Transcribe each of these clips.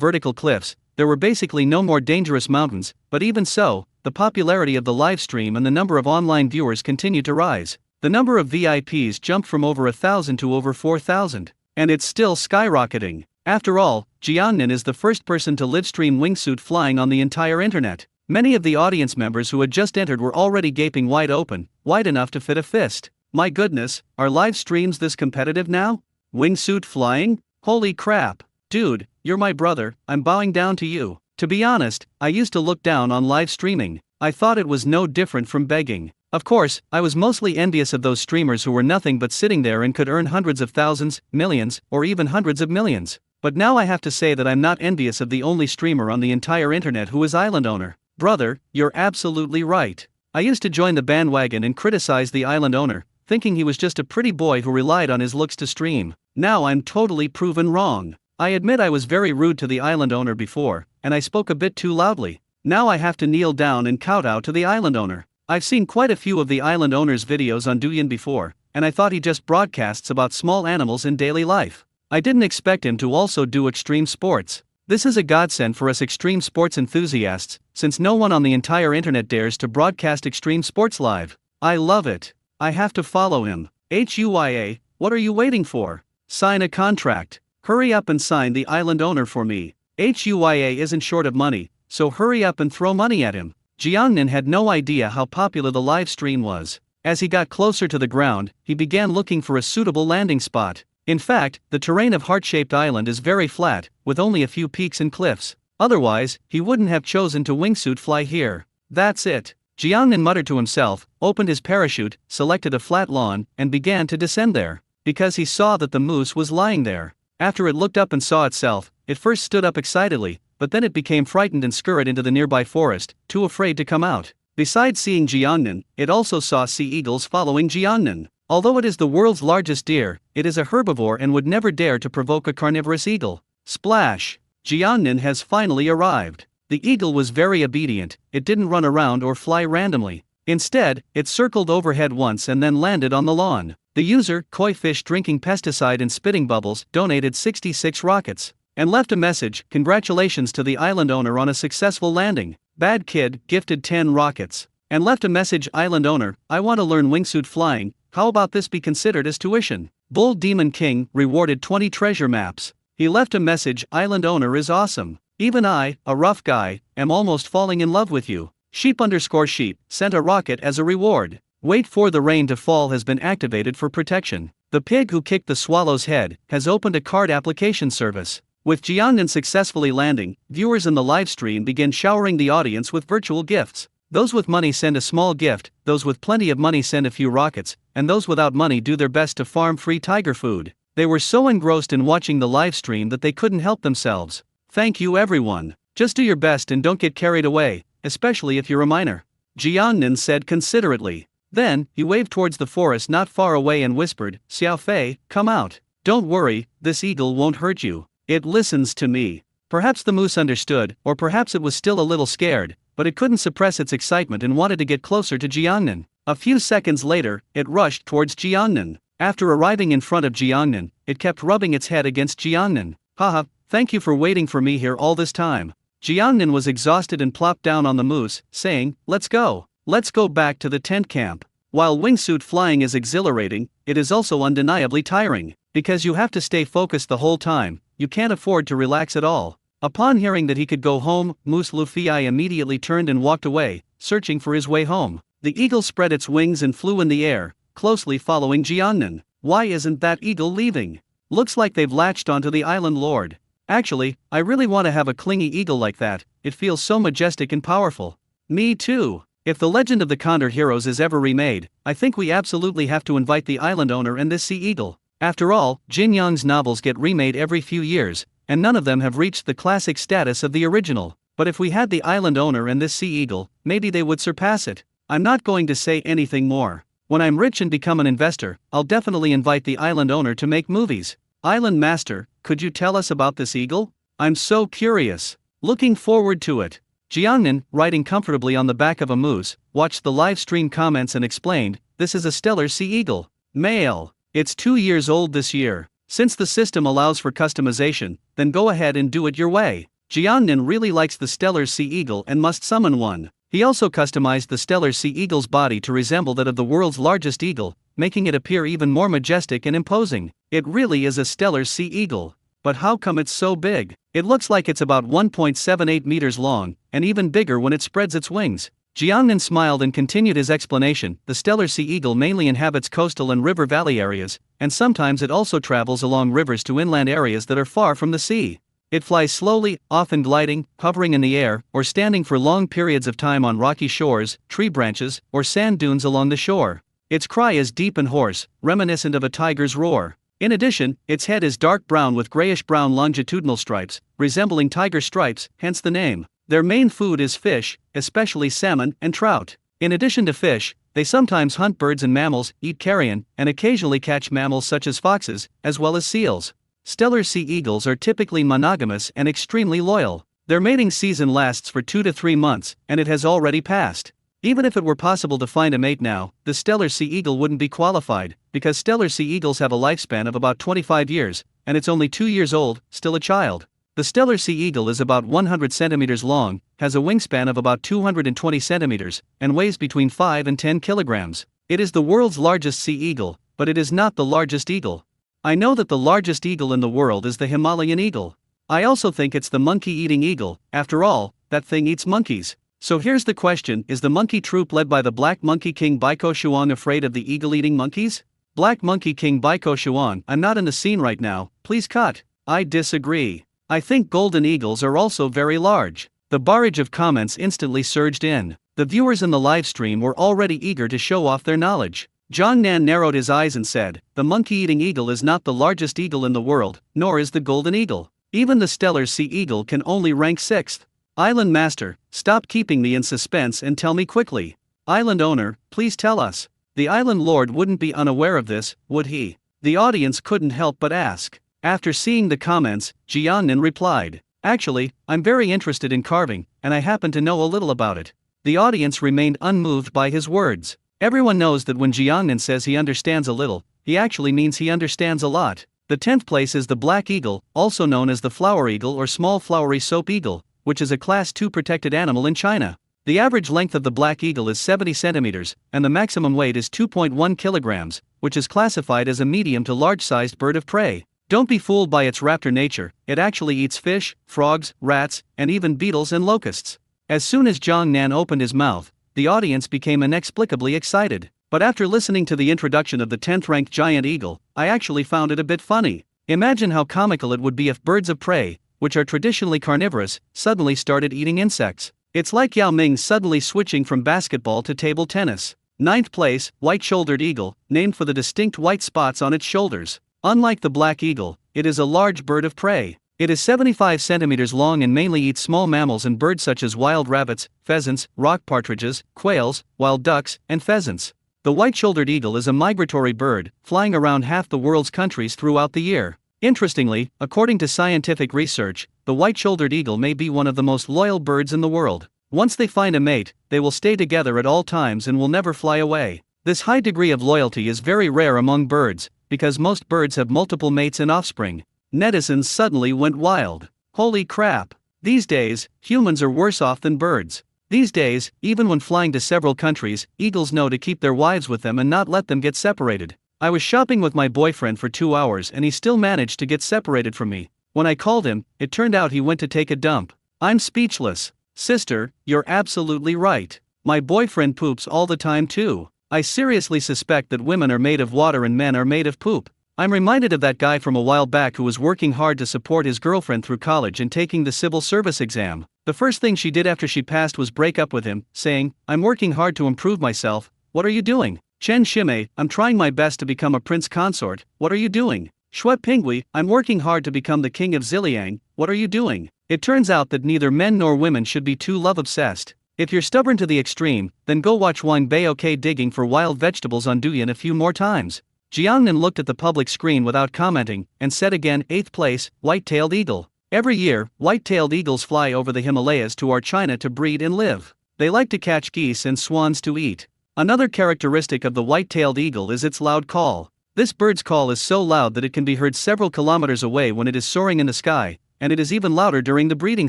vertical cliffs, there were basically no more dangerous mountains, but even so, the popularity of the livestream and the number of online viewers continued to rise. The number of VIPs jumped from over 1,000 to over 4,000, and it's still skyrocketing. After all, Jiangnan is the first person to livestream wingsuit flying on the entire internet. Many of the audience members who had just entered were already gaping wide open, wide enough to fit a fist. My goodness, are live streams this competitive now? Wingsuit flying? Holy crap. Dude, you're my brother, I'm bowing down to you. To be honest, I used to look down on live streaming. I thought it was no different from begging. Of course, I was mostly envious of those streamers who were nothing but sitting there and could earn hundreds of thousands, millions, or even hundreds of millions. But now I have to say that I'm not envious of the only streamer on the entire internet who is island owner. Brother, you're absolutely right. I used to join the bandwagon and criticize the island owner, thinking he was just a pretty boy who relied on his looks to stream. Now I'm totally proven wrong. I admit I was very rude to the island owner before, and I spoke a bit too loudly. Now I have to kneel down and kowtow to the island owner. I've seen quite a few of the island owner's videos on Douyin before, and I thought he just broadcasts about small animals in daily life. I didn't expect him to also do extreme sports. This is a godsend for us extreme sports enthusiasts, since no one on the entire internet dares to broadcast extreme sports live. I love it. I have to follow him. HUYA, what are you waiting for? Sign a contract. Hurry up and sign the island owner for me. HUYA isn't short of money, so hurry up and throw money at him. Jiangnan had no idea how popular the live stream was. As he got closer to the ground, he began looking for a suitable landing spot. In fact, the terrain of heart-shaped island is very flat, with only a few peaks and cliffs. Otherwise, he wouldn't have chosen to wingsuit fly here. That's it. Jiangnan muttered to himself, opened his parachute, selected a flat lawn, and began to descend there. Because he saw that the moose was lying there. After it looked up and saw itself, it first stood up excitedly, but then it became frightened and scurried into the nearby forest, too afraid to come out. Besides seeing Jiangnan, it also saw sea eagles following Jiangnan. Although it is the world's largest deer, it is a herbivore and would never dare to provoke a carnivorous eagle. Splash! Jiangnan has finally arrived. The eagle was very obedient, it didn't run around or fly randomly. Instead, it circled overhead once and then landed on the lawn. The user, koi fish drinking pesticide and spitting bubbles, donated 66 rockets. And left a message, congratulations to the island owner on a successful landing. Bad kid, gifted 10 rockets. And left a message, island owner, I want to learn wingsuit flying, how about this be considered as tuition? Bull Demon King, rewarded 20 treasure maps. He left a message, island owner is awesome. Even I, a rough guy, am almost falling in love with you. Sheep_sheep, sent a rocket as a reward. Wait for the rain to fall has been activated for protection. The pig who kicked the swallow's head, has opened a card application service. With Jiangnan successfully landing, viewers in the livestream begin showering the audience with virtual gifts. Those with money send a small gift, those with plenty of money send a few rockets, and those without money do their best to farm free tiger food. They were so engrossed in watching the livestream that they couldn't help themselves. Thank you everyone. Just do your best and don't get carried away, especially if you're a minor. Jiangnan said considerately. Then, he waved towards the forest not far away and whispered, Xiaofei, come out. Don't worry, this eagle won't hurt you. It listens to me. Perhaps the moose understood, or perhaps it was still a little scared, but it couldn't suppress its excitement and wanted to get closer to Jiangnan. A few seconds later, it rushed towards Jiangnan. After arriving in front of Jiangnan, it kept rubbing its head against Jiangnan. Haha, thank you for waiting for me here all this time. Jiangnan was exhausted and plopped down on the moose, saying, let's go. Let's go back to the tent camp. While wingsuit flying is exhilarating, it is also undeniably tiring. Because you have to stay focused the whole time, you can't afford to relax at all. Upon hearing that he could go home, Moose Luffy immediately turned and walked away, searching for his way home. The eagle spread its wings and flew in the air, closely following Jiangnan. Why isn't that eagle leaving? Looks like they've latched onto the island lord. Actually, I really want to have a clingy eagle like that, it feels so majestic and powerful. Me too. If the Legend of the Condor Heroes is ever remade, I think we absolutely have to invite the island owner and this sea eagle. After all, Jin Yang's novels get remade every few years, and none of them have reached the classic status of the original. But if we had the island owner and this sea eagle, maybe they would surpass it. I'm not going to say anything more. When I'm rich and become an investor, I'll definitely invite the island owner to make movies. Island Master, could you tell us about this eagle? I'm so curious. Looking forward to it. Jiangnan, riding comfortably on the back of a moose, watched the live stream comments and explained, this is a stellar sea eagle. Male. It's 2 years old this year. Since the system allows for customization, then go ahead and do it your way. Jiangnan really likes the stellar sea eagle and must summon one. He also customized the stellar sea eagle's body to resemble that of the world's largest eagle, making it appear even more majestic and imposing. It really is a stellar sea eagle. But how come it's so big? It looks like it's about 1.78 meters long, and even bigger when it spreads its wings. Jiangnan smiled and continued his explanation. The stellar sea eagle mainly inhabits coastal and river valley areas, and sometimes it also travels along rivers to inland areas that are far from the sea. It flies slowly, often gliding, hovering in the air, or standing for long periods of time on rocky shores, tree branches, or sand dunes along the shore. Its cry is deep and hoarse, reminiscent of a tiger's roar. In addition, its head is dark brown with grayish-brown longitudinal stripes, resembling tiger stripes, hence the name. Their main food is fish, especially salmon and trout. In addition to fish, they sometimes hunt birds and mammals, eat carrion, and occasionally catch mammals such as foxes, as well as seals. Stellar sea eagles are typically monogamous and extremely loyal. Their mating season lasts for 2 to 3 months, and it has already passed. Even if it were possible to find a mate now, the stellar sea eagle wouldn't be qualified, because stellar sea eagles have a lifespan of about 25 years, and it's only 2 years old, still a child. The stellar sea eagle is about 100 centimeters long, has a wingspan of about 220 centimeters, and weighs between 5 and 10 kilograms. It is the world's largest sea eagle, but it is not the largest eagle. I know that the largest eagle in the world is the Himalayan eagle. I also think it's the monkey-eating eagle. After all, that thing eats monkeys. So here's the question, is the monkey troop led by the Black Monkey King Baiko Shuang afraid of the eagle-eating monkeys? Black Monkey King Baiko Shuang, I'm not in the scene right now, please cut. I disagree. I think golden eagles are also very large. The barrage of comments instantly surged in. The viewers in the live stream were already eager to show off their knowledge. Jiangnan narrowed his eyes and said, the monkey-eating eagle is not the largest eagle in the world, nor is the golden eagle. Even the stellar sea eagle can only rank 6th. Island Master, stop keeping me in suspense and tell me quickly. Island Owner, please tell us. The Island Lord wouldn't be unaware of this, would he? The audience couldn't help but ask. After seeing the comments, Jiangnan replied, actually, I'm very interested in carving, and I happen to know a little about it. The audience remained unmoved by his words. Everyone knows that when Jiangnan says he understands a little, he actually means he understands a lot. The 10th place is the black eagle, also known as the flower eagle or small flowery soap eagle, which is a Class 2 protected animal in China. The average length of the black eagle is 70 centimeters, and the maximum weight is 2.1 kilograms, which is classified as a medium to large-sized bird of prey. Don't be fooled by its raptor nature, it actually eats fish, frogs, rats, and even beetles and locusts. As soon as Jiangnan opened his mouth, the audience became inexplicably excited. But after listening to the introduction of the 10th-ranked giant eagle, I actually found it a bit funny. Imagine how comical it would be if birds of prey, which are traditionally carnivorous, suddenly started eating insects. It's like Yao Ming suddenly switching from basketball to table tennis. 9th place, white-shouldered eagle, named for the distinct white spots on its shoulders. Unlike the black eagle, it is a large bird of prey. It is 75 centimeters long and mainly eats small mammals and birds such as wild rabbits, pheasants, rock partridges, quails, wild ducks, and pheasants. The white-shouldered eagle is a migratory bird, flying around half the world's countries throughout the year. Interestingly, according to scientific research, the white-shouldered eagle may be one of the most loyal birds in the world. Once they find a mate, they will stay together at all times and will never fly away. This high degree of loyalty is very rare among birds, because most birds have multiple mates and offspring. Netizens suddenly went wild. Holy crap! These days, humans are worse off than birds. These days, even when flying to several countries, eagles know to keep their wives with them and not let them get separated. I was shopping with my boyfriend for 2 hours and he still managed to get separated from me. When I called him, it turned out he went to take a dump. I'm speechless. Sister, you're absolutely right. My boyfriend poops all the time too. I seriously suspect that women are made of water and men are made of poop. I'm reminded of that guy from a while back who was working hard to support his girlfriend through college and taking the civil service exam. The first thing she did after she passed was break up with him, saying, I'm working hard to improve myself. What are you doing? Chen Shimei, I'm trying my best to become a prince consort. What are you doing? Shui Pingui, I'm working hard to become the king of Ziliang. What are you doing? It turns out that neither men nor women should be too love-obsessed. If you're stubborn to the extreme, then go watch Wang Baioke digging for wild vegetables on Douyin a few more times. Jiangnan looked at the public screen without commenting, and said again, 8th place, white-tailed eagle. Every year, white-tailed eagles fly over the Himalayas to our China to breed and live. They like to catch geese and swans to eat. Another characteristic of the white-tailed eagle is its loud call. This bird's call is so loud that it can be heard several kilometers away when it is soaring in the sky, and it is even louder during the breeding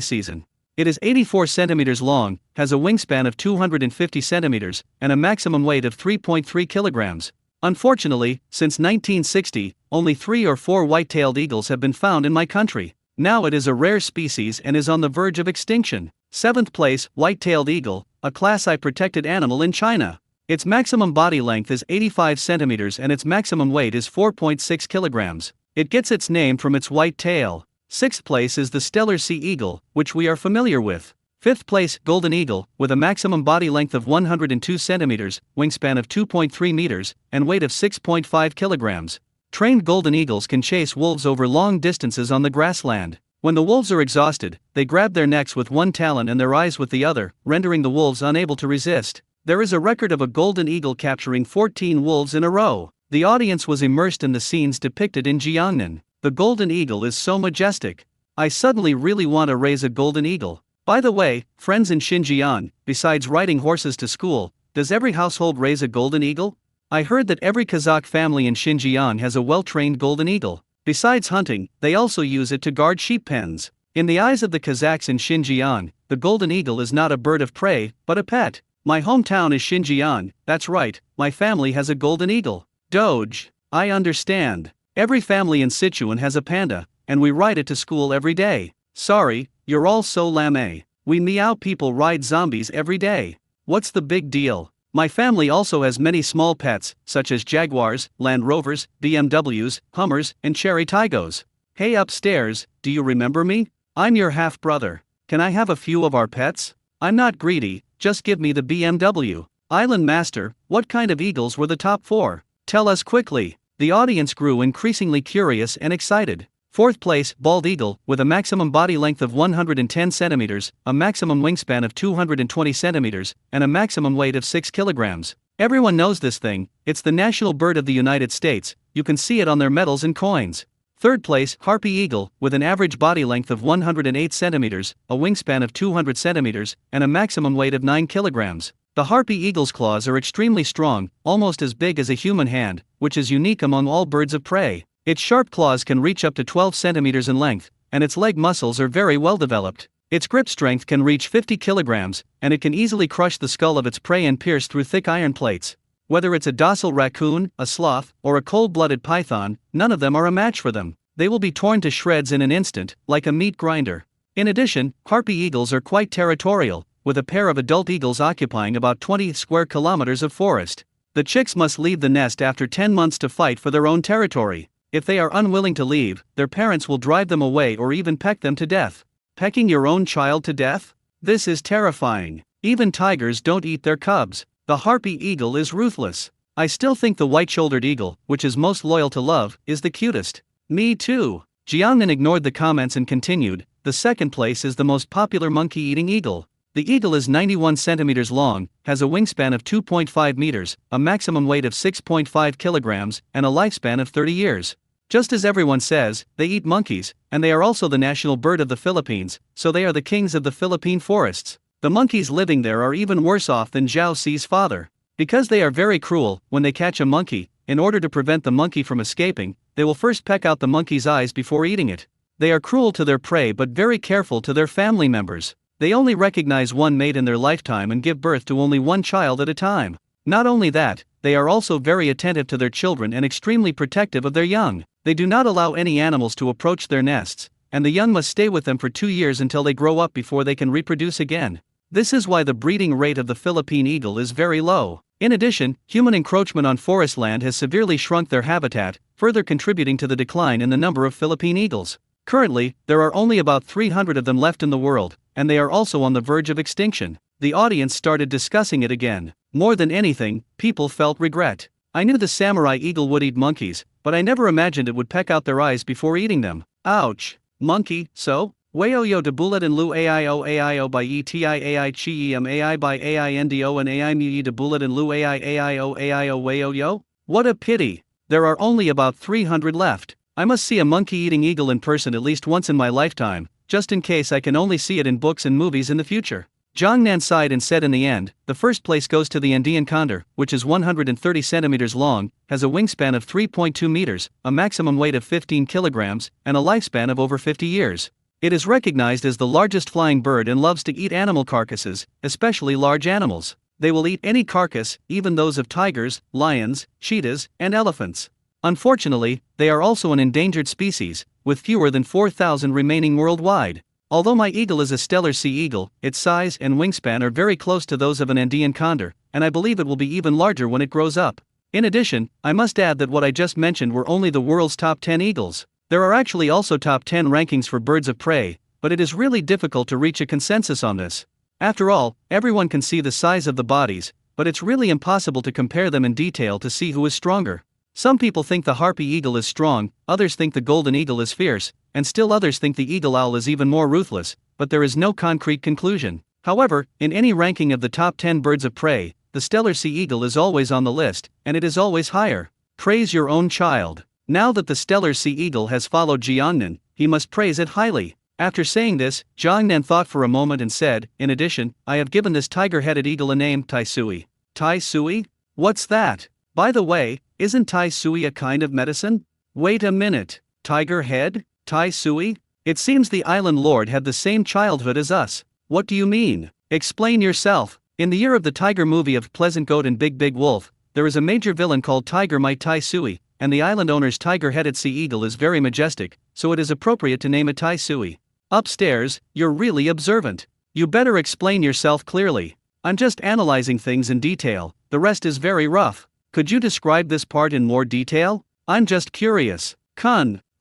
season. It is 84 centimeters long, has a wingspan of 250 centimeters, and a maximum weight of 3.3 kilograms. Unfortunately, since 1960, only 3 or 4 white-tailed eagles have been found in my country. Now it is a rare species and is on the verge of extinction. 7th place, white-tailed eagle, a Class I protected animal in China. Its maximum body length is 85 centimeters and its maximum weight is 4.6 kilograms. It gets its name from its white tail. 6th place is the Stellar Sea Eagle, which we are familiar with. 5th place, Golden Eagle, with a maximum body length of 102 centimeters, wingspan of 2.3 meters, and weight of 6.5 kilograms. Trained golden eagles can chase wolves over long distances on the grassland. When the wolves are exhausted, they grab their necks with one talon and their eyes with the other, rendering the wolves unable to resist. There is a record of a golden eagle capturing 14 wolves in a row. The audience was immersed in the scenes depicted in Jiangnan. The golden eagle is so majestic. I suddenly really want to raise a golden eagle. By the way, friends in Xinjiang, besides riding horses to school, does every household raise a golden eagle? I heard that every Kazakh family in Xinjiang has a well-trained golden eagle. Besides hunting, they also use it to guard sheep pens. In the eyes of the Kazakhs in Xinjiang, the golden eagle is not a bird of prey, but a pet. My hometown is Xinjiang, that's right, my family has a golden eagle. Doge, I understand. Every family in Sichuan has a panda, and we ride it to school every day. Sorry, you're all so lame. We meow people ride zombies every day. What's the big deal? My family also has many small pets, such as Jaguars, Land Rovers, BMWs, Hummers, and Cherry Tigos. Hey upstairs, do you remember me? I'm your half-brother. Can I have a few of our pets? I'm not greedy, just give me the BMW. Island Master, what kind of eagles were the top 4? Tell us quickly. The audience grew increasingly curious and excited. 4th place, Bald Eagle, with a maximum body length of 110 centimeters, a maximum wingspan of 220 centimeters, and a maximum weight of 6 kilograms. Everyone knows this thing, it's the national bird of the United States, you can see it on their medals and coins. 3rd place, Harpy Eagle, with an average body length of 108 centimeters, a wingspan of 200 centimeters, and a maximum weight of 9 kilograms. The Harpy Eagle's claws are extremely strong, almost as big as a human hand, which is unique among all birds of prey. Its sharp claws can reach up to 12 centimeters in length, and its leg muscles are very well developed. Its grip strength can reach 50 kilograms, and it can easily crush the skull of its prey and pierce through thick iron plates. Whether it's a docile raccoon, a sloth, or a cold-blooded python, none of them are a match for them. They will be torn to shreds in an instant, like a meat grinder. In addition, Harpy eagles are quite territorial, with a pair of adult eagles occupying about 20 square kilometers of forest. The chicks must leave the nest after 10 months to fight for their own territory. If they are unwilling to leave, their parents will drive them away or even peck them to death. Pecking your own child to death? This is terrifying. Even tigers don't eat their cubs. The Harpy eagle is ruthless. I still think the white-shouldered eagle, which is most loyal to love, is the cutest. Me too. Jiangnan ignored the comments and continued, the 2nd place is the most popular monkey-eating eagle. The eagle is 91 centimeters long, has a wingspan of 2.5 meters, a maximum weight of 6.5 kilograms, and a lifespan of 30 years. Just as everyone says, they eat monkeys, and they are also the national bird of the Philippines, so they are the kings of the Philippine forests. The monkeys living there are even worse off than Zhao Ci's father. Because they are very cruel, when they catch a monkey, in order to prevent the monkey from escaping, they will first peck out the monkey's eyes before eating it. They are cruel to their prey but very careful to their family members. They only recognize one mate in their lifetime and give birth to only one child at a time. Not only that, they are also very attentive to their children and extremely protective of their young. They do not allow any animals to approach their nests, and the young must stay with them for 2 years until they grow up before they can reproduce again. This is why the breeding rate of the Philippine eagle is very low. In addition, human encroachment on forest land has severely shrunk their habitat, further contributing to the decline in the number of Philippine eagles. Currently, there are only about 300 of them left in the world, and they are also on the verge of extinction. The audience started discussing it again. More than anything, people felt regret. I knew the samurai eagle would eat monkeys, but I never imagined it would peck out their eyes before eating them. Ouch. Monkey, so? Wayo de bullet and lu aio by eti ai chi em ai by ai ndo and ai mu de bullet and lu aio wayo yo? What a pity. There are only about 300 left. I must see a monkey-eating eagle in person at least once in my lifetime, just in case I can only see it in books and movies in the future. Jiangnan sighed and said in the end, the first place goes to the Andean condor, which is 130 centimeters long, has a wingspan of 3.2 meters, a maximum weight of 15 kilograms, and a lifespan of over 50 years. It is recognized as the largest flying bird and loves to eat animal carcasses, especially large animals. They will eat any carcass, even those of tigers, lions, cheetahs, and elephants. Unfortunately, they are also an endangered species, with fewer than 4,000 remaining worldwide. Although my eagle is a stellar sea eagle, its size and wingspan are very close to those of an Andean condor, and I believe it will be even larger when it grows up. In addition, I must add that what I just mentioned were only the world's top 10 eagles. There are actually also top 10 rankings for birds of prey, but it is really difficult to reach a consensus on this. After all, everyone can see the size of the bodies, but it's really impossible to compare them in detail to see who is stronger. Some people think the harpy eagle is strong, others think the golden eagle is fierce, and still others think the eagle owl is even more ruthless, but there is no concrete conclusion. However, in any ranking of the top 10 birds of prey, the stellar sea eagle is always on the list, and it is always higher. Praise your own child. Now that the stellar sea eagle has followed Jiangnan, he must praise it highly. After saying this, Jiangnan thought for a moment and said, in addition, I have given this tiger-headed eagle a name, Tai Sui. Tai Sui? What's that? By the way, isn't Tai Sui a kind of medicine? Wait a minute, tiger head? Tai Sui? It seems the island lord had the same childhood as us. What do you mean? Explain yourself. In the year of the tiger movie of Pleasant Goat and Big Big Wolf, there is a major villain called Tiger Mai Tai Sui, and the island owner's tiger-headed sea eagle is very majestic, so it is appropriate to name it Tai Sui. Upstairs, you're really observant. You better explain yourself clearly. I'm just analyzing things in detail, the rest is very rough. Could you describe this part in more detail? I'm just curious.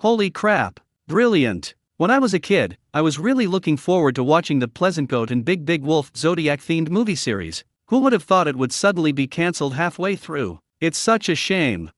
Holy crap. Brilliant. When I was a kid, I was really looking forward to watching the Pleasant Goat and Big Big Wolf Zodiac-themed movie series. Who would have thought it would suddenly be cancelled halfway through? It's such a shame.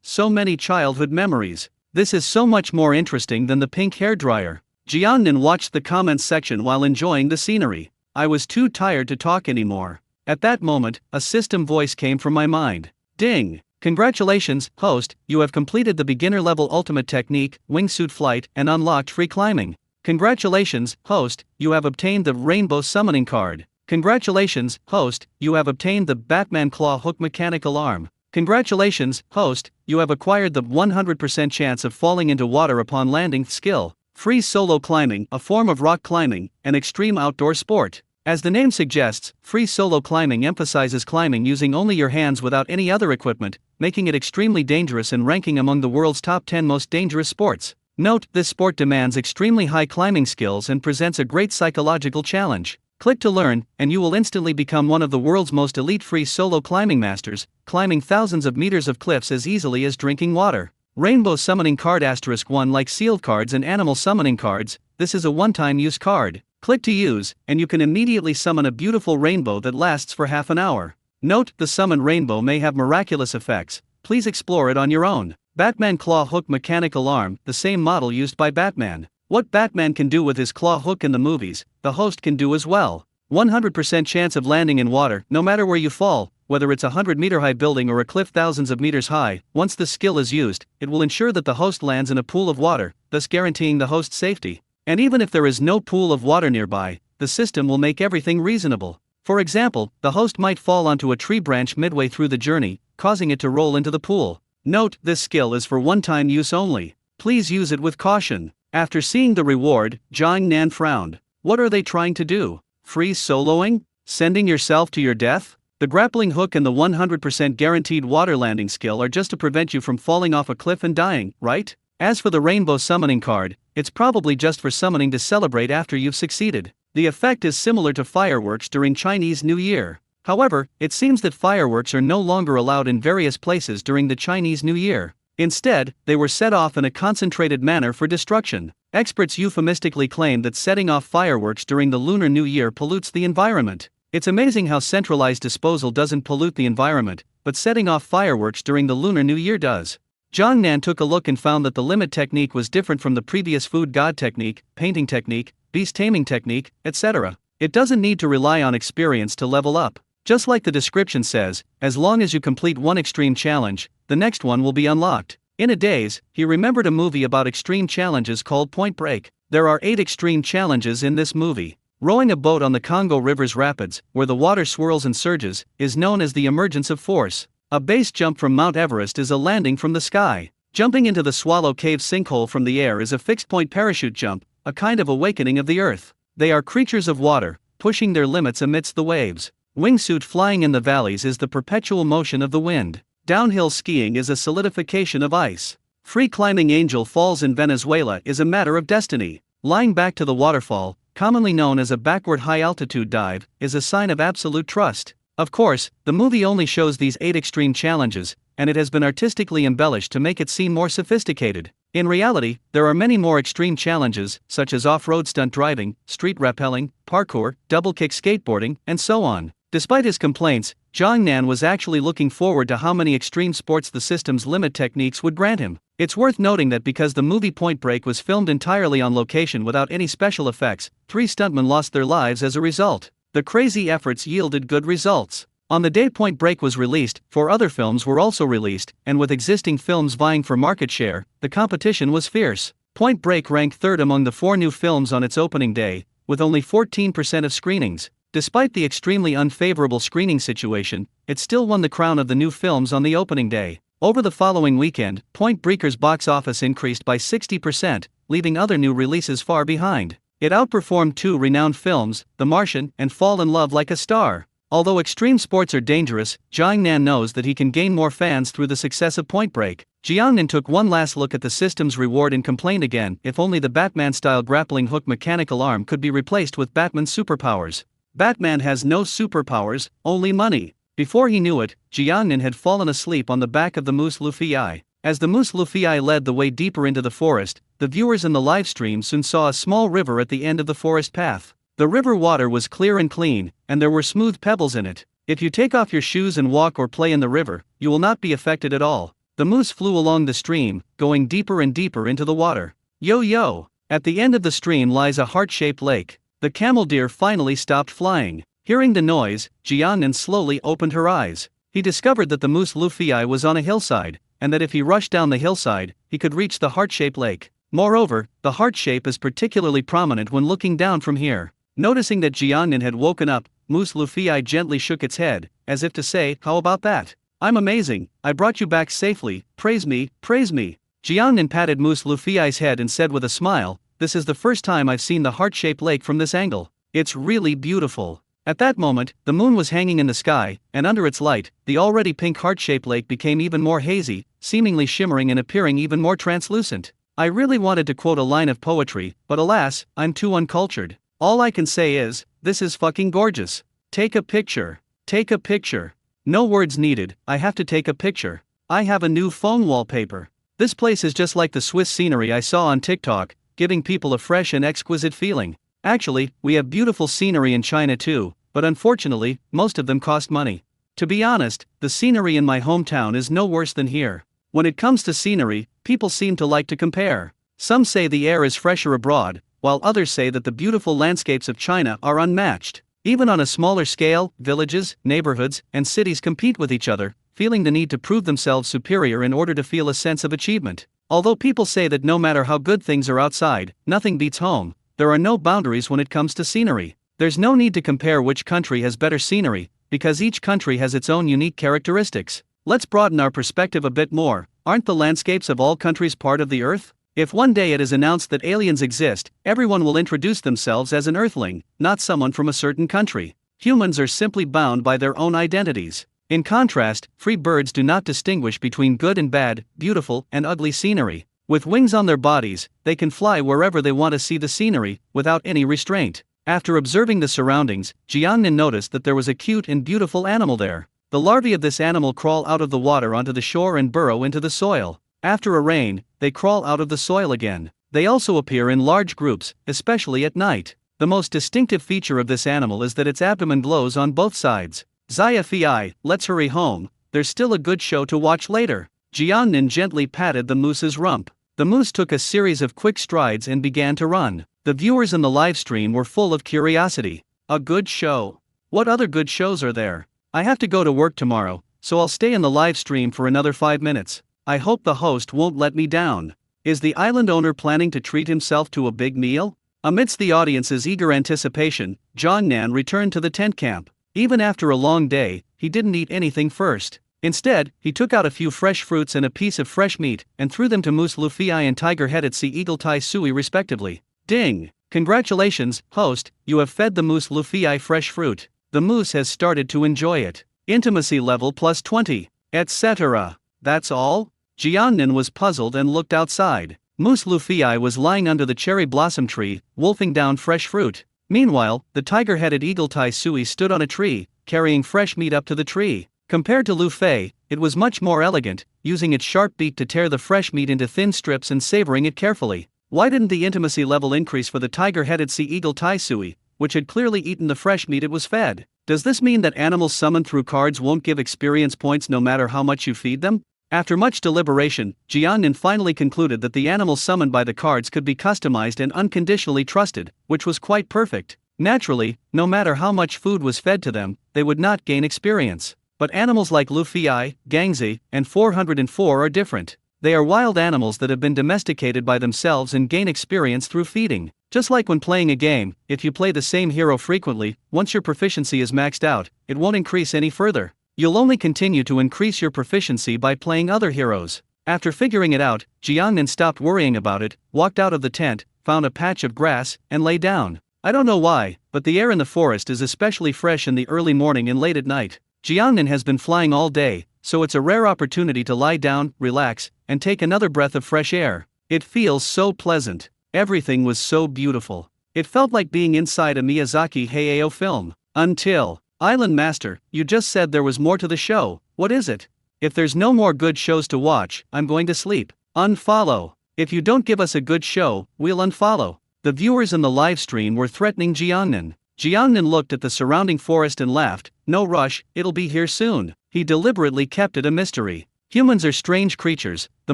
So many childhood memories. This is so much more interesting than the pink hairdryer. Jiangnan watched the comments section while enjoying the scenery. I was too tired to talk anymore. At that moment, a system voice came from my mind. Ding! Congratulations, host, you have completed the beginner-level ultimate technique, wingsuit flight, and unlocked free climbing. Congratulations, host, you have obtained the rainbow summoning card. Congratulations, host, you have obtained the Batman claw hook mechanical arm. Congratulations, host, you have acquired the 100% chance of falling into water upon landing skill. Free solo climbing, a form of rock climbing, an extreme outdoor sport. As the name suggests, free solo climbing emphasizes climbing using only your hands without any other equipment, making it extremely dangerous and ranking among the world's top 10 most dangerous sports. Note, this sport demands extremely high climbing skills and presents a great psychological challenge. Click to learn, and you will instantly become one of the world's most elite free solo climbing masters, climbing thousands of meters of cliffs as easily as drinking water. Rainbow Summoning Card *1 Like sealed cards and animal summoning cards, this is a one-time use card. Click to use, and you can immediately summon a beautiful rainbow that lasts for half an hour. Note, the summoned rainbow may have miraculous effects, please explore it on your own. Batman Claw Hook Mechanical Arm, the same model used by Batman. What Batman can do with his claw hook in the movies, the host can do as well. 100% chance of landing in water, no matter where you fall, whether it's a 100-meter-high building or a cliff thousands of meters high. Once the skill is used, it will ensure that the host lands in a pool of water, thus guaranteeing the host's safety. And even if there is no pool of water nearby, the system will make everything reasonable. For example, the host might fall onto a tree branch midway through the journey, causing it to roll into the pool. Note, this skill is for one-time use only. Please use it with caution. After seeing the reward, Jiangnan frowned. What are they trying to do? Free soloing? Sending yourself to your death? The grappling hook and the 100% guaranteed water landing skill are just to prevent you from falling off a cliff and dying, right? As for the rainbow summoning card, it's probably just for summoning to celebrate after you've succeeded. The effect is similar to fireworks during Chinese New Year. However, it seems that fireworks are no longer allowed in various places during the Chinese New Year. Instead, they were set off in a concentrated manner for destruction. Experts euphemistically claim that setting off fireworks during the Lunar New Year pollutes the environment. It's amazing how centralized disposal doesn't pollute the environment, but setting off fireworks during the Lunar New Year does. Jiangnan took a look and found that the limit technique was different from the previous food god technique, painting technique, beast taming technique, etc. It doesn't need to rely on experience to level up. Just like the description says, as long as you complete one extreme challenge, the next one will be unlocked. In a daze, he remembered a movie about extreme challenges called Point Break. There are 8 extreme challenges in this movie. Rowing a boat on the Congo River's rapids, where the water swirls and surges, is known as the emergence of force. A base jump from Mount Everest is a landing from the sky. Jumping into the Swallow Cave sinkhole from the air is a fixed-point parachute jump, a kind of awakening of the earth. They are creatures of water, pushing their limits amidst the waves. Wingsuit flying in the valleys is the perpetual motion of the wind. Downhill skiing is a solidification of ice. Free climbing Angel Falls in Venezuela is a matter of destiny. Lying back to the waterfall, commonly known as a backward high-altitude dive, is a sign of absolute trust. Of course, the movie only shows these 8 extreme challenges, and it has been artistically embellished to make it seem more sophisticated. In reality, there are many more extreme challenges, such as off-road stunt driving, street rappelling, parkour, double-kick skateboarding, and so on. Despite his complaints, Jiang Nan was actually looking forward to how many extreme sports the system's limit techniques would grant him. It's worth noting that because the movie Point Break was filmed entirely on location without any special effects, 3 stuntmen lost their lives as a result. The crazy efforts yielded good results. On the day Point Break was released, 4 other films were also released, and with existing films vying for market share, the competition was fierce. Point Break ranked 3rd among the 4 new films on its opening day, with only 14% of screenings. Despite the extremely unfavorable screening situation, it still won the crown of the new films on the opening day. Over the following weekend, Point Breaker's box office increased by 60%, leaving other new releases far behind. It outperformed 2 renowned films, The Martian and Fall in Love Like a Star. Although extreme sports are dangerous, Jiang Nan knows that he can gain more fans through the success of Point Break. Jiang Nan took one last look at the system's reward and complained again, if only the Batman-style grappling hook mechanical arm could be replaced with Batman's superpowers. Batman has no superpowers, only money. Before he knew it, Jiang Nan had fallen asleep on the back of the moose Luffy. As the moose Luffy led the way deeper into the forest, the viewers in the live stream soon saw a small river at the end of the forest path. The river water was clear and clean, and there were smooth pebbles in it. If you take off your shoes and walk or play in the river, you will not be affected at all. The moose flew along the stream, going deeper and deeper into the water. Yo! At the end of the stream lies a heart-shaped lake. The camel deer finally stopped flying. Hearing the noise, Jiang Nan slowly opened her eyes. He discovered that the moose Luffy was on a hillside, and that if he rushed down the hillside, he could reach the heart-shaped lake. Moreover, the heart shape is particularly prominent when looking down from here. Noticing that Jiang Nan had woken up, moose Luffy gently shook its head, as if to say, "How about that? I'm amazing, I brought you back safely, praise me, praise me." Jiang Nan patted moose Luffy's head and said with a smile, "This is the first time I've seen the heart-shaped lake from this angle. It's really beautiful." At that moment, the moon was hanging in the sky, and under its light, the already pink heart-shaped lake became even more hazy, seemingly shimmering and appearing even more translucent. I really wanted to quote a line of poetry, but alas, I'm too uncultured. All I can say is, this is fucking gorgeous. Take a picture. Take a picture. No words needed, I have to take a picture. I have a new phone wallpaper. This place is just like the Swiss scenery I saw on TikTok, giving people a fresh and exquisite feeling. Actually, we have beautiful scenery in China too, but unfortunately, most of them cost money. To be honest, the scenery in my hometown is no worse than here. When it comes to scenery, people seem to like to compare. Some say the air is fresher abroad, while others say that the beautiful landscapes of China are unmatched. Even on a smaller scale, villages, neighborhoods, and cities compete with each other, feeling the need to prove themselves superior in order to feel a sense of achievement. Although people say that no matter how good things are outside, nothing beats home, there are no boundaries when it comes to scenery. There's no need to compare which country has better scenery, because each country has its own unique characteristics. Let's broaden our perspective a bit more. Aren't the landscapes of all countries part of the Earth? If one day it is announced that aliens exist, everyone will introduce themselves as an Earthling, not someone from a certain country. Humans are simply bound by their own identities. In contrast, free birds do not distinguish between good and bad, beautiful and ugly scenery. With wings on their bodies, they can fly wherever they want to see the scenery, without any restraint. After observing the surroundings, Jiang Nan noticed that there was a cute and beautiful animal there. The larvae of this animal crawl out of the water onto the shore and burrow into the soil. After a rain, they crawl out of the soil again. They also appear in large groups, especially at night. The most distinctive feature of this animal is that its abdomen glows on both sides. Zaya Fi, let's hurry home, there's still a good show to watch later. Jiang Nan gently patted the moose's rump. The moose took a series of quick strides and began to run. The viewers in the live stream were full of curiosity. A good show? What other good shows are there? I have to go to work tomorrow, so I'll stay in the live stream for another 5 minutes. I hope the host won't let me down. Is the island owner planning to treat himself to a big meal? Amidst the audience's eager anticipation, Jongnan returned to the tent camp. Even after a long day, he didn't eat anything first. Instead, he took out a few fresh fruits and a piece of fresh meat, and threw them to Moose Luffy and Tiger-headed Sea Eagle Tai Sui respectively. Ding! Congratulations, host, you have fed the Moose Luffy fresh fruit. The moose has started to enjoy it. Intimacy level plus 20, etc. That's all? Jiangnan was puzzled and looked outside. Moose Luffy was lying under the cherry blossom tree, wolfing down fresh fruit. Meanwhile, the tiger-headed Eagle Tai Sui stood on a tree, carrying fresh meat up to the tree. Compared to Luffy, it was much more elegant, using its sharp beak to tear the fresh meat into thin strips and savoring it carefully. Why didn't the intimacy level increase for the tiger-headed Sea Eagle Tai Sui, which had clearly eaten the fresh meat it was fed? Does this mean that animals summoned through cards won't give experience points no matter how much you feed them? After much deliberation, Jiangnan finally concluded that the animals summoned by the cards could be customized and unconditionally trusted, which was quite perfect. Naturally, no matter how much food was fed to them, they would not gain experience. But animals like Luffy, Gangzi, and 404 are different. They are wild animals that have been domesticated by themselves and gain experience through feeding. Just like when playing a game, if you play the same hero frequently, once your proficiency is maxed out, it won't increase any further. You'll only continue to increase your proficiency by playing other heroes. After figuring it out, Jiangnan stopped worrying about it, walked out of the tent, found a patch of grass, and lay down. I don't know why, but the air in the forest is especially fresh in the early morning and late at night. Jiangnan has been flying all day, so it's a rare opportunity to lie down, relax, and take another breath of fresh air. It feels so pleasant. Everything was so beautiful. It felt like being inside a Miyazaki Hayao film. Until, Island Master, you just said there was more to the show. What is it? If there's no more good shows to watch, I'm going to sleep. Unfollow. If you don't give us a good show, we'll unfollow. The viewers in the live stream were threatening Jiangnan. Jiangnan looked at the surrounding forest and laughed. No rush, it'll be here soon. He deliberately kept it a mystery. Humans are strange creatures. The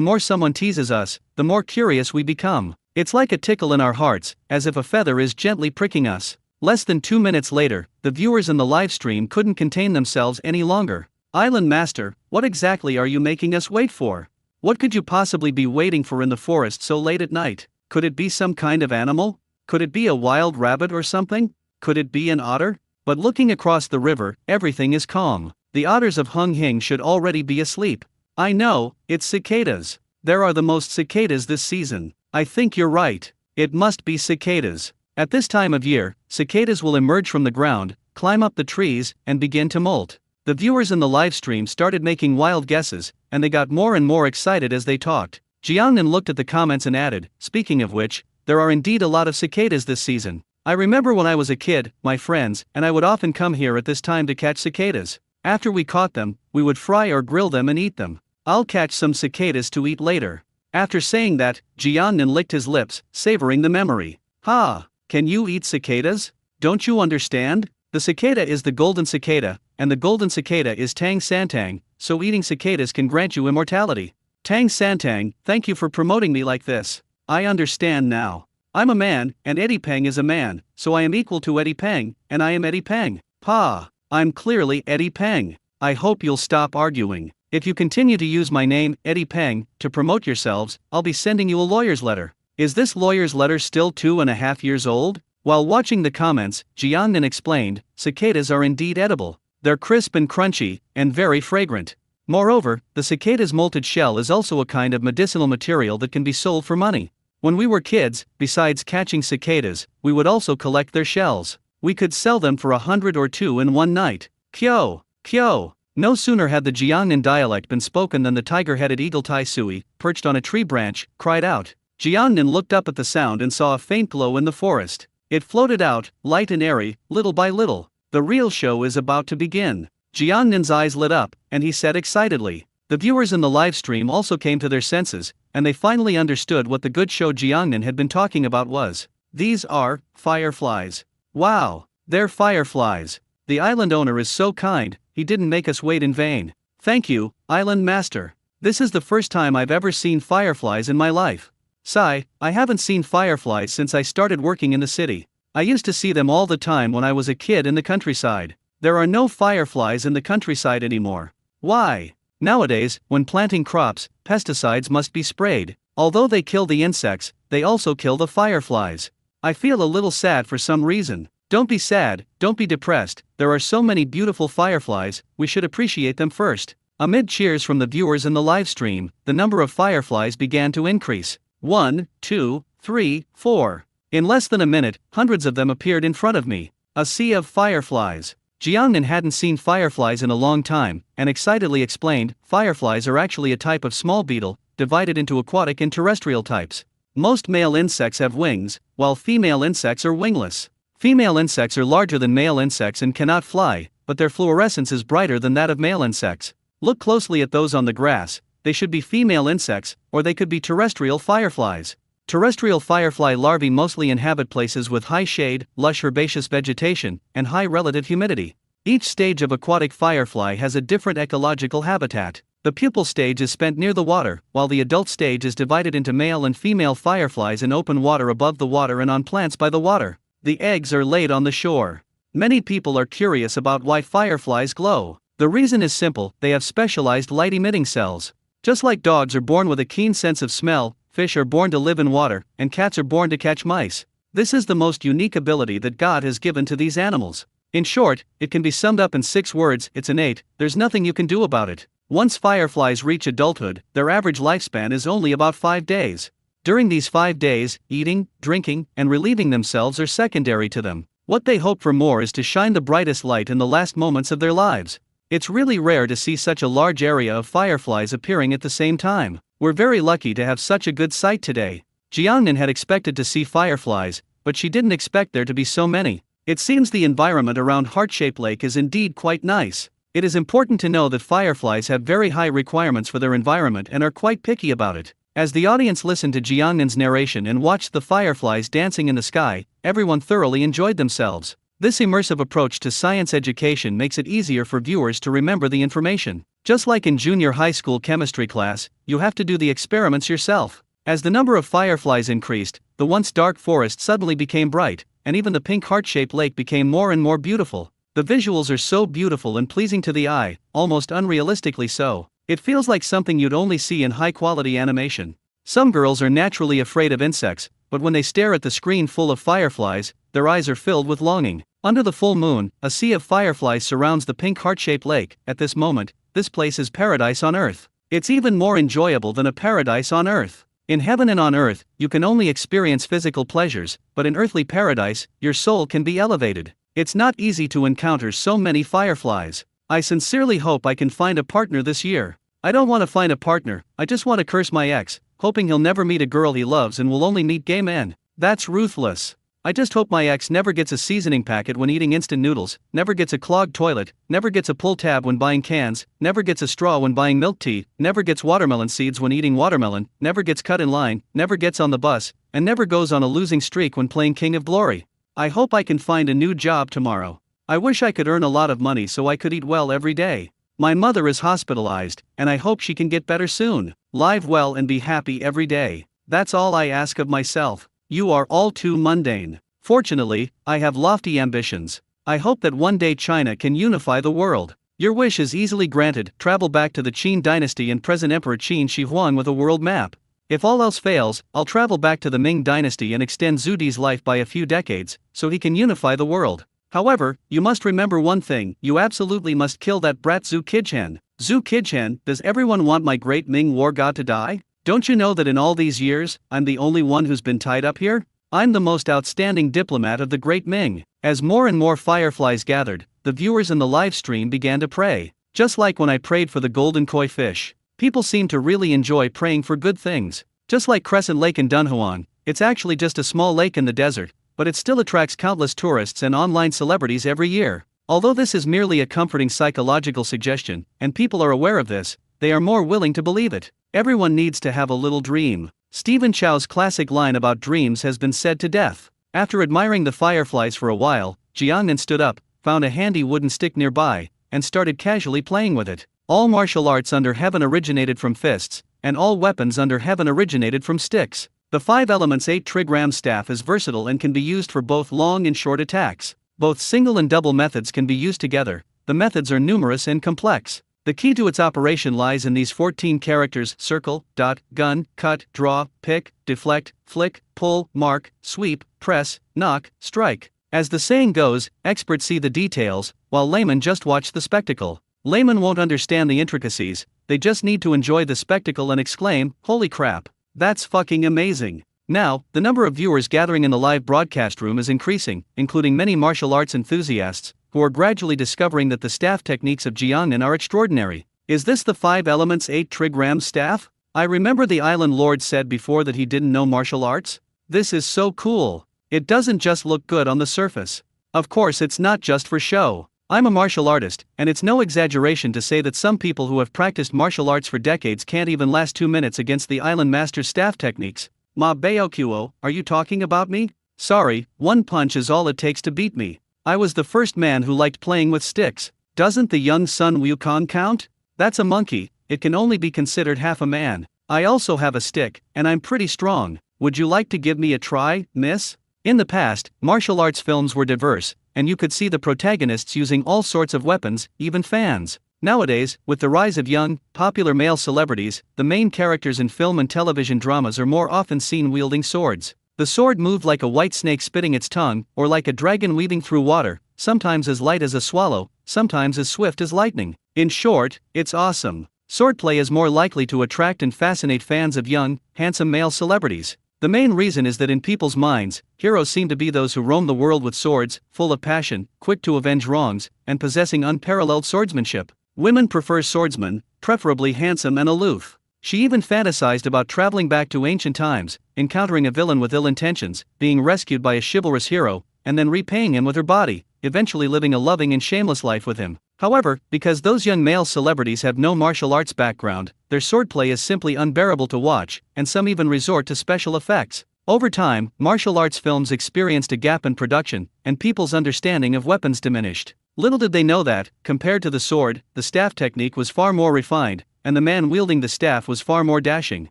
more someone teases us, the more curious we become. It's like a tickle in our hearts, as if a feather is gently pricking us. Less than 2 minutes later, the viewers in the live stream couldn't contain themselves any longer. Island Master, what exactly are you making us wait for? What could you possibly be waiting for in the forest so late at night? Could it be some kind of animal? Could it be a wild rabbit or something? Could it be an otter? But looking across the river, everything is calm. The otters of Hung Hing should already be asleep. I know, it's cicadas. There are the most cicadas this season. I think you're right. It must be cicadas. At this time of year, cicadas will emerge from the ground, climb up the trees, and begin to molt. The viewers in the live stream started making wild guesses, and they got more and more excited as they talked. Jiangnan looked at the comments and added, speaking of which, there are indeed a lot of cicadas this season. I remember when I was a kid, my friends and I would often come here at this time to catch cicadas. After we caught them, we would fry or grill them and eat them. I'll catch some cicadas to eat later. After saying that, Jiangnan licked his lips, savoring the memory. Ha! Can you eat cicadas? Don't you understand? The cicada is the golden cicada, and the golden cicada is Tang Santang, so eating cicadas can grant you immortality. Tang Santang, thank you for promoting me like this. I understand now. I'm a man, and Eddie Peng is a man, so I am equal to Eddie Peng, and I am Eddie Peng. Pa! I'm clearly Eddie Peng. I hope you'll stop arguing. If you continue to use my name, Eddie Peng, to promote yourselves, I'll be sending you a lawyer's letter. Is this lawyer's letter still 2.5 years old? While watching the comments, Jiangnan explained, cicadas are indeed edible. They're crisp and crunchy, and very fragrant. Moreover, the cicada's molted shell is also a kind of medicinal material that can be sold for money. When we were kids, besides catching cicadas, we would also collect their shells. We could sell them for 100 or 2 in one night. Kyo! Kyo! No sooner had the Jiangnan dialect been spoken than the tiger-headed Eagle Tai Sui, perched on a tree branch, cried out. Jiangnan looked up at the sound and saw a faint glow in the forest. It floated out, light and airy, little by little. The real show is about to begin. Jiangnan's eyes lit up, and he said excitedly. The viewers in the live stream also came to their senses, and they finally understood what the good show Jiangnan had been talking about was. These are fireflies. Wow, they're fireflies. The island owner is so kind, he didn't make us wait in vain. Thank you, Island Master. This is the first time I've ever seen fireflies in my life. Sigh, I haven't seen fireflies since I started working in the city. I used to see them all the time when I was a kid in the countryside. There are no fireflies in the countryside anymore. Why? Nowadays, when planting crops, pesticides must be sprayed. Although they kill the insects, they also kill the fireflies. I feel a little sad for some reason. Don't be sad, don't be depressed, there are so many beautiful fireflies, we should appreciate them first. Amid cheers from the viewers in the live stream, the number of fireflies began to increase. 1, 2, 3, 4. In less than a minute, hundreds of them appeared in front of me. A sea of fireflies. Jiangnan hadn't seen fireflies in a long time, and excitedly explained, fireflies are actually a type of small beetle, divided into aquatic and terrestrial types. Most male insects have wings, while female insects are wingless. Female insects are larger than male insects and cannot fly, but their fluorescence is brighter than that of male insects. Look closely at those on the grass, they should be female insects, or they could be terrestrial fireflies. Terrestrial firefly larvae mostly inhabit places with high shade, lush herbaceous vegetation, and high relative humidity. Each stage of aquatic firefly has a different ecological habitat. The pupal stage is spent near the water, while the adult stage is divided into male and female fireflies in open water above the water and on plants by the water. The eggs are laid on the shore. Many people are curious about why fireflies glow. The reason is simple, they have specialized light-emitting cells. Just like dogs are born with a keen sense of smell, fish are born to live in water, and cats are born to catch mice. This is the most unique ability that God has given to these animals. In short, it can be summed up in 6 words, it's innate, there's nothing you can do about it. Once fireflies reach adulthood, their average lifespan is only about 5 days. During these 5 days, eating, drinking, and relieving themselves are secondary to them. What they hope for more is to shine the brightest light in the last moments of their lives. It's really rare to see such a large area of fireflies appearing at the same time. We're very lucky to have such a good sight today. Jiangnan had expected to see fireflies, but she didn't expect there to be so many. It seems the environment around Heart-shaped Lake is indeed quite nice. It is important to know that fireflies have very high requirements for their environment and are quite picky about it. As the audience listened to Jiangnan's narration and watched the fireflies dancing in the sky, everyone thoroughly enjoyed themselves. This immersive approach to science education makes it easier for viewers to remember the information. Just like in junior high school chemistry class, you have to do the experiments yourself. As the number of fireflies increased, the once dark forest suddenly became bright, and even the pink heart-shaped lake became more and more beautiful. The visuals are so beautiful and pleasing to the eye, almost unrealistically so. It feels like something you'd only see in high-quality animation. Some girls are naturally afraid of insects, but when they stare at the screen full of fireflies, their eyes are filled with longing. Under the full moon, a sea of fireflies surrounds the pink heart-shaped lake. At this moment, this place is paradise on earth. It's even more enjoyable than a paradise on earth. In heaven and on earth, you can only experience physical pleasures, but in earthly paradise, your soul can be elevated. It's not easy to encounter so many fireflies. I sincerely hope I can find a partner this year. I don't want to find a partner, I just want to curse my ex, hoping he'll never meet a girl he loves and will only meet gay men. That's ruthless. I just hope my ex never gets a seasoning packet when eating instant noodles, never gets a clogged toilet, never gets a pull tab when buying cans, never gets a straw when buying milk tea, never gets watermelon seeds when eating watermelon, never gets cut in line, never gets on the bus, and never goes on a losing streak when playing King of Glory. I hope I can find a new job tomorrow. I wish I could earn a lot of money so I could eat well every day. My mother is hospitalized, and I hope she can get better soon. Live well and be happy every day. That's all I ask of myself. You are all too mundane. Fortunately, I have lofty ambitions. I hope that one day China can unify the world. Your wish is easily granted. Travel back to the Qin dynasty and present Emperor Qin Shi Huang with a world map. If all else fails, I'll travel back to the Ming dynasty and extend Zhu Di's life by a few decades, so he can unify the world. However, you must remember one thing, you absolutely must kill that brat Zhu Qichen. Zhu Qichen, does everyone want my great Ming war god to die? Don't you know that in all these years, I'm the only one who's been tied up here? I'm the most outstanding diplomat of the great Ming. As more and more fireflies gathered, the viewers in the live stream began to pray. Just like when I prayed for the golden koi fish. People seem to really enjoy praying for good things. Just like Crescent Lake in Dunhuang, it's actually just a small lake in the desert, but it still attracts countless tourists and online celebrities every year. Although this is merely a comforting psychological suggestion, and people are aware of this, they are more willing to believe it. Everyone needs to have a little dream. Stephen Chow's classic line about dreams has been said to death. After admiring the fireflies for a while, Jiangnan stood up, found a handy wooden stick nearby, and started casually playing with it. All martial arts under heaven originated from fists, and all weapons under heaven originated from sticks. The 5 elements 8 trigram staff is versatile and can be used for both long and short attacks. Both single and double methods can be used together. The methods are numerous and complex. The key to its operation lies in these 14 characters: circle, dot, gun, cut, draw, pick, deflect, flick, pull, mark, sweep, press, knock, strike. As the saying goes, experts see the details, while laymen just watch the spectacle. Laymen won't understand the intricacies, they just need to enjoy the spectacle and exclaim, "Holy crap, that's fucking amazing." Now, the number of viewers gathering in the live broadcast room is increasing, including many martial arts enthusiasts, who are gradually discovering that the staff techniques of Jiangnan are extraordinary. Is this the 5 elements 8 trigram staff? I remember the island lord said before that he didn't know martial arts. This is so cool. It doesn't just look good on the surface. Of course, it's not just for show. I'm a martial artist, and it's no exaggeration to say that some people who have practiced martial arts for decades can't even last 2 minutes against the island master's staff techniques. Ma Baokuo, are you talking about me? Sorry, 1 punch is all it takes to beat me. I was the first man who liked playing with sticks. Doesn't the young Sun Wukong count? That's a monkey, it can only be considered half a man. I also have a stick, and I'm pretty strong. Would you like to give me a try, miss? In the past, martial arts films were diverse, and you could see the protagonists using all sorts of weapons, even fans. Nowadays, with the rise of young, popular male celebrities, the main characters in film and television dramas are more often seen wielding swords. The sword moved like a white snake spitting its tongue, or like a dragon weaving through water, sometimes as light as a swallow, sometimes as swift as lightning. In short, it's awesome. Swordplay is more likely to attract and fascinate fans of young, handsome male celebrities. The main reason is that in people's minds, heroes seem to be those who roam the world with swords, full of passion, quick to avenge wrongs, and possessing unparalleled swordsmanship. Women prefer swordsmen, preferably handsome and aloof. She even fantasized about traveling back to ancient times, encountering a villain with ill intentions, being rescued by a chivalrous hero, and then repaying him with her body, eventually living a loving and shameless life with him. However, because those young male celebrities have no martial arts background, their swordplay is simply unbearable to watch, and some even resort to special effects. Over time, martial arts films experienced a gap in production, and people's understanding of weapons diminished. Little did they know that, compared to the sword, the staff technique was far more refined, and the man wielding the staff was far more dashing.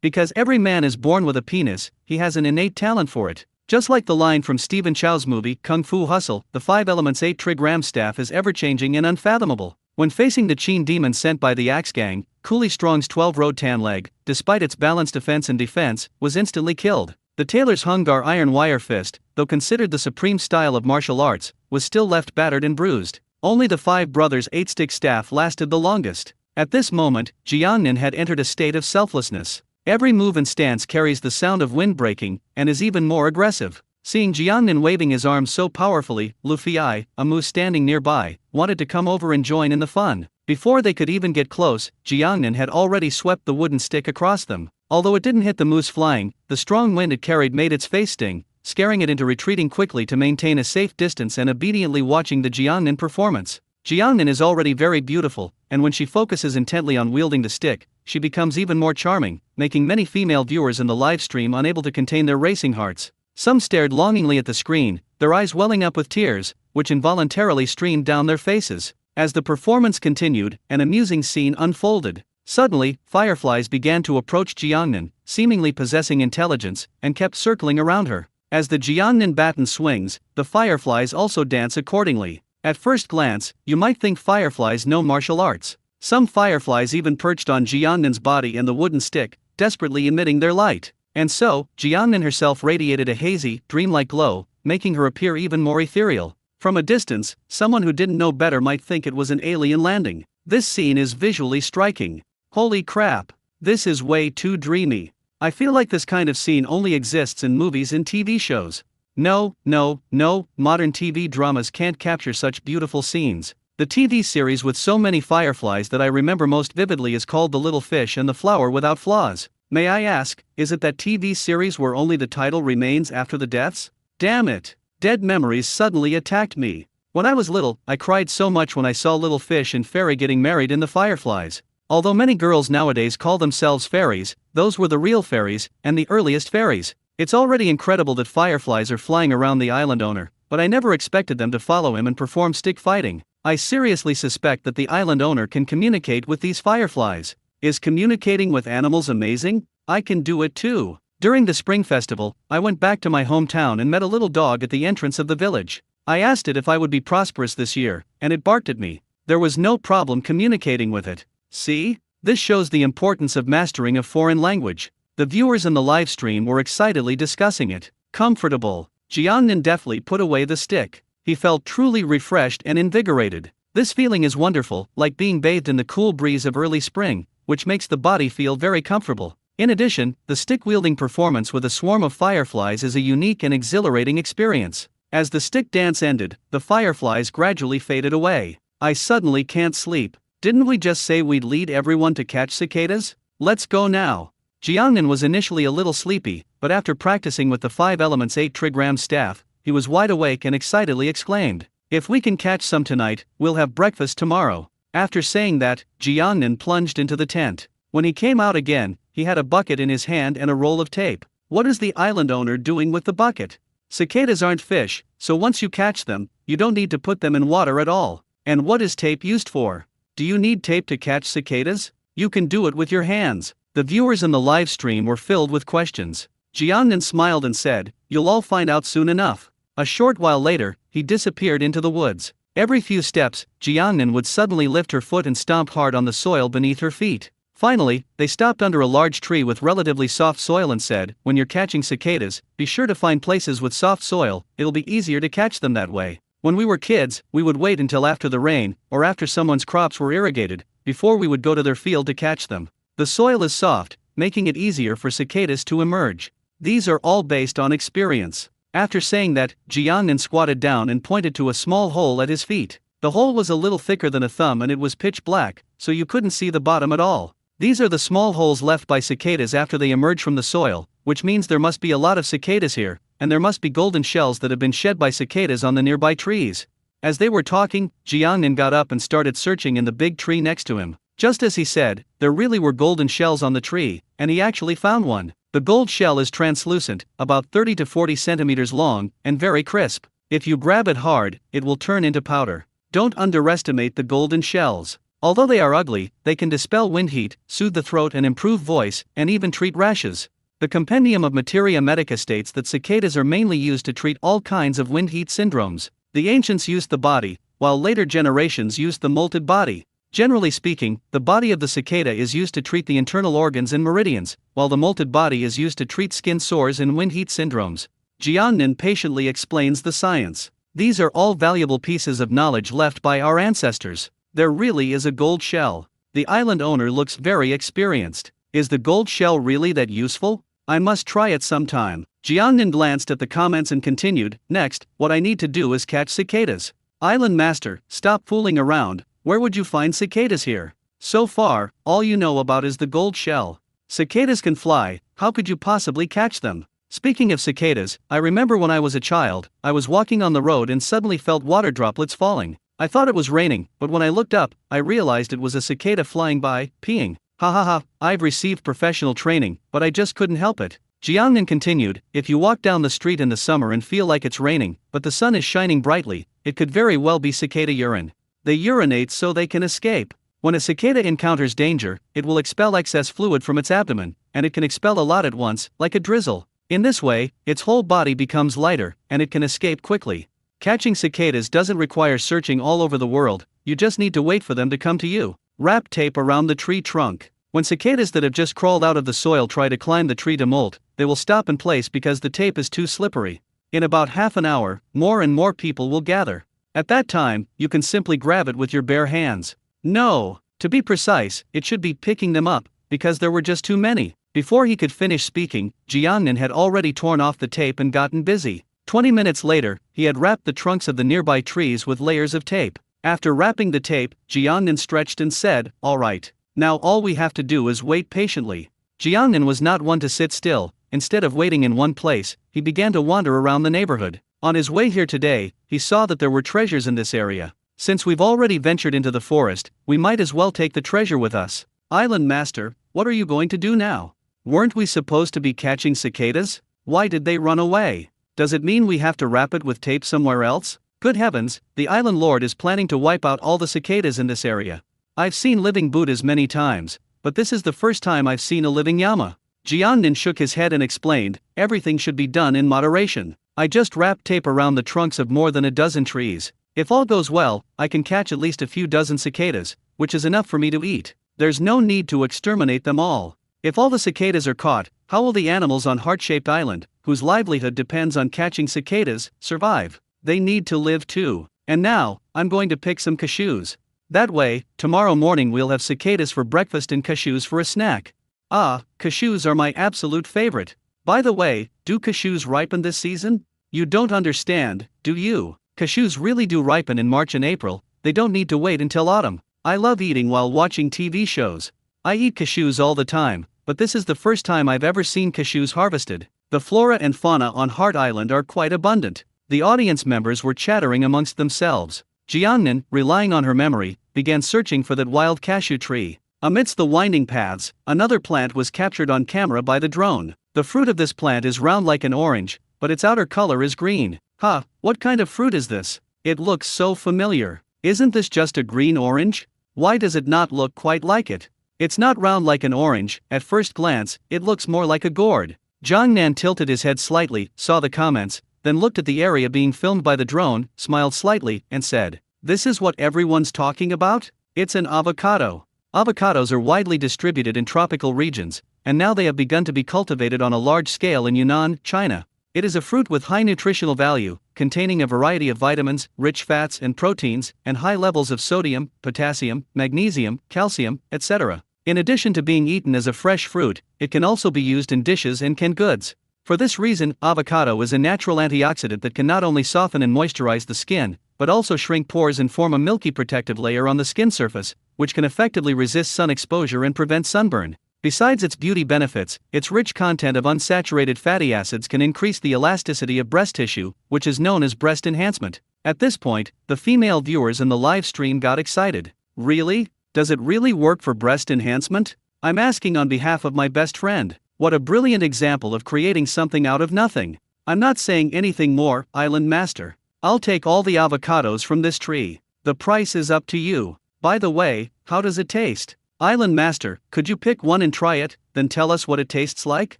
Because every man is born with a penis, he has an innate talent for it. Just like the line from Stephen Chow's movie, Kung Fu Hustle, the 5 elements 8 trigram staff is ever-changing and unfathomable. When facing the Qin demon sent by the Axe Gang, Coolie Strong's 12-road tan leg, despite its balanced offense and defense, was instantly killed. The tailor's Hungar iron wire fist, though considered the supreme style of martial arts, was still left battered and bruised. Only the 5 brothers' 8-stick staff lasted the longest. At this moment, Jiangnan had entered a state of selflessness. Every move and stance carries the sound of wind breaking, and is even more aggressive. Seeing Jiangnan waving his arms so powerfully, Lu Fei, a moose standing nearby, wanted to come over and join in the fun. Before they could even get close, Jiangnan had already swept the wooden stick across them. Although it didn't hit the moose flying, the strong wind it carried made its face sting, scaring it into retreating quickly to maintain a safe distance and obediently watching the Jiangnan performance. Jiangnan is already very beautiful, and when she focuses intently on wielding the stick, she becomes even more charming, making many female viewers in the live stream unable to contain their racing hearts. Some stared longingly at the screen, their eyes welling up with tears, which involuntarily streamed down their faces. As the performance continued, an amusing scene unfolded. Suddenly, fireflies began to approach Jiangnan, seemingly possessing intelligence, and kept circling around her. As the Jiangnan baton swings, the fireflies also dance accordingly. At first glance, you might think fireflies know martial arts. Some fireflies even perched on Jiangnan's body and the wooden stick, desperately emitting their light. And so, Jiangnan herself radiated a hazy, dreamlike glow, making her appear even more ethereal. From a distance, someone who didn't know better might think it was an alien landing. This scene is visually striking. Holy crap, this is way too dreamy. I feel like this kind of scene only exists in movies and TV shows. No, modern TV dramas can't capture such beautiful scenes. The TV series with so many fireflies that I remember most vividly is called The Little Fish and the Flower Without Flaws. May I ask, is it that TV series where only the title remains after the deaths? Damn it! Dead memories suddenly attacked me. When I was little, I cried so much when I saw Little Fish and Fairy getting married in the fireflies. Although many girls nowadays call themselves fairies, those were the real fairies, and the earliest fairies. It's already incredible that fireflies are flying around the island owner, but I never expected them to follow him and perform stick fighting. I seriously suspect that the island owner can communicate with these fireflies. Is communicating with animals amazing? I can do it too. During the spring festival, I went back to my hometown and met a little dog at the entrance of the village. I asked it if I would be prosperous this year, and it barked at me. There was no problem communicating with it. See? This shows the importance of mastering a foreign language. The viewers in the live stream were excitedly discussing it. Comfortable. Jiangnan deftly put away the stick. He felt truly refreshed and invigorated. This feeling is wonderful, like being bathed in the cool breeze of early spring, which makes the body feel very comfortable. In addition, the stick-wielding performance with a swarm of fireflies is a unique and exhilarating experience. As the stick dance ended, the fireflies gradually faded away. I suddenly can't sleep. Didn't we just say we'd lead everyone to catch cicadas? Let's go now. Jiangnan was initially a little sleepy, but after practicing with the 5 elements 8 trigram staff, he was wide awake and excitedly exclaimed, "If we can catch some tonight, we'll have breakfast tomorrow." After saying that, Jiangnan plunged into the tent. When he came out again, he had a bucket in his hand and a roll of tape. What is the island owner doing with the bucket? Cicadas aren't fish, so once you catch them, you don't need to put them in water at all. And what is tape used for? Do you need tape to catch cicadas? You can do it with your hands. The viewers in the live stream were filled with questions. Jiangnan smiled and said, "You'll all find out soon enough." A short while later, he disappeared into the woods. Every few steps, Jiangnan would suddenly lift her foot and stomp hard on the soil beneath her feet. Finally, they stopped under a large tree with relatively soft soil and said, "When you're catching cicadas, be sure to find places with soft soil, it'll be easier to catch them that way. When we were kids, we would wait until after the rain, or after someone's crops were irrigated, before we would go to their field to catch them. The soil is soft, making it easier for cicadas to emerge. These are all based on experience." After saying that, Jiangnan squatted down and pointed to a small hole at his feet. The hole was a little thicker than a thumb and it was pitch black, so you couldn't see the bottom at all. These are the small holes left by cicadas after they emerge from the soil, which means there must be a lot of cicadas here, and there must be golden shells that have been shed by cicadas on the nearby trees. As they were talking, Jiangnan got up and started searching in the big tree next to him. Just as he said, there really were golden shells on the tree, and he actually found one. The gold shell is translucent, about 30 to 40 centimeters long, and very crisp. If you grab it hard, it will turn into powder. Don't underestimate the golden shells. Although they are ugly, they can dispel wind heat, soothe the throat and improve voice, and even treat rashes. The Compendium of Materia Medica states that cicadas are mainly used to treat all kinds of wind heat syndromes. The ancients used the body, while later generations used the molted body. Generally speaking, the body of the cicada is used to treat the internal organs and meridians, while the molted body is used to treat skin sores and wind heat syndromes. Jiangnan patiently explains the science. These are all valuable pieces of knowledge left by our ancestors. There really is a gold shell. The island owner looks very experienced. Is the gold shell really that useful? I must try it sometime. Jiangnan glanced at the comments and continued, "Next, what I need to do is catch cicadas." Island master, stop fooling around. Where would you find cicadas here? So far, all you know about is the gold shell. Cicadas can fly, how could you possibly catch them? Speaking of cicadas, I remember when I was a child, I was walking on the road and suddenly felt water droplets falling. I thought it was raining, but when I looked up, I realized it was a cicada flying by, peeing. Ha ha ha, I've received professional training, but I just couldn't help it. Jiangnan continued, if you walk down the street in the summer and feel like it's raining, but the sun is shining brightly, it could very well be cicada urine. They urinate so they can escape. When a cicada encounters danger, it will expel excess fluid from its abdomen, and it can expel a lot at once, like a drizzle. In this way, its whole body becomes lighter, and it can escape quickly. Catching cicadas doesn't require searching all over the world, you just need to wait for them to come to you. Wrap tape around the tree trunk. When cicadas that have just crawled out of the soil try to climb the tree to molt, they will stop in place because the tape is too slippery. In about half an hour, more and more people will gather. At that time, you can simply grab it with your bare hands. No, to be precise, it should be picking them up, because there were just too many. Before he could finish speaking, Jiangnan had already torn off the tape and gotten busy. 20 minutes later, he had wrapped the trunks of the nearby trees with layers of tape. After wrapping the tape, Jiangnan stretched and said, "All right. Now all we have to do is wait patiently." Jiangnan was not one to sit still. Instead of waiting in one place, he began to wander around the neighborhood. On his way here today, he saw that there were treasures in this area. Since we've already ventured into the forest, we might as well take the treasure with us. Island Master, what are you going to do now? Weren't we supposed to be catching cicadas? Why did they run away? Does it mean we have to wrap it with tape somewhere else? Good heavens, the Island Lord is planning to wipe out all the cicadas in this area. I've seen living Buddhas many times, but this is the first time I've seen a living Yama. Jiangnan shook his head and explained, everything should be done in moderation. I just wrapped tape around the trunks of more than a dozen trees. If all goes well, I can catch at least a few dozen cicadas, which is enough for me to eat. There's no need to exterminate them all. If all the cicadas are caught, how will the animals on Heart-Shaped Island, whose livelihood depends on catching cicadas, survive. They need to live too. And now, I'm going to pick some cashews. That way, tomorrow morning we'll have cicadas for breakfast and cashews for a snack. Ah, cashews are my absolute favorite. By the way, do cashews ripen this season? You don't understand, do you? Cashews really do ripen in March and April, they don't need to wait until autumn. I love eating while watching TV shows. I eat cashews all the time, but this is the first time I've ever seen cashews harvested. The flora and fauna on Heart Island are quite abundant. The audience members were chattering amongst themselves. Jiangnan, relying on her memory, began searching for that wild cashew tree. Amidst the winding paths, another plant was captured on camera by the drone. The fruit of this plant is round like an orange, but its outer color is green. Huh, what kind of fruit is this? It looks so familiar. Isn't this just a green orange? Why does it not look quite like it? It's not round like an orange. At first glance, it looks more like a gourd. Jiangnan tilted his head slightly, saw the comments, then looked at the area being filmed by the drone, smiled slightly, and said, "This is what everyone's talking about? It's an avocado." Avocados are widely distributed in tropical regions, and now they have begun to be cultivated on a large scale in Yunnan, China. It is a fruit with high nutritional value, containing a variety of vitamins, rich fats and proteins, and high levels of sodium, potassium, magnesium, calcium, etc. In addition to being eaten as a fresh fruit, it can also be used in dishes and canned goods. For this reason, avocado is a natural antioxidant that can not only soften and moisturize the skin, but also shrink pores and form a milky protective layer on the skin surface, which can effectively resist sun exposure and prevent sunburn. Besides its beauty benefits, its rich content of unsaturated fatty acids can increase the elasticity of breast tissue, which is known as breast enhancement. At this point, the female viewers in the live stream got excited. Really? Does it really work for breast enhancement? I'm asking on behalf of my best friend. What a brilliant example of creating something out of nothing. I'm not saying anything more, Island Master. I'll take all the avocados from this tree. The price is up to you. By the way, how does it taste? Island Master, could you pick one and try it, then tell us what it tastes like?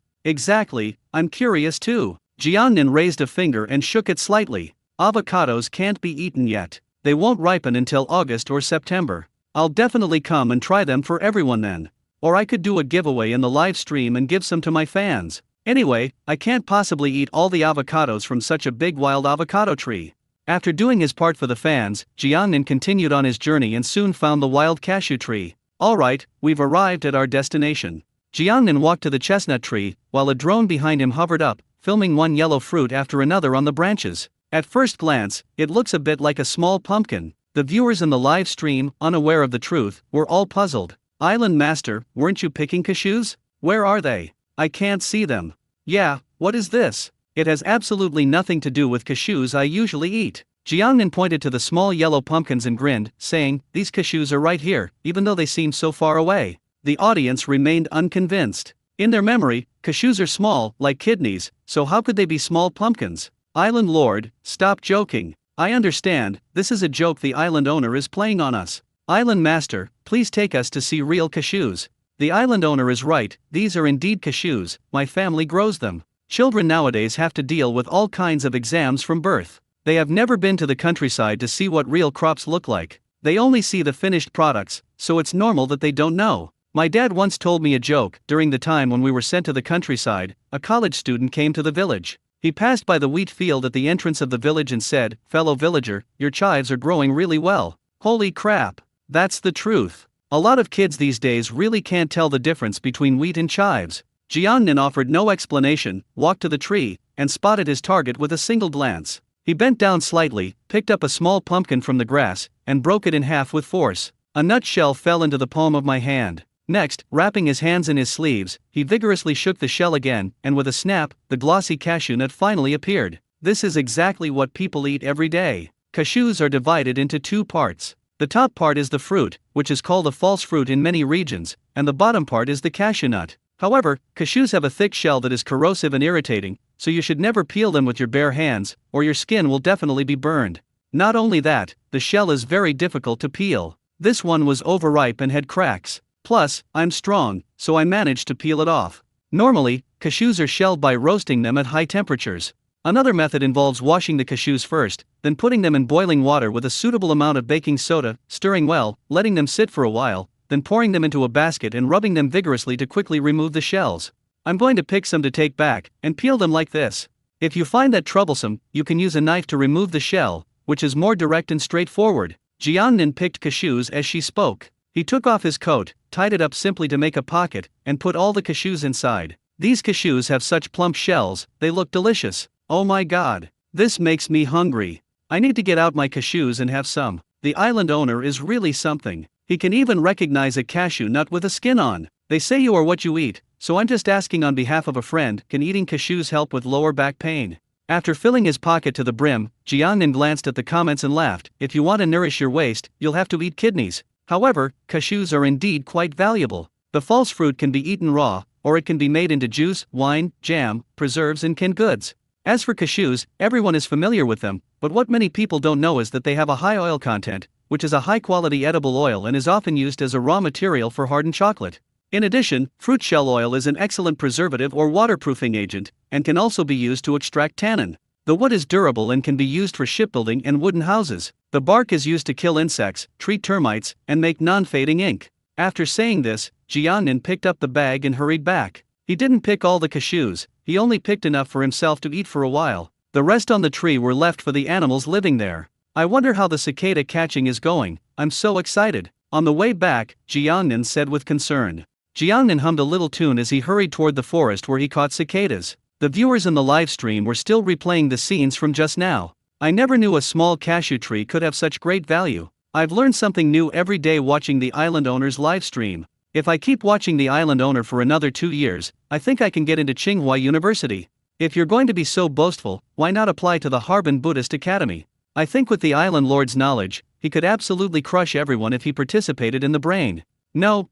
Exactly, I'm curious too. Jiangnan raised a finger and shook it slightly. Avocados can't be eaten yet. They won't ripen until August or September. I'll definitely come and try them for everyone then. Or I could do a giveaway in the live stream and give some to my fans. Anyway, I can't possibly eat all the avocados from such a big wild avocado tree. After doing his part for the fans, Jiangnan continued on his journey and soon found the wild cashew tree. Alright, we've arrived at our destination. Jiangnan walked to the chestnut tree, while a drone behind him hovered up, filming one yellow fruit after another on the branches. At first glance, it looks a bit like a small pumpkin. The viewers in the live stream, unaware of the truth, were all puzzled. Island Master, weren't you picking cashews? Where are they? I can't see them. Yeah, what is this? It has absolutely nothing to do with cashews I usually eat. Jiangnan pointed to the small yellow pumpkins and grinned, saying, "These cashews are right here, even though they seem so far away." The audience remained unconvinced. In their memory, cashews are small, like kidneys, so how could they be small pumpkins? Island Lord, stop joking. I understand, this is a joke the island owner is playing on us. Island Master, please take us to see real cashews. The island owner is right, these are indeed cashews, my family grows them. Children nowadays have to deal with all kinds of exams from birth. They have never been to the countryside to see what real crops look like. They only see the finished products, so it's normal that they don't know. My dad once told me a joke. During the time when we were sent to the countryside, a college student came to the village. He passed by the wheat field at the entrance of the village and said, "Fellow villager, your chives are growing really well." Holy crap, that's the truth. A lot of kids these days really can't tell the difference between wheat and chives. Jiangnan offered no explanation, walked to the tree, and spotted his target with a single glance. He bent down slightly, picked up a small pumpkin from the grass, and broke it in half with force. A nutshell fell into the palm of my hand. Next, wrapping his hands in his sleeves, he vigorously shook the shell again, and with a snap, the glossy cashew nut finally appeared. This is exactly what people eat every day. Cashews are divided into two parts. The top part is the fruit, which is called a false fruit in many regions, and the bottom part is the cashew nut. However, cashews have a thick shell that is corrosive and irritating, so you should never peel them with your bare hands, or your skin will definitely be burned. Not only that, the shell is very difficult to peel. This one was overripe and had cracks. Plus, I'm strong, so I managed to peel it off. Normally, cashews are shelled by roasting them at high temperatures. Another method involves washing the cashews first, then putting them in boiling water with a suitable amount of baking soda, stirring well, letting them sit for a while, then pouring them into a basket and rubbing them vigorously to quickly remove the shells. I'm going to pick some to take back, and peel them like this. If you find that troublesome, you can use a knife to remove the shell, which is more direct and straightforward. Jiangnan picked cashews as she spoke. He took off his coat, tied it up simply to make a pocket, and put all the cashews inside. These cashews have such plump shells, they look delicious. Oh my god. This makes me hungry. I need to get out my cashews and have some. The island owner is really something. He can even recognize a cashew nut with a skin on. They say you are what you eat, so I'm just asking on behalf of a friend, can eating cashews help with lower back pain? After filling his pocket to the brim, Jiangnan glanced at the comments and laughed. If you want to nourish your waist, you'll have to eat kidneys. However, cashews are indeed quite valuable. The false fruit can be eaten raw, or it can be made into juice, wine, jam, preserves and canned goods. As for cashews, everyone is familiar with them, but what many people don't know is that they have a high oil content, which is a high-quality edible oil and is often used as a raw material for hardened chocolate. In addition, fruit shell oil is an excellent preservative or waterproofing agent, and can also be used to extract tannin. The wood is durable and can be used for shipbuilding and wooden houses. The bark is used to kill insects, treat termites, and make non-fading ink. After saying this, Jiangnan picked up the bag and hurried back. He didn't pick all the cashews, he only picked enough for himself to eat for a while. The rest on the tree were left for the animals living there. I wonder how the cicada catching is going. I'm so excited. On the way back, Jiangnan said with concern. Jiangnan hummed a little tune as he hurried toward the forest where he caught cicadas. The viewers in the live stream were still replaying the scenes from just now. I never knew a small cashew tree could have such great value. I've learned something new every day watching the island owner's live stream. If I keep watching the island owner for another 2 years, I think I can get into Tsinghua University. If you're going to be so boastful, why not apply to the Harbin Buddhist Academy? I think with the island lord's knowledge, he could absolutely crush everyone if he participated in the brain. No,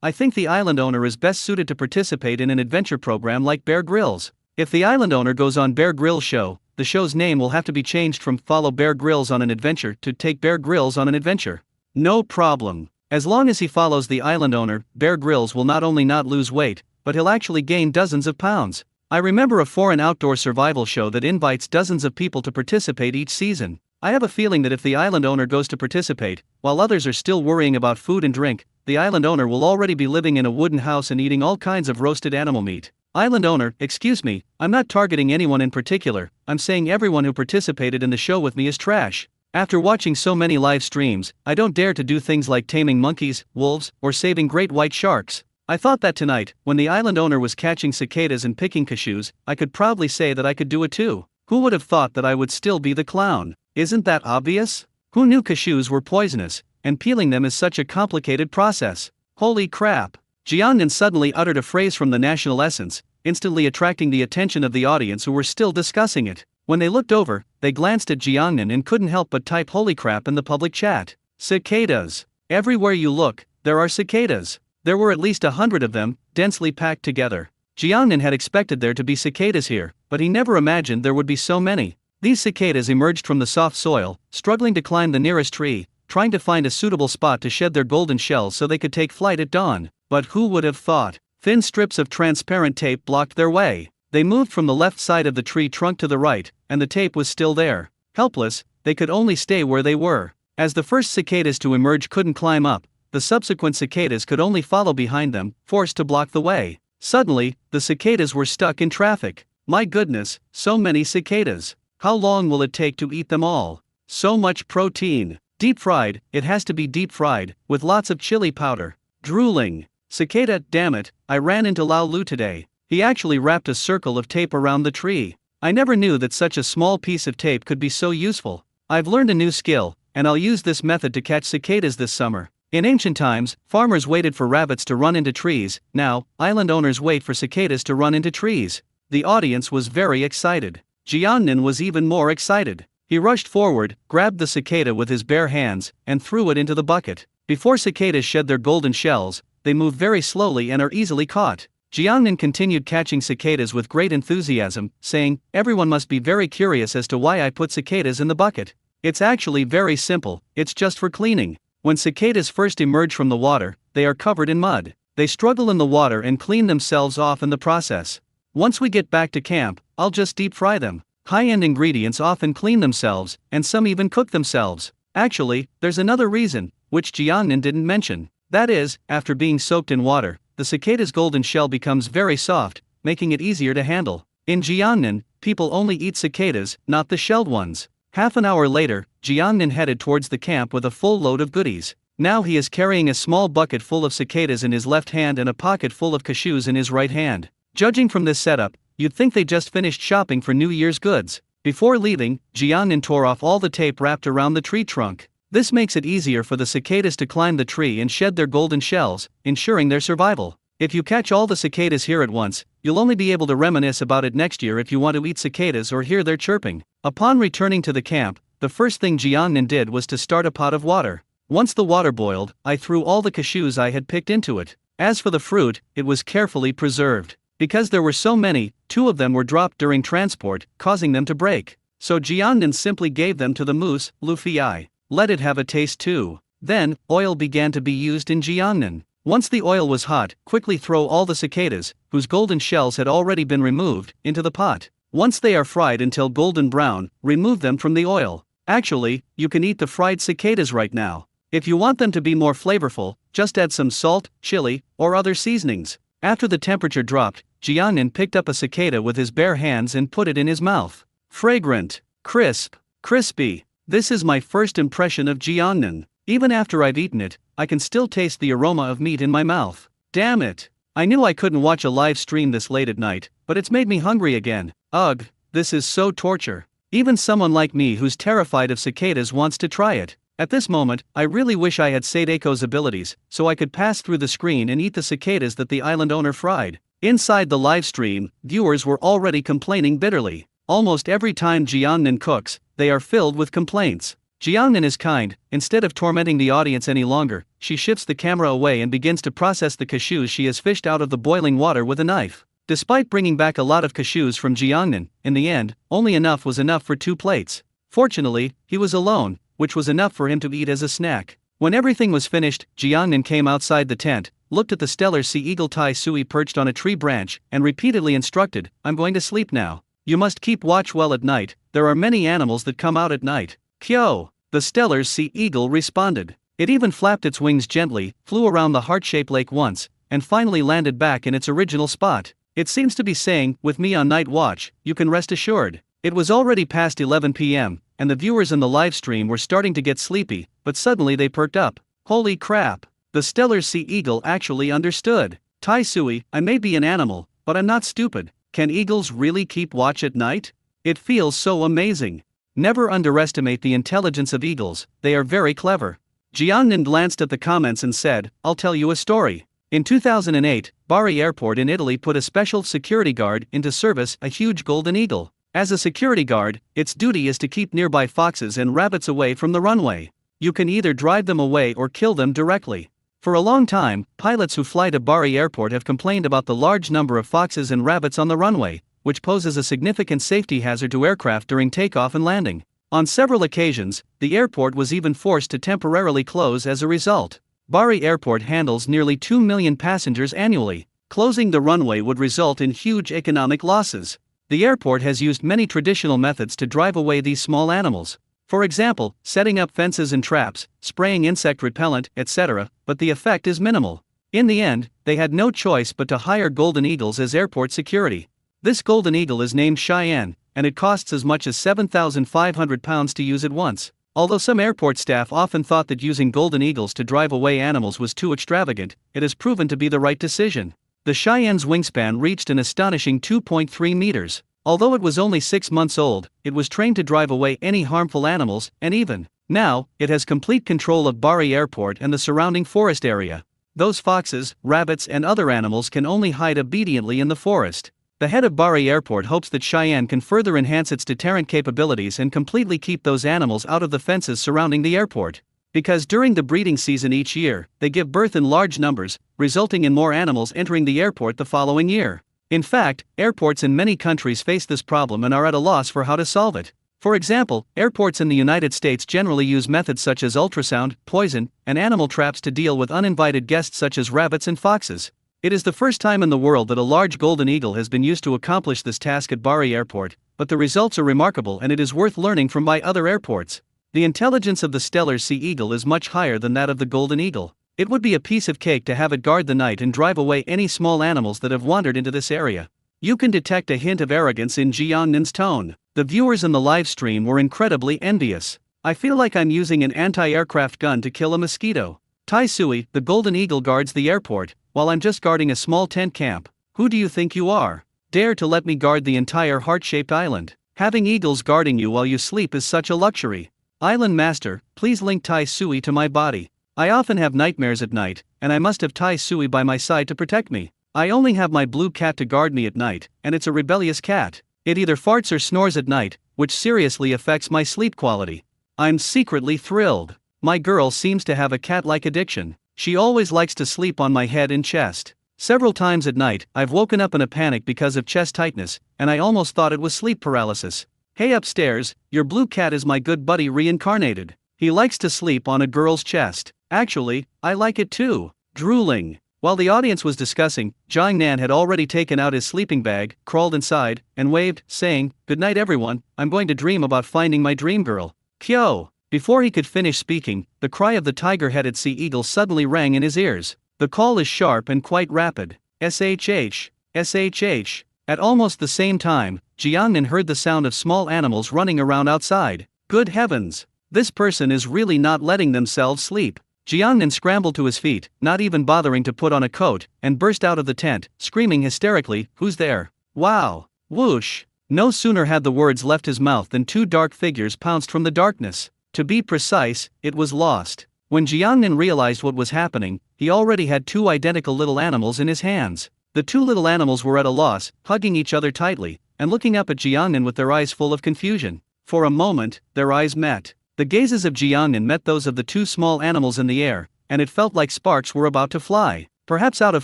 I think the island owner is best suited to participate in an adventure program like Bear Grylls. If the island owner goes on Bear Grylls show, the show's name will have to be changed from Follow Bear Grylls on an Adventure to Take Bear Grylls on an Adventure. No problem. As long as he follows the island owner, Bear Grylls will not only not lose weight, but he'll actually gain dozens of pounds. I remember a foreign outdoor survival show that invites dozens of people to participate each season. I have a feeling that if the island owner goes to participate, while others are still worrying about food and drink, the island owner will already be living in a wooden house and eating all kinds of roasted animal meat. Island owner, excuse me, I'm not targeting anyone in particular, I'm saying everyone who participated in the show with me is trash. After watching so many live streams, I don't dare to do things like taming monkeys, wolves, or saving great white sharks. I thought that tonight, when the island owner was catching cicadas and picking cashews, I could proudly say that I could do it too. Who would have thought that I would still be the clown? Isn't that obvious? Who knew cashews were poisonous, and peeling them is such a complicated process? Holy crap! Jiangnan suddenly uttered a phrase from the National Essence, instantly attracting the attention of the audience who were still discussing it. When they looked over, they glanced at Jiangnan and couldn't help but type holy crap in the public chat. Cicadas. Everywhere you look, there are cicadas. There were at least 100 of them, densely packed together. Jiangnan had expected there to be cicadas here, but he never imagined there would be so many. These cicadas emerged from the soft soil, struggling to climb the nearest tree, trying to find a suitable spot to shed their golden shells so they could take flight at dawn. But who would have thought? Thin strips of transparent tape blocked their way. They moved from the left side of the tree trunk to the right, and the tape was still there. Helpless, they could only stay where they were. As the first cicadas to emerge couldn't climb up, the subsequent cicadas could only follow behind them, forced to block the way. Suddenly, the cicadas were stuck in traffic. My goodness, so many cicadas. How long will it take to eat them all? So much protein. Deep fried, it has to be deep fried, with lots of chili powder. Drooling. Cicada, damn it, I ran into Lao Lu today. He actually wrapped a circle of tape around the tree. I never knew that such a small piece of tape could be so useful. I've learned a new skill, and I'll use this method to catch cicadas this summer. In ancient times, farmers waited for rabbits to run into trees. Now, island owners wait for cicadas to run into trees. The audience was very excited. Jiangnan was even more excited. He rushed forward, grabbed the cicada with his bare hands, and threw it into the bucket. Before cicadas shed their golden shells, they move very slowly and are easily caught. Jiangnan continued catching cicadas with great enthusiasm, saying, everyone must be very curious as to why I put cicadas in the bucket. It's actually very simple, it's just for cleaning. When cicadas first emerge from the water, they are covered in mud. They struggle in the water and clean themselves off in the process. Once we get back to camp, I'll just deep fry them. High-end ingredients often clean themselves, and some even cook themselves. Actually, there's another reason, which Jiangnan didn't mention. That is, after being soaked in water, the cicada's golden shell becomes very soft, making it easier to handle. In Jiangnan, people only eat cicadas, not the shelled ones. Half an hour later, Jiangnan headed towards the camp with a full load of goodies. Now he is carrying a small bucket full of cicadas in his left hand and a pocket full of cashews in his right hand. Judging from this setup, you'd think they just finished shopping for New Year's goods. Before leaving, Jiangnan tore off all the tape wrapped around the tree trunk. This makes it easier for the cicadas to climb the tree and shed their golden shells, ensuring their survival. If you catch all the cicadas here at once, you'll only be able to reminisce about it next year if you want to eat cicadas or hear their chirping. Upon returning to the camp, the first thing Jiangnan did was to start a pot of water. Once the water boiled, I threw all the cashews I had picked into it. As for the fruit, it was carefully preserved. Because there were so many, 2 of them were dropped during transport, causing them to break. So Jiangnan simply gave them to the moose, Luffy. Let it have a taste too. Then, oil began to be used in Jiangnan. Once the oil was hot, quickly throw all the cicadas, whose golden shells had already been removed, into the pot. Once they are fried until golden brown, remove them from the oil. Actually, you can eat the fried cicadas right now. If you want them to be more flavorful, just add some salt, chili, or other seasonings. After the temperature dropped, Jiangnan picked up a cicada with his bare hands and put it in his mouth. Fragrant, crisp, crispy. This is my first impression of Jiangnan. Even after I've eaten it, I can still taste the aroma of meat in my mouth. Damn it. I knew I couldn't watch a live stream this late at night, but it's made me hungry again. Ugh, this is so torture. Even someone like me who's terrified of cicadas wants to try it. At this moment, I really wish I had Sadeko's abilities, so I could pass through the screen and eat the cicadas that the island owner fried. Inside the live stream, viewers were already complaining bitterly. Almost every time Jiangnan cooks, they are filled with complaints. Jiangnan is kind. Instead of tormenting the audience any longer, she shifts the camera away and begins to process the cashews she has fished out of the boiling water with a knife. Despite bringing back a lot of cashews from Jiangnan, in the end, only enough was enough for 2 plates. Fortunately, he was alone, which was enough for him to eat as a snack. When everything was finished, Jiangnan came outside the tent, looked at the stellar sea eagle Tai Sui perched on a tree branch, and repeatedly instructed, "I'm going to sleep now. You must keep watch well at night, there are many animals that come out at night." Kyo! The stellar sea eagle responded. It even flapped its wings gently, flew around the heart-shaped lake once, and finally landed back in its original spot. It seems to be saying, "With me on night watch, you can rest assured." It was already past 11 p.m., and the viewers in the live stream were starting to get sleepy, but suddenly they perked up. Holy crap! The stellar sea eagle actually understood. Tai Sui, I may be an animal, but I'm not stupid. Can eagles really keep watch at night? It feels so amazing. Never underestimate the intelligence of eagles, they are very clever. Jiangnan glanced at the comments and said, "I'll tell you a story." In 2008, Bari Airport in Italy put a special security guard into service, a huge golden eagle. As a security guard, its duty is to keep nearby foxes and rabbits away from the runway. You can either drive them away or kill them directly. For a long time, pilots who fly to Bari Airport have complained about the large number of foxes and rabbits on the runway, which poses a significant safety hazard to aircraft during takeoff and landing. On several occasions, the airport was even forced to temporarily close as a result. Bari Airport handles nearly 2 million passengers annually. Closing the runway would result in huge economic losses. The airport has used many traditional methods to drive away these small animals. For example, setting up fences and traps, spraying insect repellent, etc., but the effect is minimal. In the end, they had no choice but to hire golden eagles as airport security. This golden eagle is named Cheyenne, and it costs as much as £7,500 to use it once. Although some airport staff often thought that using golden eagles to drive away animals was too extravagant, it has proven to be the right decision. The Cheyenne's wingspan reached an astonishing 2.3 meters. Although it was only 6 months old, it was trained to drive away any harmful animals, and even now, it has complete control of Bari Airport and the surrounding forest area. Those foxes, rabbits, and other animals can only hide obediently in the forest. The head of Bari Airport hopes that Cheyenne can further enhance its deterrent capabilities and completely keep those animals out of the fences surrounding the airport. Because during the breeding season each year, they give birth in large numbers, resulting in more animals entering the airport the following year. In fact, airports in many countries face this problem and are at a loss for how to solve it. For example, airports in the United States generally use methods such as ultrasound, poison, and animal traps to deal with uninvited guests such as rabbits and foxes. It is the first time in the world that a large golden eagle has been used to accomplish this task at Bari Airport, but the results are remarkable and it is worth learning from by other airports. The intelligence of the stellar sea eagle is much higher than that of the golden eagle. It would be a piece of cake to have it guard the night and drive away any small animals that have wandered into this area. You can detect a hint of arrogance in Jiangnin's tone. The viewers in the live stream were incredibly envious. I feel like I'm using an anti-aircraft gun to kill a mosquito. Tai Sui, the Golden Eagle, guards the airport, while I'm just guarding a small tent camp. Who do you think you are? Dare to let me guard the entire heart-shaped island. Having eagles guarding you while you sleep is such a luxury. Island Master, please link Tai Sui to my body. I often have nightmares at night, and I must have Tai Sui by my side to protect me. I only have my blue cat to guard me at night, and it's a rebellious cat. It either farts or snores at night, which seriously affects my sleep quality. I'm secretly thrilled. My girl seems to have a cat-like addiction. She always likes to sleep on my head and chest. Several times at night, I've woken up in a panic because of chest tightness, and I almost thought it was sleep paralysis. Hey upstairs, your blue cat is my good buddy reincarnated. He likes to sleep on a girl's chest. Actually, I like it too. Drooling. While the audience was discussing, Jiang Nan had already taken out his sleeping bag, crawled inside, and waved, saying, "Good night everyone, I'm going to dream about finding my dream girl." Kyo! Before he could finish speaking, the cry of the tiger-headed sea eagle suddenly rang in his ears. The call is sharp and quite rapid. SHH, SHH. At almost the same time, Jiangnan heard the sound of small animals running around outside. Good heavens! This person is really not letting themselves sleep. Jiangnan scrambled to his feet, not even bothering to put on a coat, and burst out of the tent, screaming hysterically, "Who's there? Wow! Whoosh!" No sooner had the words left his mouth than two dark figures pounced from the darkness. To be precise, it was Lost. When Jiangnan realized what was happening, he already had two identical little animals in his hands. The two little animals were at a loss, hugging each other tightly, and looking up at Jiangnan with their eyes full of confusion. For a moment, their eyes met. The gazes of Jiangnan met those of the two small animals in the air, and it felt like sparks were about to fly. Perhaps out of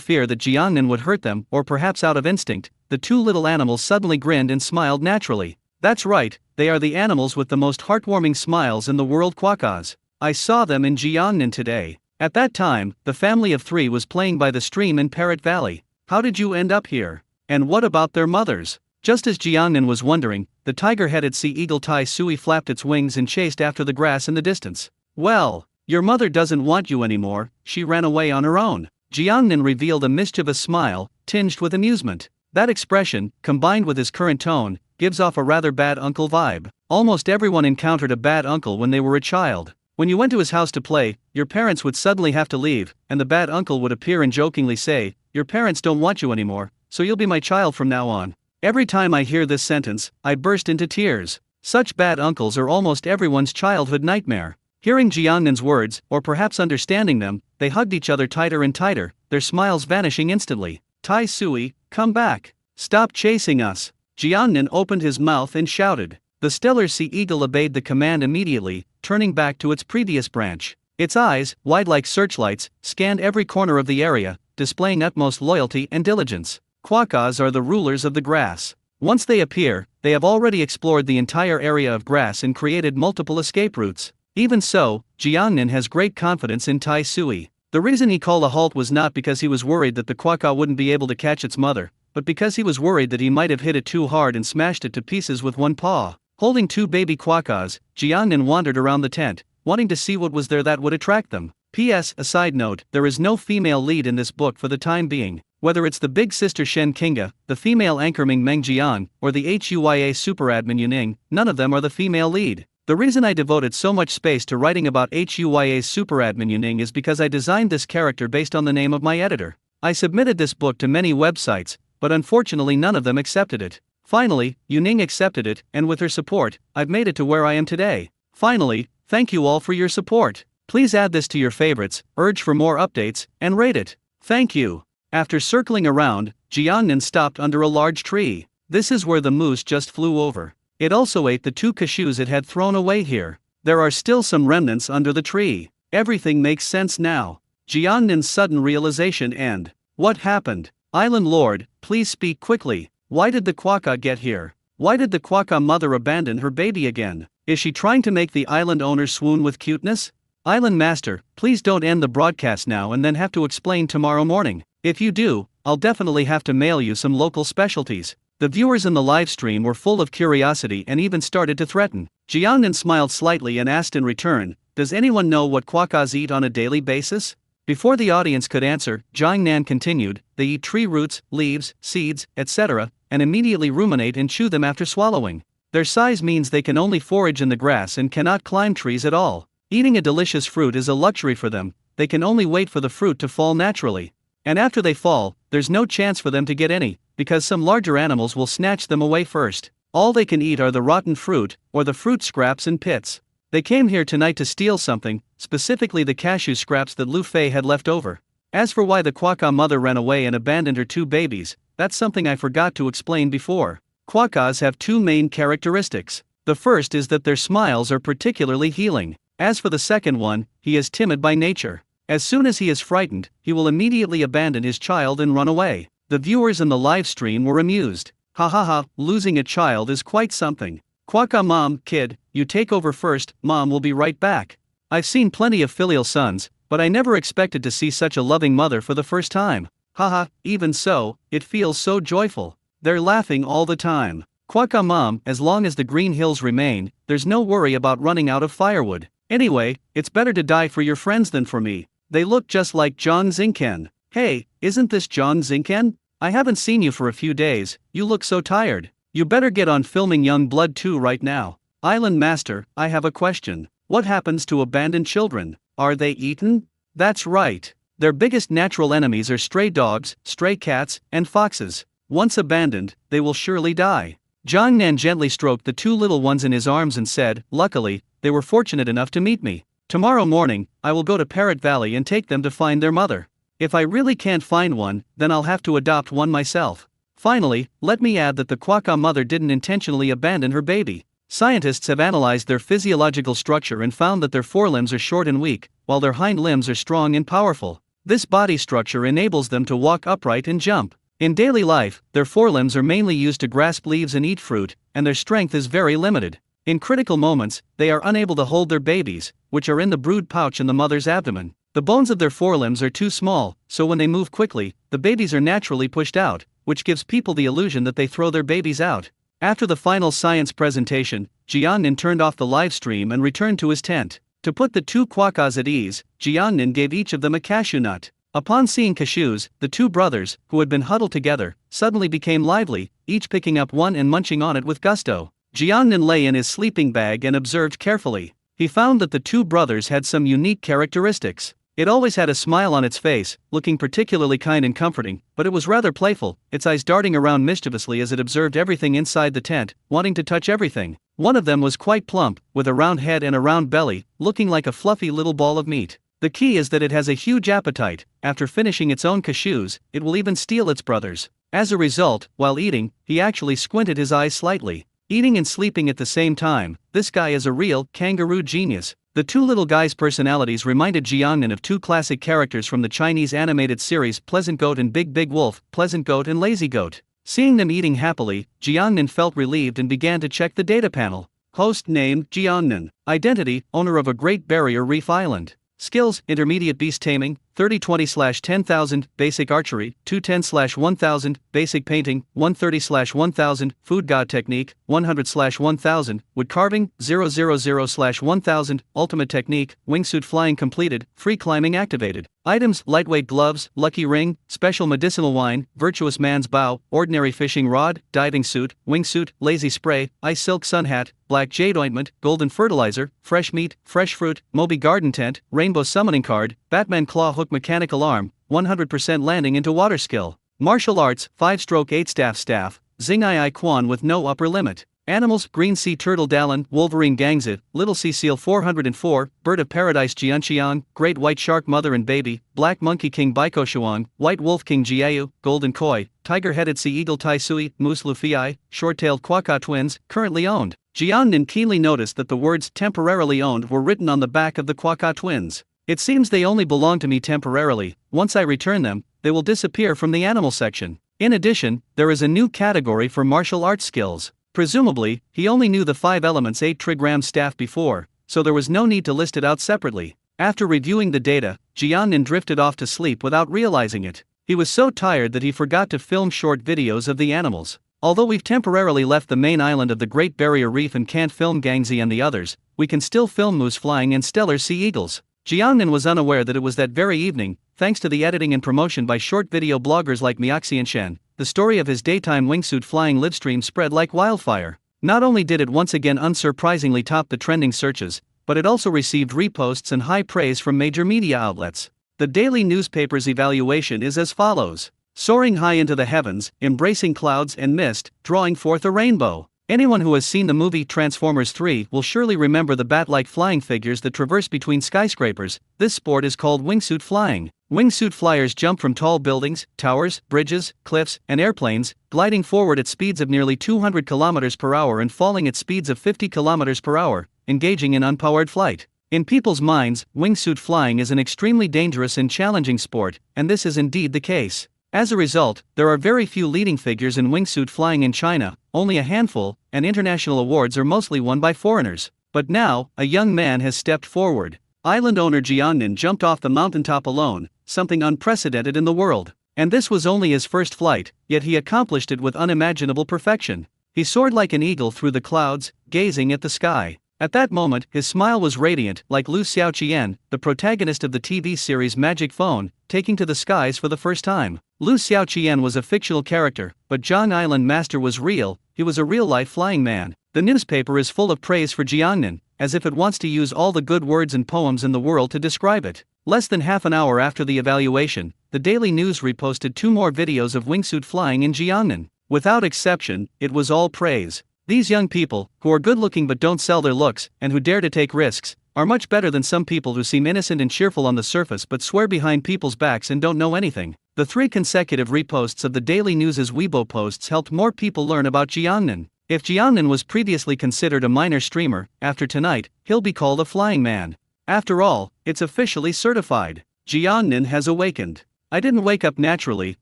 fear that Jiangnan would hurt them, or perhaps out of instinct, the two little animals suddenly grinned and smiled naturally. That's right, they are the animals with the most heartwarming smiles in the world, quokkas. I saw them in Jiangnan today. At that time, the family of three was playing by the stream in Parrot Valley. How did you end up here? And what about their mothers? Just as Jiangnan was wondering, the tiger-headed sea eagle Tai Sui flapped its wings and chased after the grass in the distance. Well, your mother doesn't want you anymore, she ran away on her own. Jiangnan revealed a mischievous smile, tinged with amusement. That expression, combined with his current tone, gives off a rather bad uncle vibe. Almost everyone encountered a bad uncle when they were a child. When you went to his house to play, your parents would suddenly have to leave, and the bad uncle would appear and jokingly say, "Your parents don't want you anymore, so you'll be my child from now on." Every time I hear this sentence, I burst into tears. Such bad uncles are almost everyone's childhood nightmare. Hearing Jiangnan's words, or perhaps understanding them, they hugged each other tighter and tighter, their smiles vanishing instantly. Tai Sui, come back. Stop chasing us. Jiangnan opened his mouth and shouted. The stellar sea eagle obeyed the command immediately, turning back to its previous branch. Its eyes, wide like searchlights, scanned every corner of the area, displaying utmost loyalty and diligence. Quokkas are the rulers of the grass. Once they appear, they have already explored the entire area of grass and created multiple escape routes. Even so, Jiangnan has great confidence in Tai Sui. The reason he called a halt was not because he was worried that the quokka wouldn't be able to catch its mother, but because he was worried that he might have hit it too hard and smashed it to pieces with one paw. Holding two baby quokkas, Jiangnan wandered around the tent, wanting to see what was there that would attract them. P.S. A side note, there is no female lead in this book for the time being. Whether it's the big sister Shen Kinga, the female anchor Ming Meng Jian, or the HUYA superadmin Yuning, none of them are the female lead. The reason I devoted so much space to writing about HUYA's superadmin Yuning is because I designed this character based on the name of my editor. I submitted this book to many websites, but unfortunately none of them accepted it. Finally, Yuning accepted it, and with her support, I've made it to where I am today. Finally, thank you all for your support. Please add this to your favorites, urge for more updates, and rate it. Thank you. After circling around, Jiangnan stopped under a large tree. This is where the moose just flew over. It also ate the two cashews it had thrown away here. There are still some remnants under the tree. Everything makes sense now. Jiangnan's sudden realization and what happened? Island Lord, please speak quickly. Why did the quokka get here? Why did the quokka mother abandon her baby again? Is she trying to make the island owner swoon with cuteness? Island Master, please don't end the broadcast now and then have to explain tomorrow morning. If you do, I'll definitely have to mail you some local specialties. The viewers in the live stream were full of curiosity and even started to threaten. Jiangnan smiled slightly and asked in return, does anyone know what quokkas eat on a daily basis? Before the audience could answer, Jiang Nan continued, they eat tree roots, leaves, seeds, etc., and immediately ruminate and chew them after swallowing. Their size means they can only forage in the grass and cannot climb trees at all. Eating a delicious fruit is a luxury for them, they can only wait for the fruit to fall naturally. And after they fall, there's no chance for them to get any, because some larger animals will snatch them away first. All they can eat are the rotten fruit, or the fruit scraps and pits. They came here tonight to steal something, specifically the cashew scraps that Lu Fei had left over. As for why the quokka mother ran away and abandoned her 2 babies, that's something I forgot to explain before. Quokkas have 2 main characteristics. The first is that their smiles are particularly healing. As for the second one, he is timid by nature. As soon as he is frightened, he will immediately abandon his child and run away. The viewers in the live stream were amused. Ha ha ha, losing a child is quite something. Quokka mom, kid, you take over first, mom will be right back. I've seen plenty of filial sons, but I never expected to see such a loving mother for the first time. Haha, even so, it feels so joyful. They're laughing all the time. Quokka mom, as long as the green hills remain, there's no worry about running out of firewood. Anyway, it's better to die for your friends than for me. They look just like John Zinken. Hey, isn't this John Zinken? I haven't seen you for a few days, you look so tired. You better get on filming Young Blood 2 right now. Island Master, I have a question. What happens to abandoned children? Are they eaten? That's right. Their biggest natural enemies are stray dogs, stray cats, and foxes. Once abandoned, they will surely die. Jiang Nan gently stroked the 2 little ones in his arms and said, luckily, they were fortunate enough to meet me. Tomorrow morning, I will go to Parrot Valley and take them to find their mother. If I really can't find one, then I'll have to adopt one myself. Finally, let me add that the quokka mother didn't intentionally abandon her baby. Scientists have analyzed their physiological structure and found that their forelimbs are short and weak, while their hind limbs are strong and powerful. This body structure enables them to walk upright and jump. In daily life, their forelimbs are mainly used to grasp leaves and eat fruit, and their strength is very limited. In critical moments, they are unable to hold their babies, which are in the brood pouch in the mother's abdomen. The bones of their forelimbs are too small, so when they move quickly, the babies are naturally pushed out, which gives people the illusion that they throw their babies out. After the final science presentation, Jiangnan turned off the live stream and returned to his tent. To put the 2 quokkas at ease, Jiangnan gave each of them a cashew nut. Upon seeing cashews, the 2 brothers, who had been huddled together, suddenly became lively, each picking up one and munching on it with gusto. Jiangnan lay in his sleeping bag and observed carefully. He found that the 2 brothers had some unique characteristics. It always had a smile on its face, looking particularly kind and comforting, but it was rather playful, its eyes darting around mischievously as it observed everything inside the tent, wanting to touch everything. One of them was quite plump, with a round head and a round belly, looking like a fluffy little ball of meat. The key is that it has a huge appetite. After finishing its own cashews, it will even steal its brothers'. As a result, while eating, he actually squinted his eyes slightly. Eating and sleeping at the same time, this guy is a real kangaroo genius. The 2 little guys' personalities reminded Jiangnan of 2 classic characters from the Chinese animated series Pleasant Goat and Big Big Wolf, Pleasant Goat and Lazy Goat. Seeing them eating happily, Jiangnan felt relieved and began to check the data panel. Host name, Jiangnan. Identity, owner of a Great Barrier Reef Island. Skills, intermediate beast taming, 3020/10,000, basic archery, 210/1000, basic painting, 130/1000, food god technique, 100/1000, wood carving, 000/1000, ultimate technique, wingsuit flying completed, free climbing activated. Items, lightweight gloves, lucky ring, special medicinal wine, virtuous man's bow, ordinary fishing rod, diving suit, wingsuit, lazy spray, ice silk sun hat, black jade ointment, golden fertilizer, fresh meat, fresh fruit, Moby garden tent, rainbow summoning card, Batman claw hook mechanical arm, 100% landing into water skill. Martial arts, 5-stroke 8-staff, Xing Quan with no upper limit. Animals, green sea turtle Dallin, Wolverine Gangzit, little sea seal 404, bird of paradise Jianqiang, great white shark mother and baby, black monkey king Baiko Shuang, white wolf king Jiayu, golden koi, tiger-headed sea eagle Tai Sui, moose Luffy, short-tailed quokka twins, currently owned. Jiangnan keenly noticed that the words temporarily owned were written on the back of the quokka twins. It seems they only belong to me temporarily. Once I return them, they will disappear from the animal section. In addition, there is a new category for martial arts skills. Presumably, he only knew the 5 elements 8 trigram staff before, so there was no need to list it out separately. After reviewing the data, Jiangnan drifted off to sleep without realizing it. He was so tired that he forgot to film short videos of the animals. Although we've temporarily left the main island of the Great Barrier Reef and can't film Gangxi and the others, we can still film moose flying and stellar sea eagles. Jiangnan was unaware that it was that very evening, thanks to the editing and promotion by short video bloggers like Miaxi and Shen, the story of his daytime wingsuit flying livestream spread like wildfire. Not only did it once again unsurprisingly top the trending searches, but it also received reposts and high praise from major media outlets. The daily newspaper's evaluation is as follows: soaring high into the heavens, embracing clouds and mist, drawing forth a rainbow. Anyone who has seen the movie Transformers 3 will surely remember the bat-like flying figures that traverse between skyscrapers. This sport is called wingsuit flying. Wingsuit flyers jump from tall buildings, towers, bridges, cliffs, and airplanes, gliding forward at speeds of nearly 200 km per hour and falling at speeds of 50 km per hour, engaging in unpowered flight. In people's minds, wingsuit flying is an extremely dangerous and challenging sport, and this is indeed the case. As a result, there are very few leading figures in wingsuit flying in China, only a handful, and international awards are mostly won by foreigners. But now, a young man has stepped forward. Island owner Jiangnan jumped off the mountaintop alone, something unprecedented in the world. And this was only his first flight, yet he accomplished it with unimaginable perfection. He soared like an eagle through the clouds, gazing at the sky. At that moment, his smile was radiant, like Lu Xiaoqian, the protagonist of the TV series Magic Phone, taking to the skies for the first time. Lu Xiaoqian was a fictional character, but Zhang Island Master was real. He was a real-life flying man. The newspaper is full of praise for Jiangnan, as if it wants to use all the good words and poems in the world to describe it. Less than half an hour after the evaluation, the Daily News reposted 2 more videos of wingsuit flying in Jiangnan. Without exception, it was all praise. These young people, who are good-looking but don't sell their looks, and who dare to take risks, are much better than some people who seem innocent and cheerful on the surface but swear behind people's backs and don't know anything. The 3 consecutive reposts of the Daily News' Weibo posts helped more people learn about Jiangnan. If Jiangnan was previously considered a minor streamer, after tonight, he'll be called a flying man. After all, it's officially certified. Jiangnan has awakened. I didn't wake up naturally,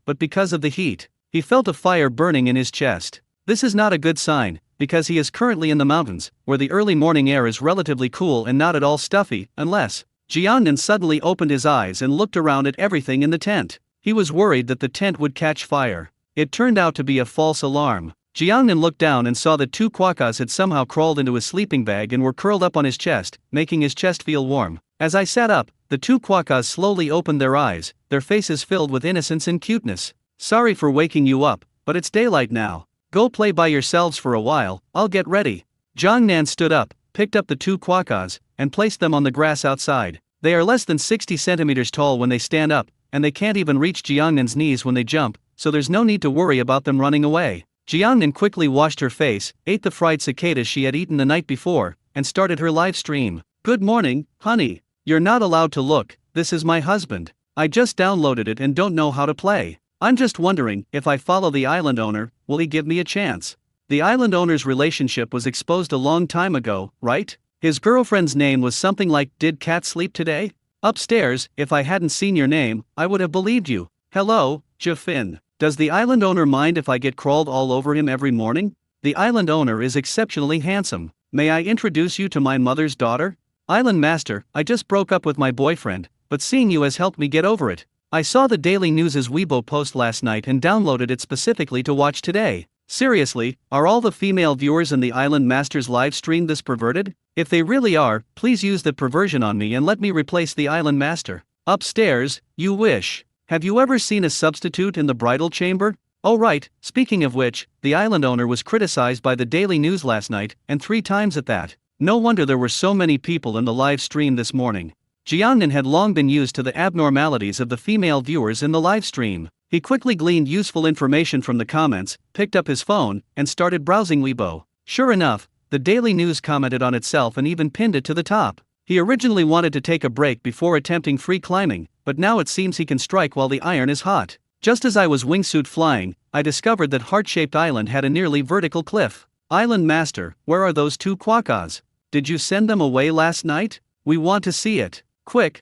but because of the heat. He felt a fire burning in his chest. This is not a good sign, because he is currently in the mountains, where the early morning air is relatively cool and not at all stuffy, unless... Jiangnan suddenly opened his eyes and looked around at everything in the tent. He was worried that the tent would catch fire. It turned out to be a false alarm. Jiangnan looked down and saw that 2 quokkas had somehow crawled into his sleeping bag and were curled up on his chest, making his chest feel warm. As I sat up, the 2 quokkas slowly opened their eyes, their faces filled with innocence and cuteness. Sorry for waking you up, but it's daylight now. Go play by yourselves for a while, I'll get ready. Jiangnan stood up, picked up the 2 quokkas, and placed them on the grass outside. They are less than 60 centimeters tall when they stand up, and they can't even reach Jiangnan's knees when they jump, so there's no need to worry about them running away. Jiangnan quickly washed her face, ate the fried cicadas she had eaten the night before, and started her live stream. Good morning, honey. You're not allowed to look, this is my husband. I just downloaded it and don't know how to play. I'm just wondering, if I follow the island owner, will he give me a chance? The island owner's relationship was exposed a long time ago, right? His girlfriend's name was something like, "Did cat sleep today?" Upstairs, if I hadn't seen your name, I would have believed you. Hello, Jafin. Does the island owner mind if I get crawled all over him every morning? The island owner is exceptionally handsome. May I introduce you to my mother's daughter? Island Master, I just broke up with my boyfriend, but seeing you has helped me get over it. I saw the Daily News' Weibo post last night and downloaded it specifically to watch today. Seriously, are all the female viewers in the Island Master's live stream this perverted? If they really are, please use the perversion on me and let me replace the Island Master. Upstairs, you wish. Have you ever seen a substitute in the bridal chamber? Oh right, speaking of which, the island owner was criticized by the Daily News last night, and 3 times at that. No wonder there were so many people in the live stream this morning. Jiangnan had long been used to the abnormalities of the female viewers in the live stream. He quickly gleaned useful information from the comments, picked up his phone, and started browsing Weibo. Sure enough, the Daily News commented on itself and even pinned it to the top. He originally wanted to take a break before attempting free climbing, but now it seems he can strike while the iron is hot. Just as I was wingsuit flying, I discovered that heart-shaped island had a nearly vertical cliff. Island Master, where are those 2 quokkas? Did you send them away last night? We want to see it. Quick,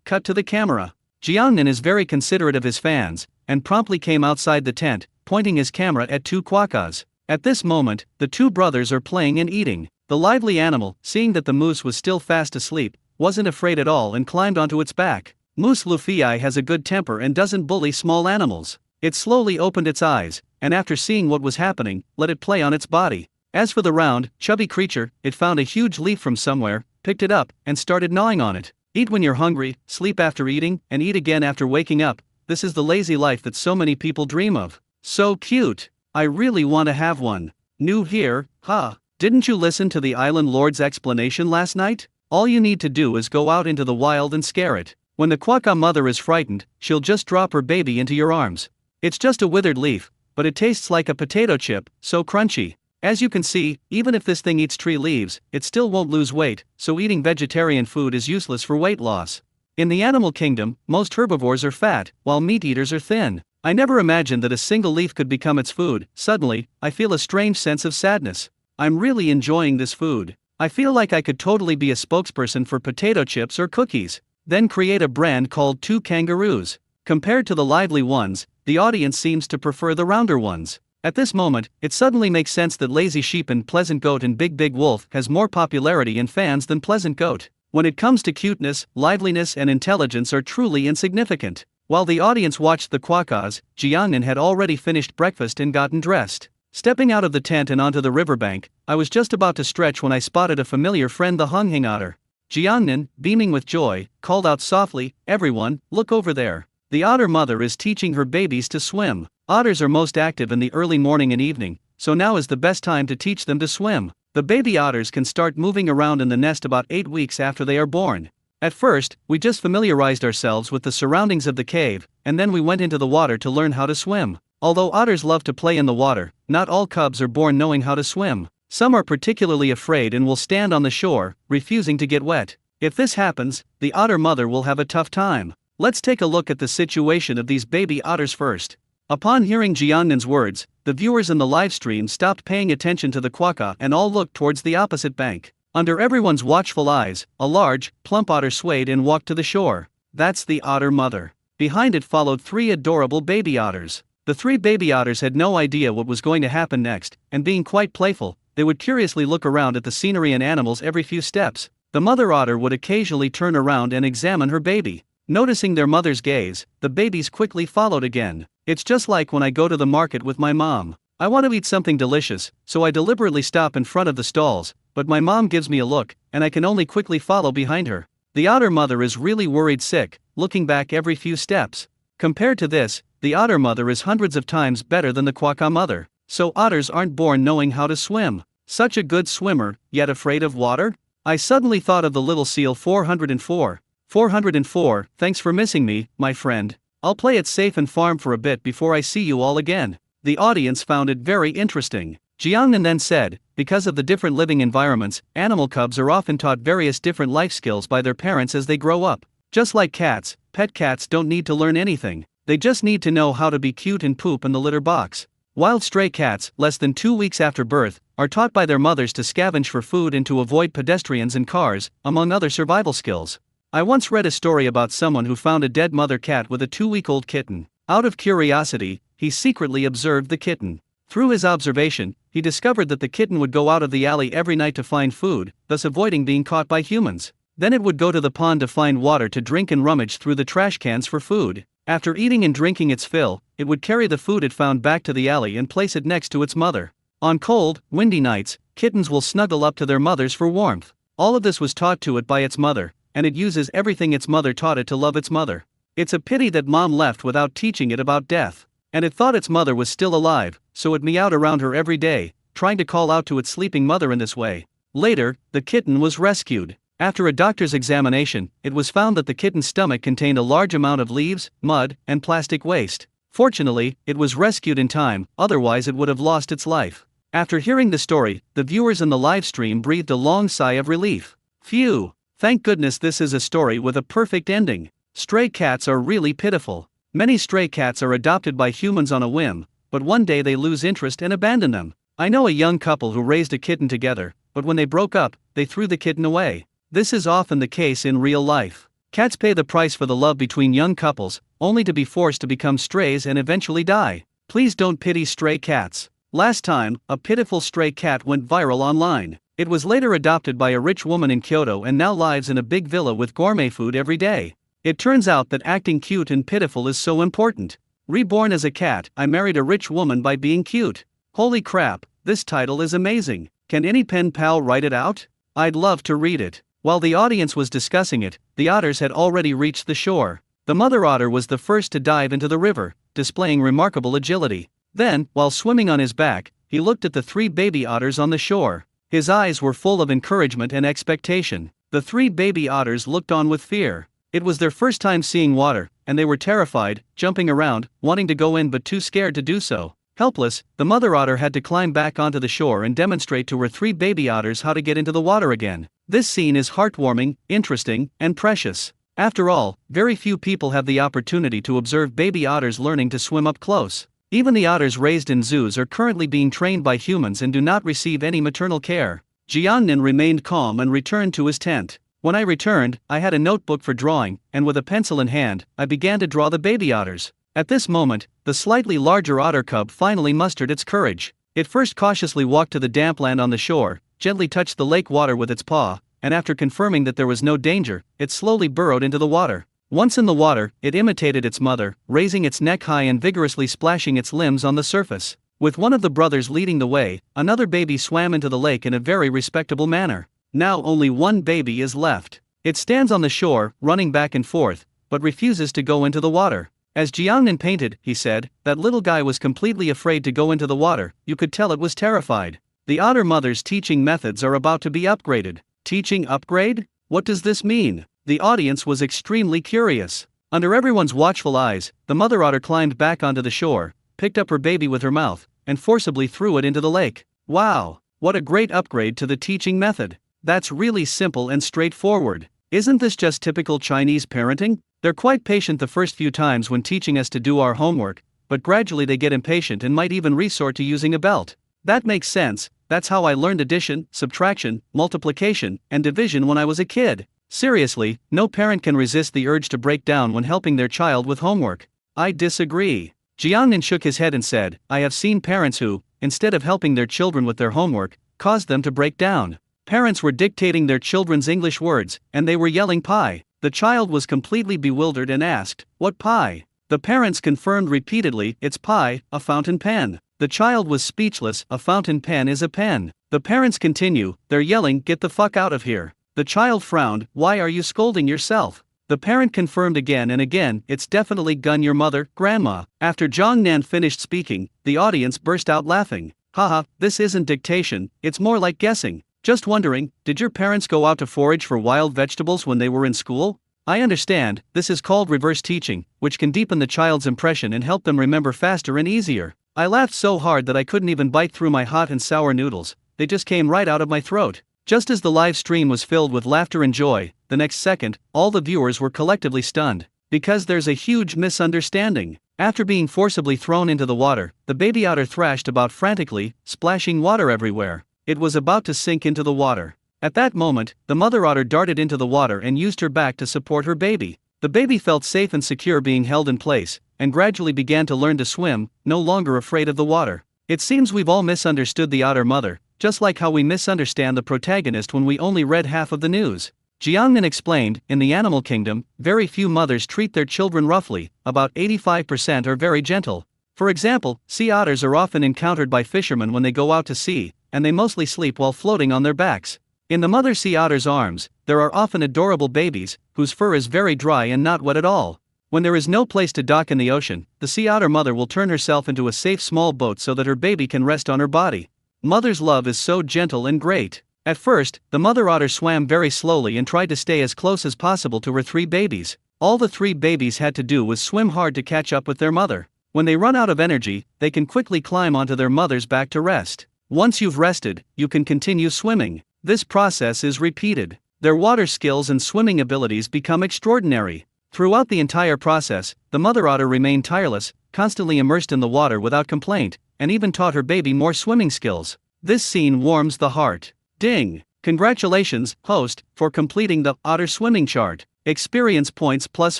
cut to the camera. Jiangnan is very considerate of his fans, and promptly came outside the tent, pointing his camera at 2 quokkas. At this moment, the 2 brothers are playing and eating. The lively animal, seeing that the moose was still fast asleep, wasn't afraid at all and climbed onto its back. Moose Luffy has a good temper and doesn't bully small animals. It slowly opened its eyes, and after seeing what was happening, let it play on its body. As for the round, chubby creature, it found a huge leaf from somewhere, picked it up, and started gnawing on it. Eat when you're hungry, sleep after eating, and eat again after waking up. This is the lazy life that so many people dream of. So cute. I really want to have one. New here, huh? Didn't you listen to the Island Lord's explanation last night? All you need to do is go out into the wild and scare it. When the quokka mother is frightened, she'll just drop her baby into your arms. It's just a withered leaf, but it tastes like a potato chip, so crunchy. As you can see, even if this thing eats tree leaves, it still won't lose weight, so eating vegetarian food is useless for weight loss. In the animal kingdom, most herbivores are fat, while meat eaters are thin. I never imagined that a single leaf could become its food. Suddenly, I feel a strange sense of sadness. I'm really enjoying this food. I feel like I could totally be a spokesperson for potato chips or cookies, then create a brand called Two Kangaroos. Compared to the lively ones, the audience seems to prefer the rounder ones. At this moment, it suddenly makes sense that Lazy Sheep and Pleasant Goat and Big Big Wolf has more popularity and fans than Pleasant Goat. When it comes to cuteness, liveliness and intelligence are truly insignificant. While the audience watched the quokkas, Jiangnan had already finished breakfast and gotten dressed. Stepping out of the tent and onto the riverbank, I was just about to stretch when I spotted a familiar friend, the Hunghing otter. Jiangnan, beaming with joy, called out softly, "Everyone, look over there. The otter mother is teaching her babies to swim." Otters are most active in the early morning and evening, so now is the best time to teach them to swim. The baby otters can start moving around in the nest about 8 weeks after they are born. At first, we just familiarized ourselves with the surroundings of the cave, and then we went into the water to learn how to swim. Although otters love to play in the water, not all cubs are born knowing how to swim. Some are particularly afraid and will stand on the shore, refusing to get wet. If this happens, the otter mother will have a tough time. Let's take a look at the situation of these baby otters first. Upon hearing Jiannan's words, the viewers in the live stream stopped paying attention to the quokka and all looked towards the opposite bank. Under everyone's watchful eyes, a large, plump otter swayed and walked to the shore. That's the otter mother. Behind it followed 3 adorable baby otters. The 3 baby otters had no idea what was going to happen next, and being quite playful, they would curiously look around at the scenery and animals every few steps. The mother otter would occasionally turn around and examine her baby. Noticing their mother's gaze, the babies quickly followed again. It's just like when I go to the market with my mom. I want to eat something delicious, so I deliberately stop in front of the stalls, but my mom gives me a look, and I can only quickly follow behind her. The otter mother is really worried sick, looking back every few steps. Compared to this, the otter mother is hundreds of times better than the quokka mother. So otters aren't born knowing how to swim. Such a good swimmer, yet afraid of water? I suddenly thought of the little seal 404. 404, thanks for missing me, my friend. I'll play it safe and farm for a bit before I see you all again. The audience found it very interesting. Jiangnan then said, because of the different living environments, animal cubs are often taught various different life skills by their parents as they grow up. Just like cats, pet cats don't need to learn anything. They just need to know how to be cute and poop in the litter box. Wild stray cats, less than 2 weeks after birth, are taught by their mothers to scavenge for food and to avoid pedestrians and cars, among other survival skills. I once read a story about someone who found a dead mother cat with a 2-week-old kitten. Out of curiosity, he secretly observed the kitten. Through his observation, he discovered that the kitten would go out of the alley every night to find food, thus avoiding being caught by humans. Then it would go to the pond to find water to drink and rummage through the trash cans for food. After eating and drinking its fill, it would carry the food it found back to the alley and place it next to its mother. On cold, windy nights, kittens will snuggle up to their mothers for warmth. All of this was taught to it by its mother, and it uses everything its mother taught it to love its mother. It's a pity that mom left without teaching it about death. And it thought its mother was still alive, so it meowed around her every day, trying to call out to its sleeping mother in this way. Later, the kitten was rescued. After a doctor's examination, it was found that the kitten's stomach contained a large amount of leaves, mud, and plastic waste. Fortunately, it was rescued in time, otherwise it would have lost its life. After hearing the story, the viewers in the live stream breathed a long sigh of relief. Phew! Thank goodness this is a story with a perfect ending. Stray cats are really pitiful. Many stray cats are adopted by humans on a whim, but one day they lose interest and abandon them. I know a young couple who raised a kitten together, but when they broke up, they threw the kitten away. This is often the case in real life. Cats pay the price for the love between young couples, only to be forced to become strays and eventually die. Please don't pity stray cats. Last time, a pitiful stray cat went viral online. It was later adopted by a rich woman in Kyoto and now lives in a big villa with gourmet food every day. It turns out that acting cute and pitiful is so important. Reborn as a cat, I married a rich woman by being cute. Holy crap, this title is amazing. Can any pen pal write it out? I'd love to read it. While the audience was discussing it, the otters had already reached the shore. The mother otter was the first to dive into the river, displaying remarkable agility. Then, while swimming on his back, he looked at the 3 baby otters on the shore. His eyes were full of encouragement and expectation. The 3 baby otters looked on with fear. It was their first time seeing water, and they were terrified, jumping around, wanting to go in but too scared to do so. Helpless, the mother otter had to climb back onto the shore and demonstrate to her 3 baby otters how to get into the water again. This scene is heartwarming, interesting, and precious. After all, very few people have the opportunity to observe baby otters learning to swim up close. Even the otters raised in zoos are currently being trained by humans and do not receive any maternal care. Jiangnan remained calm and returned to his tent. When I returned, I had a notebook for drawing, and with a pencil in hand, I began to draw the baby otters. At this moment, the slightly larger otter cub finally mustered its courage. It first cautiously walked to the damp land on the shore, gently touched the lake water with its paw, and after confirming that there was no danger, it slowly burrowed into the water. Once in the water, it imitated its mother, raising its neck high and vigorously splashing its limbs on the surface. With one of the brothers leading the way, another baby swam into the lake in a very respectable manner. Now only one baby is left. It stands on the shore, running back and forth, but refuses to go into the water. As Jiangnan painted, he said, that little guy was completely afraid to go into the water. You could tell it was terrified. The otter mother's teaching methods are about to be upgraded. Teaching upgrade? What does this mean? The audience was extremely curious. Under everyone's watchful eyes, the mother otter climbed back onto the shore, picked up her baby with her mouth, and forcibly threw it into the lake. Wow! What a great upgrade to the teaching method. That's really simple and straightforward. Isn't this just typical Chinese parenting? They're quite patient the first few times when teaching us to do our homework, but gradually they get impatient and might even resort to using a belt. That makes sense. That's how I learned addition, subtraction, multiplication, and division when I was a kid. Seriously, no parent can resist the urge to break down when helping their child with homework. I disagree. Jiangnan shook his head and said, I have seen parents who, instead of helping their children with their homework, caused them to break down. Parents were dictating their children's English words, and they were yelling pie. The child was completely bewildered and asked, what pie? The parents confirmed repeatedly, it's pie, a fountain pen. The child was speechless, a fountain pen is a pen. The parents continue, they're yelling, get the fuck out of here. The child frowned, why are you scolding yourself? The parent confirmed again and again, it's definitely gun your mother, grandma. After Jiangnan finished speaking, the audience burst out laughing. Haha, this isn't dictation, it's more like guessing. Just wondering, did your parents go out to forage for wild vegetables when they were in school? I understand, this is called reverse teaching, which can deepen the child's impression and help them remember faster and easier. I laughed so hard that I couldn't even bite through my hot and sour noodles, they just came right out of my throat. Just as the live stream was filled with laughter and joy, the next second, all the viewers were collectively stunned. Because there's a huge misunderstanding. After being forcibly thrown into the water, the baby otter thrashed about frantically, splashing water everywhere. It was about to sink into the water. At that moment, the mother otter darted into the water and used her back to support her baby. The baby felt safe and secure being held in place, and gradually began to learn to swim, no longer afraid of the water. It seems we've all misunderstood the otter mother, just like how we misunderstand the protagonist when we only read half of the news. Jiangnan explained, in the animal kingdom, very few mothers treat their children roughly, about 85% are very gentle. For example, sea otters are often encountered by fishermen when they go out to sea, and they mostly sleep while floating on their backs. In the mother sea otter's arms, there are often adorable babies, whose fur is very dry and not wet at all. When there is no place to dock in the ocean, the sea otter mother will turn herself into a safe small boat so that her baby can rest on her body. Mother's love is so gentle and great. At first, the mother otter swam very slowly and tried to stay as close as possible to her 3 babies. All the 3 babies had to do was swim hard to catch up with their mother. When they run out of energy, they can quickly climb onto their mother's back to rest. Once you've rested, you can continue swimming. This process is repeated. Their water skills and swimming abilities become extraordinary. Throughout the entire process, the mother otter remained tireless, constantly immersed in the water without complaint, and even taught her baby more swimming skills. This scene warms the heart. Ding! Congratulations, host, for completing the otter swimming chart. Experience points plus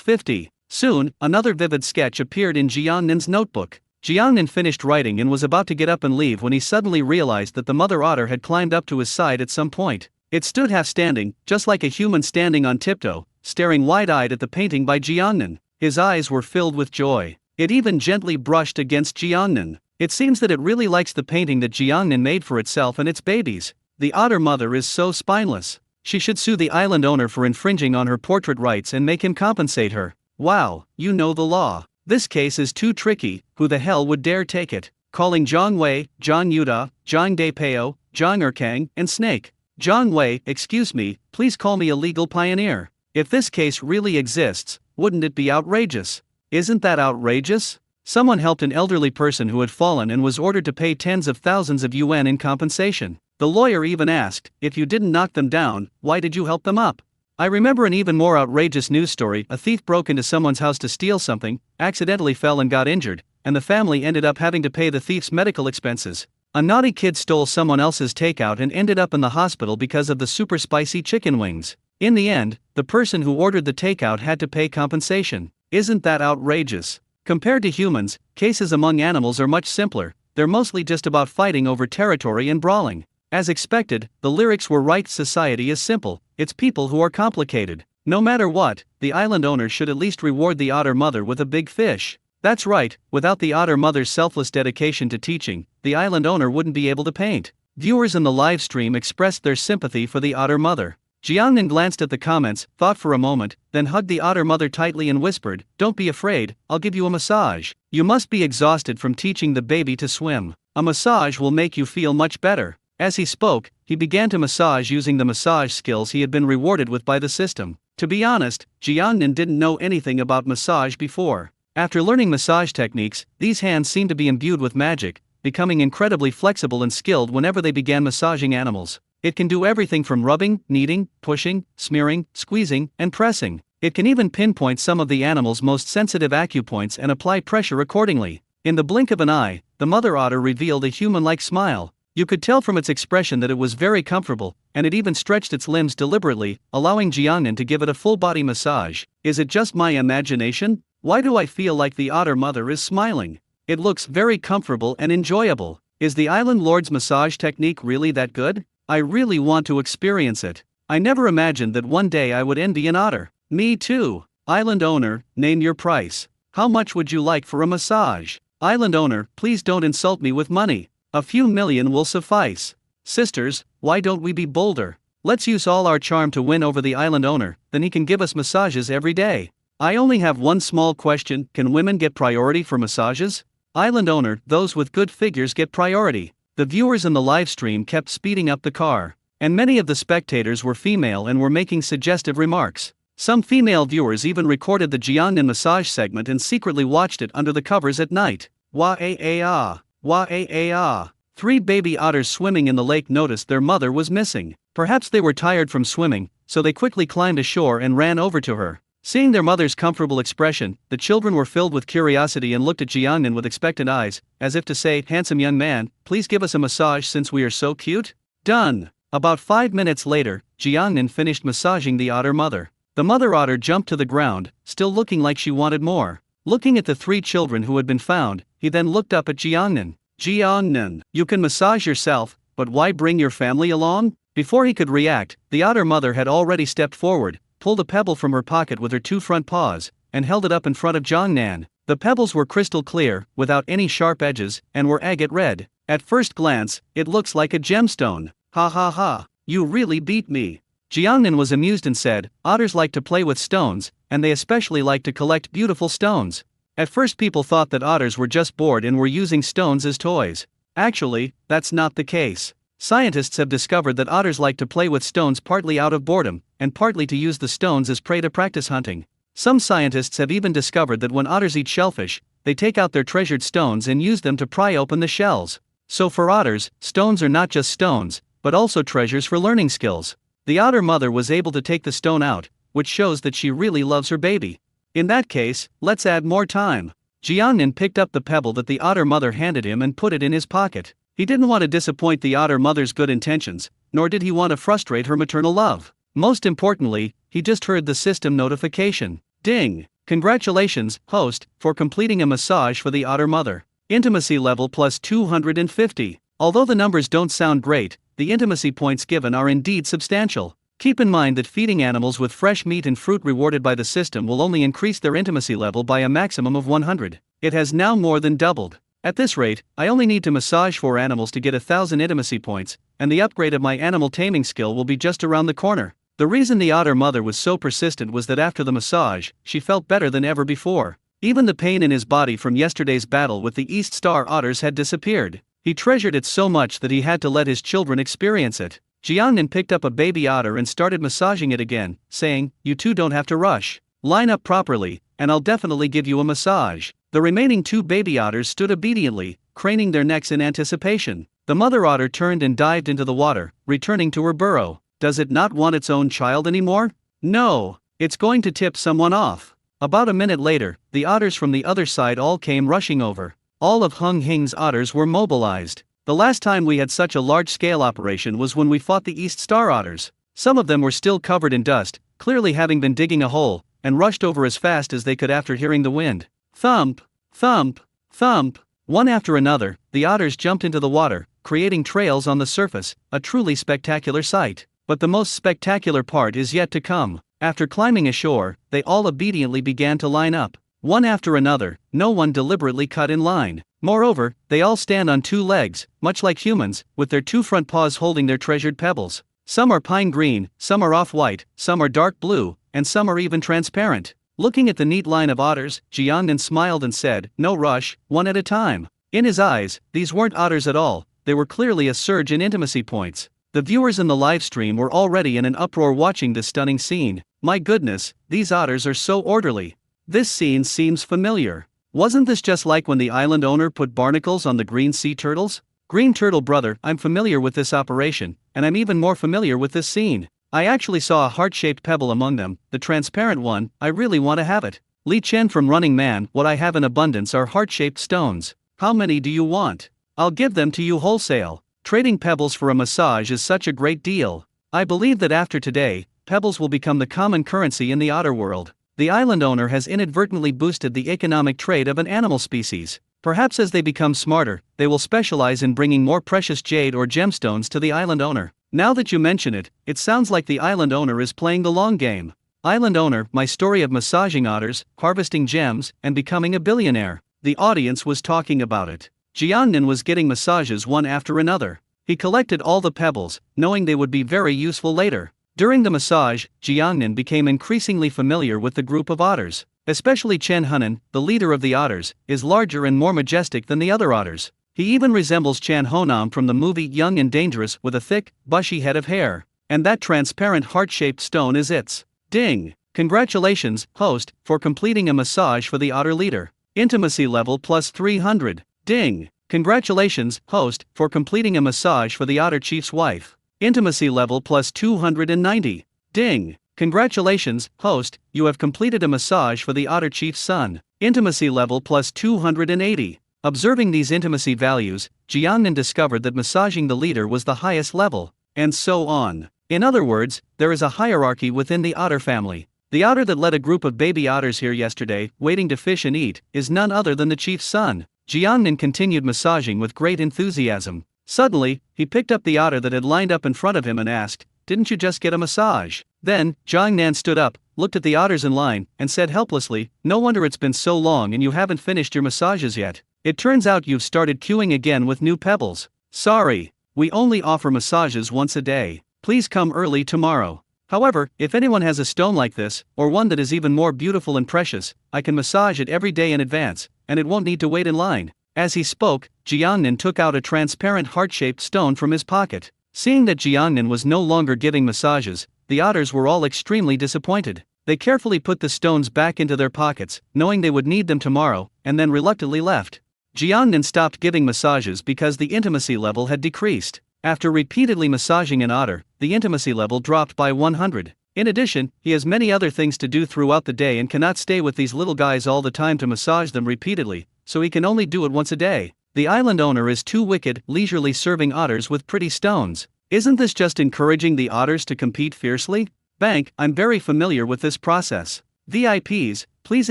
50. Soon, another vivid sketch appeared in Jiangnan's notebook. Jiangnan finished writing and was about to get up and leave when he suddenly realized that the mother otter had climbed up to his side at some point. It stood half standing, just like a human standing on tiptoe, staring wide-eyed at the painting by Jiangnan. His eyes were filled with joy. It even gently brushed against Jiangnan. It seems that it really likes the painting that Jiangnan made for itself and its babies. The otter mother is so spineless. She should sue the island owner for infringing on her portrait rights and make him compensate her. Wow, you know the law. This case is too tricky, who the hell would dare take it? Calling Zhang Wei, Zhang Yuda, Zhang Daipeo, Zhang Erkang, and Snake. Zhang Wei, excuse me, please call me a legal pioneer. If this case really exists, wouldn't it be outrageous? Isn't that outrageous? Someone helped an elderly person who had fallen and was ordered to pay tens of thousands of yuan in compensation. The lawyer even asked, if you didn't knock them down, why did you help them up? I remember an even more outrageous news story. A thief broke into someone's house to steal something, accidentally fell and got injured, and the family ended up having to pay the thief's medical expenses. A naughty kid stole someone else's takeout and ended up in the hospital because of the super spicy chicken wings. In the end, the person who ordered the takeout had to pay compensation. Isn't that outrageous? Compared to humans, cases among animals are much simpler. They're mostly just about fighting over territory and brawling. As expected, the lyrics were right. Society is simple, it's people who are complicated. No matter what, the island owner should at least reward the otter mother with a big fish. That's right, without the otter mother's selfless dedication to teaching, the island owner wouldn't be able to paint. Viewers in the live stream expressed their sympathy for the otter mother. Jiangnan glanced at the comments, thought for a moment, then hugged the otter mother tightly and whispered, "Don't be afraid, I'll give you a massage. You must be exhausted from teaching the baby to swim. A massage will make you feel much better." As he spoke, he began to massage using the massage skills he had been rewarded with by the system. To be honest, Jiangnan didn't know anything about massage before. After learning massage techniques, these hands seemed to be imbued with magic, becoming incredibly flexible and skilled whenever they began massaging animals. It can do everything from rubbing, kneading, pushing, smearing, squeezing, and pressing. It can even pinpoint some of the animal's most sensitive acupoints and apply pressure accordingly. In the blink of an eye, the mother otter revealed a human-like smile. You could tell from its expression that it was very comfortable, and it even stretched its limbs deliberately, allowing Jiangnan to give it a full-body massage. Is it just my imagination? Why do I feel like the otter mother is smiling? It looks very comfortable and enjoyable. Is the island lord's massage technique really that good? I really want to experience it. I never imagined that one day I would envy an otter. Me too. Island owner, name your price. How much would you like for a massage? Island owner, please don't insult me with money. A few million will suffice. Sisters, why don't we be bolder? Let's use all our charm to win over the island owner, then he can give us massages every day. I only have one small question, can women get priority for massages? Island owner, those with good figures get priority. The viewers in the live stream kept speeding up the car, and many of the spectators were female and were making suggestive remarks. Some female viewers even recorded the Jiangnan massage segment and secretly watched it under the covers at night. Wah-ah-ah, wah-ah-ah. 3 baby otters swimming in the lake noticed their mother was missing. Perhaps they were tired from swimming, so they quickly climbed ashore and ran over to her. Seeing their mother's comfortable expression, the children were filled with curiosity and looked at Jiangnan with expectant eyes, as if to say, "Handsome young man, please give us a massage since we are so cute." Done. About 5 minutes later, Jiangnan finished massaging the otter mother. The mother otter jumped to the ground, still looking like she wanted more. Looking at the 3 children who had been found, he then looked up at Jiangnan. "Jiangnan, you can massage yourself, but why bring your family along?" Before he could react, the otter mother had already stepped forward, pulled a pebble from her pocket with her 2 front paws, and held it up in front of Jiangnan. The pebbles were crystal clear, without any sharp edges, and were agate red. At first glance, it looks like a gemstone. "Ha ha ha, you really beat me." Jiangnan was amused and said, "Otters like to play with stones, and they especially like to collect beautiful stones." At first people thought that otters were just bored and were using stones as toys. Actually, that's not the case. Scientists have discovered that otters like to play with stones partly out of boredom, and partly to use the stones as prey to practice hunting. Some scientists have even discovered that when otters eat shellfish, they take out their treasured stones and use them to pry open the shells. So for otters, stones are not just stones, but also treasures for learning skills. The otter mother was able to take the stone out, which shows that she really loves her baby. In that case, let's add more time. Jiangnan picked up the pebble that the otter mother handed him and put it in his pocket. He didn't want to disappoint the otter mother's good intentions, nor did he want to frustrate her maternal love. Most importantly, he just heard the system notification. Ding! Congratulations, host, for completing a massage for the otter mother. Intimacy level plus 250. Although the numbers don't sound great, the intimacy points given are indeed substantial. Keep in mind that feeding animals with fresh meat and fruit rewarded by the system will only increase their intimacy level by a maximum of 100. It has now more than doubled. At this rate, I only need to massage 4 animals to get 1,000 intimacy points, and the upgrade of my animal taming skill will be just around the corner. The reason the otter mother was so persistent was that after the massage, she felt better than ever before. Even the pain in his body from yesterday's battle with the East Star otters had disappeared. He treasured it so much that he had to let his children experience it. Jiangnan picked up a baby otter and started massaging it again, saying, "You two don't have to rush. Line up properly, and I'll definitely give you a massage." The remaining two baby otters stood obediently, craning their necks in anticipation. The mother otter turned and dived into the water, returning to her burrow. Does it not want its own child anymore? No, it's going to tip someone off. About a minute later, the otters from the other side all came rushing over. All of Hung Hing's otters were mobilized. The last time we had such a large-scale operation was when we fought the East Star otters. Some of them were still covered in dust, clearly having been digging a hole, and rushed over as fast as they could after hearing the wind. Thump, thump, thump. One after another, the otters jumped into the water, creating trails on the surface, a truly spectacular sight. But the most spectacular part is yet to come. After climbing ashore, they all obediently began to line up. One after another, no one deliberately cut in line. Moreover, they all stand on two legs, much like humans, with their two front paws holding their treasured pebbles. Some are pine green, some are off-white, some are dark blue, and some are even transparent. Looking at the neat line of otters, Jiangnan smiled and said, "No rush, one at a time." In his eyes, these weren't otters at all, they were clearly a surge in intimacy points. The viewers in the live stream were already in an uproar watching this stunning scene. My goodness, these otters are so orderly. This scene seems familiar. Wasn't this just like when the island owner put barnacles on the green sea turtles? Green turtle brother, I'm familiar with this operation, and I'm even more familiar with this scene. I actually saw a heart-shaped pebble among them, the transparent one. I really want to have it. Li Chen from Running Man, what I have in abundance are heart-shaped stones. How many do you want? I'll give them to you wholesale. Trading pebbles for a massage is such a great deal. I believe that after today, pebbles will become the common currency in the otter world. The island owner has inadvertently boosted the economic trade of an animal species. Perhaps as they become smarter, they will specialize in bringing more precious jade or gemstones to the island owner. Now that you mention it, it sounds like the island owner is playing the long game. Island owner, my story of massaging otters, harvesting gems, and becoming a billionaire. The audience was talking about it. Jiangnan was getting massages one after another. He collected all the pebbles, knowing they would be very useful later. During the massage, Jiangnan became increasingly familiar with the group of otters. Especially Chen Hunan, the leader of the otters, is larger and more majestic than the other otters. He even resembles Chan Honam from the movie Young and Dangerous with a thick, bushy head of hair. And that transparent heart-shaped stone is its. Ding! Congratulations, host, for completing a massage for the otter leader. Intimacy level plus 300. Ding! Congratulations, host, for completing a massage for the otter chief's wife. Intimacy level plus 290. Ding! Congratulations, host, you have completed a massage for the otter chief's son. Intimacy level plus 280. Observing these intimacy values, Jiangnan discovered that massaging the leader was the highest level, and so on. In other words, there is a hierarchy within the otter family. The otter that led a group of baby otters here yesterday, waiting to fish and eat, is none other than the chief's son. Jiangnan continued massaging with great enthusiasm. Suddenly, he picked up the otter that had lined up in front of him and asked, "Didn't you just get a massage?" Then, Jiangnan stood up, looked at the otters in line, and said helplessly, "No wonder it's been so long and you haven't finished your massages yet. It turns out you've started queuing again with new pebbles. Sorry, we only offer massages once a day. Please come early tomorrow. However, if anyone has a stone like this, or one that is even more beautiful and precious, I can massage it every day in advance, and it won't need to wait in line." As he spoke, Jiangnan took out a transparent heart-shaped stone from his pocket. Seeing that Jiangnan was no longer giving massages, the otters were all extremely disappointed. They carefully put the stones back into their pockets, knowing they would need them tomorrow, and then reluctantly left. Jiangnan stopped giving massages because the intimacy level had decreased. After repeatedly massaging an otter, the intimacy level dropped by 100. In addition, he has many other things to do throughout the day and cannot stay with these little guys all the time to massage them repeatedly, so he can only do it once a day. The island owner is too wicked, leisurely serving otters with pretty stones. Isn't this just encouraging the otters to compete fiercely? Bank, I'm very familiar with this process. VIPs, please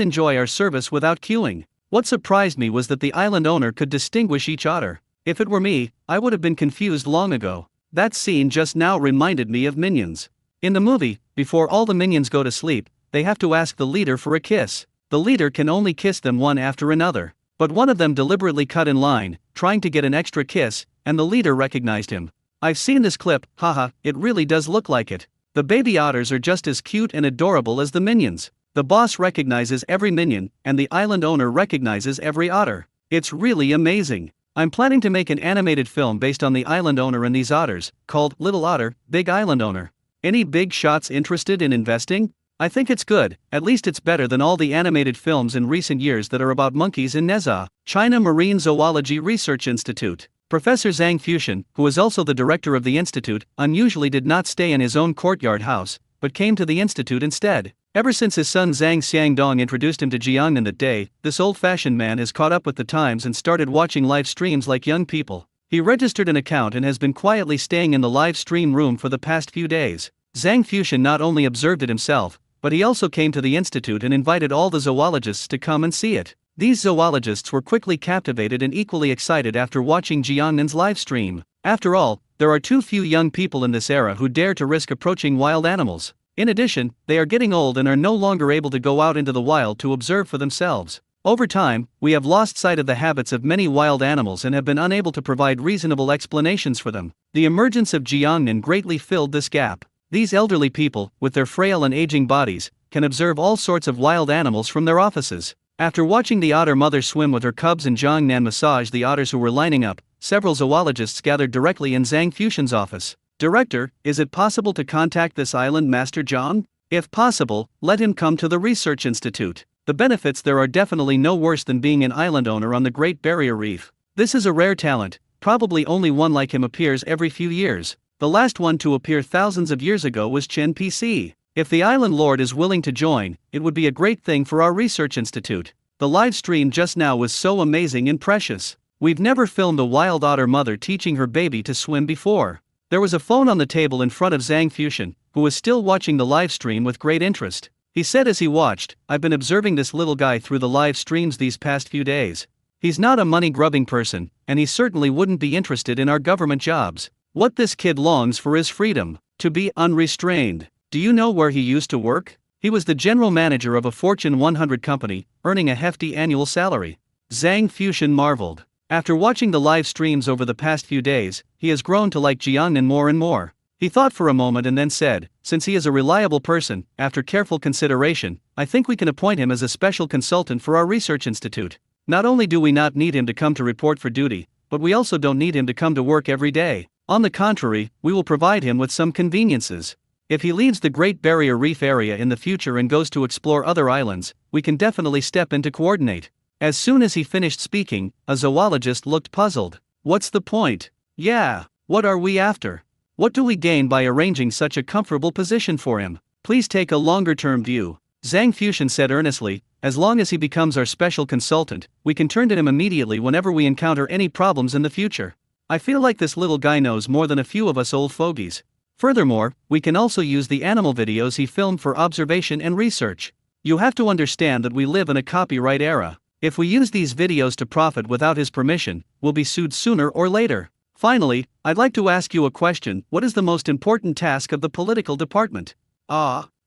enjoy our service without queuing. What surprised me was that the island owner could distinguish each otter. If it were me, I would have been confused long ago. That scene just now reminded me of Minions. In the movie, before all the minions go to sleep, they have to ask the leader for a kiss. The leader can only kiss them one after another. But one of them deliberately cut in line, trying to get an extra kiss, and the leader recognized him. I've seen this clip, haha, it really does look like it. The baby otters are just as cute and adorable as the minions. The boss recognizes every minion, and the island owner recognizes every otter. It's really amazing. I'm planning to make an animated film based on the island owner and these otters, called Little Otter, Big Island Owner. Any big shots interested in investing? I think it's good, at least it's better than all the animated films in recent years that are about monkeys in Neza, China Marine Zoology Research Institute. Professor Zhang Fuxian, who is also the director of the institute, unusually did not stay in his own courtyard house, but came to the institute instead. Ever since his son Zhang Xiangdong introduced him to Jiangnan that day, this old-fashioned man has caught up with the times and started watching live streams like young people. He registered an account and has been quietly staying in the live stream room for the past few days. Zhang Fuxian not only observed it himself, but he also came to the institute and invited all the zoologists to come and see it. These zoologists were quickly captivated and equally excited after watching Jiangnan's live stream. After all, there are too few young people in this era who dare to risk approaching wild animals. In addition, they are getting old and are no longer able to go out into the wild to observe for themselves. Over time, we have lost sight of the habits of many wild animals and have been unable to provide reasonable explanations for them. The emergence of Jiangnan greatly filled this gap. These elderly people, with their frail and aging bodies, can observe all sorts of wild animals from their offices. After watching the otter mother swim with her cubs and Jiangnan massage the otters who were lining up, several zoologists gathered directly in Zhang Fuxian's office. Director, is it possible to contact this island Master Zhang? If possible, let him come to the research institute. The benefits there are definitely no worse than being an island owner on the Great Barrier Reef. This is a rare talent, probably only one like him appears every few years. The last one to appear thousands of years ago was Chen PC. If the island lord is willing to join, it would be a great thing for our research institute. The live stream just now was so amazing and precious. We've never filmed a wild otter mother teaching her baby to swim before. There was a phone on the table in front of Zhang Fuxian, who was still watching the live stream with great interest. He said as he watched, "I've been observing this little guy through the live streams these past few days. He's not a money-grubbing person, and he certainly wouldn't be interested in our government jobs. What this kid longs for is freedom, to be unrestrained. Do you know where he used to work? He was the general manager of a Fortune 100 company, earning a hefty annual salary." Zhang Fuxian marveled. After watching the live streams over the past few days, he has grown to like Jiangnan more and more. He thought for a moment and then said, "Since he is a reliable person, after careful consideration, I think we can appoint him as a special consultant for our research institute. Not only do we not need him to come to report for duty, but we also don't need him to come to work every day. On the contrary, we will provide him with some conveniences. If he leaves the Great Barrier Reef area in the future and goes to explore other islands, we can definitely step in to coordinate." As soon as he finished speaking, a zoologist looked puzzled. "What's the point? Yeah, what are we after? What do we gain by arranging such a comfortable position for him? Please take a longer-term view." Zhang Fuxian said earnestly, "As long as he becomes our special consultant, we can turn to him immediately whenever we encounter any problems in the future. I feel like this little guy knows more than a few of us old fogies. Furthermore, we can also use the animal videos he filmed for observation and research. You have to understand that we live in a copyright era. If we use these videos to profit without his permission, we'll be sued sooner or later. Finally, I'd like to ask you a question. What is the most important task of the political department?"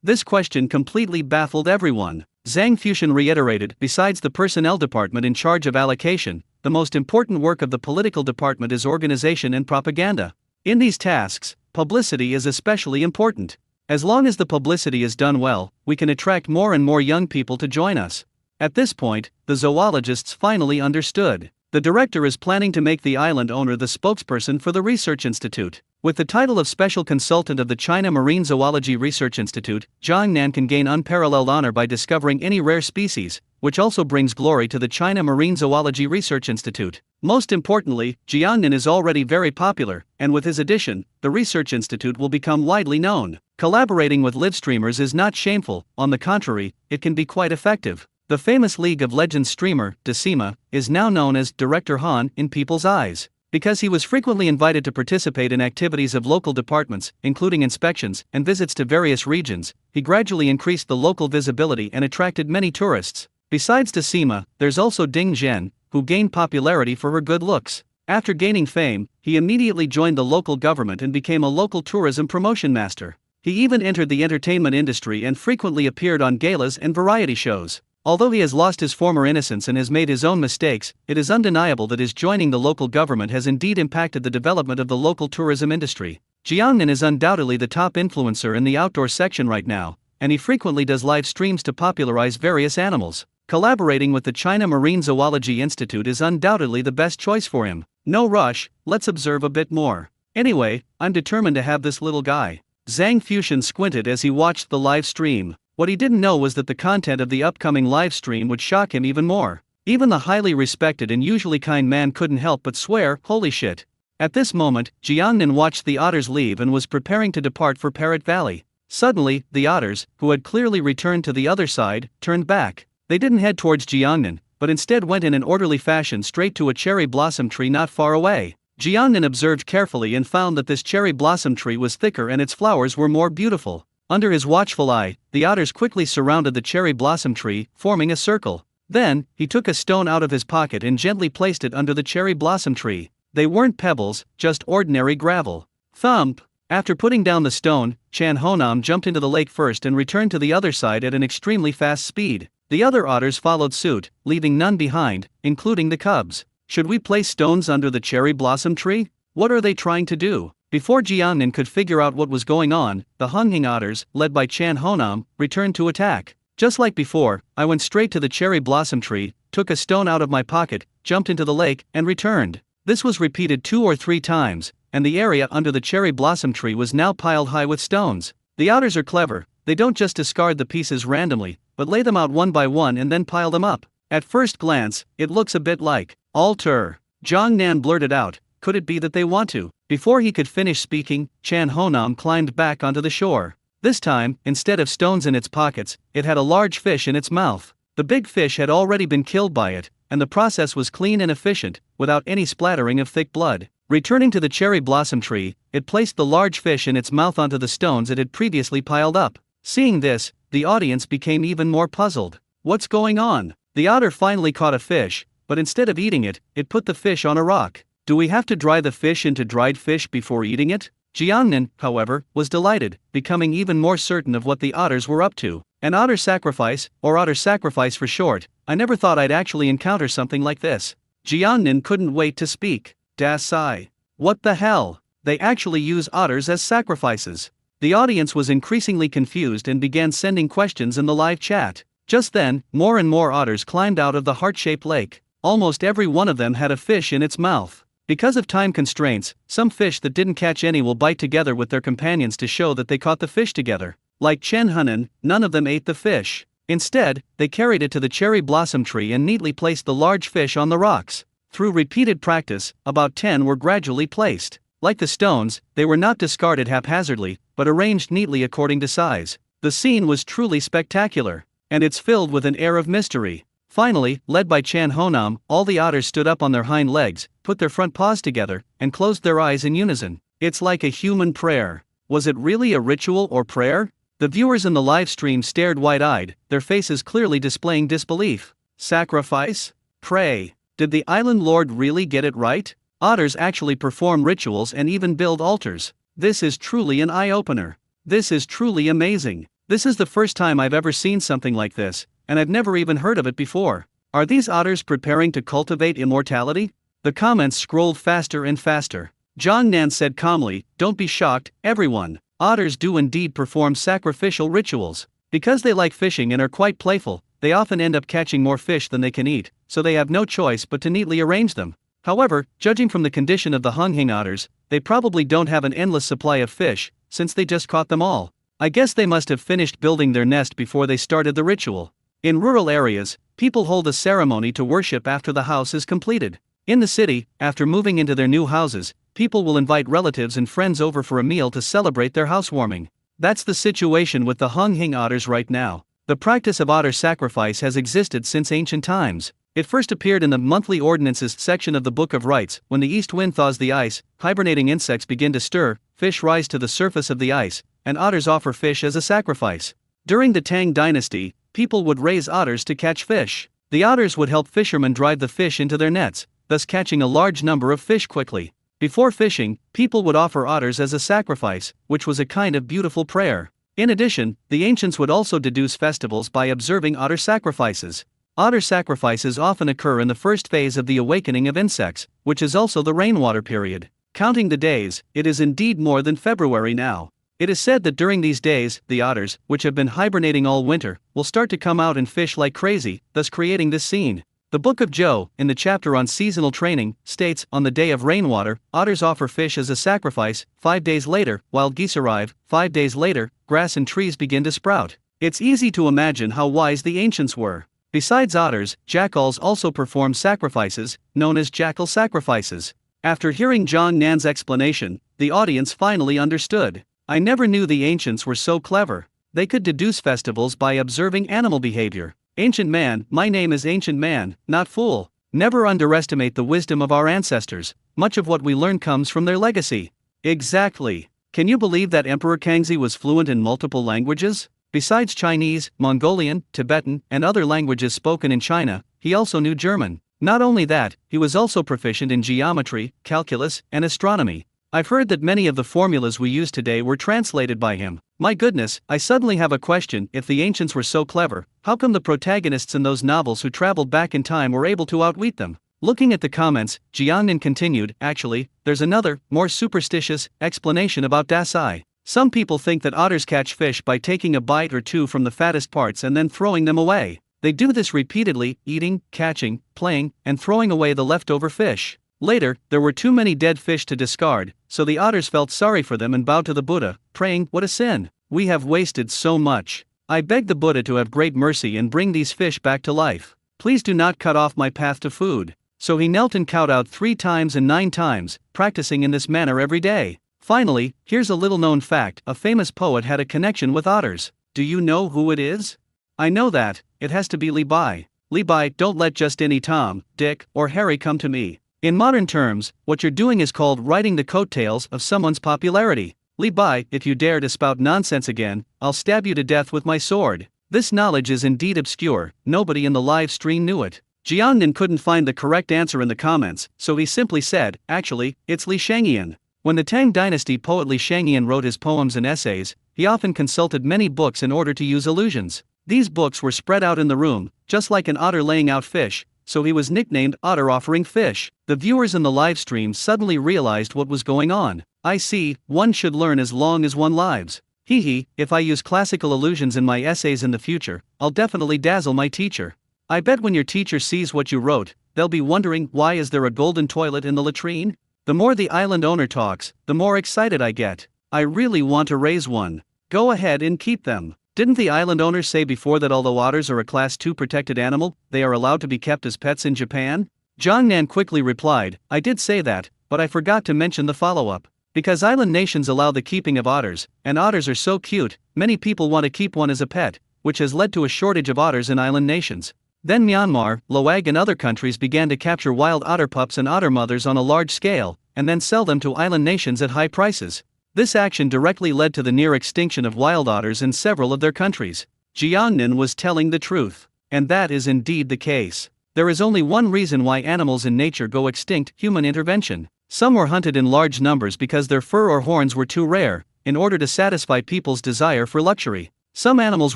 This question completely baffled everyone. Zhang Fuxian reiterated, "Besides the personnel department in charge of allocation, the most important work of the political department is organization and propaganda. In these tasks, publicity is especially important. As long as the publicity is done well, we can attract more and more young people to join us." At this point, the zoologists finally understood. The director is planning to make the island owner the spokesperson for the research institute. With the title of Special Consultant of the China Marine Zoology Research Institute, Jiangnan can gain unparalleled honor by discovering any rare species, which also brings glory to the China Marine Zoology Research Institute. Most importantly, Jiangnan is already very popular, and with his addition, the Research Institute will become widely known. Collaborating with live streamers is not shameful, on the contrary, it can be quite effective. The famous League of Legends streamer, Decima, is now known as Director Han in people's eyes. Because he was frequently invited to participate in activities of local departments, including inspections and visits to various regions, he gradually increased the local visibility and attracted many tourists. Besides Decima, there's also Ding Zhen, who gained popularity for her good looks. After gaining fame, he immediately joined the local government and became a local tourism promotion master. He even entered the entertainment industry and frequently appeared on galas and variety shows. Although he has lost his former innocence and has made his own mistakes, it is undeniable that his joining the local government has indeed impacted the development of the local tourism industry. Jiangnan is undoubtedly the top influencer in the outdoor section right now, and he frequently does live streams to popularize various animals. Collaborating with the China Marine Zoology Institute is undoubtedly the best choice for him. No rush, let's observe a bit more. Anyway, I'm determined to have this little guy. Zhang Fuxian squinted as he watched the live stream. What he didn't know was that the content of the upcoming live stream would shock him even more. Even the highly respected and usually kind man couldn't help but swear, "Holy shit." At this moment, Jiangnan watched the otters leave and was preparing to depart for Parrot Valley. Suddenly, the otters, who had clearly returned to the other side, turned back. They didn't head towards Jiangnan, but instead went in an orderly fashion straight to a cherry blossom tree not far away. Jiangnan observed carefully and found that this cherry blossom tree was thicker and its flowers were more beautiful. Under his watchful eye, the otters quickly surrounded the cherry blossom tree, forming a circle. Then, he took a stone out of his pocket and gently placed it under the cherry blossom tree. They weren't pebbles, just ordinary gravel. Thump! After putting down the stone, Chan Honam jumped into the lake first and returned to the other side at an extremely fast speed. The other otters followed suit, leaving none behind, including the cubs. Should we place stones under the cherry blossom tree? What are they trying to do? Before Jiangnan could figure out what was going on, the Hunghing otters, led by Chan Honam, returned to attack. Just like before, I went straight to the cherry blossom tree, took a stone out of my pocket, jumped into the lake, and returned. This was repeated 2 or 3 times, and the area under the cherry blossom tree was now piled high with stones. The otters are clever, they don't just discard the pieces randomly, but lay them out one by one and then pile them up. At first glance, it looks a bit like altar. Jiangnan blurted out, could it be that they want to? Before he could finish speaking, Chan Honam climbed back onto the shore. This time, instead of stones in its pockets, it had a large fish in its mouth. The big fish had already been killed by it, and the process was clean and efficient, without any splattering of thick blood. Returning to the cherry blossom tree, it placed the large fish in its mouth onto the stones it had previously piled up. Seeing this, the audience became even more puzzled. What's going on? The otter finally caught a fish, but instead of eating it, it put the fish on a rock. Do we have to dry the fish into dried fish before eating it? Jiangnan, however, was delighted, becoming even more certain of what the otters were up to. An otter sacrifice, or otter sacrifice for short. I never thought I'd actually encounter something like this. Jiangnan couldn't wait to speak. Das Sai. What the hell? They actually use otters as sacrifices. The audience was increasingly confused and began sending questions in the live chat. Just then, more and more otters climbed out of the heart-shaped lake. Almost every one of them had a fish in its mouth. Because of time constraints, some fish that didn't catch any will bite together with their companions to show that they caught the fish together. Like Chen Hunan, none of them ate the fish. Instead, they carried it to the cherry blossom tree and neatly placed the large fish on the rocks. Through repeated practice, about 10 were gradually placed. Like the stones, they were not discarded haphazardly, but arranged neatly according to size. The scene was truly spectacular, and it's filled with an air of mystery. Finally, led by Chan Honam, all the otters stood up on their hind legs, put their front paws together, and closed their eyes in unison. It's like a human prayer. Was it really a ritual or prayer? The viewers in the live stream stared wide-eyed, their faces clearly displaying disbelief. Sacrifice? Pray. Did the island lord really get it right? Otters actually perform rituals and even build altars. This is truly an eye-opener. This is truly amazing. This is the first time I've ever seen something like this, and I've never even heard of it before. Are these otters preparing to cultivate immortality? The comments scrolled faster and faster. Jiangnan said calmly, don't be shocked, everyone. Otters do indeed perform sacrificial rituals. Because they like fishing and are quite playful, they often end up catching more fish than they can eat, so they have no choice but to neatly arrange them. However, judging from the condition of the Hunghing otters, they probably don't have an endless supply of fish, since they just caught them all. I guess they must have finished building their nest before they started the ritual. In rural areas, people hold a ceremony to worship after the house is completed. In the city, after moving into their new houses, people will invite relatives and friends over for a meal to celebrate their housewarming. That's the situation with the Hunghing otters right now. The practice of otter sacrifice has existed since ancient times. It first appeared in the monthly ordinances section of the Book of Rites. When the east wind thaws the ice, hibernating insects begin to stir, fish rise to the surface of the ice, and otters offer fish as a sacrifice. During the Tang dynasty, people would raise otters to catch fish. The otters would help fishermen drive the fish into their nets, thus catching a large number of fish quickly. Before fishing, people would offer otters as a sacrifice, which was a kind of beautiful prayer. In addition, the ancients would also deduce festivals by observing otter sacrifices. Otter sacrifices often occur in the first phase of the awakening of insects, which is also the rainwater period. Counting the days, it is indeed more than February now. It is said that during these days, the otters, which have been hibernating all winter, will start to come out and fish like crazy, thus creating this scene. The Book of Joe, in the chapter on seasonal training, states, on the day of rainwater, otters offer fish as a sacrifice. 5 days later, wild geese arrive. 5 days later, grass and trees begin to sprout. It's easy to imagine how wise the ancients were. Besides otters, jackals also perform sacrifices, known as jackal sacrifices. After hearing Zhang Nan's explanation, the audience finally understood. I never knew the ancients were so clever. They could deduce festivals by observing animal behavior. Ancient man, my name is Ancient Man, not fool. Never underestimate the wisdom of our ancestors. Much of what we learn comes from their legacy. Exactly. Can you believe that Emperor Kangxi was fluent in multiple languages? Besides Chinese, Mongolian, Tibetan, and other languages spoken in China, he also knew German. Not only that, he was also proficient in geometry, calculus, and astronomy. I've heard that many of the formulas we use today were translated by him. My goodness, I suddenly have a question. If the ancients were so clever, how come the protagonists in those novels who traveled back in time were able to outwit them? Looking at the comments, Jiangnan continued, actually, there's another, more superstitious, explanation about Dasai. Some people think that otters catch fish by taking a bite or two from the fattest parts and then throwing them away. They do this repeatedly, eating, catching, playing, and throwing away the leftover fish. Later, there were too many dead fish to discard, so the otters felt sorry for them and bowed to the Buddha, praying, "What a sin! We have wasted so much. I beg the Buddha to have great mercy and bring these fish back to life. Please do not cut off my path to food." So he knelt and kowed out 3 times and 9 times, practicing in this manner every day. Finally, here's a little-known fact: a famous poet had a connection with otters. Do you know who it is? I know that. It has to be Li Bai. Li Bai, don't let just any Tom, Dick, or Harry come to me. In modern terms, what you're doing is called riding the coattails of someone's popularity. Li Bai, if you dare to spout nonsense again, I'll stab you to death with my sword. This knowledge is indeed obscure, nobody in the live stream knew it. Jiangnan couldn't find the correct answer in the comments, so he simply said, actually, it's Li Shangyan. When the Tang dynasty poet Li Shangyan wrote his poems and essays, he often consulted many books in order to use illusions. These books were spread out in the room, just like an otter laying out fish, so he was nicknamed Otter Offering Fish. The viewers in the live stream suddenly realized what was going on. I see, one should learn as long as one lives. If I use classical illusions in my essays in the future, I'll definitely dazzle my teacher. I bet when your teacher sees what you wrote, they'll be wondering, why is there a golden toilet in the latrine? The more the island owner talks, the more excited I get. I really want to raise one. Go ahead and keep them. Didn't the island owner say before that although otters are a Class 2 protected animal, they are allowed to be kept as pets in Japan? Jiangnan quickly replied, I did say that, but I forgot to mention the follow-up. Because island nations allow the keeping of otters, and otters are so cute, many people want to keep one as a pet, which has led to a shortage of otters in island nations. Then Myanmar, Laos and other countries began to capture wild otter pups and otter mothers on a large scale, and then sell them to island nations at high prices. This action directly led to the near extinction of wild otters in several of their countries. Jiangnan was telling the truth. And that is indeed the case. There is only one reason why animals in nature go extinct: human intervention. Some were hunted in large numbers because their fur or horns were too rare, in order to satisfy people's desire for luxury. Some animals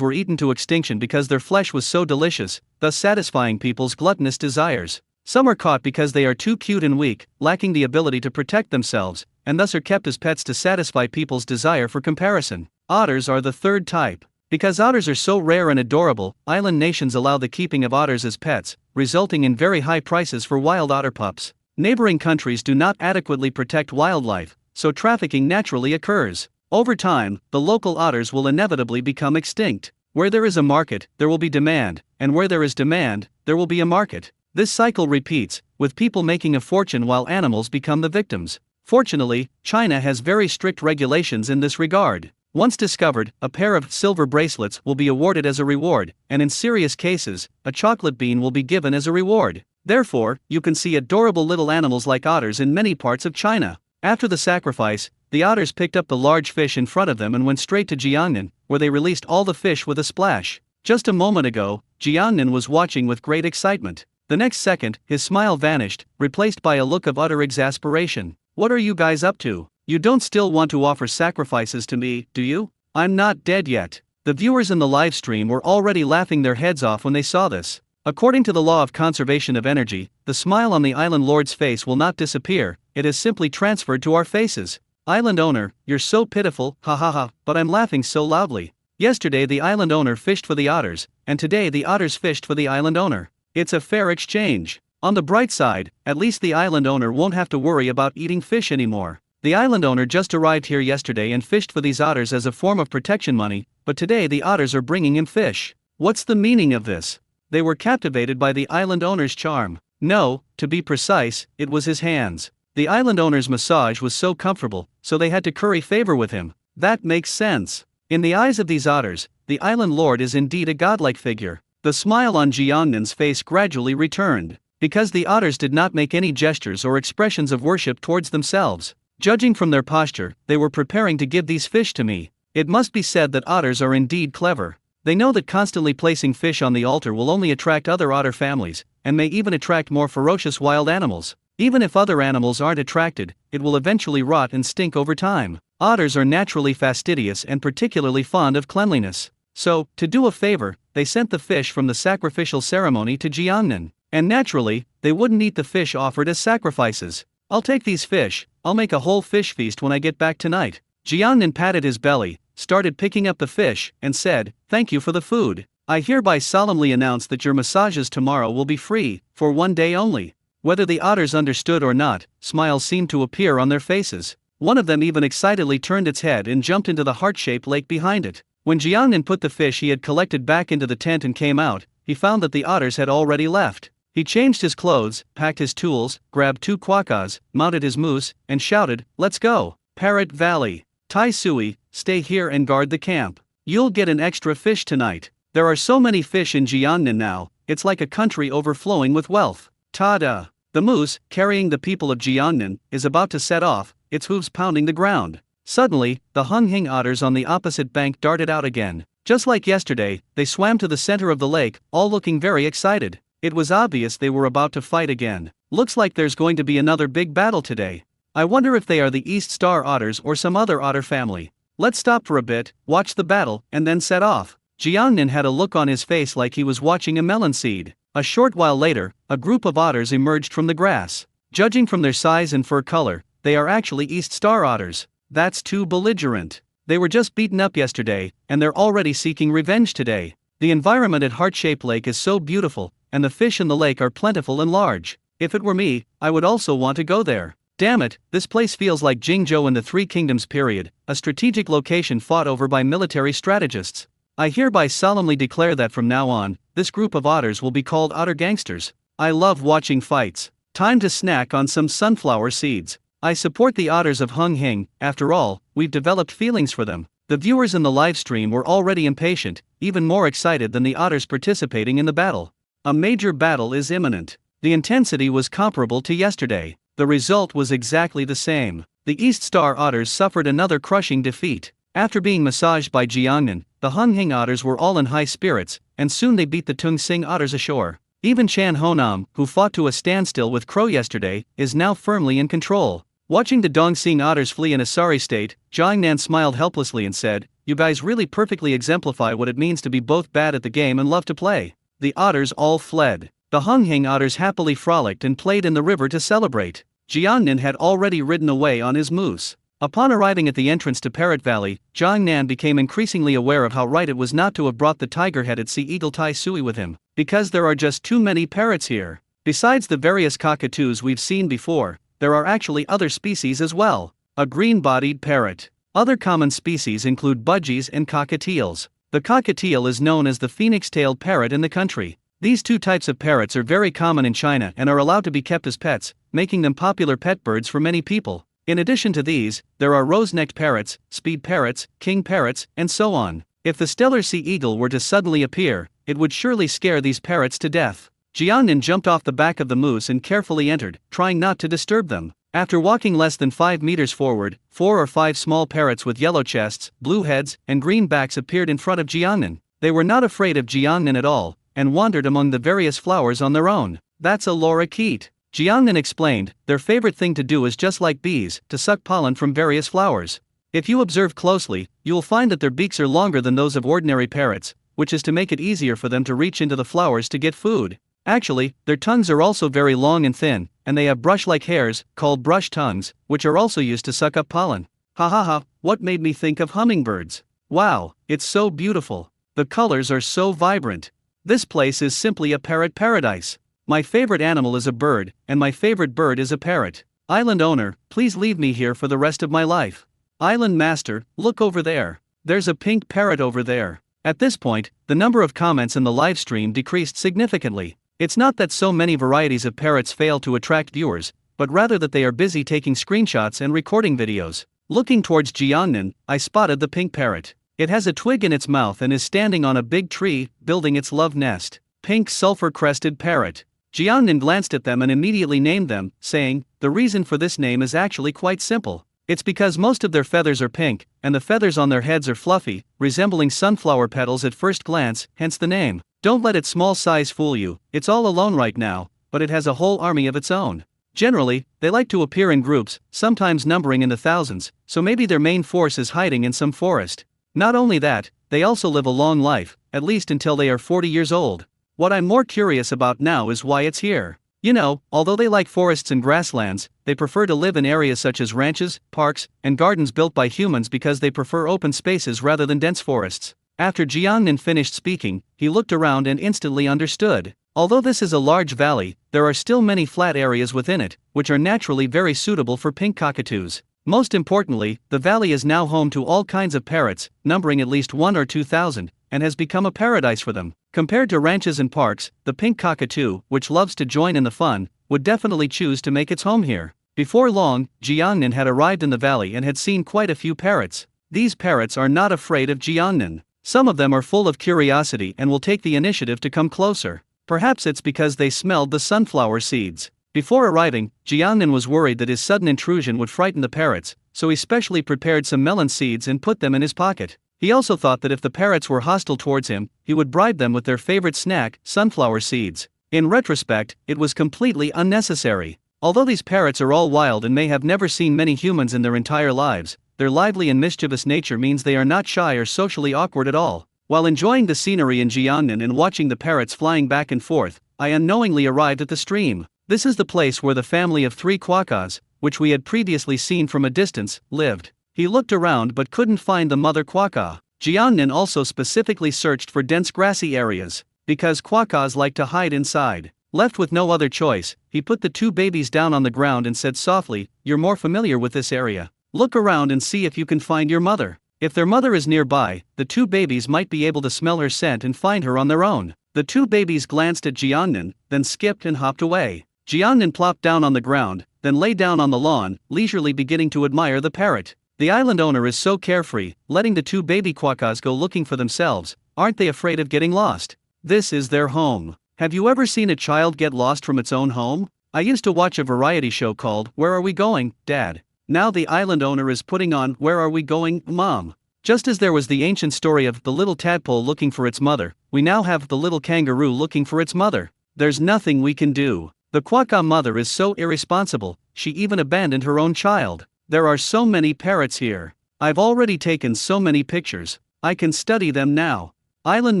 were eaten to extinction because their flesh was so delicious, thus satisfying people's gluttonous desires. Some are caught because they are too cute and weak, lacking the ability to protect themselves, and thus are kept as pets to satisfy people's desire for comparison. Otters are the third type. Because otters are so rare and adorable, island nations allow the keeping of otters as pets, resulting in very high prices for wild otter pups. Neighboring countries do not adequately protect wildlife, so trafficking naturally occurs. Over time, the local otters will inevitably become extinct. Where there is a market, there will be demand, and where there is demand, there will be a market. This cycle repeats, with people making a fortune while animals become the victims. Fortunately, China has very strict regulations in this regard. Once discovered, a pair of silver bracelets will be awarded as a reward, and in serious cases, a chocolate bean will be given as a reward. Therefore, you can see adorable little animals like otters in many parts of China. After the sacrifice, the otters picked up the large fish in front of them and went straight to Jiangnan, where they released all the fish with a splash. Just a moment ago, Jiangnan was watching with great excitement. The next second, his smile vanished, replaced by a look of utter exasperation. What are you guys up to? You don't still want to offer sacrifices to me, do you? I'm not dead yet. The viewers in the live stream were already laughing their heads off when they saw this. According to the law of conservation of energy, the smile on the island lord's face will not disappear, it is simply transferred to our faces. Island owner, you're so pitiful, ha ha ha, but I'm laughing so loudly. Yesterday the island owner fished for the otters, and today the otters fished for the island owner. It's a fair exchange. On the bright side, at least the island owner won't have to worry about eating fish anymore. The island owner just arrived here yesterday and fished for these otters as a form of protection money, but today the otters are bringing him fish. What's the meaning of this? They were captivated by the island owner's charm. No, to be precise, it was his hands. The island owner's massage was so comfortable, so they had to curry favor with him. That makes sense. In the eyes of these otters, the island lord is indeed a godlike figure. The smile on Jiangnin's face gradually returned, because the otters did not make any gestures or expressions of worship towards themselves. Judging from their posture, they were preparing to give these fish to me. It must be said that otters are indeed clever. They know that constantly placing fish on the altar will only attract other otter families, and may even attract more ferocious wild animals. Even if other animals aren't attracted, it will eventually rot and stink over time. Otters are naturally fastidious and particularly fond of cleanliness. So, to do a favor, they sent the fish from the sacrificial ceremony to Jiangnan. And naturally, they wouldn't eat the fish offered as sacrifices. I'll take these fish, I'll make a whole fish feast when I get back tonight. Jiangnan patted his belly, started picking up the fish, and said, "Thank you for the food. I hereby solemnly announce that your massages tomorrow will be free, for one day only." Whether the otters understood or not, smiles seemed to appear on their faces. One of them even excitedly turned its head and jumped into the heart-shaped lake behind it. When Jiangnan put the fish he had collected back into the tent and came out, he found that the otters had already left. He changed his clothes, packed his tools, grabbed 2 quokkas, mounted his moose, and shouted, "Let's go! Parrot Valley! Tai Sui, stay here and guard the camp. You'll get an extra fish tonight. There are so many fish in Jiangnan now, it's like a country overflowing with wealth." Ta-da! The moose, carrying the people of Jiangnan, is about to set off, its hooves pounding the ground. Suddenly, the Hunghing otters on the opposite bank darted out again. Just like yesterday, they swam to the center of the lake, all looking very excited. It was obvious they were about to fight again. Looks like there's going to be another big battle today. I wonder if they are the East Star otters or some other otter family. Let's stop for a bit, watch the battle, and then set off. Jiangnan had a look on his face like he was watching a melon seed. A short while later, a group of otters emerged from the grass. Judging from their size and fur color, they are actually East Star otters. That's too belligerent. They were just beaten up yesterday, and they're already seeking revenge today. The environment at Heart-Shaped Lake is so beautiful, and the fish in the lake are plentiful and large. If it were me, I would also want to go there. Damn it, this place feels like Jingzhou in the Three Kingdoms period, a strategic location fought over by military strategists. I hereby solemnly declare that from now on, this group of otters will be called otter gangsters. I love watching fights. Time to snack on some sunflower seeds. I support the otters of Hunghing, after all, we've developed feelings for them. The viewers in the live stream were already impatient, even more excited than the otters participating in the battle. A major battle is imminent. The intensity was comparable to yesterday. The result was exactly the same. The East Star otters suffered another crushing defeat. After being massaged by Jiangnan, the Hunghing otters were all in high spirits, and soon they beat the Tungsing otters ashore. Even Chan Honam, who fought to a standstill with Crow yesterday, is now firmly in control. Watching the Dongxing otters flee in a sorry state, Jiangnan smiled helplessly and said, "You guys really perfectly exemplify what it means to be both bad at the game and love to play." The otters all fled. The Hunghing otters happily frolicked and played in the river to celebrate. Jiangnan had already ridden away on his moose. Upon arriving at the entrance to Parrot Valley, Jiangnan became increasingly aware of how right it was not to have brought the tiger-headed sea eagle Tai Sui with him, because there are just too many parrots here. Besides the various cockatoos we've seen before, there are actually other species as well. A green-bodied parrot. Other common species include budgies and cockatiels. The cockatiel is known as the phoenix-tailed parrot in the country. These two types of parrots are very common in China and are allowed to be kept as pets, making them popular pet birds for many people. In addition to these, there are rose-necked parrots, speed parrots, king parrots, and so on. If the stellar sea eagle were to suddenly appear, it would surely scare these parrots to death. Jiangnan jumped off the back of the moose and carefully entered, trying not to disturb them. After walking less than 5 meters forward, 4 or 5 small parrots with yellow chests, blue heads, and green backs appeared in front of Jiangnan. They were not afraid of Jiangnan at all, and wandered among the various flowers on their own. "That's a lorikeet," Jiangnan explained. "Their favorite thing to do is just like bees, to suck pollen from various flowers. If you observe closely, you will find that their beaks are longer than those of ordinary parrots, which is to make it easier for them to reach into the flowers to get food. Actually, their tongues are also very long and thin, and they have brush-like hairs, called brush tongues, which are also used to suck up pollen. Ha ha ha, what made me think of hummingbirds? Wow, it's so beautiful. The colors are so vibrant. This place is simply a parrot paradise. My favorite animal is a bird, and my favorite bird is a parrot. Island owner, please leave me here for the rest of my life. Island master, look over there. There's a pink parrot over there. At this point, the number of comments in the live stream decreased significantly. It's not that so many varieties of parrots fail to attract viewers, but rather that they are busy taking screenshots and recording videos. Looking towards Jiangnan, I spotted the pink parrot. It has a twig in its mouth and is standing on a big tree, building its love nest. Pink sulfur-crested parrot. Jiangnan glanced at them and immediately named them, saying, "The reason for this name is actually quite simple. It's because most of their feathers are pink, and the feathers on their heads are fluffy, resembling sunflower petals at first glance, hence the name. Don't let its small size fool you, it's all alone right now, but it has a whole army of its own. Generally, they like to appear in groups, sometimes numbering in the thousands, so maybe their main force is hiding in some forest. Not only that, they also live a long life, at least until they are 40 years old. What I'm more curious about now is why it's here. You know, although they like forests and grasslands, they prefer to live in areas such as ranches, parks, and gardens built by humans because they prefer open spaces rather than dense forests." After Jiangnan finished speaking, he looked around and instantly understood. Although this is a large valley, there are still many flat areas within it, which are naturally very suitable for pink cockatoos. Most importantly, the valley is now home to all kinds of parrots, numbering at least 1 or 2,000, and has become a paradise for them. Compared to ranches and parks, the pink cockatoo, which loves to join in the fun, would definitely choose to make its home here. Before long, Jiangnan had arrived in the valley and had seen quite a few parrots. These parrots are not afraid of Jiangnan. Some of them are full of curiosity and will take the initiative to come closer. Perhaps it's because they smelled the sunflower seeds. Before arriving, Jiangnan was worried that his sudden intrusion would frighten the parrots, so he specially prepared some melon seeds and put them in his pocket. He also thought that if the parrots were hostile towards him, he would bribe them with their favorite snack, sunflower seeds. In retrospect, it was completely unnecessary. Although these parrots are all wild and may have never seen many humans in their entire lives, their lively and mischievous nature means they are not shy or socially awkward at all. While enjoying the scenery in Jiangnan and watching the parrots flying back and forth, I unknowingly arrived at the stream. This is the place where the family of 3 quokkas, which we had previously seen from a distance, lived. He looked around but couldn't find the mother quokka. Jiangnan also specifically searched for dense grassy areas, because quokkas like to hide inside. Left with no other choice, he put the 2 babies down on the ground and said softly, "You're more familiar with this area. Look around and see if you can find your mother." If their mother is nearby, the 2 babies might be able to smell her scent and find her on their own. The 2 babies glanced at Jiangnan, then skipped and hopped away. Jiangnan plopped down on the ground, then lay down on the lawn, leisurely beginning to admire the parrot. The island owner is so carefree, letting the 2 baby quokkas go looking for themselves. Aren't they afraid of getting lost? This is their home. Have you ever seen a child get lost from its own home? I used to watch a variety show called Where Are We Going, Dad? Now the island owner is putting on Where Are We Going, Mom? Just as there was the ancient story of the little tadpole looking for its mother, we now have the little kangaroo looking for its mother. There's nothing we can do. The quokka mother is so irresponsible, she even abandoned her own child. There are so many parrots here. I've already taken so many pictures. I can study them now. Island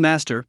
master,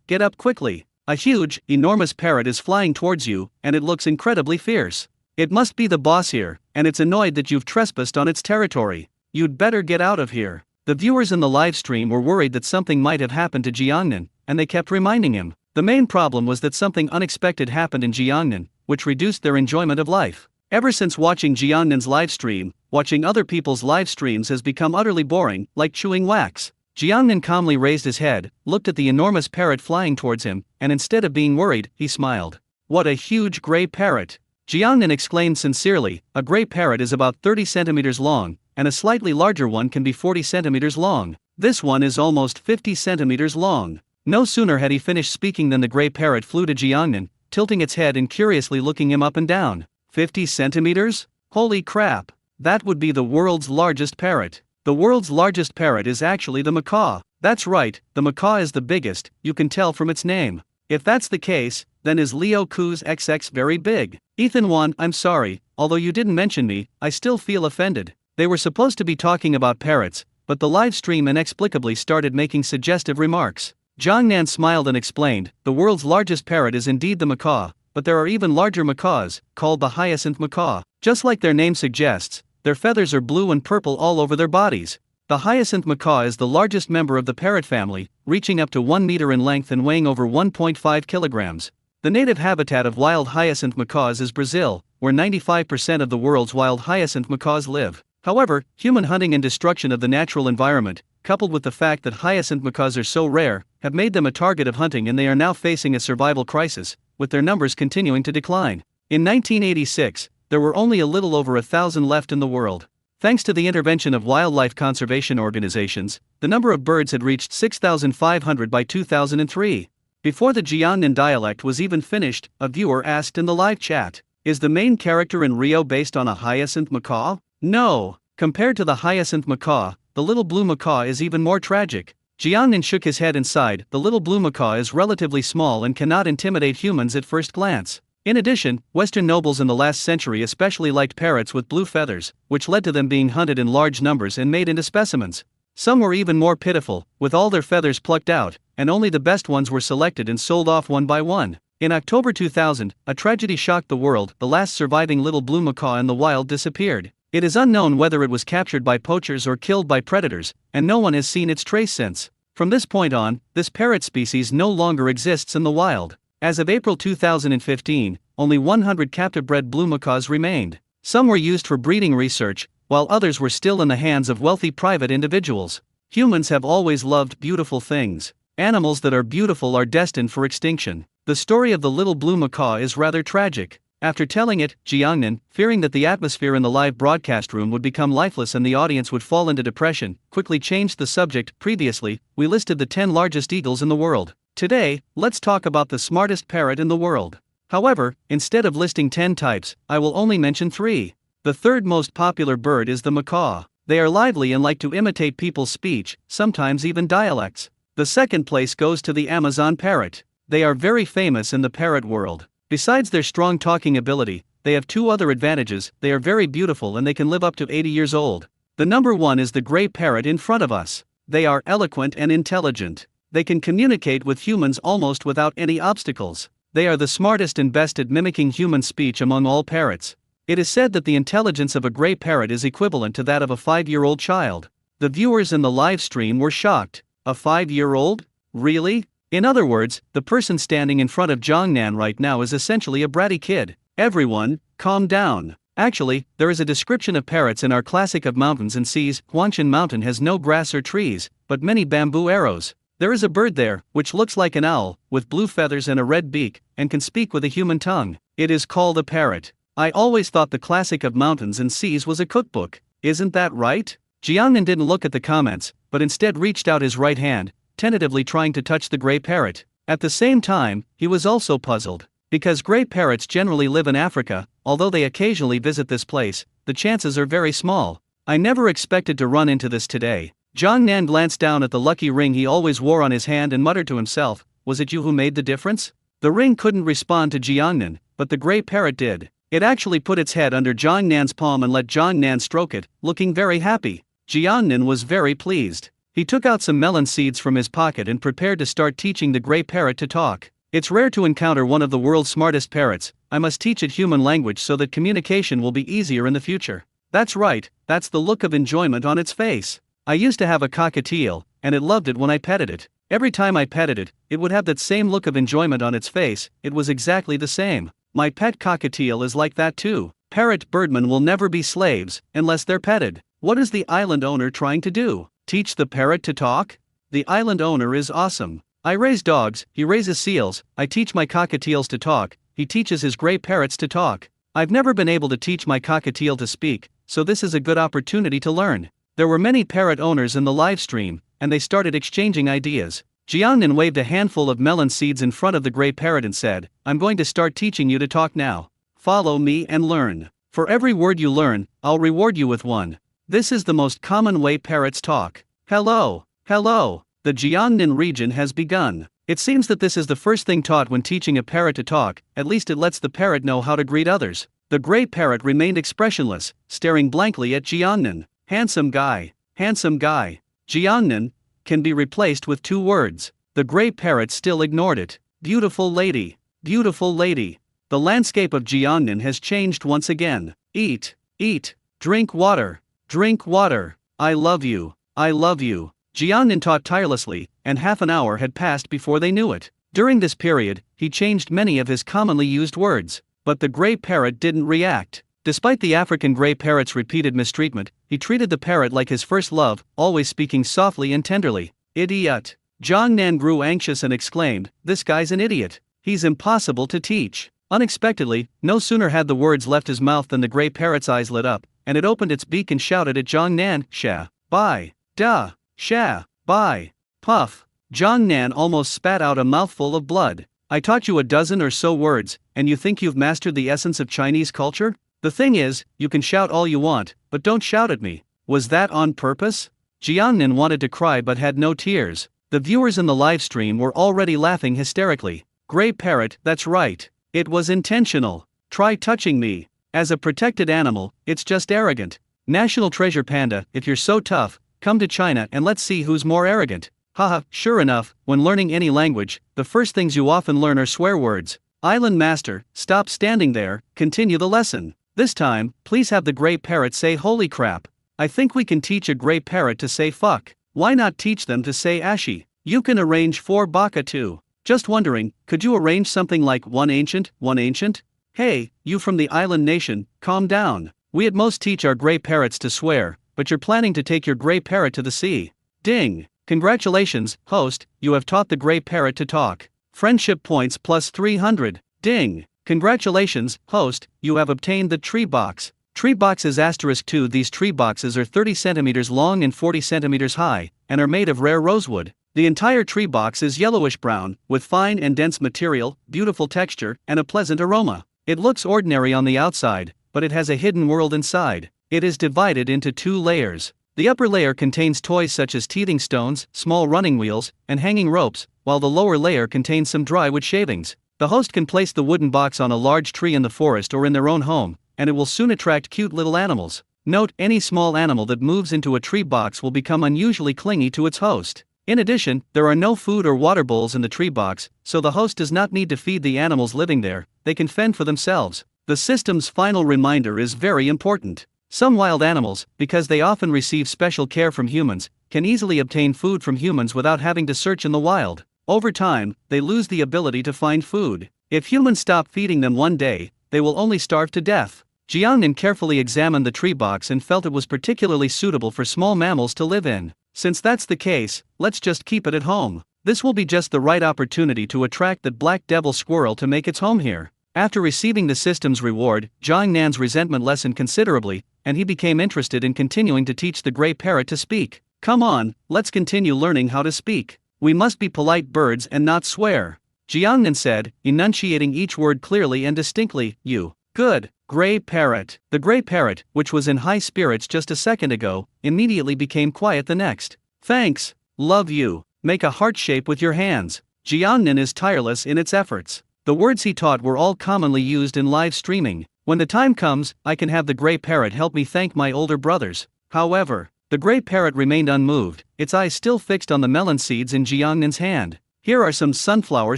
get up quickly. A huge, enormous parrot is flying towards you, and it looks incredibly fierce. It must be the boss here, and it's annoyed that you've trespassed on its territory. You'd better get out of here. The viewers in the live stream were worried that something might have happened to Jiangnan, and they kept reminding him. The main problem was that something unexpected happened in Jiangnan, which reduced their enjoyment of life. Ever since watching Jiangnan's live stream, watching other people's live streams has become utterly boring, like chewing wax. Jiangnan calmly raised his head, looked at the enormous parrot flying towards him, and instead of being worried, he smiled. What a huge gray parrot! Jiangnan exclaimed sincerely, a gray parrot is about 30 centimeters long, and a slightly larger one can be 40 centimeters long. This one is almost 50 centimeters long. No sooner had he finished speaking than the gray parrot flew to Jiangnan, tilting its head and curiously looking him up and down. 50 centimeters? Holy crap! That would be the world's largest parrot. The world's largest parrot is actually the macaw. That's right, the macaw is the biggest, you can tell from its name. If that's the case, then is Leo Ku's XX very big? Ethan Wan, I'm sorry, although you didn't mention me, I still feel offended. They were supposed to be talking about parrots, but the live stream inexplicably started making suggestive remarks. Jiangnan smiled and explained, the world's largest parrot is indeed the macaw, but there are even larger macaws, called the hyacinth macaw. Just like their name suggests, their feathers are blue and purple all over their bodies. The hyacinth macaw is the largest member of the parrot family, reaching up to 1 meter in length and weighing over 1.5 kilograms. The native habitat of wild hyacinth macaws is Brazil, where 95% of the world's wild hyacinth macaws live. However, human hunting and destruction of the natural environment, coupled with the fact that hyacinth macaws are so rare, have made them a target of hunting, and they are now facing a survival crisis, with their numbers continuing to decline. In 1986, there were only a little over 1,000 left in the world. Thanks to the intervention of wildlife conservation organizations, the number of birds had reached 6,500 by 2003. Before the Jiangnan dialect was even finished, a viewer asked in the live chat, "Is the main character in Rio based on a hyacinth macaw?" No. Compared to the hyacinth macaw, the little blue macaw is even more tragic. Jiangnan shook his head and sighed. The little blue macaw is relatively small and cannot intimidate humans at first glance. In addition, Western nobles in the last century especially liked parrots with blue feathers, which led to them being hunted in large numbers and made into specimens. Some were even more pitiful, with all their feathers plucked out, and only the best ones were selected and sold off one by one. In October 2000, a tragedy shocked the world. The last surviving little blue macaw in the wild disappeared. It is unknown whether it was captured by poachers or killed by predators, and no one has seen its trace since. From this point on, this parrot species no longer exists in the wild. As of April 2015, only 100 captive-bred blue macaws remained. Some were used for breeding research, while others were still in the hands of wealthy private individuals. Humans have always loved beautiful things. Animals that are beautiful are destined for extinction. The story of the little blue macaw is rather tragic. After telling it, Jiangnan, fearing that the atmosphere in the live broadcast room would become lifeless and the audience would fall into depression, quickly changed the subject. Previously, we listed the 10 largest eagles in the world. Today, let's talk about the smartest parrot in the world. However, instead of listing 10 types, I will only mention 3. The third most popular bird is the macaw. They are lively and like to imitate people's speech, sometimes even dialects. The second place goes to the Amazon parrot. They are very famous in the parrot world. Besides their strong talking ability, they have 2 other advantages. They are very beautiful and they can live up to 80 years old. The number 1 is the gray parrot in front of us. They are eloquent and intelligent. They can communicate with humans almost without any obstacles. They are the smartest and best at mimicking human speech among all parrots. It is said that the intelligence of a gray parrot is equivalent to that of a 5-year-old child. The viewers in the live stream were shocked. A 5-year-old? Really? In other words, the person standing in front of Jiangnan right now is essentially a bratty kid. Everyone, calm down. Actually, there is a description of parrots in our classic of mountains and seas. Huangshan Mountain has no grass or trees, but many bamboo arrows. There is a bird there, which looks like an owl, with blue feathers and a red beak, and can speak with a human tongue. It is called a parrot. I always thought the classic of mountains and seas was a cookbook. Isn't that right? Jiangnan didn't look at the comments, but instead reached out his right hand, tentatively trying to touch the gray parrot. At the same time, he was also puzzled. Because gray parrots generally live in Africa, although they occasionally visit this place, the chances are very small. I never expected to run into this today. Jiangnan glanced down at the lucky ring he always wore on his hand and muttered to himself, "Was it you who made the difference?" The ring couldn't respond to Jiangnan, but the gray parrot did. It actually put its head under Jiangnan's palm and let Jiangnan stroke it, looking very happy. Jiangnan was very pleased. He took out some melon seeds from his pocket and prepared to start teaching the gray parrot to talk. It's rare to encounter one of the world's smartest parrots. I must teach it human language so that communication will be easier in the future. That's right, that's the look of enjoyment on its face. I used to have a cockatiel, and it loved it when I petted it. Every time I petted it, it would have that same look of enjoyment on its face. It was exactly the same. My pet cockatiel is like that too. Parrot birdmen will never be slaves, unless they're petted. What is the island owner trying to do? Teach the parrot to talk? The island owner is awesome. I raise dogs, he raises seals. I teach my cockatiels to talk, he teaches his gray parrots to talk. I've never been able to teach my cockatiel to speak, so this is a good opportunity to learn. There were many parrot owners in the live stream, and they started exchanging ideas. Jiangnan waved a handful of melon seeds in front of the gray parrot and said, "I'm going to start teaching you to talk now. Follow me and learn. For every word you learn, I'll reward you with one." This is the most common way parrots talk. Hello, hello. The Jiangnan region has begun. It seems that this is the first thing taught when teaching a parrot to talk. At least it lets the parrot know how to greet others. The gray parrot remained expressionless, staring blankly at Jiangnan. Handsome guy. Handsome guy. Jiangnan can be replaced with 2 words. The gray parrot still ignored it. Beautiful lady. Beautiful lady. The landscape of Jiangnan has changed once again. Eat. Eat. Drink water. Drink water. I love you. I love you. Jiangnan taught tirelessly, and half an hour had passed before they knew it. During this period, he changed many of his commonly used words, but the gray parrot didn't react. Despite the African gray parrot's repeated mistreatment, he treated the parrot like his first love, always speaking softly and tenderly. Idiot. Jiangnan grew anxious and exclaimed, "This guy's an idiot. He's impossible to teach." Unexpectedly, no sooner had the words left his mouth than the gray parrot's eyes lit up, and it opened its beak and shouted at Jiangnan, "Sha, bye, da, sha, bye." Puff. Jiangnan almost spat out a mouthful of blood. I taught you a dozen or so words, and you think you've mastered the essence of Chinese culture? The thing is, you can shout all you want, but don't shout at me. Was that on purpose? Jiangnan wanted to cry but had no tears. The viewers in the live stream were already laughing hysterically. Gray parrot, that's right. It was intentional. Try touching me. As a protected animal, it's just arrogant. National treasure panda, if you're so tough, come to China and let's see who's more arrogant. Haha, sure enough, when learning any language, the first things you often learn are swear words. Island master, stop standing there, continue the lesson. This time, please have the gray parrot say holy crap. I think we can teach a gray parrot to say fuck. Why not teach them to say ashi? You can arrange 4 baka too. Just wondering, could you arrange something like one ancient? Hey, you from the island nation, calm down. We at most teach our gray parrots to swear, but you're planning to take your gray parrot to the sea. Ding. Congratulations, host, you have taught the gray parrot to talk. Friendship points plus 300. Ding. Congratulations, host, you have obtained the tree box. Tree boxes *2. These tree boxes are 30 centimeters long and 40 centimeters high, and are made of rare rosewood. The entire tree box is yellowish brown, with fine and dense material, beautiful texture, and a pleasant aroma. It looks ordinary on the outside, but it has a hidden world inside. It is divided into 2 layers. The upper layer contains toys such as teething stones, small running wheels, and hanging ropes, while the lower layer contains some dry wood shavings. The host can place the wooden box on a large tree in the forest or in their own home, and it will soon attract cute little animals. Note, any small animal that moves into a tree box will become unusually clingy to its host. In addition, there are no food or water bowls in the tree box, so the host does not need to feed the animals living there, they can fend for themselves. The system's final reminder is very important. Some wild animals, because they often receive special care from humans, can easily obtain food from humans without having to search in the wild. Over time, they lose the ability to find food. If humans stop feeding them one day, they will only starve to death. Jiangnan carefully examined the tree box and felt it was particularly suitable for small mammals to live in. Since that's the case, let's just keep it at home. This will be just the right opportunity to attract that black devil squirrel to make its home here. After receiving the system's reward, Jiangnan's resentment lessened considerably, and he became interested in continuing to teach the gray parrot to speak. Come on, let's continue learning how to speak. We must be polite birds and not swear. Jiangnan said, enunciating each word clearly and distinctly. You. Good. Gray parrot. The gray parrot, which was in high spirits just a second ago, immediately became quiet the next. Thanks. Love you. Make a heart shape with your hands. Jiangnan is tireless in its efforts. The words he taught were all commonly used in live streaming. When the time comes, I can have the gray parrot help me thank my older brothers. However, the gray parrot remained unmoved, its eyes still fixed on the melon seeds in Jiangnan's hand. Here are some sunflower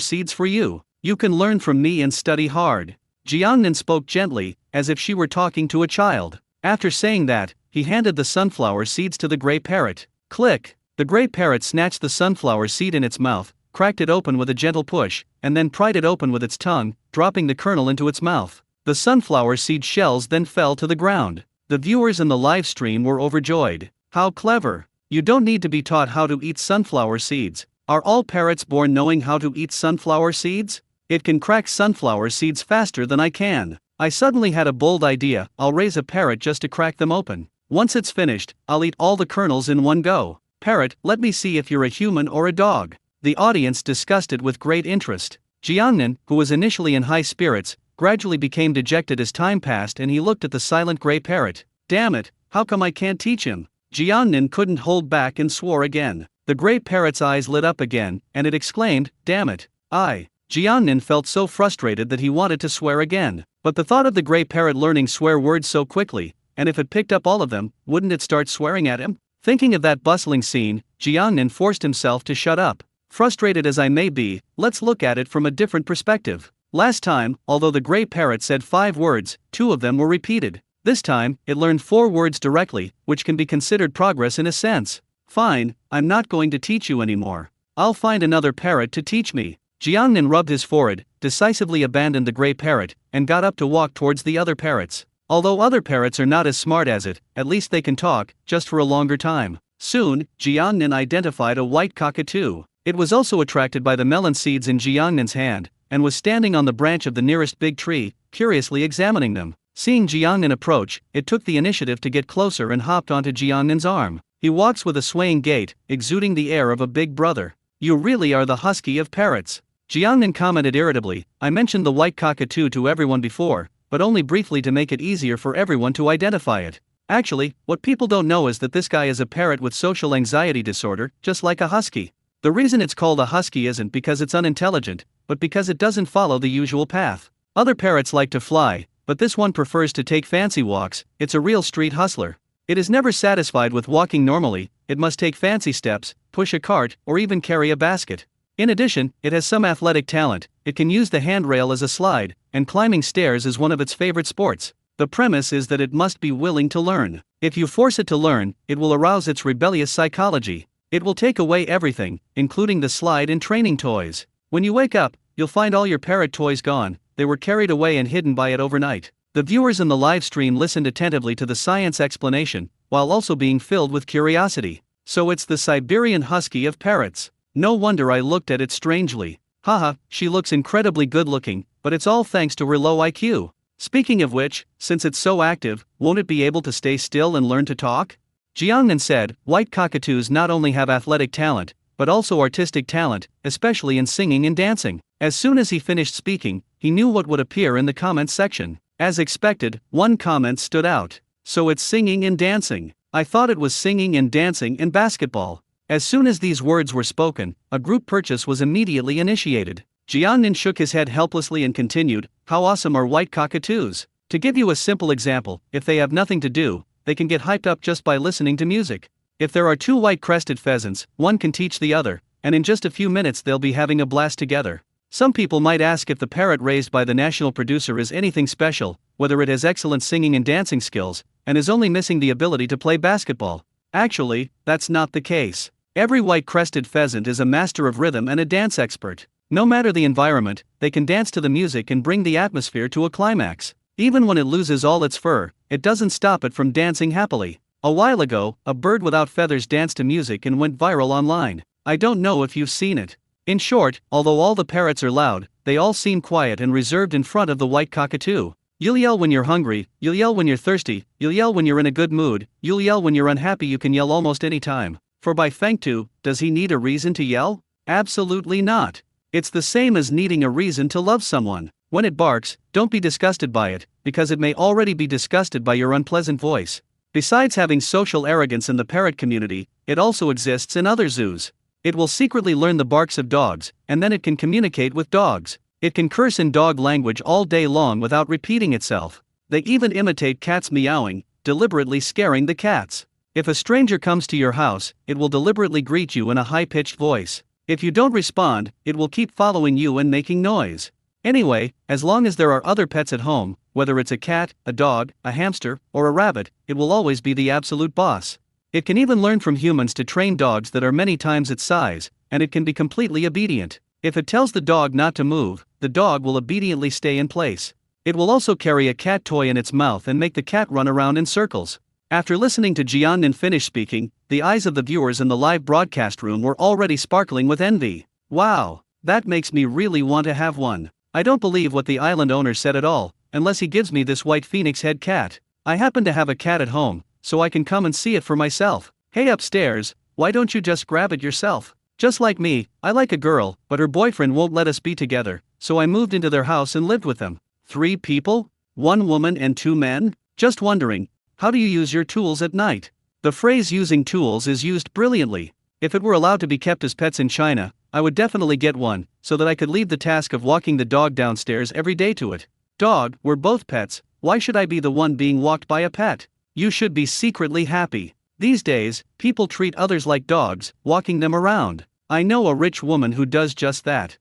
seeds for you. You can learn from me and study hard. Jiangnan spoke gently, as if she were talking to a child. After saying that, he handed the sunflower seeds to the gray parrot. Click! The gray parrot snatched the sunflower seed in its mouth, cracked it open with a gentle push, and then pried it open with its tongue, dropping the kernel into its mouth. The sunflower seed shells then fell to the ground. The viewers in the live stream were overjoyed. How clever! You don't need to be taught how to eat sunflower seeds. Are all parrots born knowing how to eat sunflower seeds? It can crack sunflower seeds faster than I can. I suddenly had a bold idea. I'll raise a parrot just to crack them open. Once it's finished, I'll eat all the kernels in one go. Parrot, let me see if you're a human or a dog. The audience discussed it with great interest. Jiangnan, who was initially in high spirits, gradually became dejected as time passed, and he looked at the silent gray parrot. Damn it, how come I can't teach him? Jiangnan couldn't hold back and swore again. The gray parrot's eyes lit up again, and it exclaimed, damn it, I Jiangnan felt so frustrated that he wanted to swear again. But the thought of the gray parrot learning swear words so quickly, and if it picked up all of them, wouldn't it start swearing at him? Thinking of that bustling scene, Jiangnan forced himself to shut up. Frustrated as I may be, let's look at it from a different perspective. Last time, although the gray parrot said 5 words, 2 of them were repeated. This time, it learned 4 words directly, which can be considered progress in a sense. Fine, I'm not going to teach you anymore. I'll find another parrot to teach me. Jiangnan rubbed his forehead, decisively abandoned the gray parrot, and got up to walk towards the other parrots. Although other parrots are not as smart as it, at least they can talk, just for a longer time. Soon, Jiangnan identified a white cockatoo. It was also attracted by the melon seeds in Jiangnan's hand, and was standing on the branch of the nearest big tree, curiously examining them. Seeing Jiangnan approach, it took the initiative to get closer and hopped onto Jiangnan's arm. He walks with a swaying gait, exuding the air of a big brother. You really are the husky of parrots. Jiangnan commented irritably. I mentioned the white cockatoo to everyone before, but only briefly to make it easier for everyone to identify it. Actually, what people don't know is that this guy is a parrot with social anxiety disorder, just like a husky. The reason it's called a husky isn't because it's unintelligent, but because it doesn't follow the usual path. Other parrots like to fly, but this one prefers to take fancy walks. It's a real street hustler. It is never satisfied with walking normally, it must take fancy steps, push a cart, or even carry a basket. In addition, it has some athletic talent. It can use the handrail as a slide, and climbing stairs is one of its favorite sports. The premise is that it must be willing to learn. If you force it to learn, it will arouse its rebellious psychology. It will take away everything, including the slide and training toys. When you wake up, you'll find all your parrot toys gone. They were carried away and hidden by it overnight. The viewers in the live stream listened attentively to the science explanation, while also being filled with curiosity. So it's the Siberian husky of parrots. No wonder I looked at it strangely. Haha, she looks incredibly good looking, but it's all thanks to her low IQ. Speaking of which, since it's so active, won't it be able to stay still and learn to talk? Jiangnan said, white cockatoos not only have athletic talent, but also artistic talent, especially in singing and dancing. As soon as he finished speaking, he knew what would appear in the comments section. As expected, one comment stood out. So it's singing and dancing. I thought it was singing and dancing and basketball. As soon as these words were spoken, a group purchase was immediately initiated. Jiangnan shook his head helplessly and continued, how awesome are white cockatoos? To give you a simple example, if they have nothing to do, they can get hyped up just by listening to music. If there are 2 white-crested pheasants, one can teach the other, and in just a few minutes they'll be having a blast together. Some people might ask if the parrot raised by the national producer is anything special, whether it has excellent singing and dancing skills, and is only missing the ability to play basketball. Actually, that's not the case. Every white-crested pheasant is a master of rhythm and a dance expert. No matter the environment, they can dance to the music and bring the atmosphere to a climax. Even when it loses all its fur, it doesn't stop it from dancing happily. A while ago, a bird without feathers danced to music and went viral online. I don't know if you've seen it. In short, although all the parrots are loud, they all seem quiet and reserved in front of the white cockatoo. You'll yell when you're hungry, you'll yell when you're thirsty, you'll yell when you're in a good mood, you'll yell when you're unhappy. You can yell almost any time. For by Fengtu, does he need a reason to yell? Absolutely not. It's the same as needing a reason to love someone. When it barks, don't be disgusted by it, because it may already be disgusted by your unpleasant voice. Besides having social arrogance in the parrot community, it also exists in other zoos. It will secretly learn the barks of dogs, and then it can communicate with dogs. It can curse in dog language all day long without repeating itself. They even imitate cats meowing, deliberately scaring the cats. If a stranger comes to your house, it will deliberately greet you in a high-pitched voice. If you don't respond, it will keep following you and making noise. Anyway, as long as there are other pets at home, whether it's a cat, a dog, a hamster, or a rabbit, it will always be the absolute boss. It can even learn from humans to train dogs that are many times its size, and it can be completely obedient. If it tells the dog not to move, the dog will obediently stay in place. It will also carry a cat toy in its mouth and make the cat run around in circles. After listening to Jiangnan finish speaking, the eyes of the viewers in the live broadcast room were already sparkling with envy. Wow, that makes me really want to have one. I don't believe what the island owner said at all, unless he gives me this white phoenix head cat. I happen to have a cat at home, so I can come and see it for myself. Hey upstairs, why don't you just grab it yourself? Just like me, I like a girl, but her boyfriend won't let us be together, so I moved into their house and lived with them. 3 people? 1 woman and 2 men? Just wondering, how do you use your tools at night? The phrase using tools is used brilliantly. If it were allowed to be kept as pets in China, I would definitely get one, so that I could leave the task of walking the dog downstairs every day to it. Dog, we're both pets, why should I be the one being walked by a pet? You should be secretly happy. These days, people treat others like dogs, walking them around. I know a rich woman who does just that.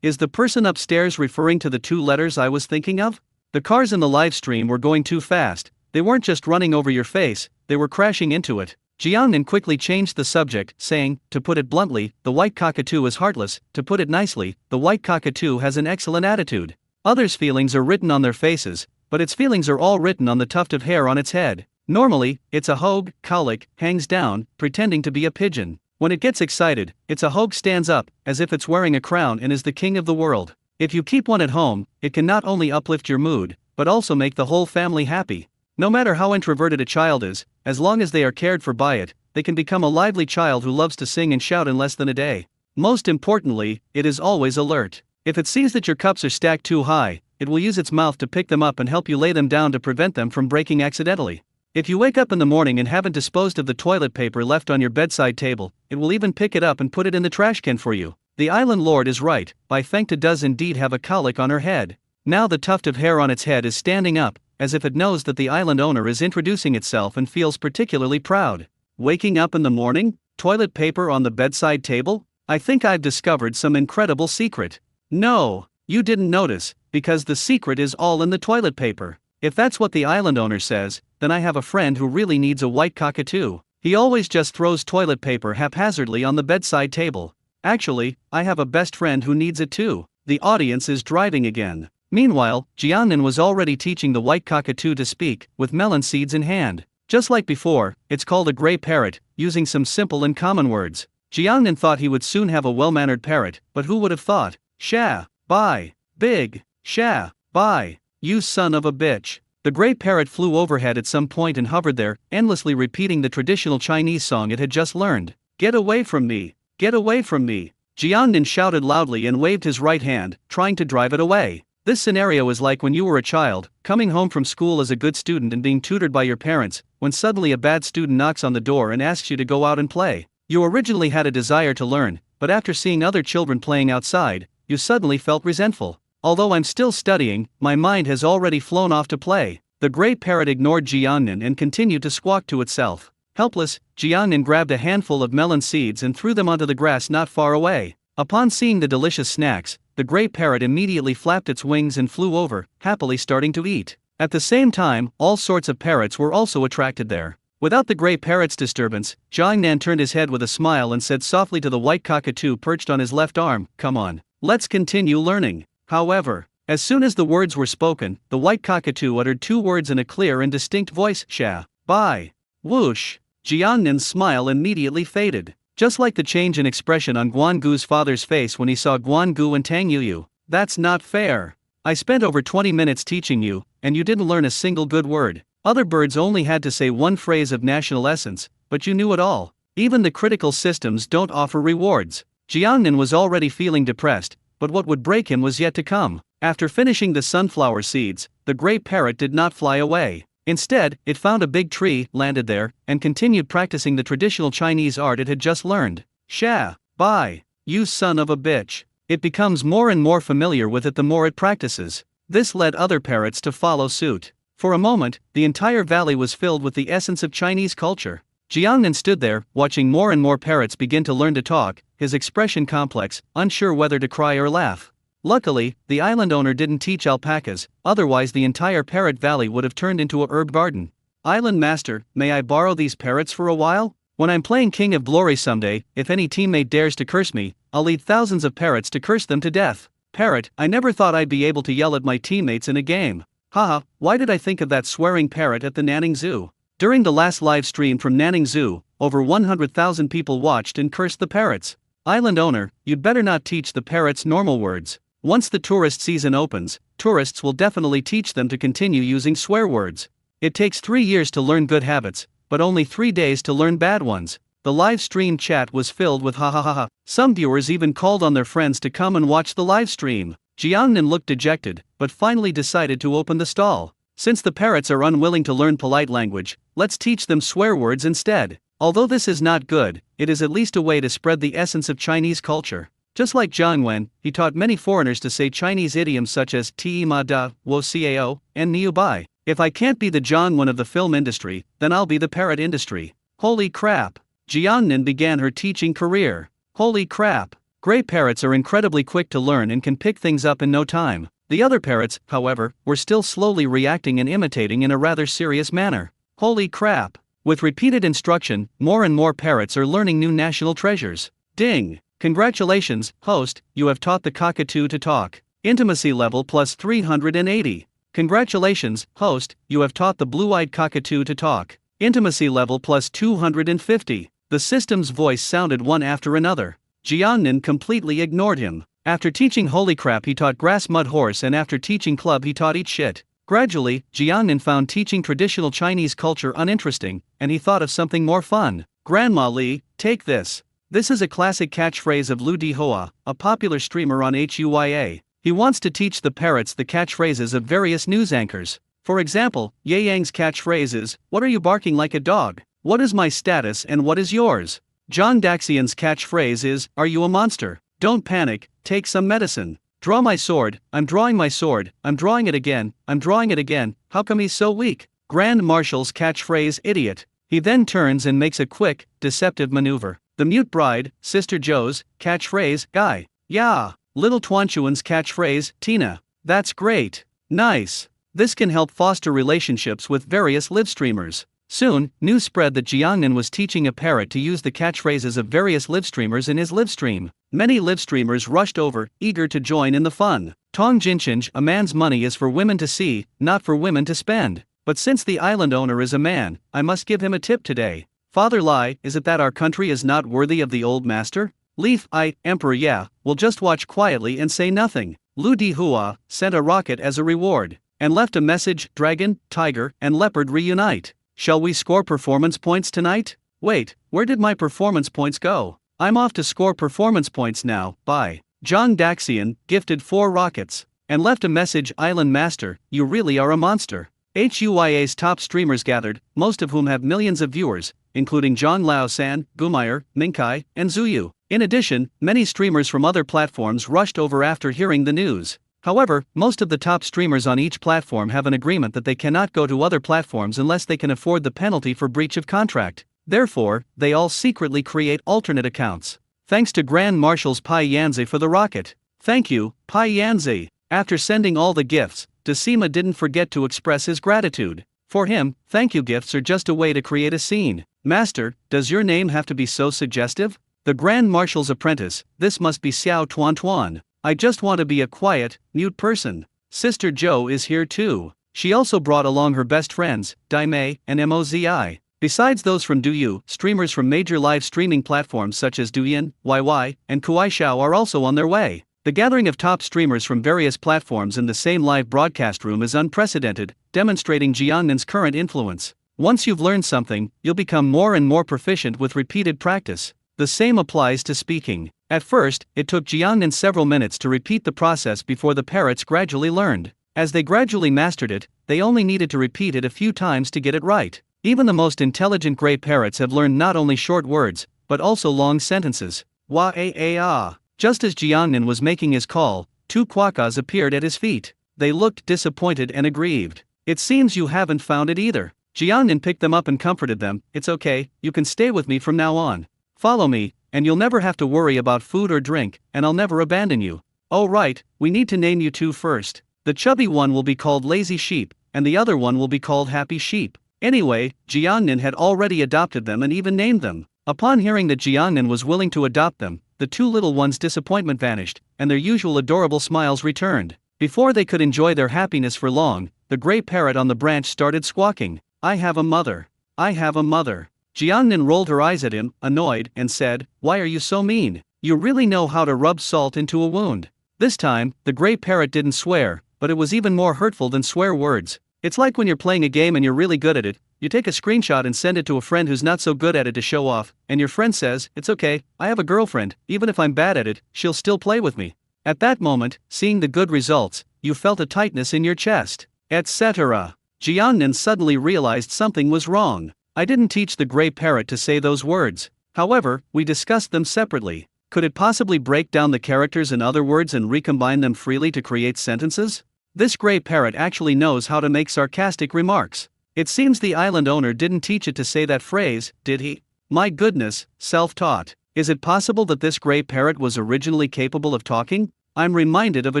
Is the person upstairs referring to the 2 letters I was thinking of? The cars in the live stream were going too fast. They weren't just running over your face, they were crashing into it. Jiangnan quickly changed the subject, saying, to put it bluntly, the white cockatoo is heartless. To put it nicely, the white cockatoo has an excellent attitude. Others' feelings are written on their faces, but its feelings are all written on the tuft of hair on its head. Normally, it's a hogue, cowlick, hangs down, pretending to be a pigeon. When it gets excited, it's a hogue stands up, as if it's wearing a crown and is the king of the world. If you keep one at home, it can not only uplift your mood, but also make the whole family happy. No matter how introverted a child is, as long as they are cared for by it, they can become a lively child who loves to sing and shout in less than a day. Most importantly, it is always alert. If it sees that your cups are stacked too high, it will use its mouth to pick them up and help you lay them down to prevent them from breaking accidentally. If you wake up in the morning and haven't disposed of the toilet paper left on your bedside table, it will even pick it up and put it in the trash can for you. The island lord is right, Bai Fengta does indeed have a cowlick on her head. Now the tuft of hair on its head is standing up, as if it knows that the island owner is introducing itself and feels particularly proud. Waking up in the morning? Toilet paper on the bedside table? I think I've discovered some incredible secret. No, you didn't notice, because the secret is all in the toilet paper. If that's what the island owner says, then I have a friend who really needs a white cockatoo. He always just throws toilet paper haphazardly on the bedside table. Actually, I have a best friend who needs it too. The audience is driving again. Meanwhile, Jiangnan was already teaching the white cockatoo to speak, with melon seeds in hand. Just like before, it's called a gray parrot, using some simple and common words. Jiangnan thought he would soon have a well-mannered parrot, but who would have thought? Sha, bye, big, sha, bye, you son of a bitch. The gray parrot flew overhead at some point and hovered there, endlessly repeating the traditional Chinese song it had just learned. Get away from me, get away from me. Jiangnan shouted loudly and waved his right hand, trying to drive it away. This scenario is like when you were a child, coming home from school as a good student and being tutored by your parents, when suddenly a bad student knocks on the door and asks you to go out and play. You originally had a desire to learn, but after seeing other children playing outside, you suddenly felt resentful. Although I'm still studying, my mind has already flown off to play. The gray parrot ignored Jiangnan and continued to squawk to itself. Helpless, Jiangnan grabbed a handful of melon seeds and threw them onto the grass not far away. Upon seeing the delicious snacks, the gray parrot immediately flapped its wings and flew over, happily starting to eat. At the same time, all sorts of parrots were also attracted there. Without the gray parrot's disturbance, Jiangnan turned his head with a smile and said softly to the white cockatoo perched on his left arm, "Come on, let's continue learning." However, as soon as the words were spoken, the white cockatoo uttered 2 words in a clear and distinct voice, "Sha, bye." Whoosh! Jiangnan's smile immediately faded. Just like the change in expression on Guangu's father's face when he saw Guangu and Tang Yuyu. That's not fair. I spent over 20 minutes teaching you, and you didn't learn a single good word. Other birds only had to say one phrase of national essence, but you knew it all. Even the critical systems don't offer rewards. Jiangnan was already feeling depressed, but what would break him was yet to come. After finishing the sunflower seeds, the gray parrot did not fly away. Instead, it found a big tree, landed there, and continued practicing the traditional Chinese art it had just learned. Sha, bye, you son of a bitch. It becomes more and more familiar with it the more it practices. This led other parrots to follow suit. For a moment, the entire valley was filled with the essence of Chinese culture. Jiangnan stood there, watching more and more parrots begin to learn to talk, his expression complex, unsure whether to cry or laugh. Luckily, the island owner didn't teach alpacas, otherwise the entire parrot valley would have turned into a herb garden. Island master, may I borrow these parrots for a while? When I'm playing King of Glory someday, if any teammate dares to curse me, I'll lead thousands of parrots to curse them to death. Parrot, I never thought I'd be able to yell at my teammates in a game. Haha, why did I think of that swearing parrot at the Nanning Zoo? During the last live stream from Nanning Zoo, over 100,000 people watched and cursed the parrots. Island owner, you'd better not teach the parrots normal words. Once the tourist season opens, tourists will definitely teach them to continue using swear words. It takes 3 years to learn good habits, but only 3 days to learn bad ones. The live stream chat was filled with ha ha ha ha. Some viewers even called on their friends to come and watch the live stream. Jiangnan looked dejected, but finally decided to open the stall. Since the parrots are unwilling to learn polite language, let's teach them swear words instead. Although this is not good, it is at least a way to spread the essence of Chinese culture. Just like Zhang Wen, he taught many foreigners to say Chinese idioms such as ti ma da, wo cao, and niu bai. If I can't be the Zhang Wen of the film industry, then I'll be the parrot industry. Holy crap! Jiangnan began her teaching career. Holy crap! Gray parrots are incredibly quick to learn and can pick things up in no time. The other parrots, however, were still slowly reacting and imitating in a rather serious manner. Holy crap! With repeated instruction, more and more parrots are learning new national treasures. Ding! Congratulations, host, you have taught the cockatoo to talk. Intimacy level plus 380. Congratulations, host, you have taught the blue-eyed cockatoo to talk. Intimacy level plus 250. The system's voice sounded one after another. Jiangnan completely ignored him. After teaching holy crap he taught grass mud horse, and after teaching club he taught eat shit. Gradually, Jiangnan found teaching traditional Chinese culture uninteresting, and he thought of something more fun. Grandma Li, take this. This is a classic catchphrase of Lu Dihua, a popular streamer on HUYA. He wants to teach the parrots the catchphrases of various news anchors. For example, Ye Yang's catchphrase is, "What are you barking like a dog? What is my status and what is yours?" John Daxian's catchphrase is, "Are you a monster? Don't panic, take some medicine. Draw my sword, I'm drawing my sword, I'm drawing it again, I'm drawing it again, how come he's so weak?" Grand Marshal's catchphrase, "Idiot." He then turns and makes a quick, deceptive maneuver. The mute bride, Sister Joe's, catchphrase, "Guy." Yeah. Little Tuanchuan's catchphrase, "Tina." That's great. Nice. This can help foster relationships with various live streamers. Soon, news spread that Jiangnan was teaching a parrot to use the catchphrases of various live streamers in his live stream. Many live streamers rushed over, eager to join in the fun. Tong Jinchinj, a man's money is for women to see, not for women to spend. But since the island owner is a man, I must give him a tip today. Father Lai, is it that our country is not worthy of the old master? Leaf, Emperor, yeah, will just watch quietly and say nothing. Lu Dihua sent a rocket as a reward, and left a message, "Dragon, tiger, and leopard reunite. Shall we score performance points tonight?" Wait, where did my performance points go? I'm off to score performance points now, bye. Zhang Daxian gifted 4 rockets, and left a message, "Island Master, you really are a monster." HUYA's top streamers gathered, most of whom have millions of viewers, including Zhang Laosan, Gumeyer, Minkai, and Zuyu. In addition, many streamers from other platforms rushed over after hearing the news. However, most of the top streamers on each platform have an agreement that they cannot go to other platforms unless they can afford the penalty for breach of contract. Therefore, they all secretly create alternate accounts. Thanks to Grand Marshals Pai Yanzi for the rocket. Thank you, Pai Yanzi. After sending all the gifts, Decima didn't forget to express his gratitude. For him, thank you gifts are just a way to create a scene. Master, does your name have to be so suggestive? The Grand Marshal's apprentice, this must be Xiao Tuan Tuan. I just want to be a quiet, mute person. Sister Joe is here too. She also brought along her best friends, Dai Mei and Mozi. Besides those from Douyu, streamers from major live streaming platforms such as Douyin, YY, and Kuaishao are also on their way. The gathering of top streamers from various platforms in the same live broadcast room is unprecedented, demonstrating Jiangnan's current influence. Once you've learned something, you'll become more and more proficient with repeated practice. The same applies to speaking. At first, it took Jiangnan several minutes to repeat the process before the parrots gradually learned. As they gradually mastered it, they only needed to repeat it a few times to get it right. Even the most intelligent gray parrots have learned not only short words, but also long sentences. Wa-a-a-ah. Just as Jiangnan was making his call, 2 quokkas appeared at his feet. They looked disappointed and aggrieved. It seems you haven't found it either. Jiangnan picked them up and comforted them. It's okay, you can stay with me from now on. Follow me, and you'll never have to worry about food or drink, and I'll never abandon you. Oh right, we need to name you 2 first. The chubby one will be called Lazy Sheep, and the other one will be called Happy Sheep. Anyway, Jiangnan had already adopted them and even named them. Upon hearing that Jiangnan was willing to adopt them, the 2 little ones' disappointment vanished, and their usual adorable smiles returned. Before they could enjoy their happiness for long, the gray parrot on the branch started squawking. I have a mother. I have a mother. Jiangnan rolled her eyes at him, annoyed, and said, Why are you so mean? You really know how to rub salt into a wound. This time, the gray parrot didn't swear, but it was even more hurtful than swear words. It's like when you're playing a game and you're really good at it, you take a screenshot and send it to a friend who's not so good at it to show off, and your friend says, It's okay, I have a girlfriend, even if I'm bad at it, she'll still play with me. At that moment, seeing the good results, you felt a tightness in your chest, etc. Jiangnan suddenly realized something was wrong. I didn't teach the gray parrot to say those words. However, we discussed them separately. Could it possibly break down the characters in other words and recombine them freely to create sentences? This gray parrot actually knows how to make sarcastic remarks. It seems the island owner didn't teach it to say that phrase, did he? My goodness, self-taught. Is it possible that this gray parrot was originally capable of talking? I'm reminded of a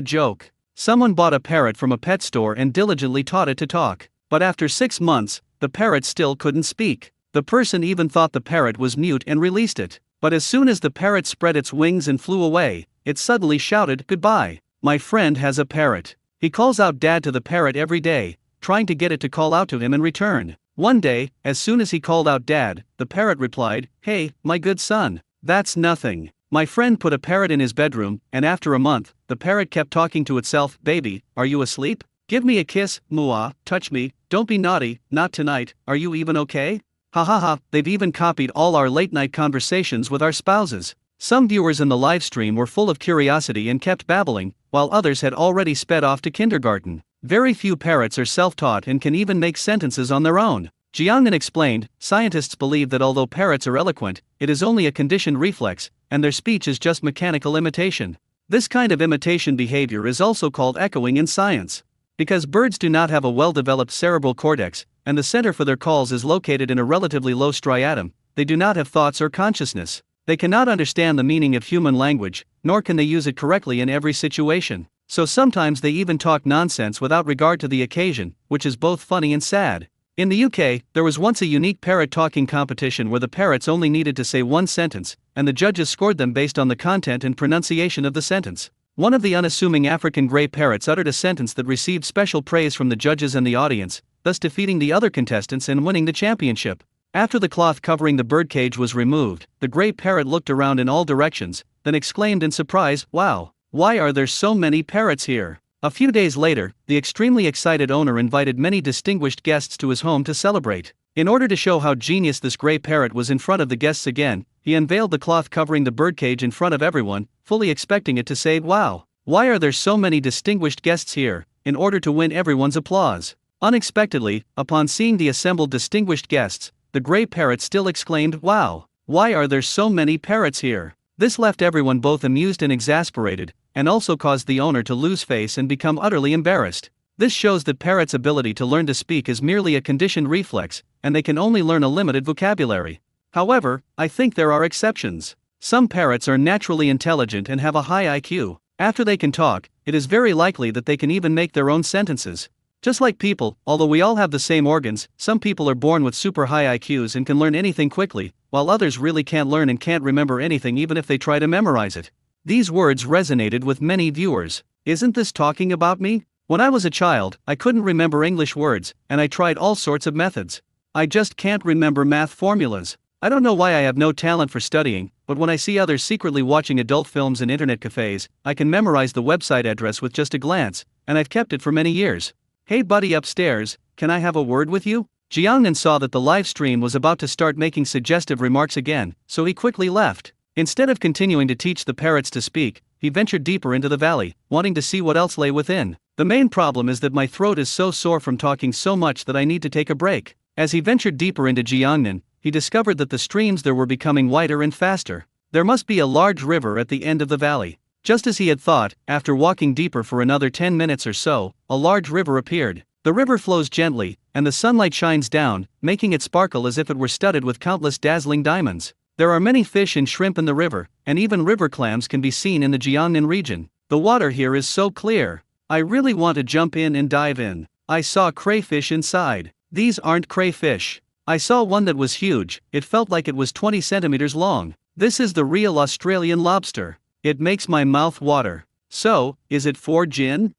joke. Someone bought a parrot from a pet store and diligently taught it to talk. But after 6 months, the parrot still couldn't speak. The person even thought the parrot was mute and released it. But as soon as the parrot spread its wings and flew away, it suddenly shouted, "Goodbye. My friend has a parrot. He calls out Dad to the parrot every day, trying to get it to call out to him in return." One day, as soon as he called out Dad, the parrot replied, "Hey, my good son. That's nothing. My friend put a parrot in his bedroom, and after a month, the parrot kept talking to itself, 'Baby, are you asleep? Give me a kiss, Mua, touch me, don't be naughty, not tonight, are you even okay?' Ha ha ha, they've even copied all our late-night conversations with our spouses." Some viewers in the live stream were full of curiosity and kept babbling, while others had already sped off to kindergarten. Very few parrots are self-taught and can even make sentences on their own. Jiangnan explained, scientists believe that although parrots are eloquent, it is only a conditioned reflex, and their speech is just mechanical imitation. This kind of imitation behavior is also called echoing in science. Because birds do not have a well-developed cerebral cortex, and the center for their calls is located in a relatively low striatum, they do not have thoughts or consciousness. They cannot understand the meaning of human language, nor can they use it correctly in every situation. So sometimes they even talk nonsense without regard to the occasion, which is both funny and sad. In the UK, there was once a unique parrot talking competition where the parrots only needed to say one sentence, and the judges scored them based on the content and pronunciation of the sentence. One of the unassuming African grey parrots uttered a sentence that received special praise from the judges and the audience, thus defeating the other contestants and winning the championship. After the cloth covering the birdcage was removed, the grey parrot looked around in all directions, then exclaimed in surprise, "Wow, why are there so many parrots here?" A few days later, the extremely excited owner invited many distinguished guests to his home to celebrate. In order to show how genius this grey parrot was in front of the guests again, he unveiled the cloth covering the birdcage in front of everyone, fully expecting it to say, "Wow, why are there so many distinguished guests here?" in order to win everyone's applause. Unexpectedly, upon seeing the assembled distinguished guests, the grey parrot still exclaimed, "Wow, why are there so many parrots here?" This left everyone both amused and exasperated, and also caused the owner to lose face and become utterly embarrassed. This shows that parrots' ability to learn to speak is merely a conditioned reflex, and they can only learn a limited vocabulary. However, I think there are exceptions. Some parrots are naturally intelligent and have a high IQ. After they can talk, it is very likely that they can even make their own sentences. Just like people, although we all have the same organs, some people are born with super high IQs and can learn anything quickly, while others really can't learn and can't remember anything even if they try to memorize it. These words resonated with many viewers. Isn't this talking about me? When I was a child, I couldn't remember English words, and I tried all sorts of methods. I just can't remember math formulas. I don't know why I have no talent for studying, but when I see others secretly watching adult films in internet cafes, I can memorize the website address with just a glance, and I've kept it for many years. "Hey buddy upstairs, can I have a word with you?" Jiangnan saw that the live stream was about to start making suggestive remarks again, so he quickly left. Instead of continuing to teach the parrots to speak, he ventured deeper into the valley, wanting to see what else lay within. "The main problem is that my throat is so sore from talking so much that I need to take a break." As he ventured deeper into Jiangnan, he discovered that the streams there were becoming wider and faster. There must be a large river at the end of the valley. Just as he had thought, after walking deeper for another 10 minutes or so, a large river appeared. The river flows gently, and the sunlight shines down, making it sparkle as if it were studded with countless dazzling diamonds. There are many fish and shrimp in the river, and even river clams can be seen in the Jiangnan region. The water here is so clear. I really want to jump in and dive in. I saw crayfish inside. These aren't crayfish. I saw one that was huge, it felt like it was 20 centimeters long. This is the real Australian lobster. It makes my mouth water. So, is it for gin?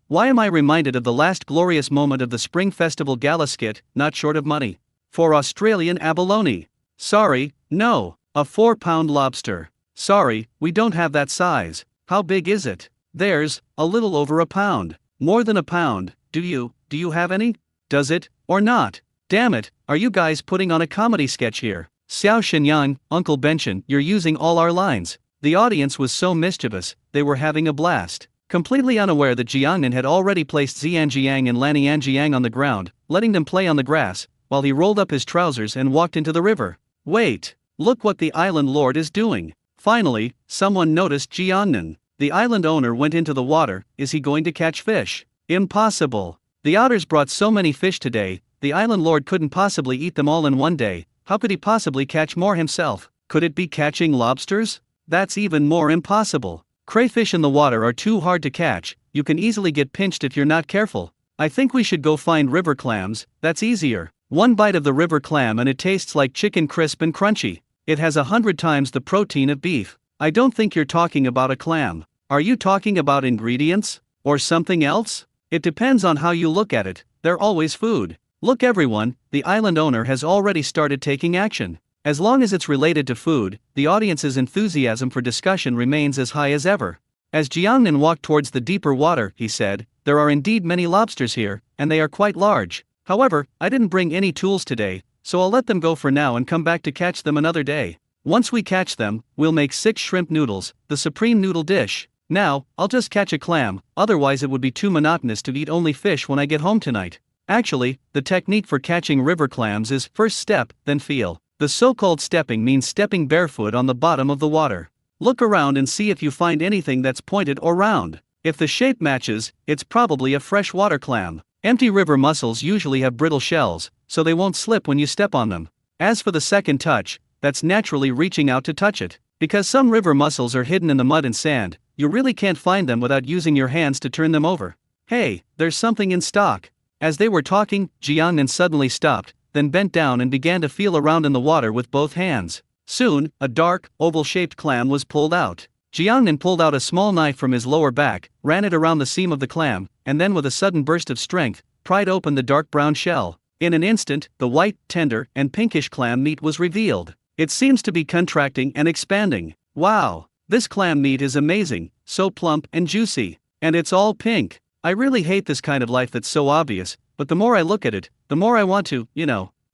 Why am I reminded of the last glorious moment of the Spring Festival gala skit, not short of money? For Australian abalone. Sorry, no, a 4-pound lobster. Sorry, we don't have that size. How big is it? There's a little over a pound. More than a pound. Do you have any? Does it, or not? Damn it, are you guys putting on a comedy sketch here? Xiao Shenyang, Uncle Benchen, you're using all our lines. The audience was so mischievous, they were having a blast. Completely unaware that Jiangnan had already placed Xianjiang and Lanianjiang on the ground, letting them play on the grass, while he rolled up his trousers and walked into the river. Wait, look what the island lord is doing. Finally, someone noticed Jiangnan. The island owner went into the water. Is he going to catch fish? Impossible. The otters brought so many fish today, the island lord couldn't possibly eat them all in one day. How could he possibly catch more himself? Could it be catching lobsters? That's even more impossible. Crayfish in the water are too hard to catch, you can easily get pinched if you're not careful. I think we should go find river clams, that's easier. One bite of the river clam and it tastes like chicken, crisp and crunchy. It has 100 times the protein of beef. I don't think you're talking about a clam. Are you talking about ingredients? Or something else? It depends on how you look at it, they're always food. Look everyone, the island owner has already started taking action. As long as it's related to food, the audience's enthusiasm for discussion remains as high as ever. As Jiangnan walked towards the deeper water, he said, there are indeed many lobsters here, and they are quite large. However, I didn't bring any tools today, so I'll let them go for now and come back to catch them another day. Once we catch them, we'll make 6 shrimp noodles, the supreme noodle dish. Now, I'll just catch a clam, otherwise it would be too monotonous to eat only fish when I get home tonight. Actually, the technique for catching river clams is first step, then feel. The so-called stepping means stepping barefoot on the bottom of the water. Look around and see if you find anything that's pointed or round. If the shape matches, it's probably a freshwater clam. Empty river mussels usually have brittle shells, so they won't slip when you step on them. As for the second touch, that's naturally reaching out to touch it. Because some river mussels are hidden in the mud and sand, you really can't find them without using your hands to turn them over. Hey, there's something in stock. As they were talking, Jiangnan suddenly stopped, then bent down and began to feel around in the water with both hands. Soon, a dark, oval-shaped clam was pulled out. Jiangnan pulled out a small knife from his lower back, ran it around the seam of the clam, and then with a sudden burst of strength, pried open the dark brown shell. In an instant, the white, tender, and pinkish clam meat was revealed. It seems to be contracting and expanding. Wow! This clam meat is amazing, so plump and juicy. And it's all pink. I really hate this kind of life that's so obvious, but the more I look at it, the more I want to,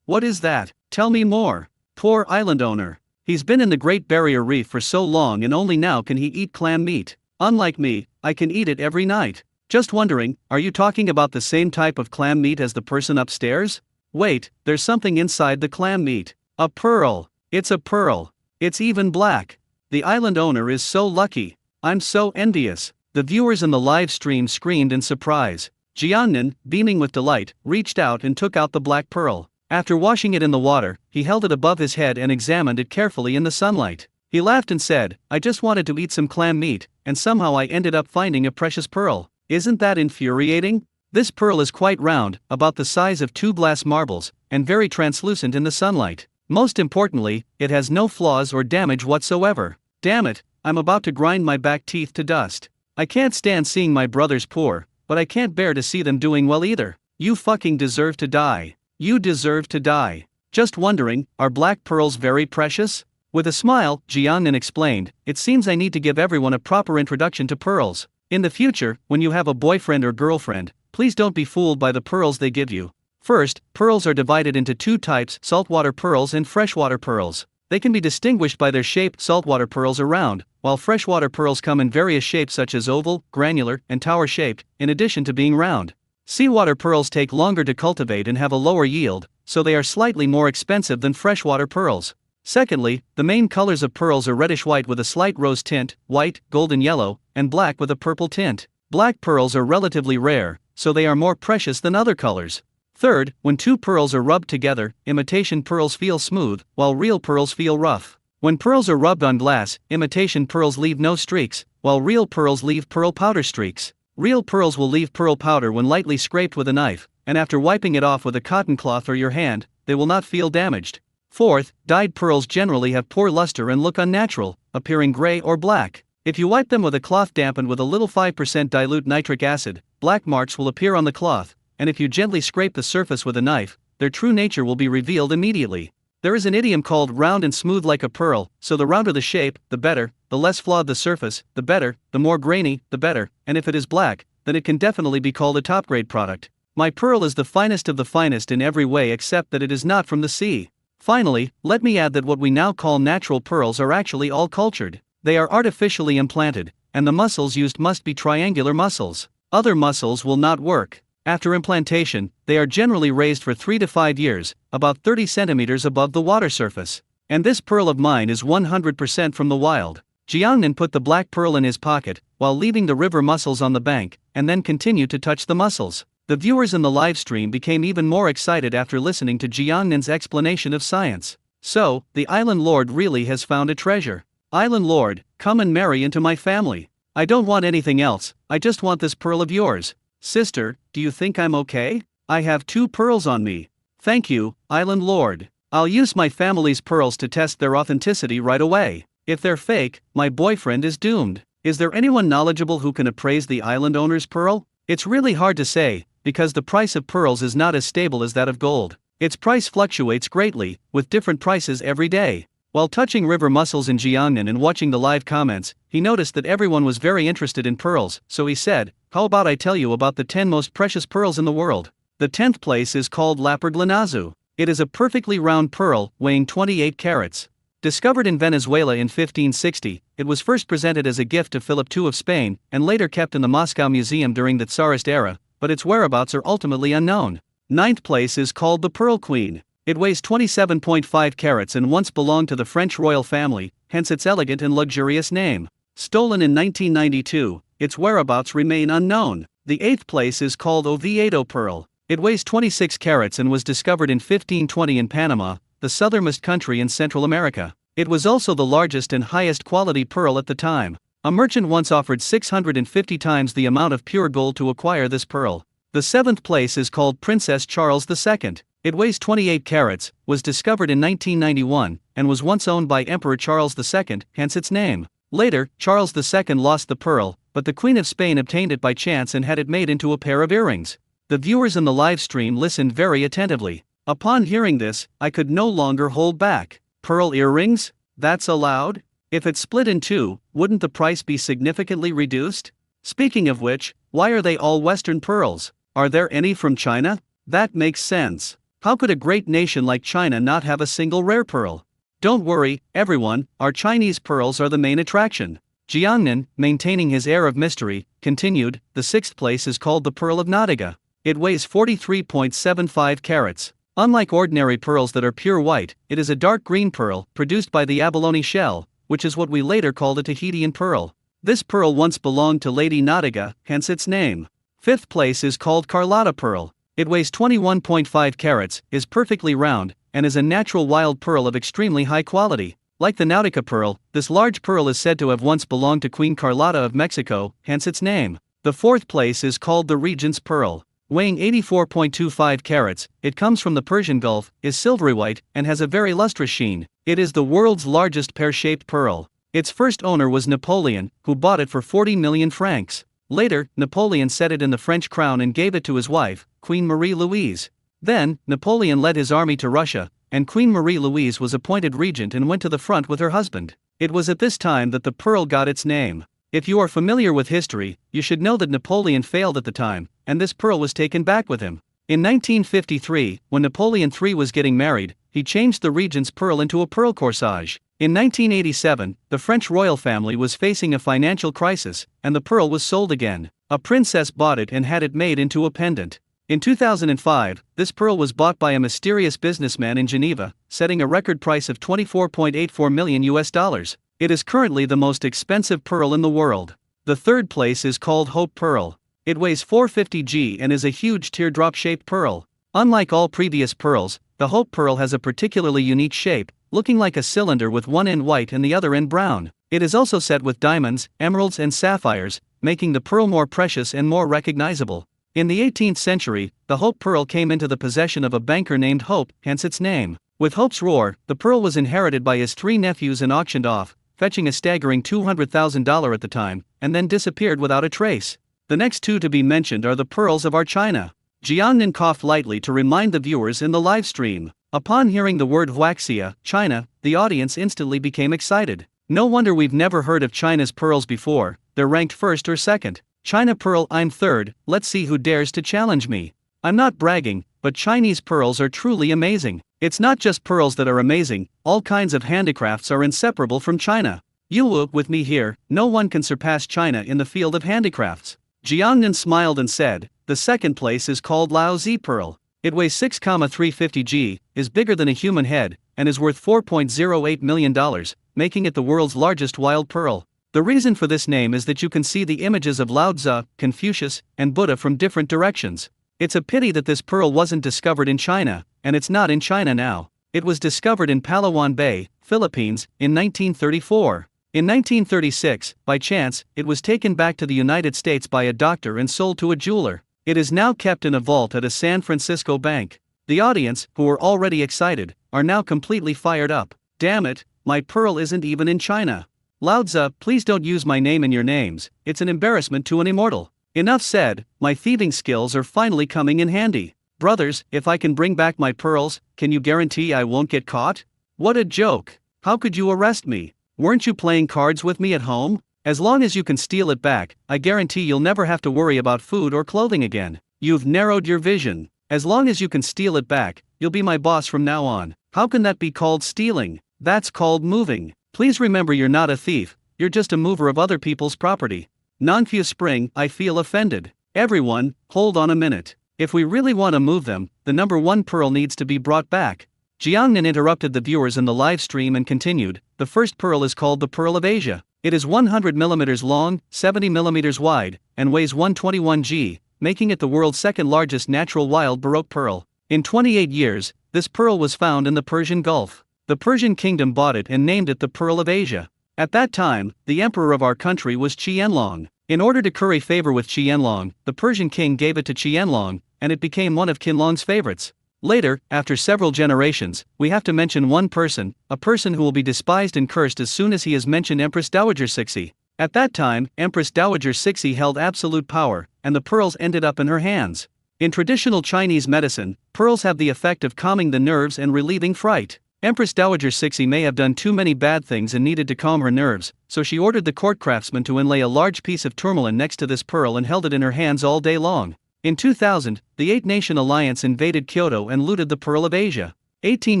What is that? Tell me more. Poor island owner. He's been in the Great Barrier Reef for so long and only now can he eat clam meat. Unlike me, I can eat it every night. Just wondering, are you talking about the same type of clam meat as the person upstairs? Wait, there's something inside the clam meat. A pearl. It's a pearl. It's even black. The island owner is so lucky. I'm so envious. The viewers in the live stream screamed in surprise. Jiangnan, beaming with delight, reached out and took out the black pearl. After washing it in the water, he held it above his head and examined it carefully in the sunlight. He laughed and said, I just wanted to eat some clam meat, and somehow I ended up finding a precious pearl. Isn't that infuriating? This pearl is quite round, about the size of 2 glass marbles, and very translucent in the sunlight. Most importantly, it has no flaws or damage whatsoever. Damn it, I'm about to grind my back teeth to dust. I can't stand seeing my brothers poor, but I can't bear to see them doing well either. You fucking deserve to die. You deserve to die. Just wondering, are black pearls very precious? With a smile, Jiangnan explained, it seems I need to give everyone a proper introduction to pearls. In the future, when you have a boyfriend or girlfriend, please don't be fooled by the pearls they give you. First, pearls are divided into 2 types, saltwater pearls and freshwater pearls. They can be distinguished by their shape. Saltwater pearls are round, while freshwater pearls come in various shapes such as oval, granular, and tower-shaped, in addition to being round. Seawater pearls take longer to cultivate and have a lower yield, so they are slightly more expensive than freshwater pearls. Secondly, the main colors of pearls are reddish-white with a slight rose tint, white, golden yellow, and black with a purple tint. Black pearls are relatively rare, so they are more precious than other colors. Third, when 2 pearls are rubbed together, imitation pearls feel smooth, while real pearls feel rough. When pearls are rubbed on glass, imitation pearls leave no streaks, while real pearls leave pearl powder streaks. Real pearls will leave pearl powder when lightly scraped with a knife, and after wiping it off with a cotton cloth or your hand, they will not feel damaged. Fourth, dyed pearls generally have poor luster and look unnatural, appearing gray or black. If you wipe them with a cloth dampened with a little 5% dilute nitric acid, black marks will appear on the cloth, and if you gently scrape the surface with a knife, their true nature will be revealed immediately. There is an idiom called round and smooth like a pearl, so the rounder the shape, the better, the less flawed the surface, the better, the more grainy, the better, and if it is black, then it can definitely be called a top-grade product. My pearl is the finest of the finest in every way except that it is not from the sea. Finally, let me add that what we now call natural pearls are actually all cultured. They are artificially implanted, and the muscles used must be triangular muscles. Other muscles will not work. After implantation, they are generally raised for 3 to 5 years, about 30 centimeters above the water surface. And this pearl of mine is 100% from the wild. Jiangnan put the black pearl in his pocket, while leaving the river mussels on the bank, and then continued to touch the mussels. The viewers in the live stream became even more excited after listening to Jiangnan's explanation of science. So, the Island Lord really has found a treasure. Island Lord, come and marry into my family. I don't want anything else, I just want this pearl of yours. Sister, do you think I'm okay? I have 2 pearls on me. Thank you, Island Lord. I'll use my family's pearls to test their authenticity right away. If they're fake, my boyfriend is doomed. Is there anyone knowledgeable who can appraise the island owner's pearl? It's really hard to say, because the price of pearls is not as stable as that of gold. Its price fluctuates greatly, with different prices every day. While touching river mussels in Jiangnan and watching the live comments, he noticed that everyone was very interested in pearls, so he said, how about I tell you about the 10 most precious pearls in the world? The 10th place is called Lapurglanazu. It is a perfectly round pearl, weighing 28 carats. Discovered in Venezuela in 1560, it was first presented as a gift to Philip II of Spain, and later kept in the Moscow Museum during the Tsarist era, but its whereabouts are ultimately unknown. 9th place is called the Pearl Queen. It weighs 27.5 carats and once belonged to the French royal family, hence its elegant and luxurious name. Stolen in 1992, its whereabouts remain unknown. The 8th place is called Oviedo Pearl. It weighs 26 carats and was discovered in 1520 in Panama, the southernmost country in Central America. It was also the largest and highest quality pearl at the time. A merchant once offered 650 times the amount of pure gold to acquire this pearl. The 7th place is called Princess Charles II. It weighs 28 carats, was discovered in 1991, and was once owned by Emperor Charles II, hence its name. Later, Charles II lost the pearl, but the Queen of Spain obtained it by chance and had it made into a pair of earrings. The viewers in the live stream listened very attentively. Upon hearing this, I could no longer hold back. Pearl earrings? That's allowed? If it's split in 2, wouldn't the price be significantly reduced? Speaking of which, why are they all Western pearls? Are there any from China? That makes sense. How could a great nation like China not have a single rare pearl? Don't worry, everyone, our Chinese pearls are the main attraction. Jiangnan, maintaining his air of mystery, continued, the 6th place is called the Pearl of Nadiga. It weighs 43.75 carats. Unlike ordinary pearls that are pure white, it is a dark green pearl, produced by the abalone shell, which is what we later called a Tahitian pearl. This pearl once belonged to Lady Nadiga, hence its name. 5th place is called Carlotta Pearl. It weighs 21.5 carats, is perfectly round, and is a natural wild pearl of extremely high quality. Like the Nautica pearl, this large pearl is said to have once belonged to Queen Carlotta of Mexico, hence its name. The 4th place is called the Regent's Pearl. Weighing 84.25 carats, it comes from the Persian Gulf, is silvery white, and has a very lustrous sheen. It is the world's largest pear-shaped pearl. Its first owner was Napoleon, who bought it for 40 million francs. Later, Napoleon set it in the French crown and gave it to his wife, Queen Marie-Louise. Then, Napoleon led his army to Russia, and Queen Marie-Louise was appointed regent and went to the front with her husband. It was at this time that the pearl got its name. If you are familiar with history, you should know that Napoleon failed at the time, and this pearl was taken back with him. In 1953, when Napoleon III was getting married, he changed the regent's pearl into a pearl corsage. In 1987, the French royal family was facing a financial crisis, and the pearl was sold again. A princess bought it and had it made into a pendant. In 2005, this pearl was bought by a mysterious businessman in Geneva, setting a record price of $24.84 million. It is currently the most expensive pearl in the world. The 3rd place is called Hope Pearl. It weighs 450 g and is a huge teardrop-shaped pearl. Unlike all previous pearls, the Hope Pearl has a particularly unique shape, looking like a cylinder with one end white and the other end brown. It is also set with diamonds, emeralds and sapphires, making the pearl more precious and more recognizable. In the 18th century, the Hope Pearl came into the possession of a banker named Hope, hence its name. With Hope's roar, the pearl was inherited by his 3 nephews and auctioned off, fetching a staggering $200,000 at the time, and then disappeared without a trace. The next 2 to be mentioned are the pearls of our China. Jiangnan coughed lightly to remind the viewers in the live stream. Upon hearing the word Huaxia, China, the audience instantly became excited. No wonder we've never heard of China's pearls before, they're ranked 1st or 2nd. China Pearl, I'm 3rd, let's see who dares to challenge me. I'm not bragging, but Chinese pearls are truly amazing. It's not just pearls that are amazing, all kinds of handicrafts are inseparable from China. You look with me here, no one can surpass China in the field of handicrafts. Jiangnan smiled and said, the 2nd place is called Laozi Pearl. It weighs 6,350 g, is bigger than a human head, and is worth $4.08 million, making it the world's largest wild pearl. The reason for this name is that you can see the images of Lao Tzu, Confucius, and Buddha from different directions. It's a pity that this pearl wasn't discovered in China, and it's not in China now. It was discovered in Palawan Bay, Philippines, in 1934. In 1936, by chance, it was taken back to the United States by a doctor and sold to a jeweler. It is now kept in a vault at a San Francisco bank. The audience, who were already excited, are now completely fired up. Damn it, my pearl isn't even in China. Lao Tzu, please don't use my name in your names, it's an embarrassment to an immortal. Enough said, my thieving skills are finally coming in handy. Brothers, if I can bring back my pearls, can you guarantee I won't get caught? What a joke. How could you arrest me? Weren't you playing cards with me at home? As long as you can steal it back, I guarantee you'll never have to worry about food or clothing again. You've narrowed your vision. As long as you can steal it back, you'll be my boss from now on. How can that be called stealing? That's called moving. Please remember you're not a thief, you're just a mover of other people's property. Nongfu Spring, I feel offended. Everyone, hold on a minute. If we really want to move them, the number one pearl needs to be brought back. Jiangnan interrupted the viewers in the live stream and continued, the first pearl is called the Pearl of Asia. It is 100 mm long, 70 mm wide, and weighs 121 g, making it the world's second largest natural wild Baroque pearl. In 28 years, this pearl was found in the Persian Gulf. The Persian kingdom bought it and named it the Pearl of Asia. At that time, the emperor of our country was Qianlong. In order to curry favor with Qianlong, the Persian king gave it to Qianlong, and it became one of Qianlong's favorites. Later, after several generations, we have to mention one person, a person who will be despised and cursed as soon as he is mentioned, Empress Dowager Cixi. At that time, Empress Dowager Cixi held absolute power, and the pearls ended up in her hands. In traditional Chinese medicine, pearls have the effect of calming the nerves and relieving fright. Empress Dowager Cixi may have done too many bad things and needed to calm her nerves, so she ordered the court craftsman to inlay a large piece of tourmaline next to this pearl and held it in her hands all day long. In 2000, the Eight-Nation Alliance invaded Kyoto and looted the Pearl of Asia. 18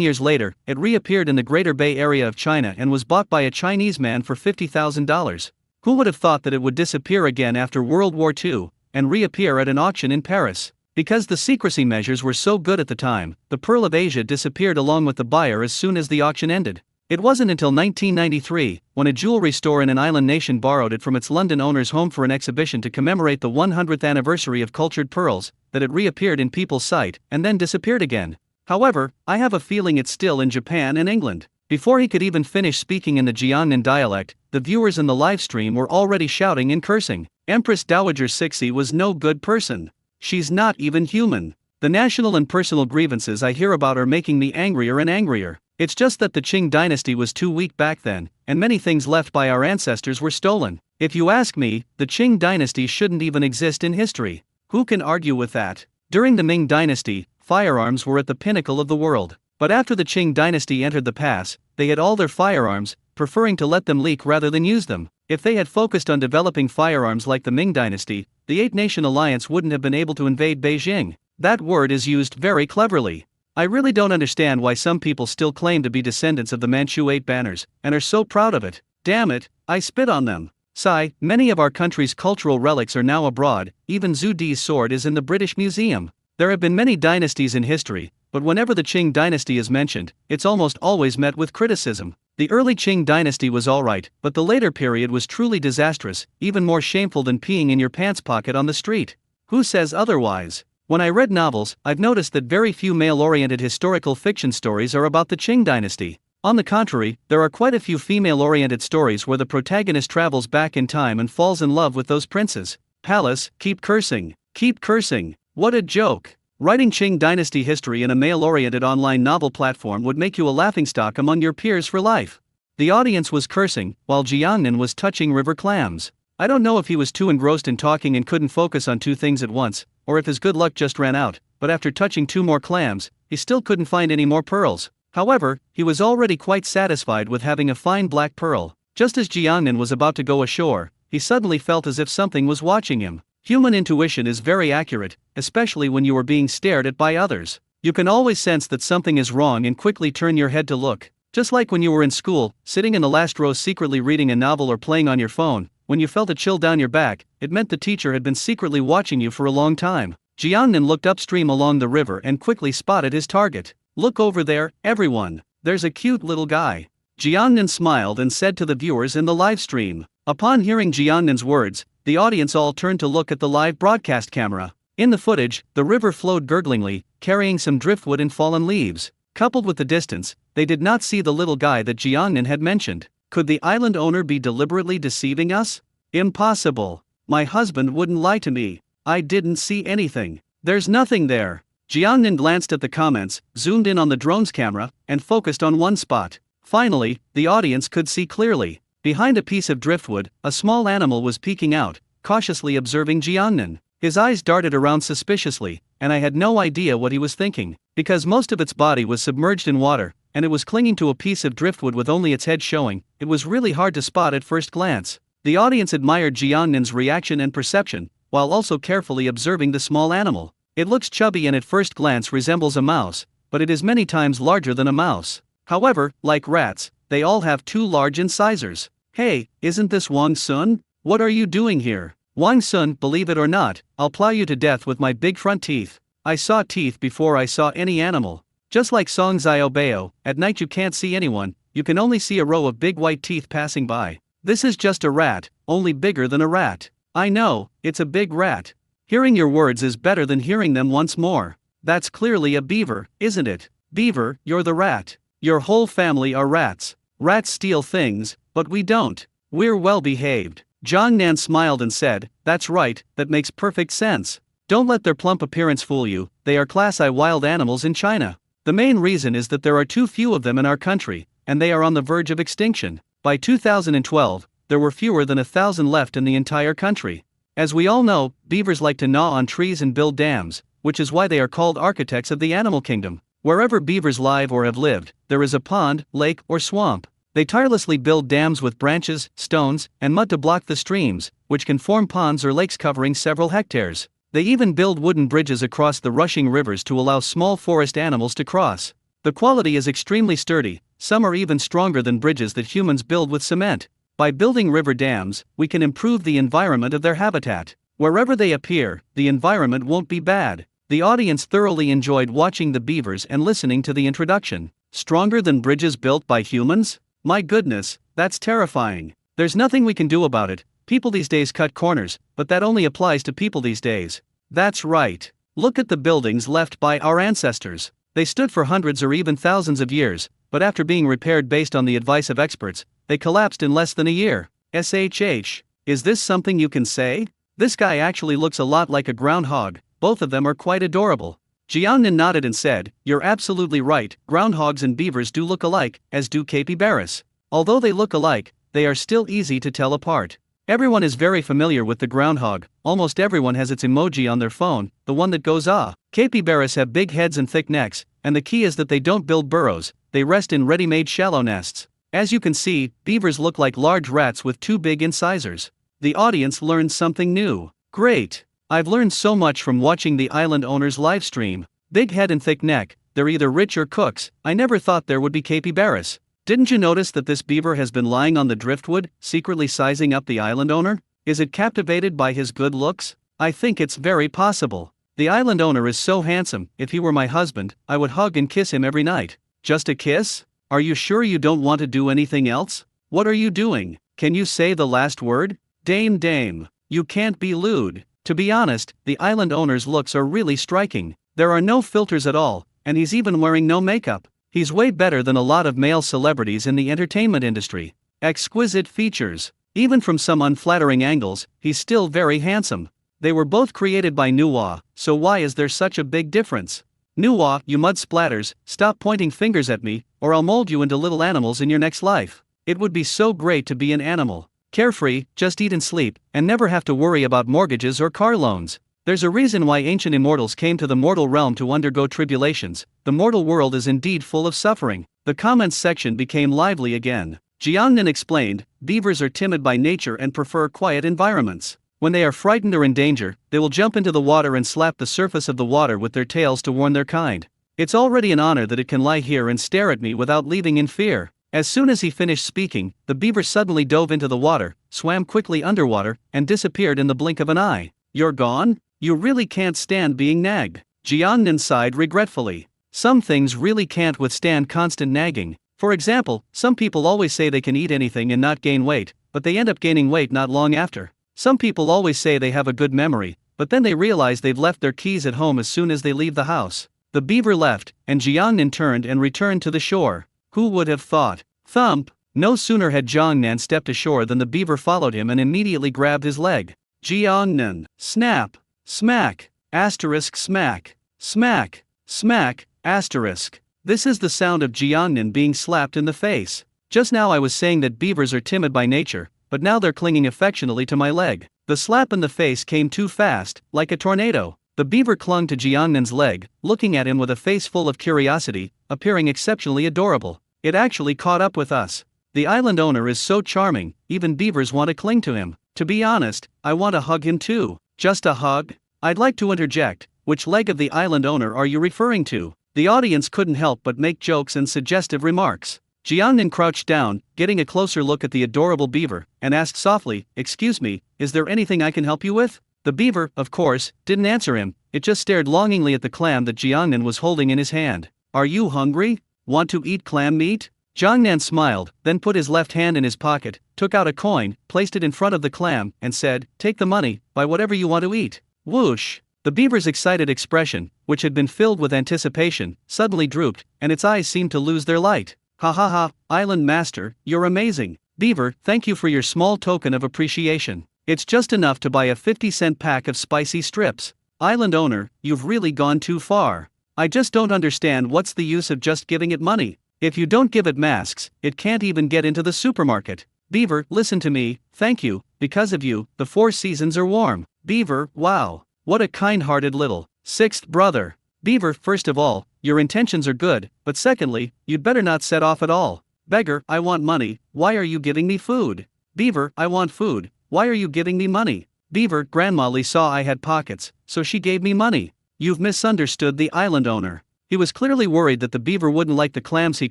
years later, it reappeared in the Greater Bay Area of China and was bought by a Chinese man for $50,000. Who would have thought that it would disappear again after World War II, and reappear at an auction in Paris? Because the secrecy measures were so good at the time, the Pearl of Asia disappeared along with the buyer as soon as the auction ended. It wasn't until 1993, when a jewelry store in an island nation borrowed it from its London owner's home for an exhibition to commemorate the 100th anniversary of cultured pearls, that it reappeared in people's sight, and then disappeared again. However, I have a feeling it's still in Japan and England. Before he could even finish speaking in the Jiangnan dialect, the viewers in the livestream were already shouting and cursing. Empress Dowager Cixi was no good person. She's not even human. The national and personal grievances I hear about are making me angrier and angrier. It's just that the Qing dynasty was too weak back then, and many things left by our ancestors were stolen. If you ask me, the Qing dynasty shouldn't even exist in history. Who can argue with that? During the Ming dynasty, firearms were at the pinnacle of the world. But after the Qing dynasty entered the pass, they had all their firearms, preferring to let them leak rather than use them. If they had focused on developing firearms like the Ming dynasty, the Eight-Nation Alliance wouldn't have been able to invade Beijing. That word is used very cleverly. I really don't understand why some people still claim to be descendants of the Manchu 8 banners, and are so proud of it. Damn it, I spit on them. Sigh, many of our country's cultural relics are now abroad, even Zhu Di's sword is in the British Museum. There have been many dynasties in history, but whenever the Qing dynasty is mentioned, it's almost always met with criticism. The early Qing dynasty was alright, but the later period was truly disastrous, even more shameful than peeing in your pants pocket on the street. Who says otherwise? When I read novels, I've noticed that very few male-oriented historical fiction stories are about the Qing dynasty. On the contrary, there are quite a few female-oriented stories where the protagonist travels back in time and falls in love with those princes. Palace, keep cursing. Keep cursing. What a joke. Writing Qing dynasty history in a male-oriented online novel platform would make you a laughingstock among your peers for life. The audience was cursing, while Jiangnan was touching river clams. I don't know if he was too engrossed in talking and couldn't focus on two things at once, or if his good luck just ran out, but after touching 2 more clams, he still couldn't find any more pearls. However, he was already quite satisfied with having a fine black pearl. Just as Jiangnan was about to go ashore, he suddenly felt as if something was watching him. Human intuition is very accurate, especially when you are being stared at by others. You can always sense that something is wrong and quickly turn your head to look. Just like when you were in school, sitting in the last row secretly reading a novel or playing on your phone, when you felt a chill down your back, it meant the teacher had been secretly watching you for a long time. Jiangnan looked upstream along the river and quickly spotted his target. Look over there, everyone. there's a cute little guy. Jiangnan smiled and said to the viewers in the live stream. Upon hearing Jiangnan's words, the audience all turned to look at the live broadcast camera. In the footage, the river flowed gurglingly, carrying some driftwood and fallen leaves. Coupled with the distance, they did not see the little guy that Jiangnan had mentioned. Could the island owner be deliberately deceiving us? Impossible. My husband wouldn't lie to me. I didn't see anything. There's nothing there. Jiangnan glanced at the comments, zoomed in on the drone's camera, and focused on one spot. Finally, the audience could see clearly. Behind a piece of driftwood, a small animal was peeking out, cautiously observing Jiangnan. His eyes darted around suspiciously, and I had no idea what he was thinking. Because most of its body was submerged in water, and it was clinging to a piece of driftwood with only its head showing, it was really hard to spot at first glance. The audience admired Jiangnan's reaction and perception, while also carefully observing the small animal. It looks chubby and at first glance resembles a mouse, but it is many times larger than a mouse. However, like rats, they all have two large incisors. Hey, isn't this Wang Sun? What are you doing here? Wang Sun, believe it or not, I'll plow you to death with my big front teeth. I saw teeth before I saw any animal. Just like Song Xiaobao, at night you can't see anyone, you can only see a row of big white teeth passing by. This is just a rat, only bigger than a rat. I know, it's a big rat. Hearing your words is better than hearing them once more. That's clearly a beaver, isn't it? Beaver, you're the rat. Your whole family are rats. Rats steal things, but we don't. We're well behaved. Jiangnan smiled and said, that's right, that makes perfect sense. Don't let their plump appearance fool you, they are Class I wild animals in China. The main reason is that there are too few of them in our country, and they are on the verge of extinction. By 2012, there were fewer than 1,000 left in the entire country. As we all know, beavers like to gnaw on trees and build dams, which is why they are called architects of the animal kingdom. Wherever beavers live or have lived, there is a pond, lake, or swamp. They tirelessly build dams with branches, stones, and mud to block the streams, which can form ponds or lakes covering several hectares. They even build wooden bridges across the rushing rivers to allow small forest animals to cross. The quality is extremely sturdy, some are even stronger than bridges that humans build with cement. By building river dams, we can improve the environment of their habitat. Wherever they appear, the environment won't be bad. The audience thoroughly enjoyed watching the beavers and listening to the introduction. Stronger than bridges built by humans? My goodness, that's terrifying. There's nothing we can do about it. People these days cut corners, but that only applies to people these days. That's right. Look at the buildings left by our ancestors. They stood for hundreds or even thousands of years, but after being repaired based on the advice of experts, they collapsed in less than a year. SHH. Is this something you can say? This guy actually looks a lot like a groundhog. Both of them are quite adorable. Jiangnan nodded and said, you're absolutely right, groundhogs and beavers do look alike, as do capybaras. Although they look alike, they are still easy to tell apart. Everyone is very familiar with the groundhog, almost everyone has its emoji on their phone, the one that goes ah. Capybaras have big heads and thick necks, and the key is that they don't build burrows, they rest in ready-made shallow nests. As you can see, beavers look like large rats with two big incisors. The audience learned something new. Great! I've learned so much from watching the island owner's live stream. Big head and thick neck, they're either rich or cooks. I never thought there would be capybaras. Didn't you notice that this beaver has been lying on the driftwood, secretly sizing up the island owner? Is it captivated by his good looks? I think it's very possible. The island owner is so handsome, if he were my husband, I would hug and kiss him every night. Just a kiss? Are you sure you don't want to do anything else? What are you doing? Can you say the last word? Dame, you can't be lewd. To be honest, the island owner's looks are really striking. There are no filters at all, and he's even wearing no makeup. He's way better than a lot of male celebrities in the entertainment industry. Exquisite features. Even from some unflattering angles, he's still very handsome. They were both created by Manhwa, so why is there such a big difference? Manhwa, you mud splatters, stop pointing fingers at me, or I'll mold you into little animals in your next life. It would be so great to be an animal. Carefree, just eat and sleep, and never have to worry about mortgages or car loans. There's a reason why ancient immortals came to the mortal realm to undergo tribulations. The mortal world is indeed full of suffering. The comments section became lively again. Jiangnan explained, beavers are timid by nature and prefer quiet environments. When they are frightened or in danger, they will jump into the water and slap the surface of the water with their tails to warn their kind. It's already an honor that it can lie here and stare at me without leaving in fear. As soon as he finished speaking, the beaver suddenly dove into the water, swam quickly underwater, and disappeared in the blink of an eye. You're gone? You really can't stand being nagged. Jiangnan sighed regretfully. Some things really can't withstand constant nagging. For example, some people always say they can eat anything and not gain weight, but they end up gaining weight not long after. Some people always say they have a good memory, but then they realize they've left their keys at home as soon as they leave the house. The beaver left, and Jiangnan turned and returned to the shore. Who would have thought? Thump! No sooner had Jiangnan stepped ashore than the beaver followed him and immediately grabbed his leg. Jiangnan! Snap! Smack! Asterisk smack! Smack! Smack! Asterisk. This is the sound of Jiangnan being slapped in the face. Just now I was saying that beavers are timid by nature, but now they're clinging affectionately to my leg. The slap in the face came too fast, like a tornado. The beaver clung to Jiangnan's leg, looking at him with a face full of curiosity, appearing exceptionally adorable. It actually caught up with us. The island owner is so charming, even beavers want to cling to him. To be honest, I want to hug him too. Just a hug? I'd like to interject. Which leg of the island owner are you referring to? The audience couldn't help but make jokes and suggestive remarks. Jiangnan crouched down, getting a closer look at the adorable beaver, and asked softly, "Excuse me, is there anything I can help you with?" The beaver, of course, didn't answer him. It just stared longingly at the clam that Jiangnan was holding in his hand. "Are you hungry? Want to eat clam meat?" Jiangnan smiled, then put his left hand in his pocket, took out a coin, placed it in front of the clam, and said, "Take the money, buy whatever you want to eat." Whoosh! The beaver's excited expression, which had been filled with anticipation, suddenly drooped, and its eyes seemed to lose their light. "Ha ha ha, Island Master, you're amazing." "Beaver, thank you for your small token of appreciation. It's just enough to buy a 50-cent pack of spicy strips." "Island owner, you've really gone too far. I just don't understand what's the use of just giving it money. If you don't give it masks, it can't even get into the supermarket." "Beaver, listen to me, thank you, because of you, the 4 seasons are warm." "Beaver, wow. What a kind-hearted little 6th brother." "Beaver, first of all, your intentions are good, but secondly, you'd better not set off at all." "Beggar, I want money, why are you giving me food?" "Beaver, I want food, why are you giving me money?" "Beaver, Grandma Lee saw I had pockets, so she gave me money." You've misunderstood the island owner. He was clearly worried that the beaver wouldn't like the clams he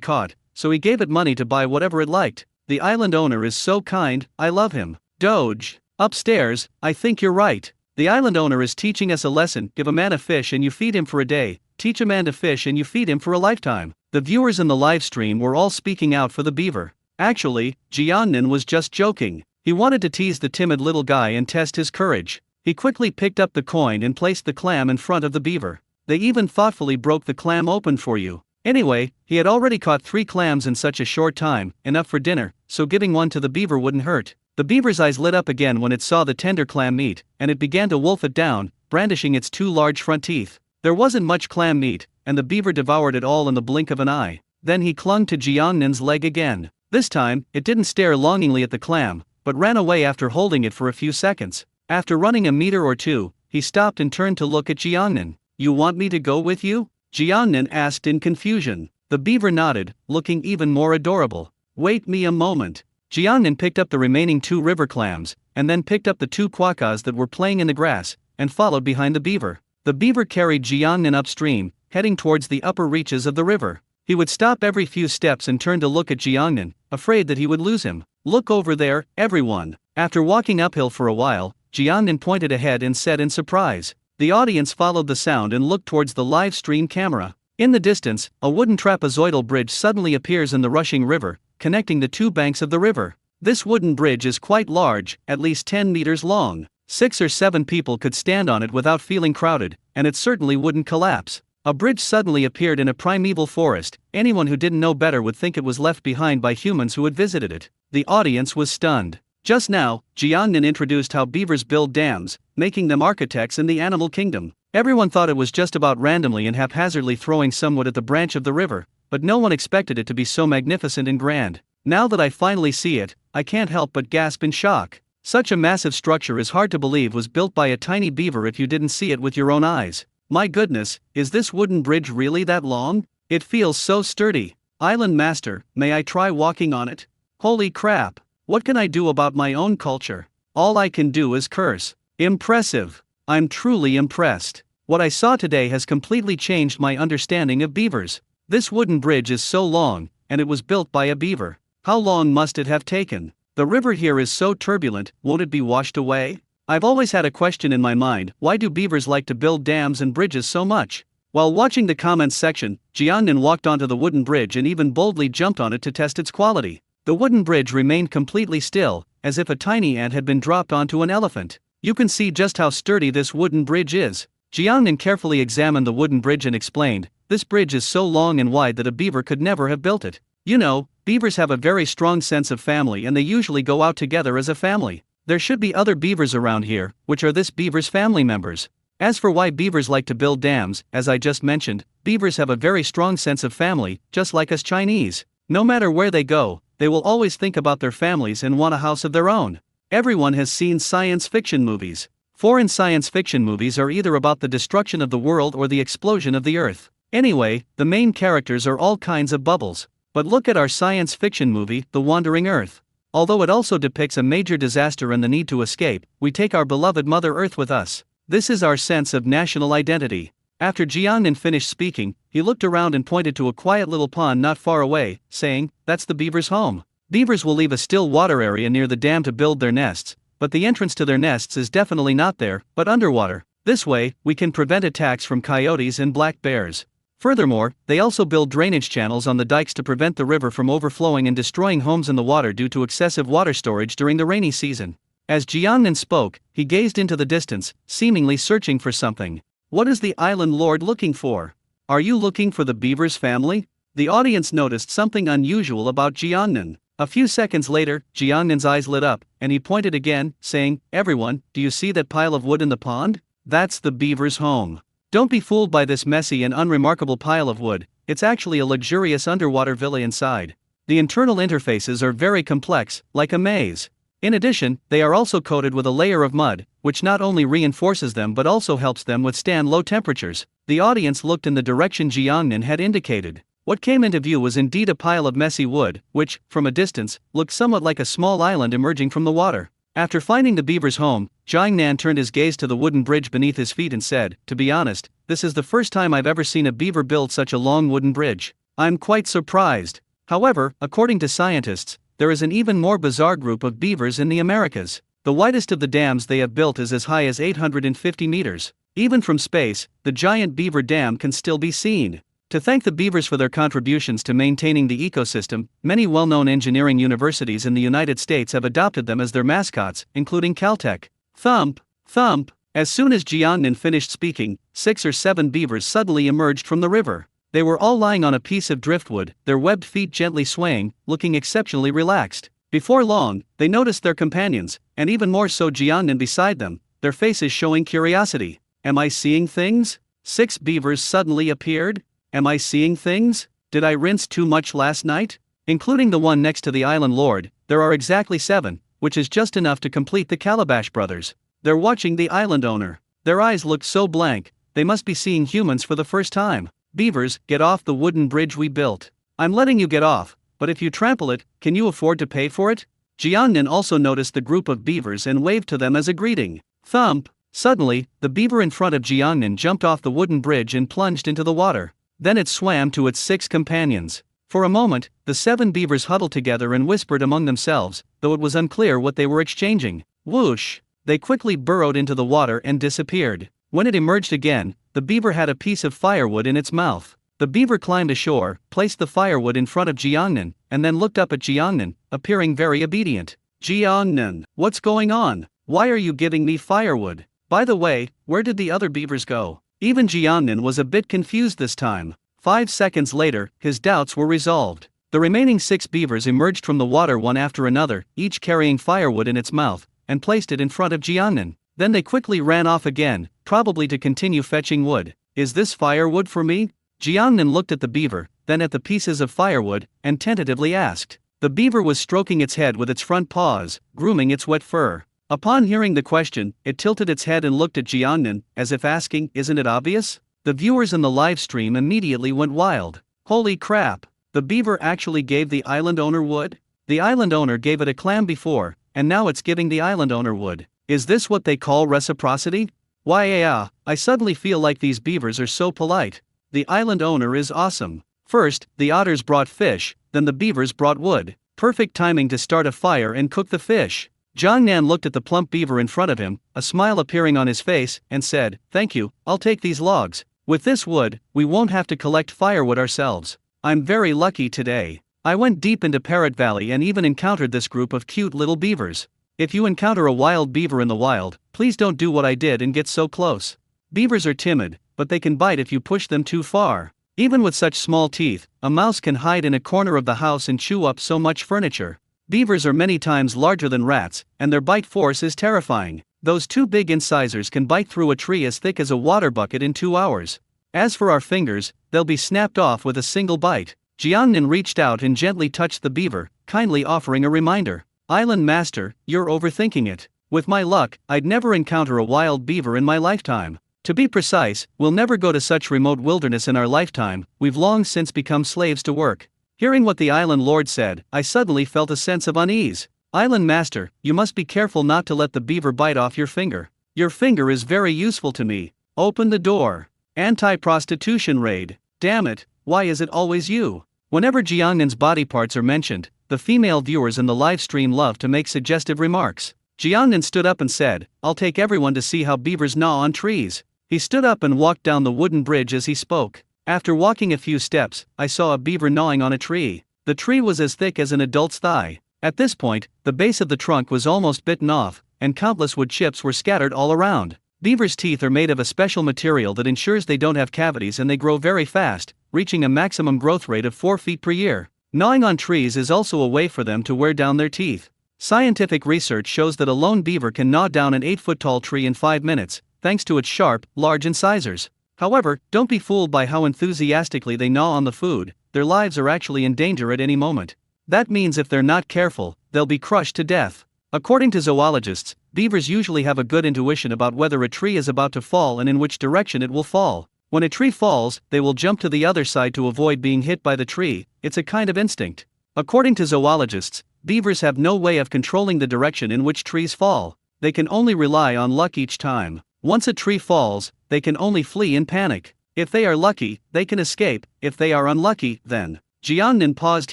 caught, so he gave it money to buy whatever it liked. The island owner is so kind, I love him. Doge. Upstairs, I think you're right. The island owner is teaching us a lesson. Give a man a fish and you feed him for a day. Teach a man to fish and you feed him for a lifetime. The viewers in the live stream were all speaking out for the beaver. Actually, Jiangnan was just joking. He wanted to tease the timid little guy and test his courage. He quickly picked up the coin and placed the clam in front of the beaver. They even thoughtfully broke the clam open for you. Anyway, he had already caught 3 clams in such a short time, enough for dinner, so giving one to the beaver wouldn't hurt. The beaver's eyes lit up again when it saw the tender clam meat, and it began to wolf it down, brandishing its 2 large front teeth. There wasn't much clam meat, and the beaver devoured it all in the blink of an eye. Then he clung to Jiangnan's leg again. This time, it didn't stare longingly at the clam, but ran away after holding it for a few seconds. After running a meter or 2, he stopped and turned to look at Jiangnan. "You want me to go with you?" Jiangnan asked in confusion. The beaver nodded, looking even more adorable. "Wait me a moment." Jiangnan picked up the remaining 2 river clams, and then picked up the 2 quokkas that were playing in the grass, and followed behind the beaver. The beaver carried Jiangnan upstream, heading towards the upper reaches of the river. He would stop every few steps and turn to look at Jiangnan, afraid that he would lose him. "Look over there, everyone." After walking uphill for a while, Jiangnan pointed ahead and said in surprise. The audience followed the sound and looked towards the live stream camera. In the distance, a wooden trapezoidal bridge suddenly appears in the rushing river, connecting the 2 banks of the river. This wooden bridge is quite large, at least 10 meters long. 6 or 7 people could stand on it without feeling crowded, and it certainly wouldn't collapse. A bridge suddenly appeared in a primeval forest. Anyone who didn't know better would think it was left behind by humans who had visited it. The audience was stunned. Just now, Jiangnan introduced how beavers build dams, making them architects in the animal kingdom. Everyone thought it was just about randomly and haphazardly throwing some wood at the branch of the river, but no one expected it to be so magnificent and grand. Now that I finally see it, I can't help but gasp in shock. Such a massive structure is hard to believe was built by a tiny beaver if you didn't see it with your own eyes. My goodness, is this wooden bridge really that long? It feels so sturdy. Island Master, may I try walking on it? Holy crap! What can I do about my own culture? All I can do is curse. Impressive. I'm truly impressed. What I saw today has completely changed my understanding of beavers. This wooden bridge is so long, and it was built by a beaver. How long must it have taken? The river here is so turbulent, won't it be washed away? I've always had a question in my mind, why do beavers like to build dams and bridges so much? While watching the comments section, Jiangnan walked onto the wooden bridge and even boldly jumped on it to test its quality. The wooden bridge remained completely still, as if a tiny ant had been dropped onto an elephant. You can see just how sturdy this wooden bridge is. Jiangnan carefully examined the wooden bridge and explained, "This bridge is so long and wide that a beaver could never have built it. You know, beavers have a very strong sense of family and they usually go out together as a family. There should be other beavers around here, which are this beaver's family members." As for why beavers like to build dams, as I just mentioned, beavers have a very strong sense of family, just like us Chinese. No matter where they go, they will always think about their families and want a house of their own. Everyone has seen science fiction movies. Foreign science fiction movies are either about the destruction of the world or the explosion of the earth. Anyway, the main characters are all kinds of bubbles. But look at our science fiction movie, The Wandering Earth. Although it also depicts a major disaster and the need to escape, we take our beloved Mother Earth with us. This is our sense of national identity. After Jiangnan finished speaking, he looked around and pointed to a quiet little pond not far away, saying, "That's the beaver's home." Beavers will leave a still water area near the dam to build their nests, but the entrance to their nests is definitely not there, but underwater. This way, we can prevent attacks from coyotes and black bears. Furthermore, they also build drainage channels on the dikes to prevent the river from overflowing and destroying homes in the water due to excessive water storage during the rainy season. As Jiangnan spoke, he gazed into the distance, seemingly searching for something. What is the island lord looking for? Are you looking for the beaver's family? The audience noticed something unusual about Jiangnan. A few seconds later, Jiangnan's eyes lit up, and he pointed again, saying, "Everyone, do you see that pile of wood in the pond? That's the beaver's home. Don't be fooled by this messy and unremarkable pile of wood, it's actually a luxurious underwater villa inside. The internal interfaces are very complex, like a maze. In addition, they are also coated with a layer of mud, which not only reinforces them but also helps them withstand low temperatures." The audience looked in the direction Jiangnan had indicated. What came into view was indeed a pile of messy wood, which, from a distance, looked somewhat like a small island emerging from the water. After finding the beaver's home, Jiangnan turned his gaze to the wooden bridge beneath his feet and said, "To be honest, this is the first time I've ever seen a beaver build such a long wooden bridge. I'm quite surprised." However, according to scientists, there is an even more bizarre group of beavers in the Americas. The widest of the dams they have built is as high as 850 meters. Even from space, the giant beaver dam can still be seen. To thank the beavers for their contributions to maintaining the ecosystem, many well-known engineering universities in the United States have adopted them as their mascots, including Caltech. Thump, thump. As soon as Jiangnan finished speaking, 6 or 7 beavers suddenly emerged from the river. They were all lying on a piece of driftwood, their webbed feet gently swaying, looking exceptionally relaxed. Before long, they noticed their companions, and even more so Jiangnan beside them, their faces showing curiosity. "Am I seeing things?" 6 beavers suddenly appeared. "Am I seeing things? Did I rinse too much last night?" Including the one next to the island lord, there are exactly 7, which is just enough to complete the Calabash brothers. They're watching the island owner. Their eyes look so blank, they must be seeing humans for the first time. "Beavers, get off the wooden bridge we built. I'm letting you get off, but if you trample it, can you afford to pay for it?" Jiangnan also noticed the group of beavers and waved to them as a greeting. Thump! Suddenly, the beaver in front of Jiangnan jumped off the wooden bridge and plunged into the water. Then it swam to its 6 companions. For a moment, the 7 beavers huddled together and whispered among themselves, though it was unclear what they were exchanging. Whoosh! They quickly burrowed into the water and disappeared. When it emerged again, the beaver had a piece of firewood in its mouth. The beaver climbed ashore, placed the firewood in front of Jiangnan, and then looked up at Jiangnan, appearing very obedient. "Jiangnan, what's going on? Why are you giving me firewood? By the way, where did the other beavers go?" Even Jiangnan was a bit confused this time. 5 seconds later, his doubts were resolved. The remaining 6 beavers emerged from the water one after another, each carrying firewood in its mouth, and placed it in front of Jiangnan. Then they quickly ran off again, probably to continue fetching wood. "Is this firewood for me?" Jiangnan looked at the beaver, then at the pieces of firewood, and tentatively asked. The beaver was stroking its head with its front paws, grooming its wet fur. Upon hearing the question, it tilted its head and looked at Jiangnan, as if asking, "Isn't it obvious?" The viewers in the live stream immediately went wild. Holy crap! The beaver actually gave the island owner wood? The island owner gave it a clam before, and now it's giving the island owner wood. Is this what they call reciprocity? Why yeah, I suddenly feel like these beavers are so polite. The island owner is awesome. First, the otters brought fish, then the beavers brought wood. Perfect timing to start a fire and cook the fish. Jiangnan looked at the plump beaver in front of him, a smile appearing on his face, and said, "Thank you, I'll take these logs." With this wood, we won't have to collect firewood ourselves. I'm very lucky today. I went deep into Parrot Valley and even encountered this group of cute little beavers. If you encounter a wild beaver in the wild, please don't do what I did and get so close. Beavers are timid, but they can bite if you push them too far. Even with such small teeth, a mouse can hide in a corner of the house and chew up so much furniture. Beavers are many times larger than rats, and their bite force is terrifying. Those two big incisors can bite through a tree as thick as a water bucket in 2 hours. As for our fingers, they'll be snapped off with a single bite. Jiangnan reached out and gently touched the beaver, kindly offering a reminder. Island Master, you're overthinking it. With my luck, I'd never encounter a wild beaver in my lifetime. To be precise, we'll never go to such remote wilderness in our lifetime, we've long since become slaves to work. Hearing what the island lord said, I suddenly felt a sense of unease. Island Master, you must be careful not to let the beaver bite off your finger. Your finger is very useful to me. Open the door. Anti-prostitution raid. Damn it, why is it always you? Whenever Jiangnan's body parts are mentioned, the female viewers in the live stream love to make suggestive remarks. Jiangnan stood up and said, I'll take everyone to see how beavers gnaw on trees. He stood up and walked down the wooden bridge as he spoke. After walking a few steps, I saw a beaver gnawing on a tree. The tree was as thick as an adult's thigh. At this point, the base of the trunk was almost bitten off, and countless wood chips were scattered all around. Beavers' teeth are made of a special material that ensures they don't have cavities and they grow very fast, reaching a maximum growth rate of 4 feet per year. Gnawing on trees is also a way for them to wear down their teeth. Scientific research shows that a lone beaver can gnaw down an 8-foot-tall tree in 5 minutes, thanks to its sharp, large incisors. However, don't be fooled by how enthusiastically they gnaw on the food, their lives are actually in danger at any moment. That means if they're not careful, they'll be crushed to death. According to zoologists, beavers usually have a good intuition about whether a tree is about to fall and in which direction it will fall. When a tree falls, they will jump to the other side to avoid being hit by the tree, it's a kind of instinct. According to zoologists, beavers have no way of controlling the direction in which trees fall. They can only rely on luck each time. Once a tree falls, they can only flee in panic. If they are lucky, they can escape. If they are unlucky, then. Jiangnan paused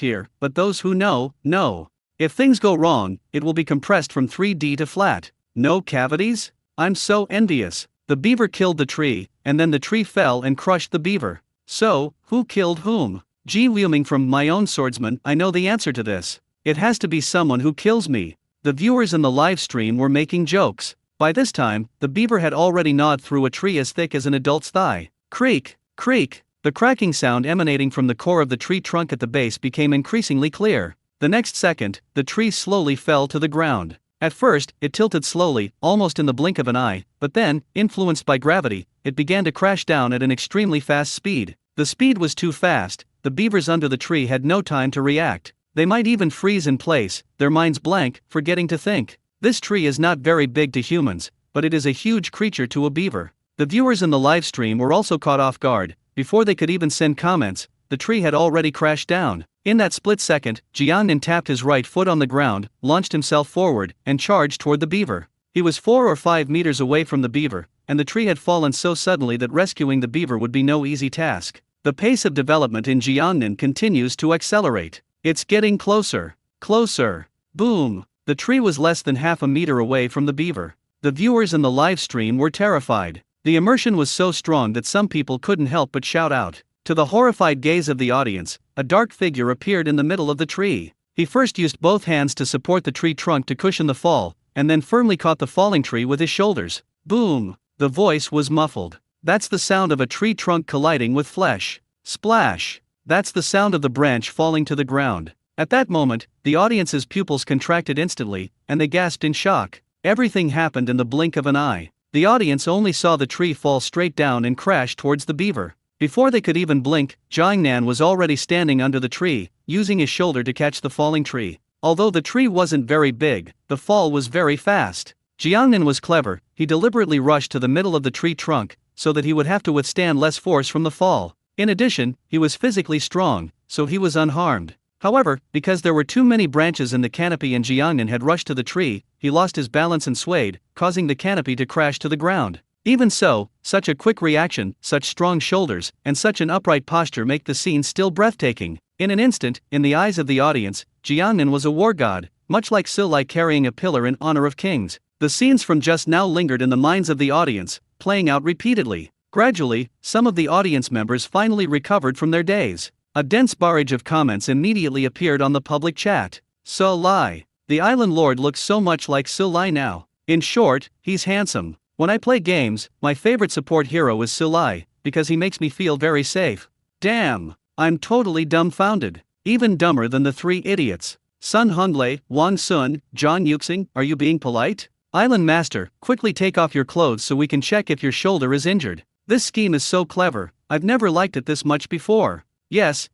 here, but those who know. If things go wrong, it will be compressed from 3D to flat. No cavities? I'm so envious. The beaver killed the tree, and then the tree fell and crushed the beaver. So, who killed whom? Ji Liuming from My Own Swordsman, I know the answer to this. It has to be someone who kills me. The viewers in the live stream were making jokes. By this time, the beaver had already gnawed through a tree as thick as an adult's thigh. Creak, creak. The cracking sound emanating from the core of the tree trunk at the base became increasingly clear. The next second, the tree slowly fell to the ground. At first, it tilted slowly, almost in the blink of an eye, but then, influenced by gravity, it began to crash down at an extremely fast speed. The speed was too fast, the beavers under the tree had no time to react. They might even freeze in place, their minds blank, forgetting to think. This tree is not very big to humans, but it is a huge creature to a beaver. The viewers in the live stream were also caught off guard. Before they could even send comments, the tree had already crashed down. In that split second, Jiangnan tapped his right foot on the ground, launched himself forward, and charged toward the beaver. He was 4 or 5 meters away from the beaver, and the tree had fallen so suddenly that rescuing the beaver would be no easy task. The pace of development in Jiangnan continues to accelerate. It's getting closer. Closer. Boom. The tree was less than half a meter away from the beaver. The viewers in the live stream were terrified. The immersion was so strong that some people couldn't help but shout out. To the horrified gaze of the audience, a dark figure appeared in the middle of the tree. He first used both hands to support the tree trunk to cushion the fall, and then firmly caught the falling tree with his shoulders. Boom! The voice was muffled. That's the sound of a tree trunk colliding with flesh. Splash! That's the sound of the branch falling to the ground. At that moment, the audience's pupils contracted instantly, and they gasped in shock. Everything happened in the blink of an eye. The audience only saw the tree fall straight down and crash towards the beaver. Before they could even blink, Jiangnan was already standing under the tree, using his shoulder to catch the falling tree. Although the tree wasn't very big, the fall was very fast. Jiangnan was clever, he deliberately rushed to the middle of the tree trunk, so that he would have to withstand less force from the fall. In addition, he was physically strong, so he was unharmed. However, because there were too many branches in the canopy and Jiangnan had rushed to the tree, he lost his balance and swayed, causing the canopy to crash to the ground. Even so, such a quick reaction, such strong shoulders, and such an upright posture make the scene still breathtaking. In an instant, in the eyes of the audience, Jiangnan was a war god, much like Silai carrying a pillar in honor of kings. The scenes from just now lingered in the minds of the audience, playing out repeatedly. Gradually, some of the audience members finally recovered from their daze. A dense barrage of comments immediately appeared on the public chat. So Lai. The Island Lord looks so much like So Lai now. In short, he's handsome. When I play games, my favorite support hero is So Lai, because he makes me feel very safe. Damn. I'm totally dumbfounded. Even dumber than the three idiots. Sun Honglei, Wang Sun, John Yuxing, are you being polite? Island Master, quickly take off your clothes so we can check if your shoulder is injured. This scheme is so clever, I've never liked it this much before. Yes,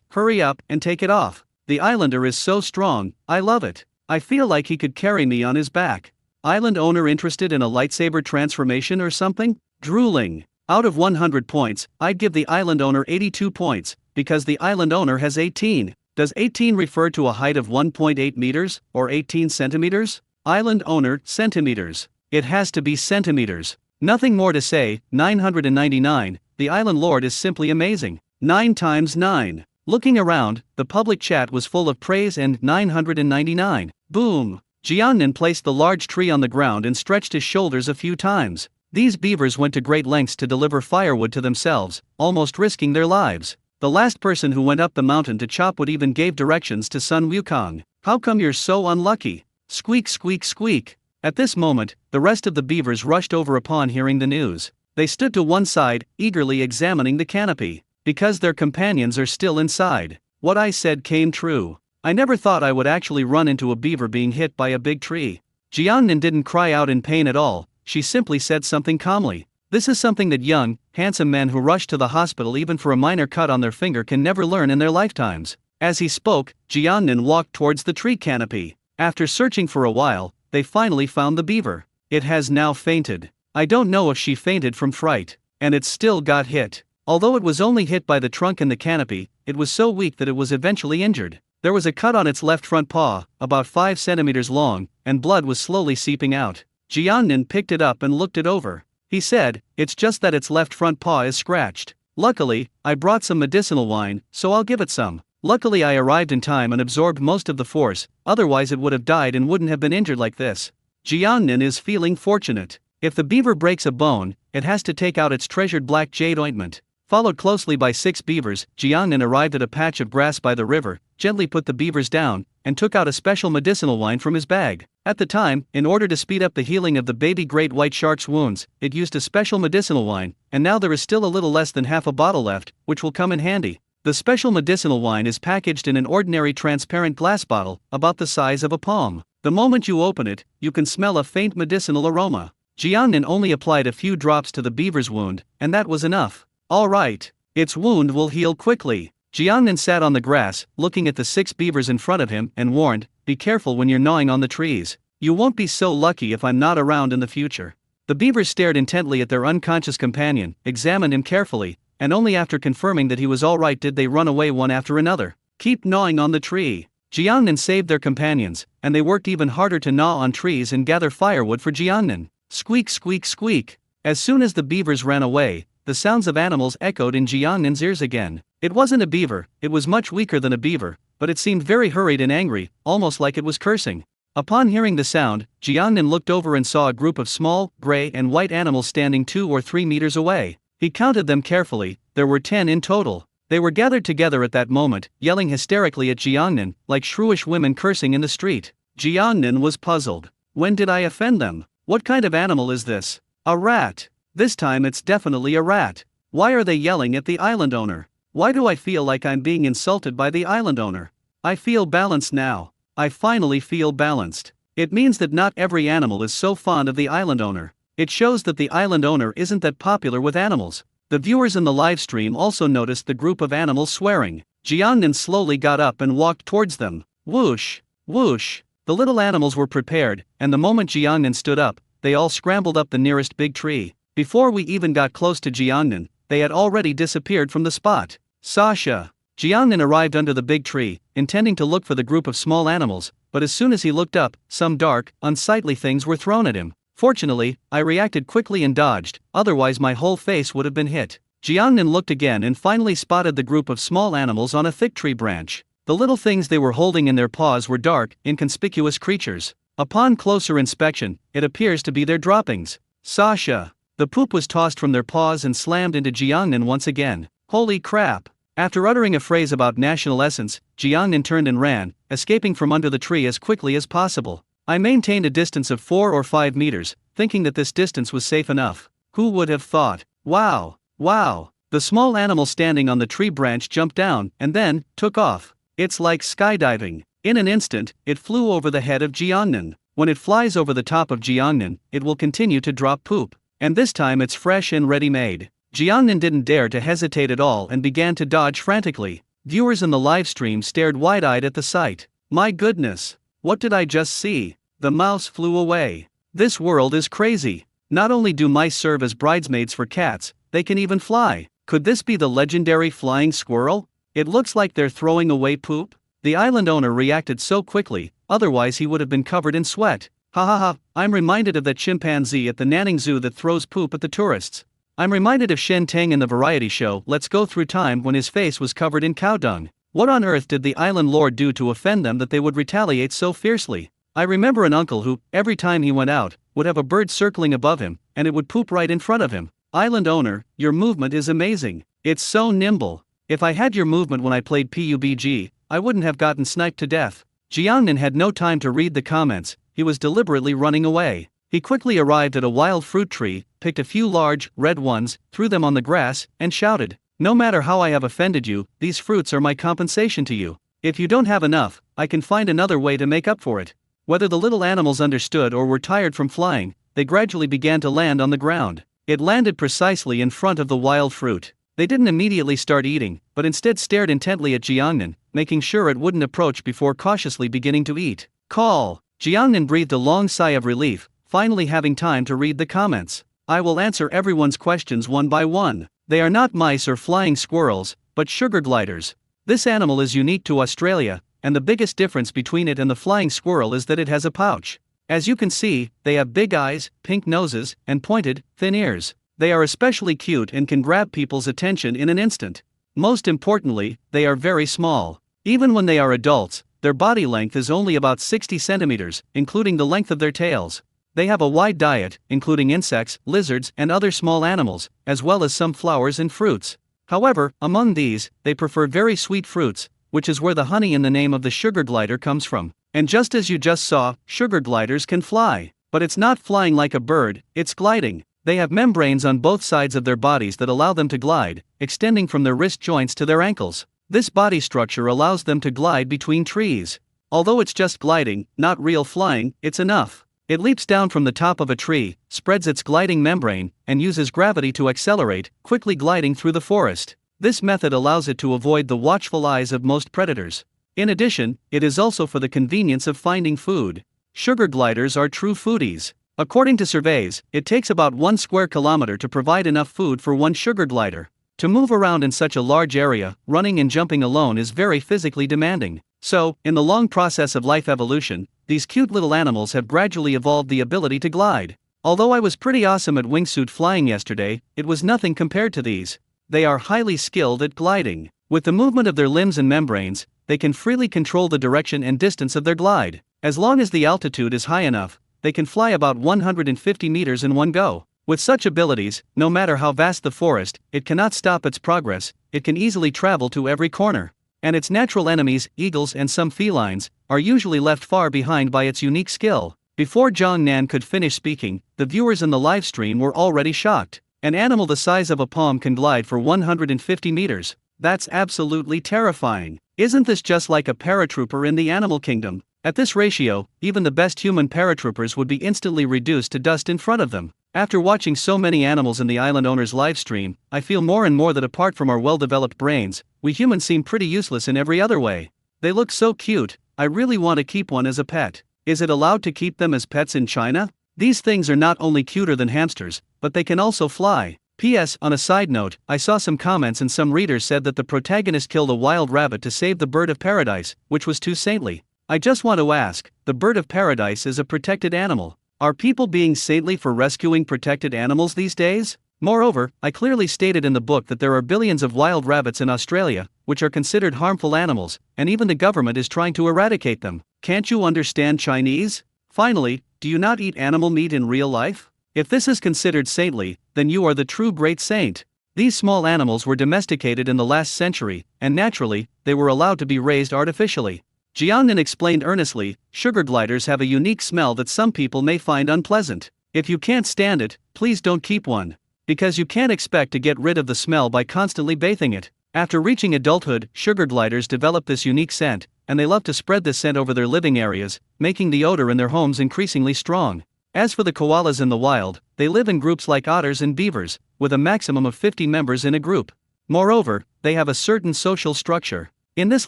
hurry up and take it off. The Islander is so strong, I love it. I feel like he could carry me on his back. Island owner interested in a lightsaber transformation or something? Drooling. Out of 100 points, I'd give the island owner 82 points, because the island owner has 18. Does 18 refer to a height of 1.8 meters, or 18 centimeters? Island owner, centimeters. It has to be centimeters. Nothing more to say. 999, the Island Lord is simply amazing. 9 times 9. Looking around, the public chat was full of praise and 999. Boom! Jiangnan placed the large tree on the ground and stretched his shoulders a few times. These beavers went to great lengths to deliver firewood to themselves, almost risking their lives. The last person who went up the mountain to chop wood even gave directions to Sun Wukong. How come you're so unlucky? Squeak squeak squeak. At this moment, the rest of the beavers rushed over upon hearing the news. They stood to one side, eagerly examining the canopy. Because their companions are still inside. What I said came true. I never thought I would actually run into a beaver being hit by a big tree. Jiangnan didn't cry out in pain at all, she simply said something calmly. This is something that young, handsome men who rush to the hospital even for a minor cut on their finger can never learn in their lifetimes. As he spoke, Jiangnan walked towards the tree canopy. After searching for a while, they finally found the beaver. It has now fainted. I don't know if she fainted from fright. And it still got hit. Although it was only hit by the trunk and the canopy, it was so weak that it was eventually injured. There was a cut on its left front paw, about 5 centimeters long, and blood was slowly seeping out. Jiangnan picked it up and looked it over. He said, it's just that its left front paw is scratched. Luckily, I brought some medicinal wine, so I'll give it some. Luckily I arrived in time and absorbed most of the force, otherwise it would have died and wouldn't have been injured like this. Jiangnan is feeling fortunate. If the beaver breaks a bone, it has to take out its treasured black jade ointment. Followed closely by 6 beavers, Jiangnan arrived at a patch of grass by the river, gently put the beavers down, and took out a special medicinal wine from his bag. At the time, in order to speed up the healing of the baby great white shark's wounds, it used a special medicinal wine, and now there is still a little less than half a bottle left, which will come in handy. The special medicinal wine is packaged in an ordinary transparent glass bottle, about the size of a palm. The moment you open it, you can smell a faint medicinal aroma. Jiangnan only applied a few drops to the beaver's wound, and that was enough. Alright, its wound will heal quickly. Jiangnan sat on the grass, looking at the 6 beavers in front of him, and warned, be careful when you're gnawing on the trees. You won't be so lucky if I'm not around in the future. The beavers stared intently at their unconscious companion, examined him carefully, and only after confirming that he was alright did they run away one after another. Keep gnawing on the tree. Jiangnan saved their companions, and they worked even harder to gnaw on trees and gather firewood for Jiangnan. Squeak squeak squeak. As soon as the beavers ran away, the sounds of animals echoed in Jiangnan's ears again. It wasn't a beaver, it was much weaker than a beaver, but it seemed very hurried and angry, almost like it was cursing. Upon hearing the sound, Jiangnan looked over and saw a group of small, gray and white animals standing 2 or 3 meters away. He counted them carefully, there were 10 in total. They were gathered together at that moment, yelling hysterically at Jiangnan, like shrewish women cursing in the street. Jiangnan was puzzled. When did I offend them? What kind of animal is this? A rat. This time it's definitely a rat. Why are they yelling at the island owner? Why do I feel like I'm being insulted by the island owner? I feel balanced now. I finally feel balanced. It means that not every animal is so fond of the island owner. It shows that the island owner isn't that popular with animals. The viewers in the live stream also noticed the group of animals swearing. Jiangnan slowly got up and walked towards them. Whoosh! Whoosh! The little animals were prepared, and the moment Jiangnan stood up, they all scrambled up the nearest big tree. Before we even got close to Jiangnan, they had already disappeared from the spot. Sasha! Jiangnan arrived under the big tree, intending to look for the group of small animals, but as soon as he looked up, some dark, unsightly things were thrown at him. Fortunately, I reacted quickly and dodged, otherwise my whole face would have been hit. Jiangnan looked again and finally spotted the group of small animals on a thick tree branch. The little things they were holding in their paws were dark, inconspicuous creatures. Upon closer inspection, it appears to be their droppings. Sasha! The poop was tossed from their paws and slammed into Jiangnan once again. Holy crap! After uttering a phrase about national essence, Jiangnan turned and ran, escaping from under the tree as quickly as possible. I maintained a distance of 4 or 5 meters, thinking that this distance was safe enough. Who would have thought? Wow! Wow! The small animal standing on the tree branch jumped down, and then, took off. It's like skydiving. In an instant, it flew over the head of Jiangnan. When it flies over the top of Jiangnan, it will continue to drop poop. And this time it's fresh and ready-made. Jiangnan didn't dare to hesitate at all and began to dodge frantically. Viewers in the live stream stared wide-eyed at the sight. My goodness! What did I just see? The mouse flew away. This world is crazy. Not only do mice serve as bridesmaids for cats, they can even fly. Could this be the legendary flying squirrel? It looks like they're throwing away poop. The island owner reacted so quickly, otherwise he would have been covered in sweat. Ha ha ha, I'm reminded of that chimpanzee at the Nanning Zoo that throws poop at the tourists. I'm reminded of Shen Teng in the variety show Let's Go Through Time when his face was covered in cow dung. What on earth did the island lord do to offend them that they would retaliate so fiercely? I remember an uncle who, every time he went out, would have a bird circling above him, and it would poop right in front of him. Island owner, your movement is amazing. It's so nimble. If I had your movement when I played PUBG, I wouldn't have gotten sniped to death. Jiangnan had no time to read the comments, he was deliberately running away. He quickly arrived at a wild fruit tree, picked a few large, red ones, threw them on the grass, and shouted, "No matter how I have offended you, these fruits are my compensation to you. If you don't have enough, I can find another way to make up for it." Whether the little animals understood or were tired from flying, they gradually began to land on the ground. It landed precisely in front of the wild fruit. They didn't immediately start eating, but instead stared intently at Jiangnan, making sure it wouldn't approach before cautiously beginning to eat. Call! Jiangnan breathed a long sigh of relief, finally having time to read the comments. I will answer everyone's questions one by one. They are not mice or flying squirrels, but sugar gliders. This animal is unique to Australia, and the biggest difference between it and the flying squirrel is that it has a pouch. As you can see, they have big eyes, pink noses, and pointed, thin ears. They are especially cute and can grab people's attention in an instant. Most importantly, they are very small. Even when they are adults, their body length is only about 60 centimeters, including the length of their tails. They have a wide diet, including insects, lizards, and other small animals, as well as some flowers and fruits. However, among these, they prefer very sweet fruits, which is where the honey in the name of the sugar glider comes from. And just as you just saw, sugar gliders can fly. But it's not flying like a bird, it's gliding. They have membranes on both sides of their bodies that allow them to glide, extending from their wrist joints to their ankles. This body structure allows them to glide between trees. Although it's just gliding, not real flying, it's enough. It leaps down from the top of a tree, spreads its gliding membrane, and uses gravity to accelerate, quickly gliding through the forest. This method allows it to avoid the watchful eyes of most predators. In addition, it is also for the convenience of finding food. Sugar gliders are true foodies. According to surveys, it takes about 1 square kilometer to provide enough food for one sugar glider. To move around in such a large area, running and jumping alone is very physically demanding. So, in the long process of life evolution, these cute little animals have gradually evolved the ability to glide. Although I was pretty awesome at wingsuit flying yesterday, it was nothing compared to these. They are highly skilled at gliding. With the movement of their limbs and membranes, they can freely control the direction and distance of their glide. As long as the altitude is high enough, they can fly about 150 meters in one go. With such abilities, no matter how vast the forest, it cannot stop its progress, it can easily travel to every corner. And its natural enemies, eagles and some felines, are usually left far behind by its unique skill. Before Zhang Nan could finish speaking, the viewers in the live stream were already shocked. An animal the size of a palm can glide for 150 meters. That's absolutely terrifying. Isn't this just like a paratrooper in the animal kingdom? At this ratio, even the best human paratroopers would be instantly reduced to dust in front of them. After watching so many animals in the island owner's live stream, I feel more and more that apart from our well-developed brains, we humans seem pretty useless in every other way. They look so cute, I really want to keep one as a pet. Is it allowed to keep them as pets in China? These things are not only cuter than hamsters, but they can also fly. P.S. On a side note, I saw some comments and some readers said that the protagonist killed a wild rabbit to save the bird of paradise, which was too saintly. I just want to ask, the bird of paradise is a protected animal. Are people being saintly for rescuing protected animals these days? Moreover, I clearly stated in the book that there are billions of wild rabbits in Australia, which are considered harmful animals, and even the government is trying to eradicate them. Can't you understand Chinese? Finally, do you not eat animal meat in real life? If this is considered saintly, then you are the true great saint. These small animals were domesticated in the last century, and naturally, they were allowed to be raised artificially. Jiangnan explained earnestly, sugar gliders have a unique smell that some people may find unpleasant. If you can't stand it, please don't keep one. Because you can't expect to get rid of the smell by constantly bathing it. After reaching adulthood, sugar gliders develop this unique scent, and they love to spread this scent over their living areas, making the odor in their homes increasingly strong. As for the koalas in the wild, they live in groups like otters and beavers, with a maximum of 50 members in a group. Moreover, they have a certain social structure. In this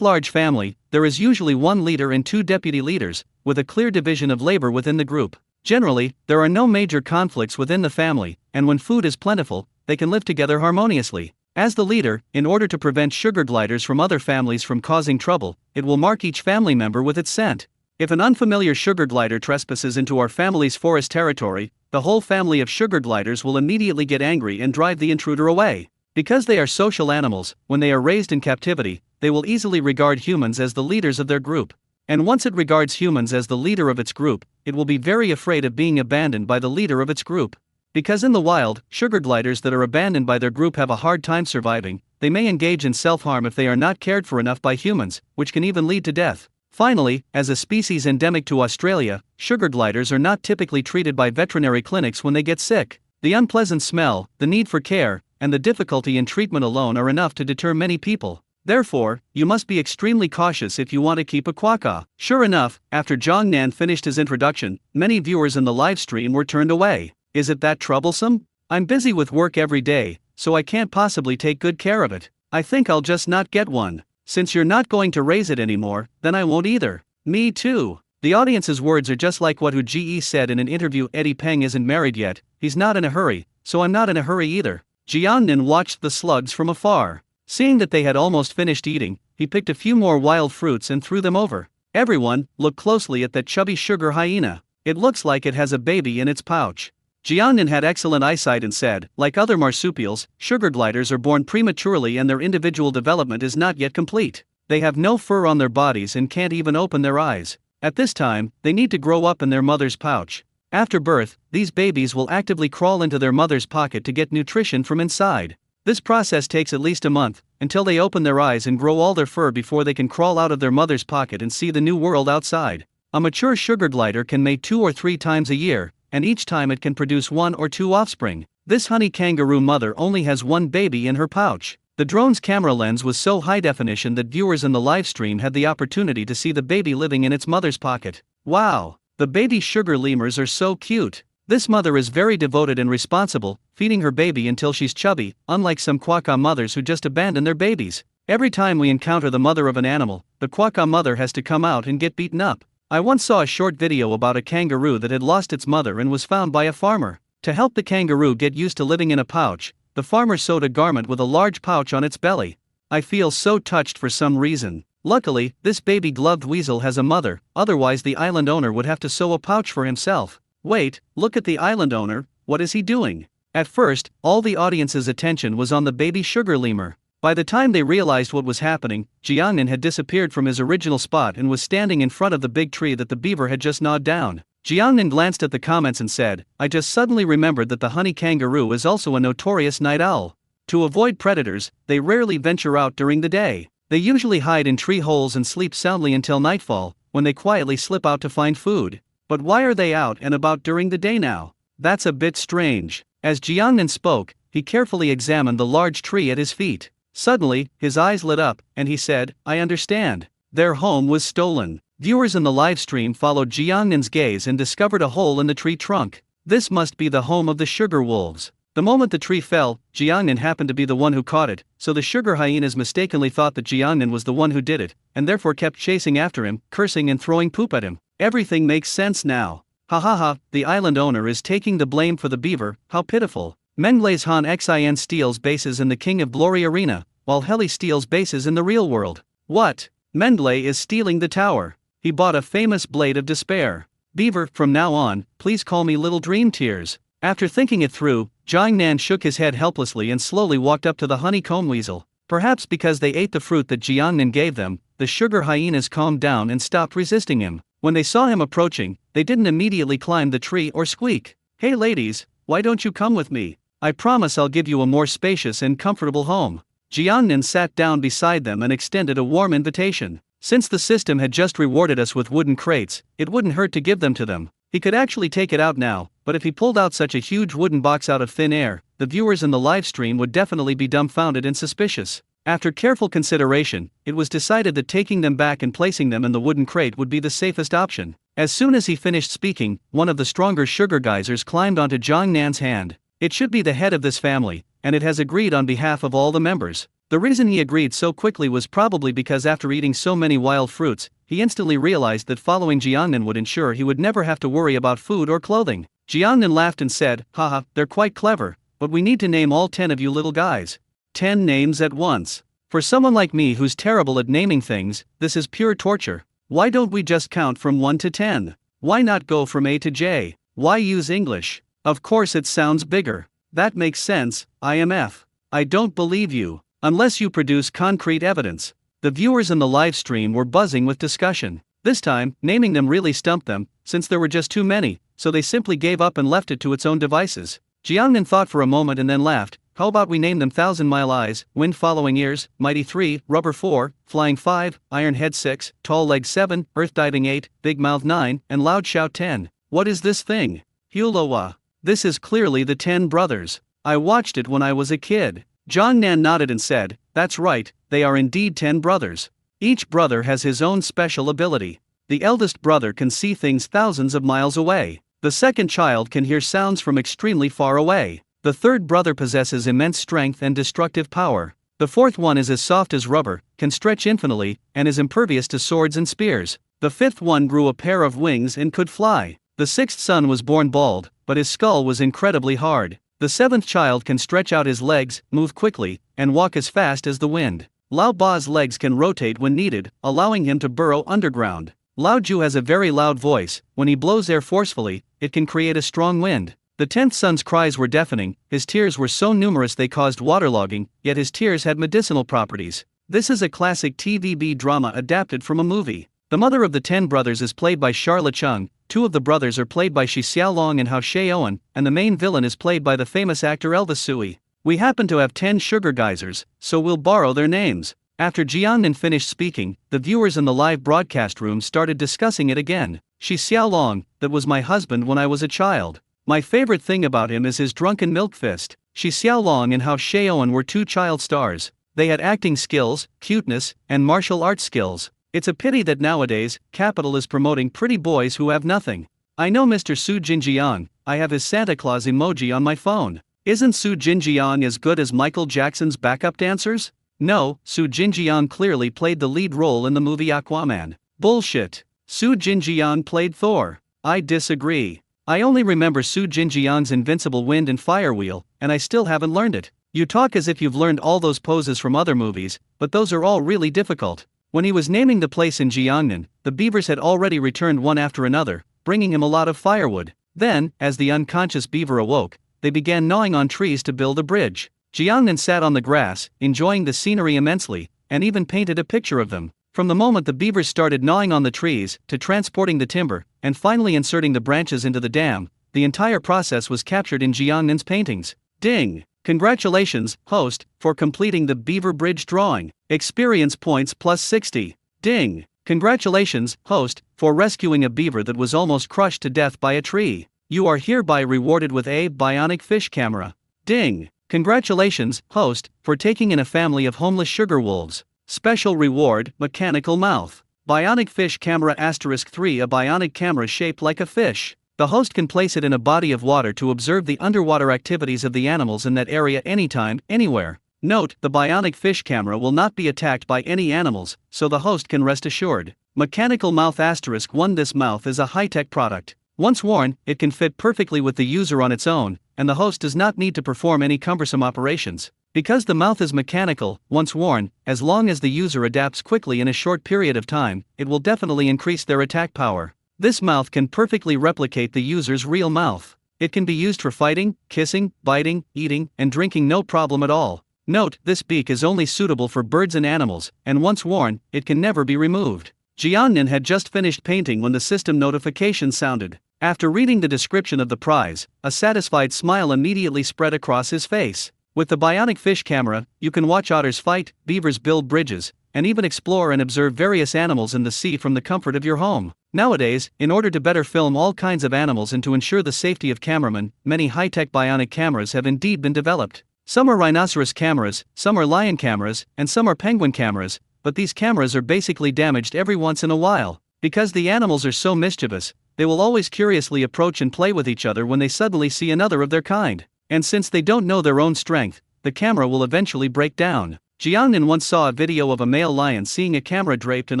large family, there is usually one leader and two deputy leaders, with a clear division of labor within the group. Generally, there are no major conflicts within the family, and when food is plentiful, they can live together harmoniously. As the leader, in order to prevent sugar gliders from other families from causing trouble, it will mark each family member with its scent. If an unfamiliar sugar glider trespasses into our family's forest territory, the whole family of sugar gliders will immediately get angry and drive the intruder away. Because they are social animals, when they are raised in captivity, they will easily regard humans as the leaders of their group. And once it regards humans as the leader of its group, it will be very afraid of being abandoned by the leader of its group. Because in the wild, sugar gliders that are abandoned by their group have a hard time surviving, they may engage in self-harm if they are not cared for enough by humans, which can even lead to death. Finally, as a species endemic to Australia, sugar gliders are not typically treated by veterinary clinics when they get sick. The unpleasant smell, the need for care, and the difficulty in treatment alone are enough to deter many people. Therefore, you must be extremely cautious if you want to keep a quokka. Sure enough, after Jiangnan finished his introduction, many viewers in the live stream were turned away. Is it that troublesome? I'm busy with work every day, so I can't possibly take good care of it. I think I'll just not get one. Since you're not going to raise it anymore, then I won't either. Me too. The audience's words are just like what Hu Ji said in an interview. Eddie Peng isn't married yet, he's not in a hurry, so I'm not in a hurry either. Jiangnan watched the slugs from afar. Seeing that they had almost finished eating, he picked a few more wild fruits and threw them over. Everyone, look closely at that chubby sugar hyena. It looks like it has a baby in its pouch. Jiangnan had excellent eyesight and said, like other marsupials, sugar gliders are born prematurely and their individual development is not yet complete. They have no fur on their bodies and can't even open their eyes. At this time, they need to grow up in their mother's pouch. After birth, these babies will actively crawl into their mother's pocket to get nutrition from inside. This process takes at least a month, until they open their eyes and grow all their fur before they can crawl out of their mother's pocket and see the new world outside. A mature sugar glider can mate 2 or 3 times a year, and each time it can produce 1 or 2 offspring. This honey kangaroo mother only has 1 baby in her pouch. The drone's camera lens was so high definition that viewers in the live stream had the opportunity to see the baby living in its mother's pocket. Wow! The baby sugar lemurs are so cute. This mother is very devoted and responsible, feeding her baby until she's chubby, unlike some quokka mothers who just abandon their babies. Every time we encounter the mother of an animal, the quokka mother has to come out and get beaten up. I once saw a short video about a kangaroo that had lost its mother and was found by a farmer. To help the kangaroo get used to living in a pouch, the farmer sewed a garment with a large pouch on its belly. I feel so touched for some reason. Luckily, this baby gloved weasel has a mother, otherwise the island owner would have to sew a pouch for himself. Wait, look at the island owner, what is he doing? At first, all the audience's attention was on the baby sugar lemur. By the time they realized what was happening, Jiangnan had disappeared from his original spot and was standing in front of the big tree that the beaver had just gnawed down. Jiangnan glanced at the comments and said, I just suddenly remembered that the honey kangaroo is also a notorious night owl. To avoid predators, they rarely venture out during the day. They usually hide in tree holes and sleep soundly until nightfall, when they quietly slip out to find food. But why are they out and about during the day now? That's a bit strange. As Jiangnan spoke, he carefully examined the large tree at his feet. Suddenly, his eyes lit up, and he said, I understand. Their home was stolen. Viewers in the live stream followed Jiangnan's gaze and discovered a hole in the tree trunk. This must be the home of the sugar wolves. The moment the tree fell, Jiangnan happened to be the one who caught it, so the sugar hyenas mistakenly thought that Jiangnan was the one who did it, and therefore kept chasing after him, cursing and throwing poop at him. Everything makes sense now. Ha ha ha, the island owner is taking the blame for the beaver, how pitiful. Menglei's Han Xin steals bases in the King of Glory arena, while Heli steals bases in the real world. What? Menglei is stealing the tower. He bought a famous blade of despair. Beaver, from now on, please call me Little Dream Tears. After thinking it through, Jiangnan shook his head helplessly and slowly walked up to the honeycomb weasel. Perhaps because they ate the fruit that Jiangnan gave them, the sugar hyenas calmed down and stopped resisting him. When they saw him approaching, they didn't immediately climb the tree or squeak. Hey ladies, why don't you come with me? I promise I'll give you a more spacious and comfortable home. Jiangnan sat down beside them and extended a warm invitation. Since the system had just rewarded us with wooden crates, it wouldn't hurt to give them to them. He could actually take it out now, but if he pulled out such a huge wooden box out of thin air, the viewers in the live stream would definitely be dumbfounded and suspicious. After careful consideration, it was decided that taking them back and placing them in the wooden crate would be the safest option. As soon as he finished speaking, one of the stronger sugar geysers climbed onto Jiang Nan's hand. It should be the head of this family, and it has agreed on behalf of all the members. The reason he agreed so quickly was probably because after eating so many wild fruits, he instantly realized that following Jiangnan would ensure he would never have to worry about food or clothing. Jiangnan laughed and said, haha, they're quite clever, but we need to name all 10 of you little guys. 10 names at once. For someone like me who's terrible at naming things, this is pure torture. Why don't we just count from 1 to 10? Why not go from A to J? Why use English? Of course it sounds bigger. That makes sense, IMF. I don't believe you. Unless you produce concrete evidence. The viewers in the live stream were buzzing with discussion. This time, naming them really stumped them, since there were just too many, so they simply gave up and left it to its own devices. Jiangnan thought for a moment and then laughed. How about we name them Thousand Mile Eyes, Wind Following Ears, Mighty 3, Rubber 4, Flying 5, Iron Head 6, Tall Leg 7, Earth Diving 8, Big Mouth 9, and Loud Shout 10. What is this thing? Hulawa. This is clearly the 10 brothers. I watched it when I was a kid. Jiangnan nodded and said, that's right, they are indeed 10 brothers. Each brother has his own special ability. The eldest brother can see things thousands of miles away. The second child can hear sounds from extremely far away. The third brother possesses immense strength and destructive power. The fourth one is as soft as rubber, can stretch infinitely, and is impervious to swords and spears. The fifth one grew a pair of wings and could fly. The sixth son was born bald, but his skull was incredibly hard. The seventh child can stretch out his legs, move quickly, and walk as fast as the wind. Lao Ba's legs can rotate when needed, allowing him to burrow underground. Lao Ju has a very loud voice. When he blows air forcefully, it can create a strong wind. The 10th son's cries were deafening, his tears were so numerous they caused waterlogging, yet his tears had medicinal properties. This is a classic TVB drama adapted from a movie. The mother of the 10 brothers is played by Charla Chung, 2 of the brothers are played by Shi Xiaolong and Hao Sheoan, and the main villain is played by the famous actor Elvis Sui. We happen to have 10 sugar geysers, so we'll borrow their names. After Jiangnan finished speaking, the viewers in the live broadcast room started discussing it again. Shi Xiaolong, that was my husband when I was a child. My favorite thing about him is his drunken milk fist. Shi Xiaolong and Hao Sheoan were 2 child stars. They had acting skills, cuteness, and martial arts skills. It's a pity that nowadays, Capital is promoting pretty boys who have nothing. I know Mr. Su Jinjiang, I have his Santa Claus emoji on my phone. Isn't Su Jinjiang as good as Michael Jackson's backup dancers? No, Su Jinjiang clearly played the lead role in the movie Aquaman. Bullshit. Su Jinjiang played Thor. I disagree. I only remember Su Jinjiang's invincible wind and fire wheel, and I still haven't learned it. You talk as if you've learned all those poses from other movies, but those are all really difficult. When he was naming the place in Jiangnan, the beavers had already returned one after another, bringing him a lot of firewood. Then, as the unconscious beaver awoke, they began gnawing on trees to build a bridge. Jiangnan sat on the grass, enjoying the scenery immensely, and even painted a picture of them. From the moment the beavers started gnawing on the trees, to transporting the timber, and finally inserting the branches into the dam, the entire process was captured in Jiangnan's paintings. Ding! Congratulations, host, for completing the beaver bridge drawing. Experience points plus 60. Ding! Congratulations, host, for rescuing a beaver that was almost crushed to death by a tree. You are hereby rewarded with a bionic fish camera. Ding! Congratulations, host, for taking in a family of homeless sugar wolves. Special reward, mechanical mouth. Bionic fish camera *3 A bionic camera shaped like a fish. The host can place it in a body of water to observe the underwater activities of the animals in that area anytime, anywhere. Note, the bionic fish camera will not be attacked by any animals, so the host can rest assured. Mechanical mouth *1 This mouth is a high-tech product. Once worn, it can fit perfectly with the user on its own, and the host does not need to perform any cumbersome operations. Because the mouth is mechanical, once worn, as long as the user adapts quickly in a short period of time, it will definitely increase their attack power. This mouth can perfectly replicate the user's real mouth. It can be used for fighting, kissing, biting, eating, and drinking no problem at all. Note, this beak is only suitable for birds and animals, and once worn, it can never be removed. Jiangnan had just finished painting when the system notification sounded. After reading the description of the prize, a satisfied smile immediately spread across his face. With the bionic fish camera, you can watch otters fight, beavers build bridges, and even explore and observe various animals in the sea from the comfort of your home. Nowadays, in order to better film all kinds of animals and to ensure the safety of cameramen, many high-tech bionic cameras have indeed been developed. Some are rhinoceros cameras, some are lion cameras, and some are penguin cameras, but these cameras are basically damaged every once in a while. Because the animals are so mischievous, they will always curiously approach and play with each other when they suddenly see another of their kind. And since they don't know their own strength, the camera will eventually break down. Jiangnan once saw a video of a male lion seeing a camera draped in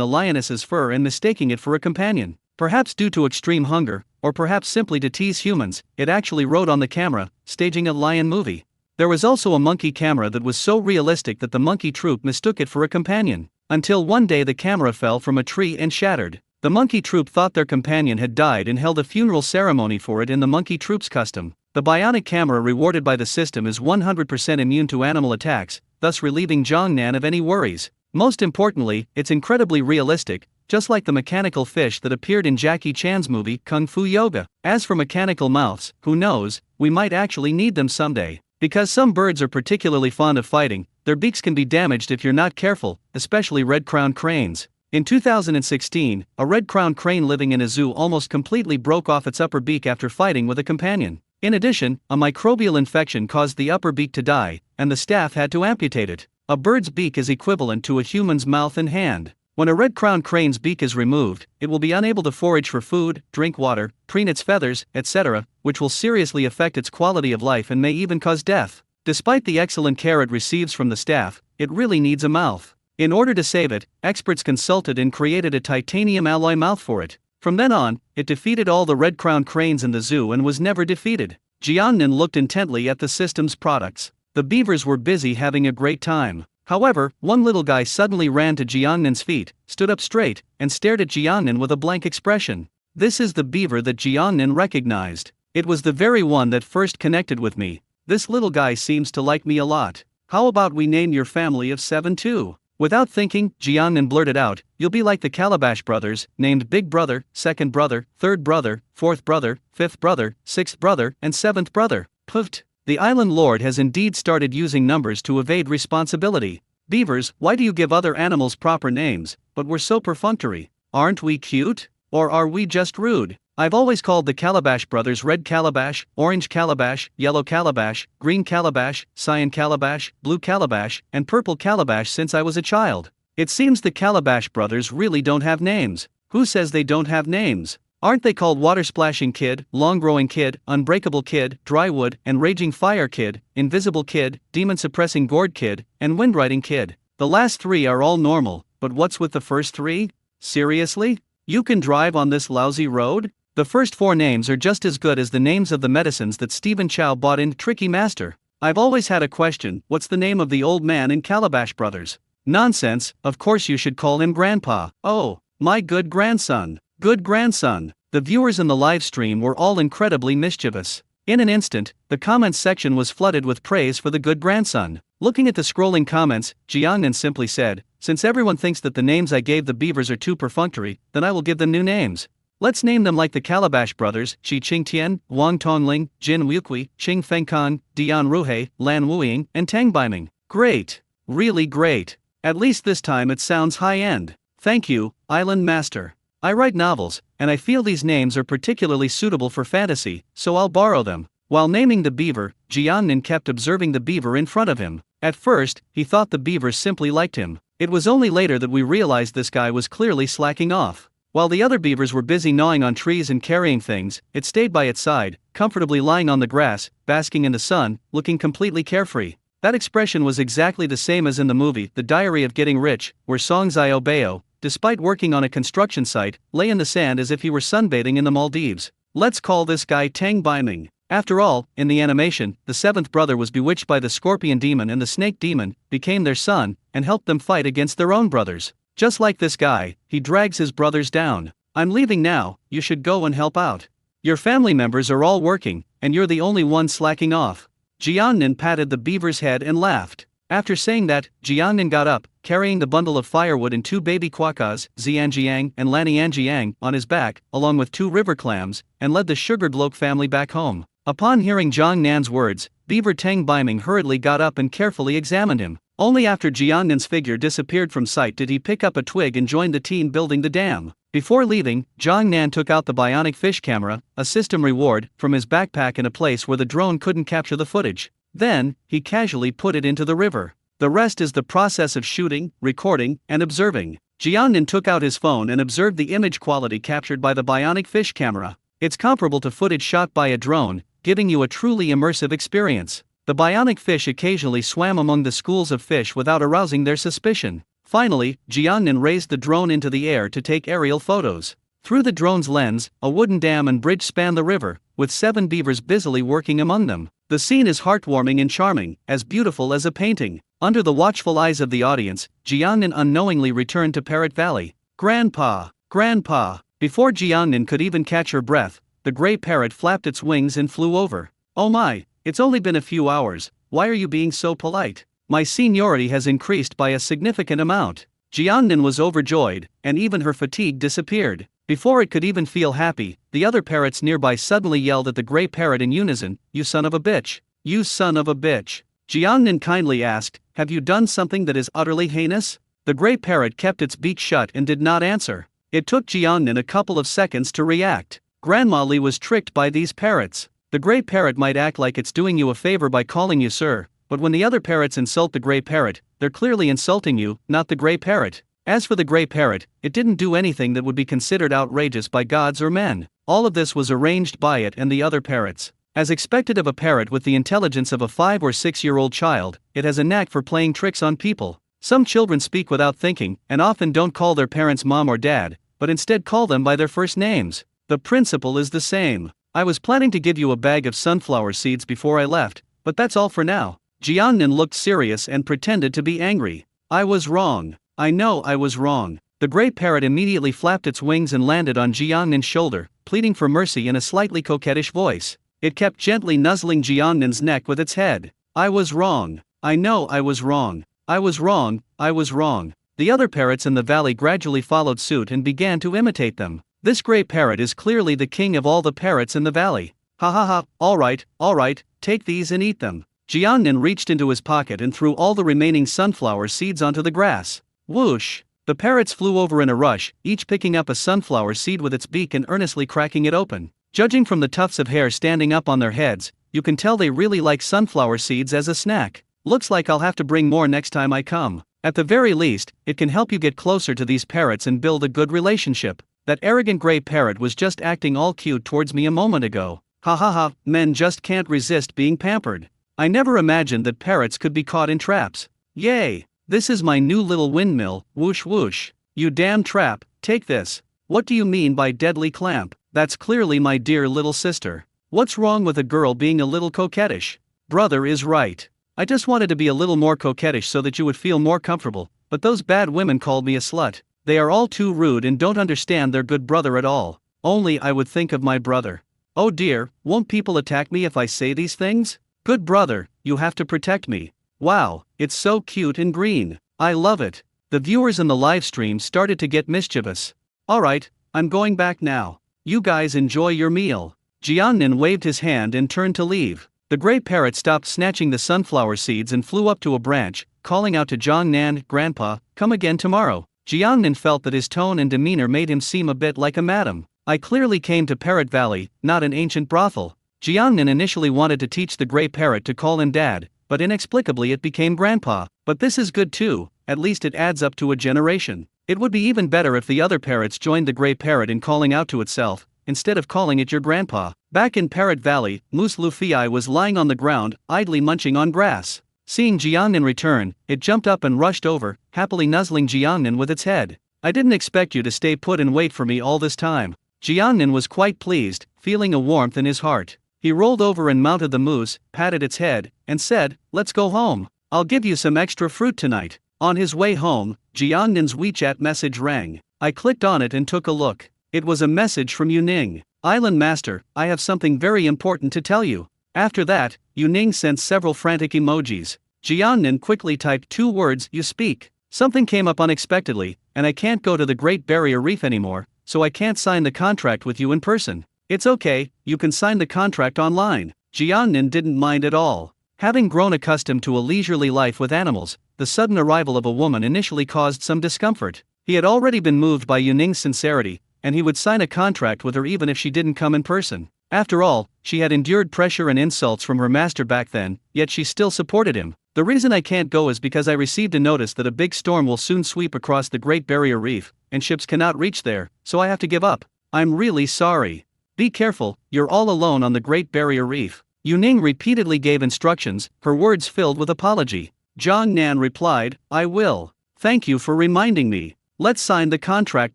a lioness's fur and mistaking it for a companion. Perhaps due to extreme hunger, or perhaps simply to tease humans, it actually wrote on the camera, staging a lion movie. There was also a monkey camera that was so realistic that the monkey troupe mistook it for a companion. Until one day the camera fell from a tree and shattered. The monkey troupe thought their companion had died and held a funeral ceremony for it in the monkey troupe's custom. The bionic camera rewarded by the system is 100% immune to animal attacks, thus relieving Jiangnan of any worries. Most importantly, it's incredibly realistic, just like the mechanical fish that appeared in Jackie Chan's movie Kung Fu Yoga. As for mechanical mouths, who knows, we might actually need them someday. Because some birds are particularly fond of fighting, their beaks can be damaged if you're not careful, especially red-crowned cranes. In 2016, a red-crowned crane living in a zoo almost completely broke off its upper beak after fighting with a companion. In addition, a microbial infection caused the upper beak to die, and the staff had to amputate it. A bird's beak is equivalent to a human's mouth and hand. When a red-crowned crane's beak is removed, it will be unable to forage for food, drink water, preen its feathers, etc., which will seriously affect its quality of life and may even cause death. Despite the excellent care it receives from the staff, it really needs a mouth. In order to save it, experts consulted and created a titanium alloy mouth for it. From then on, it defeated all the red-crowned cranes in the zoo and was never defeated. Jiangnan looked intently at the system's products. The beavers were busy having a great time. However, one little guy suddenly ran to Jiangnan's feet, stood up straight, and stared at Jiangnan with a blank expression. This is the beaver that Jiangnan recognized. It was the very one that first connected with me. This little guy seems to like me a lot. How about we name your family of 7 too? Without thinking, Jiangnan blurted out, "You'll be like the Calabash brothers, named Big Brother, Second Brother, Third Brother, Fourth Brother, Fifth Brother, Sixth Brother, and Seventh Brother." Poofed. The island lord has indeed started using numbers to evade responsibility. Beavers, why do you give other animals proper names, but we're so perfunctory? Aren't we cute? Or are we just rude? I've always called the Calabash brothers Red Calabash, Orange Calabash, Yellow Calabash, Green Calabash, Cyan Calabash, Blue Calabash, and Purple Calabash since I was a child. It seems the Calabash brothers really don't have names. Who says they don't have names? Aren't they called Water Splashing Kid, Long Growing Kid, Unbreakable Kid, Drywood and Raging Fire Kid, Invisible Kid, Demon Suppressing Gourd Kid, and Windriding Kid? The last 3 are all normal, but what's with the first 3? Seriously? You can drive on this lousy road? The first 4 names are just as good as the names of the medicines that Stephen Chow bought in Tricky Master. I've always had a question, what's the name of the old man in Calabash Brothers? Nonsense, of course you should call him Grandpa. Oh, my good grandson. Good grandson. The viewers in the live stream were all incredibly mischievous. In an instant, the comments section was flooded with praise for the good grandson. Looking at the scrolling comments, Jiangnan simply said, "Since everyone thinks that the names I gave the beavers are too perfunctory, then I will give them new names. Let's name them like the Calabash brothers, Shi Qingtian, Wang Tongling, Jin Wuqi, Qing Fengkang, Dian Ruhe, Lan Wuying, and Tang Baiming." Great. Really great. At least this time it sounds high-end. Thank you, Island Master. I write novels, and I feel these names are particularly suitable for fantasy, so I'll borrow them. While naming the beaver, Jiangnan kept observing the beaver in front of him. At first, he thought the beaver simply liked him. It was only later that we realized this guy was clearly slacking off. While the other beavers were busy gnawing on trees and carrying things, it stayed by its side, comfortably lying on the grass, basking in the sun, looking completely carefree. That expression was exactly the same as in the movie The Diary of Getting Rich, where Song Xiaobao, despite working on a construction site, lay in the sand as if he were sunbathing in the Maldives. Let's call this guy Tang Baiming. After all, in the animation, the 7th brother was bewitched by the scorpion demon and the snake demon, became their son, and helped them fight against their own brothers. Just like this guy, he drags his brothers down. "I'm leaving now, you should go and help out. Your family members are all working, and you're the only one slacking off." Jiangnan patted the beaver's head and laughed. After saying that, Jiangnan got up, carrying the bundle of firewood and 2 baby quokkas, Xianjiang and Lanianjiang, on his back, along with 2 river clams, and led the sugar globe family back home. Upon hearing Jiang Nan's words, Beaver Tang Biming hurriedly got up and carefully examined him. Only after Jiang Nan's figure disappeared from sight did he pick up a twig and join the team building the dam. Before leaving, Jiang Nan took out the bionic fish camera, a system reward, from his backpack in a place where the drone couldn't capture the footage. Then, he casually put it into the river. The rest is the process of shooting, recording, and observing. Jiang Nan took out his phone and observed the image quality captured by the bionic fish camera. It's comparable to footage shot by a drone, giving you a truly immersive experience. The bionic fish occasionally swam among the schools of fish without arousing their suspicion. Finally, Jiangnan raised the drone into the air to take aerial photos. Through the drone's lens, a wooden dam and bridge span the river, with 7 beavers busily working among them. The scene is heartwarming and charming, as beautiful as a painting. Under the watchful eyes of the audience, Jiangnan unknowingly returned to Parrot Valley. Grandpa! Grandpa! Before Jiangnan could even catch her breath, the gray parrot flapped its wings and flew over. Oh my, it's only been a few hours, why are you being so polite? My seniority has increased by a significant amount. Jiangnan was overjoyed, and even her fatigue disappeared. Before it could even feel happy, the other parrots nearby suddenly yelled at the gray parrot in unison, "You son of a bitch! You son of a bitch!" Jiangnan kindly asked, "Have you done something that is utterly heinous?" The gray parrot kept its beak shut and did not answer. It took Jiangnan a couple of seconds to react. Grandma Li was tricked by these parrots. The gray parrot might act like it's doing you a favor by calling you sir, but when the other parrots insult the gray parrot, they're clearly insulting you, not the gray parrot. As for the gray parrot, it didn't do anything that would be considered outrageous by gods or men. All of this was arranged by it and the other parrots. As expected of a parrot with the intelligence of a 5 or 6-year-old child, it has a knack for playing tricks on people. Some children speak without thinking, and often don't call their parents mom or dad, but instead call them by their first names. The principle is the same. I was planning to give you a bag of sunflower seeds before I left, but that's all for now. Jiangnan looked serious and pretended to be angry. I was wrong. I know I was wrong. The gray parrot immediately flapped its wings and landed on Jiangnan's shoulder, pleading for mercy in a slightly coquettish voice. It kept gently nuzzling Jiangnan's neck with its head. I was wrong. I know I was wrong. I was wrong. I was wrong. The other parrots in the valley gradually followed suit and began to imitate them. This gray parrot is clearly the king of all the parrots in the valley. Ha ha ha, all right, take these and eat them. Jiangnan reached into his pocket and threw all the remaining sunflower seeds onto the grass. Whoosh! The parrots flew over in a rush, each picking up a sunflower seed with its beak and earnestly cracking it open. Judging from the tufts of hair standing up on their heads, you can tell they really like sunflower seeds as a snack. Looks like I'll have to bring more next time I come. At the very least, it can help you get closer to these parrots and build a good relationship. That arrogant gray parrot was just acting all cute towards me a moment ago. Ha ha ha, men just can't resist being pampered. I never imagined that parrots could be caught in traps. Yay! This is my new little windmill, whoosh whoosh. You damn trap, take this. What do you mean by deadly clamp? That's clearly my dear little sister. What's wrong with a girl being a little coquettish? Brother is right. I just wanted to be a little more coquettish so that you would feel more comfortable, but those bad women called me a slut. They are all too rude and don't understand their good brother at all. Only I would think of my brother. Oh dear, won't people attack me if I say these things? Good brother, you have to protect me. Wow, it's so cute and green. I love it. The viewers in the live stream started to get mischievous. Alright, I'm going back now. You guys enjoy your meal. Jiangnan waved his hand and turned to leave. The gray parrot stopped snatching the sunflower seeds and flew up to a branch, calling out to Jiangnan, "Grandpa, come again tomorrow." Jiangnan felt that his tone and demeanor made him seem a bit like a madam. I clearly came to Parrot Valley, not an ancient brothel. Jiangnan initially wanted to teach the gray parrot to call him dad, but inexplicably it became grandpa. But this is good too, at least it adds up to a generation. It would be even better if the other parrots joined the gray parrot in calling out to itself, instead of calling it your grandpa. Back in Parrot Valley, Moose Luffy was lying on the ground, idly munching on grass. Seeing Jiangnan return, it jumped up and rushed over, happily nuzzling Jiangnan with its head. I didn't expect you to stay put and wait for me all this time. Jiangnan was quite pleased, feeling a warmth in his heart. He rolled over and mounted the moose, patted its head, and said, "Let's go home. I'll give you some extra fruit tonight." On his way home, Jiangnan's WeChat message rang. I clicked on it and took a look. It was a message from Yuning. "Island Master, I have something very important to tell you." After that, Yuning sent several frantic emojis. Jiangnan quickly typed 2 words, "You speak." Something came up unexpectedly, and I can't go to the Great Barrier Reef anymore, so I can't sign the contract with you in person. It's okay, you can sign the contract online. Jiangnan didn't mind at all. Having grown accustomed to a leisurely life with animals, the sudden arrival of a woman initially caused some discomfort. He had already been moved by Yuning's sincerity, and he would sign a contract with her even if she didn't come in person. After all, she had endured pressure and insults from her master back then, yet she still supported him. "The reason I can't go is because I received a notice that a big storm will soon sweep across the Great Barrier Reef, and ships cannot reach there, so I have to give up. I'm really sorry. Be careful, you're all alone on the Great Barrier Reef." Yuning repeatedly gave instructions, her words filled with apology. Jiang Nan replied, "I will. Thank you for reminding me. Let's sign the contract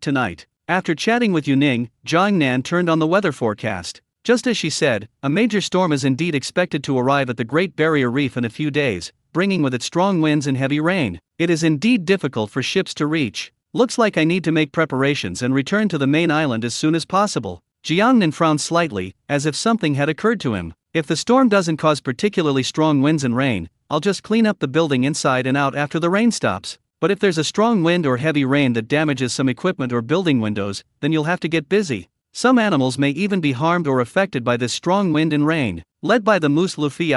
tonight." After chatting with Yuning, Jiang Nan turned on the weather forecast. Just as she said, a major storm is indeed expected to arrive at the Great Barrier Reef in a few days, bringing with it strong winds and heavy rain. It is indeed difficult for ships to reach. Looks like I need to make preparations and return to the main island as soon as possible. Jiangnan frowned slightly, as if something had occurred to him. If the storm doesn't cause particularly strong winds and rain, I'll just clean up the building inside and out after the rain stops. But if there's a strong wind or heavy rain that damages some equipment or building windows, then you'll have to get busy. Some animals may even be harmed or affected by this strong wind and rain. Led by the moose Luffy,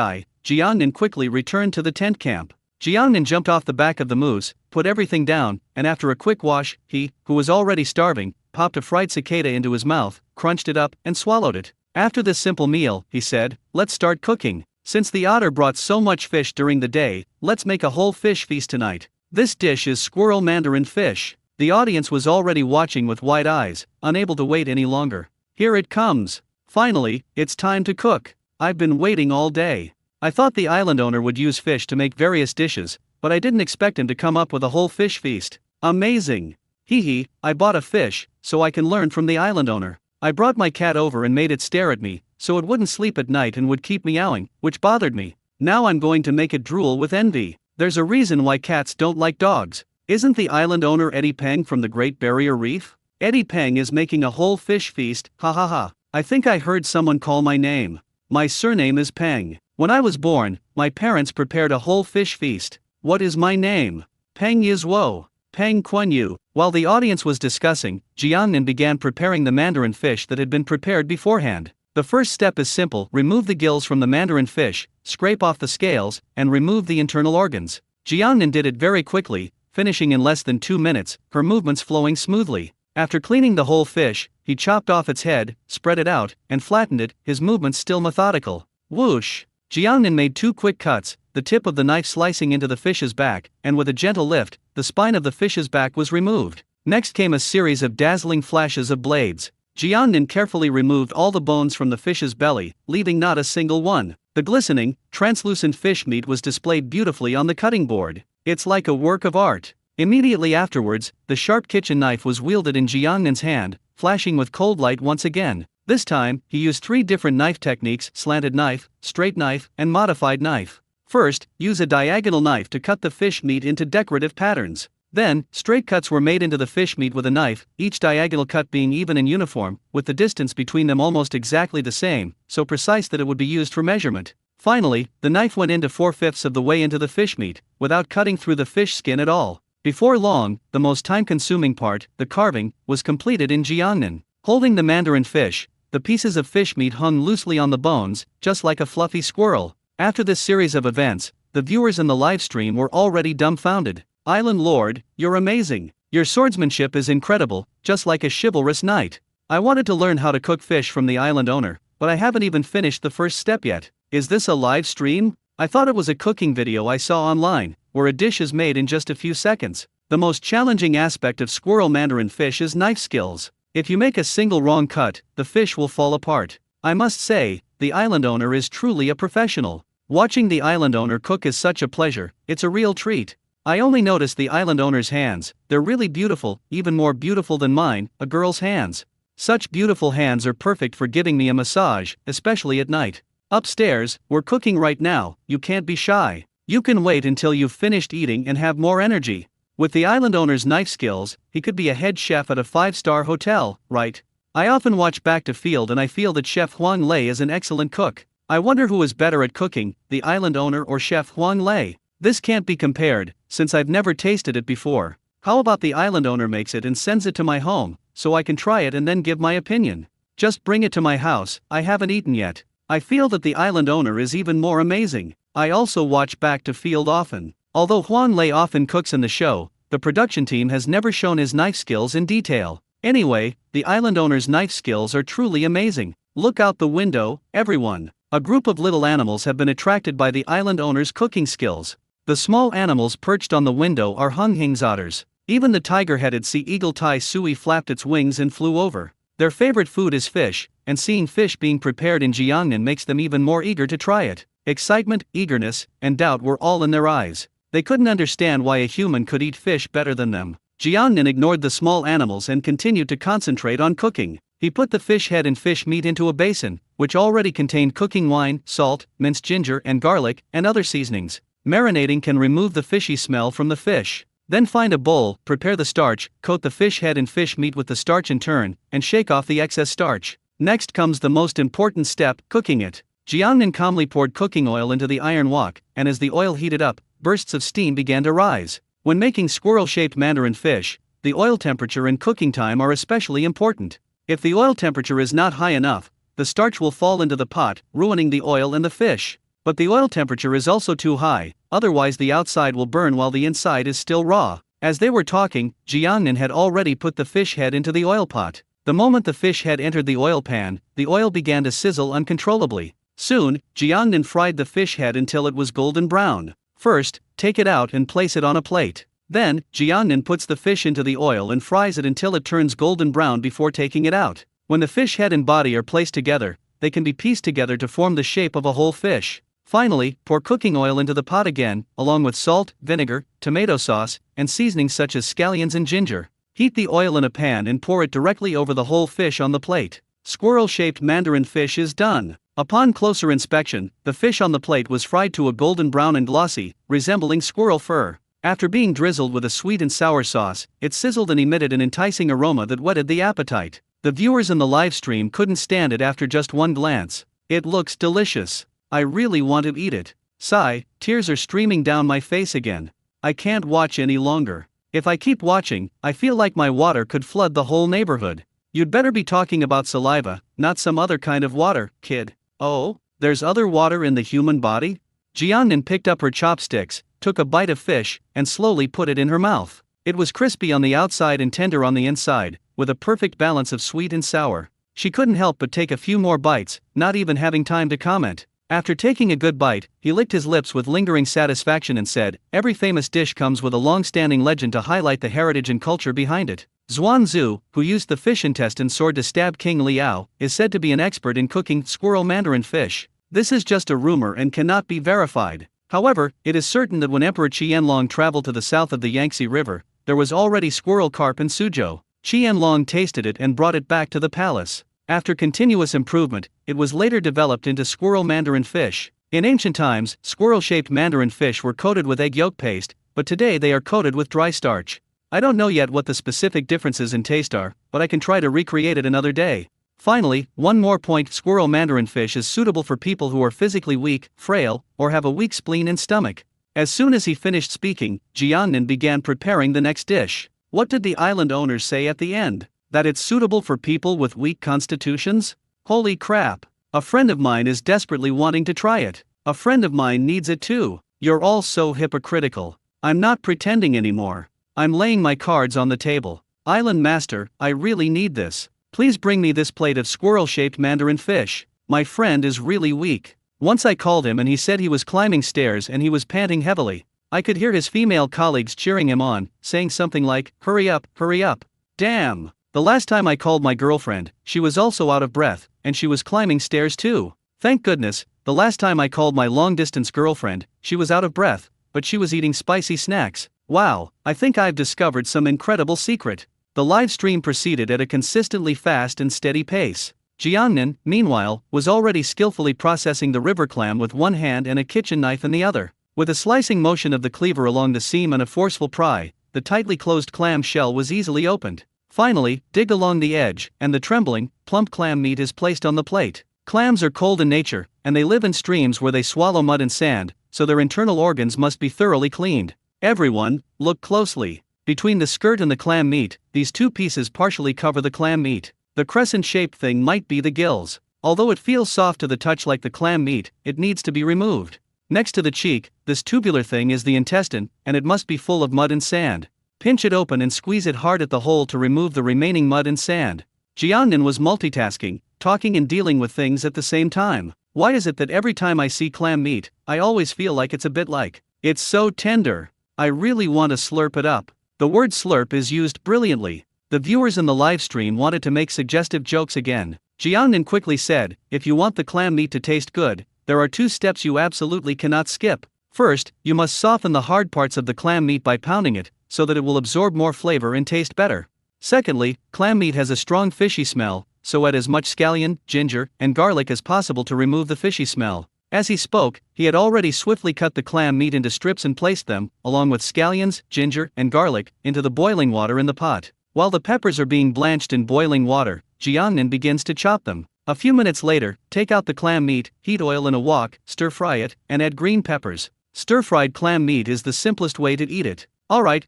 Jiangnan quickly returned to the tent camp. Jiangnan jumped off the back of the moose, put everything down, and after a quick wash, he, who was already starving, popped a fried cicada into his mouth, crunched it up, and swallowed it. After this simple meal, he said, "Let's start cooking. Since the otter brought so much fish during the day, let's make a whole fish feast tonight. This dish is squirrel mandarin fish." The audience was already watching with wide eyes, unable to wait any longer. "Here it comes. Finally, it's time to cook. I've been waiting all day." I thought the island owner would use fish to make various dishes, but I didn't expect him to come up with a whole fish feast. Amazing. Hee, I bought a fish, so I can learn from the island owner. I brought my cat over and made it stare at me, so it wouldn't sleep at night and would keep meowing, which bothered me. Now I'm going to make it drool with envy. There's a reason why cats don't like dogs. Isn't the island owner Eddie Peng from the Great Barrier Reef? Eddie Peng is making a whole fish feast, ha ha ha. I think I heard someone call my name. My surname is Peng. When I was born, my parents prepared a whole fish feast. What is my name? Peng Yizhuo. Peng Kunyu. While the audience was discussing, Jiangnan began preparing the mandarin fish that had been prepared beforehand. The first step is simple: remove the gills from the mandarin fish, scrape off the scales, and remove the internal organs. Jiangnan did it very quickly, finishing in less than 2 minutes, her movements flowing smoothly. After cleaning the whole fish, he chopped off its head, spread it out, and flattened it, his movements still methodical. Whoosh! Jiangnan made 2 quick cuts, the tip of the knife slicing into the fish's back, and with a gentle lift, the spine of the fish's back was removed. Next came a series of dazzling flashes of blades. Jiangnan carefully removed all the bones from the fish's belly, leaving not a single one. The glistening, translucent fish meat was displayed beautifully on the cutting board. It's like a work of art. Immediately afterwards, the sharp kitchen knife was wielded in Jiangnan's hand, flashing with cold light once again. This time, he used 3 different knife techniques: slanted knife, straight knife, and modified knife. First, use a diagonal knife to cut the fish meat into decorative patterns. Then, straight cuts were made into the fish meat with a knife, each diagonal cut being even and uniform, with the distance between them almost exactly the same, so precise that it would be used for measurement. Finally, the knife went into 4/5 of the way into the fish meat, without cutting through the fish skin at all. Before long, the most time-consuming part, the carving, was completed in Jiangnan. Holding the mandarin fish, the pieces of fish meat hung loosely on the bones, just like a fluffy squirrel. After this series of events, the viewers in the live stream were already dumbfounded. "Island Lord, you're amazing. Your swordsmanship is incredible, just like a chivalrous knight. I wanted to learn how to cook fish from the island owner, but I haven't even finished the first step yet. Is this a live stream? I thought it was a cooking video I saw online, where a dish is made in just a few seconds." The most challenging aspect of squirrel mandarin fish is knife skills. If you make a single wrong cut, the fish will fall apart. I must say, the island owner is truly a professional. Watching the island owner cook is such a pleasure, it's a real treat. I only noticed the island owner's hands. They're really beautiful, even more beautiful than mine, a girl's hands. Such beautiful hands are perfect for giving me a massage, especially at night. Upstairs, we're cooking right now, you can't be shy. You can wait until you've finished eating and have more energy. With the island owner's knife skills, he could be a head chef at a 5-star hotel, right? I often watch Back to Field and I feel that Chef Huang Lei is an excellent cook. I wonder who is better at cooking, the island owner or Chef Huang Lei. This can't be compared, since I've never tasted it before. How about the island owner makes it and sends it to my home, so I can try it and then give my opinion? Just bring it to my house, I haven't eaten yet. I feel that the island owner is even more amazing. I also watch Back to Field often. Although Juan Lei often cooks in the show, the production team has never shown his knife skills in detail. Anyway, the island owner's knife skills are truly amazing. Look out the window, everyone. A group of little animals have been attracted by the island owner's cooking skills. The small animals perched on the window are Hunghing's otters. Even the tiger-headed sea eagle Tai Sui flapped its wings and flew over. Their favorite food is fish, and seeing fish being prepared in Jiangnan makes them even more eager to try it. Excitement, eagerness, and doubt were all in their eyes. They couldn't understand why a human could eat fish better than them. Jiangnan ignored the small animals and continued to concentrate on cooking. He put the fish head and fish meat into a basin, which already contained cooking wine, salt, minced ginger and garlic, and other seasonings. Marinating can remove the fishy smell from the fish. Then find a bowl, prepare the starch, coat the fish head and fish meat with the starch in turn, and shake off the excess starch. Next comes the most important step, cooking it. Jiangnan calmly poured cooking oil into the iron wok, and as the oil heated up, bursts of steam began to rise. When making squirrel-shaped mandarin fish, the oil temperature and cooking time are especially important. If the oil temperature is not high enough, the starch will fall into the pot, ruining the oil and the fish. But the oil temperature is also too high, otherwise the outside will burn while the inside is still raw. As they were talking, Jiangnan had already put the fish head into the oil pot. The moment the fish head entered the oil pan, the oil began to sizzle uncontrollably. Soon, Jiangnan fried the fish head until it was golden brown. First, take it out and place it on a plate. Then, Jiangnan puts the fish into the oil and fries it until it turns golden brown before taking it out. When the fish head and body are placed together, they can be pieced together to form the shape of a whole fish. Finally, pour cooking oil into the pot again, along with salt, vinegar, tomato sauce, and seasonings such as scallions and ginger. Heat the oil in a pan and pour it directly over the whole fish on the plate. Squirrel-shaped mandarin fish is done. Upon closer inspection, the fish on the plate was fried to a golden brown and glossy, resembling squirrel fur. After being drizzled with a sweet and sour sauce, it sizzled and emitted an enticing aroma that whetted the appetite. The viewers in the live stream couldn't stand it after just one glance. It looks delicious. I really want to eat it. Sigh, tears are streaming down my face again. I can't watch any longer. If I keep watching, I feel like my water could flood the whole neighborhood. You'd better be talking about saliva, not some other kind of water, kid. Oh, there's other water in the human body? Jiangnan picked up her chopsticks, took a bite of fish, and slowly put it in her mouth. It was crispy on the outside and tender on the inside, with a perfect balance of sweet and sour. She couldn't help but take a few more bites, not even having time to comment. After taking a good bite, he licked his lips with lingering satisfaction and said, "Every famous dish comes with a long-standing legend to highlight the heritage and culture behind it." Zhuangzi, who used the fish intestine sword to stab King Liao, is said to be an expert in cooking squirrel mandarin fish. This is just a rumor and cannot be verified. However, it is certain that when Emperor Qianlong traveled to the south of the Yangtze River, there was already squirrel carp in Suzhou. Qianlong tasted it and brought it back to the palace. After continuous improvement, it was later developed into squirrel mandarin fish. In ancient times, squirrel-shaped mandarin fish were coated with egg yolk paste, but today they are coated with dry starch. I don't know yet what the specific differences in taste are, but I can try to recreate it another day. Finally, one more point: squirrel mandarin fish is suitable for people who are physically weak, frail, or have a weak spleen and stomach. As soon as he finished speaking, Jiangnan began preparing the next dish. What did the island owners say at the end? That it's suitable for people with weak constitutions? Holy crap! A friend of mine is desperately wanting to try it. A friend of mine needs it too. You're all so hypocritical. I'm not pretending anymore. I'm laying my cards on the table. Island Master, I really need this. Please bring me this plate of squirrel-shaped mandarin fish. My friend is really weak. Once I called him and he said he was climbing stairs and he was panting heavily. I could hear his female colleagues cheering him on, saying something like, hurry up, hurry up. Damn! The last time I called my girlfriend, she was also out of breath, and she was climbing stairs too. Thank goodness, the last time I called my long-distance girlfriend, she was out of breath, but she was eating spicy snacks. Wow, I think I've discovered some incredible secret. The live stream proceeded at a consistently fast and steady pace. Jiangnan, meanwhile, was already skillfully processing the river clam with one hand and a kitchen knife in the other. With a slicing motion of the cleaver along the seam and a forceful pry, the tightly closed clam shell was easily opened. Finally, dig along the edge, and the trembling, plump clam meat is placed on the plate. Clams are cold in nature, and they live in streams where they swallow mud and sand, so their internal organs must be thoroughly cleaned. Everyone, look closely. Between the skirt and the clam meat, these two pieces partially cover the clam meat. The crescent-shaped thing might be the gills. Although it feels soft to the touch like the clam meat, it needs to be removed. Next to the cheek, this tubular thing is the intestine, and it must be full of mud and sand. Pinch it open and squeeze it hard at the hole to remove the remaining mud and sand. Jiangnan was multitasking, talking and dealing with things at the same time. Why is it that every time I see clam meat, I always feel like it's a bit like, it's so tender. I really want to slurp it up. The word slurp is used brilliantly. The viewers in the live stream wanted to make suggestive jokes again. Jiangnan quickly said, if you want the clam meat to taste good, there are 2 steps you absolutely cannot skip. First, you must soften the hard parts of the clam meat by pounding it, so that it will absorb more flavor and taste better. Secondly, clam meat has a strong fishy smell, so add as much scallion, ginger, and garlic as possible to remove the fishy smell. As he spoke, he had already swiftly cut the clam meat into strips and placed them, along with scallions, ginger, and garlic, into the boiling water in the pot. While the peppers are being blanched in boiling water, Jiangnan begins to chop them. A few minutes later, take out the clam meat, heat oil in a wok, stir-fry it, and add green peppers. Stir-fried clam meat is the simplest way to eat it. Alright,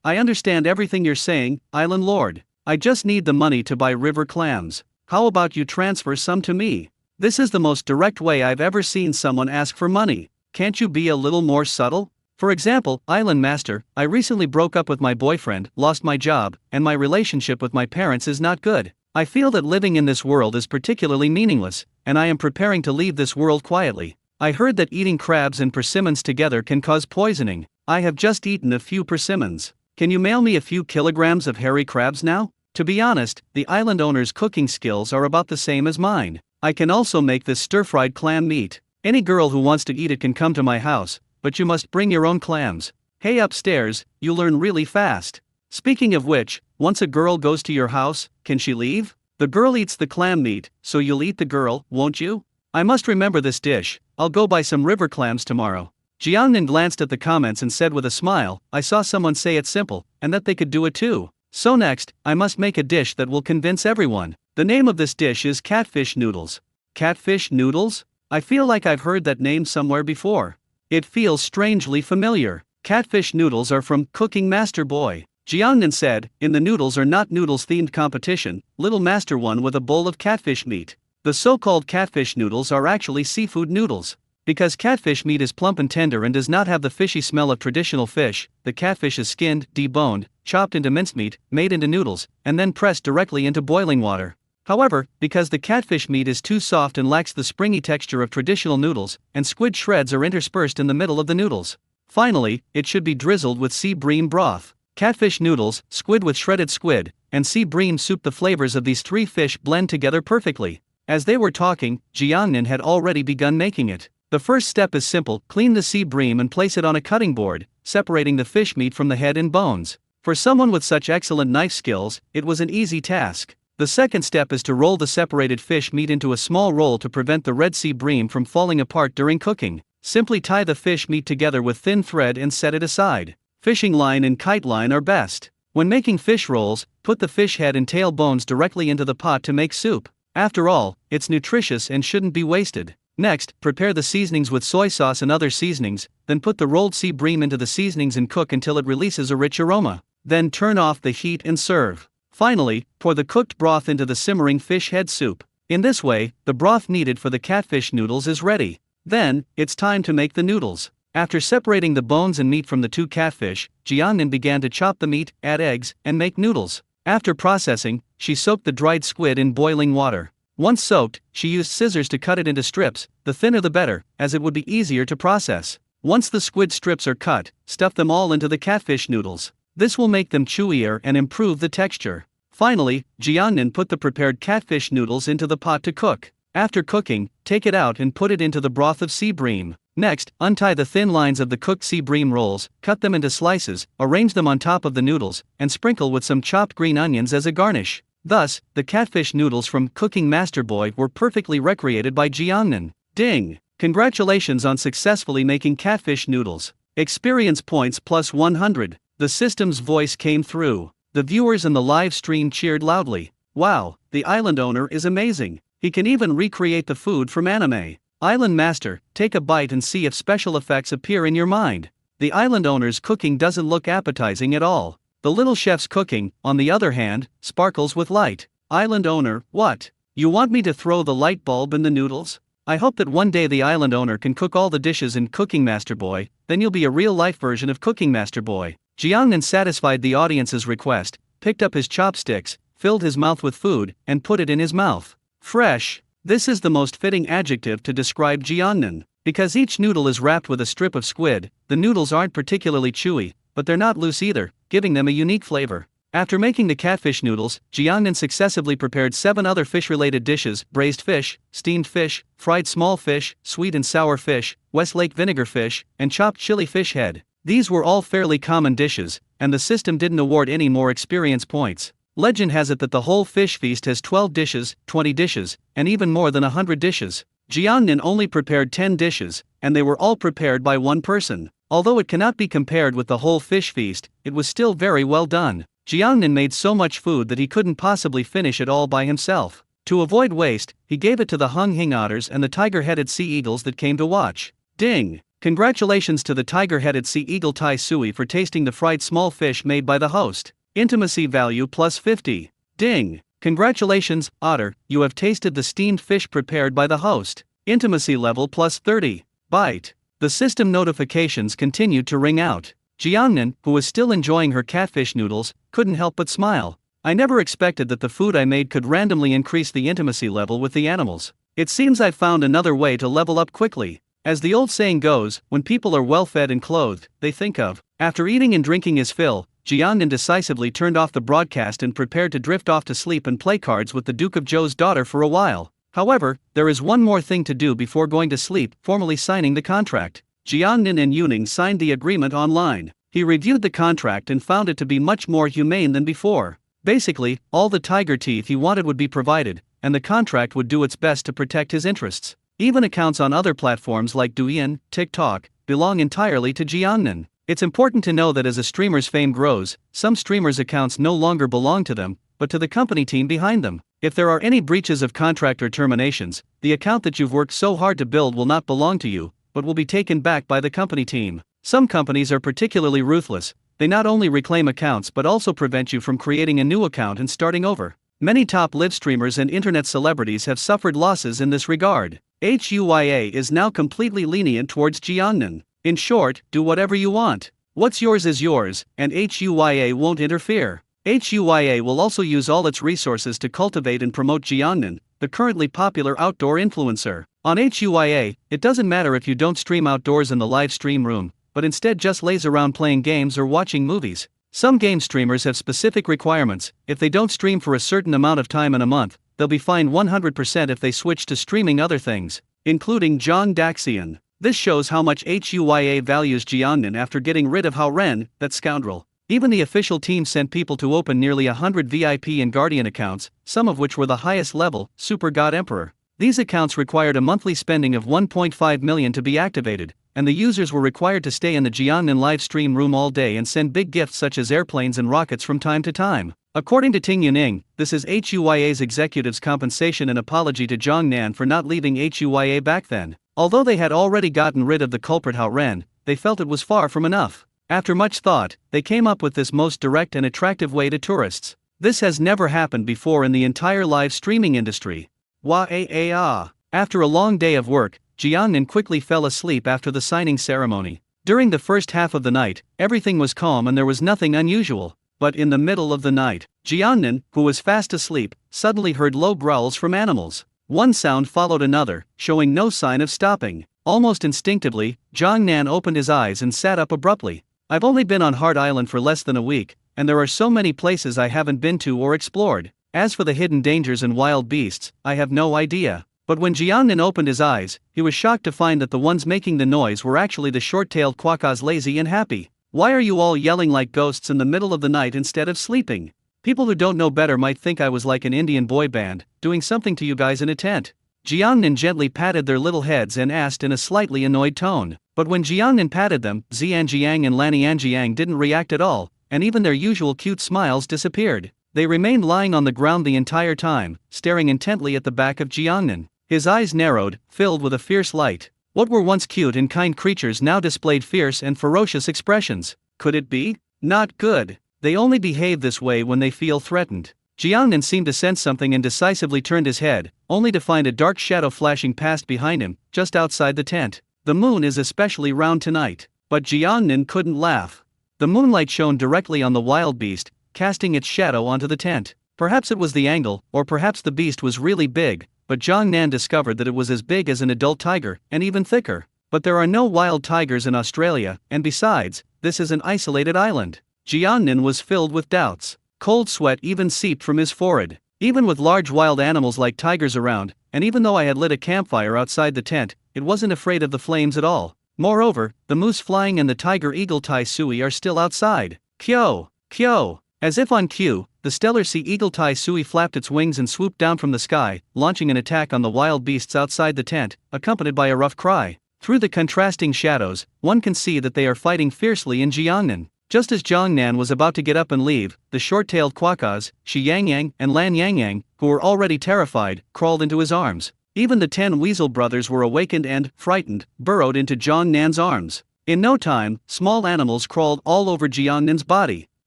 I understand everything you're saying, Island Lord. I just need the money to buy river clams. How about you transfer some to me? This is the most direct way I've ever seen someone ask for money. Can't you be a little more subtle? For example, Island Master, I recently broke up with my boyfriend, lost my job, and my relationship with my parents is not good. I feel that living in this world is particularly meaningless, and I am preparing to leave this world quietly. I heard that eating crabs and persimmons together can cause poisoning. I have just eaten a few persimmons. Can you mail me a few kilograms of hairy crabs now? To be honest, the island owner's cooking skills are about the same as mine. I can also make this stir-fried clam meat. Any girl who wants to eat it can come to my house, but you must bring your own clams. Hey upstairs, you learn really fast. Speaking of which, once a girl goes to your house, can she leave? The girl eats the clam meat, so you'll eat the girl, won't you? I must remember this dish. I'll go buy some river clams tomorrow. Jiangnan glanced at the comments and said with a smile, I saw someone say it's simple, and that they could do it too. So next, I must make a dish that will convince everyone. The name of this dish is catfish noodles. Catfish noodles? I feel like I've heard that name somewhere before. It feels strangely familiar. Catfish noodles are from Cooking Master Boy. Jiangnan said, in the noodles are not noodles themed competition, Little Master won with a bowl of catfish meat. The so-called catfish noodles are actually seafood noodles. Because catfish meat is plump and tender and does not have the fishy smell of traditional fish, the catfish is skinned, deboned, chopped into mincemeat, made into noodles, and then pressed directly into boiling water. However, because the catfish meat is too soft and lacks the springy texture of traditional noodles, and squid shreds are interspersed in the middle of the noodles. Finally, it should be drizzled with sea bream broth. Catfish noodles, squid with shredded squid, and sea bream soup. The flavors of these 3 fish blend together perfectly. As they were talking, Jiangnan had already begun making it. The first step is simple, clean the sea bream and place it on a cutting board, separating the fish meat from the head and bones. For someone with such excellent knife skills, it was an easy task. The second step is to roll the separated fish meat into a small roll to prevent the red sea bream from falling apart during cooking. Simply tie the fish meat together with thin thread and set it aside. Fishing line and kite line are best. When making fish rolls, put the fish head and tail bones directly into the pot to make soup. After all, it's nutritious and shouldn't be wasted. Next, prepare the seasonings with soy sauce and other seasonings, then put the rolled sea bream into the seasonings and cook until it releases a rich aroma. Then turn off the heat and serve. Finally, pour the cooked broth into the simmering fish head soup. In this way, the broth needed for the catfish noodles is ready. Then, it's time to make the noodles. After separating the bones and meat from the 2 catfish, Jiangnan began to chop the meat, add eggs, and make noodles. After processing, she soaked the dried squid in boiling water. Once soaked, she used scissors to cut it into strips, the thinner the better, as it would be easier to process. Once the squid strips are cut, stuff them all into the catfish noodles. This will make them chewier and improve the texture. Finally, Jiangnan put the prepared catfish noodles into the pot to cook. After cooking, take it out and put it into the broth of sea bream. Next, untie the thin lines of the cooked sea bream rolls, cut them into slices, arrange them on top of the noodles, and sprinkle with some chopped green onions as a garnish. Thus, the catfish noodles from Cooking Master Boy were perfectly recreated by Jiangnan. Ding! Congratulations on successfully making catfish noodles. Experience points plus 100. The system's voice came through. The viewers in the live stream cheered loudly. Wow, the island owner is amazing. He can even recreate the food from anime. Island Master, take a bite and see if special effects appear in your mind. The island owner's cooking doesn't look appetizing at all. The little chef's cooking, on the other hand, sparkles with light. Island owner, what? You want me to throw the light bulb in the noodles? I hope that one day the island owner can cook all the dishes in Cooking Master Boy, then you'll be a real-life version of Cooking Master Boy. Jiangnan satisfied the audience's request, picked up his chopsticks, filled his mouth with food, and put it in his mouth. Fresh. This is the most fitting adjective to describe Jiangnan. Because each noodle is wrapped with a strip of squid, the noodles aren't particularly chewy, but they're not loose either, giving them a unique flavor. After making the catfish noodles, Jiangnan successively prepared 7 other fish-related dishes: braised fish, steamed fish, fried small fish, sweet and sour fish, Westlake vinegar fish, and chopped chili fish head. These were all fairly common dishes, and the system didn't award any more experience points. Legend has it that the whole fish feast has 12 dishes, 20 dishes, and even more than 100 dishes. Jiangnan only prepared 10 dishes, and they were all prepared by one person. Although it cannot be compared with the whole fish feast, it was still very well done. Jiangnan made so much food that he couldn't possibly finish it all by himself. To avoid waste, he gave it to the hung-hing otters and the tiger-headed sea eagles that came to watch. Ding! Congratulations to the tiger-headed sea eagle Tai Sui for tasting the fried small fish made by the host. Intimacy value plus 50. Ding! Congratulations, otter, you have tasted the steamed fish prepared by the host. Intimacy level plus 30. Bite. The system notifications continued to ring out. Jiangnan, who was still enjoying her catfish noodles, couldn't help but smile. I never expected that the food I made could randomly increase the intimacy level with the animals. It seems I've found another way to level up quickly. As the old saying goes, when people are well fed and clothed, they think of. After eating and drinking his fill, Jiangnan decisively turned off the broadcast and prepared to drift off to sleep and play cards with the Duke of Zhou's daughter for a while. However, there is one more thing to do before going to sleep: formally signing the contract. Jiangnan and Yuning signed the agreement online. He reviewed the contract and found it to be much more humane than before. Basically, all the tiger teeth he wanted would be provided, and the contract would do its best to protect his interests. Even accounts on other platforms like Douyin, TikTok, belong entirely to Jiangnan. It's important to know that as a streamer's fame grows, some streamers' accounts no longer belong to them, but to the company team behind them. If there are any breaches of contract or terminations, the account that you've worked so hard to build will not belong to you, but will be taken back by the company team. Some companies are particularly ruthless. They not only reclaim accounts but also prevent you from creating a new account and starting over. Many top live streamers and internet celebrities have suffered losses in this regard. HUYA is now completely lenient towards Jiangnan. In short, do whatever you want. What's yours is yours, and HUYA won't interfere. HUYA will also use all its resources to cultivate and promote Jiangnan, the currently popular outdoor influencer. On HUYA, it doesn't matter if you don't stream outdoors in the live stream room, but instead just lays around playing games or watching movies. Some game streamers have specific requirements. If they don't stream for a certain amount of time in a month, they'll be fined 100% if they switch to streaming other things, including John Daxian. This shows how much HUYA values Jiangnan after getting rid of Hao Ren, that scoundrel. Even the official team sent people to open nearly 100 VIP and Guardian accounts, some of which were the highest level, Super God Emperor. These accounts required a monthly spending of 1.5 million to be activated, and the users were required to stay in the Jiangnan live stream room all day and send big gifts such as airplanes and rockets from time to time. According to Ting Yuning, this is HUYA's executives' compensation and apology to Jiangnan for not leaving HUYA back then. Although they had already gotten rid of the culprit Hao Ren, they felt it was far from enough. After much thought, they came up with this most direct and attractive way to tourists. This has never happened before in the entire live streaming industry. After a long day of work, Jiangnan quickly fell asleep after the signing ceremony. During the first half of the night, everything was calm and there was nothing unusual. But in the middle of the night, Jiangnan, who was fast asleep, suddenly heard low growls from animals. One sound followed another, showing no sign of stopping. Almost instinctively, Jiangnan opened his eyes and sat up abruptly. I've only been on Heart Island for less than a week, and there are so many places I haven't been to or explored. As for the hidden dangers and wild beasts, I have no idea. But when Jiangnan opened his eyes, he was shocked to find that the ones making the noise were actually the short-tailed quokkas, lazy and happy. Why are you all yelling like ghosts in the middle of the night instead of sleeping? People who don't know better might think I was like an Indian boy band, doing something to you guys in a tent. Jiangnan gently patted their little heads and asked in a slightly annoyed tone. But when Jiangnan patted them, Xianjiang and Lanianjiang didn't react at all, and even their usual cute smiles disappeared. They remained lying on the ground the entire time, staring intently at the back of Jiangnan. His eyes narrowed, filled with a fierce light. What were once cute and kind creatures now displayed fierce and ferocious expressions. Could it be? Not good. They only behave this way when they feel threatened. Jiangnan seemed to sense something and decisively turned his head, only to find a dark shadow flashing past behind him, just outside the tent. The moon is especially round tonight. But Jiangnan couldn't laugh. The moonlight shone directly on the wild beast, casting its shadow onto the tent. Perhaps it was the angle, or perhaps the beast was really big, but Jiangnan discovered that it was as big as an adult tiger, and even thicker. But there are no wild tigers in Australia, and besides, this is an isolated island. Jiangnan was filled with doubts. Cold sweat even seeped from his forehead. Even with large wild animals like tigers around, and even though I had lit a campfire outside the tent, it wasn't afraid of the flames at all. Moreover, the moose flying and the tiger eagle Tai Sui are still outside. Kyo! Kyo! As if on cue, the stellar sea eagle Tai Sui flapped its wings and swooped down from the sky, launching an attack on the wild beasts outside the tent, accompanied by a rough cry. Through the contrasting shadows, one can see that they are fighting fiercely in Jiangnan. Just as Jiangnan was about to get up and leave, the short-tailed quokkas, Shi Yangyang and Lan Yangyang, who were already terrified, crawled into his arms. Even the 10 weasel brothers were awakened and, frightened, burrowed into Jiangnan's arms. In no time, small animals crawled all over Jiangnan's body.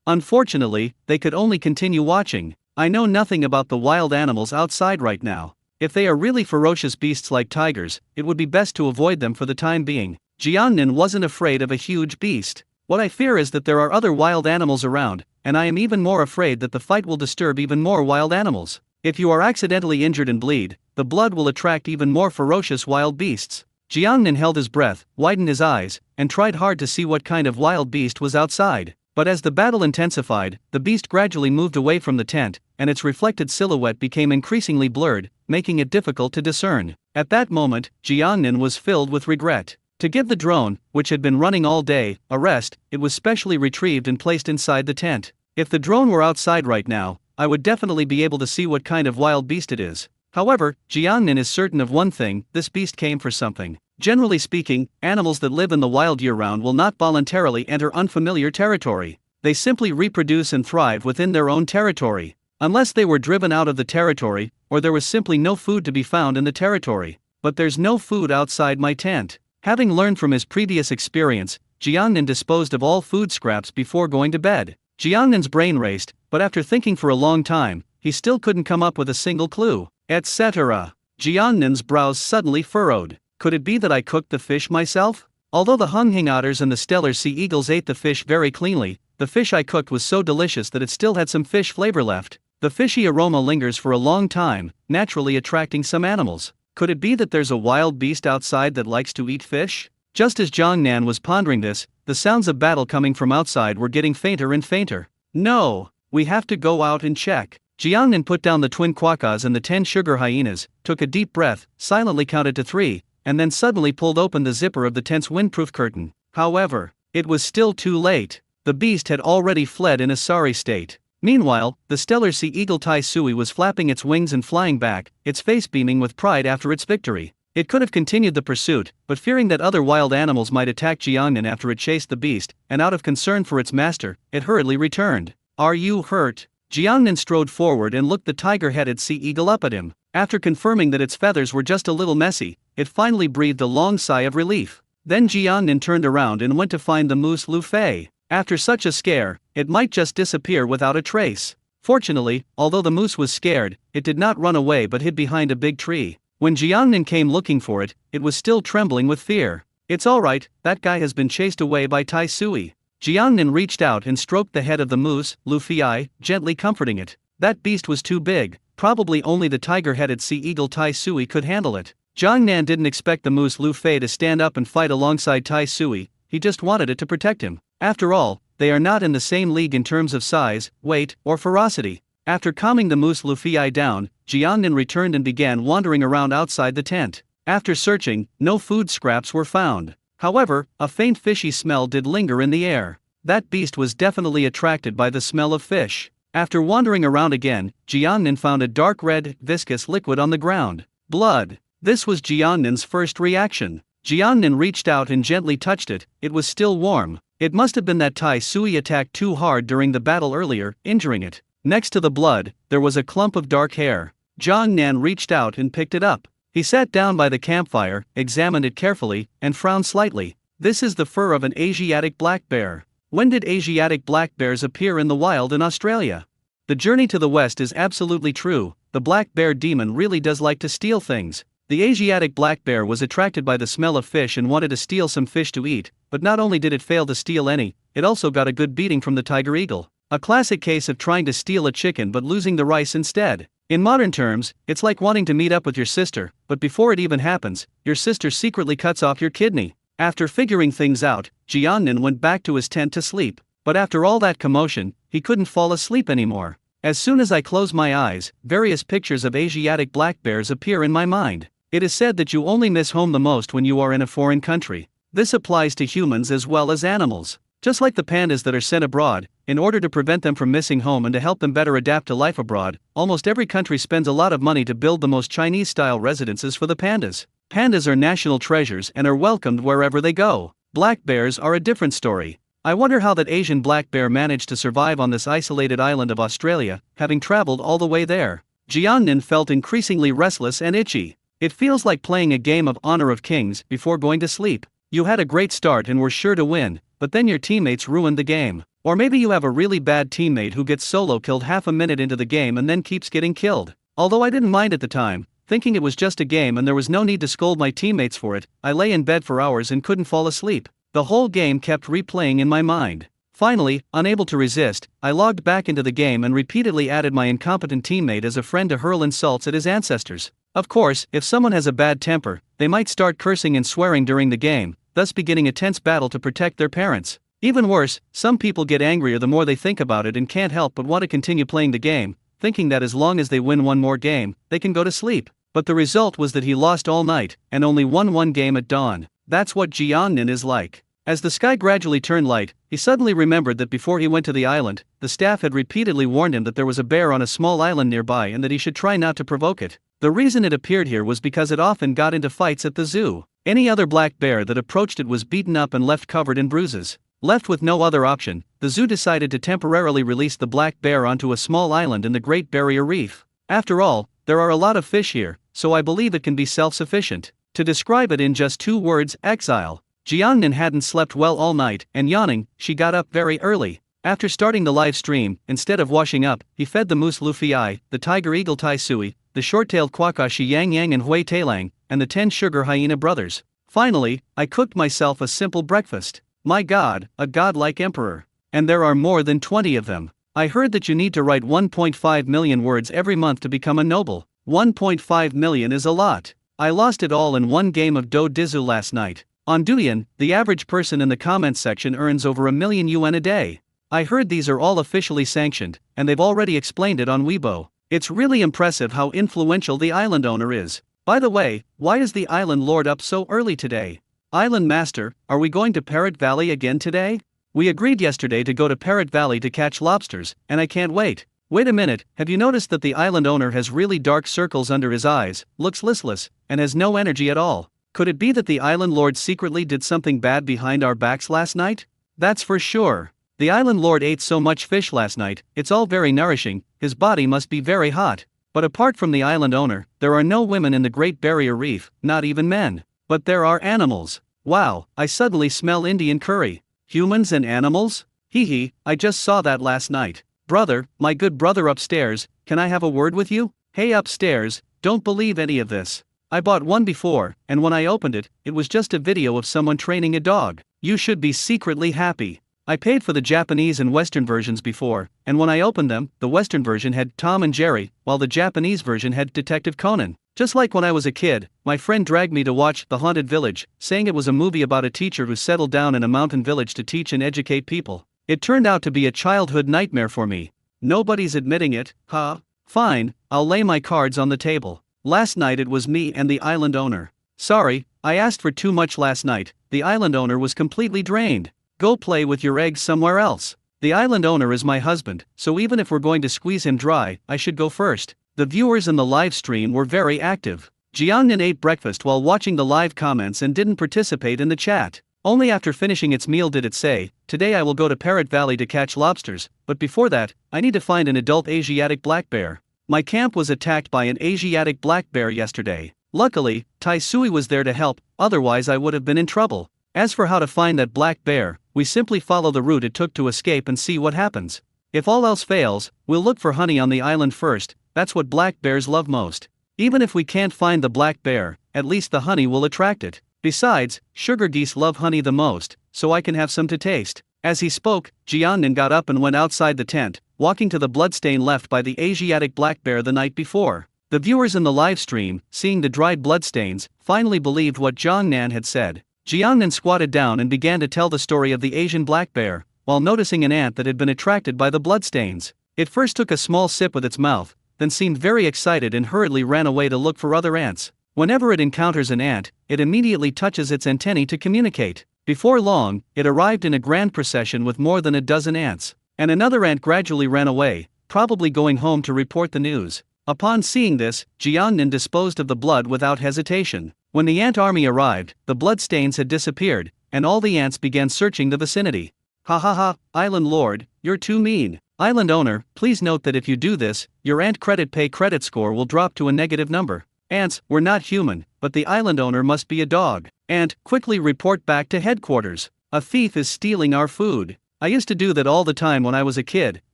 Unfortunately, they could only continue watching. I know nothing about the wild animals outside right now. If they are really ferocious beasts like tigers, it would be best to avoid them for the time being. Jiangnan wasn't afraid of a huge beast. What I fear is that there are other wild animals around, and I am even more afraid that the fight will disturb even more wild animals. If you are accidentally injured and bleed, the blood will attract even more ferocious wild beasts. Jiangnan held his breath, widened his eyes, and tried hard to see what kind of wild beast was outside. But as the battle intensified, the beast gradually moved away from the tent, and its reflected silhouette became increasingly blurred, making it difficult to discern. At that moment, Jiangnan was filled with regret. To give the drone, which had been running all day, a rest, it was specially retrieved and placed inside the tent. If the drone were outside right now, I would definitely be able to see what kind of wild beast it is. However, Jiangnan is certain of one thing: this beast came for something. Generally speaking, animals that live in the wild year-round will not voluntarily enter unfamiliar territory. They simply reproduce and thrive within their own territory. Unless they were driven out of the territory, or there was simply no food to be found in the territory. But there's no food outside my tent. Having learned from his previous experience, Jiangnan disposed of all food scraps before going to bed. Jiangnan's brain raced, but after thinking for a long time, he still couldn't come up with a single clue. Etc. Jiangnan's brows suddenly furrowed. Could it be that I cooked the fish myself? Although the Hunghing otters and the stellar sea eagles ate the fish very cleanly, the fish I cooked was so delicious that it still had some fish flavor left. The fishy aroma lingers for a long time, naturally attracting some animals. Could it be that there's a wild beast outside that likes to eat fish? Just as Jiangnan was pondering this, the sounds of battle coming from outside were getting fainter and fainter. No, we have to go out and check. Jiangnan put down the twin quokkas and the 10 sugar hyenas, took a deep breath, silently counted to 3, and then suddenly pulled open the zipper of the tent's windproof curtain. However, it was still too late. The beast had already fled in a sorry state. Meanwhile, the stellar sea eagle Tai Sui was flapping its wings and flying back, its face beaming with pride after its victory. It could have continued the pursuit, but fearing that other wild animals might attack Jiangnan after it chased the beast, and out of concern for its master, it hurriedly returned. Are you hurt? Jiangnan strode forward and looked the tiger-headed sea eagle up at him. After confirming that its feathers were just a little messy, it finally breathed a long sigh of relief. Then Jiangnan turned around and went to find the moose Lu Fei. After such a scare, it might just disappear without a trace. Fortunately, although the moose was scared, it did not run away but hid behind a big tree. When Jiangnan came looking for it, it was still trembling with fear. It's alright, that guy has been chased away by Tai Sui. Jiangnan reached out and stroked the head of the moose, Lu Fei, gently comforting it. That beast was too big, probably only the tiger-headed sea eagle Tai Sui could handle it. Jiangnan didn't expect the moose Lu Fei to stand up and fight alongside Tai Sui, he just wanted it to protect him. After all, they are not in the same league in terms of size, weight, or ferocity. After calming the moose Lu Fei down, Jiangnan returned and began wandering around outside the tent. After searching, no food scraps were found. However, a faint fishy smell did linger in the air. That beast was definitely attracted by the smell of fish. After wandering around again, Jiangnan found a dark red, viscous liquid on the ground. Blood. This was Jiangnan's first reaction. Jiangnan reached out and gently touched it. It was still warm. It must have been that Tai Sui attacked too hard during the battle earlier, injuring it. Next to the blood, there was a clump of dark hair. Jiangnan reached out and picked it up. He sat down by the campfire, examined it carefully, and frowned slightly. This is the fur of an Asiatic black bear. When did Asiatic black bears appear in the wild in Australia? The journey to the west is absolutely true. The black bear demon really does like to steal things. The Asiatic black bear was attracted by the smell of fish and wanted to steal some fish to eat, but not only did it fail to steal any, it also got a good beating from the tiger eagle. A classic case of trying to steal a chicken but losing the rice instead. In modern terms, it's like wanting to meet up with your sister, but before it even happens, your sister secretly cuts off your kidney. After figuring things out, Jiannin went back to his tent to sleep, but after all that commotion, he couldn't fall asleep anymore. As soon as I close my eyes, various pictures of Asiatic black bears appear in my mind. It is said that you only miss home the most when you are in a foreign country. This applies to humans as well as animals. Just like the pandas that are sent abroad, in order to prevent them from missing home and to help them better adapt to life abroad, almost every country spends a lot of money to build the most Chinese-style residences for the pandas. Pandas are national treasures and are welcomed wherever they go. Black bears are a different story. I wonder how that Asian black bear managed to survive on this isolated island of Australia, having traveled all the way there. Jiannin felt increasingly restless and itchy. It feels like playing a game of Honor of Kings before going to sleep. You had a great start and were sure to win, but then your teammates ruined the game. Or maybe you have a really bad teammate who gets solo killed half a minute into the game and then keeps getting killed. Although I didn't mind at the time, thinking it was just a game and there was no need to scold my teammates for it, I lay in bed for hours and couldn't fall asleep. The whole game kept replaying in my mind. Finally, unable to resist, I logged back into the game and repeatedly added my incompetent teammate as a friend to hurl insults at his ancestors. Of course, if someone has a bad temper, they might start cursing and swearing during the game, thus beginning a tense battle to protect their parents. Even worse, some people get angrier the more they think about it and can't help but want to continue playing the game, thinking that as long as they win one more game, they can go to sleep. But the result was that he lost all night, and only won one game at dawn. That's what Jiannin is like. As the sky gradually turned light, he suddenly remembered that before he went to the island, the staff had repeatedly warned him that there was a bear on a small island nearby and that he should try not to provoke it. The reason it appeared here was because it often got into fights at the zoo. Any other black bear that approached it was beaten up and left covered in bruises. Left with no other option, the zoo decided to temporarily release the black bear onto a small island in the Great Barrier Reef. After all, there are a lot of fish here, so I believe it can be self-sufficient. To describe it in just 2 words, exile. Jiannin hadn't slept well all night, and yawning, she got up very early. After starting the live stream, instead of washing up, he fed the moose Luffy, the tiger eagle Tai Sui, the short-tailed Kwakashi Yang Yang and Hui Tailang, and the 10 sugar hyena brothers. Finally, I cooked myself a simple breakfast. My god, a godlike emperor. And there are more than 20 of them. I heard that you need to write 1.5 million words every month to become a noble. 1.5 million is a lot. I lost it all in one game of Do Dizu last night. On Douyin, the average person in the comments section earns over $1,000,000 a day. I heard these are all officially sanctioned, and they've already explained it on Weibo. It's really impressive how influential the island owner is. By the way, why is the island lord up so early today? Island master, are we going to Parrot Valley again today? We agreed yesterday to go to Parrot Valley to catch lobsters, and I can't wait. Wait a minute, have you noticed that the island owner has really dark circles under his eyes, looks listless, and has no energy at all? Could it be that the island lord secretly did something bad behind our backs last night? That's for sure. The island lord ate so much fish last night, it's all very nourishing, his body must be very hot. But apart from the island owner, there are no women in the Great Barrier Reef, not even men. But there are animals. Wow, I suddenly smell Indian curry. Humans and animals? Hee, I just saw that last night. Brother, my good brother upstairs, can I have a word with you? Hey upstairs, don't believe any of this. I bought one before, and when I opened it, it was just a video of someone training a dog. You should be secretly happy. I paid for the Japanese and Western versions before, and when I opened them, the Western version had Tom and Jerry, while the Japanese version had Detective Conan. Just like when I was a kid, my friend dragged me to watch The Haunted Village, saying it was a movie about a teacher who settled down in a mountain village to teach and educate people. It turned out to be a childhood nightmare for me. Nobody's admitting it, huh? Fine, I'll lay my cards on the table. Last night it was me and the island owner. Sorry, I asked for too much last night. The island owner was completely drained. Go play with your eggs somewhere else. The island owner is my husband, so even if we're going to squeeze him dry, I should go first. The viewers in the live stream were very active. Jiangnan ate breakfast while watching the live comments and didn't participate in the chat. Only after finishing its meal did it say, "Today I will go to Parrot Valley to catch lobsters, but before that, I need to find an adult Asiatic black bear. My camp was attacked by an Asiatic black bear yesterday. Luckily, Taisui was there to help, otherwise I would have been in trouble. As for how to find that black bear, we simply follow the route it took to escape and see what happens. If all else fails, we'll look for honey on the island first. That's what black bears love most. Even if we can't find the black bear, at least the honey will attract it. Besides, sugar geese love honey the most, so I can have some to taste. As he spoke, Jiangnan got up and went outside the tent, walking to the bloodstain left by the Asiatic black bear the night before. The viewers in the live stream, seeing the dried bloodstains, finally believed what Jiangnan had said. Jiangnan squatted down and began to tell the story of the Asian black bear, while noticing an ant that had been attracted by the bloodstains. It first took a small sip with its mouth, then seemed very excited and hurriedly ran away to look for other ants. Whenever it encounters an ant, it immediately touches its antennae to communicate. Before long, it arrived in a grand procession with more than a dozen ants, and another ant gradually ran away, probably going home to report the news. Upon seeing this, Jiangnan disposed of the blood without hesitation. When the ant army arrived, the bloodstains had disappeared, and all the ants began searching the vicinity. Ha ha ha, Island Lord, you're too mean. Island owner, please note that if you do this, your ant credit score will drop to a negative number. Ants, we're not human, but the island owner must be a dog. Ant, quickly report back to headquarters. A thief is stealing our food. I used to do that all the time when I was a kid.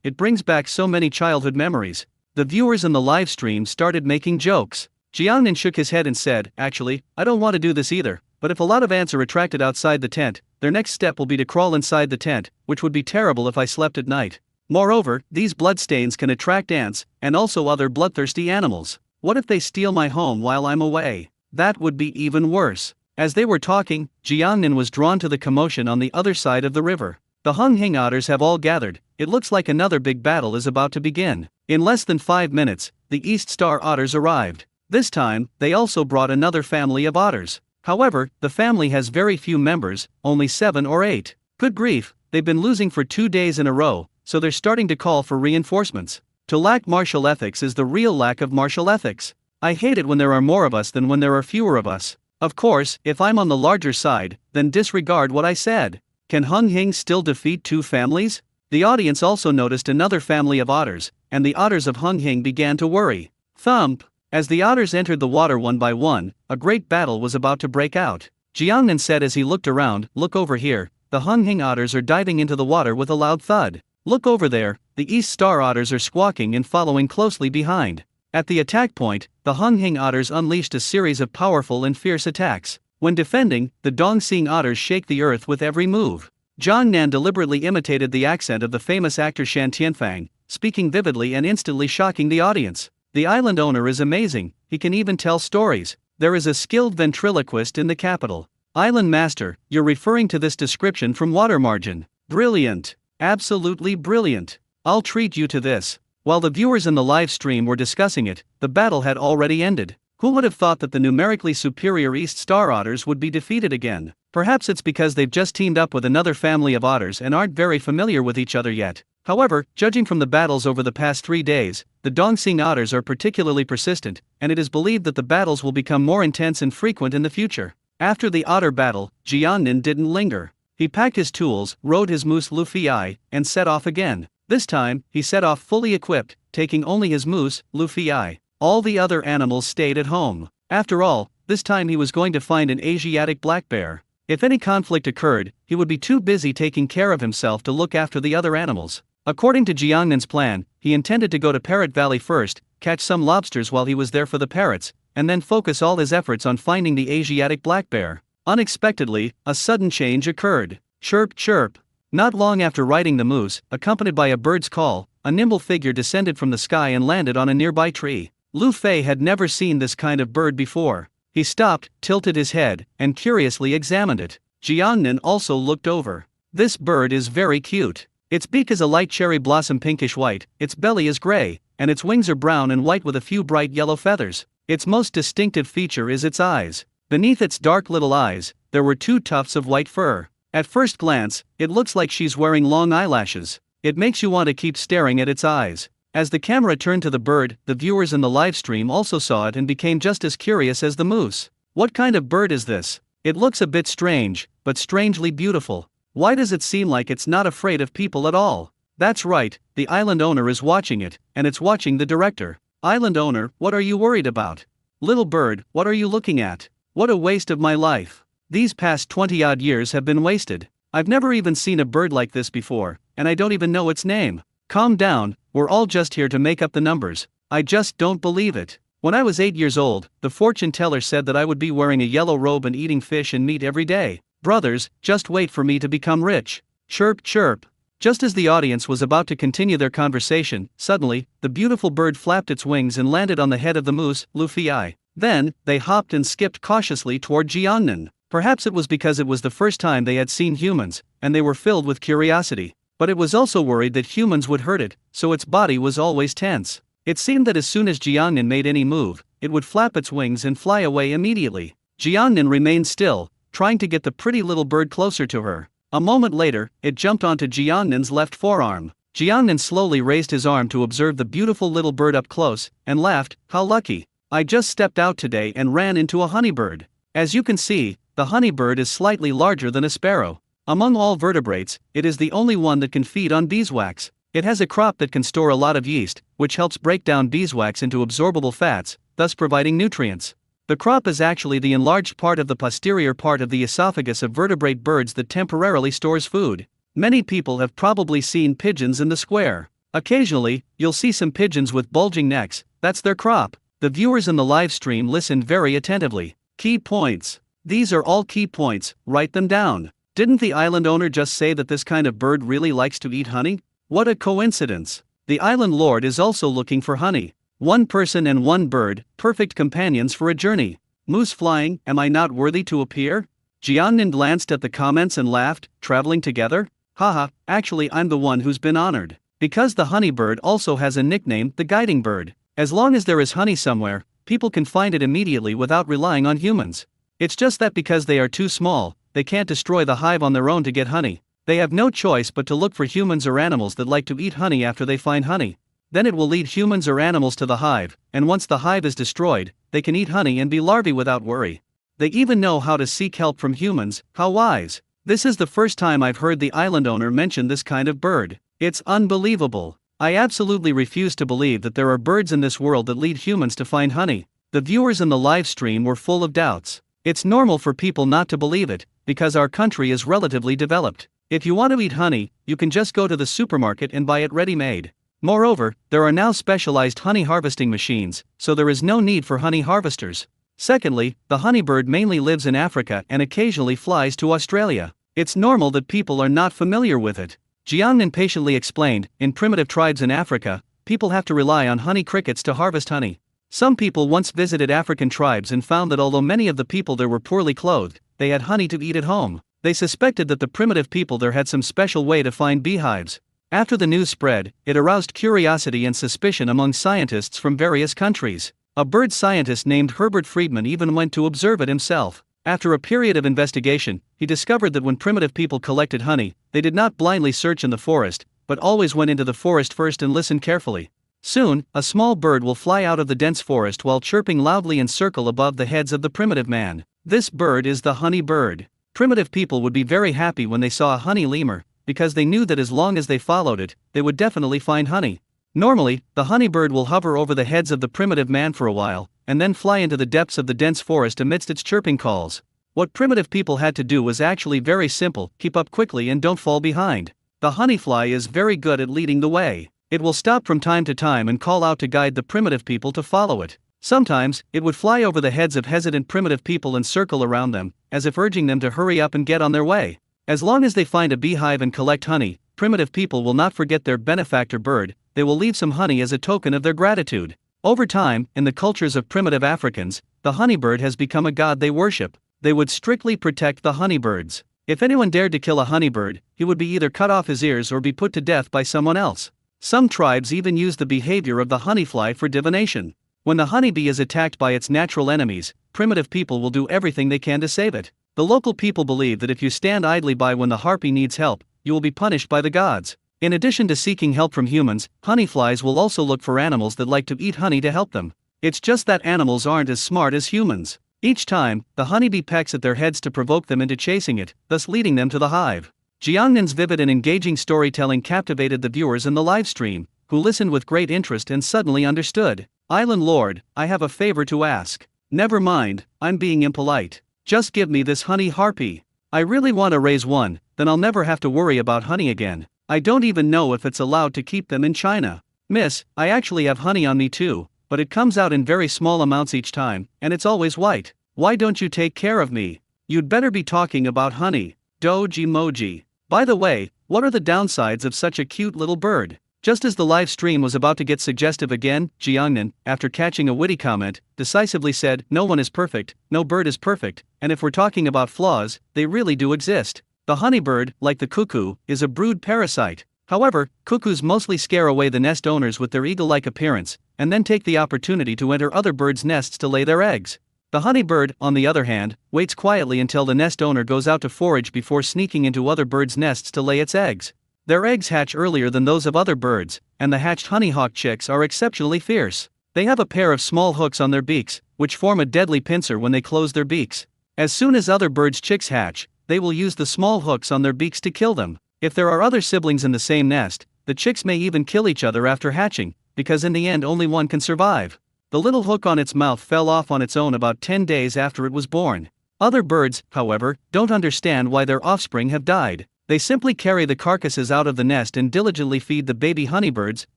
It brings back so many childhood memories. The viewers in the live stream started making jokes. Jiangnan shook his head and said, actually, I don't want to do this either, but if a lot of ants are attracted outside the tent, their next step will be to crawl inside the tent, which would be terrible if I slept at night. Moreover, these bloodstains can attract ants, and also other bloodthirsty animals. What if they steal my home while I'm away? That would be even worse. As they were talking, Jiangnan was drawn to the commotion on the other side of the river. The Hunghing otters have all gathered. It looks like another big battle is about to begin. In less than 5 minutes, the East Star otters arrived. This time, they also brought another family of otters. However, the family has very few members, only 7 or 8. Good grief, they've been losing for 2 days in a row, so they're starting to call for reinforcements. To lack martial ethics is the real lack of martial ethics. I hate it when there are more of us than when there are fewer of us. Of course, if I'm on the larger side, then disregard what I said. Can Hunghing still defeat 2 families? The audience also noticed another family of otters, and the otters of Hunghing began to worry. Thump! As the otters entered the water one by one, a great battle was about to break out. Jiangnan said as he looked around, look over here, the Hunghing otters are diving into the water with a loud thud. Look over there, the East Star otters are squawking and following closely behind. At the attack point, the Hunghing otters unleashed a series of powerful and fierce attacks. When defending, the Dongxing otters shake the earth with every move. Jiangnan deliberately imitated the accent of the famous actor Shan Tianfang, speaking vividly and instantly shocking the audience. The island owner is amazing, he can even tell stories. There is a skilled ventriloquist in the capital. Island master, you're referring to this description from Water Margin. Brilliant. Absolutely brilliant. I'll treat you to this. While the viewers in the live stream were discussing it, the battle had already ended. Who would have thought that the numerically superior East Star otters would be defeated again? Perhaps it's because they've just teamed up with another family of otters and aren't very familiar with each other yet. However, judging from the battles over the past 3 days, the Dongxing otters are particularly persistent, and it is believed that the battles will become more intense and frequent in the future. After the otter battle, Jiangnan didn't linger. He packed his tools, rode his moose Luffy, and set off again. This time, he set off fully equipped, taking only his moose, Luffy. All the other animals stayed at home. After all, this time he was going to find an Asiatic black bear. If any conflict occurred, he would be too busy taking care of himself to look after the other animals. According to Jiangnan's plan, he intended to go to Parrot Valley first, catch some lobsters while he was there for the parrots, and then focus all his efforts on finding the Asiatic black bear. Unexpectedly, a sudden change occurred. Chirp chirp. Not long after riding the moose, accompanied by a bird's call, a nimble figure descended from the sky and landed on a nearby tree. Lu Fei had never seen this kind of bird before. He stopped, tilted his head, and curiously examined it. Jiangnan also looked over. This bird is very cute. Its beak is a light cherry blossom pinkish white, its belly is gray, and its wings are brown and white with a few bright yellow feathers. Its most distinctive feature is its eyes. Beneath its dark little eyes, there were 2 tufts of white fur. At first glance, it looks like she's wearing long eyelashes. It makes you want to keep staring at its eyes. As the camera turned to the bird, the viewers in the live stream also saw it and became just as curious as the moose. What kind of bird is this? It looks a bit strange, but strangely beautiful. Why does it seem like it's not afraid of people at all? That's right, the island owner is watching it, and it's watching the director. Island owner, what are you worried about? Little bird, what are you looking at? What a waste of my life. These past 20-odd years have been wasted. I've never even seen a bird like this before, and I don't even know its name. Calm down, we're all just here to make up the numbers. I just don't believe it. When I was 8 years old, the fortune teller said that I would be wearing a yellow robe and eating fish and meat every day. Brothers, just wait for me to become rich. Chirp, chirp. Just as the audience was about to continue their conversation, suddenly, the beautiful bird flapped its wings and landed on the head of the moose, Luffy. Then, they hopped and skipped cautiously toward Jiangnan. Perhaps it was because it was the first time they had seen humans, and they were filled with curiosity. But it was also worried that humans would hurt it, so its body was always tense. It seemed that as soon as Jiangnan made any move, it would flap its wings and fly away immediately. Jiangnan remained still, trying to get the pretty little bird closer to her. A moment later, it jumped onto Jiangnan's left forearm. Jiangnan slowly raised his arm to observe the beautiful little bird up close, and laughed, "How lucky. I just stepped out today and ran into a honeybird. As you can see, the honeybird is slightly larger than a sparrow. Among all vertebrates, it is the only one that can feed on beeswax. It has a crop that can store a lot of yeast, which helps break down beeswax into absorbable fats, thus providing nutrients. The crop is actually the enlarged part of the posterior part of the esophagus of vertebrate birds that temporarily stores food. Many people have probably seen pigeons in the square. Occasionally, you'll see some pigeons with bulging necks, that's their crop." The viewers in the live stream listened very attentively. Key points. These are all key points, write them down. Didn't the island owner just say that this kind of bird really likes to eat honey? What a coincidence. The island lord is also looking for honey. One person and one bird, perfect companions for a journey. Moose flying, am I not worthy to appear? Jiangnan glanced at the comments and laughed, traveling together? Haha, actually I'm the one who's been honored. Because the honeybird also has a nickname, the guiding bird. As long as there is honey somewhere, people can find it immediately without relying on humans. It's just that because they are too small, they can't destroy the hive on their own to get honey. They have no choice but to look for humans or animals that like to eat honey after they find honey. Then it will lead humans or animals to the hive, and once the hive is destroyed, they can eat honey and be larvae without worry. They even know how to seek help from humans, how wise. This is the first time I've heard the island owner mention this kind of bird. It's unbelievable. I absolutely refuse to believe that there are birds in this world that lead humans to find honey. The viewers in the live stream were full of doubts. It's normal for people not to believe it, because our country is relatively developed. If you want to eat honey, you can just go to the supermarket and buy it ready-made. Moreover, there are now specialized honey harvesting machines, so there is no need for honey harvesters. Secondly, the honeybird mainly lives in Africa and occasionally flies to Australia. It's normal that people are not familiar with it. Jiangnan patiently explained, in primitive tribes in Africa, people have to rely on honey crickets to harvest honey. Some people once visited African tribes and found that although many of the people there were poorly clothed, they had honey to eat at home. They suspected that the primitive people there had some special way to find beehives. After the news spread, it aroused curiosity and suspicion among scientists from various countries. A bird scientist named Herbert Friedman even went to observe it himself. After a period of investigation, he discovered that when primitive people collected honey, they did not blindly search in the forest, but always went into the forest first and listened carefully. Soon, a small bird will fly out of the dense forest while chirping loudly and circle above the heads of the primitive man. This bird is the honey bird. Primitive people would be very happy when they saw a honey lemur, because they knew that as long as they followed it, they would definitely find honey. Normally, the honey bird will hover over the heads of the primitive man for a while, and then fly into the depths of the dense forest amidst its chirping calls. What primitive people had to do was actually very simple: keep up quickly and don't fall behind. The honeyfly is very good at leading the way. It will stop from time to time and call out to guide the primitive people to follow it. Sometimes, it would fly over the heads of hesitant primitive people and circle around them, as if urging them to hurry up and get on their way. As long as they find a beehive and collect honey, primitive people will not forget their benefactor bird. They will leave some honey as a token of their gratitude. Over time, in the cultures of primitive Africans, the honeybird has become a god they worship. They would strictly protect the honeybirds. If anyone dared to kill a honeybird, he would be either cut off his ears or be put to death by someone else. Some tribes even use the behavior of the honeyfly for divination. When the honeybee is attacked by its natural enemies, primitive people will do everything they can to save it. The local people believe that if you stand idly by when the harpy needs help, you will be punished by the gods. In addition to seeking help from humans, honeyflies will also look for animals that like to eat honey to help them. It's just that animals aren't as smart as humans. Each time, the honeybee pecks at their heads to provoke them into chasing it, thus leading them to the hive. Jiangnan's vivid and engaging storytelling captivated the viewers in the live stream, who listened with great interest and suddenly understood. Island Lord, I have a favor to ask. Never mind, I'm being impolite. Just give me this honey harpy. I really want to raise one, then I'll never have to worry about honey again. I don't even know if it's allowed to keep them in China. Miss, I actually have honey on me too, but it comes out in very small amounts each time, and it's always white. Why don't you take care of me? You'd better be talking about honey. Doge emoji. By the way, what are the downsides of such a cute little bird? Just as the live stream was about to get suggestive again, Jiangnan, after catching a witty comment, decisively said, "No one is perfect, no bird is perfect, and if we're talking about flaws, they really do exist. The honeybird, like the cuckoo, is a brood parasite. However, cuckoos mostly scare away the nest owners with their eagle-like appearance, and then take the opportunity to enter other birds' nests to lay their eggs. The honeybird, on the other hand, waits quietly until the nest owner goes out to forage before sneaking into other birds' nests to lay its eggs. Their eggs hatch earlier than those of other birds, and the hatched honeyhawk chicks are exceptionally fierce. They have a pair of small hooks on their beaks, which form a deadly pincer when they close their beaks. As soon as other birds' chicks hatch, they will use the small hooks on their beaks to kill them. If there are other siblings in the same nest, the chicks may even kill each other after hatching, because in the end only one can survive. The little hook on its mouth fell off on its own about 10 days after it was born. Other birds, however, don't understand why their offspring have died. They simply carry the carcasses out of the nest and diligently feed the baby honeybirds,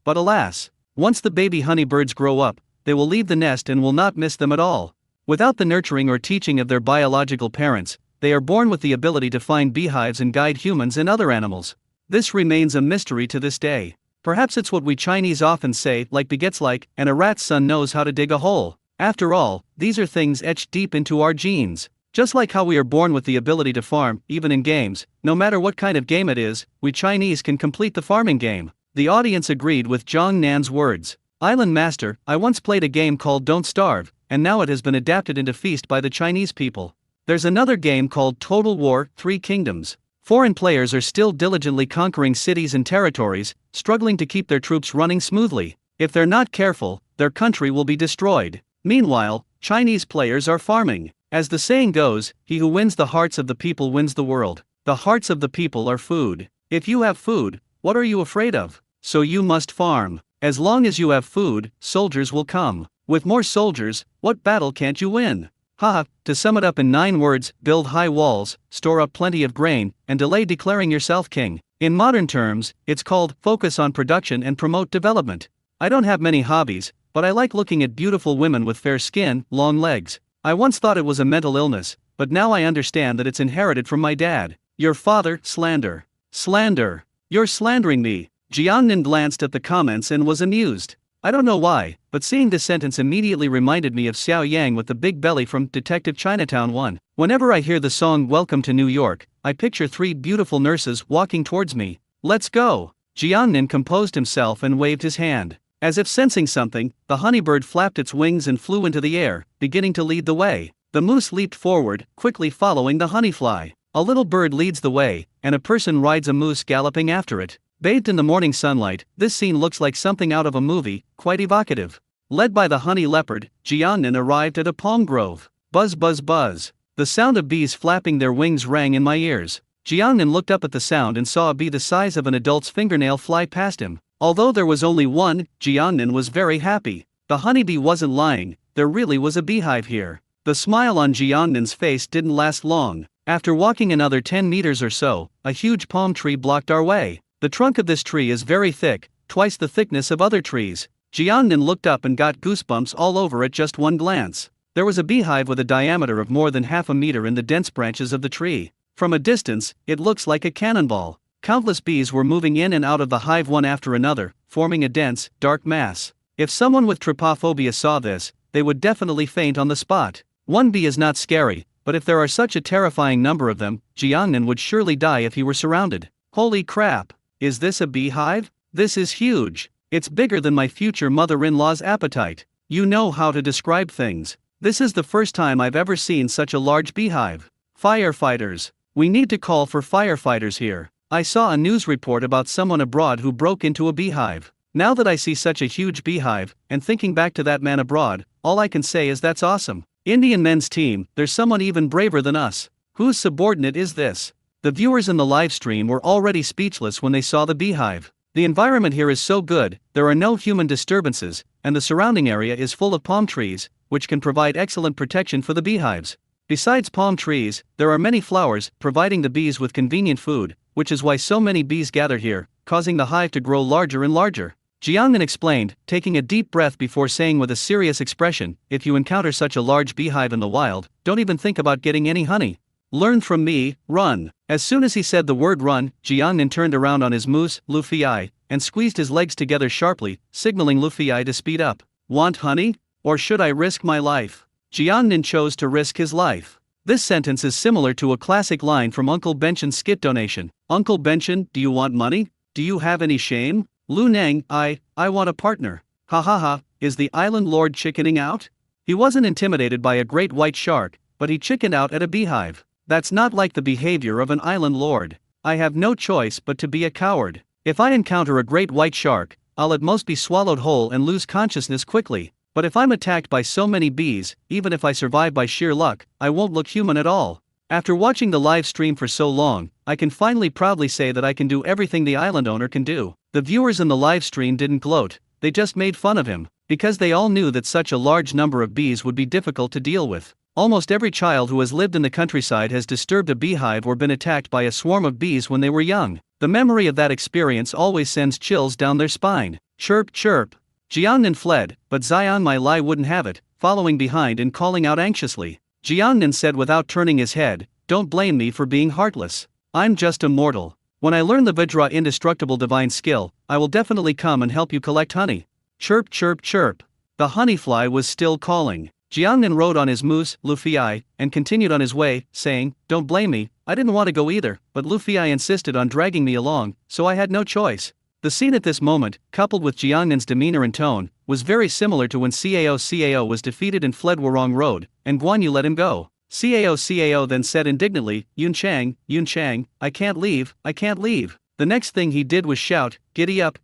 but alas, once the baby honeybirds grow up, they will leave the nest and will not miss them at all. Without the nurturing or teaching of their biological parents, they are born with the ability to find beehives and guide humans and other animals. This remains a mystery to this day. Perhaps it's what we Chinese often say, like begets like, and a rat's son knows how to dig a hole. After all, these are things etched deep into our genes. Just like how we are born with the ability to farm, even in games, no matter what kind of game it is, we Chinese can complete the farming game. The audience agreed with Zhang Nan's words. Island Master, I once played a game called Don't Starve, and now it has been adapted into Feast by the Chinese people. There's another game called Total War: Three Kingdoms. Foreign players are still diligently conquering cities and territories, struggling to keep their troops running smoothly. If they're not careful, their country will be destroyed. Meanwhile, Chinese players are farming. As the saying goes, he who wins the hearts of the people wins the world. The hearts of the people are food. If you have food, what are you afraid of? So you must farm. As long as you have food, soldiers will come. With more soldiers, what battle can't you win? Haha, to sum it up in 9 words, build high walls, store up plenty of grain, and delay declaring yourself king. In modern terms, it's called focus on production and promote development. I don't have many hobbies, but I like looking at beautiful women with fair skin, long legs. I once thought it was a mental illness, but now I understand that it's inherited from my dad. Your father, slander. Slander. You're slandering me. Jiangnan glanced at the comments and was amused. I don't know why, but seeing this sentence immediately reminded me of Xiao Yang with the big belly from Detective Chinatown 1. Whenever I hear the song Welcome to New York, I picture 3 beautiful nurses walking towards me. Let's go. Jiangnan composed himself and waved his hand. As if sensing something, the honeybird flapped its wings and flew into the air, beginning to lead the way. The moose leaped forward, quickly following the honeyfly. A little bird leads the way, and a person rides a moose galloping after it. Bathed in the morning sunlight, this scene looks like something out of a movie, quite evocative. Led by the honey leopard, Jiangnan arrived at a palm grove. Buzz buzz buzz. The sound of bees flapping their wings rang in my ears. Jiangnan looked up at the sound and saw a bee the size of an adult's fingernail fly past him. Although there was only one, Jiangnan was very happy. The honeybee wasn't lying, there really was a beehive here. The smile on Jiangnan's face didn't last long. After walking another 10 meters or so, a huge palm tree blocked our way. The trunk of this tree is very thick, twice the thickness of other trees. Jiangnan looked up and got goosebumps all over at just one glance. There was a beehive with a diameter of more than half a meter in the dense branches of the tree. From a distance, it looks like a cannonball. Countless bees were moving in and out of the hive one after another, forming a dense, dark mass. If someone with trypophobia saw this, they would definitely faint on the spot. One bee is not scary, but if there are such a terrifying number of them, Jiangnan would surely die if he were surrounded. Holy crap! Is this a beehive? This is huge. It's bigger than my future mother-in-law's appetite. You know how to describe things. This is the first time I've ever seen such a large beehive. Firefighters. We need to call for firefighters here. I saw a news report about someone abroad who broke into a beehive. Now that I see such a huge beehive, and thinking back to that man abroad, all I can say is that's awesome. Indian men's team, there's someone even braver than us. Whose subordinate is this? The viewers in the live stream were already speechless when they saw the beehive. The environment here is so good, there are no human disturbances, and the surrounding area is full of palm trees, which can provide excellent protection for the beehives. Besides palm trees, there are many flowers, providing the bees with convenient food, which is why so many bees gather here, causing the hive to grow larger and larger. Jiangnan explained, taking a deep breath before saying with a serious expression, if you encounter such a large beehive in the wild, don't even think about getting any honey. Learn from me, run. As soon as he said the word run, Jiangnan turned around on his moose, Luffy, and squeezed his legs together sharply, signaling Luffy to speed up. Want honey? Or should I risk my life? Jiangnan chose to risk his life. This sentence is similar to a classic line from Uncle Benchan's skit donation. Uncle Benchan, do you want money? Do you have any shame? Lu Neng, I want a partner. Ha ha ha, is the island lord chickening out? He wasn't intimidated by a great white shark, but he chickened out at a beehive. That's not like the behavior of an island lord. I have no choice but to be a coward. If I encounter a great white shark, I'll at most be swallowed whole and lose consciousness quickly. But if I'm attacked by so many bees, even if I survive by sheer luck, I won't look human at all. After watching the live stream for so long, I can finally proudly say that I can do everything the island owner can do. The viewers in the live stream didn't gloat, they just made fun of him, because they all knew that such a large number of bees would be difficult to deal with. Almost every child who has lived in the countryside has disturbed a beehive or been attacked by a swarm of bees when they were young. The memory of that experience always sends chills down their spine. Chirp chirp. Jiangnan fled, but Xian Mai Lai wouldn't have it, following behind and calling out anxiously. Jiangnan said without turning his head, don't blame me for being heartless. I'm just a mortal. When I learn the Vajra indestructible divine skill, I will definitely come and help you collect honey. Chirp chirp chirp. The honeyfly was still calling. Jiangnan rode on his moose, Luffy, and continued on his way, saying, don't blame me, I didn't want to go either, but Luffy insisted on dragging me along, so I had no choice. The scene at this moment, coupled with Jiangnan's demeanor and tone, was very similar to when Cao was defeated and fled Warong Road, and Guan Yu let him go. Cao then said indignantly, Yun Chang, I can't leave. The next thing he did was shout, giddy up,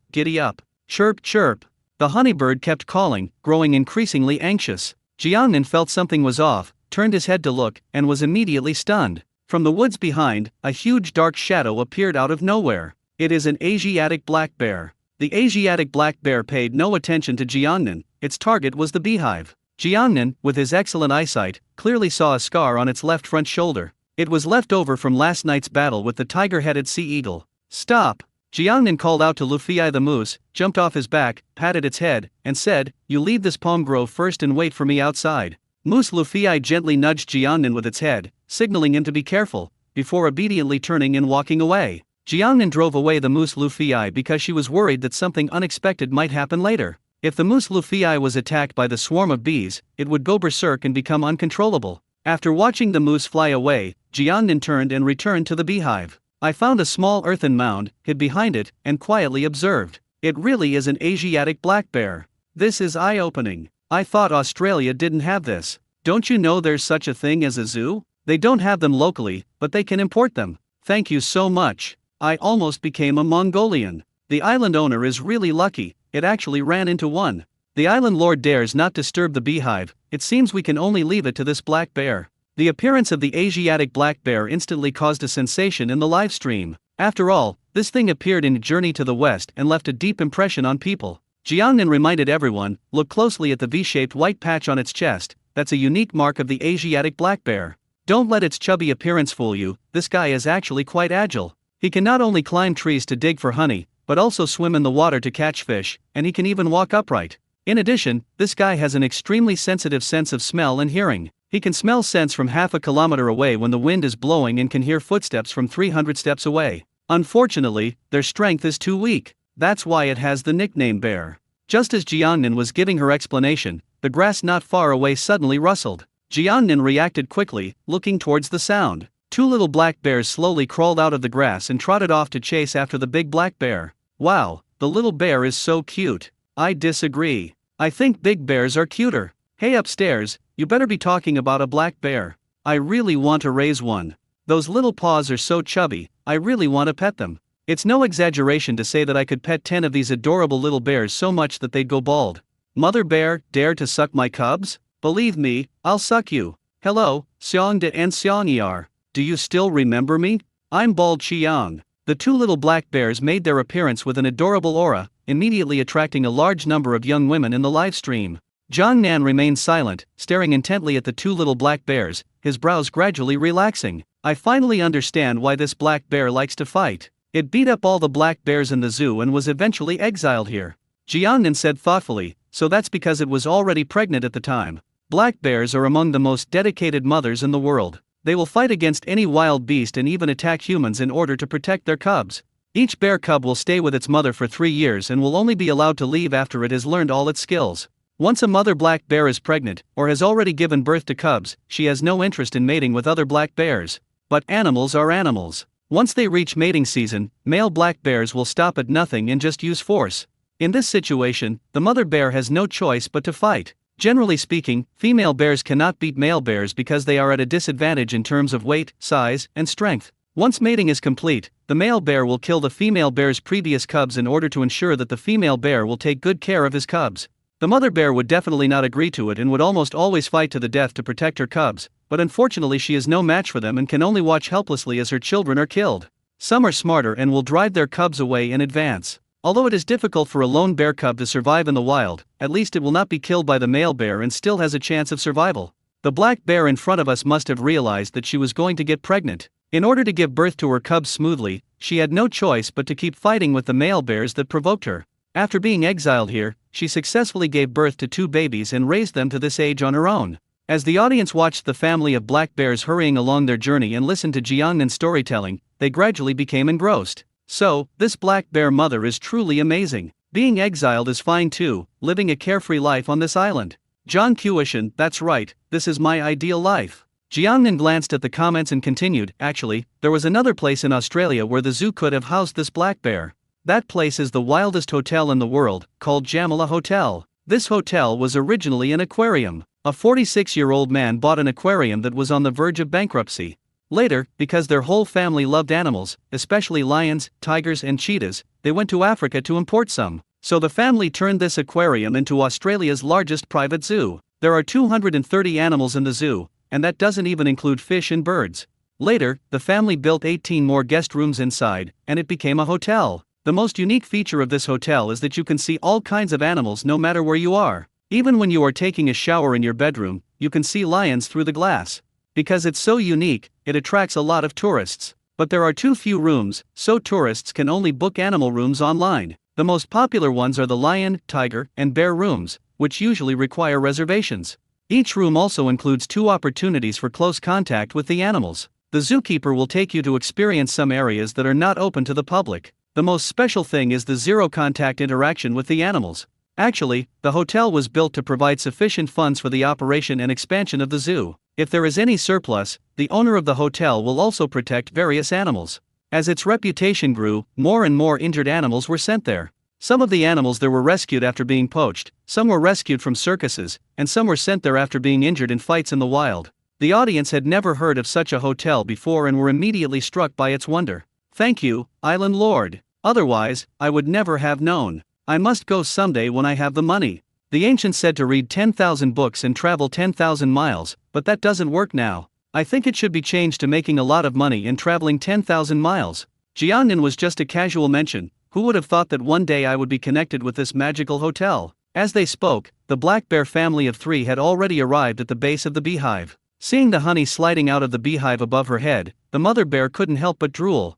chirp chirp. The honeybird kept calling, growing increasingly anxious. Jiangnan felt something was off, turned his head to look, and was immediately stunned. From the woods behind, a huge dark shadow appeared out of nowhere. It is an Asiatic black bear. The Asiatic black bear paid no attention to Jiangnan, its target was the beehive. Jiangnan, with his excellent eyesight, clearly saw a scar on its left front shoulder. It was left over from last night's battle with the tiger-headed sea eagle. Stop! Jiangnan called out to Luffy the moose, jumped off his back, patted its head, and said, you leave this palm grove first and wait for me outside. Moose Luffy gently nudged Jiangnan with its head, signaling him to be careful, before obediently turning and walking away. Jiangnan drove away the moose Luffy because she was worried that something unexpected might happen later. If the moose Luffy was attacked by the swarm of bees, it would go berserk and become uncontrollable. After watching the moose fly away, Jiangnan turned and returned to the beehive. I found a small earthen mound, hid behind it, and quietly observed. It really is an Asiatic black bear. This is eye-opening. I thought Australia didn't have this. Don't you know there's such a thing as a zoo? They don't have them locally, but they can import them. Thank you so much. I almost became a Mongolian. The island owner is really lucky, it actually ran into one. The island lord dares not disturb the beehive, it seems we can only leave it to this black bear. The appearance of the Asiatic black bear instantly caused a sensation in the live stream. After all, this thing appeared in Journey to the West and left a deep impression on people. Jiangnan reminded everyone, look closely at the V-shaped white patch on its chest, that's a unique mark of the Asiatic black bear. Don't let its chubby appearance fool you, this guy is actually quite agile. He can not only climb trees to dig for honey, but also swim in the water to catch fish, and he can even walk upright. In addition, this guy has an extremely sensitive sense of smell and hearing. He can smell scents from half a kilometer away when the wind is blowing and can hear footsteps from 300 steps away. Unfortunately, their strength is too weak. That's why it has the nickname bear. Just as Jiangnan was giving her explanation, the grass not far away suddenly rustled. Jiangnan reacted quickly, looking towards the sound. Two little black bears slowly crawled out of the grass and trotted off to chase after the big black bear. Wow, the little bear is so cute. I disagree. I think big bears are cuter. Hey upstairs, you better be talking about a black bear. I really want to raise one. Those little paws are so chubby, I really want to pet them. It's no exaggeration to say that I could pet 10 of these adorable little bears so much that they'd go bald. Mother bear, dare to suck my cubs? Believe me, I'll suck you. Hello, Xiang de and Xiang Er. Do you still remember me? I'm Bald Qiang. The two little black bears made their appearance with an adorable aura, immediately attracting a large number of young women in the live stream. Nan remained silent, staring intently at the two little black bears, his brows gradually relaxing. I finally understand why this black bear likes to fight. It beat up all the black bears in the zoo and was eventually exiled here. Nan said thoughtfully, so that's because it was already pregnant at the time. Black bears are among the most dedicated mothers in the world. They will fight against any wild beast and even attack humans in order to protect their cubs. Each bear cub will stay with its mother for 3 years and will only be allowed to leave after it has learned all its skills. Once a mother black bear is pregnant, or has already given birth to cubs, she has no interest in mating with other black bears. But animals are animals. Once they reach mating season, male black bears will stop at nothing and just use force. In this situation, the mother bear has no choice but to fight. Generally speaking, female bears cannot beat male bears because they are at a disadvantage in terms of weight, size, and strength. Once mating is complete, the male bear will kill the female bear's previous cubs in order to ensure that the female bear will take good care of his cubs. The mother bear would definitely not agree to it and would almost always fight to the death to protect her cubs, but unfortunately she is no match for them and can only watch helplessly as her children are killed. Some are smarter and will drive their cubs away in advance. Although it is difficult for a lone bear cub to survive in the wild, at least it will not be killed by the male bear and still has a chance of survival. The black bear in front of us must have realized that she was going to get pregnant. In order to give birth to her cubs smoothly, she had no choice but to keep fighting with the male bears that provoked her. After being exiled here, she successfully gave birth to 2 babies and raised them to this age on her own. As the audience watched the family of black bears hurrying along their journey and listened to Jiangnin's storytelling, they gradually became engrossed. So, this black bear mother is truly amazing. Being exiled is fine too, living a carefree life on this island. John Q-ishan, that's right, this is my ideal life. Jiangnin glanced at the comments and continued, actually, there was another place in Australia where the zoo could have housed this black bear. That place is the wildest hotel in the world, called Jamila Hotel. This hotel was originally an aquarium. A 46-year-old man bought an aquarium that was on the verge of bankruptcy. Later, because their whole family loved animals, especially lions, tigers and cheetahs, they went to Africa to import some. So the family turned this aquarium into Australia's largest private zoo. There are 230 animals in the zoo, and that doesn't even include fish and birds. Later, the family built 18 more guest rooms inside, and it became a hotel. The most unique feature of this hotel is that you can see all kinds of animals no matter where you are. Even when you are taking a shower in your bedroom, you can see lions through the glass. Because it's so unique, it attracts a lot of tourists. But there are too few rooms, so tourists can only book animal rooms online. The most popular ones are the lion, tiger, and bear rooms, which usually require reservations. Each room also includes 2 opportunities for close contact with the animals. The zookeeper will take you to experience some areas that are not open to the public. The most special thing is the zero-contact interaction with the animals. Actually, the hotel was built to provide sufficient funds for the operation and expansion of the zoo. If there is any surplus, the owner of the hotel will also protect various animals. As its reputation grew, more and more injured animals were sent there. Some of the animals there were rescued after being poached, some were rescued from circuses, and some were sent there after being injured in fights in the wild. The audience had never heard of such a hotel before and were immediately struck by its wonder. Thank you, Island Lord. Otherwise, I would never have known. I must go someday when I have the money. The ancients said to read 10,000 books and travel 10,000 miles, but that doesn't work now. I think it should be changed to making a lot of money and traveling 10,000 miles. Jiangnan was just a casual mention. Who would have thought that one day I would be connected with this magical hotel? As they spoke, the black bear family of 3 had already arrived at the base of the beehive. Seeing the honey sliding out of the beehive above her head, the mother bear couldn't help but drool.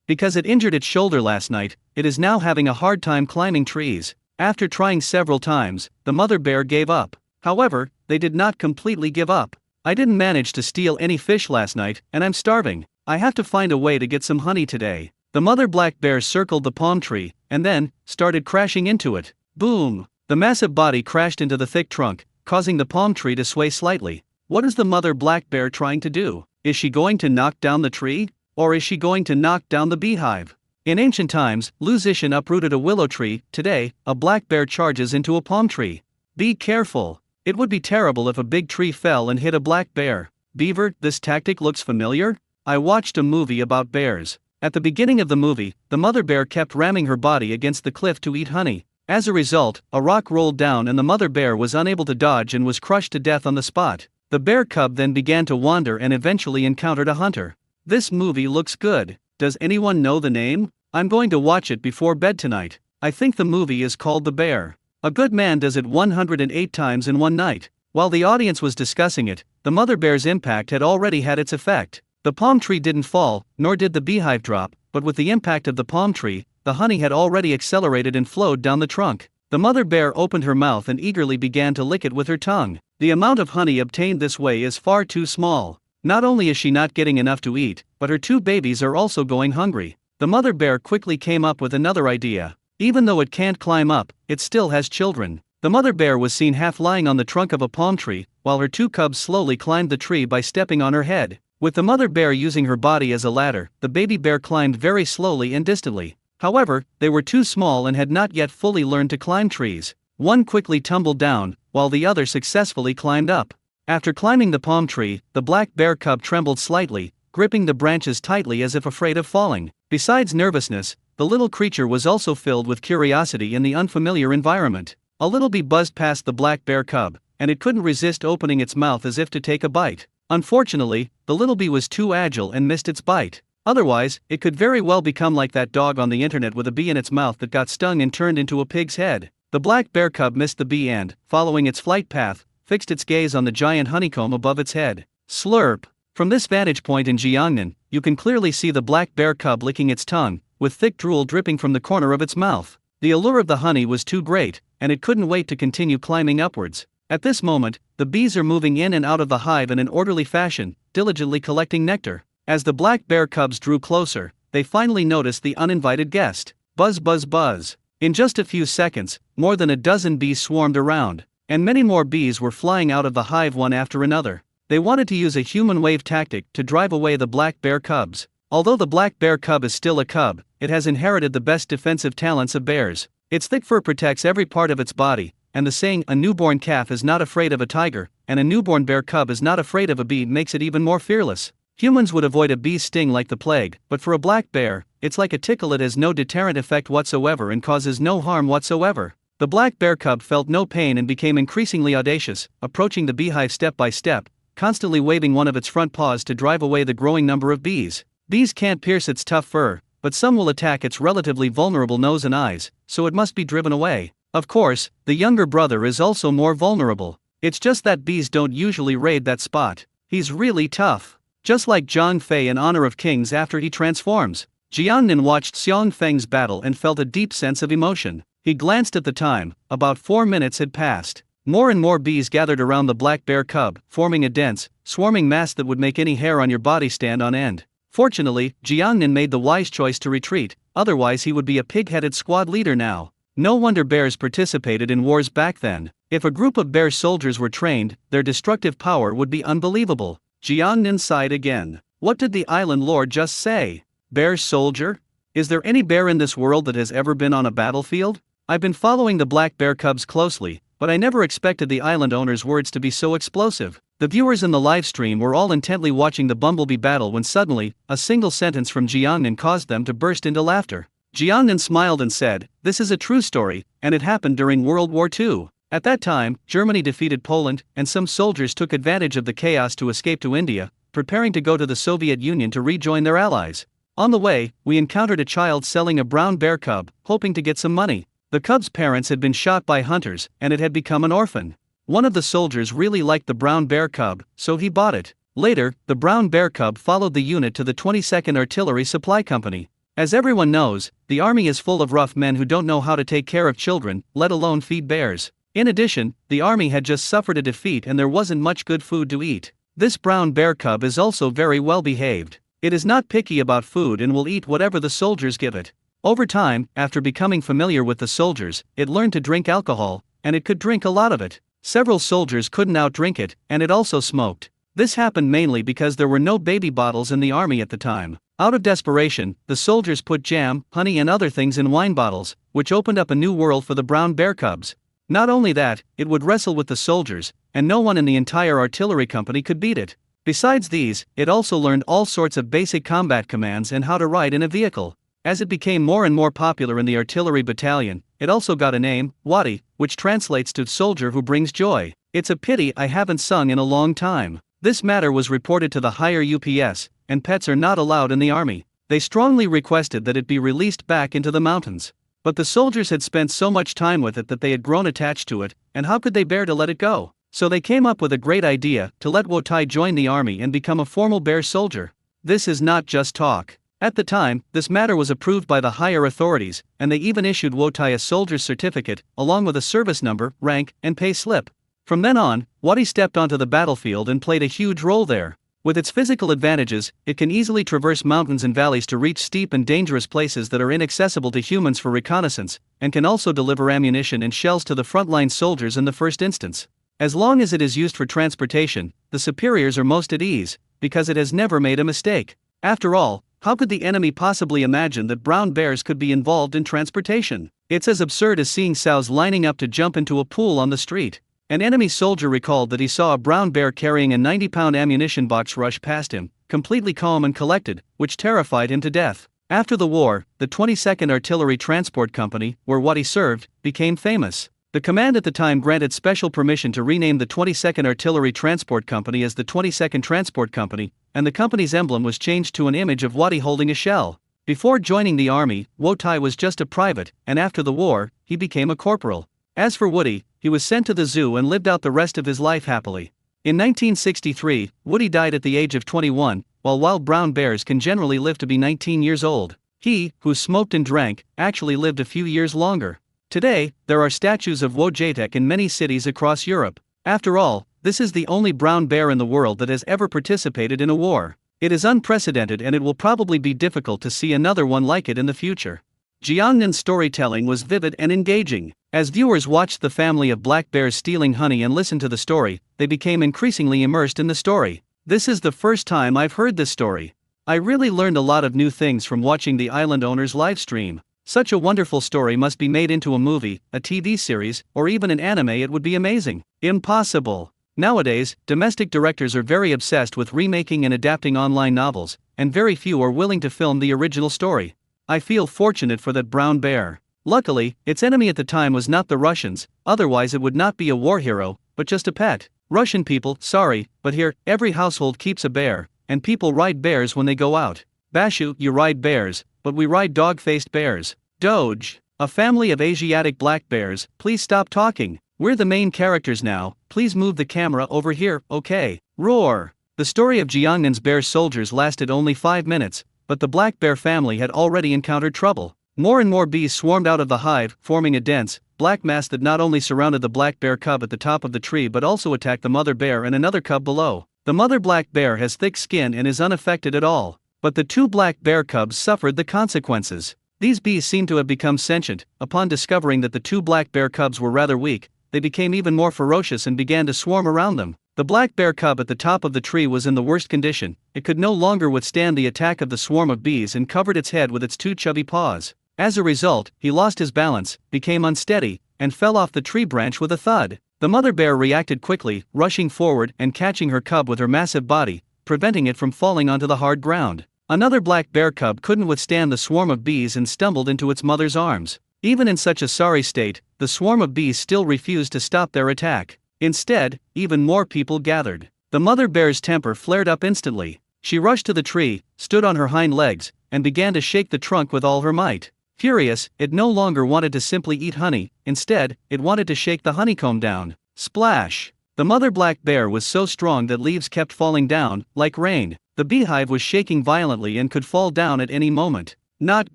Because it injured its shoulder last night, it is now having a hard time climbing trees. After trying several times, the mother bear gave up. However, they did not completely give up. I didn't manage to steal any fish last night, and I'm starving. I have to find a way to get some honey today. The mother black bear circled the palm tree, and then started crashing into it. Boom! The massive body crashed into the thick trunk, causing the palm tree to sway slightly. What is the mother black bear trying to do? Is she going to knock down the tree? Or is she going to knock down the beehive? In ancient times, Lu Zishan uprooted a willow tree. Today, a black bear charges into a palm tree. Be careful. It would be terrible if a big tree fell and hit a black bear. Beaver, this tactic looks familiar? I watched a movie about bears. At the beginning of the movie, the mother bear kept ramming her body against the cliff to eat honey. As a result, a rock rolled down and the mother bear was unable to dodge and was crushed to death on the spot. The bear cub then began to wander and eventually encountered a hunter. This movie looks good. Does anyone know the name? I'm going to watch it before bed tonight. I think the movie is called The Bear. A good man does it 108 times in one night. While the audience was discussing it, the mother bear's impact had already had its effect. The palm tree didn't fall, nor did the beehive drop, but with the impact of the palm tree, the honey had already accelerated and flowed down the trunk. The mother bear opened her mouth and eagerly began to lick it with her tongue. The amount of honey obtained this way is far too small. Not only is she not getting enough to eat, but her two babies are also going hungry. The mother bear quickly came up with another idea. Even though it can't climb up, it still has children. The mother bear was seen half lying on the trunk of a palm tree, while her two cubs slowly climbed the tree by stepping on her head. With the mother bear using her body as a ladder, the baby bear climbed very slowly and distantly. However, they were too small and had not yet fully learned to climb trees. One quickly tumbled down, while the other successfully climbed up. After climbing the palm tree, the black bear cub trembled slightly, gripping the branches tightly as if afraid of falling. Besides nervousness, the little creature was also filled with curiosity in the unfamiliar environment. A little bee buzzed past the black bear cub, and it couldn't resist opening its mouth as if to take a bite. Unfortunately, the little bee was too agile and missed its bite. Otherwise, it could very well become like that dog on the internet with a bee in its mouth that got stung and turned into a pig's head. The black bear cub missed the bee and, following its flight path, fixed its gaze on the giant honeycomb above its head. Slurp! From this vantage point in Jiangnan, you can clearly see the black bear cub licking its tongue, with thick drool dripping from the corner of its mouth. The allure of the honey was too great, and it couldn't wait to continue climbing upwards. At this moment, the bees are moving in and out of the hive in an orderly fashion, diligently collecting nectar. As the black bear cubs drew closer, they finally noticed the uninvited guest. Buzz buzz buzz. In just a few seconds, more than a dozen bees swarmed around, and many more bees were flying out of the hive one after another. They wanted to use a human wave tactic to drive away the black bear cubs. Although the black bear cub is still a cub, it has inherited the best defensive talents of bears. Its thick fur protects every part of its body, and the saying, "A newborn calf is not afraid of a tiger, and a newborn bear cub is not afraid of a bee," makes it even more fearless. Humans would avoid a bee's sting like the plague, but for a black bear, it's like a tickle. It has no deterrent effect whatsoever and causes no harm whatsoever. The black bear cub felt no pain and became increasingly audacious, approaching the beehive step by step, constantly waving one of its front paws to drive away the growing number of bees. Bees can't pierce its tough fur, but some will attack its relatively vulnerable nose and eyes, so it must be driven away. Of course, the younger brother is also more vulnerable. It's just that bees don't usually raid that spot. He's really tough. Just like Zhang Fei in Honor of Kings after he transforms. Jiangnan watched Xiong Feng's battle and felt a deep sense of emotion. He glanced at the time. About 4 minutes had passed. More and more bees gathered around the black bear cub, forming a dense, swarming mass that would make any hair on your body stand on end. Fortunately, Jiangnan made the wise choice to retreat, otherwise he would be a pig-headed squad leader now. No wonder bears participated in wars back then. If a group of bear soldiers were trained, their destructive power would be unbelievable. Jiangnan sighed again. What did the island lord just say? Bear soldier? Is there any bear in this world that has ever been on a battlefield? I've been following the black bear cubs closely, but I never expected the island owner's words to be so explosive. The viewers in the live stream were all intently watching the bumblebee battle when suddenly, a single sentence from Jiangnan caused them to burst into laughter. Jiangnan smiled and said, "This is a true story, and it happened during World War II. At that time, Germany defeated Poland, and some soldiers took advantage of the chaos to escape to India, preparing to go to the Soviet Union to rejoin their allies. On the way, we encountered a child selling a brown bear cub, hoping to get some money. The cub's parents had been shot by hunters, and it had become an orphan. One of the soldiers really liked the brown bear cub, so he bought it. Later, the brown bear cub followed the unit to the 22nd Artillery Supply Company. As everyone knows, the army is full of rough men who don't know how to take care of children, let alone feed bears. In addition, the army had just suffered a defeat and there wasn't much good food to eat. This brown bear cub is also very well behaved. It is not picky about food and will eat whatever the soldiers give it. Over time, after becoming familiar with the soldiers, it learned to drink alcohol, and it could drink a lot of it. Several soldiers couldn't outdrink it, and it also smoked. This happened mainly because there were no baby bottles in the army at the time. Out of desperation, the soldiers put jam, honey and other things in wine bottles, which opened up a new world for the brown bear cubs. Not only that, it would wrestle with the soldiers, and no one in the entire artillery company could beat it. Besides these, it also learned all sorts of basic combat commands and how to ride in a vehicle. As it became more and more popular in the artillery battalion, it also got a name, Wadi, which translates to soldier who brings joy. It's a pity I haven't sung in a long time. This matter was reported to the higher UPS, and pets are not allowed in the army. They strongly requested that it be released back into the mountains. But the soldiers had spent so much time with it that they had grown attached to it, and how could they bear to let it go? So they came up with a great idea to let Wotai join the army and become a formal bear soldier. This is not just talk. At the time, this matter was approved by the higher authorities, and they even issued Wotai a soldier's certificate, along with a service number, rank, and pay slip. From then on, Wati stepped onto the battlefield and played a huge role there. With its physical advantages, it can easily traverse mountains and valleys to reach steep and dangerous places that are inaccessible to humans for reconnaissance, and can also deliver ammunition and shells to the frontline soldiers in the first instance. As long as it is used for transportation, the superiors are most at ease, because it has never made a mistake. After all, how could the enemy possibly imagine that brown bears could be involved in transportation? It's as absurd as seeing sows lining up to jump into a pool on the street. An enemy soldier recalled that he saw a brown bear carrying a 90-pound ammunition box rush past him, completely calm and collected, which terrified him to death. After the war, the 22nd Artillery Transport Company, where Wati served, became famous. The command at the time granted special permission to rename the 22nd Artillery Transport Company as the 22nd Transport Company, and the company's emblem was changed to an image of Wati holding a shell. Before joining the army, Wotai was just a private, and after the war, he became a corporal. As for Woody, he was sent to the zoo and lived out the rest of his life happily. In 1963, Woody died at the age of 21, while wild brown bears can generally live to be 19 years old. He, who smoked and drank, actually lived a few years longer. Today, there are statues of Wojciech in many cities across Europe. After all, this is the only brown bear in the world that has ever participated in a war. It is unprecedented and it will probably be difficult to see another one like it in the future. Jiangnin's storytelling was vivid and engaging. As viewers watched the family of black bears stealing honey and listened to the story, they became increasingly immersed in the story. This is the first time I've heard this story. I really learned a lot of new things from watching the island owner's live stream. Such a wonderful story must be made into a movie, a TV series, or even an anime. It would be amazing. Impossible. Nowadays, domestic directors are very obsessed with remaking and adapting online novels, and very few are willing to film the original story. I feel fortunate for that brown bear. Luckily, its enemy at the time was not the Russians, otherwise it would not be a war hero, but just a pet. Russian people, sorry, but here, every household keeps a bear, and people ride bears when they go out. Bashu, you ride bears, but we ride dog-faced bears. Doge, a family of Asiatic black bears, please stop talking. We're the main characters now, please move the camera over here, okay. Roar. The story of Jiangnin's bear soldiers lasted only 5 minutes, but the black bear family had already encountered trouble. More and more bees swarmed out of the hive, forming a dense, black mass that not only surrounded the black bear cub at the top of the tree but also attacked the mother bear and another cub below. The mother black bear has thick skin and is unaffected at all. But the 2 black bear cubs suffered the consequences. These bees seem to have become sentient. Upon discovering that the 2 black bear cubs were rather weak, they became even more ferocious and began to swarm around them. The black bear cub at the top of the tree was in the worst condition. It could no longer withstand the attack of the swarm of bees and covered its head with its 2 chubby paws. As a result, he lost his balance, became unsteady, and fell off the tree branch with a thud. The mother bear reacted quickly, rushing forward and catching her cub with her massive body, preventing it from falling onto the hard ground. Another black bear cub couldn't withstand the swarm of bees and stumbled into its mother's arms. Even in such a sorry state, the swarm of bees still refused to stop their attack. Instead, even more people gathered. The mother bear's temper flared up instantly. She rushed to the tree, stood on her hind legs, and began to shake the trunk with all her might. Furious, it no longer wanted to simply eat honey, instead, it wanted to shake the honeycomb down. Splash! The mother black bear was so strong that leaves kept falling down, like rain. The beehive was shaking violently and could fall down at any moment. Not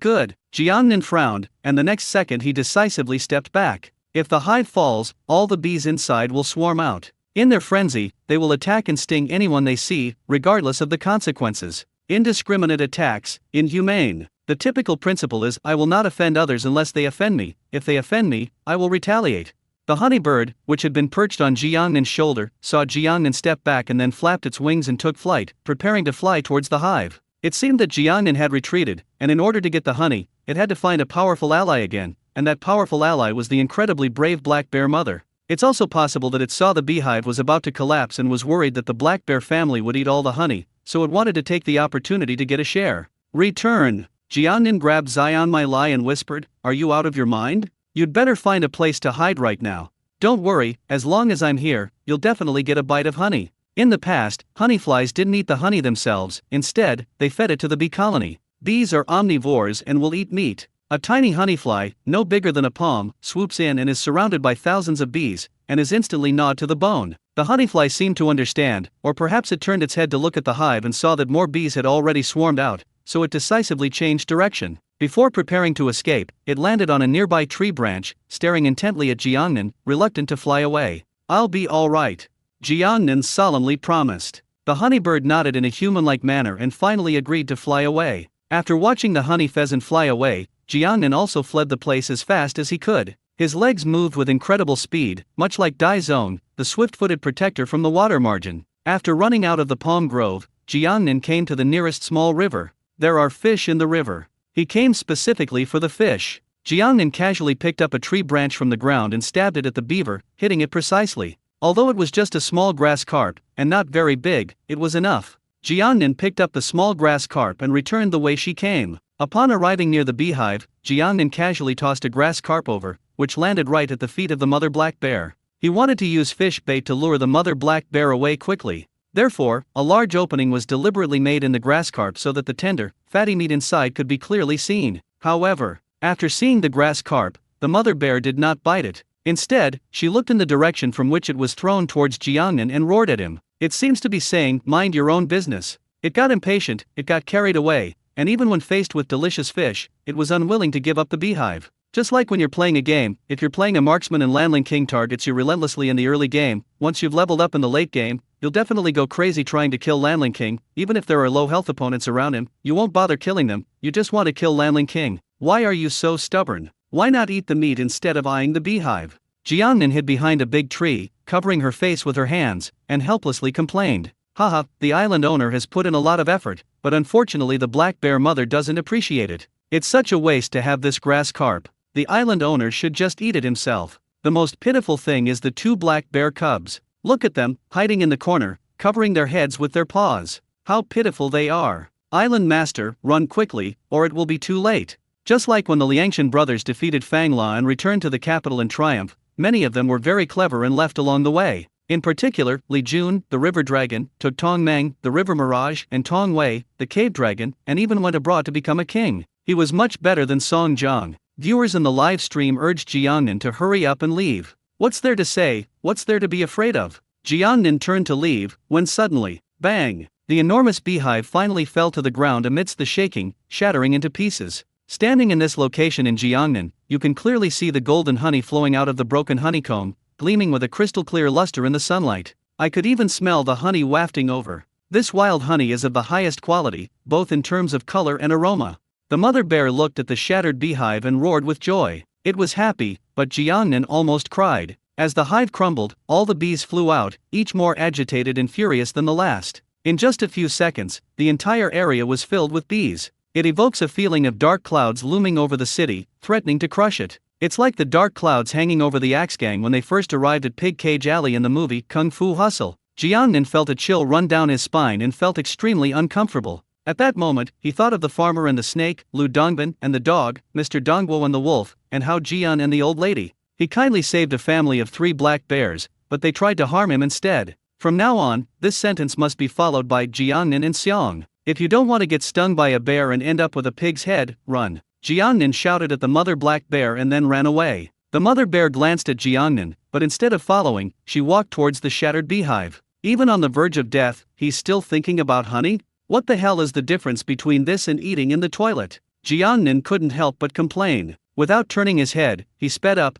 good. Jiangnin frowned, and the next second he decisively stepped back. If the hive falls, all the bees inside will swarm out. In their frenzy, they will attack and sting anyone they see, regardless of the consequences. Indiscriminate attacks, inhumane. The typical principle is, I will not offend others unless they offend me. If they offend me, I will retaliate. The honeybird, which had been perched on Jiangnin's shoulder, saw Jiangnin step back and then flapped its wings and took flight, preparing to fly towards the hive. It seemed that Jiangnin had retreated, and in order to get the honey, it had to find a powerful ally again, and that powerful ally was the incredibly brave black bear mother. It's also possible that it saw the beehive was about to collapse and was worried that the black bear family would eat all the honey, so it wanted to take the opportunity to get a share. Return! Jiangnin grabbed Xian Mai Lai and whispered, "Are you out of your mind? You'd better find a place to hide right now. Don't worry, as long as I'm here, you'll definitely get a bite of honey." In the past, honeyflies didn't eat the honey themselves, instead, they fed it to the bee colony. Bees are omnivores and will eat meat. A tiny honeyfly, no bigger than a palm, swoops in and is surrounded by thousands of bees, and is instantly gnawed to the bone. The honeyfly seemed to understand, or perhaps it turned its head to look at the hive and saw that more bees had already swarmed out, so it decisively changed direction. Before preparing to escape, it landed on a nearby tree branch, staring intently at Jiangnan, reluctant to fly away. "I'll be all right," Jiangnan solemnly promised. The honeybird nodded in a human-like manner and finally agreed to fly away. After watching the honey pheasant fly away, Jiangnan also fled the place as fast as he could. His legs moved with incredible speed, much like Dai Zong, the swift-footed protector from the water margin. After running out of the palm grove, Jiangnan came to the nearest small river. There are fish in the river. He came specifically for the fish. Jiangnan casually picked up a tree branch from the ground and stabbed it at the beaver, hitting it precisely. Although it was just a small grass carp, and not very big, it was enough. Jiangnan picked up the small grass carp and returned the way she came. Upon arriving near the beehive, Jiangnan casually tossed a grass carp over, which landed right at the feet of the mother black bear. He wanted to use fish bait to lure the mother black bear away quickly. Therefore, a large opening was deliberately made in the grass carp so that the tender, fatty meat inside could be clearly seen. However, after seeing the grass carp, the mother bear did not bite it. Instead, she looked in the direction from which it was thrown towards Jiangnan and roared at him. It seems to be saying, "Mind your own business." It got impatient, it got carried away, and even when faced with delicious fish, it was unwilling to give up the beehive. Just like when you're playing a game, if you're playing a marksman and Lanling King targets you relentlessly in the early game, once you've leveled up in the late game, you'll definitely go crazy trying to kill Lanling King. Even if there are low health opponents around him, you won't bother killing them, you just want to kill Lanling King. Why are you so stubborn? Why not eat the meat instead of eyeing the beehive? Jiangnan hid behind a big tree, covering her face with her hands, and helplessly complained. "Haha, the island owner has put in a lot of effort, but unfortunately the black bear mother doesn't appreciate it. It's such a waste to have this grass carp. The island owner should just eat it himself." The most pitiful thing is the two black bear cubs. Look at them, hiding in the corner, covering their heads with their paws. How pitiful they are. Island master, run quickly, or it will be too late. Just like when the Liangshan brothers defeated Fang La and returned to the capital in triumph, many of them were very clever and left along the way. In particular, Li Jun, the river dragon, took Tong Meng, the river mirage, and Tong Wei, the cave dragon, and even went abroad to become a king. He was much better than Song Jiang. Viewers in the live stream urged Jiangnan to hurry up and leave. What's there to say, what's there to be afraid of? Jiangnan turned to leave, when suddenly, bang! The enormous beehive finally fell to the ground amidst the shaking, shattering into pieces. Standing in this location in Jiangnan, you can clearly see the golden honey flowing out of the broken honeycomb, gleaming with a crystal clear luster in the sunlight. I could even smell the honey wafting over. This wild honey is of the highest quality, both in terms of color and aroma. The mother bear looked at the shattered beehive and roared with joy. It was happy, but Jiangnan almost cried. As the hive crumbled, all the bees flew out, each more agitated and furious than the last. In just a few seconds, the entire area was filled with bees. It evokes a feeling of dark clouds looming over the city, threatening to crush it. It's like the dark clouds hanging over the Axe Gang when they first arrived at Pig Cage Alley in the movie Kung Fu Hustle. Jiangnan felt a chill run down his spine and felt extremely uncomfortable. At that moment, he thought of the farmer and the snake, Lu Dongbin and the dog, Mr. Dongguo and the wolf, and Hao Jian and the old lady. He kindly saved a family of 3 black bears, but they tried to harm him instead. From now on, this sentence must be followed by Jiangnan and Xiong. If you don't want to get stung by a bear and end up with a pig's head, run. Jiangnan shouted at the mother black bear and then ran away. The mother bear glanced at Jiangnan, but instead of following, she walked towards the shattered beehive. Even on the verge of death, he's still thinking about honey? What the hell is the difference between this and eating in the toilet? Jiangnan couldn't help but complain. Without turning his head, he sped up,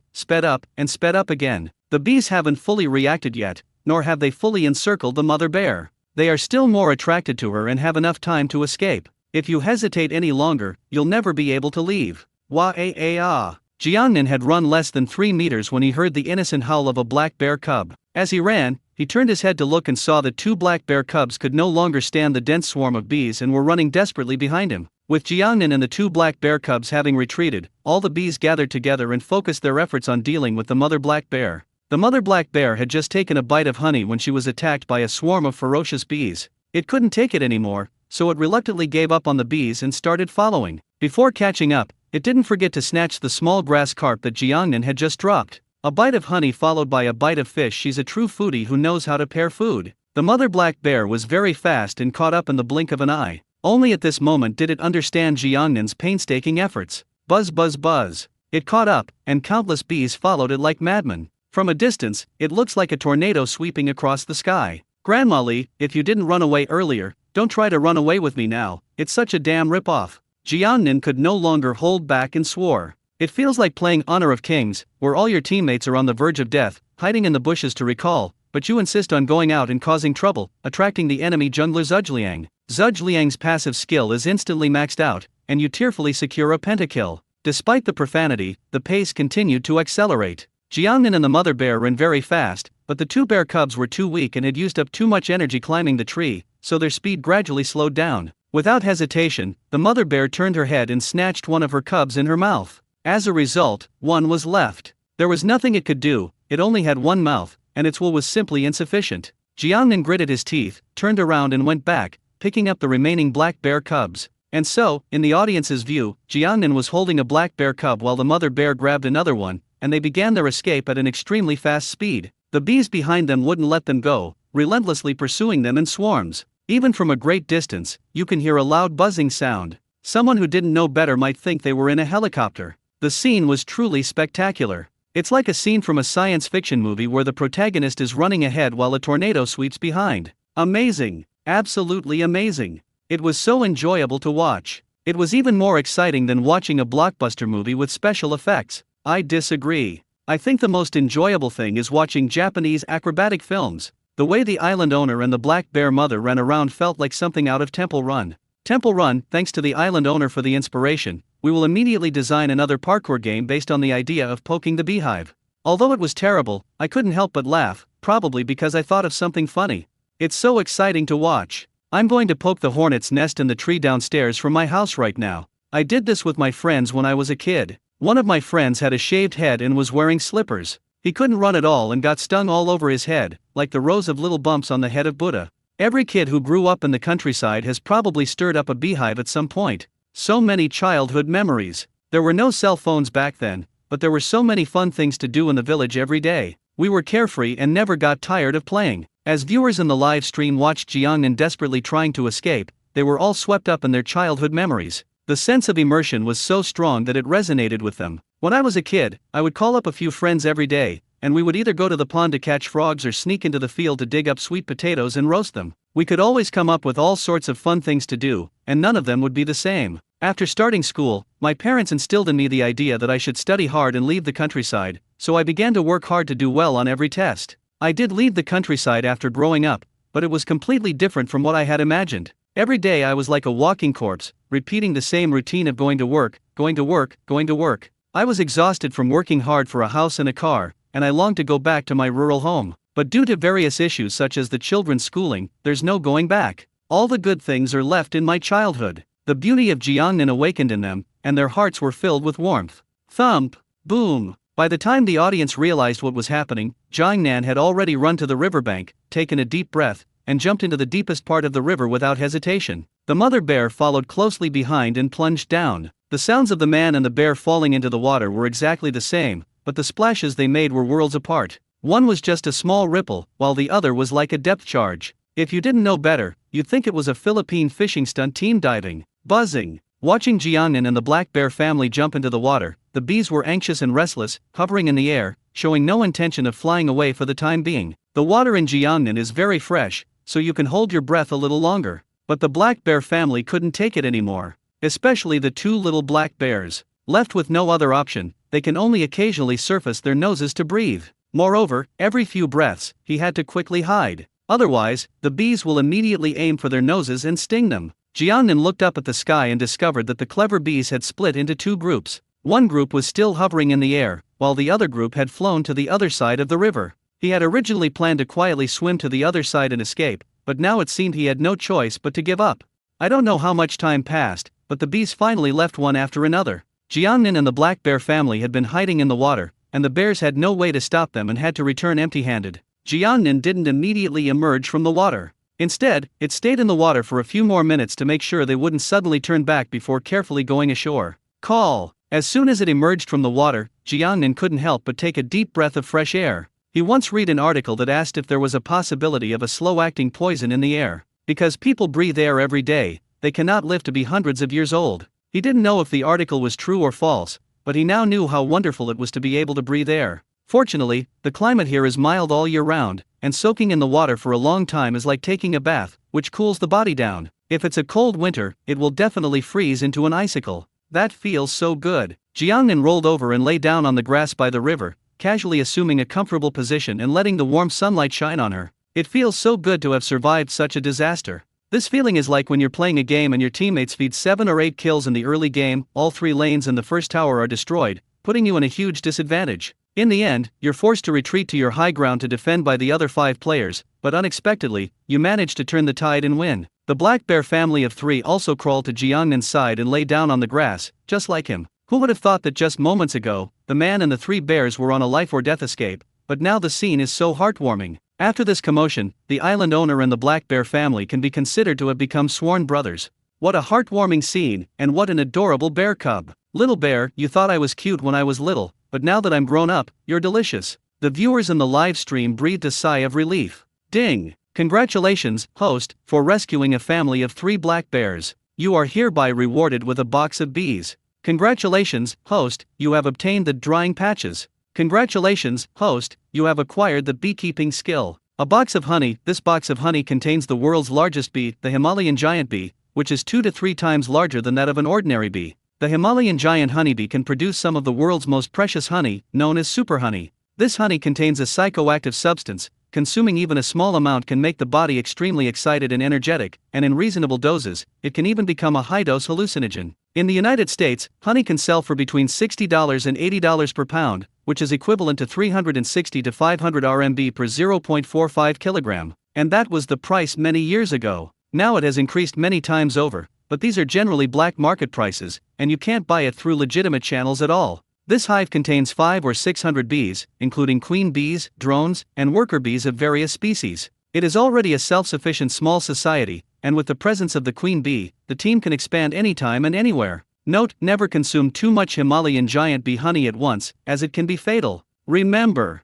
and sped up again. The bees haven't fully reacted yet, nor have they fully encircled the mother bear. They are still more attracted to her and have enough time to escape. If you hesitate any longer, you'll never be able to leave. Wah-ah-ah. Jiangnan had run less than 3 meters when he heard the innocent howl of a black bear cub. As he ran, he turned his head to look and saw that 2 black bear cubs could no longer stand the dense swarm of bees and were running desperately behind him. With Jiangnan and the 2 black bear cubs having retreated, all the bees gathered together and focused their efforts on dealing with the mother black bear. The mother black bear had just taken a bite of honey when she was attacked by a swarm of ferocious bees. It couldn't take it anymore, so it reluctantly gave up on the bees and started following. Before catching up, it didn't forget to snatch the small grass carp that Jiangnan had just dropped. A bite of honey followed by a bite of fish. She's a true foodie who knows how to pair food. The mother black bear was very fast and caught up in the blink of an eye. Only at this moment did it understand Jiangnan's painstaking efforts. Buzz buzz buzz. It caught up, and countless bees followed it like madmen. From a distance, it looks like a tornado sweeping across the sky. Grandma Lee, if you didn't run away earlier, don't try to run away with me now, it's such a damn rip-off. Jiangnan could no longer hold back and swore. It feels like playing Honor of Kings, where all your teammates are on the verge of death, hiding in the bushes to recall, but you insist on going out and causing trouble, attracting the enemy jungler Zhuge. Zhuge passive skill is instantly maxed out, and you tearfully secure a pentakill. Despite the profanity, the pace continued to accelerate. Jiangnan and the mother bear ran very fast, but the two bear cubs were too weak and had used up too much energy climbing the tree, so their speed gradually slowed down. Without hesitation, the mother bear turned her head and snatched one of her cubs in her mouth. As a result, one was left. There was nothing it could do, it only had one mouth, and its will was simply insufficient. Jiangnan gritted his teeth, turned around and went back, picking up the remaining black bear cubs. And so, in the audience's view, Jiangnan was holding a black bear cub while the mother bear grabbed another one, and they began their escape at an extremely fast speed. The bees behind them wouldn't let them go, relentlessly pursuing them in swarms. Even from a great distance, you can hear a loud buzzing sound. Someone who didn't know better might think they were in a helicopter. The scene was truly spectacular. It's like a scene from a science fiction movie where the protagonist is running ahead while a tornado sweeps behind. Amazing. Absolutely amazing. It was so enjoyable to watch. It was even more exciting than watching a blockbuster movie with special effects. I disagree. I think the most enjoyable thing is watching Japanese acrobatic films. The way the island owner and the black bear mother ran around felt like something out of Temple Run. Temple Run, thanks to the island owner for the inspiration, we will immediately design another parkour game based on the idea of poking the beehive. Although it was terrible, I couldn't help but laugh, probably because I thought of something funny. It's so exciting to watch. I'm going to poke the hornet's nest in the tree downstairs from my house right now. I did this with my friends when I was a kid. One of my friends had a shaved head and was wearing slippers. He couldn't run at all and got stung all over his head, like the rows of little bumps on the head of Buddha. Every kid who grew up in the countryside has probably stirred up a beehive at some point. So many childhood memories. There were no cell phones back then, but there were so many fun things to do in the village every day. We were carefree and never got tired of playing. As viewers in the live stream watched Jiangnan desperately trying to escape, they were all swept up in their childhood memories. The sense of immersion was so strong that it resonated with them. When I was a kid, I would call up a few friends every day, and we would either go to the pond to catch frogs or sneak into the field to dig up sweet potatoes and roast them. We could always come up with all sorts of fun things to do, and none of them would be the same. After starting school, my parents instilled in me the idea that I should study hard and leave the countryside, so I began to work hard to do well on every test. I did leave the countryside after growing up, but it was completely different from what I had imagined. Every day I was like a walking corpse, repeating the same routine of going to work, going to work, going to work. I was exhausted from working hard for a house and a car, and I longed to go back to my rural home. But due to various issues such as the children's schooling, there's no going back. All the good things are left in my childhood. The beauty of Jiangnan awakened in them, and their hearts were filled with warmth. Thump! Boom! By the time the audience realized what was happening, Jiangnan had already run to the riverbank, taken a deep breath, and jumped into the deepest part of the river without hesitation. The mother bear followed closely behind and plunged down. The sounds of the man and the bear falling into the water were exactly the same, but the splashes they made were worlds apart. One was just a small ripple, while the other was like a depth charge. If you didn't know better, you'd think it was a Philippine fishing stunt team diving. Buzzing. Watching Jiangnan and the black bear family jump into the water, the bees were anxious and restless, hovering in the air, showing no intention of flying away for the time being. The water in Jiangnan is very fresh, so you can hold your breath a little longer. But the black bear family couldn't take it anymore. Especially the two little black bears. Left with no other option, they can only occasionally surface their noses to breathe. Moreover, every few breaths, he had to quickly hide. Otherwise, the bees will immediately aim for their noses and sting them. Jiangnan looked up at the sky and discovered that the clever bees had split into two groups. One group was still hovering in the air, while the other group had flown to the other side of the river. He had originally planned to quietly swim to the other side and escape, but now it seemed he had no choice but to give up. I don't know how much time passed, but the bees finally left one after another. Jiangnan and the black bear family had been hiding in the water, and the bears had no way to stop them and had to return empty-handed. Jiangnan didn't immediately emerge from the water. Instead, it stayed in the water for a few more minutes to make sure they wouldn't suddenly turn back before carefully going ashore. Call! As soon as it emerged from the water, Jiangnan couldn't help but take a deep breath of fresh air. He once read an article that asked if there was a possibility of a slow-acting poison in the air. Because people breathe air every day, they cannot live to be hundreds of years old. He didn't know if the article was true or false, but he now knew how wonderful it was to be able to breathe air. Fortunately, the climate here is mild all year round, and soaking in the water for a long time is like taking a bath, which cools the body down. If it's a cold winter, it will definitely freeze into an icicle. That feels so good. Jiangnan rolled over and lay down on the grass by the river, casually assuming a comfortable position and letting the warm sunlight shine on her. It feels so good to have survived such a disaster. This feeling is like when you're playing a game and your teammates feed 7 or 8 kills in the early game, all 3 lanes and the first tower are destroyed, putting you in a huge disadvantage. In the end, you're forced to retreat to your high ground to defend by the other 5 players, but unexpectedly, you manage to turn the tide and win. The black bear family of 3 also crawled to Jiangnan's side and lay down on the grass, just like him. Who would have thought that just moments ago, the man and the 3 bears were on a life or death escape, but now the scene is so heartwarming. After this commotion, the island owner and the black bear family can be considered to have become sworn brothers. What a heartwarming scene, and what an adorable bear cub. Little bear, you thought I was cute when I was little, but now that I'm grown up, you're delicious. The viewers in the live stream breathed a sigh of relief. Ding! Congratulations, host, for rescuing a family of 3 black bears. You are hereby rewarded with a box of bees. Congratulations, host, you have obtained the drying patches. Congratulations, host, you have acquired the beekeeping skill. A box of honey. This box of honey contains the world's largest bee, the Himalayan giant bee, which is 2 to 3 times larger than that of an ordinary bee. The Himalayan giant honeybee can produce some of the world's most precious honey, known as super honey. This honey contains a psychoactive substance. Consuming even a small amount can make the body extremely excited and energetic, and in reasonable doses, it can even become a high-dose hallucinogen. In the United States, honey can sell for between $60 and $80 per pound, which is equivalent to 360 to 500 RMB per 0.45 kilogram, and that was the price many years ago. Now it has increased many times over, but these are generally black market prices, and you can't buy it through legitimate channels at all. This hive contains 500 or 600 bees, including queen bees, drones, and worker bees of various species. It is already a self-sufficient small society, and with the presence of the queen bee, the team can expand anytime and anywhere. Note: never consume too much Himalayan giant bee honey at once, as it can be fatal. Remember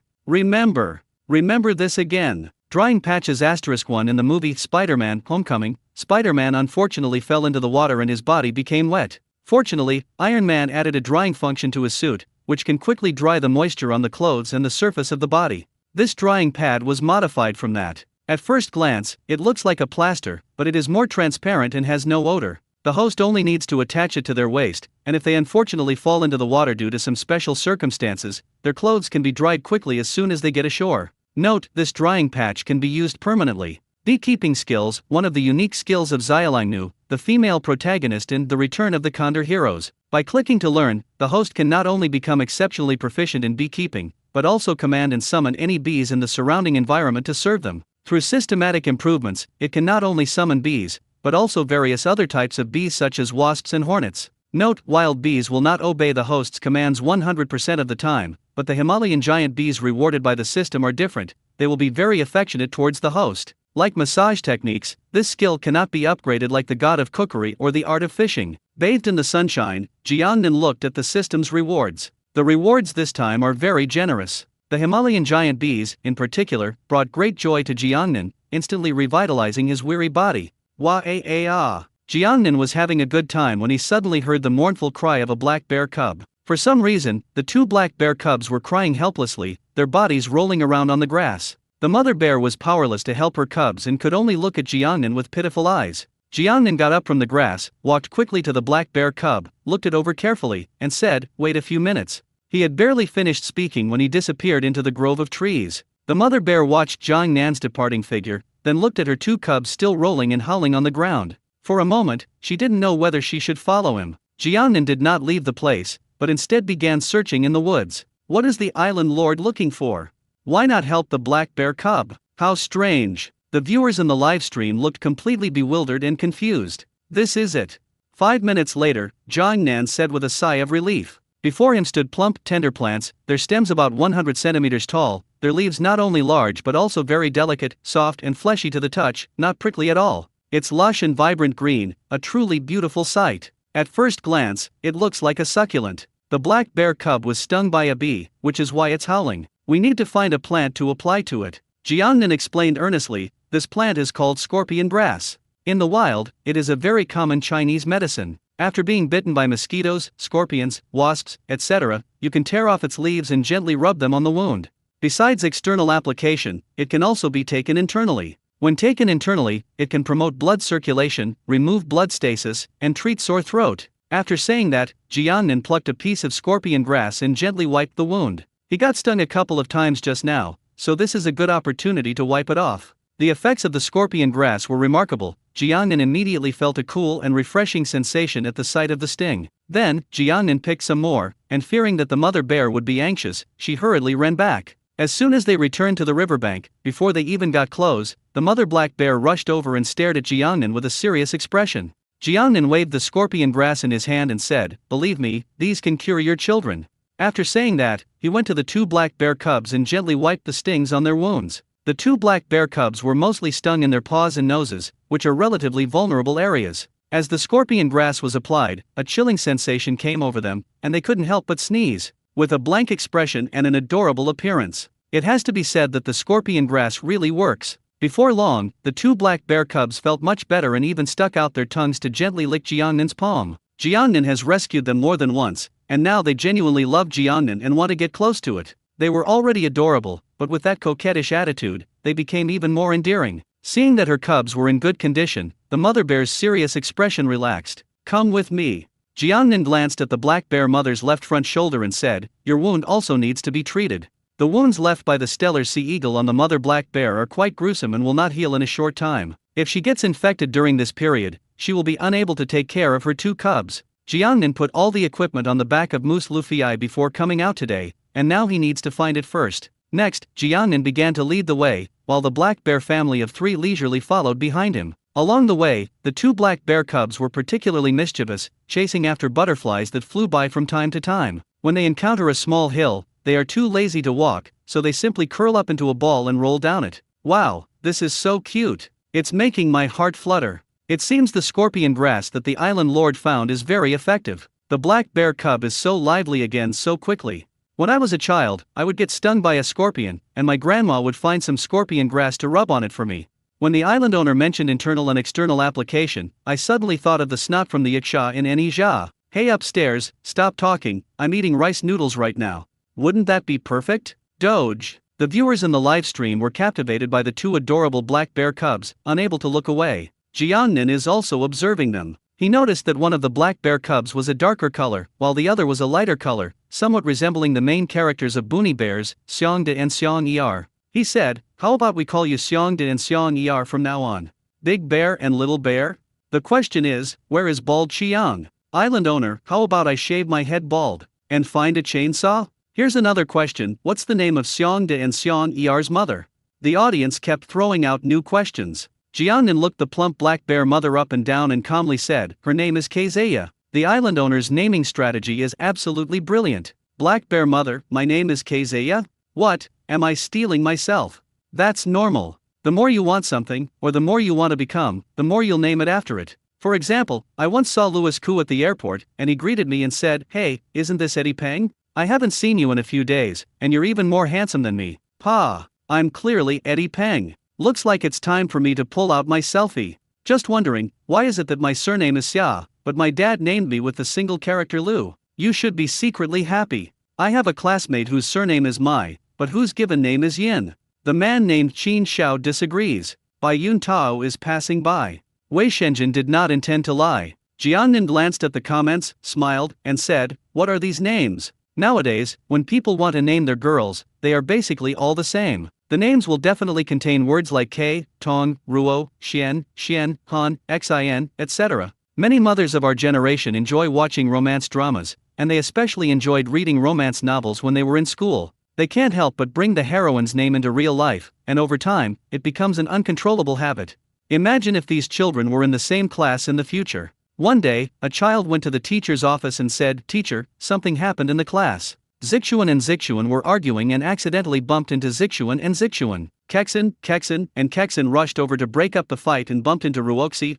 this again. Drying patches *1 in the movie Spider-Man: Homecoming, Spider-Man unfortunately fell into the water and his body became wet. Fortunately, Iron Man added a drying function to his suit, which can quickly dry the moisture on the clothes and the surface of the body. This drying pad was modified from that. At first glance, it looks like a plaster, but it is more transparent and has no odor. The host only needs to attach it to their waist, and if they unfortunately fall into the water due to some special circumstances, their clothes can be dried quickly as soon as they get ashore. Note: this drying patch can be used permanently. Beekeeping skills. One of the unique skills of Xiaolangnu, the female protagonist in The Return of the Condor Heroes. By clicking to learn, the host can not only become exceptionally proficient in beekeeping, but also command and summon any bees in the surrounding environment to serve them. Through systematic improvements, it can not only summon bees, but also various other types of bees such as wasps and hornets. Note: wild bees will not obey the host's commands 100% of the time, but the Himalayan giant bees rewarded by the system are different. They will be very affectionate towards the host. Like massage techniques, this skill cannot be upgraded like the god of cookery or the art of fishing. Bathed in the sunshine, Jiangnan looked at the system's rewards. The rewards this time are very generous. The Himalayan giant bees, in particular, brought great joy to Jiangnan, instantly revitalizing his weary body. Wah-ah-ah. Jiangnan was having a good time when he suddenly heard the mournful cry of a black bear cub. For some reason, the 2 black bear cubs were crying helplessly, their bodies rolling around on the grass. The mother bear was powerless to help her cubs and could only look at Jiangnan with pitiful eyes. Jiangnan got up from the grass, walked quickly to the black bear cub, looked it over carefully, and said, "Wait a few minutes." He had barely finished speaking when he disappeared into the grove of trees. The mother bear watched Jiangnan's departing figure, then looked at her 2 cubs still rolling and howling on the ground. For a moment, she didn't know whether she should follow him. Jiangnan did not leave the place, but instead began searching in the woods. What is the island lord looking for? Why not help the black bear cub? How strange. The viewers in the live stream looked completely bewildered and confused. This is it. 5 minutes later, Jiangnan said with a sigh of relief. Before him stood plump, tender plants, their stems about 100 centimeters tall, their leaves not only large but also very delicate, soft and fleshy to the touch, not prickly at all. It's lush and vibrant green, a truly beautiful sight. At first glance, it looks like a succulent. The black bear cub was stung by a bee, which is why it's howling. We need to find a plant to apply to it. Jiangnan explained earnestly, this plant is called scorpion grass. In the wild, it is a very common Chinese medicine. After being bitten by mosquitoes, scorpions, wasps, etc., you can tear off its leaves and gently rub them on the wound. Besides external application, it can also be taken internally. When taken internally, it can promote blood circulation, remove blood stasis, and treat sore throat. After saying that, Jiangnan plucked a piece of scorpion grass and gently wiped the wound. He got stung a couple of times just now, so this is a good opportunity to wipe it off. The effects of the scorpion grass were remarkable. Jiangnan immediately felt a cool and refreshing sensation at the sight of the sting. Then, Jiangnan picked some more, and fearing that the mother bear would be anxious, she hurriedly ran back. As soon as they returned to the riverbank, before they even got close, the mother black bear rushed over and stared at Jiangnan with a serious expression. Jiangnan waved the scorpion grass in his hand and said, "Believe me, these can cure your children." After saying that, he went to the two black bear cubs and gently wiped the stings on their wounds. The two black bear cubs were mostly stung in their paws and noses, which are relatively vulnerable areas. As the scorpion grass was applied, a chilling sensation came over them, and they couldn't help but sneeze. With a blank expression and an adorable appearance. It has to be said that the scorpion grass really works. Before long, the two black bear cubs felt much better and even stuck out their tongues to gently lick Jiangnan's palm. Jiangnan has rescued them more than once, and now they genuinely love Jiangnan and want to get close to it. They were already adorable, but with that coquettish attitude, they became even more endearing. Seeing that her cubs were in good condition, the mother bear's serious expression relaxed. "Come with me." Jiangnan glanced at the black bear mother's left front shoulder and said, "Your wound also needs to be treated. The wounds left by the stellar sea eagle on the mother black bear are quite gruesome and will not heal in a short time. If she gets infected during this period, she will be unable to take care of her two cubs." Jiangnan put all the equipment on the back of Moose Luffy before coming out today, and now he needs to find it first. Next, Jiangnan began to lead the way, while the black bear family of three leisurely followed behind him. Along the way, the two black bear cubs were particularly mischievous, chasing after butterflies that flew by from time to time. When they encounter a small hill, they are too lazy to walk, so they simply curl up into a ball and roll down it. Wow, this is so cute. It's making my heart flutter. It seems the scorpion grass that the island lord found is very effective. The black bear cub is so lively again so quickly. When I was a child, I would get stung by a scorpion, and my grandma would find some scorpion grass to rub on it for me. When the island owner mentioned internal and external application, I suddenly thought of the snot from the Yaksha in Enija. "Hey upstairs, stop talking, I'm eating rice noodles right now. Wouldn't that be perfect?" Doge. The viewers in the live stream were captivated by the two adorable black bear cubs, unable to look away. Jiangnan is also observing them. He noticed that one of the black bear cubs was a darker color, while the other was a lighter color, somewhat resembling the main characters of Boonie Bears, Xiongde and Xiong-er. He said, "How about we call you Xiongde and Xiong-er from now on? Big Bear and Little Bear?" The question is, where is Bald Xiang? Island owner, how about I shave my head bald and find a chainsaw? Here's another question, what's the name of Xiongde and Xiong-er's mother? The audience kept throwing out new questions. Jiangnan looked the plump black bear mother up and down and calmly said, "Her name is Keizeya." The island owner's naming strategy is absolutely brilliant. Black bear mother, my name is Keizeya? What, am I stealing myself? That's normal. The more you want something, or the more you want to become, the more you'll name it after it. For example, I once saw Louis Koo at the airport, and he greeted me and said, "Hey, isn't this Eddie Peng? I haven't seen you in a few days, and you're even more handsome than me." Pa, I'm clearly Eddie Peng. Looks like it's time for me to pull out my selfie. Just wondering, why is it that my surname is Xia, but my dad named me with the single character Lu? You should be secretly happy. I have a classmate whose surname is Mai, but whose given name is Yin. The man named Qin Xiao disagrees. Bai Yun Tao is passing by. Wei Shenzhen did not intend to lie. Jiangnan glanced at the comments, smiled, and said, "What are these names?" Nowadays, when people want to name their girls, they are basically all the same. The names will definitely contain words like K, Tong, Ruo, Xian, Xian, Han, Xin, etc. Many mothers of our generation enjoy watching romance dramas, and they especially enjoyed reading romance novels when they were in school. They can't help but bring the heroine's name into real life, and over time, it becomes an uncontrollable habit. Imagine if these children were in the same class in the future. One day, a child went to the teacher's office and said, "Teacher, something happened in the class. Zixuan and Zixuan were arguing and accidentally bumped into Zixuan and Zixuan. Kexin, and Kexin rushed over to break up the fight and bumped into Ruoxi,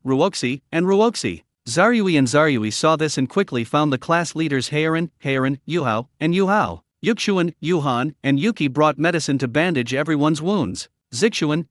and Ruoxi. Zaryui and Zaryui saw this and quickly found the class leaders Heiran, Yuhao, and Yuhao. Yuxuan, Yuhan, and Yuki brought medicine to bandage everyone's wounds. Zixuan,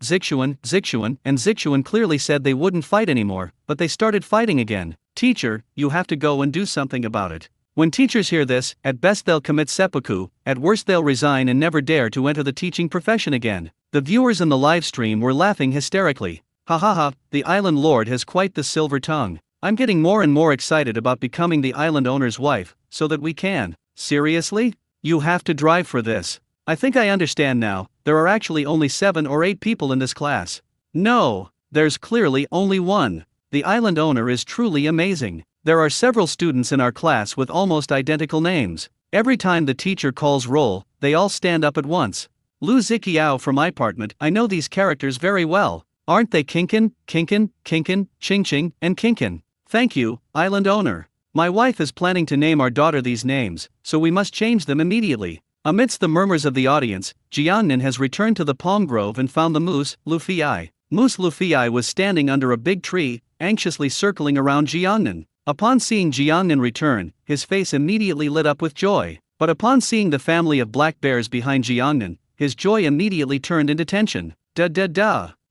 and Zixuan clearly said they wouldn't fight anymore, but they started fighting again. Teacher, you have to go and do something about it. When teachers hear this, at best they'll commit seppuku, at worst they'll resign and never dare to enter the teaching profession again. The viewers in the live stream were laughing hysterically. Ha ha ha, the island lord has quite the silver tongue. I'm getting more and more excited about becoming the island owner's wife, so that we can. Seriously? You have to drive for this. I think I understand now, there are actually only 7 or 8 people in this class. No, there's clearly only one. The island owner is truly amazing. There are several students in our class with almost identical names. Every time the teacher calls roll, they all stand up at once. Lu Ziqiao from my apartment, I know these characters very well. Aren't they Kinkin, Kinkin, Kinkin, Ching Ching, and Kinkin? Thank you, island owner. My wife is planning to name our daughter these names, so we must change them immediately. Amidst the murmurs of the audience, Jiangnan has returned to the palm grove and found the moose, Luffy. Moose Luffy was standing under a big tree, anxiously circling around Jiangnan. Upon seeing Jiangnan return, his face immediately lit up with joy. But upon seeing the family of black bears behind Jiangnan, his joy immediately turned into tension. Da.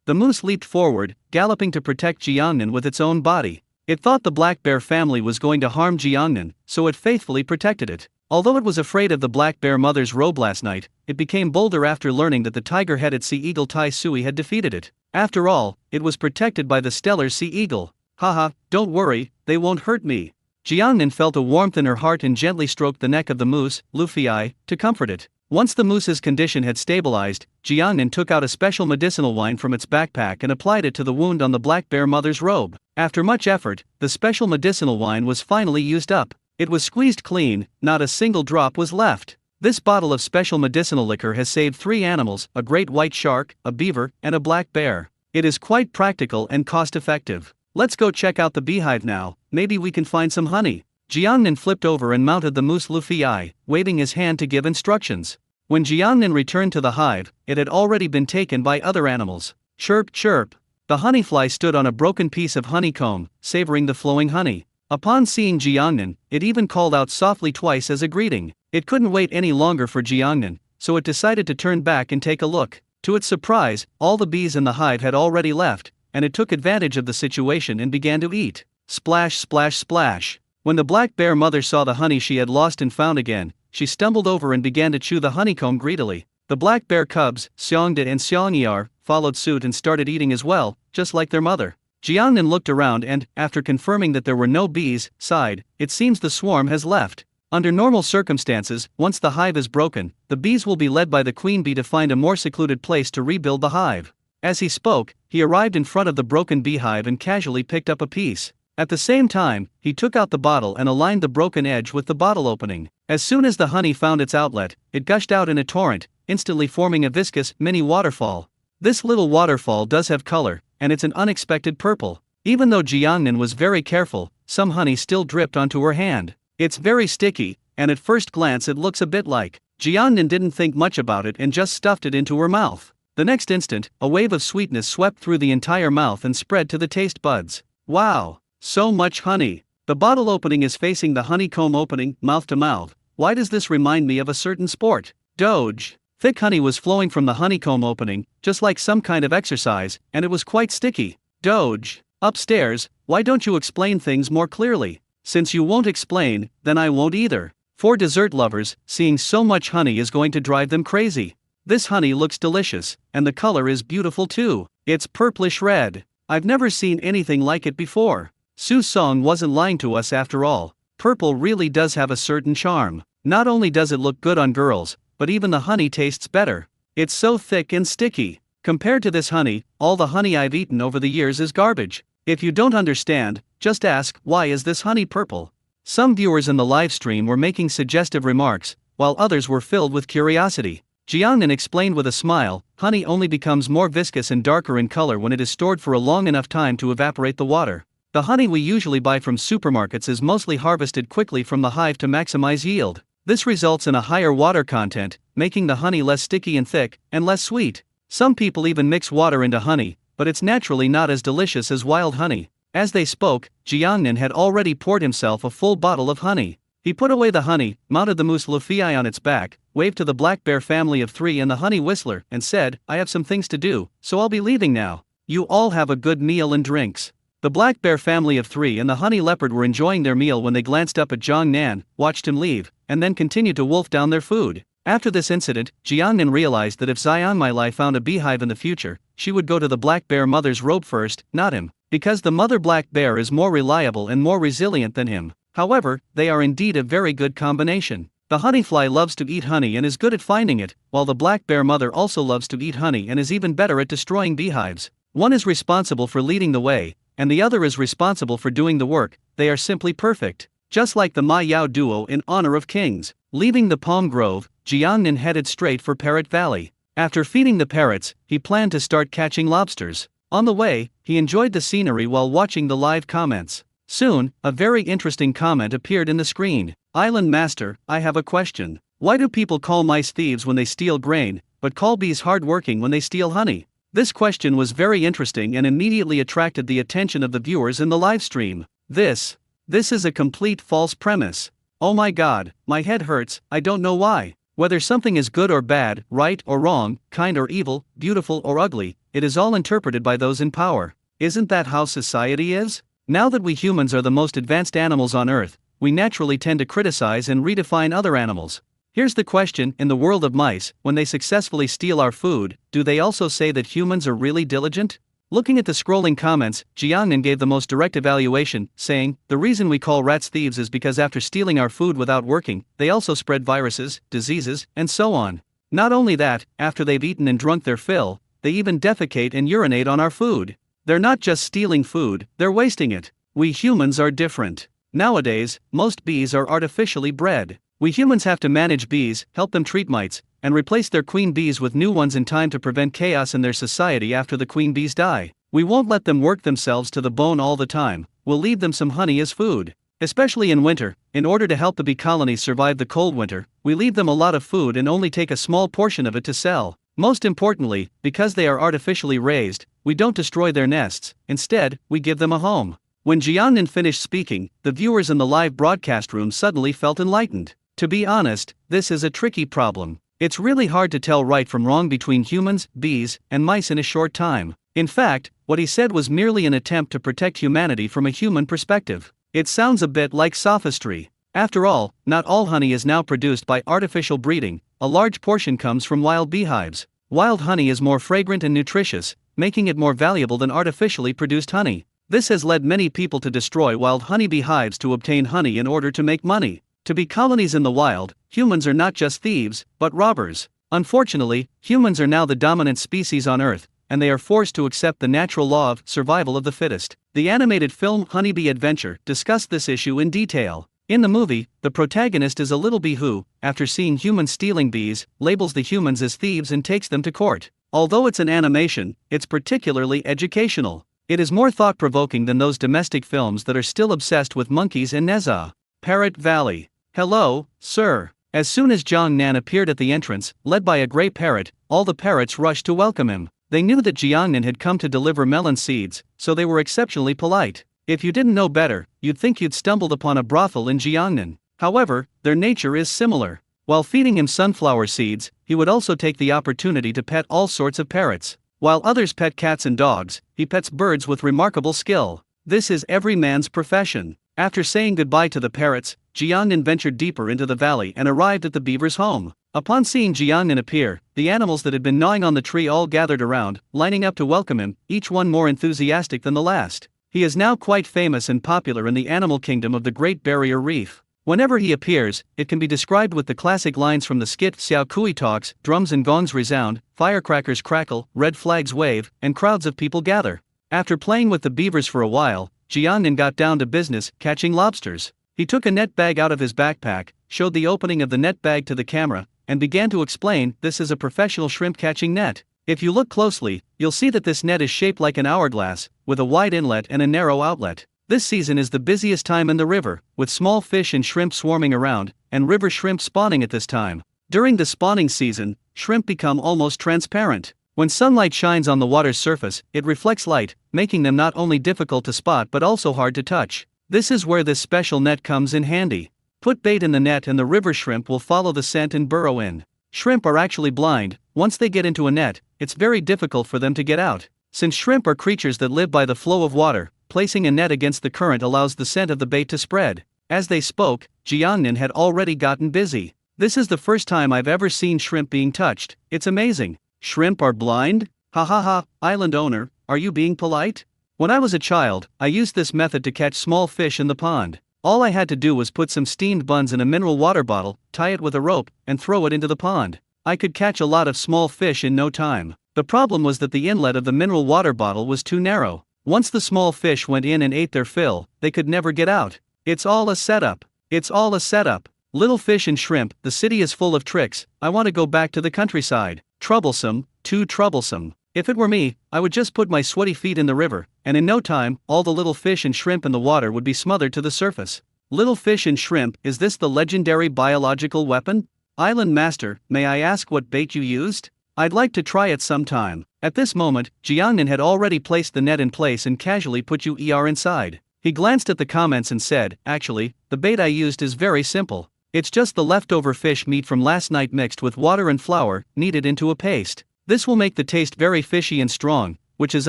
The moose leaped forward, galloping to protect Jiangnan with its own body. It thought the black bear family was going to harm Jiangnan, so it faithfully protected it. Although it was afraid of the black bear mother's robe last night, it became bolder after learning that the tiger-headed sea eagle Tai Sui had defeated it. After all, it was protected by the stellar sea eagle. Haha, don't worry, they won't hurt me. Jiangnan felt a warmth in her heart and gently stroked the neck of the moose, Luffy, to comfort it. Once the moose's condition had stabilized, Jiangnan took out a special medicinal wine from its backpack and applied it to the wound on the black bear mother's robe. After much effort, the special medicinal wine was finally used up. It was squeezed clean, not a single drop was left. This bottle of special medicinal liquor has saved 3 animals, a great white shark, a beaver, and a black bear. It is quite practical and cost-effective. Let's go check out the beehive now, maybe we can find some honey. Jiangnan flipped over and mounted the moose Luffy, waving his hand to give instructions. When Jiangnan returned to the hive, it had already been taken by other animals. Chirp chirp. The honeyfly stood on a broken piece of honeycomb, savoring the flowing honey. Upon seeing Jiangnan, it even called out softly twice as a greeting. It couldn't wait any longer for Jiangnan, so it decided to turn back and take a look. To its surprise, all the bees in the hive had already left, and it took advantage of the situation and began to eat. Splash splash splash. When the black bear mother saw the honey she had lost and found again, she stumbled over and began to chew the honeycomb greedily. The black bear cubs, Xiongde and Xiangyar, followed suit and started eating as well, just like their mother. Jiangnan looked around and, after confirming that there were no bees, sighed, it seems the swarm has left. Under normal circumstances, once the hive is broken, the bees will be led by the queen bee to find a more secluded place to rebuild the hive. As he spoke, he arrived in front of the broken beehive and casually picked up a piece. At the same time, he took out the bottle and aligned the broken edge with the bottle opening. As soon as the honey found its outlet, it gushed out in a torrent, instantly forming a viscous, mini waterfall. This little waterfall does have color, and it's an unexpected purple. Even though Jiangnan was very careful, some honey still dripped onto her hand. It's very sticky, and at first glance it looks a bit like. Jiangnan didn't think much about it and just stuffed it into her mouth. The next instant, a wave of sweetness swept through the entire mouth and spread to the taste buds. Wow! So much honey! The bottle opening is facing the honeycomb opening, mouth to mouth. Why does this remind me of a certain sport? Doge. Thick honey was flowing from the honeycomb opening, just like some kind of exercise, and it was quite sticky. Doge. Upstairs, why don't you explain things more clearly? Since you won't explain, then I won't either. For dessert lovers, seeing so much honey is going to drive them crazy. This honey looks delicious, and the color is beautiful too. It's purplish red. I've never seen anything like it before. Su Song wasn't lying to us after all. Purple really does have a certain charm. Not only does it look good on girls, but even the honey tastes better. It's so thick and sticky. Compared to this honey, all the honey I've eaten over the years is garbage. If you don't understand, just ask, why is this honey purple? Some viewers in the live stream were making suggestive remarks, while others were filled with curiosity. Jiangnan explained with a smile, honey only becomes more viscous and darker in color when it is stored for a long enough time to evaporate the water. The honey we usually buy from supermarkets is mostly harvested quickly from the hive to maximize yield. This results in a higher water content, making the honey less sticky and thick, and less sweet. Some people even mix water into honey, but it's naturally not as delicious as wild honey. As they spoke, Jiangnan had already poured himself a full bottle of honey. He put away the honey, mounted the moose Luffy on its back, waved to the black bear family of 3 and the honey whistler, and said, I have some things to do, so I'll be leaving now. You all have a good meal and drinks. The black bear family of 3 and the honey leopard were enjoying their meal when they glanced up at Jiang Nan, watched him leave, and then continued to wolf down their food. After this incident, Jiang Nan realized that if Xiang Mai found a beehive in the future, she would go to the black bear mother's robe first, not him, because the mother black bear is more reliable and more resilient than him. However, they are indeed a very good combination. The honeyfly loves to eat honey and is good at finding it, while the black bear mother also loves to eat honey and is even better at destroying beehives. One is responsible for leading the way, and the other is responsible for doing the work. They are simply perfect. Just like the Ma Yao duo in Honor of Kings. Leaving the palm grove, Jiang Nan headed straight for Parrot Valley. After feeding the parrots, he planned to start catching lobsters. On the way, he enjoyed the scenery while watching the live comments. Soon, a very interesting comment appeared in the screen. Island Master, I have a question. Why do people call mice thieves when they steal grain, but call bees hardworking when they steal honey? This question was very interesting and immediately attracted the attention of the viewers in the live stream. This is a complete false premise. Oh my god, my head hurts, I don't know why. Whether something is good or bad, right or wrong, kind or evil, beautiful or ugly, it is all interpreted by those in power. Isn't that how society is? Now that we humans are the most advanced animals on Earth, we naturally tend to criticize and redefine other animals. Here's the question: in the world of mice, when they successfully steal our food, do they also say that humans are really diligent? Looking at the scrolling comments, Jiang Nan gave the most direct evaluation, saying, the reason we call rats thieves is because after stealing our food without working, they also spread viruses, diseases, and so on. Not only that, after they've eaten and drunk their fill, they even defecate and urinate on our food. They're not just stealing food, they're wasting it. We humans are different. Nowadays, most bees are artificially bred. We humans have to manage bees, help them treat mites, and replace their queen bees with new ones in time to prevent chaos in their society after the queen bees die. We won't let them work themselves to the bone all the time, we'll leave them some honey as food. Especially in winter, in order to help the bee colonies survive the cold winter, we leave them a lot of food and only take a small portion of it to sell. Most importantly, because they are artificially raised, we don't destroy their nests, instead, we give them a home. When Jiang Nan finished speaking, the viewers in the live broadcast room suddenly felt enlightened. To be honest, this is a tricky problem. It's really hard to tell right from wrong between humans, bees, and mice in a short time. In fact, what he said was merely an attempt to protect humanity from a human perspective. It sounds a bit like sophistry. After all, not all honey is now produced by artificial breeding, a large portion comes from wild beehives. Wild honey is more fragrant and nutritious, making it more valuable than artificially produced honey. This has led many people to destroy wild honeybee hives to obtain honey in order to make money. To be colonies in the wild, humans are not just thieves, but robbers. Unfortunately, humans are now the dominant species on Earth, and they are forced to accept the natural law of survival of the fittest. The animated film Honeybee Adventure discussed this issue in detail. In the movie, the protagonist is a little bee who, after seeing humans stealing bees, labels the humans as thieves and takes them to court. Although it's an animation, it's particularly educational. It is more thought-provoking than those domestic films that are still obsessed with monkeys and Neza. Parrot Valley. Hello, sir. As soon as Jiang Nan appeared at the entrance, led by a gray parrot, all the parrots rushed to welcome him. They knew that Jiang Nan had come to deliver melon seeds, so they were exceptionally polite. If you didn't know better, you'd think you'd stumbled upon a brothel in Jiangnan. However, their nature is similar. While feeding him sunflower seeds, he would also take the opportunity to pet all sorts of parrots. While others pet cats and dogs, he pets birds with remarkable skill. This is every man's profession. After saying goodbye to the parrots, Jiangnan ventured deeper into the valley and arrived at the beaver's home. Upon seeing Jiangnan appear, the animals that had been gnawing on the tree all gathered around, lining up to welcome him, each one more enthusiastic than the last. He is now quite famous and popular in the animal kingdom of the Great Barrier Reef. Whenever he appears, it can be described with the classic lines from the skit Xiao Kui talks: drums and gongs resound, firecrackers crackle, red flags wave, and crowds of people gather. After playing with the beavers for a while, Jiangnan got down to business, catching lobsters. He took a net bag out of his backpack, showed the opening of the net bag to the camera, and began to explain, this is a professional shrimp catching net. If you look closely, you'll see that this net is shaped like an hourglass, with a wide inlet and a narrow outlet. This season is the busiest time in the river, with small fish and shrimp swarming around, and river shrimp spawning at this time. During the spawning season, shrimp become almost transparent. When sunlight shines on the water's surface, it reflects light, making them not only difficult to spot but also hard to touch. This is where this special net comes in handy. Put bait in the net and the river shrimp will follow the scent and burrow in. Shrimp are actually blind. Once they get into a net, it's very difficult for them to get out. Since shrimp are creatures that live by the flow of water, placing a net against the current allows the scent of the bait to spread. As they spoke, Jiangnan had already gotten busy. This is the first time I've ever seen shrimp being touched. It's amazing. Shrimp are blind? Ha ha ha, island owner, are you being polite? When I was a child, I used this method to catch small fish in the pond. All I had to do was put some steamed buns in a mineral water bottle, tie it with a rope, and throw it into the pond. I could catch a lot of small fish in no time. The problem was that the inlet of the mineral water bottle was too narrow. Once the small fish went in and ate their fill, they could never get out. It's all a setup. It's all a setup. Little fish and shrimp, the city is full of tricks. I want to go back to the countryside. Troublesome, too troublesome. If it were me, I would just put my sweaty feet in the river, and in no time, all the little fish and shrimp in the water would be smothered to the surface. Little fish and shrimp, is this the legendary biological weapon? Island Master, may I ask what bait you used? I'd like to try it sometime. At this moment, Jiangnan had already placed the net in place and casually put inside. He glanced at the comments and said, actually, the bait I used is very simple. It's just the leftover fish meat from last night mixed with water and flour, kneaded into a paste. This will make the taste very fishy and strong, which is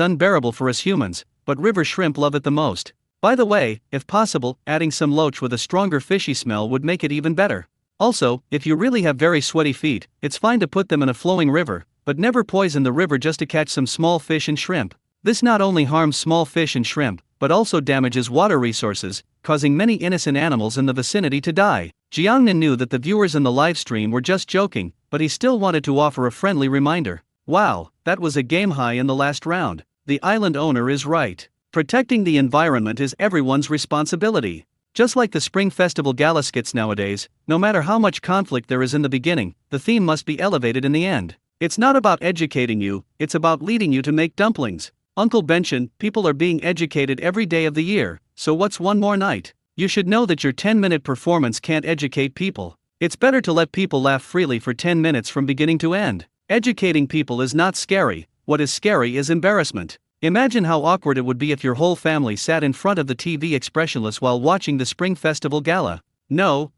unbearable for us humans, but river shrimp love it the most. By the way, if possible, adding some loach with a stronger fishy smell would make it even better. Also, if you really have very sweaty feet, it's fine to put them in a flowing river, but never poison the river just to catch some small fish and shrimp. This not only harms small fish and shrimp, but also damages water resources, causing many innocent animals in the vicinity to die. Jiangnan knew that the viewers in the live stream were just joking, but he still wanted to offer a friendly reminder. Wow, that was a game high in the last round. The island owner is right. Protecting the environment is everyone's responsibility. Just like the Spring Festival gala skits nowadays, no matter how much conflict there is in the beginning, the theme must be elevated in the end. It's not about educating you, it's about leading you to make dumplings. Uncle Benchen, people are being educated every day of the year, so what's one more night? You should know that your 10-minute performance can't educate people. It's better to let people laugh freely for 10 minutes from beginning to end. Educating people is not scary, what is scary is embarrassment. Imagine how awkward it would be if your whole family sat in front of the TV expressionless while watching the Spring Festival gala. No,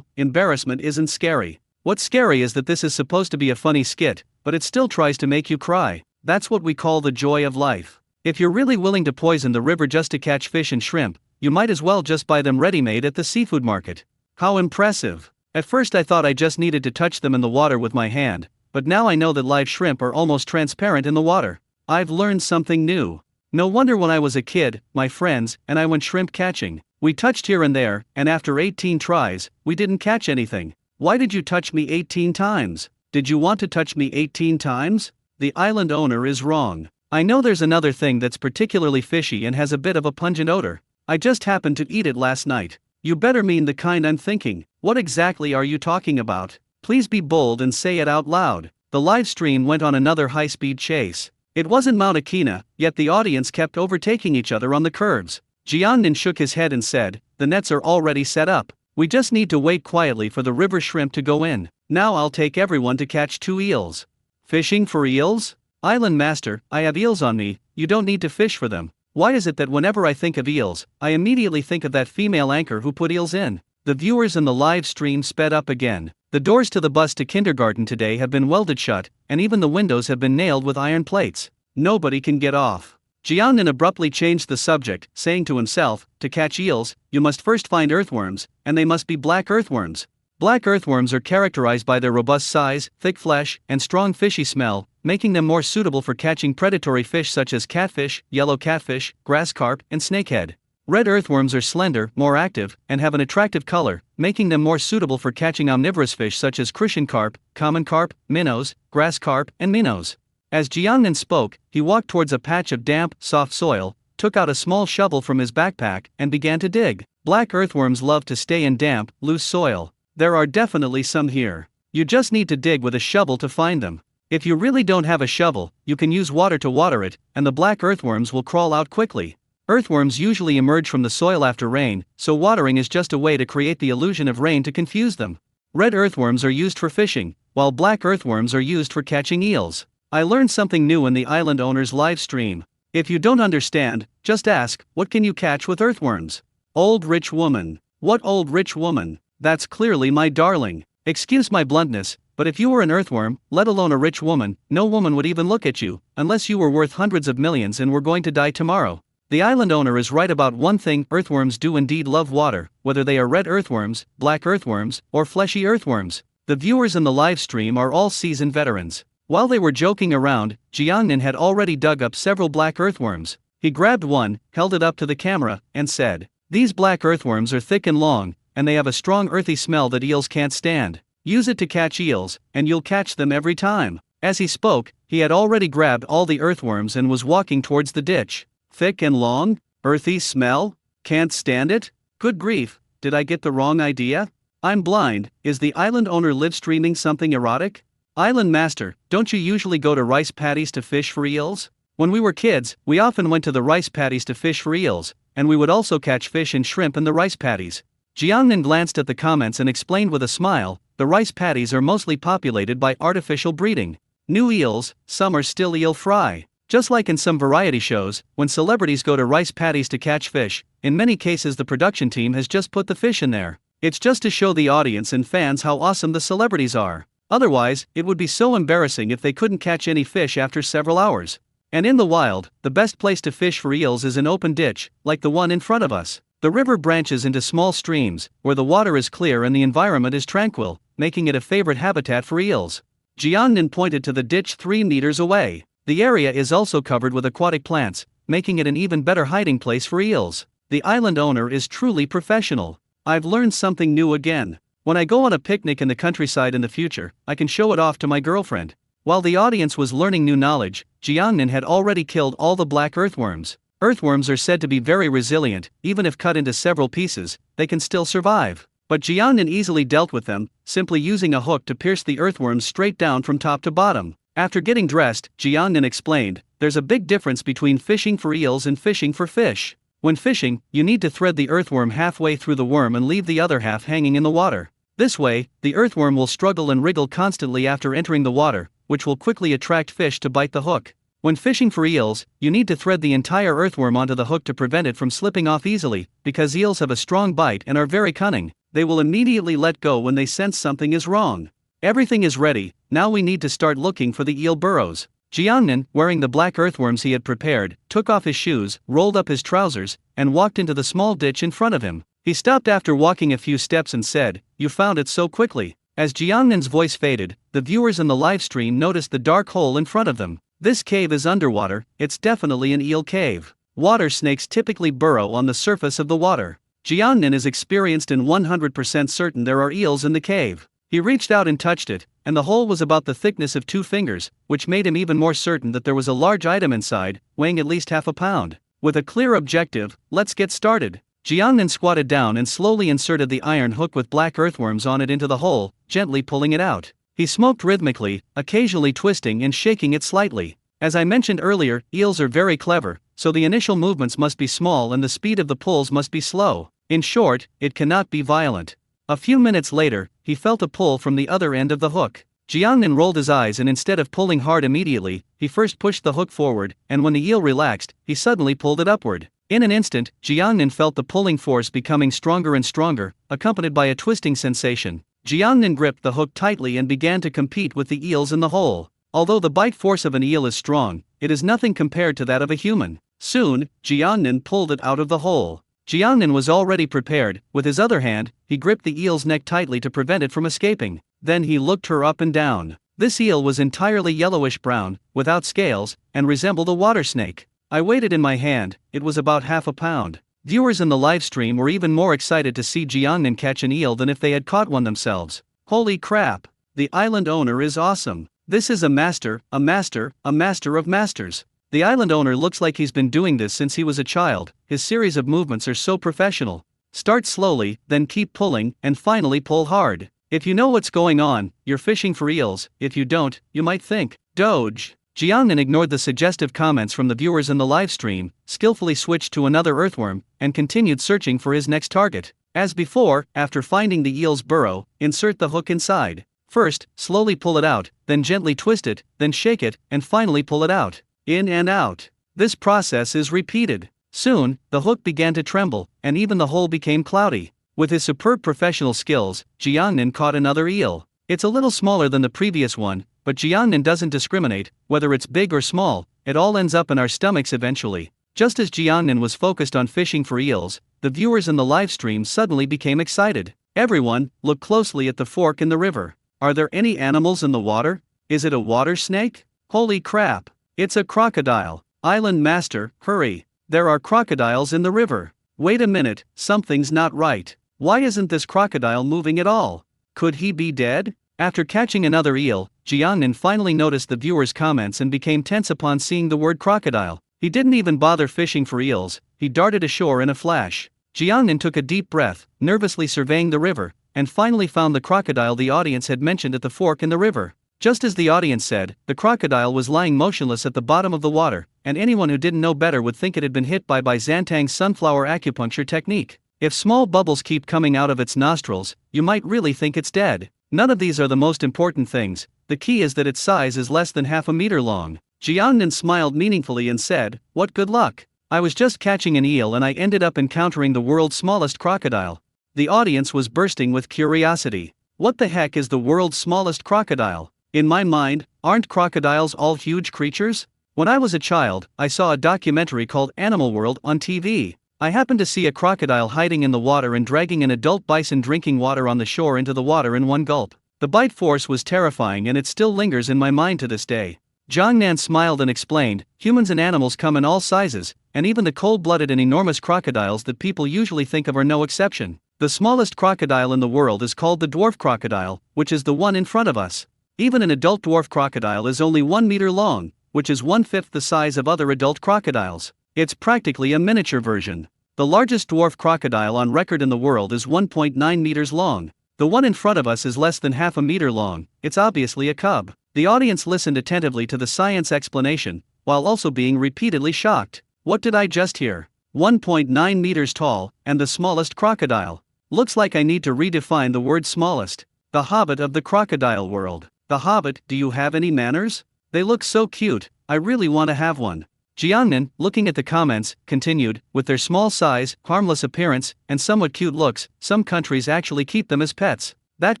embarrassment isn't scary. What's scary is that this is supposed to be a funny skit, but it still tries to make you cry. That's what we call the joy of life. If you're really willing to poison the river just to catch fish and shrimp, you might as well just buy them ready-made at the seafood market. How impressive. At first I thought I just needed to touch them in the water with my hand, but now I know that live shrimp are almost transparent in the water. I've learned something new. No wonder when I was a kid, my friends and I went shrimp catching. We touched here and there, and after 18 tries, we didn't catch anything. Why did you touch me 18 times? Did you want to touch me 18 times? The island owner is wrong. I know there's another thing that's particularly fishy and has a bit of a pungent odor. I just happened to eat it last night. You better mean the kind I'm thinking. What exactly are you talking about? Please be bold and say it out loud. The live stream went on another high-speed chase. It wasn't Mount Akina, yet the audience kept overtaking each other on the curves. Jiangnan shook his head and said, the nets are already set up. We just need to wait quietly for the river shrimp to go in. Now I'll take everyone to catch 2 eels. Fishing for eels? Island Master, I have eels on me, you don't need to fish for them. Why is it that whenever I think of eels, I immediately think of that female anchor who put eels in? The viewers in the live stream sped up again. The doors to the bus to kindergarten today have been welded shut, and even the windows have been nailed with iron plates. Nobody can get off. Jiangnan abruptly changed the subject, saying to himself, to catch eels, you must first find earthworms, and they must be black earthworms. Black earthworms are characterized by their robust size, thick flesh, and strong fishy smell, making them more suitable for catching predatory fish such as catfish, yellow catfish, grass carp, and snakehead. Red earthworms are slender, more active, and have an attractive color, making them more suitable for catching omnivorous fish such as crucian carp, common carp, minnows, grass carp, and minnows. As Jiangnan spoke, he walked towards a patch of damp, soft soil, took out a small shovel from his backpack, and began to dig. Black earthworms love to stay in damp, loose soil. There are definitely some here. You just need to dig with a shovel to find them. If you really don't have a shovel, you can use water to water it, and the black earthworms will crawl out quickly. Earthworms usually emerge from the soil after rain, so watering is just a way to create the illusion of rain to confuse them. Red earthworms are used for fishing, while black earthworms are used for catching eels. I learned something new in the island owner's live stream. If you don't understand, just ask, what can you catch with earthworms? Old rich woman. What old rich woman? That's clearly my darling. Excuse my bluntness, but if you were an earthworm, let alone a rich woman, no woman would even look at you, unless you were worth hundreds of millions and were going to die tomorrow. The island owner is right about one thing: earthworms do indeed love water, whether they are red earthworms, black earthworms, or fleshy earthworms. The viewers in the live stream are all seasoned veterans. While they were joking around, Jiangnan had already dug up several black earthworms. He grabbed one, held it up to the camera, and said, "These black earthworms are thick and long, and they have a strong earthy smell that eels can't stand. Use it to catch eels, and you'll catch them every time." As he spoke, he had already grabbed all the earthworms and was walking towards the ditch. Thick and long? Earthy smell? Can't stand it? Good grief, did I get the wrong idea? I'm blind. Is the island owner live streaming something erotic? Island master, don't you usually go to rice paddies to fish for eels? When we were kids, we often went to the rice paddies to fish for eels, and we would also catch fish and shrimp in the rice paddies. Jiangnan glanced at the comments and explained with a smile, the rice paddies are mostly populated by artificial breeding. New eels, some are still eel fry. Just like in some variety shows, when celebrities go to rice paddies to catch fish, in many cases the production team has just put the fish in there. It's just to show the audience and fans how awesome the celebrities are. Otherwise, it would be so embarrassing if they couldn't catch any fish after several hours. And in the wild, the best place to fish for eels is an open ditch, like the one in front of us. The river branches into small streams, where the water is clear and the environment is tranquil, making it a favorite habitat for eels. Jiangnan pointed to the ditch 3 meters away. The area is also covered with aquatic plants, making it an even better hiding place for eels. The island owner is truly professional. I've learned something new again. When I go on a picnic in the countryside in the future, I can show it off to my girlfriend. While the audience was learning new knowledge, Jiangnan had already killed all the black earthworms. Earthworms are said to be very resilient. Even if cut into several pieces, they can still survive. But Jiangnan easily dealt with them, simply using a hook to pierce the earthworms straight down from top to bottom. After getting dressed, Jiangnan explained, there's a big difference between fishing for eels and fishing for fish. When fishing, you need to thread the earthworm halfway through the worm and leave the other half hanging in the water. This way, the earthworm will struggle and wriggle constantly after entering the water, which will quickly attract fish to bite the hook. When fishing for eels, you need to thread the entire earthworm onto the hook to prevent it from slipping off easily, because eels have a strong bite and are very cunning. They will immediately let go when they sense something is wrong. Everything is ready, now we need to start looking for the eel burrows. Jiangnan, wearing the black earthworms he had prepared, took off his shoes, rolled up his trousers, and walked into the small ditch in front of him. He stopped after walking a few steps and said, "You found it so quickly." As Jiangnan's voice faded, the viewers in the live stream noticed the dark hole in front of them. This cave is underwater, it's definitely an eel cave. Water snakes typically burrow on the surface of the water. Jiangnan is experienced and 100% certain there are eels in the cave. He reached out and touched it, and the hole was about the thickness of 2 fingers, which made him even more certain that there was a large item inside, weighing at least half a pound. With a clear objective, let's get started. Jiangnan squatted down and slowly inserted the iron hook with black earthworms on it into the hole, gently pulling it out. He smoked rhythmically, occasionally twisting and shaking it slightly. As I mentioned earlier, eels are very clever, so the initial movements must be small and the speed of the pulls must be slow. In short, it cannot be violent. A few minutes later, he felt a pull from the other end of the hook. Jiangnan rolled his eyes and instead of pulling hard immediately, he first pushed the hook forward, and when the eel relaxed, he suddenly pulled it upward. In an instant, Jiangnan felt the pulling force becoming stronger and stronger, accompanied by a twisting sensation. Jiangnan gripped the hook tightly and began to compete with the eels in the hole. Although the bite force of an eel is strong, it is nothing compared to that of a human. Soon, Jiangnan pulled it out of the hole. Jiangnan was already prepared. With his other hand, he gripped the eel's neck tightly to prevent it from escaping. Then he looked her up and down. This eel was entirely yellowish-brown, without scales, and resembled a water snake. I weighed it in my hand, it was about half a pound. Viewers in the livestream were even more excited to see Jiangnan catch an eel than if they had caught one themselves. Holy crap! The island owner is awesome. This is a master of masters. The island owner looks like he's been doing this since he was a child. His series of movements are so professional. Start slowly, then keep pulling, and finally pull hard. If you know what's going on, you're fishing for eels. If you don't, you might think, Doge. Jiangnan ignored the suggestive comments from the viewers in the live stream, skillfully switched to another earthworm, and continued searching for his next target. As before, after finding the eel's burrow, insert the hook inside. First, slowly pull it out, then gently twist it, then shake it, and finally pull it out. In and out. This process is repeated. Soon, the hook began to tremble, and even the hole became cloudy. With his superb professional skills, Jiangnan caught another eel. It's a little smaller than the previous one, but Jiangnan doesn't discriminate, whether it's big or small, it all ends up in our stomachs eventually. Just as Jiangnan was focused on fishing for eels, the viewers in the live stream suddenly became excited. Everyone, look closely at the fork in the river. Are there any animals in the water? Is it a water snake? Holy crap! It's a crocodile. Island Master, hurry! There are crocodiles in the river. Wait a minute, something's not right. Why isn't this crocodile moving at all? Could he be dead? After catching another eel, Jiangnan finally noticed the viewers' comments and became tense upon seeing the word crocodile. He didn't even bother fishing for eels, he darted ashore in a flash. Jiangnan took a deep breath, nervously surveying the river, and finally found the crocodile the audience had mentioned at the fork in the river. Just as the audience said, the crocodile was lying motionless at the bottom of the water, and anyone who didn't know better would think it had been hit by Xantang's sunflower acupuncture technique. If small bubbles keep coming out of its nostrils, you might really think it's dead. None of these are the most important things, the key is that its size is less than half a meter long. Jiangnan smiled meaningfully and said, "What good luck. I was just catching an eel and I ended up encountering the world's smallest crocodile." The audience was bursting with curiosity. What the heck is the world's smallest crocodile? In my mind, aren't crocodiles all huge creatures? When I was a child, I saw a documentary called Animal World on TV. I happened to see a crocodile hiding in the water and dragging an adult bison drinking water on the shore into the water in one gulp. The bite force was terrifying and it still lingers in my mind to this day. Jiangnan smiled and explained, humans and animals come in all sizes, and even the cold-blooded and enormous crocodiles that people usually think of are no exception. The smallest crocodile in the world is called the dwarf crocodile, which is the one in front of us. Even an adult dwarf crocodile is only 1 meter long, which is 1/5 the size of other adult crocodiles. It's practically a miniature version. The largest dwarf crocodile on record in the world is 1.9 meters long. The one in front of us is less than half a meter long, it's obviously a cub. The audience listened attentively to the science explanation, while also being repeatedly shocked. What did I just hear? 1.9 meters tall, and the smallest crocodile. Looks like I need to redefine the word smallest. The Hobbit of the crocodile world. The Hobbit, do you have any manners? They look so cute, I really want to have one. Jiangnan, looking at the comments, continued, with their small size, harmless appearance, and somewhat cute looks, some countries actually keep them as pets. That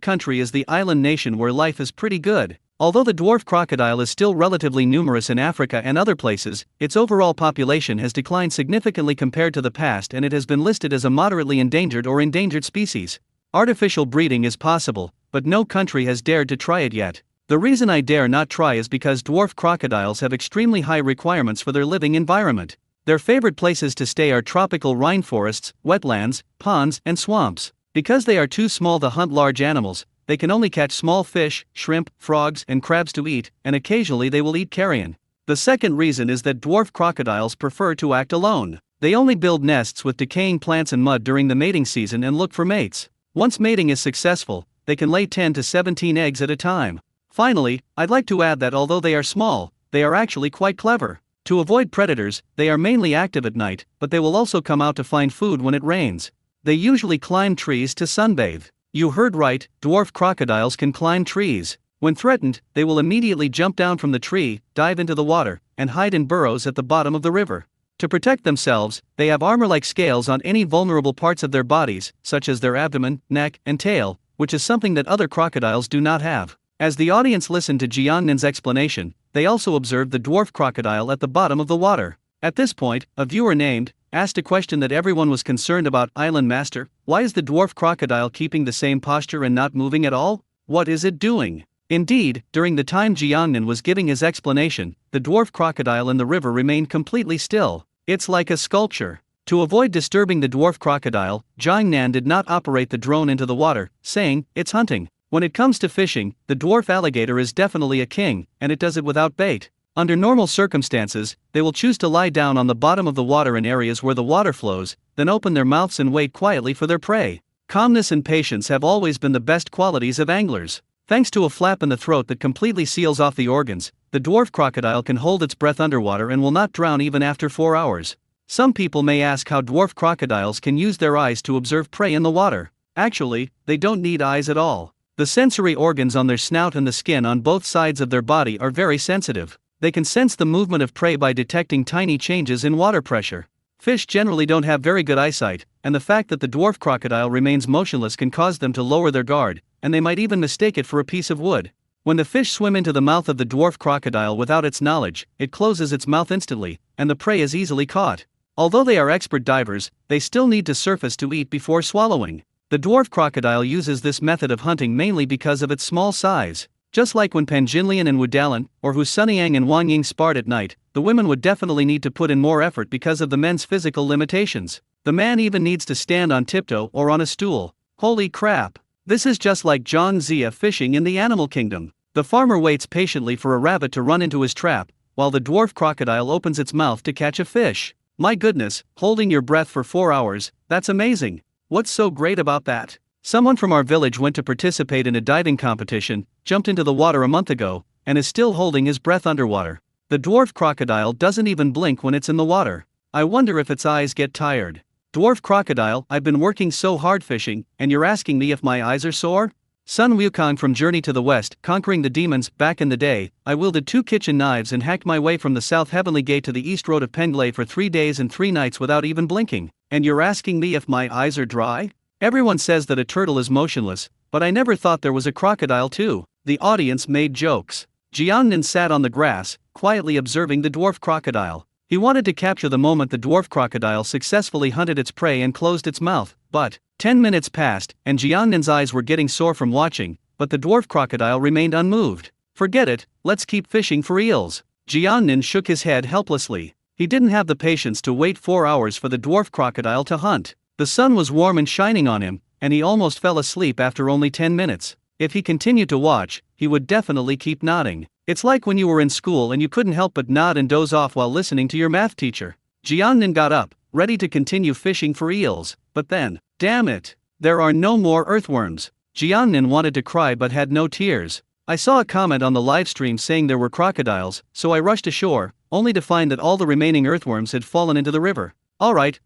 country is the island nation where life is pretty good. Although the dwarf crocodile is still relatively numerous in Africa and other places, its overall population has declined significantly compared to the past and it has been listed as a moderately endangered or endangered species. Artificial breeding is possible, but no country has dared to try it yet. The reason I dare not try is because dwarf crocodiles have extremely high requirements for their living environment. Their favorite places to stay are tropical rainforests, wetlands, ponds, and swamps. Because they are too small to hunt large animals, they can only catch small fish, shrimp, frogs, and crabs to eat, and occasionally they will eat carrion. The second reason is that dwarf crocodiles prefer to act alone. They only build nests with decaying plants and mud during the mating season and look for mates. Once mating is successful, they can lay 10 to 17 eggs at a time. Finally, I'd like to add that although they are small, they are actually quite clever. To avoid predators, they are mainly active at night, but they will also come out to find food when it rains. They usually climb trees to sunbathe. You heard right, dwarf crocodiles can climb trees. When threatened, they will immediately jump down from the tree, dive into the water, and hide in burrows at the bottom of the river. To protect themselves, they have armor-like scales on any vulnerable parts of their bodies, such as their abdomen, neck, and tail, which is something that other crocodiles do not have. As the audience listened to Jiangnan's explanation, they also observed the dwarf crocodile at the bottom of the water. At this point, a viewer named asked a question that everyone was concerned about. Island Master, why is the dwarf crocodile keeping the same posture and not moving at all? What is it doing? Indeed, during the time Jiangnan was giving his explanation, the dwarf crocodile in the river remained completely still. It's like a sculpture. To avoid disturbing the dwarf crocodile, Jiangnan did not operate the drone into the water, saying, "It's hunting." When it comes to fishing, the dwarf alligator is definitely a king, and it does it without bait. Under normal circumstances, they will choose to lie down on the bottom of the water in areas where the water flows, then open their mouths and wait quietly for their prey. Calmness and patience have always been the best qualities of anglers. Thanks to a flap in the throat that completely seals off the organs, the dwarf crocodile can hold its breath underwater and will not drown even after 4 hours. Some people may ask how dwarf crocodiles can use their eyes to observe prey in the water. Actually, they don't need eyes at all. The sensory organs on their snout and the skin on both sides of their body are very sensitive. They can sense the movement of prey by detecting tiny changes in water pressure. Fish generally don't have very good eyesight, and the fact that the dwarf crocodile remains motionless can cause them to lower their guard, and they might even mistake it for a piece of wood. When the fish swim into the mouth of the dwarf crocodile without its knowledge, it closes its mouth instantly, and the prey is easily caught. Although they are expert divers, they still need to surface to eat before swallowing. The dwarf crocodile uses this method of hunting mainly because of its small size. Just like when Pan Jinlian and Wu Dalan, or Hu Sunyang and Wang Ying sparred at night, the women would definitely need to put in more effort because of the men's physical limitations. The man even needs to stand on tiptoe or on a stool. Holy crap! This is just like Zhang Zia fishing in the animal kingdom. The farmer waits patiently for a rabbit to run into his trap, while the dwarf crocodile opens its mouth to catch a fish. My goodness, holding your breath for 4 hours, that's amazing. What's so great about that? Someone from our village went to participate in a diving competition, jumped into the water a month ago, and is still holding his breath underwater. The dwarf crocodile doesn't even blink when it's in the water. I wonder if its eyes get tired. Dwarf crocodile, I've been working so hard fishing, and you're asking me if my eyes are sore? Sun Wukong from Journey to the West, Conquering the Demons. Back in the day, I wielded 2 kitchen knives and hacked my way from the South Heavenly Gate to the East Road of Penglai for 3 days and 3 nights without even blinking. And you're asking me if my eyes are dry? Everyone says that a turtle is motionless, but I never thought there was a crocodile too. The audience made jokes. Jiangnan sat on the grass, quietly observing the dwarf crocodile. He wanted to capture the moment the dwarf crocodile successfully hunted its prey and closed its mouth, but 10 minutes passed, and Jiangnan's eyes were getting sore from watching, but the dwarf crocodile remained unmoved. Forget it, let's keep fishing for eels. Jiangnan shook his head helplessly. He didn't have the patience to wait 4 hours for the dwarf crocodile to hunt. The sun was warm and shining on him, and he almost fell asleep after only 10 minutes. If he continued to watch, he would definitely keep nodding. It's like when you were in school and you couldn't help but nod and doze off while listening to your math teacher. Jiangnan got up, ready to continue fishing for eels, but then, damn it, there are no more earthworms. Jiangnan wanted to cry but had no tears. I saw a comment on the live stream saying there were crocodiles, so I rushed ashore, only to find that all the remaining earthworms had fallen into the river. Alright,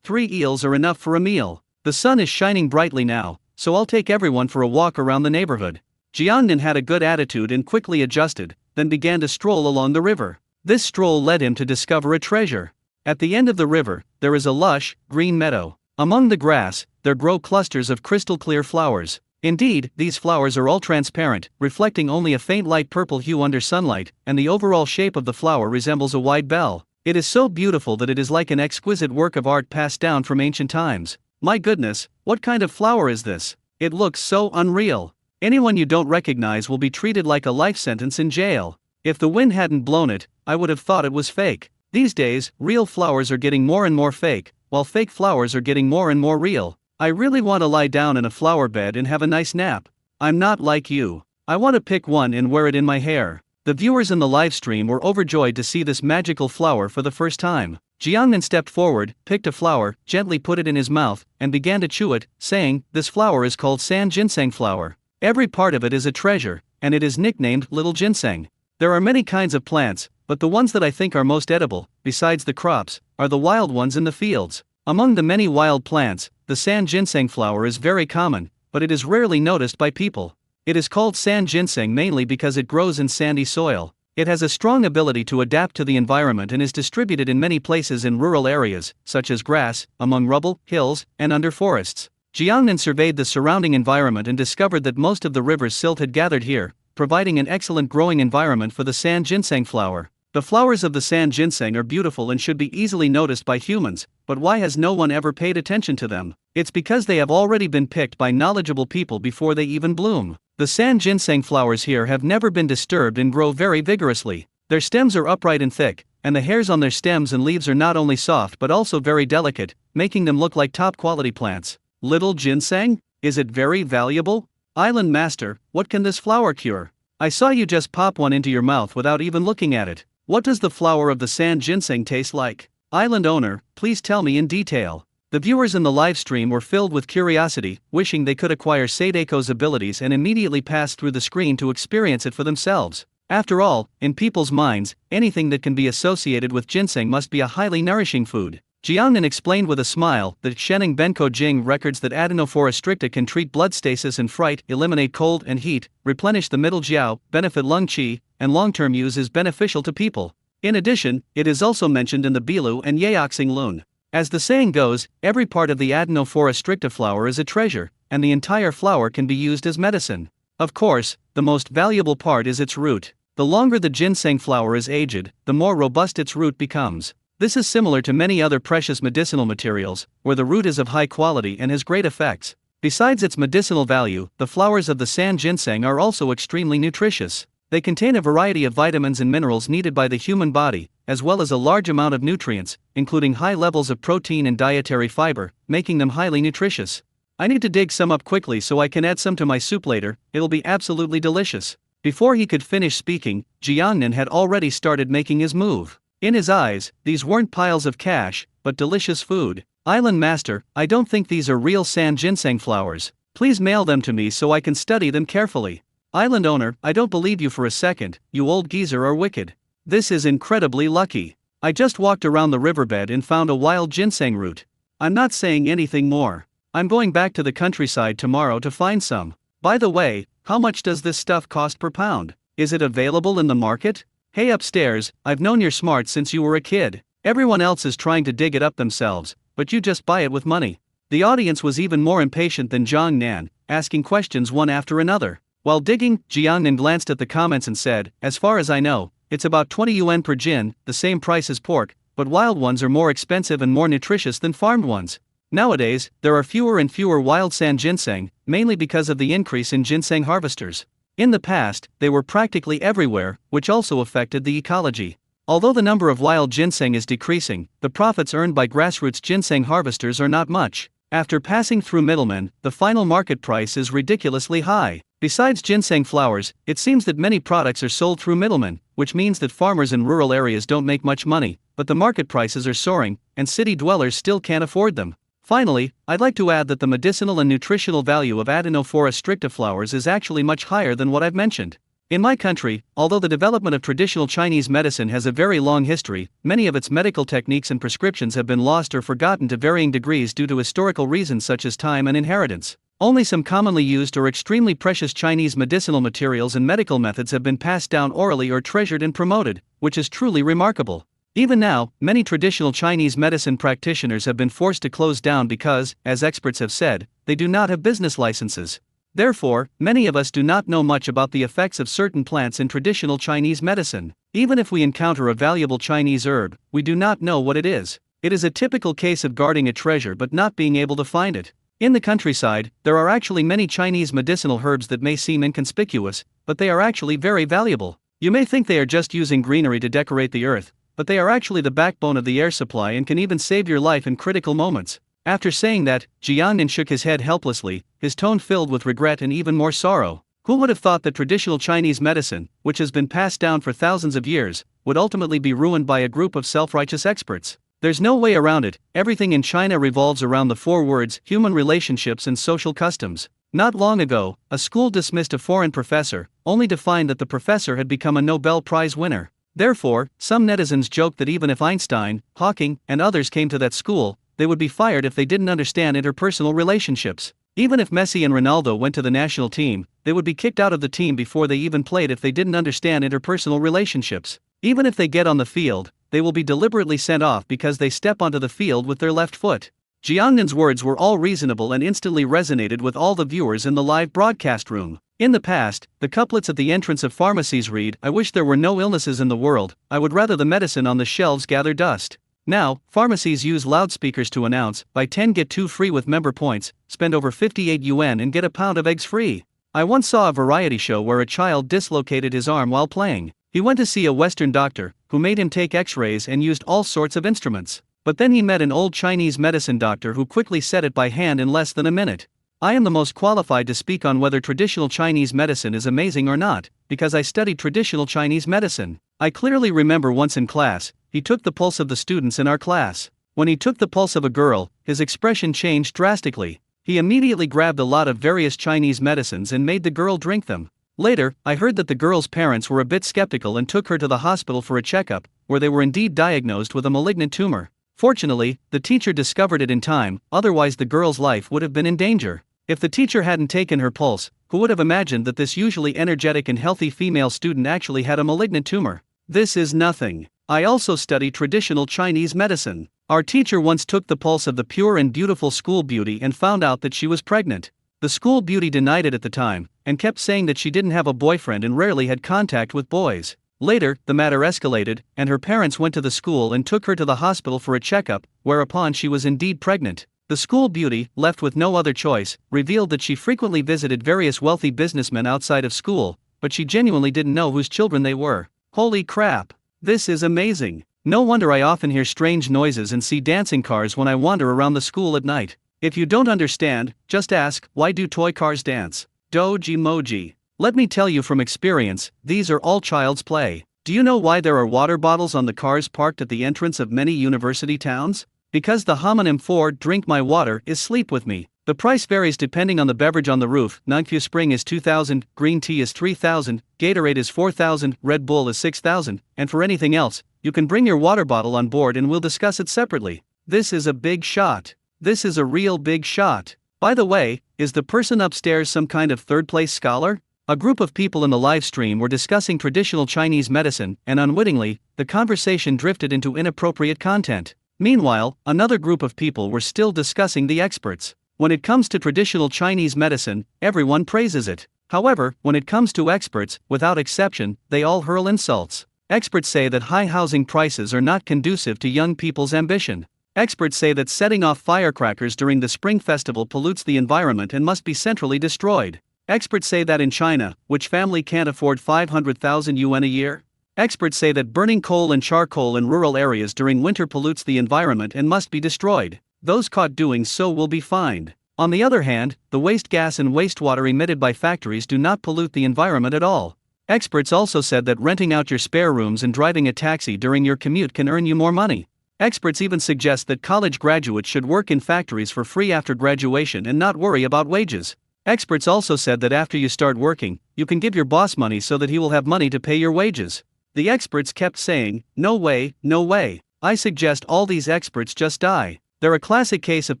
3 eels are enough for a meal. The sun is shining brightly now, so I'll take everyone for a walk around the neighborhood. Jiangnan had a good attitude and quickly adjusted, then began to stroll along the river. This stroll led him to discover a treasure. At the end of the river, there is a lush, green meadow. Among the grass, there grow clusters of crystal-clear flowers. Indeed, these flowers are all transparent, reflecting only a faint light purple hue under sunlight, and the overall shape of the flower resembles a wide bell. It is so beautiful that it is like an exquisite work of art passed down from ancient times. My goodness, what kind of flower is this? It looks so unreal. Anyone you don't recognize will be treated like a life sentence in jail. If the wind hadn't blown it, I would have thought it was fake. These days, real flowers are getting more and more fake, while fake flowers are getting more and more real. I really want to lie down in a flower bed and have a nice nap. I'm not like you. I want to pick one and wear it in my hair. The viewers in the live stream were overjoyed to see this magical flower for the first time. Jiangnan stepped forward, picked a flower, gently put it in his mouth, and began to chew it, saying, "This flower is called sand ginseng flower. Every part of it is a treasure, and it is nicknamed Little Ginseng. There are many kinds of plants, but the ones that I think are most edible, besides the crops, are the wild ones in the fields. Among the many wild plants, the sand ginseng flower is very common, but it is rarely noticed by people. It is called sand ginseng mainly because it grows in sandy soil. It has a strong ability to adapt to the environment and is distributed in many places in rural areas, such as grass, among rubble, hills, and under forests." Jiangnan surveyed the surrounding environment and discovered that most of the river's silt had gathered here, providing an excellent growing environment for the sand ginseng flower. The flowers of the sand ginseng are beautiful and should be easily noticed by humans, but why has no one ever paid attention to them? It's because they have already been picked by knowledgeable people before they even bloom. The sand ginseng flowers here have never been disturbed and grow very vigorously. Their stems are upright and thick, and the hairs on their stems and leaves are not only soft but also very delicate, making them look like top-quality plants. Little ginseng? Is it very valuable? Island Master, what can this flower cure? I saw you just pop one into your mouth without even looking at it. What does the flower of the sand ginseng taste like? Island owner, please tell me in detail. The viewers in the live stream were filled with curiosity, wishing they could acquire Sadeko's abilities and immediately pass through the screen to experience it for themselves. After all, in people's minds, anything that can be associated with ginseng must be a highly nourishing food. Jiangnan explained with a smile that Shening Benko Jing records that Adenophora stricta can treat blood stasis and fright, eliminate cold and heat, replenish the middle jiao, benefit lung qi, and long-term use is beneficial to people. In addition, it is also mentioned in the Bilu and Yaoxing Lun. As the saying goes, every part of the Adenophora stricta flower is a treasure, and the entire flower can be used as medicine. Of course, the most valuable part is its root. The longer the ginseng flower is aged, the more robust its root becomes. This is similar to many other precious medicinal materials, where the root is of high quality and has great effects. Besides its medicinal value, the flowers of the sand ginseng are also extremely nutritious. They contain a variety of vitamins and minerals needed by the human body, as well as a large amount of nutrients, including high levels of protein and dietary fiber, making them highly nutritious. I need to dig some up quickly so I can add some to my soup later. It'll be absolutely delicious. Before he could finish speaking, Jiangnan had already started making his move. In his eyes, these weren't piles of cash, but delicious food. Island Master, I don't think these are real sand ginseng flowers. Please mail them to me so I can study them carefully. Island Owner, I don't believe you for a second, you old geezer are wicked. This is incredibly lucky. I just walked around the riverbed and found a wild ginseng root. I'm not saying anything more. I'm going back to the countryside tomorrow to find some. By the way, how much does this stuff cost per pound? Is it available in the market? Hey upstairs, I've known you're smart since you were a kid. Everyone else is trying to dig it up themselves, but you just buy it with money. The audience was even more impatient than Jiang Nan, asking questions one after another. While digging, Jiang Nan glanced at the comments and said, as far as I know, it's about 20 yuan per jin, the same price as pork, but wild ones are more expensive and more nutritious than farmed ones. Nowadays, there are fewer and fewer wild sand ginseng, mainly because of the increase in ginseng harvesters. In the past, they were practically everywhere, which also affected the ecology. Although the number of wild ginseng is decreasing, the profits earned by grassroots ginseng harvesters are not much. After passing through middlemen, the final market price is ridiculously high. Besides ginseng flowers, it seems that many products are sold through middlemen, which means that farmers in rural areas don't make much money, but the market prices are soaring, and city dwellers still can't afford them. Finally, I'd like to add that the medicinal and nutritional value of Adenophora stricta flowers is actually much higher than what I've mentioned. In my country, although the development of traditional Chinese medicine has a very long history, many of its medical techniques and prescriptions have been lost or forgotten to varying degrees due to historical reasons such as time and inheritance. Only some commonly used or extremely precious Chinese medicinal materials and medical methods have been passed down orally or treasured and promoted, which is truly remarkable. Even now, many traditional Chinese medicine practitioners have been forced to close down because, as experts have said, they do not have business licenses. Therefore, many of us do not know much about the effects of certain plants in traditional Chinese medicine. Even if we encounter a valuable Chinese herb, we do not know what it is. It is a typical case of guarding a treasure but not being able to find it. In the countryside, there are actually many Chinese medicinal herbs that may seem inconspicuous, but they are actually very valuable. You may think they are just using greenery to decorate the earth, but they are actually the backbone of the air supply and can even save your life in critical moments. After saying that, Jiangnan shook his head helplessly, his tone filled with regret and even more sorrow. Who would have thought that traditional Chinese medicine, which has been passed down for thousands of years, would ultimately be ruined by a group of self-righteous experts? There's no way around it. Everything in China revolves around the four words, human relationships and social customs. Not long ago, a school dismissed a foreign professor, only to find that the professor had become a Nobel Prize winner. Therefore, some netizens joked that even if Einstein, Hawking, and others came to that school, they would be fired if they didn't understand interpersonal relationships. Even if Messi and Ronaldo went to the national team, they would be kicked out of the team before they even played if they didn't understand interpersonal relationships. Even if they get on the field, they will be deliberately sent off because they step onto the field with their left foot. Jiangnan's words were all reasonable and instantly resonated with all the viewers in the live broadcast room. In the past, the couplets at the entrance of pharmacies read, "I wish there were no illnesses in the world, I would rather the medicine on the shelves gather dust." Now, pharmacies use loudspeakers to announce, buy 10 get 2 free with member points, spend over 58 yuan and get a pound of eggs free. I once saw a variety show where a child dislocated his arm while playing. He went to see a Western doctor, who made him take x-rays and used all sorts of instruments. But then he met an old Chinese medicine doctor who quickly set it by hand in less than a minute. I am the most qualified to speak on whether traditional Chinese medicine is amazing or not, because I studied traditional Chinese medicine. I clearly remember once in class, he took the pulse of the students in our class. When he took the pulse of a girl, his expression changed drastically. He immediately grabbed a lot of various Chinese medicines and made the girl drink them. Later, I heard that the girl's parents were a bit skeptical and took her to the hospital for a checkup, where they were indeed diagnosed with a malignant tumor. Fortunately, the teacher discovered it in time, otherwise the girl's life would have been in danger. If the teacher hadn't taken her pulse, who would have imagined that this usually energetic and healthy female student actually had a malignant tumor? This is nothing. I also study traditional Chinese medicine. Our teacher once took the pulse of the pure and beautiful school beauty and found out that she was pregnant. The school beauty denied it at the time, and kept saying that she didn't have a boyfriend and rarely had contact with boys. Later, the matter escalated, and her parents went to the school and took her to the hospital for a checkup, whereupon she was indeed pregnant. The school beauty, left with no other choice, revealed that she frequently visited various wealthy businessmen outside of school, but she genuinely didn't know whose children they were. Holy crap! This is amazing. No wonder I often hear strange noises and see dancing cars when I wander around the school at night. If you don't understand, just ask, why do toy cars dance? Doge emoji. Let me tell you from experience, these are all child's play. Do you know why there are water bottles on the cars parked at the entrance of many university towns? Because the homonym for drink my water is sleep with me. The price varies depending on the beverage on the roof. Nangfu Spring is 2,000, green tea is 3,000, Gatorade is 4,000, Red Bull is 6,000, and for anything else, you can bring your water bottle on board and we'll discuss it separately. This is a big shot. This is a real big shot. By the way, is the person upstairs some kind of third-place scholar? A group of people in the live stream were discussing traditional Chinese medicine, and unwittingly, the conversation drifted into inappropriate content. Meanwhile, another group of people were still discussing the experts. When it comes to traditional Chinese medicine, everyone praises it. However, when it comes to experts, without exception, they all hurl insults. Experts say that high housing prices are not conducive to young people's ambition. Experts say that setting off firecrackers during the Spring Festival pollutes the environment and must be centrally destroyed. Experts say that in China, which family can't afford 500,000 yuan a year? Experts say that burning coal and charcoal in rural areas during winter pollutes the environment and must be destroyed. Those caught doing so will be fined. On the other hand, the waste gas and wastewater emitted by factories do not pollute the environment at all. Experts also said that renting out your spare rooms and driving a taxi during your commute can earn you more money. Experts even suggest that college graduates should work in factories for free after graduation and not worry about wages. Experts also said that after you start working, you can give your boss money so that he will have money to pay your wages. The experts kept saying, no way, no way. I suggest all these experts just die. They're a classic case of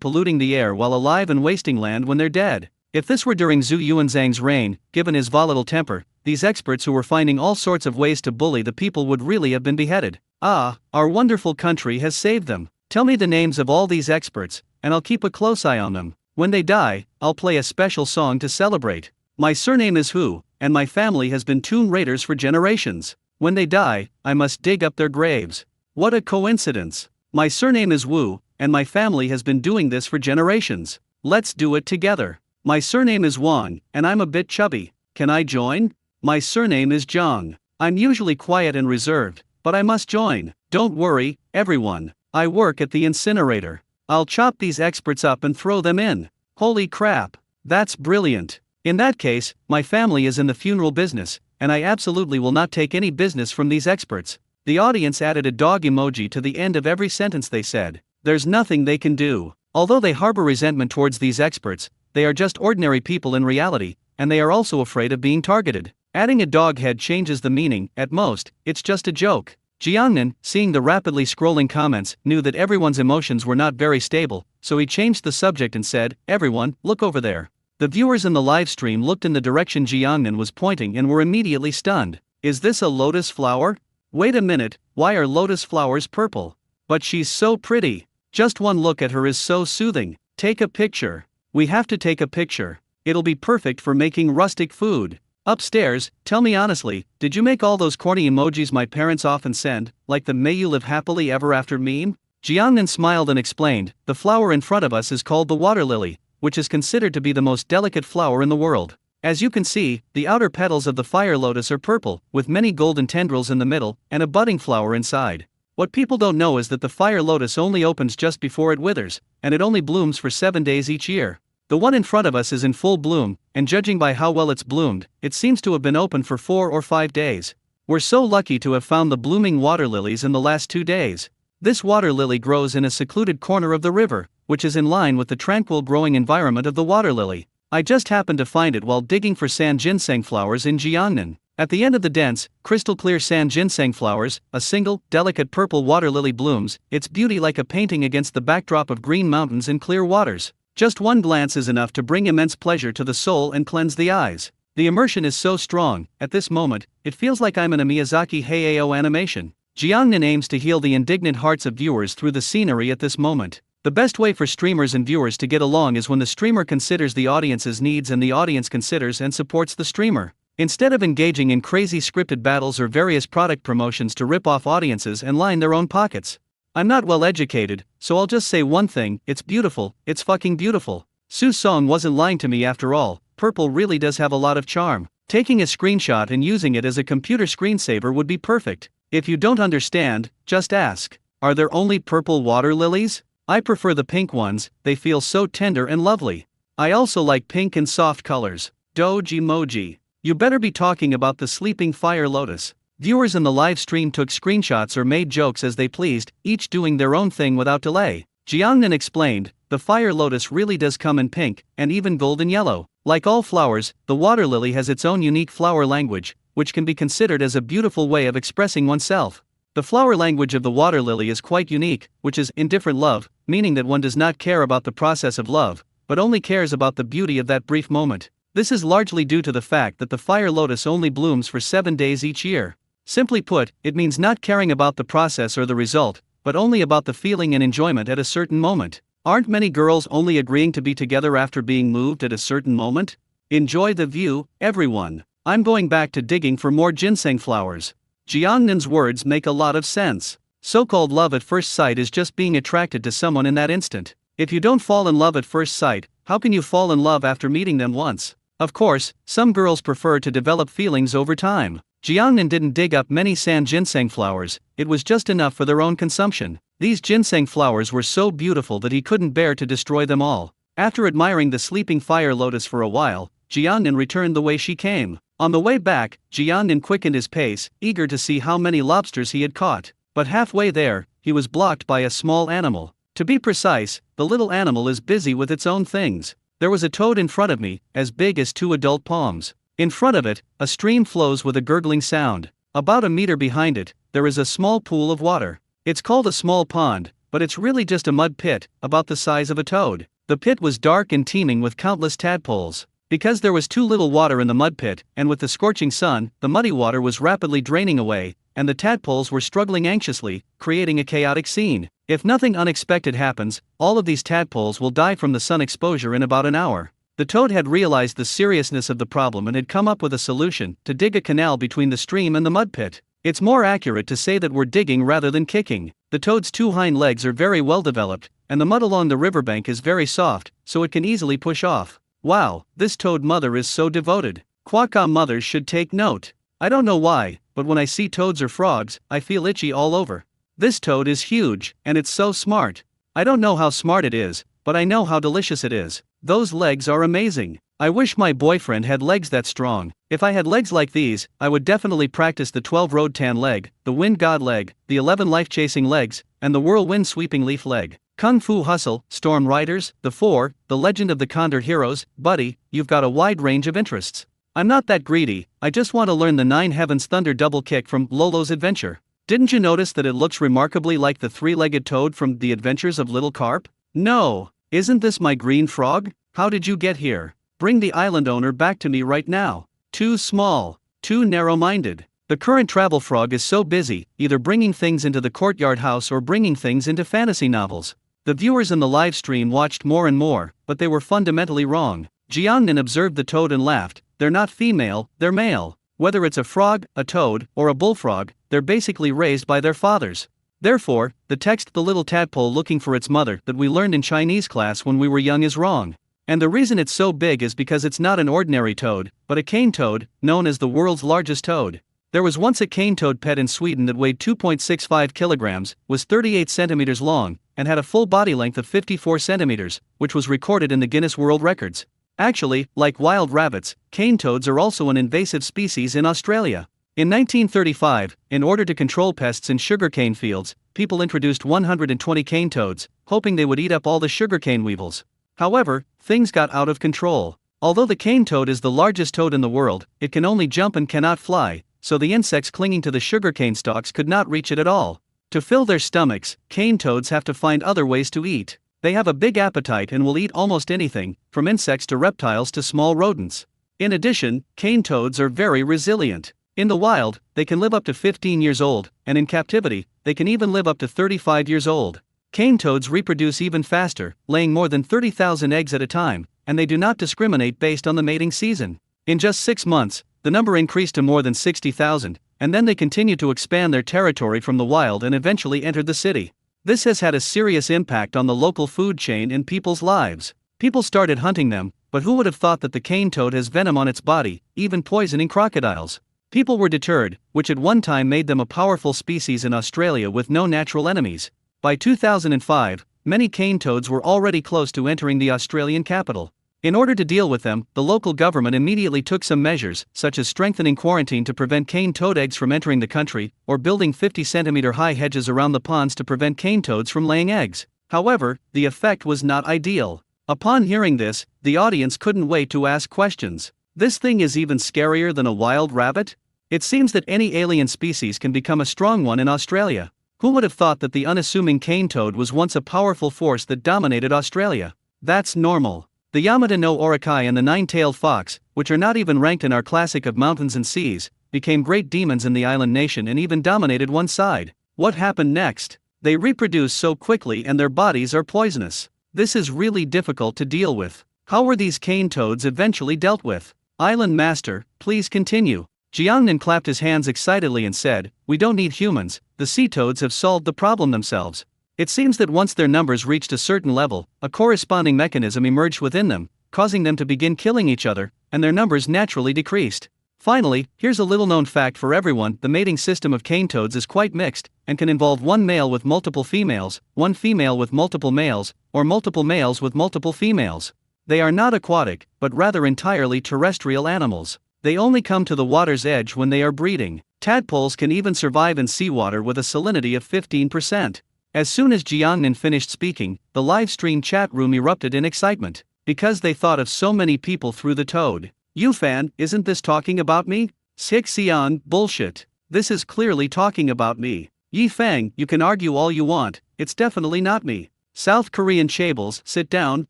polluting the air while alive and wasting land when they're dead. If this were during Zhu Yuanzhang's reign, given his volatile temper, these experts who were finding all sorts of ways to bully the people would really have been beheaded. Ah, our wonderful country has saved them. Tell me the names of all these experts, and I'll keep a close eye on them. When they die, I'll play a special song to celebrate. My surname is Hu, and my family has been tomb raiders for generations. When they die, I must dig up their graves. What a coincidence. My surname is Wu, and my family has been doing this for generations. Let's do it together. My surname is Wang, and I'm a bit chubby. Can I join? My surname is Zhang. I'm usually quiet and reserved, but I must join. Don't worry, everyone. I work at the incinerator. I'll chop these experts up and throw them in. Holy crap. That's brilliant. In that case, my family is in the funeral business, and I absolutely will not take any business from these experts. The audience added a dog emoji to the end of every sentence they said. There's nothing they can do. Although they harbor resentment towards these experts, they are just ordinary people in reality, and they are also afraid of being targeted. Adding a dog head changes the meaning. At most, it's just a joke. Jiangnan, seeing the rapidly scrolling comments, knew that everyone's emotions were not very stable, so he changed the subject and said, everyone, look over there. The viewers in the live stream looked in the direction Jiangnan was pointing and were immediately stunned. Is this a lotus flower? Wait a minute, why are lotus flowers purple? But she's so pretty. Just one look at her is so soothing. Take a picture. We have to take a picture. It'll be perfect for making rustic food. Upstairs, tell me honestly, did you make all those corny emojis my parents often send, like the may you live happily ever after meme? Jiangnan smiled and explained, the flower in front of us is called the water lily, which is considered to be the most delicate flower in the world. As you can see, the outer petals of the fire lotus are purple, with many golden tendrils in the middle, and a budding flower inside. What people don't know is that the fire lotus only opens just before it withers, and it only blooms for 7 days each year. The one in front of us is in full bloom, and judging by how well it's bloomed, it seems to have been open for 4 or 5 days. We're so lucky to have found the blooming water lilies in the last 2 days. This water lily grows in a secluded corner of the river, which is in line with the tranquil growing environment of the water lily. I just happened to find it while digging for sand ginseng flowers in Jiangnan. At the end of the dense, crystal clear sand ginseng flowers, a single, delicate purple water lily blooms, its beauty like a painting against the backdrop of green mountains and clear waters. Just one glance is enough to bring immense pleasure to the soul and cleanse the eyes. The immersion is so strong, at this moment, it feels like I'm in a Miyazaki Hayao animation. Jiangnan aims to heal the indignant hearts of viewers through the scenery at this moment. The best way for streamers and viewers to get along is when the streamer considers the audience's needs and the audience considers and supports the streamer. Instead of engaging in crazy scripted battles or various product promotions to rip off audiences and line their own pockets. I'm not well educated, so I'll just say one thing: it's beautiful, it's fucking beautiful. Su Song wasn't lying to me after all. Purple really does have a lot of charm. Taking a screenshot and using it as a computer screensaver would be perfect. If you don't understand, just ask. Are there only purple water lilies? I prefer the pink ones, they feel so tender and lovely. I also like pink and soft colors. Doge emoji. You better be talking about the sleeping fire lotus. Viewers in the live stream took screenshots or made jokes as they pleased, each doing their own thing without delay. Jiangnan explained, the fire lotus really does come in pink, and even golden yellow. Like all flowers, the water lily has its own unique flower language, which can be considered as a beautiful way of expressing oneself. The flower language of the water lily is quite unique, which is indifferent love, meaning that one does not care about the process of love, but only cares about the beauty of that brief moment. This is largely due to the fact that the fire lotus only blooms for 7 days each year. Simply put, it means not caring about the process or the result, but only about the feeling and enjoyment at a certain moment. Aren't many girls only agreeing to be together after being moved at a certain moment? Enjoy the view, everyone. I'm going back to digging for more ginseng flowers. Jiangnan's words make a lot of sense. So-called love at first sight is just being attracted to someone in that instant. If you don't fall in love at first sight, how can you fall in love after meeting them once? Of course, some girls prefer to develop feelings over time. Jiangnan didn't dig up many sand ginseng flowers, it was just enough for their own consumption. These ginseng flowers were so beautiful that he couldn't bear to destroy them all. After admiring the sleeping fire lotus for a while, Jiangnan returned the way she came. On the way back, Jiangnan quickened his pace, eager to see how many lobsters he had caught. But halfway there, he was blocked by a small animal. To be precise, the little animal is busy with its own things. There was a toad in front of me, as big as 2 adult palms. In front of it, a stream flows with a gurgling sound. About a meter behind it, there is a small pool of water. It's called a small pond, but it's really just a mud pit, about the size of a toad. The pit was dark and teeming with countless tadpoles. Because there was too little water in the mud pit, and with the scorching sun, the muddy water was rapidly draining away, and the tadpoles were struggling anxiously, creating a chaotic scene. If nothing unexpected happens, all of these tadpoles will die from the sun exposure in about an hour. The toad had realized the seriousness of the problem and had come up with a solution: to dig a canal between the stream and the mud pit. It's more accurate to say that we're digging rather than kicking. The toad's 2 hind legs are very well developed, and the mud along the riverbank is very soft, so it can easily push off. Wow, this toad mother is so devoted. Quokka mothers should take note. I don't know why, but when I see toads or frogs, I feel itchy all over. This toad is huge, and it's so smart. I don't know how smart it is, but I know how delicious it is. Those legs are amazing. I wish my boyfriend had legs that strong. If I had legs like these, I would definitely practice the 12 road tan leg, the wind god leg, the 11 life chasing legs, and the whirlwind sweeping leaf leg. Kung Fu Hustle, Storm Riders, The Four, The Legend of the Condor Heroes. Buddy, you've got a wide range of interests. I'm not that greedy, I just want to learn the 9 Heavens Thunder double kick from Lolo's Adventure. Didn't you notice that it looks remarkably like the 3-legged toad from The Adventures of Little Carp? No. Isn't this my green frog? How did you get here? Bring the island owner back to me right now. Too small. Too narrow-minded. The current travel frog is so busy, either bringing things into the courtyard house or bringing things into fantasy novels. The viewers in the live stream watched more and more, but they were fundamentally wrong. Jiangnan observed the toad and laughed. They're not female, they're male. Whether it's a frog, a toad, or a bullfrog, they're basically raised by their fathers. Therefore, the text "the little tadpole looking for its mother" that we learned in Chinese class when we were young is wrong. And the reason it's so big is because it's not an ordinary toad, but a cane toad, known as the world's largest toad. There was once a cane toad pet in Sweden that weighed 2.65 kilograms, was 38 centimeters long, and had a full body length of 54 centimeters, which was recorded in the Guinness World Records. Actually, like wild rabbits, cane toads are also an invasive species in Australia. In 1935, in order to control pests in sugarcane fields, people introduced 120 cane toads, hoping they would eat up all the sugarcane weevils. However, things got out of control. Although the cane toad is the largest toad in the world, it can only jump and cannot fly, so the insects clinging to the sugarcane stalks could not reach it at all. To fill their stomachs, cane toads have to find other ways to eat. They have a big appetite and will eat almost anything, from insects to reptiles to small rodents. In addition, cane toads are very resilient. In the wild, they can live up to 15 years old, and in captivity, they can even live up to 35 years old. Cane toads reproduce even faster, laying more than 30,000 eggs at a time, and they do not discriminate based on the mating season. In just 6 months, the number increased to more than 60,000, and then they continued to expand their territory from the wild and eventually entered the city. This has had a serious impact on the local food chain and people's lives. People started hunting them, but who would have thought that the cane toad has venom on its body, even poisoning crocodiles? People were deterred, which at one time made them a powerful species in Australia with no natural enemies. By 2005, many cane toads were already close to entering the Australian capital. In order to deal with them, the local government immediately took some measures, such as strengthening quarantine to prevent cane toad eggs from entering the country, or building 50-centimeter high hedges around the ponds to prevent cane toads from laying eggs. However, the effect was not ideal. Upon hearing this, the audience couldn't wait to ask questions. This thing is even scarier than a wild rabbit? It seems that any alien species can become a strong one in Australia. Who would have thought that the unassuming cane toad was once a powerful force that dominated Australia? That's normal. The Yamata no Orokai and the nine-tailed fox, which are not even ranked in our classic of mountains and seas, became great demons in the island nation and even dominated one side. What happened next? They reproduce so quickly and their bodies are poisonous. This is really difficult to deal with. How were these cane toads eventually dealt with? Island Master, please continue. Jiangnan clapped his hands excitedly and said, "We don't need humans, the sea toads have solved the problem themselves." It seems that once their numbers reached a certain level, a corresponding mechanism emerged within them, causing them to begin killing each other, and their numbers naturally decreased. Finally, here's a little-known fact for everyone: the mating system of cane toads is quite mixed, and can involve one male with multiple females, one female with multiple males, or multiple males with multiple females. They are not aquatic, but rather entirely terrestrial animals. They only come to the water's edge when they are breeding. Tadpoles can even survive in seawater with a salinity of 15%. As soon as Jiangnan finished speaking, the live stream chat room erupted in excitement, because they thought of so many people through the toad. Yufan, isn't this talking about me? Xixian, bullshit. This is clearly talking about me. Yifang, you can argue all you want, it's definitely not me. South Korean chables, sit down,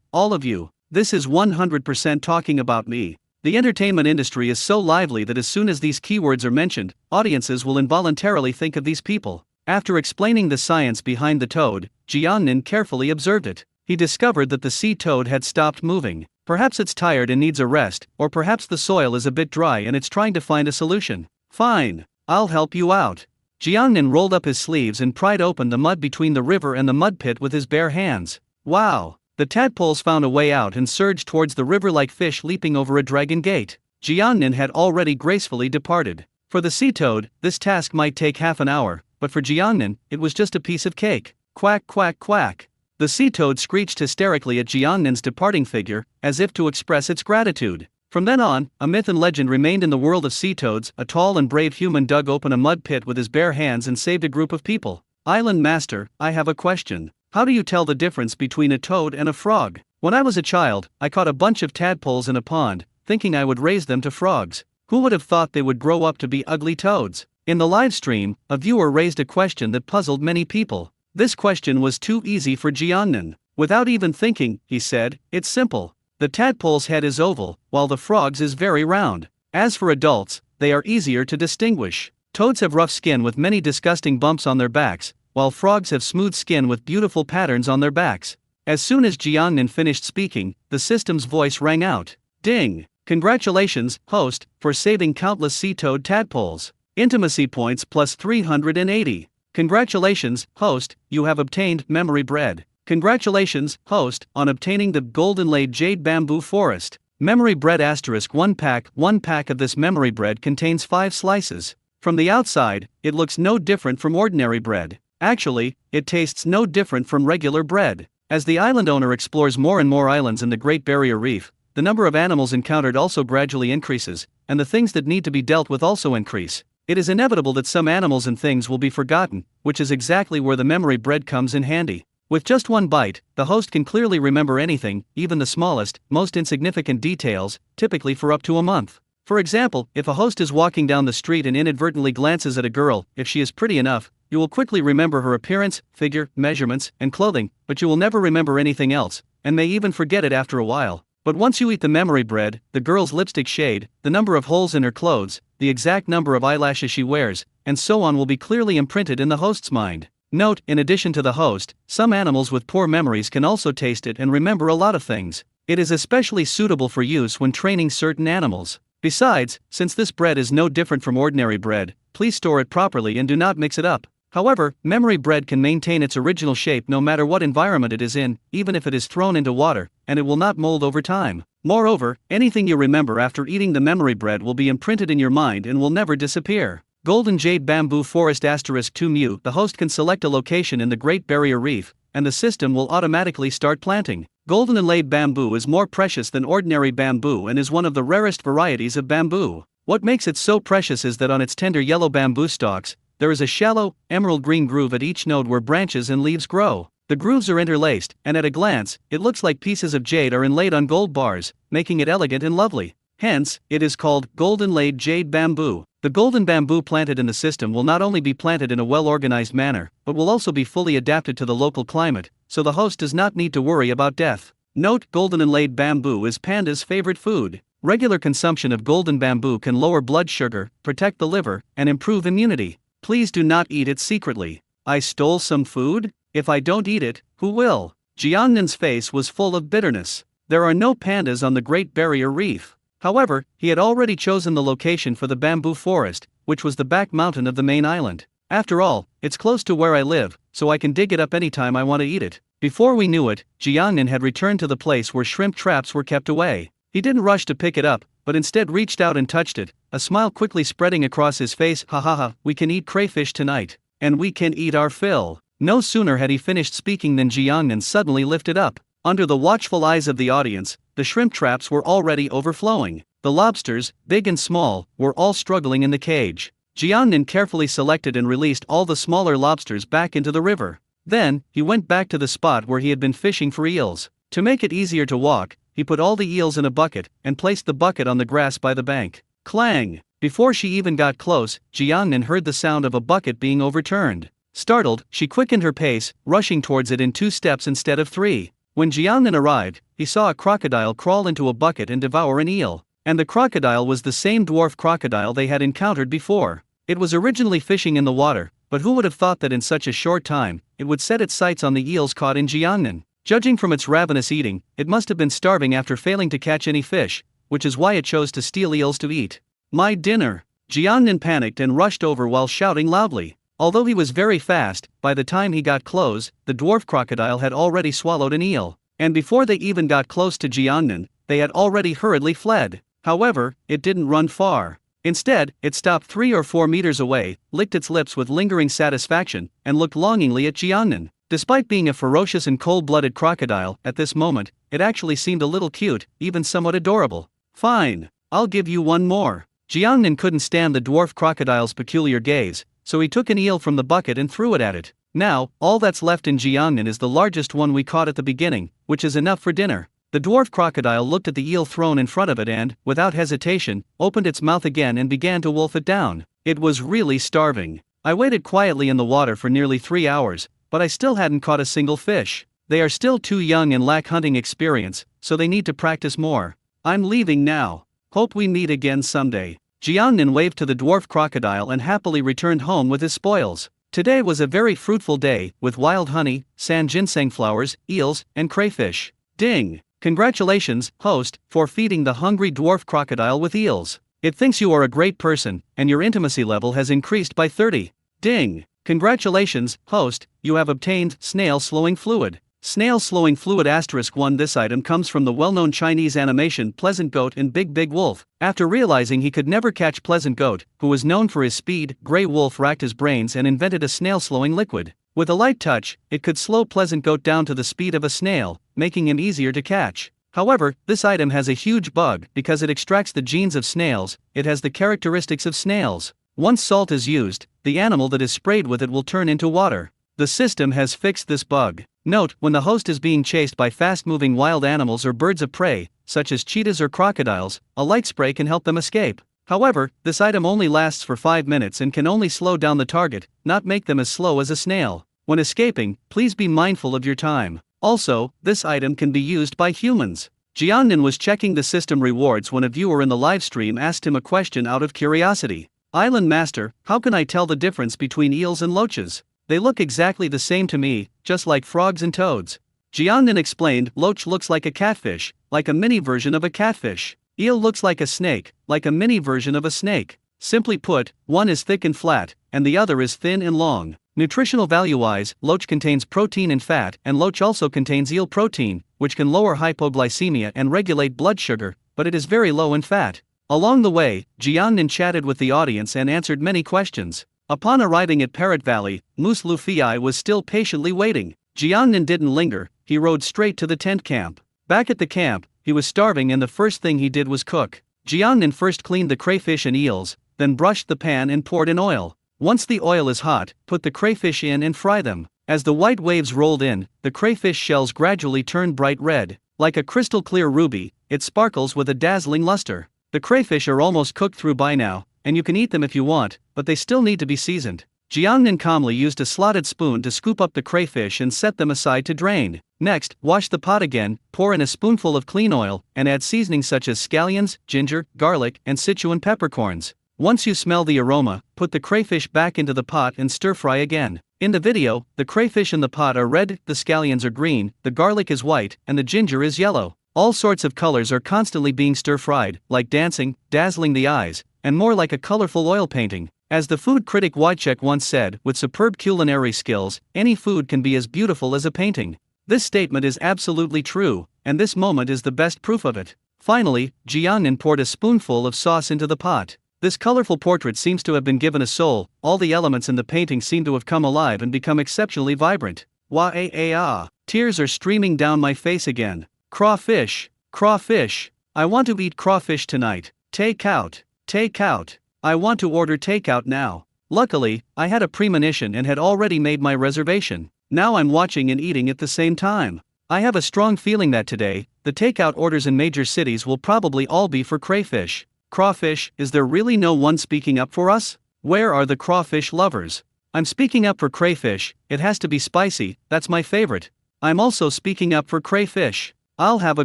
all of you. This is 100% talking about me. The entertainment industry is so lively that as soon as these keywords are mentioned, audiences will involuntarily think of these people. After explaining the science behind the toad, Jiangnan carefully observed it. He discovered that the sea toad had stopped moving. Perhaps it's tired and needs a rest, or perhaps the soil is a bit dry and it's trying to find a solution. Fine, I'll help you out. Jiangnan rolled up his sleeves and pried open the mud between the river and the mud pit with his bare hands. Wow! The tadpoles found a way out and surged towards the river like fish leaping over a dragon gate. Jiangnan had already gracefully departed. For the sea toad, this task might take half an hour, but for Jiangnan, it was just a piece of cake. Quack quack quack. The sea toad screeched hysterically at Jiangnan's departing figure, as if to express its gratitude. From then on, a myth and legend remained in the world of sea toads. A tall and brave human dug open a mud pit with his bare hands and saved a group of people. Island Master, I have a question. How do you tell the difference between a toad and a frog? When I was a child, I caught a bunch of tadpoles in a pond, thinking I would raise them to frogs. Who would have thought they would grow up to be ugly toads? In the live stream, a viewer raised a question that puzzled many people. This question was too easy for Jiangnan. Without even thinking, he said, "It's simple. The tadpole's head is oval, while the frog's is very round. As for adults, they are easier to distinguish. Toads have rough skin with many disgusting bumps on their backs, while frogs have smooth skin with beautiful patterns on their backs." As soon as Jiangnan finished speaking, the system's voice rang out. Ding! Congratulations, host, for saving countless sea toad tadpoles. Intimacy points plus 380. Congratulations, host, you have obtained memory bread. Congratulations, host, on obtaining the golden-laid jade bamboo forest. Memory bread * 1 pack. 1 pack of this memory bread contains 5 slices. From the outside, it looks no different from ordinary bread. Actually, it tastes no different from regular bread. As the island owner explores more and more islands in the Great Barrier Reef, the number of animals encountered also gradually increases, and the things that need to be dealt with also increase. It is inevitable that some animals and things will be forgotten, which is exactly where the memory bread comes in handy. With just one bite, the host can clearly remember anything, even the smallest, most insignificant details, typically for up to a month. For example, if a host is walking down the street and inadvertently glances at a girl, if she is pretty enough, you will quickly remember her appearance, figure, measurements, and clothing, but you will never remember anything else, and may even forget it after a while. But once you eat the memory bread, the girl's lipstick shade, the number of holes in her clothes, the exact number of eyelashes she wears, and so on will be clearly imprinted in the host's mind. Note, in addition to the host, some animals with poor memories can also taste it and remember a lot of things. It is especially suitable for use when training certain animals. Besides, since this bread is no different from ordinary bread, please store it properly and do not mix it up. However, memory bread can maintain its original shape no matter what environment it is in, even if it is thrown into water, and it will not mold over time. Moreover, anything you remember after eating the memory bread will be imprinted in your mind and will never disappear. Golden Jade Bamboo Forest *2 Mu. The host can select a location in the Great Barrier Reef, and the system will automatically start planting. Golden inlaid bamboo is more precious than ordinary bamboo and is one of the rarest varieties of bamboo. What makes it so precious is that on its tender yellow bamboo stalks, there is a shallow, emerald green groove at each node where branches and leaves grow. The grooves are interlaced, and at a glance, it looks like pieces of jade are inlaid on gold bars, making it elegant and lovely. Hence, it is called golden inlaid jade bamboo. The golden bamboo planted in the system will not only be planted in a well-organized manner, but will also be fully adapted to the local climate, so the host does not need to worry about death. Note, golden inlaid bamboo is panda's favorite food. Regular consumption of golden bamboo can lower blood sugar, protect the liver, and improve immunity. Please do not eat it secretly. I stole some food? If I don't eat it, who will? Jiangnin's face was full of bitterness. There are no pandas on the Great Barrier Reef. However, he had already chosen the location for the bamboo forest, which was the back mountain of the main island. After all, it's close to where I live, so I can dig it up anytime I want to eat it. Before we knew it, Jiangnan had returned to the place where shrimp traps were kept away. He didn't rush to pick it up, but instead reached out and touched it, a smile quickly spreading across his face. Ha ha ha, we can eat crayfish tonight. And we can eat our fill. No sooner had he finished speaking than Jiangnan suddenly lifted up. Under the watchful eyes of the audience, the shrimp traps were already overflowing. The lobsters, big and small, were all struggling in the cage. Jiangnan carefully selected and released all the smaller lobsters back into the river. Then, he went back to the spot where he had been fishing for eels. To make it easier to walk, he put all the eels in a bucket, and placed the bucket on the grass by the bank. Clang! Before she even got close, Jiangnan heard the sound of a bucket being overturned. Startled, she quickened her pace, rushing towards it in 2 steps instead of 3. When Jiangnan arrived, he saw a crocodile crawl into a bucket and devour an eel. And the crocodile was the same dwarf crocodile they had encountered before. It was originally fishing in the water, but who would have thought that in such a short time, it would set its sights on the eels caught in Jiangnan? Judging from its ravenous eating, it must have been starving after failing to catch any fish, which is why it chose to steal eels to eat. My dinner! Jiangnan panicked and rushed over while shouting loudly. Although he was very fast, by the time he got close, the dwarf crocodile had already swallowed an eel. And before they even got close to Jiangnan, they had already hurriedly fled. However, it didn't run far. Instead, it stopped 3 or 4 meters away, licked its lips with lingering satisfaction, and looked longingly at Jiangnan. Despite being a ferocious and cold-blooded crocodile, at this moment, it actually seemed a little cute, even somewhat adorable. Fine, I'll give you one more. Jiangnan couldn't stand the dwarf crocodile's peculiar gaze, so he took an eel from the bucket and threw it at it. Now, all that's left in Jiangnan is the largest one we caught at the beginning, which is enough for dinner. The dwarf crocodile looked at the eel thrown in front of it and, without hesitation, opened its mouth again and began to wolf it down. It was really starving. I waited quietly in the water for nearly 3 hours, but I still hadn't caught a single fish. They are still too young and lack hunting experience, so they need to practice more. I'm leaving now. Hope we meet again someday. Jiangnan waved to the dwarf crocodile and happily returned home with his spoils. Today was a very fruitful day, with wild honey, sand ginseng flowers, eels, and crayfish. Ding! Congratulations, host, for feeding the hungry dwarf crocodile with eels. It thinks you are a great person, and your intimacy level has increased by 30. Ding! Congratulations, host, you have obtained snail slowing fluid. Snail slowing fluid *1. This item comes from the well-known Chinese animation Pleasant Goat and Big Big Wolf. After realizing he could never catch Pleasant Goat, who was known for his speed, Grey Wolf racked his brains and invented a snail slowing liquid. With a light touch, it could slow Pleasant Goat down to the speed of a snail, making him easier to catch. However, this item has a huge bug. Because it extracts the genes of snails, it has the characteristics of snails. Once salt is used, the animal that is sprayed with it will turn into water. The system has fixed this bug. Note, when the host is being chased by fast-moving wild animals or birds of prey, such as cheetahs or crocodiles, a light spray can help them escape. However, this item only lasts for 5 minutes and can only slow down the target, not make them as slow as a snail. When escaping, please be mindful of your time. Also, this item can be used by humans. Jiangnan was checking the system rewards when a viewer in the live stream asked him a question out of curiosity. Island Master, how can I tell the difference between eels and loaches? They look exactly the same to me, just like frogs and toads. Jiangnan explained, loach looks like a catfish, like a mini version of a catfish. Eel looks like a snake, like a mini version of a snake. Simply put, one is thick and flat, and the other is thin and long. Nutritional value-wise, loach contains protein and fat, and loach also contains eel protein, which can lower hypoglycemia and regulate blood sugar, but it is very low in fat. Along the way, Jiangnan chatted with the audience and answered many questions. Upon arriving at Parrot Valley, Moose Luffy was still patiently waiting. Jiangnan didn't linger, he rode straight to the tent camp. Back at the camp, he was starving and the first thing he did was cook. Jiangnan first cleaned the crayfish and eels, then brushed the pan and poured in oil. Once the oil is hot, put the crayfish in and fry them. As the white waves rolled in, the crayfish shells gradually turned bright red. Like a crystal clear ruby, it sparkles with a dazzling luster. The crayfish are almost cooked through by now, and you can eat them if you want, but they still need to be seasoned. Jiangnan calmly used a slotted spoon to scoop up the crayfish and set them aside to drain. Next, wash the pot again, pour in a spoonful of clean oil, and add seasonings such as scallions, ginger, garlic, and Sichuan peppercorns. Once you smell the aroma, put the crayfish back into the pot and stir-fry again. In the video, the crayfish in the pot are red, the scallions are green, the garlic is white, and the ginger is yellow. All sorts of colors are constantly being stir-fried, like dancing, dazzling the eyes, and more like a colorful oil painting. As the food critic Wojciech once said, with superb culinary skills, any food can be as beautiful as a painting. This statement is absolutely true, and this moment is the best proof of it. Finally, Jiangnan poured a spoonful of sauce into the pot. This colorful portrait seems to have been given a soul. All the elements in the painting seem to have come alive and become exceptionally vibrant. Wah-ah-ah. Tears are streaming down my face again. Crawfish. Crawfish. I want to eat crawfish tonight. Take out. Take out. I want to order takeout now. Luckily, I had a premonition and had already made my reservation. Now I'm watching and eating at the same time. I have a strong feeling that today, the takeout orders in major cities will probably all be for crayfish. Crawfish, is there really no one speaking up for us? Where are the crawfish lovers? I'm speaking up for crayfish, it has to be spicy, that's my favorite. I'm also speaking up for crayfish. I'll have a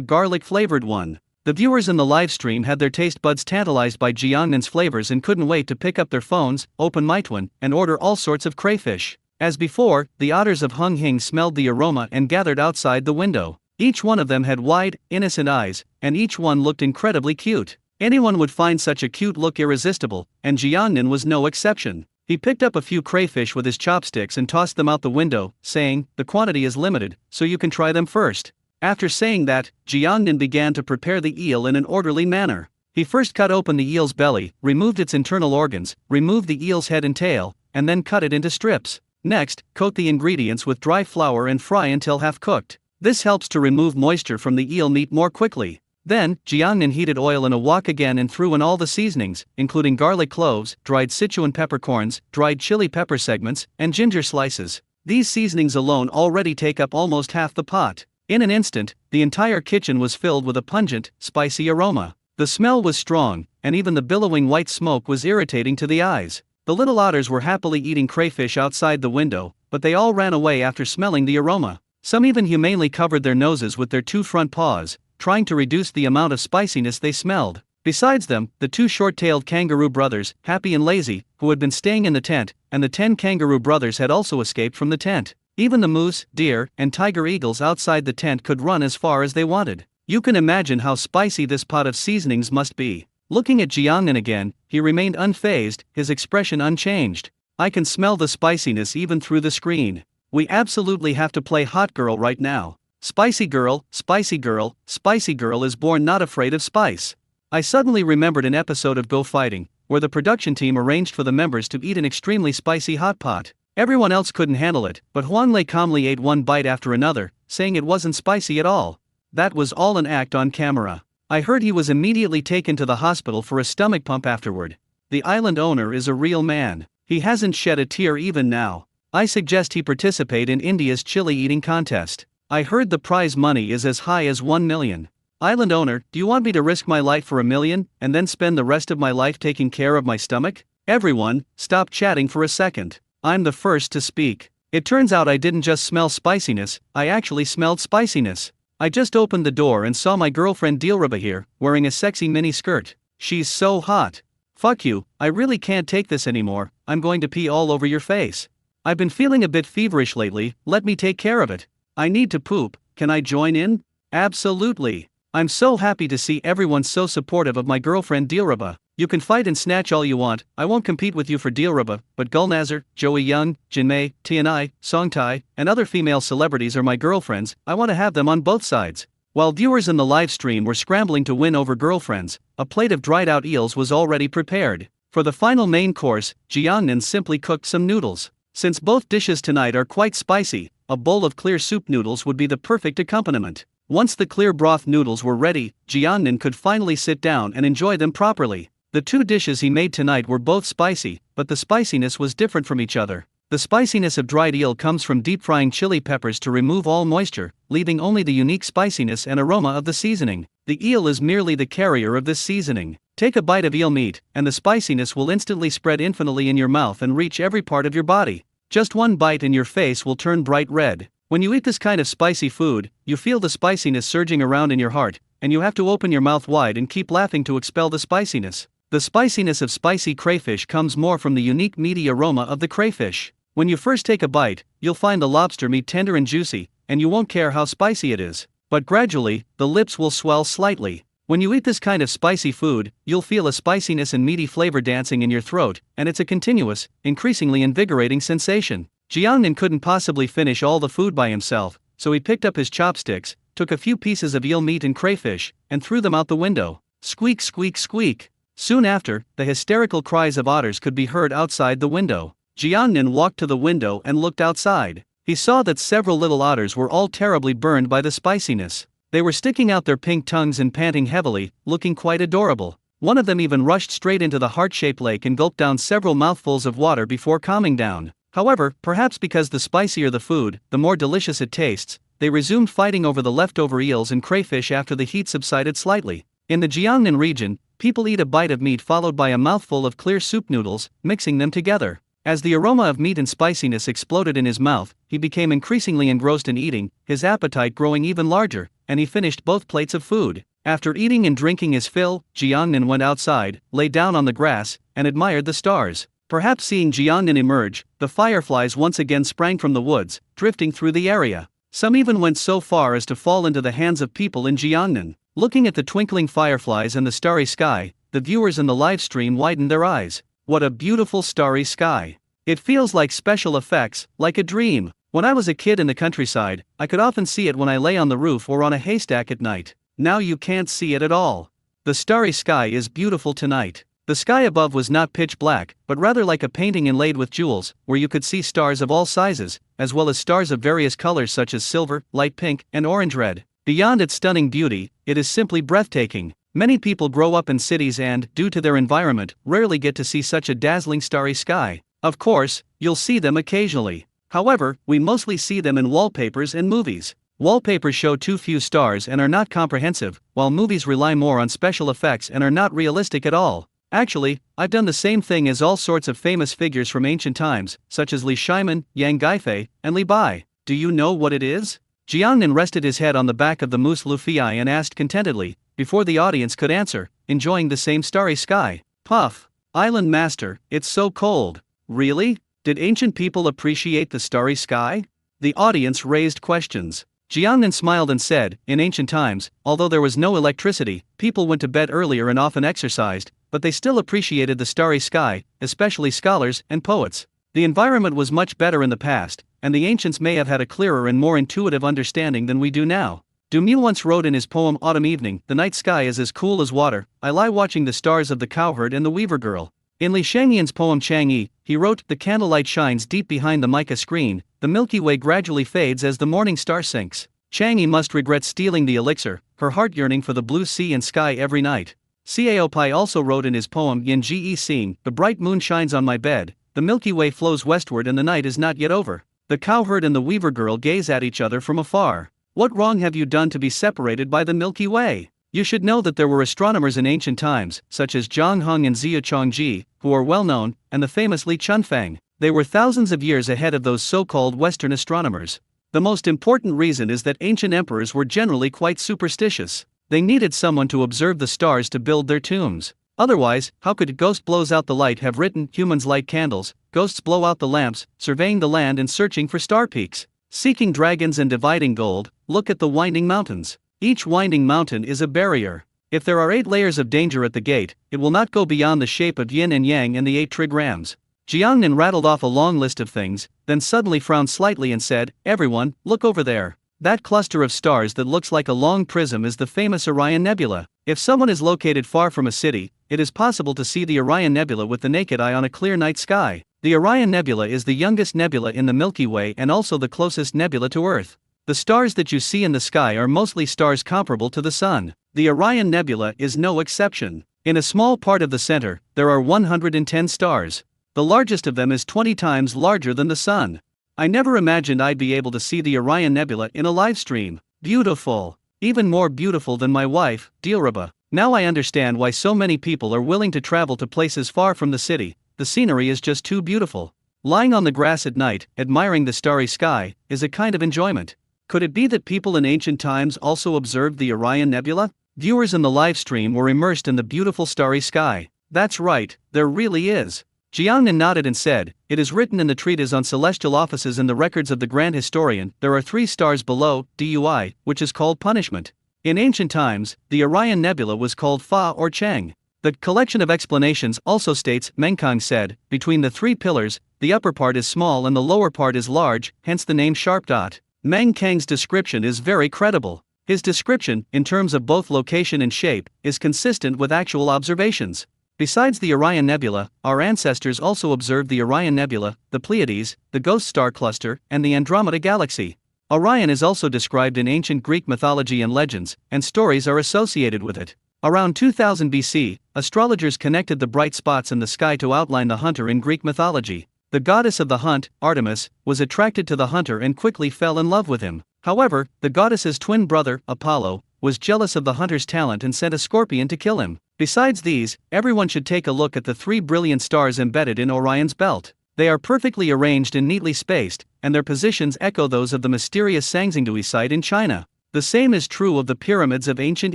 garlic-flavored one. The viewers in the live stream had their taste buds tantalized by Jiangnan's flavors and couldn't wait to pick up their phones, open Meituan, and order all sorts of crayfish. As before, the otters of Hung Hing smelled the aroma and gathered outside the window. Each one of them had wide, innocent eyes, and each one looked incredibly cute. Anyone would find such a cute look irresistible, and Jiangnan was no exception. He picked up a few crayfish with his chopsticks and tossed them out the window, saying, "The quantity is limited, so you can try them first." After saying that, Jiangnan began to prepare the eel in an orderly manner. He first cut open the eel's belly, removed its internal organs, removed the eel's head and tail, and then cut it into strips. Next, coat the ingredients with dry flour and fry until half cooked. This helps to remove moisture from the eel meat more quickly. Then, Jiangnan heated oil in a wok again and threw in all the seasonings, including garlic cloves, dried Sichuan peppercorns, dried chili pepper segments, and ginger slices. These seasonings alone already take up almost half the pot. In an instant, the entire kitchen was filled with a pungent, spicy aroma. The smell was strong, and even the billowing white smoke was irritating to the eyes. The little otters were happily eating crayfish outside the window, but they all ran away after smelling the aroma. Some even humanely covered their noses with their two front paws, trying to reduce the amount of spiciness they smelled. Besides them, the two short-tailed kangaroo brothers, Happy and Lazy, who had been staying in the tent, and the 10 kangaroo brothers had also escaped from the tent. Even the moose, deer, and tiger eagles outside the tent could run as far as they wanted. You can imagine how spicy this pot of seasonings must be. Looking at Jiangnan again, he remained unfazed, his expression unchanged. I can smell the spiciness even through the screen. We absolutely have to play hot girl right now. Spicy girl, spicy girl, spicy girl is born not afraid of spice. I suddenly remembered an episode of Go Fighting, where the production team arranged for the members to eat an extremely spicy hot pot. Everyone else couldn't handle it, but Huang Lei calmly ate one bite after another, saying it wasn't spicy at all. That was all an act on camera. I heard he was immediately taken to the hospital for a stomach pump afterward. The island owner is a real man. He hasn't shed a tear even now. I suggest he participate in India's chili eating contest. I heard the prize money is as high as 1 million. Island owner, do you want me to risk my life for 1 million, and then spend the rest of my life taking care of my stomach? Everyone, stop chatting for a second. I'm the first to speak. It turns out I didn't just smell spiciness, I actually smelled spiciness. I just opened the door and saw my girlfriend Dilruba here, wearing a sexy mini skirt. She's so hot. Fuck you, I really can't take this anymore, I'm going to pee all over your face. I've been feeling a bit feverish lately, let me take care of it. I need to poop, can I join in? Absolutely. I'm so happy to see everyone so supportive of my girlfriend Dilruba. You can fight and snatch all you want, I won't compete with you for Dilruba, but Gulnazar, Joey Young, Jinmei, Tianai, Songtai, and other female celebrities are my girlfriends, I want to have them on both sides. While viewers in the live stream were scrambling to win over girlfriends, a plate of dried out eels was already prepared. For the final main course, Jiangnan simply cooked some noodles. Since both dishes tonight are quite spicy, a bowl of clear soup noodles would be the perfect accompaniment. Once the clear broth noodles were ready, Jiangnan could finally sit down and enjoy them properly. The two dishes he made tonight were both spicy, but the spiciness was different from each other. The spiciness of dried eel comes from deep frying chili peppers to remove all moisture, leaving only the unique spiciness and aroma of the seasoning. The eel is merely the carrier of this seasoning. Take a bite of eel meat, and the spiciness will instantly spread infinitely in your mouth and reach every part of your body. Just one bite and your face will turn bright red. When you eat this kind of spicy food, you feel the spiciness surging around in your heart, and you have to open your mouth wide and keep laughing to expel the spiciness. The spiciness of spicy crayfish comes more from the unique meaty aroma of the crayfish. When you first take a bite, you'll find the lobster meat tender and juicy, and you won't care how spicy it is. But gradually, the lips will swell slightly. When you eat this kind of spicy food, you'll feel a spiciness and meaty flavor dancing in your throat, and it's a continuous, increasingly invigorating sensation. Jiangnan couldn't possibly finish all the food by himself, so he picked up his chopsticks, took a few pieces of eel meat and crayfish, and threw them out the window. Squeak, squeak, squeak. Soon after, the hysterical cries of otters could be heard outside the window. Jiangnan walked to the window and looked outside. He saw that several little otters were all terribly burned by the spiciness. They were sticking out their pink tongues and panting heavily, looking quite adorable. One of them even rushed straight into the heart-shaped lake and gulped down several mouthfuls of water before calming down. However, perhaps because the spicier the food, the more delicious it tastes, they resumed fighting over the leftover eels and crayfish after the heat subsided slightly. In the Jiangnan region, people eat a bite of meat followed by a mouthful of clear soup noodles, mixing them together. As the aroma of meat and spiciness exploded in his mouth, he became increasingly engrossed in eating, his appetite growing even larger, and he finished both plates of food. After eating and drinking his fill, Jiangnan went outside, lay down on the grass, and admired the stars. Perhaps seeing Jiangnan emerge, the fireflies once again sprang from the woods, drifting through the area. Some even went so far as to fall into the hands of people in Jiangnan. Looking at the twinkling fireflies and the starry sky, the viewers in the live stream widened their eyes. What a beautiful starry sky. It feels like special effects, like a dream. When I was a kid in the countryside, I could often see it when I lay on the roof or on a haystack at night. Now you can't see it at all. The starry sky is beautiful tonight. The sky above was not pitch black, but rather like a painting inlaid with jewels, where you could see stars of all sizes, as well as stars of various colors such as silver, light pink, and orange red. Beyond its stunning beauty, it is simply breathtaking. Many people grow up in cities and, due to their environment, rarely get to see such a dazzling starry sky. Of course, you'll see them occasionally. However, we mostly see them in wallpapers and movies. Wallpapers show too few stars and are not comprehensive, while movies rely more on special effects and are not realistic at all. Actually, I've done the same thing as all sorts of famous figures from ancient times, such as Li Shimin, Yang Guifei, and Li Bai. Do you know what it is? Jiangnan rested his head on the back of the moose Lufiai and asked contentedly, before the audience could answer, enjoying the same starry sky. Puff. Island Master, it's so cold. Really? Did ancient people appreciate the starry sky? The audience raised questions. Jiangnan smiled and said, in ancient times, although there was no electricity, people went to bed earlier and often exercised, but they still appreciated the starry sky, especially scholars and poets. The environment was much better in the past, and the ancients may have had a clearer and more intuitive understanding than we do now. Du Mu once wrote in his poem Autumn Evening, the night sky is as cool as water, I lie watching the stars of the cowherd and the weaver girl. In Li Shangyan's poem Chang'e, he wrote, the candlelight shines deep behind the mica screen, the Milky Way gradually fades as the morning star sinks. Chang'e must regret stealing the elixir, her heart yearning for the blue sea and sky every night. Cao Pai also wrote in his poem Yin Ge Sing, the bright moon shines on my bed, the Milky Way flows westward and the night is not yet over. The cowherd and the weaver girl gaze at each other from afar. What wrong have you done to be separated by the Milky Way? You should know that there were astronomers in ancient times, such as Zhang Heng and Zhou Chongji, who are well known, and the famous Li Chunfang. They were thousands of years ahead of those so-called Western astronomers. The most important reason is that ancient emperors were generally quite superstitious. They needed someone to observe the stars to build their tombs. Otherwise, how could Ghost blows out the light have written, humans light candles, ghosts blow out the lamps, surveying the land and searching for star peaks. Seeking dragons and dividing gold, look at the winding mountains. Each winding mountain is a barrier. If there are 8 layers of danger at the gate, it will not go beyond the shape of yin and yang and the 8 trigrams. Jiangnan rattled off a long list of things, then suddenly frowned slightly and said, "Everyone, look over there. That cluster of stars that looks like a long prism is the famous Orion Nebula. If someone is located far from a city, it is possible to see the Orion Nebula with the naked eye on a clear night sky. The Orion Nebula is the youngest nebula in the Milky Way and also the closest nebula to Earth. The stars that you see in the sky are mostly stars comparable to the Sun. The Orion Nebula is no exception. In a small part of the center, there are 110 stars. The largest of them is 20 times larger than the Sun. I never imagined I'd be able to see the Orion Nebula in a live stream. Beautiful. Even more beautiful than my wife, Dilruba. Now I understand why so many people are willing to travel to places far from the city. The scenery is just too beautiful. Lying on the grass at night, admiring the starry sky, is a kind of enjoyment. Could it be that people in ancient times also observed the Orion Nebula? Viewers in the live stream were immersed in the beautiful starry sky. That's right, there really is. Jiangnan nodded and said, "It is written in the treatise on celestial offices and the records of the grand historian, there are 3 stars below, Dui, which is called punishment. In ancient times, the Orion Nebula was called Fa or Cheng." The collection of explanations also states, Menkang said, "Between the 3 pillars, the upper part is small and the lower part is large, hence the name sharp dot." Meng Kang's description is very credible. His description, in terms of both location and shape, is consistent with actual observations. Besides the Orion Nebula, our ancestors also observed the Orion Nebula, the Pleiades, the Ghost Star Cluster, and the Andromeda Galaxy. Orion is also described in ancient Greek mythology and legends, and stories are associated with it. Around 2000 BC, astrologers connected the bright spots in the sky to outline the hunter in Greek mythology. The goddess of the hunt, Artemis, was attracted to the hunter and quickly fell in love with him. However, the goddess's twin brother, Apollo, was jealous of the hunter's talent and sent a scorpion to kill him. Besides these, everyone should take a look at the 3 brilliant stars embedded in Orion's belt. They are perfectly arranged and neatly spaced, and their positions echo those of the mysterious Sangzingdui site in China. The same is true of the pyramids of ancient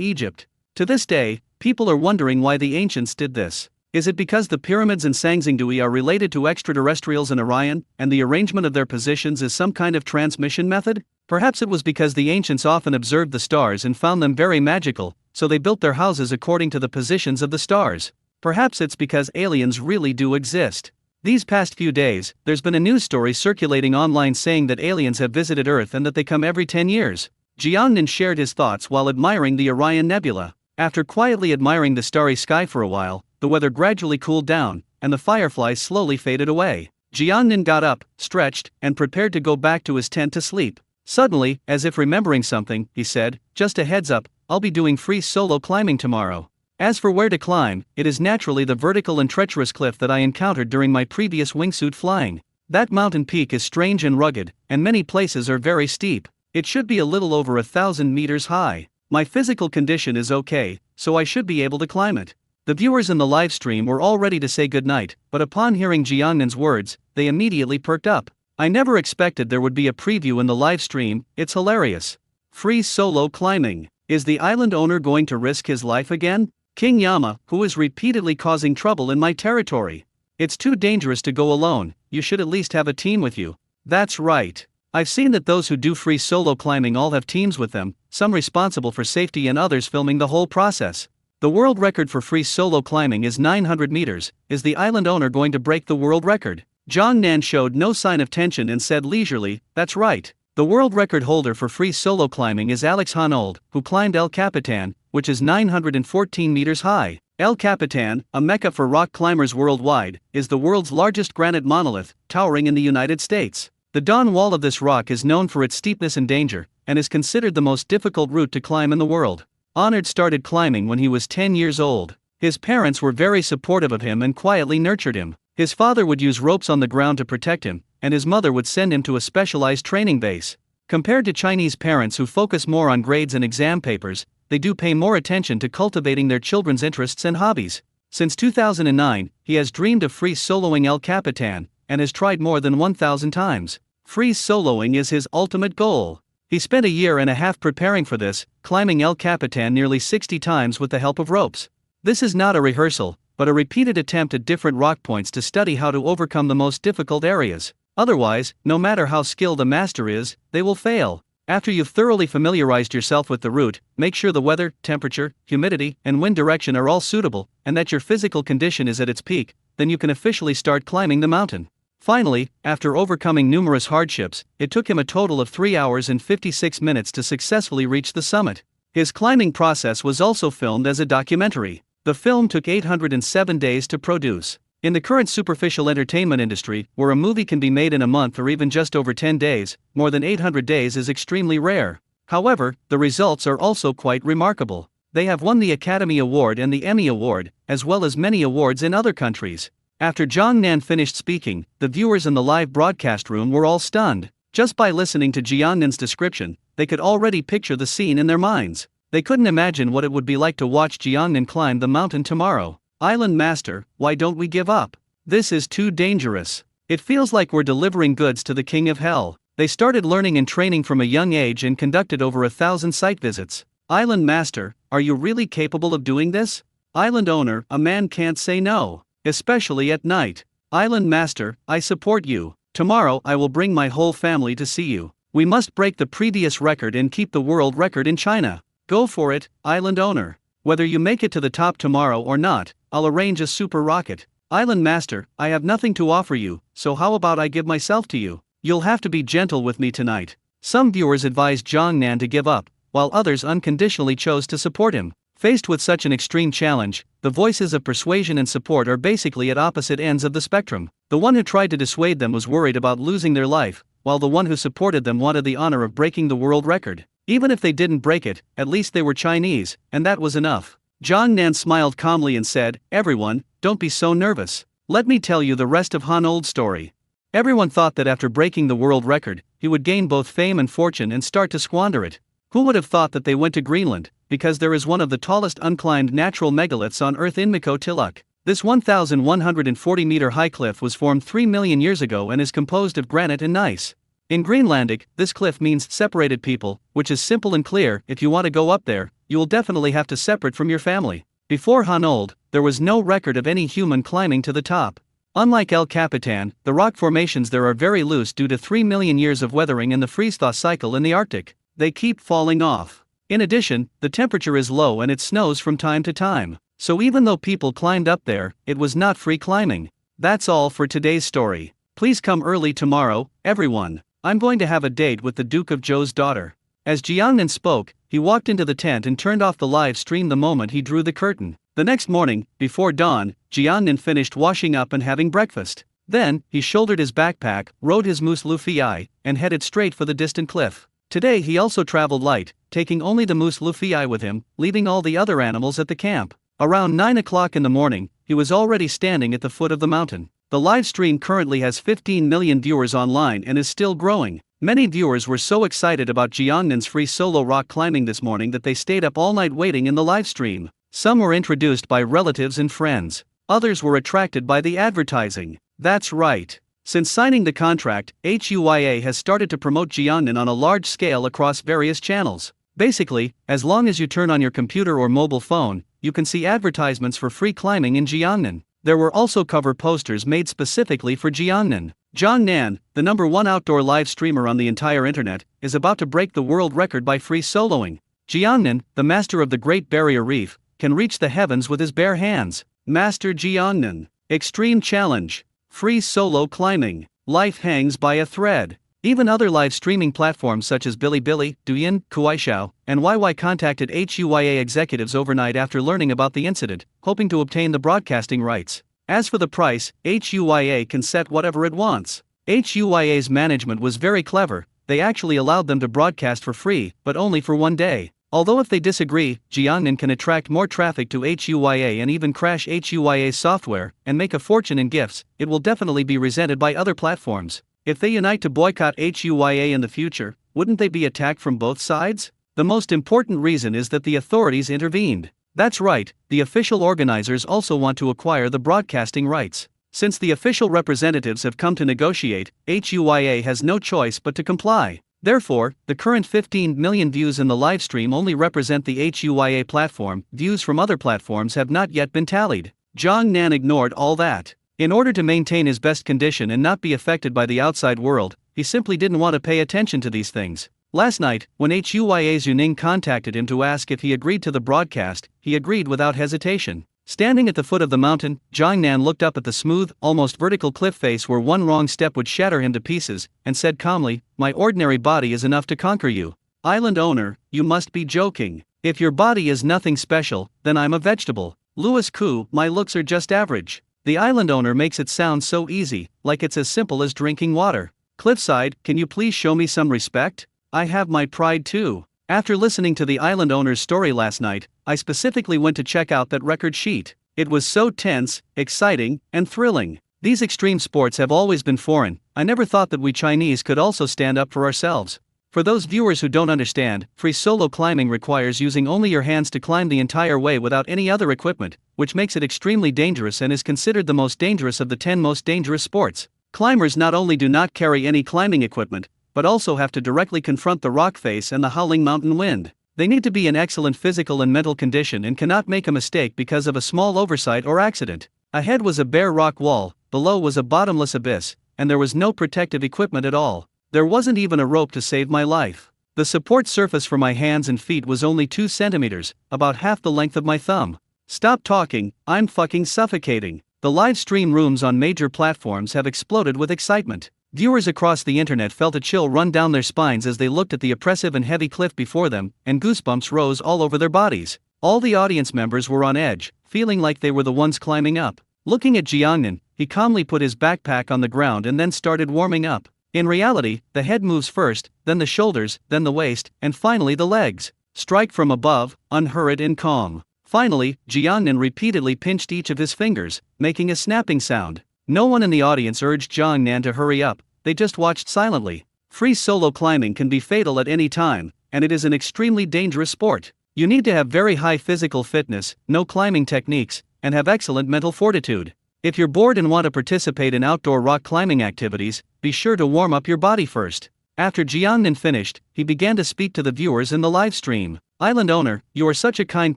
Egypt. To this day, people are wondering why the ancients did this. Is it because the pyramids in Sangzingdui are related to extraterrestrials in Orion, and the arrangement of their positions is some kind of transmission method? Perhaps it was because the ancients often observed the stars and found them very magical, so they built their houses according to the positions of the stars. Perhaps it's because aliens really do exist. These past few days, there's been a news story circulating online saying that aliens have visited Earth and that they come every 10 years. Jiangnan shared his thoughts while admiring the Orion Nebula. After quietly admiring the starry sky for a while, the weather gradually cooled down, and the fireflies slowly faded away. Jiangnan got up, stretched, and prepared to go back to his tent to sleep. Suddenly, as if remembering something, he said, "Just a heads up, I'll be doing free solo climbing tomorrow. As for where to climb, it is naturally the vertical and treacherous cliff that I encountered during my previous wingsuit flying. That mountain peak is strange and rugged, and many places are very steep. It should be a little over 1,000 meters high. My physical condition is okay, so I should be able to climb it." The viewers in the live stream were all ready to say goodnight, but upon hearing Jiangnan's words, they immediately perked up. "I never expected there would be a preview in the live stream, it's hilarious. Free solo climbing. Is the island owner going to risk his life again? King Yama, who is repeatedly causing trouble in my territory. It's too dangerous to go alone, you should at least have a team with you." That's right. I've seen that those who do free solo climbing all have teams with them, some responsible for safety and others filming the whole process. The world record for free solo climbing is 900 meters. Is the island owner going to break the world record? Zhang Nan showed no sign of tension and said leisurely, "That's right. The world record holder for free solo climbing is Alex Honnold, who climbed El Capitan, which is 914 meters high. El Capitan, a mecca for rock climbers worldwide, is the world's largest granite monolith, towering in the United States. The dawn wall of this rock is known for its steepness and danger, and is considered the most difficult route to climb in the world. Honored started climbing when he was 10 years old. His parents were very supportive of him and quietly nurtured him. His father would use ropes on the ground to protect him, and his mother would send him to a specialized training base. Compared to Chinese parents who focus more on grades and exam papers, they do pay more attention to cultivating their children's interests and hobbies. Since 2009, he has dreamed of free soloing El Capitan, and has tried more than 1,000 times. Free soloing is his ultimate goal. He spent a year and a half preparing for this, climbing El Capitan nearly 60 times with the help of ropes. This is not a rehearsal, but a repeated attempt at different rock points to study how to overcome the most difficult areas. Otherwise, no matter how skilled a master is, they will fail. After you've thoroughly familiarized yourself with the route, make sure the weather, temperature, humidity, and wind direction are all suitable, and that your physical condition is at its peak, then you can officially start climbing the mountain. Finally, after overcoming numerous hardships, it took him a total of 3 hours and 56 minutes to successfully reach the summit. His climbing process was also filmed as a documentary. The film took 807 days to produce. In the current superficial entertainment industry, where a movie can be made in a month or even just over 10 days, more than 800 days is extremely rare. However, the results are also quite remarkable. They have won the Academy Award and the Emmy Award, as well as many awards in other countries. After Jiangnan finished speaking, the viewers in the live broadcast room were all stunned. Just by listening to Jiangnan's description, they could already picture the scene in their minds. They couldn't imagine what it would be like to watch Jiangnan climb the mountain tomorrow. Island Master, why don't we give up? This is too dangerous. It feels like we're delivering goods to the King of Hell. They started learning and training from a young age and conducted over 1,000 site visits. Island Master, are you really capable of doing this? Island Owner, a man can't say no. Especially at night. Island Master, I support you. Tomorrow I will bring my whole family to see you. We must break the previous record and keep the world record in China. Go for it, Island Owner. Whether you make it to the top tomorrow or not, I'll arrange a super rocket. Island Master, I have nothing to offer you, so how about I give myself to you? You'll have to be gentle with me tonight. Some viewers advised Jiangnan to give up, while others unconditionally chose to support him. Faced with such an extreme challenge, the voices of persuasion and support are basically at opposite ends of the spectrum. The one who tried to dissuade them was worried about losing their life, while the one who supported them wanted the honor of breaking the world record. Even if they didn't break it, at least they were Chinese, and that was enough. Jiangnan smiled calmly and said, "Everyone, don't be so nervous. Let me tell you the rest of Hanold's story." Everyone thought that after breaking the world record, he would gain both fame and fortune and start to squander it. Who would have thought that they went to Greenland, because there is one of the tallest unclimbed natural megaliths on Earth in Miko Tiluk. This 1,140-meter high cliff was formed 3 million years ago and is composed of granite and gneiss. In Greenlandic, this cliff means separated people, which is simple and clear. If you want to go up there, you will definitely have to separate from your family. Before Hanold, there was no record of any human climbing to the top. Unlike El Capitan, the rock formations there are very loose due to 3 million years of weathering and the freeze-thaw cycle in the Arctic. They keep falling off. In addition, the temperature is low and it snows from time to time. So even though people climbed up there, it was not free climbing. That's all for today's story. Please come early tomorrow, everyone. I'm going to have a date with the Duke of Zhou's daughter. As Jiangnan spoke, he walked into the tent and turned off the live stream the moment he drew the curtain. The next morning, before dawn, Jiangnan finished washing up and having breakfast. Then, he shouldered his backpack, rode his moose Luffy, and headed straight for the distant cliff. Today he also traveled light, taking only the moose Luffy with him, leaving all the other animals at the camp. Around 9 o'clock in the morning, he was already standing at the foot of the mountain. The live stream currently has 15 million viewers online and is still growing. Many viewers were so excited about Jiangnan's free solo rock climbing this morning that they stayed up all night waiting in the live stream. Some were introduced by relatives and friends. Others were attracted by the advertising. That's right. Since signing the contract, HUYA has started to promote Jiangnan on a large scale across various channels. Basically, as long as you turn on your computer or mobile phone, you can see advertisements for free climbing in Jiangnan. There were also cover posters made specifically for Jiangnan. Jiangnan, the #1 outdoor live streamer on the entire internet, is about to break the world record by free soloing. Jiangnan, the master of the Great Barrier Reef, can reach the heavens with his bare hands. Master Jiangnan. Extreme challenge. Free solo climbing. Life hangs by a thread. Even other live streaming platforms such as Bilibili, Douyin, Kuaishou, and YY contacted HUYA executives overnight after learning about the incident, hoping to obtain the broadcasting rights. As for the price, HUYA can set whatever it wants. HUYA's management was very clever. They actually allowed them to broadcast for free, but only for 1 day. Although if they disagree, Jiangnan can attract more traffic to HUYA and even crash HUYA's software and make a fortune in gifts. It will definitely be resented by other platforms. If they unite to boycott HUYA in the future, wouldn't they be attacked from both sides? The most important reason is that the authorities intervened. That's right, the official organizers also want to acquire the broadcasting rights. Since the official representatives have come to negotiate, HUYA has no choice but to comply. Therefore, the current 15 million views in the livestream only represent the HUYA platform. Views from other platforms have not yet been tallied. Jiang Nan ignored all that. In order to maintain his best condition and not be affected by the outside world, he simply didn't want to pay attention to these things. Last night, when Huyas Yuning contacted him to ask if he agreed to the broadcast, he agreed without hesitation. Standing at the foot of the mountain, Jiang Nan looked up at the smooth, almost vertical cliff face where one wrong step would shatter him to pieces, and said calmly, "My ordinary body is enough to conquer you. Island owner, you must be joking. If your body is nothing special, then I'm a vegetable. Louis Koo, my looks are just average." The island owner makes it sound so easy, like it's as simple as drinking water. Cliffside, can you please show me some respect? I have my pride too. After listening to the island owner's story last night, I specifically went to check out that record sheet. It was so tense, exciting, and thrilling. These extreme sports have always been foreign. I never thought that we Chinese could also stand up for ourselves. For those viewers who don't understand, free solo climbing requires using only your hands to climb the entire way without any other equipment, which makes it extremely dangerous and is considered the most dangerous of the 10 most dangerous sports. Climbers not only do not carry any climbing equipment, but also have to directly confront the rock face and the howling mountain wind. They need to be in excellent physical and mental condition and cannot make a mistake because of a small oversight or accident. Ahead was a bare rock wall, below was a bottomless abyss, and there was no protective equipment at all. There wasn't even a rope to save my life. The support surface for my hands and feet was only 2 centimeters, about half the length of my thumb. Stop talking, I'm fucking suffocating. The live stream rooms on major platforms have exploded with excitement. Viewers across the internet felt a chill run down their spines as they looked at the oppressive and heavy cliff before them, and goosebumps rose all over their bodies. All the audience members were on edge, feeling like they were the ones climbing up. Looking at Jiangnan, he calmly put his backpack on the ground and then started warming up. In reality, the head moves first, then the shoulders, then the waist, and finally the legs. Strike from above, unhurried and calm. Finally, Jiangnan repeatedly pinched each of his fingers, making a snapping sound. No one in the audience urged Jiangnan to hurry up, they just watched silently. Free solo climbing can be fatal at any time, and it is an extremely dangerous sport. You need to have very high physical fitness, know climbing techniques, and have excellent mental fortitude. If you're bored and want to participate in outdoor rock climbing activities, be sure to warm up your body first. After Jiangnan finished, he began to speak to the viewers in the live stream. Island owner, you are such a kind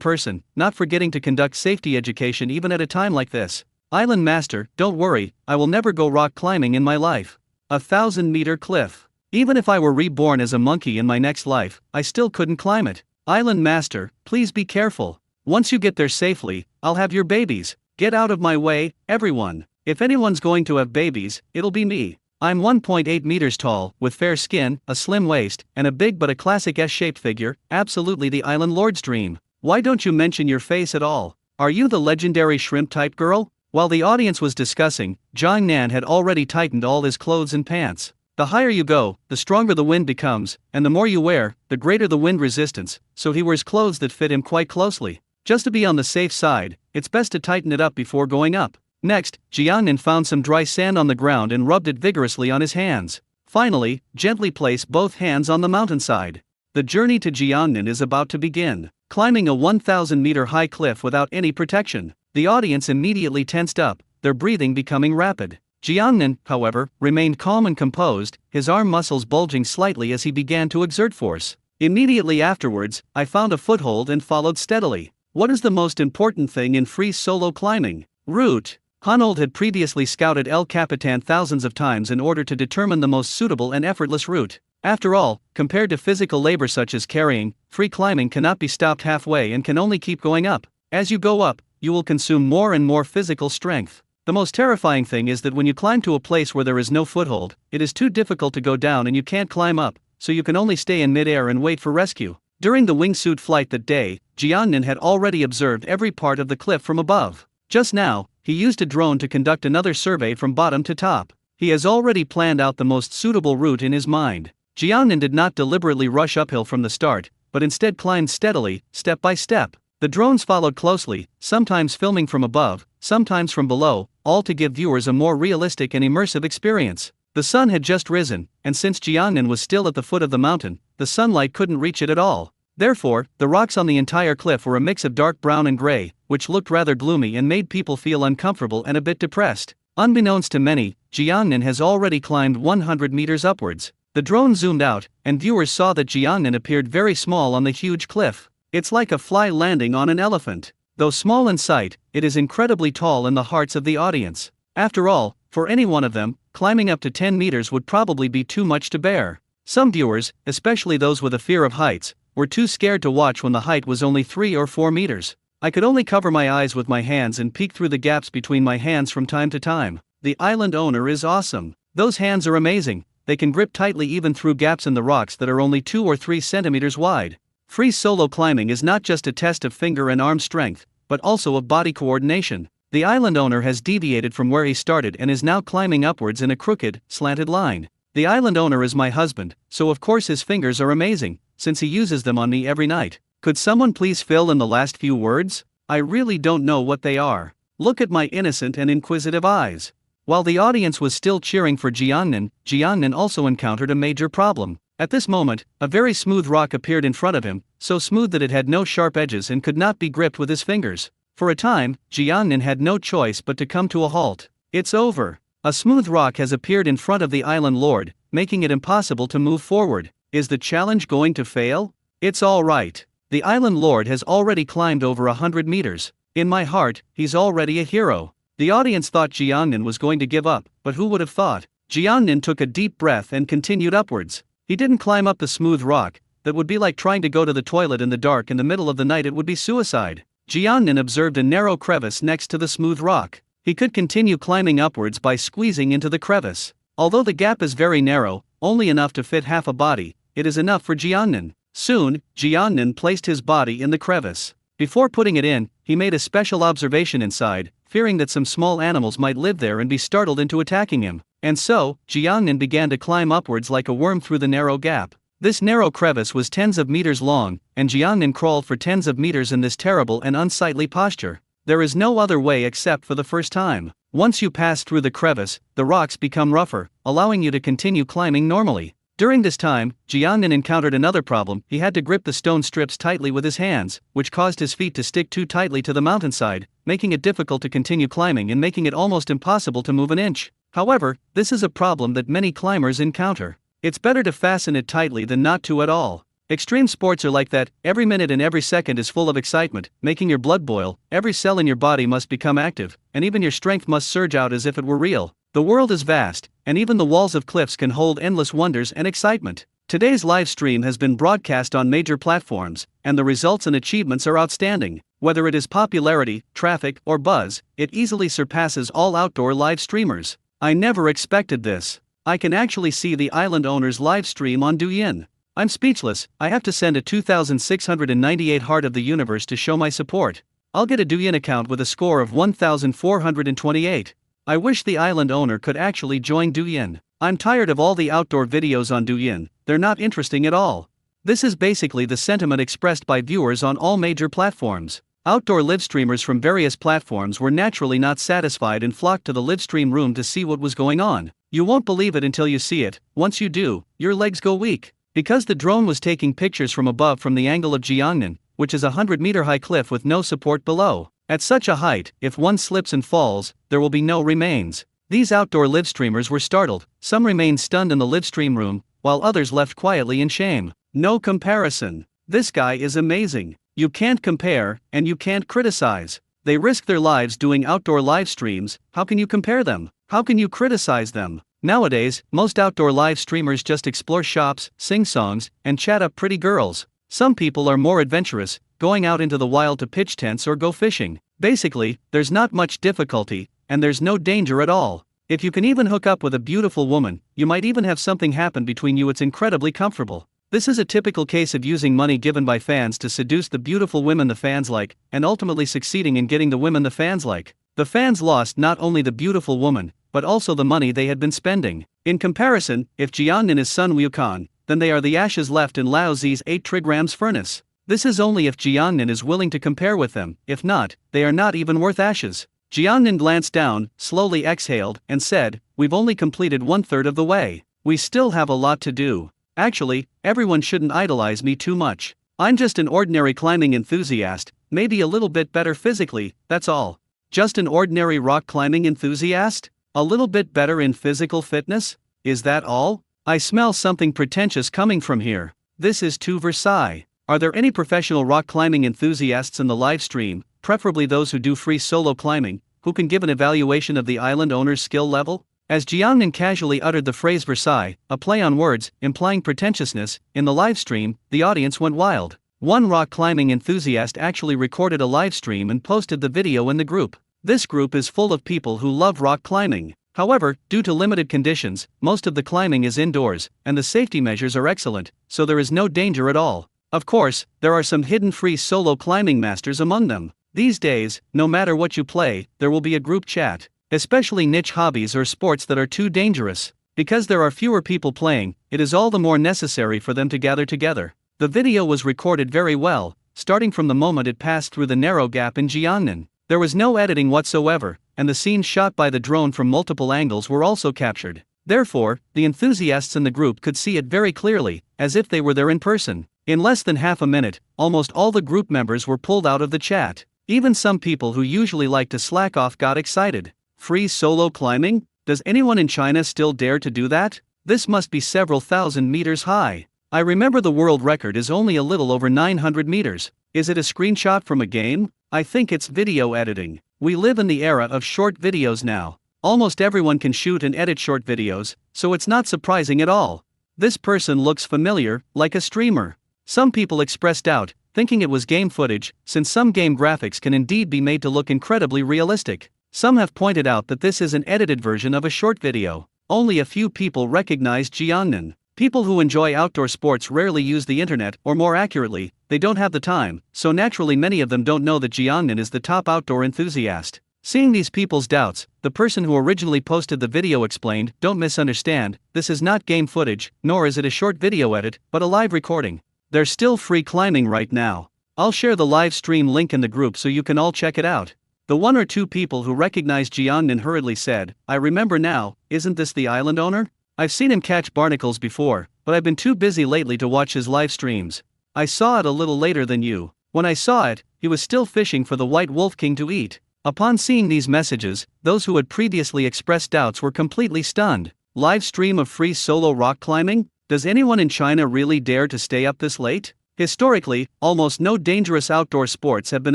person, not forgetting to conduct safety education even at a time like this. Island master, don't worry, I will never go rock climbing in my life. 1,000-meter cliff. Even if I were reborn as a monkey in my next life, I still couldn't climb it. Island master, please be careful. Once you get there safely, I'll have your babies. Get out of my way, everyone. If anyone's going to have babies, it'll be me. I'm 1.8 meters tall, with fair skin, a slim waist, and a big but a classic S-shaped figure, absolutely the island lord's dream. Why don't you mention your face at all? Are you the legendary shrimp-type girl? While the audience was discussing, Jiangnan had already tightened all his clothes and pants. The higher you go, the stronger the wind becomes, and the more you wear, the greater the wind resistance, so he wears clothes that fit him quite closely. Just to be on the safe side, it's best to tighten it up before going up. Next, Jiangnan found some dry sand on the ground and rubbed it vigorously on his hands. Finally, gently place both hands on the mountainside. The journey to Jiangnan is about to begin. Climbing a 1,000-meter high cliff without any protection. The audience immediately tensed up, their breathing becoming rapid. Jiangnan, however, remained calm and composed, his arm muscles bulging slightly as he began to exert force. Immediately afterwards, I found a foothold and followed steadily. What is the most important thing in free solo climbing? Route. Hanold had previously scouted El Capitan thousands of times in order to determine the most suitable and effortless route. After all, compared to physical labor such as carrying, free climbing cannot be stopped halfway and can only keep going up. As you go up, you will consume more and more physical strength. The most terrifying thing is that when you climb to a place where there is no foothold, it is too difficult to go down and you can't climb up, so you can only stay in midair and wait for rescue. During the wingsuit flight that day, Jiangnan had already observed every part of the cliff from above. Just now, he used a drone to conduct another survey from bottom to top. He has already planned out the most suitable route in his mind. Jiangnan did not deliberately rush uphill from the start, but instead climbed steadily, step by step. The drones followed closely, sometimes filming from above, sometimes from below, all to give viewers a more realistic and immersive experience. The sun had just risen, and since Jiangnan was still at the foot of the mountain, the sunlight couldn't reach it at all. Therefore, the rocks on the entire cliff were a mix of dark brown and gray, which looked rather gloomy and made people feel uncomfortable and a bit depressed. Unbeknownst to many, Jiangnan has already climbed 100 meters upwards. The drone zoomed out, and viewers saw that Jiangnan appeared very small on the huge cliff. It's like a fly landing on an elephant. Though small in sight, it is incredibly tall in the hearts of the audience. After all, for any one of them, climbing up to 10 meters would probably be too much to bear. Some viewers, especially those with a fear of heights, were too scared to watch when the height was only 3 or 4 meters. I could only cover my eyes with my hands and peek through the gaps between my hands from time to time. The island owner is awesome. Those hands are amazing. They can grip tightly even through gaps in the rocks that are only 2 or 3 centimeters wide. Free solo climbing is not just a test of finger and arm strength, but also of body coordination. The island owner has deviated from where he started and is now climbing upwards in a crooked, slanted line. The island owner is my husband, so of course his fingers are amazing, since he uses them on me every night. Could someone please fill in the last few words? I really don't know what they are. Look at my innocent and inquisitive eyes. While the audience was still cheering for Jiangnan also encountered a major problem. At this moment, a very smooth rock appeared in front of him, so smooth that it had no sharp edges and could not be gripped with his fingers. For a time, Jiangnan had no choice but to come to a halt. It's over. A smooth rock has appeared in front of the island lord, making it impossible to move forward. Is the challenge going to fail? It's all right. The island lord has already climbed over 100 meters. In my heart, he's already a hero. The audience thought Jiangnan was going to give up, but who would have thought? Jiangnan took a deep breath and continued upwards. He didn't climb up the smooth rock. That would be like trying to go to the toilet in the dark in the middle of the night. It would be suicide. Jiangnan observed a narrow crevice next to the smooth rock. He could continue climbing upwards by squeezing into the crevice. Although the gap is very narrow, only enough to fit half a body, it is enough for Jiangnan. Soon, Jiangnan placed his body in the crevice. Before putting it in, he made a special observation inside, fearing that some small animals might live there and be startled into attacking him. And so, Jiangnan began to climb upwards like a worm through the narrow gap. This narrow crevice was tens of meters long, and Jiangnan crawled for tens of meters in this terrible and unsightly posture. There is no other way except for the first time. Once you pass through the crevice, the rocks become rougher, allowing you to continue climbing normally. During this time, Jiangnan encountered another problem. He had to grip the stone strips tightly with his hands, which caused his feet to stick too tightly to the mountainside, making it difficult to continue climbing and making it almost impossible to move an inch. However, this is a problem that many climbers encounter. It's better to fasten it tightly than not to at all. Extreme sports are like that. Every minute and every second is full of excitement, making your blood boil. Every cell in your body must become active, and even your strength must surge out as if it were real. The world is vast, and even the walls of cliffs can hold endless wonders and excitement. Today's live stream has been broadcast on major platforms, and the results and achievements are outstanding. Whether it is popularity, traffic, or buzz, it easily surpasses all outdoor live streamers. I never expected this. I can actually see the island owner's live stream on Douyin. I'm speechless. I have to send a 2,698 Heart of the Universe to show my support. I'll get a Douyin account with a score of 1,428. I wish the island owner could actually join Douyin. I'm tired of all the outdoor videos on Douyin. They're not interesting at all. This is basically the sentiment expressed by viewers on all major platforms. Outdoor live streamers from various platforms were naturally not satisfied and flocked to the live stream room to see what was going on. You won't believe it until you see it. Once you do, your legs go weak. Because the drone was taking pictures from above from the angle of Jiangnan, which is a 100-meter high cliff with no support below. At such a height, if one slips and falls, there will be no remains. These outdoor live streamers were startled. Some remained stunned in the live stream room, while others left quietly in shame. No comparison. This guy is amazing. You can't compare, and you can't criticize. They risk their lives doing outdoor live streams. How can you compare them? How can you criticize them? Nowadays, most outdoor live streamers just explore shops, sing songs, and chat up pretty girls. Some people are more adventurous, going out into the wild to pitch tents or go fishing. Basically, there's not much difficulty, and there's no danger at all. If you can even hook up with a beautiful woman, you might even have something happen between you. It's incredibly comfortable. This is a typical case of using money given by fans to seduce the beautiful women the fans like, and ultimately succeeding in getting the women the fans like. The fans lost not only the beautiful woman, but also the money they had been spending. In comparison, if Jiangnan is Sun Wukong, then they are the ashes left in Lao Zi's 8 trigrams furnace. This is only if Jiangnan is willing to compare with them. If not, they are not even worth ashes. Jiangnan glanced down, slowly exhaled, and said, "We've only completed 1/3 of the way. We still have a lot to do. Actually, everyone shouldn't idolize me too much. I'm just an ordinary climbing enthusiast, maybe a little bit better physically, that's all. Just an ordinary rock climbing enthusiast? A little bit better in physical fitness? Is that all? I smell something pretentious coming from here. This is too Versailles. Are there any professional rock climbing enthusiasts in the live stream? preferably those who do free solo climbing, who can give an evaluation of the island owner's skill level? As Jiangnan casually uttered the phrase Versailles, a play on words, implying pretentiousness, in the live stream, the audience went wild. One rock climbing enthusiast actually recorded a live stream and posted the video in the group. This group is full of people who love rock climbing. However, due to limited conditions, most of the climbing is indoors, and the safety measures are excellent, so there is no danger at all. Of course, there are some hidden free solo climbing masters among them. These days, no matter what you play, there will be a group chat. Especially niche hobbies or sports that are too dangerous. Because there are fewer people playing, it is all the more necessary for them to gather together. The video was recorded very well, starting from the moment it passed through the narrow gap in Jiangnan. There was no editing whatsoever, and the scenes shot by the drone from multiple angles were also captured. Therefore, the enthusiasts in the group could see it very clearly, as if they were there in person. In less than half a minute, almost all the group members were pulled out of the chat. Even some people who usually like to slack off got excited. Free solo climbing? Does anyone in China still dare to do that? This must be several thousand meters high. I remember the world record is only a little over 900 meters. Is it a screenshot from a game? I think it's video editing. We live in the era of short videos now. Almost everyone can shoot and edit short videos, so it's not surprising at all. This person looks familiar, like a streamer. Some people expressed doubt, thinking it was game footage, since some game graphics can indeed be made to look incredibly realistic. Some have pointed out that this is an edited version of a short video. Only a few people recognized Jiangnan. People who enjoy outdoor sports rarely use the internet, or more accurately, they don't have the time, so naturally many of them don't know that Jiangnan is the top outdoor enthusiast. Seeing these people's doubts, the person who originally posted the video explained, "Don't misunderstand, this is not game footage, nor is it a short video edit, but a live recording. They're still free climbing right now. I'll share the live stream link in the group so you can all check it out." The one or two people who recognized Jiangnan hurriedly said, "I remember now, isn't this the island owner? I've seen him catch barnacles before, but I've been too busy lately to watch his live streams. I saw it a little later than you. When I saw it, he was still fishing for the white wolf king to eat." Upon seeing these messages, those who had previously expressed doubts were completely stunned. Live stream of free solo rock climbing? Does anyone in China really dare to stay up this late? Historically, almost no dangerous outdoor sports have been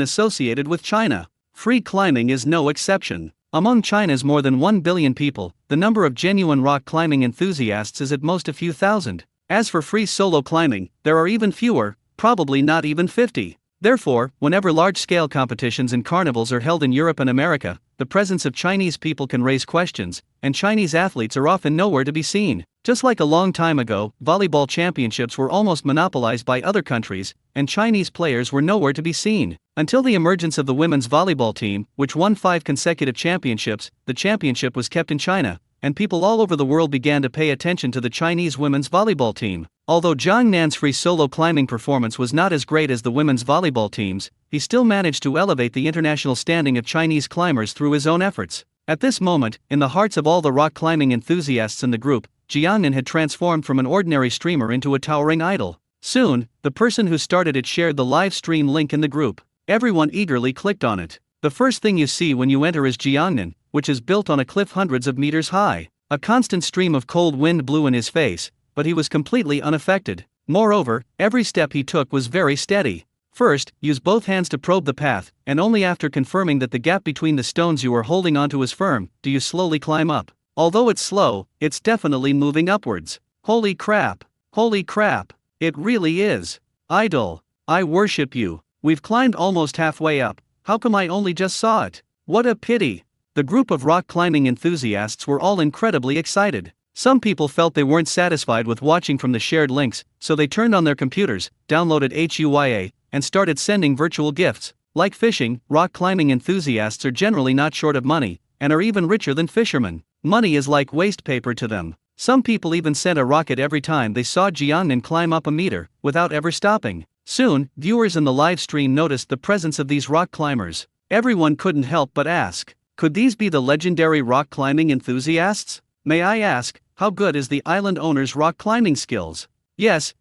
associated with China. Free climbing is no exception. Among China's more than 1 billion people, the number of genuine rock climbing enthusiasts is at most a few thousand. As for free solo climbing, there are even fewer, probably not even 50. Therefore, whenever large-scale competitions and carnivals are held in Europe and America, the presence of Chinese people can raise questions, and Chinese athletes are often nowhere to be seen. Just like a long time ago, volleyball championships were almost monopolized by other countries, and Chinese players were nowhere to be seen. Until the emergence of the women's volleyball team, which won 5 consecutive championships, the championship was kept in China, and people all over the world began to pay attention to the Chinese women's volleyball team. Although Zhang Nan's free solo climbing performance was not as great as the women's volleyball team's, he still managed to elevate the international standing of Chinese climbers through his own efforts. At this moment, in the hearts of all the rock climbing enthusiasts in the group, Jiangnan had transformed from an ordinary streamer into a towering idol. Soon, the person who started it shared the live stream link in the group. Everyone eagerly clicked on it. The first thing you see when you enter is Jiangnan, which is built on a cliff hundreds of meters high. A constant stream of cold wind blew in his face, but he was completely unaffected. Moreover, every step he took was very steady. First, use both hands to probe the path, and only after confirming that the gap between the stones you are holding onto is firm, do you slowly climb up. Although it's slow, it's definitely moving upwards. Holy crap! Holy crap! It really is. Idol, I worship you. We've climbed almost halfway up. How come I only just saw it? What a pity! The group of rock climbing enthusiasts were all incredibly excited. Some people felt they weren't satisfied with watching from the shared links, so they turned on their computers, downloaded HUYA, and started sending virtual gifts. Like fishing, rock climbing enthusiasts are generally not short of money, and are even richer than fishermen. Money is like waste paper to them. Some people even sent a rocket every time they saw Jiangnan climb up a meter, without ever stopping. Soon, viewers in the live stream noticed the presence of these rock climbers. Everyone couldn't help but ask, could these be the legendary rock climbing enthusiasts? May I ask, how good is the island owner's rock climbing skills? Yes,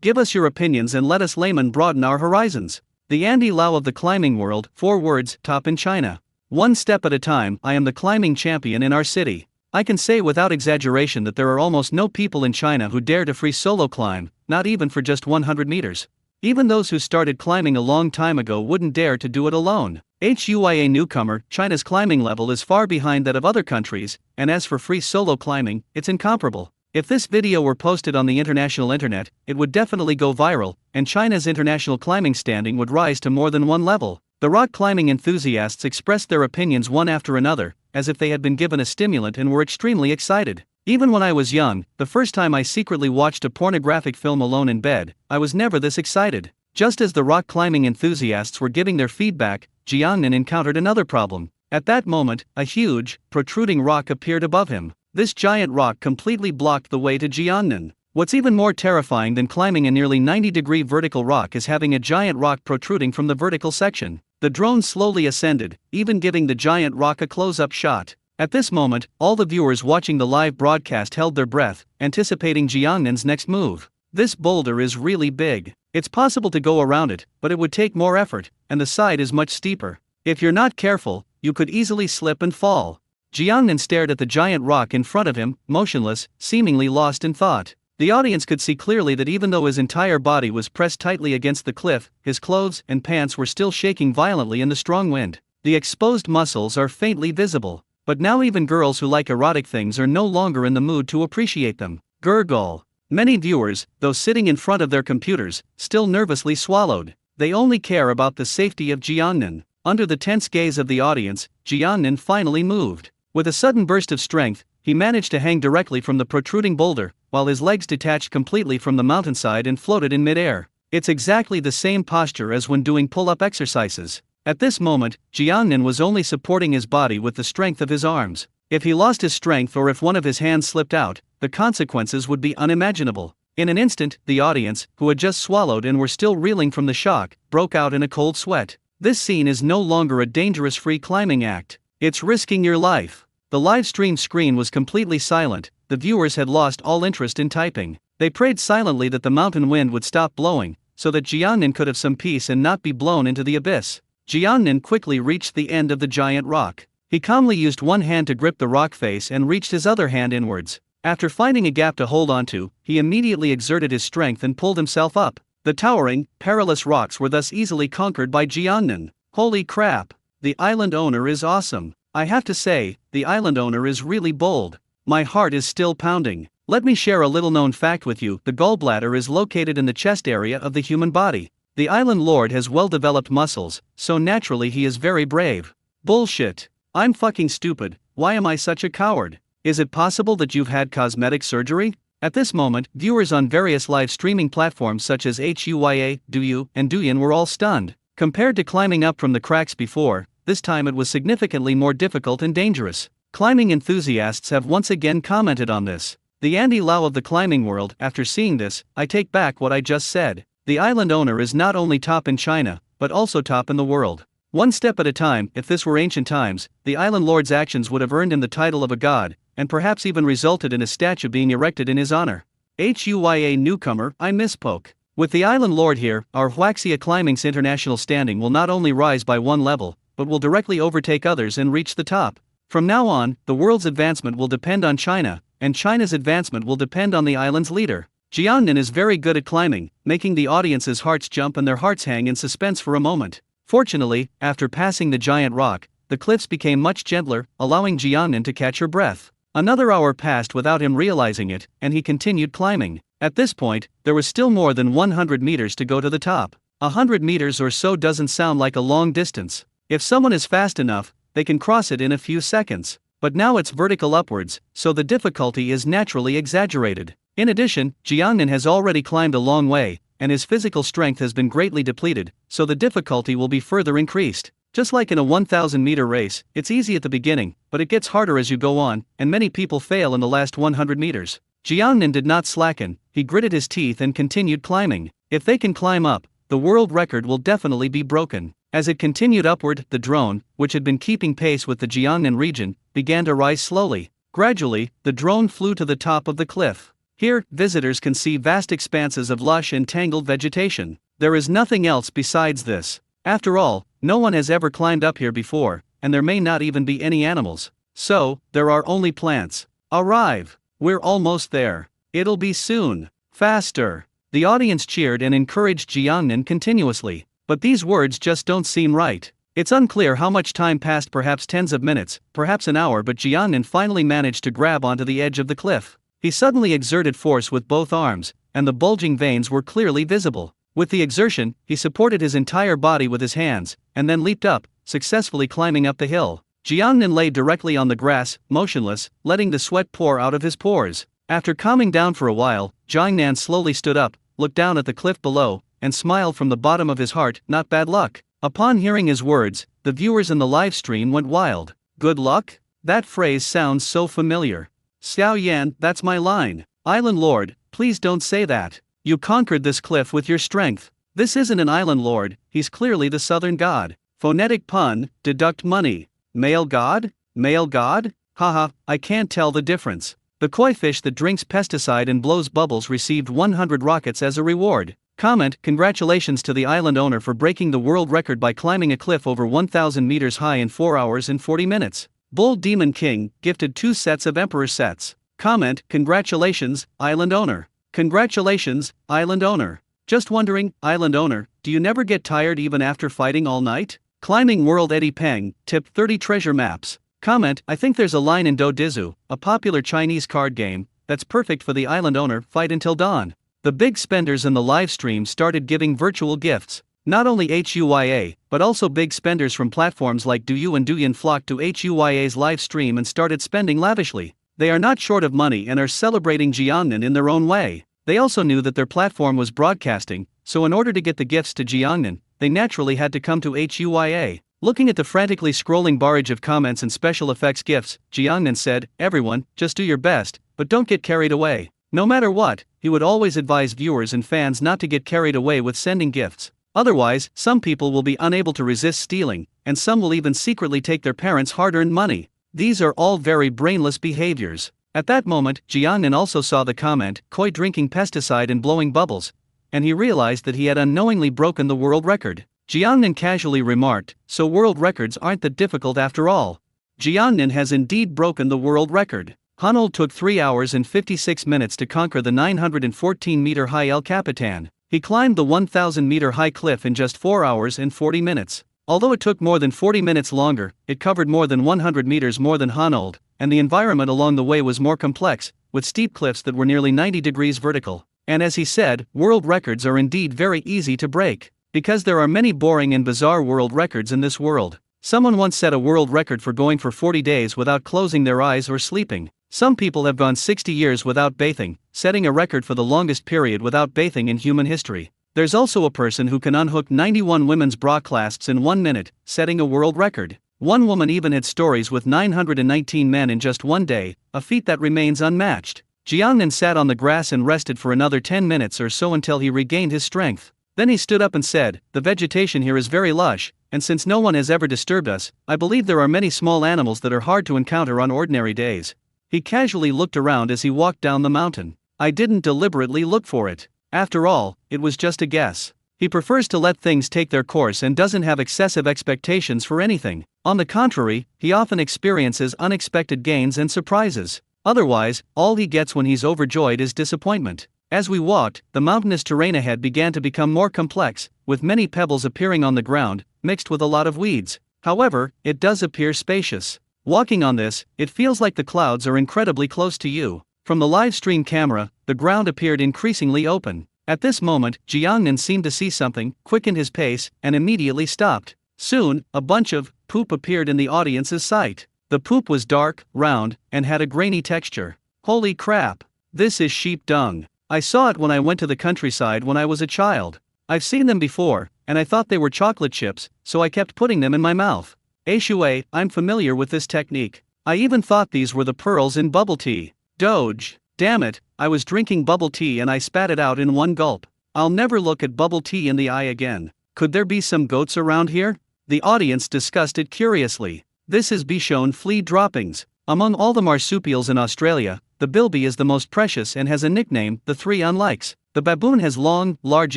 give us your opinions and let us laymen broaden our horizons. The Andy Lau of the climbing world, 4 words, top in China. One step at a time, I am the climbing champion in our city. I can say without exaggeration that there are almost no people in China who dare to free solo climb, not even for just 100 meters. Even those who started climbing a long time ago wouldn't dare to do it alone. HUYA newcomer, China's climbing level is far behind that of other countries, and as for free solo climbing, it's incomparable. If this video were posted on the international internet, it would definitely go viral, and China's international climbing standing would rise to more than one level. The rock climbing enthusiasts expressed their opinions one after another, as if they had been given a stimulant and were extremely excited. Even when I was young, the first time I secretly watched a pornographic film alone in bed, I was never this excited. Just as the rock climbing enthusiasts were giving their feedback, Jiangnan encountered another problem. At that moment, a huge, protruding rock appeared above him. This giant rock completely blocked the way to Jiangnan. What's even more terrifying than climbing a nearly 90-degree vertical rock is having a giant rock protruding from the vertical section. The drone slowly ascended, even giving the giant rock a close-up shot. At this moment, all the viewers watching the live broadcast held their breath, anticipating Jiangnan's next move. This boulder is really big. It's possible to go around it, but it would take more effort, and the side is much steeper. If you're not careful, you could easily slip and fall. Jiangnan stared at the giant rock in front of him, motionless, seemingly lost in thought. The audience could see clearly that even though his entire body was pressed tightly against the cliff, his clothes and pants were still shaking violently in the strong wind. The exposed muscles are faintly visible. But now even girls who like erotic things are no longer in the mood to appreciate them. Gurgle. Many viewers, though sitting in front of their computers, still nervously swallowed. They only care about the safety of Jiangnan. Under the tense gaze of the audience, Jiangnan finally moved. With a sudden burst of strength, he managed to hang directly from the protruding boulder, while his legs detached completely from the mountainside and floated in midair. It's exactly the same posture as when doing pull-up exercises. At this moment, Jiangnan was only supporting his body with the strength of his arms. If he lost his strength or if one of his hands slipped out, the consequences would be unimaginable. In an instant, the audience, who had just swallowed and were still reeling from the shock, broke out in a cold sweat. This scene is no longer a dangerous free climbing act. It's risking your life. The live stream screen was completely silent. The viewers had lost all interest in typing. They prayed silently that the mountain wind would stop blowing, so that Jiangnan could have some peace and not be blown into the abyss. Jiangnan quickly reached the end of the giant rock. He calmly used one hand to grip the rock face and reached his other hand inwards. After finding a gap to hold onto, he immediately exerted his strength and pulled himself up. The towering, perilous rocks were thus easily conquered by Jiangnan. Holy crap! The island owner is awesome. I have to say, the island owner is really bold. My heart is still pounding. Let me share a little known fact with you. The gallbladder is located in the chest area of the human body. The island lord has well-developed muscles, so naturally he is very brave. Bullshit. I'm fucking stupid. Why am I such a coward? Is it possible that you've had cosmetic surgery? At this moment, viewers on various live streaming platforms such as HUYA, Douyu, and Douyin were all stunned. Compared to climbing up from the cracks before, this time it was significantly more difficult and dangerous. Climbing enthusiasts have once again commented on this. The Andy Lau of the climbing world, after seeing this, I take back what I just said. The island owner is not only top in China, but also top in the world. One step at a time. If this were ancient times, the island lord's actions would have earned him the title of a god, and perhaps even resulted in a statue being erected in his honor. HUYA newcomer, I misspoke. With the island lord here, our Huaxia Climbing's international standing will not only rise by one level, but will directly overtake others and reach the top. From now on, the world's advancement will depend on China, and China's advancement will depend on the island's leader. Jiangnan is very good at climbing, making the audience's hearts jump and their hearts hang in suspense for a moment. Fortunately, after passing the giant rock, the cliffs became much gentler, allowing Jiangnan to catch her breath. Another hour passed without him realizing it, and he continued climbing. At this point, there was still more than 100 meters to go to the top. 100 meters or so doesn't sound like a long distance. If someone is fast enough, they can cross it in a few seconds. But now it's vertical upwards, so the difficulty is naturally exaggerated. In addition, Jiangnan has already climbed a long way, and his physical strength has been greatly depleted, so the difficulty will be further increased. Just like in a 1,000-meter race, it's easy at the beginning, but it gets harder as you go on, and many people fail in the last 100 meters. Jiangnan did not slacken. He gritted his teeth and continued climbing. If they can climb up, the world record will definitely be broken. As it continued upward, the drone, which had been keeping pace with the Jiangnan region, began to rise slowly. Gradually, the drone flew to the top of the cliff. Here, visitors can see vast expanses of lush and tangled vegetation. There is nothing else besides this. After all, no one has ever climbed up here before, and there may not even be any animals. So, there are only plants. Arrive! We're almost there. It'll be soon. Faster! The audience cheered and encouraged Jiangnan continuously. But these words just don't seem right. It's unclear how much time passed, perhaps tens of minutes, perhaps an hour, but Jiangnan finally managed to grab onto the edge of the cliff. He suddenly exerted force with both arms, and the bulging veins were clearly visible. With the exertion, he supported his entire body with his hands, and then leaped up, successfully climbing up the hill. Jiangnan lay directly on the grass, motionless, letting the sweat pour out of his pores. After calming down for a while, Jiangnan slowly stood up, looked down at the cliff below, and smiled from the bottom of his heart. Not bad luck. Upon hearing his words, the viewers in the live stream went wild. Good luck? That phrase sounds so familiar. Xiao Yan, that's my line. Island Lord, please don't say that. You conquered this cliff with your strength. This isn't an island lord, he's clearly the southern god. Phonetic pun, deduct money. Male god? Male god? Haha, I can't tell the difference. The koi fish that drinks pesticide and blows bubbles received 100 rockets as a reward. Comment, congratulations to the island owner for breaking the world record by climbing a cliff over 1,000 meters high in 4 hours and 40 minutes. Bull Demon King, gifted 2 sets of Emperor sets. Comment, congratulations, island owner. Congratulations, island owner. Just wondering, island owner, do you never get tired even after fighting all night? Climbing World Eddie Peng, tip 30 treasure maps. Comment, I think there's a line in Do Dizu, a popular Chinese card game, that's perfect for the island owner. Fight until dawn. The big spenders in the live stream started giving virtual gifts. Not only HUYA, but also big spenders from platforms like Douyu and Douyin flocked to HUYA's live stream and started spending lavishly. They are not short of money and are celebrating Jiangnan in their own way. They also knew that their platform was broadcasting, so in order to get the gifts to Jiangnan, they naturally had to come to HUYA. Looking at the frantically scrolling barrage of comments and special effects gifts, Jiangnan said, "Everyone, just do your best, but don't get carried away." No matter what, he would always advise viewers and fans not to get carried away with sending gifts. Otherwise, some people will be unable to resist stealing, and some will even secretly take their parents' hard-earned money. These are all very brainless behaviors. At that moment, Jiangnan also saw the comment, "Koi drinking pesticide and blowing bubbles," and he realized that he had unknowingly broken the world record. Jiangnan casually remarked, "So world records aren't that difficult after all." Jiangnan has indeed broken the world record. Hunold took 3 hours and 56 minutes to conquer the 914-meter-high El Capitan. He climbed the 1,000-meter-high cliff in just 4 hours and 40 minutes. Although it took more than 40 minutes longer, it covered more than 100 meters more than Hunold, and the environment along the way was more complex, with steep cliffs that were nearly 90 degrees vertical. And as he said, world records are indeed very easy to break. Because there are many boring and bizarre world records in this world. Someone once set a world record for going for 40 days without closing their eyes or sleeping. Some people have gone 60 years without bathing, setting a record for the longest period without bathing in human history. There's also a person who can unhook 91 women's bra clasps in 1 minute, setting a world record. One woman even had stories with 919 men in just 1 day, a feat that remains unmatched. Jiangnan sat on the grass and rested for another 10 minutes or so until he regained his strength. Then he stood up and said, "The vegetation here is very lush, and since no one has ever disturbed us, I believe there are many small animals that are hard to encounter on ordinary days." He casually looked around as he walked down the mountain. "I didn't deliberately look for it. After all, it was just a guess." He prefers to let things take their course and doesn't have excessive expectations for anything. On the contrary, he often experiences unexpected gains and surprises. Otherwise, all he gets when he's overjoyed is disappointment. As we walked, the mountainous terrain ahead began to become more complex, with many pebbles appearing on the ground, mixed with a lot of weeds. However, it does appear spacious. Walking on this, it feels like the clouds are incredibly close to you. From the live stream camera, the ground appeared increasingly open. At this moment, Jiangnan seemed to see something, quickened his pace, and immediately stopped. Soon, a bunch of poop appeared in the audience's sight. The poop was dark, round, and had a grainy texture. Holy crap! This is sheep dung. I saw it when I went to the countryside when I was a child. I've seen them before, and I thought they were chocolate chips, so I kept putting them in my mouth. Shui, I'm familiar with this technique. I even thought these were the pearls in bubble tea. Doge. Damn it, I was drinking bubble tea and I spat it out in one gulp. I'll never look at bubble tea in the eye again. Could there be some goats around here? The audience discussed it curiously. This is Bichon flea droppings. Among all the marsupials in Australia, the bilby is the most precious and has a nickname, the 3 unlikes. The baboon has long, large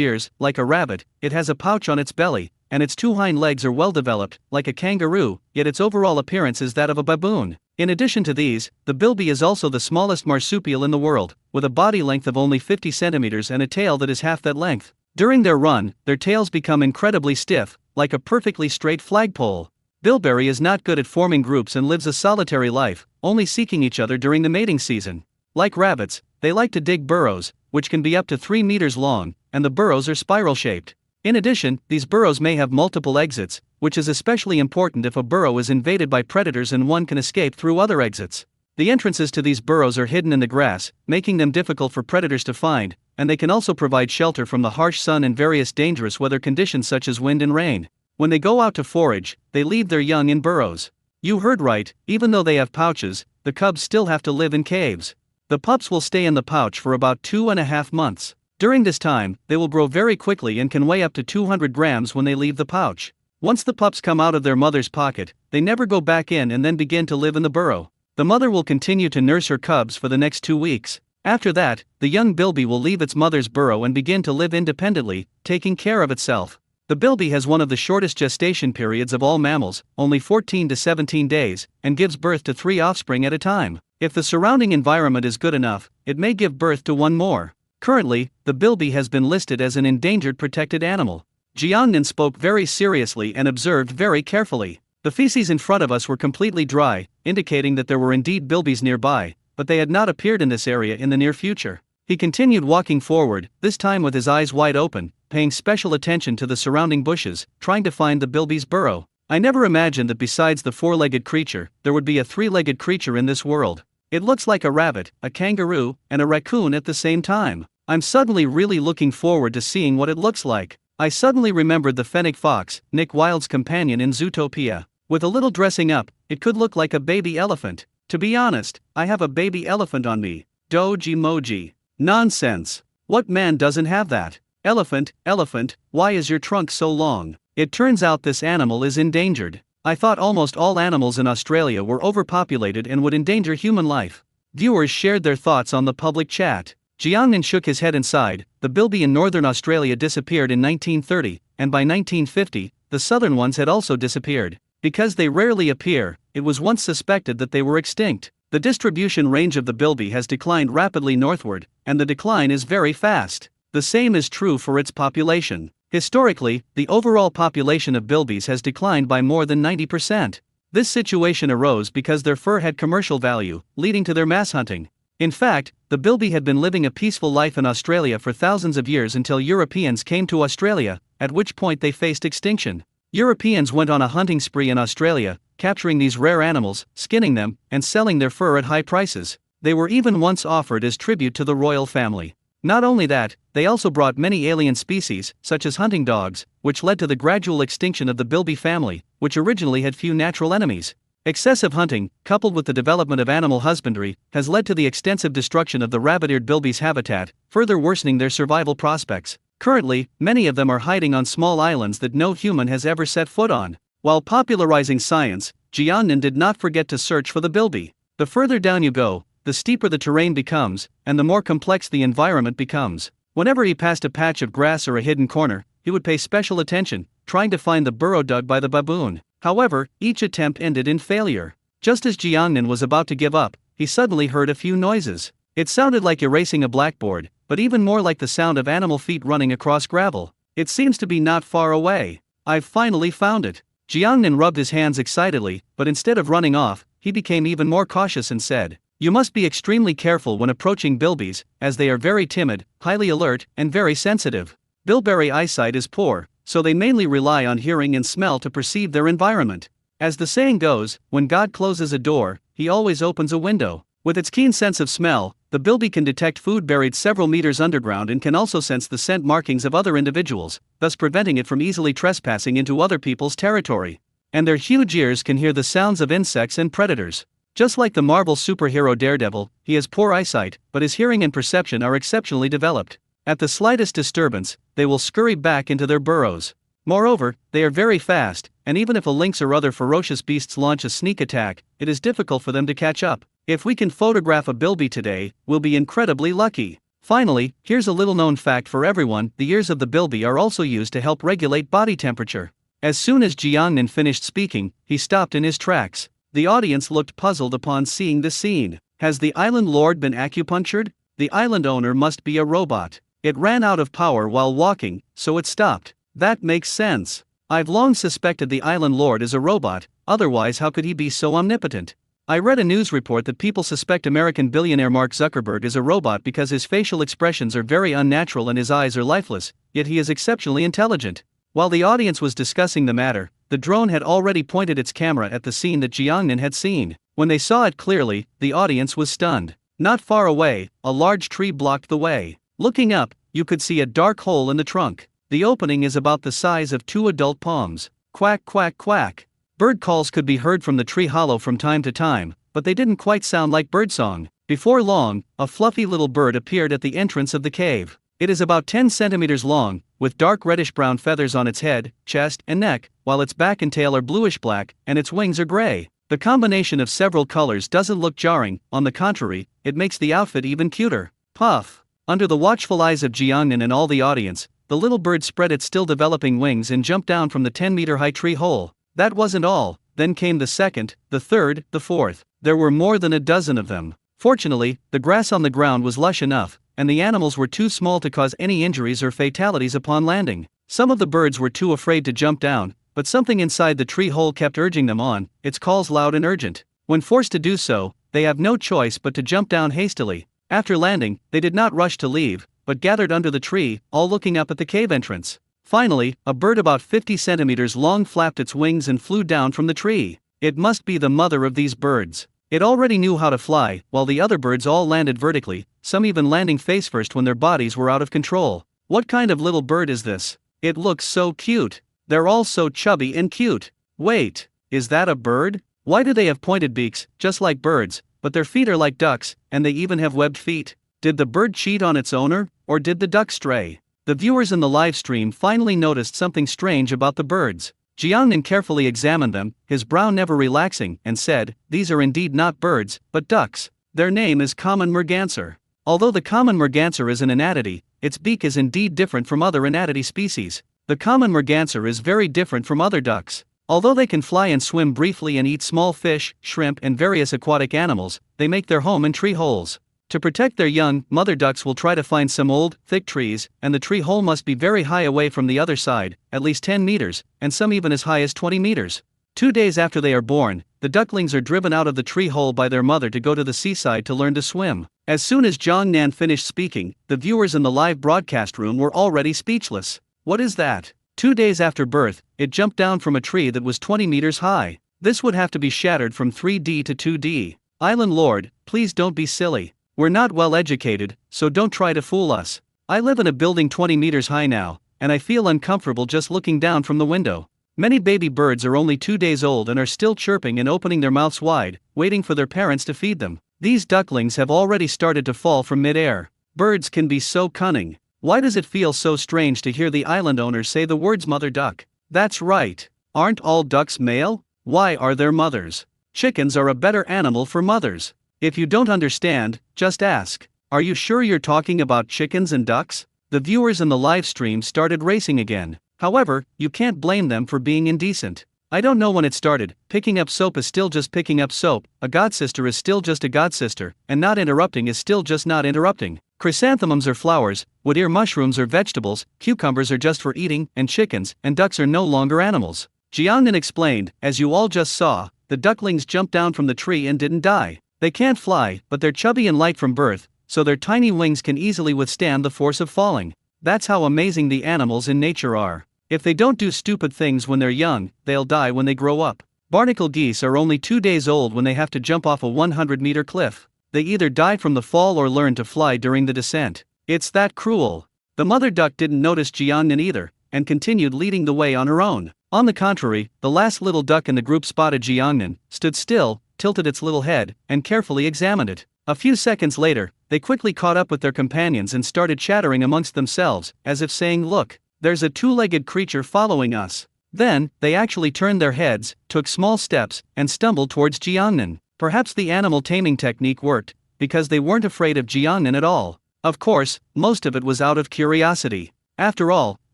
ears, like a rabbit, it has a pouch on its belly, and its two hind legs are well developed, like a kangaroo, yet its overall appearance is that of a baboon. In addition to these, the bilby is also the smallest marsupial in the world, with a body length of only 50 centimeters and a tail that is half that length. During their run, their tails become incredibly stiff, like a perfectly straight flagpole. Bilberry is not good at forming groups and lives a solitary life, only seeking each other during the mating season. Like rabbits, they like to dig burrows, which can be up to 3 meters long, and the burrows are spiral-shaped. In addition, these burrows may have multiple exits, which is especially important if a burrow is invaded by predators and one can escape through other exits. The entrances to these burrows are hidden in the grass, making them difficult for predators to find, and they can also provide shelter from the harsh sun and various dangerous weather conditions such as wind and rain. When they go out to forage, they leave their young in burrows. You heard right, even though they have pouches, the cubs still have to live in caves. The pups will stay in the pouch for about 2.5 months. During this time, they will grow very quickly and can weigh up to 200 grams when they leave the pouch. Once the pups come out of their mother's pocket, they never go back in and then begin to live in the burrow. The mother will continue to nurse her cubs for the next 2 weeks. After that, the young bilby will leave its mother's burrow and begin to live independently, taking care of itself. The bilby has one of the shortest gestation periods of all mammals, only 14 to 17 days, and gives birth to 3 offspring at a time. If the surrounding environment is good enough, it may give birth to 1 more. Currently, the bilby has been listed as an endangered protected animal. Jiangnan spoke very seriously and observed very carefully. The feces in front of us were completely dry, indicating that there were indeed bilbies nearby, but they had not appeared in this area in the near future. He continued walking forward, this time with his eyes wide open, paying special attention to the surrounding bushes, trying to find the bilby's burrow. I never imagined that besides the 4-legged creature, there would be a 3-legged creature in this world. It looks like a rabbit, a kangaroo, and a raccoon at the same time. I'm suddenly really looking forward to seeing what it looks like. I suddenly remembered the fennec fox, Nick Wilde's companion in Zootopia. With a little dressing up, it could look like a baby elephant. To be honest, I have a baby elephant on me. Doji moji. Nonsense. What man doesn't have that? Elephant, elephant, why is your trunk so long? It turns out this animal is endangered. I thought almost all animals in Australia were overpopulated and would endanger human life. Viewers shared their thoughts on the public chat. Jiangnan shook his head and sighed. The bilby in northern Australia disappeared in 1930, and by 1950, the southern ones had also disappeared. Because they rarely appear, it was once suspected that they were extinct. The distribution range of the bilby has declined rapidly northward, and the decline is very fast. The same is true for its population. Historically, the overall population of bilbies has declined by more than 90%. This situation arose because their fur had commercial value, leading to their mass hunting. In fact, the bilby had been living a peaceful life in Australia for thousands of years until Europeans came to Australia, at which point they faced extinction. Europeans went on a hunting spree in Australia, capturing these rare animals, skinning them, and selling their fur at high prices. They were even once offered as tribute to the royal family. Not only that, they also brought many alien species, such as hunting dogs, which led to the gradual extinction of the bilby family, which originally had few natural enemies. Excessive hunting, coupled with the development of animal husbandry, has led to the extensive destruction of the rabbit-eared bilby's habitat, further worsening their survival prospects. Currently, many of them are hiding on small islands that no human has ever set foot on. While popularizing science, Jiangnan did not forget to search for the bilby. The further down you go, the steeper the terrain becomes, and the more complex the environment becomes. Whenever he passed a patch of grass or a hidden corner, he would pay special attention, trying to find the burrow dug by the baboon. However, each attempt ended in failure. Just as Jiangnan was about to give up, he suddenly heard a few noises. It sounded like erasing a blackboard, but even more like the sound of animal feet running across gravel. It seems to be not far away. I've finally found it. Jiangnan rubbed his hands excitedly, but instead of running off, he became even more cautious and said, "You must be extremely careful when approaching bilbies, as they are very timid, highly alert, and very sensitive. Bilberry eyesight is poor, so they mainly rely on hearing and smell to perceive their environment. As the saying goes, when God closes a door, he always opens a window." With its keen sense of smell, the bilby can detect food buried several meters underground and can also sense the scent markings of other individuals, thus preventing it from easily trespassing into other people's territory. And their huge ears can hear the sounds of insects and predators. Just like the Marvel superhero Daredevil, he has poor eyesight, but his hearing and perception are exceptionally developed. At the slightest disturbance, they will scurry back into their burrows. Moreover, they are very fast, and even if a lynx or other ferocious beasts launch a sneak attack, it is difficult for them to catch up. If we can photograph a bilby today, we'll be incredibly lucky. Finally, here's a little known fact for everyone: the ears of the bilby are also used to help regulate body temperature. As soon as Jiangnan finished speaking, he stopped in his tracks. The audience looked puzzled upon seeing this scene. Has the island lord been acupunctured? The island owner must be a robot. It ran out of power while walking, so it stopped. That makes sense. I've long suspected the island lord is a robot, otherwise how could he be so omnipotent? I read a news report that people suspect American billionaire Mark Zuckerberg is a robot because his facial expressions are very unnatural and his eyes are lifeless, yet he is exceptionally intelligent. While the audience was discussing the matter, the drone had already pointed its camera at the scene that Jiangnan had seen. When they saw it clearly, the audience was stunned. Not far away, a large tree blocked the way. Looking up, you could see a dark hole in the trunk. The opening is about the size of 2 adult palms. Quack quack quack. Bird calls could be heard from the tree hollow from time to time, but they didn't quite sound like birdsong. Before long, a fluffy little bird appeared at the entrance of the cave. It is about 10 centimeters long, with dark reddish-brown feathers on its head, chest, and neck, while its back and tail are bluish-black, and its wings are gray. The combination of several colors doesn't look jarring, on the contrary, it makes the outfit even cuter. Puff! Under the watchful eyes of Jiangnan and all the audience, the little bird spread its still developing wings and jumped down from the 10-meter-high tree hole. That wasn't all, then came the second, the third, the fourth. There were more than a dozen of them. Fortunately, the grass on the ground was lush enough, and the animals were too small to cause any injuries or fatalities upon landing. Some of the birds were too afraid to jump down, but something inside the tree hole kept urging them on, its calls loud and urgent. When forced to do so, they have no choice but to jump down hastily. After landing, they did not rush to leave, but gathered under the tree, all looking up at the cave entrance. Finally, a bird about 50 centimeters long flapped its wings and flew down from the tree. It must be the mother of these birds. It already knew how to fly, while the other birds all landed vertically, some even landing face first when their bodies were out of control. What kind of little bird is this? It looks so cute. They're all so chubby and cute. Wait, is that a bird? Why do they have pointed beaks, just like birds, but their feet are like ducks, and they even have webbed feet? Did the bird cheat on its owner, or did the duck stray? The viewers in the live stream finally noticed something strange about the birds. Jiangnan carefully examined them, his brow never relaxing, and said, "These are indeed not birds, but ducks. Their name is common merganser. Although the common merganser is an anatity, its beak is indeed different from other anatity species. The common merganser is very different from other ducks. Although they can fly and swim briefly and eat small fish, shrimp and various aquatic animals, they make their home in tree holes. To protect their young, mother ducks will try to find some old, thick trees, and the tree hole must be very high away from the other side, at least 10 meters, and some even as high as 20 meters. 2 days after they are born, the ducklings are driven out of the tree hole by their mother to go to the seaside to learn to swim." As soon as Jiangnan finished speaking, the viewers in the live broadcast room were already speechless. What is that? 2 days after birth, it jumped down from a tree that was 20 meters high. This would have to be shattered from 3D to 2D. Island Lord, please don't be silly. We're not well educated, so don't try to fool us. I live in a building 20 meters high now, and I feel uncomfortable just looking down from the window. Many baby birds are only 2 days old and are still chirping and opening their mouths wide, waiting for their parents to feed them. These ducklings have already started to fall from mid-air. Birds can be so cunning. Why does it feel so strange to hear the island owners say the words mother duck? That's right. Aren't all ducks male? Why are there mothers? Chickens are a better animal for mothers. If you don't understand, just ask. Are you sure you're talking about chickens and ducks? The viewers in the live stream started racing again. However, you can't blame them for being indecent. I don't know when it started. Picking up soap is still just picking up soap, a godsister is still just a godsister, and not interrupting is still just not interrupting. Chrysanthemums are flowers, wood ear mushrooms are vegetables, cucumbers are just for eating, and chickens and ducks are no longer animals. Jiangnan explained, as you all just saw, the ducklings jumped down from the tree and didn't die. They can't fly, but they're chubby and light from birth, so their tiny wings can easily withstand the force of falling. That's how amazing the animals in nature are. If they don't do stupid things when they're young, they'll die when they grow up. Barnacle geese are only 2 days old when they have to jump off a 100-meter cliff. They either die from the fall or learn to fly during the descent. It's that cruel. The mother duck didn't notice Jiangnan either, and continued leading the way on her own. On the contrary, the last little duck in the group spotted Jiangnan, stood still, tilted its little head, and carefully examined it. A few seconds later, they quickly caught up with their companions and started chattering amongst themselves, as if saying, "Look, there's a two-legged creature following us." Then, they actually turned their heads, took small steps, and stumbled towards Jiangnan. Perhaps the animal taming technique worked, because they weren't afraid of Jiangnan at all. Of course, most of it was out of curiosity. After all,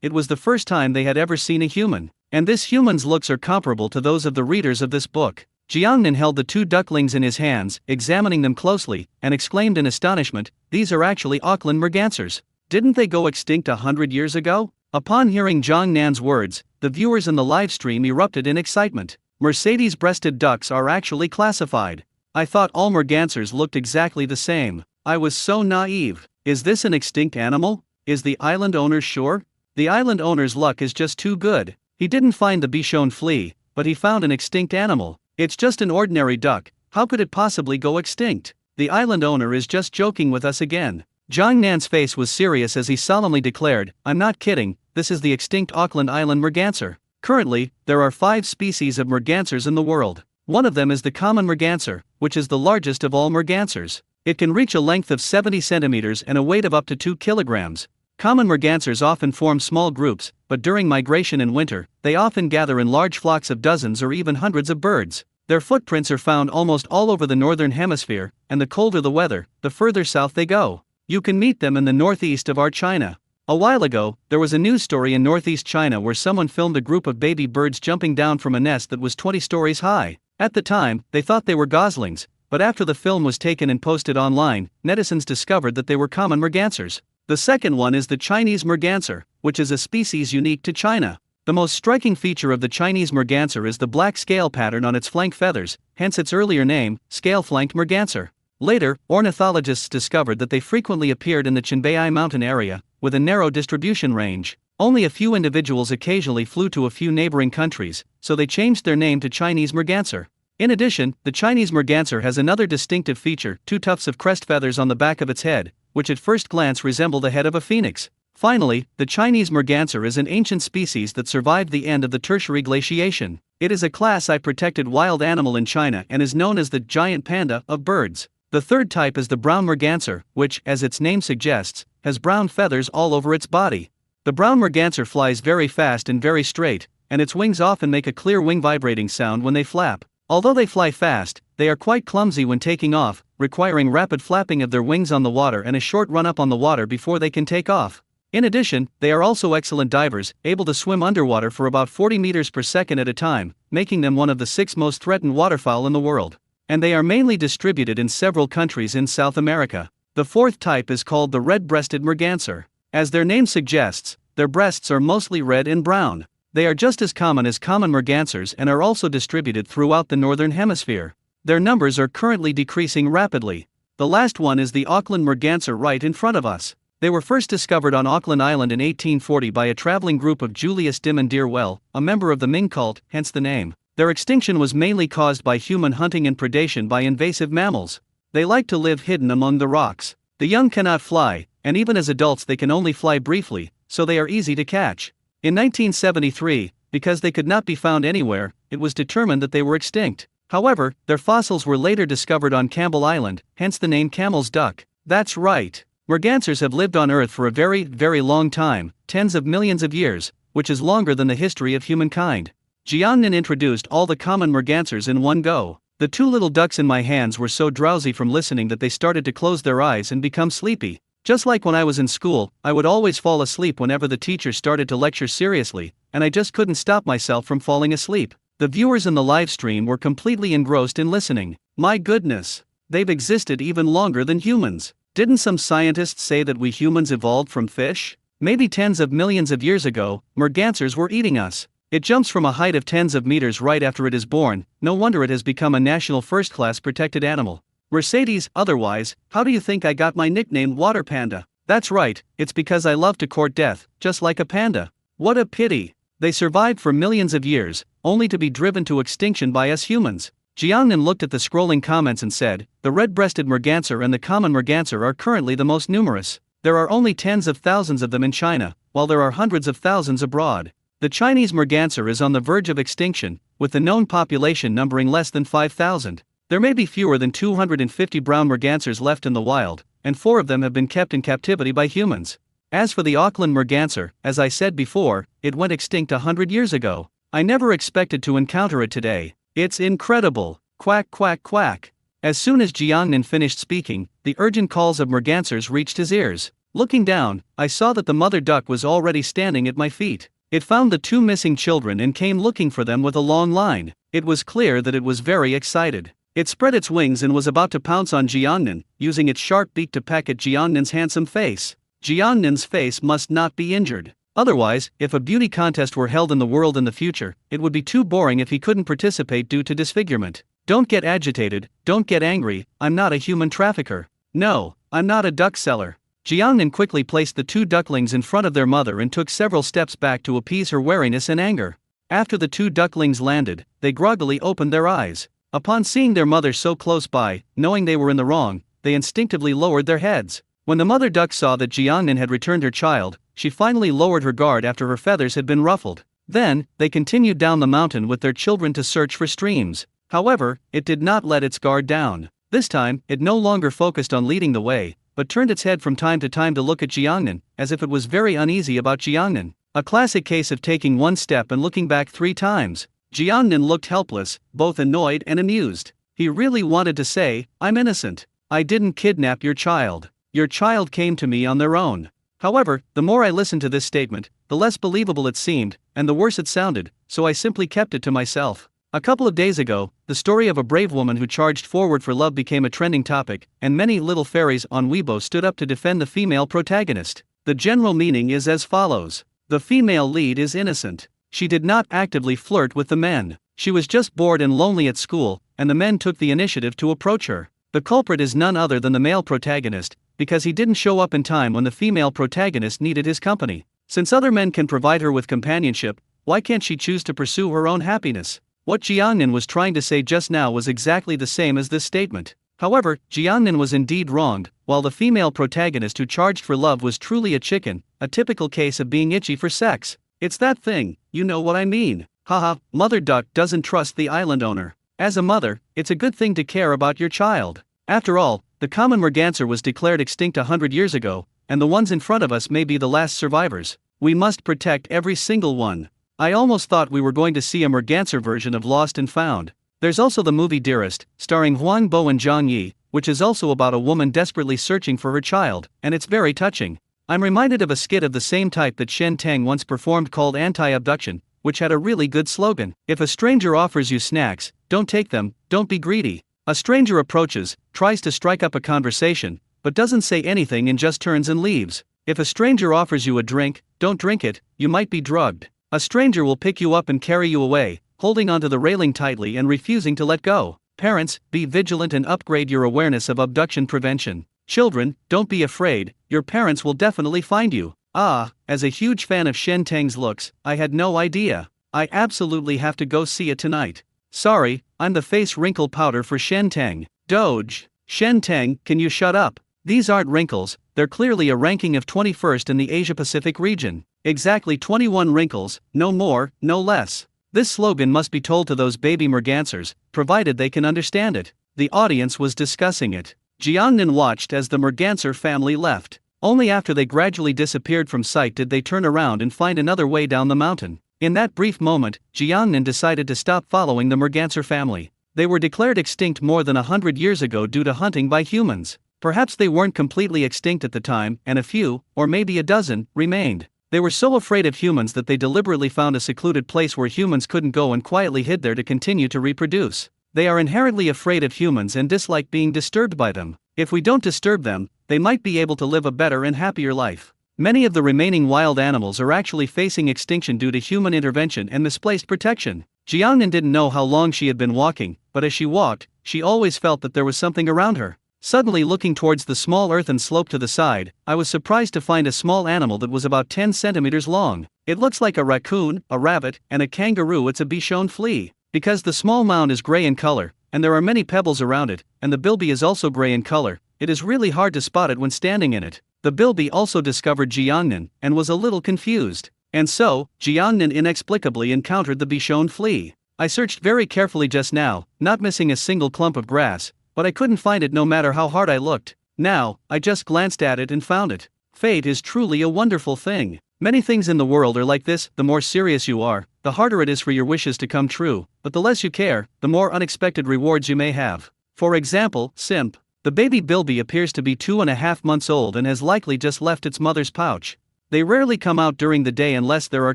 it was the first time they had ever seen a human. And this human's looks are comparable to those of the readers of this book. Jiangnan held the 2 ducklings in his hands, examining them closely, and exclaimed in astonishment, "These are actually Auckland mergansers. Didn't they go extinct 100 years ago?" Upon hearing Zhang Nan's words, the viewers in the live stream erupted in excitement. Mercedes-breasted ducks are actually classified. I thought all mergansers looked exactly the same. I was so naive. Is this an extinct animal? Is the island owner sure? The island owner's luck is just too good. He didn't find the Bichon flea, but he found an extinct animal. It's just an ordinary duck. How could it possibly go extinct? The island owner is just joking with us again. Zhang Nan's face was serious as he solemnly declared, "I'm not kidding, this is the extinct Auckland Island merganser. Currently, there are 5 species of mergansers in the world. One of them is the common merganser, which is the largest of all mergansers. It can reach a length of 70 centimeters and a weight of up to 2 kilograms. Common mergansers often form small groups, but during migration in winter, they often gather in large flocks of dozens or even hundreds of birds. Their footprints are found almost all over the northern hemisphere, and the colder the weather, the further south they go. You can meet them in the northeast of our China. A while ago, there was a news story in northeast China where someone filmed a group of baby birds jumping down from a nest that was 20 stories high. At the time, they thought they were goslings, but after the film was taken and posted online, netizens discovered that they were common mergansers. The second one is the Chinese merganser, which is a species unique to China. The most striking feature of the Chinese merganser is the black scale pattern on its flank feathers, hence its earlier name, scale-flanked merganser. Later, ornithologists discovered that they frequently appeared in the Qinbei mountain area, with a narrow distribution range. Only a few individuals occasionally flew to a few neighboring countries, so they changed their name to Chinese merganser. In addition, the Chinese merganser has another distinctive feature, 2 tufts of crest feathers on the back of its head, which at first glance resemble the head of a phoenix. Finally, the Chinese merganser is an ancient species that survived the end of the Tertiary glaciation. It is a Class I protected wild animal in China and is known as the giant panda of birds. The third type is the brown merganser, which, as its name suggests, has brown feathers all over its body. The brown merganser flies very fast and very straight, and its wings often make a clear wing vibrating sound when they flap. Although they fly fast, they are quite clumsy when taking off, requiring rapid flapping of their wings on the water and a short run up on the water before they can take off. In addition, they are also excellent divers, able to swim underwater for about 40 meters per second at a time, making them one of the 6 most threatened waterfowl in the world. And they are mainly distributed in several countries in South America. The fourth type is called the red-breasted merganser. As their name suggests, their breasts are mostly red and brown. They are just as common as common mergansers and are also distributed throughout the northern hemisphere. Their numbers are currently decreasing rapidly. The last one is the Auckland merganser right in front of us. They were first discovered on Auckland Island in 1840 by a traveling group of Julius Dimon Deerwell, a member of the Ming cult, hence the name. Their extinction was mainly caused by human hunting and predation by invasive mammals. They like to live hidden among the rocks. The young cannot fly, and even as adults they can only fly briefly, so they are easy to catch. In 1973, because they could not be found anywhere, it was determined that they were extinct. However, their fossils were later discovered on Campbell Island, hence the name Camel's duck. That's right. Mergansers have lived on Earth for a very, very long time, tens of millions of years, which is longer than the history of humankind. Jiangnan introduced all the common mergansers in one go. The 2 little ducks in my hands were so drowsy from listening that they started to close their eyes and become sleepy. Just like when I was in school, I would always fall asleep whenever the teacher started to lecture seriously, and I just couldn't stop myself from falling asleep. The viewers in the live stream were completely engrossed in listening. My goodness! They've existed even longer than humans. Didn't some scientists say that we humans evolved from fish? Maybe tens of millions of years ago, mergansers were eating us. It jumps from a height of tens of meters right after it is born, no wonder it has become a national first-class protected animal. Mercedes, otherwise, how do you think I got my nickname Water Panda? That's right, it's because I love to court death, just like a panda. What a pity. They survived for millions of years, only to be driven to extinction by us humans. Jiangnan looked at the scrolling comments and said, the red-breasted merganser and the common merganser are currently the most numerous. There are only tens of thousands of them in China, while there are hundreds of thousands abroad. The Chinese merganser is on the verge of extinction, with the known population numbering less than 5,000. There may be fewer than 250 brown mergansers left in the wild, and 4 of them have been kept in captivity by humans. As for the Auckland merganser, as I said before, it went extinct 100 years ago. I never expected to encounter it today. It's incredible. Quack quack quack. As soon as Jiangnan finished speaking, the urgent calls of mergansers reached his ears. Looking down, I saw that the mother duck was already standing at my feet. It found the two missing children and came looking for them with a long line. It was clear that it was very excited. It spread its wings and was about to pounce on Jiangnan, using its sharp beak to peck at Jiangnan's handsome face. Jiangnan's face must not be injured. Otherwise, if a beauty contest were held in the world in the future, it would be too boring if he couldn't participate due to disfigurement. Don't get agitated, don't get angry, I'm not a human trafficker. No, I'm not a duck seller. Jiangnan quickly placed the two ducklings in front of their mother and took several steps back to appease her wariness and anger. After the two ducklings landed, they groggily opened their eyes. Upon seeing their mother so close by, knowing they were in the wrong, they instinctively lowered their heads. When the mother duck saw that Jiangnan had returned her child, she finally lowered her guard after her feathers had been ruffled. Then, they continued down the mountain with their children to search for streams. However, it did not let its guard down. This time, it no longer focused on leading the way, but turned its head from time to look at Jiangnan, as if it was very uneasy about Jiangnan. A classic case of taking one step and looking back 3 times. Jiangnan looked helpless, both annoyed and amused. He really wanted to say, "I'm innocent. I didn't kidnap your child. Your child came to me on their own." However, the more I listened to this statement, the less believable it seemed, and the worse it sounded, so I simply kept it to myself. A couple of days ago, the story of a brave woman who charged forward for love became a trending topic, and many little fairies on Weibo stood up to defend the female protagonist. The general meaning is as follows. The female lead is innocent. She did not actively flirt with the men. She was just bored and lonely at school, and the men took the initiative to approach her. The culprit is none other than the male protagonist, because he didn't show up in time when the female protagonist needed his company. Since other men can provide her with companionship, why can't she choose to pursue her own happiness? What Jiangnan was trying to say just now was exactly the same as this statement. However, Jiangnan was indeed wronged, while the female protagonist who charged for love was truly a chicken, a typical case of being itchy for sex. It's that thing, you know what I mean. Haha, mother duck doesn't trust the island owner. As a mother, it's a good thing to care about your child. After all, the common merganser was declared extinct 100 years ago, and the ones in front of us may be the last survivors. We must protect every single one. I almost thought we were going to see a merganser version of Lost and Found. There's also the movie Dearest, starring Huang Bo and Zhang Yi, which is also about a woman desperately searching for her child, and it's very touching. I'm reminded of a skit of the same type that Shen Tang once performed called Anti-Abduction, which had a really good slogan. If a stranger offers you snacks, don't take them, don't be greedy. A stranger approaches, tries to strike up a conversation, but doesn't say anything and just turns and leaves. If a stranger offers you a drink, don't drink it, you might be drugged. A stranger will pick you up and carry you away, holding onto the railing tightly and refusing to let go. Parents, be vigilant and upgrade your awareness of abduction prevention. Children, don't be afraid, your parents will definitely find you. As a huge fan of Shen Tang's looks, I had no idea. I absolutely have to go see it tonight. Sorry, I'm the face wrinkle powder for Shen Tang. Doge. Shen Tang, can you shut up? These aren't wrinkles, they're clearly a ranking of 21st in the Asia-Pacific region. Exactly 21 wrinkles, no more, no less. This slogan must be told to those baby mergansers, provided they can understand it. The audience was discussing it. Jiangnan watched as the merganser family left. Only after they gradually disappeared from sight did they turn around and find another way down the mountain. In that brief moment, Jiangnan decided to stop following the merganser family. They were declared extinct more than 100 years ago due to hunting by humans. Perhaps they weren't completely extinct at the time, and a few, or maybe a dozen, remained. They were so afraid of humans that they deliberately found a secluded place where humans couldn't go and quietly hid there to continue to reproduce. They are inherently afraid of humans and dislike being disturbed by them. If we don't disturb them, they might be able to live a better and happier life. Many of the remaining wild animals are actually facing extinction due to human intervention and misplaced protection. Jiangnan didn't know how long she had been walking, but as she walked, she always felt that there was something around her. Suddenly looking towards the small earthen slope to the side, I was surprised to find a small animal that was about 10 centimeters long. It looks like a raccoon, a rabbit, and a kangaroo. It's a Bichon flea. Because the small mound is gray in color, and there are many pebbles around it, and the bilby is also gray in color, it is really hard to spot it when standing in it. The bilby also discovered Jiangnan, and was a little confused. And so, Jiangnan inexplicably encountered the Bichon flea. I searched very carefully just now, not missing a single clump of grass, but I couldn't find it no matter how hard I looked. Now, I just glanced at it and found it. Fate is truly a wonderful thing. Many things in the world are like this. The more serious you are, the harder it is for your wishes to come true, but the less you care, the more unexpected rewards you may have. For example, Simp. The baby bilby appears to be 2.5 months old and has likely just left its mother's pouch. They rarely come out during the day unless there are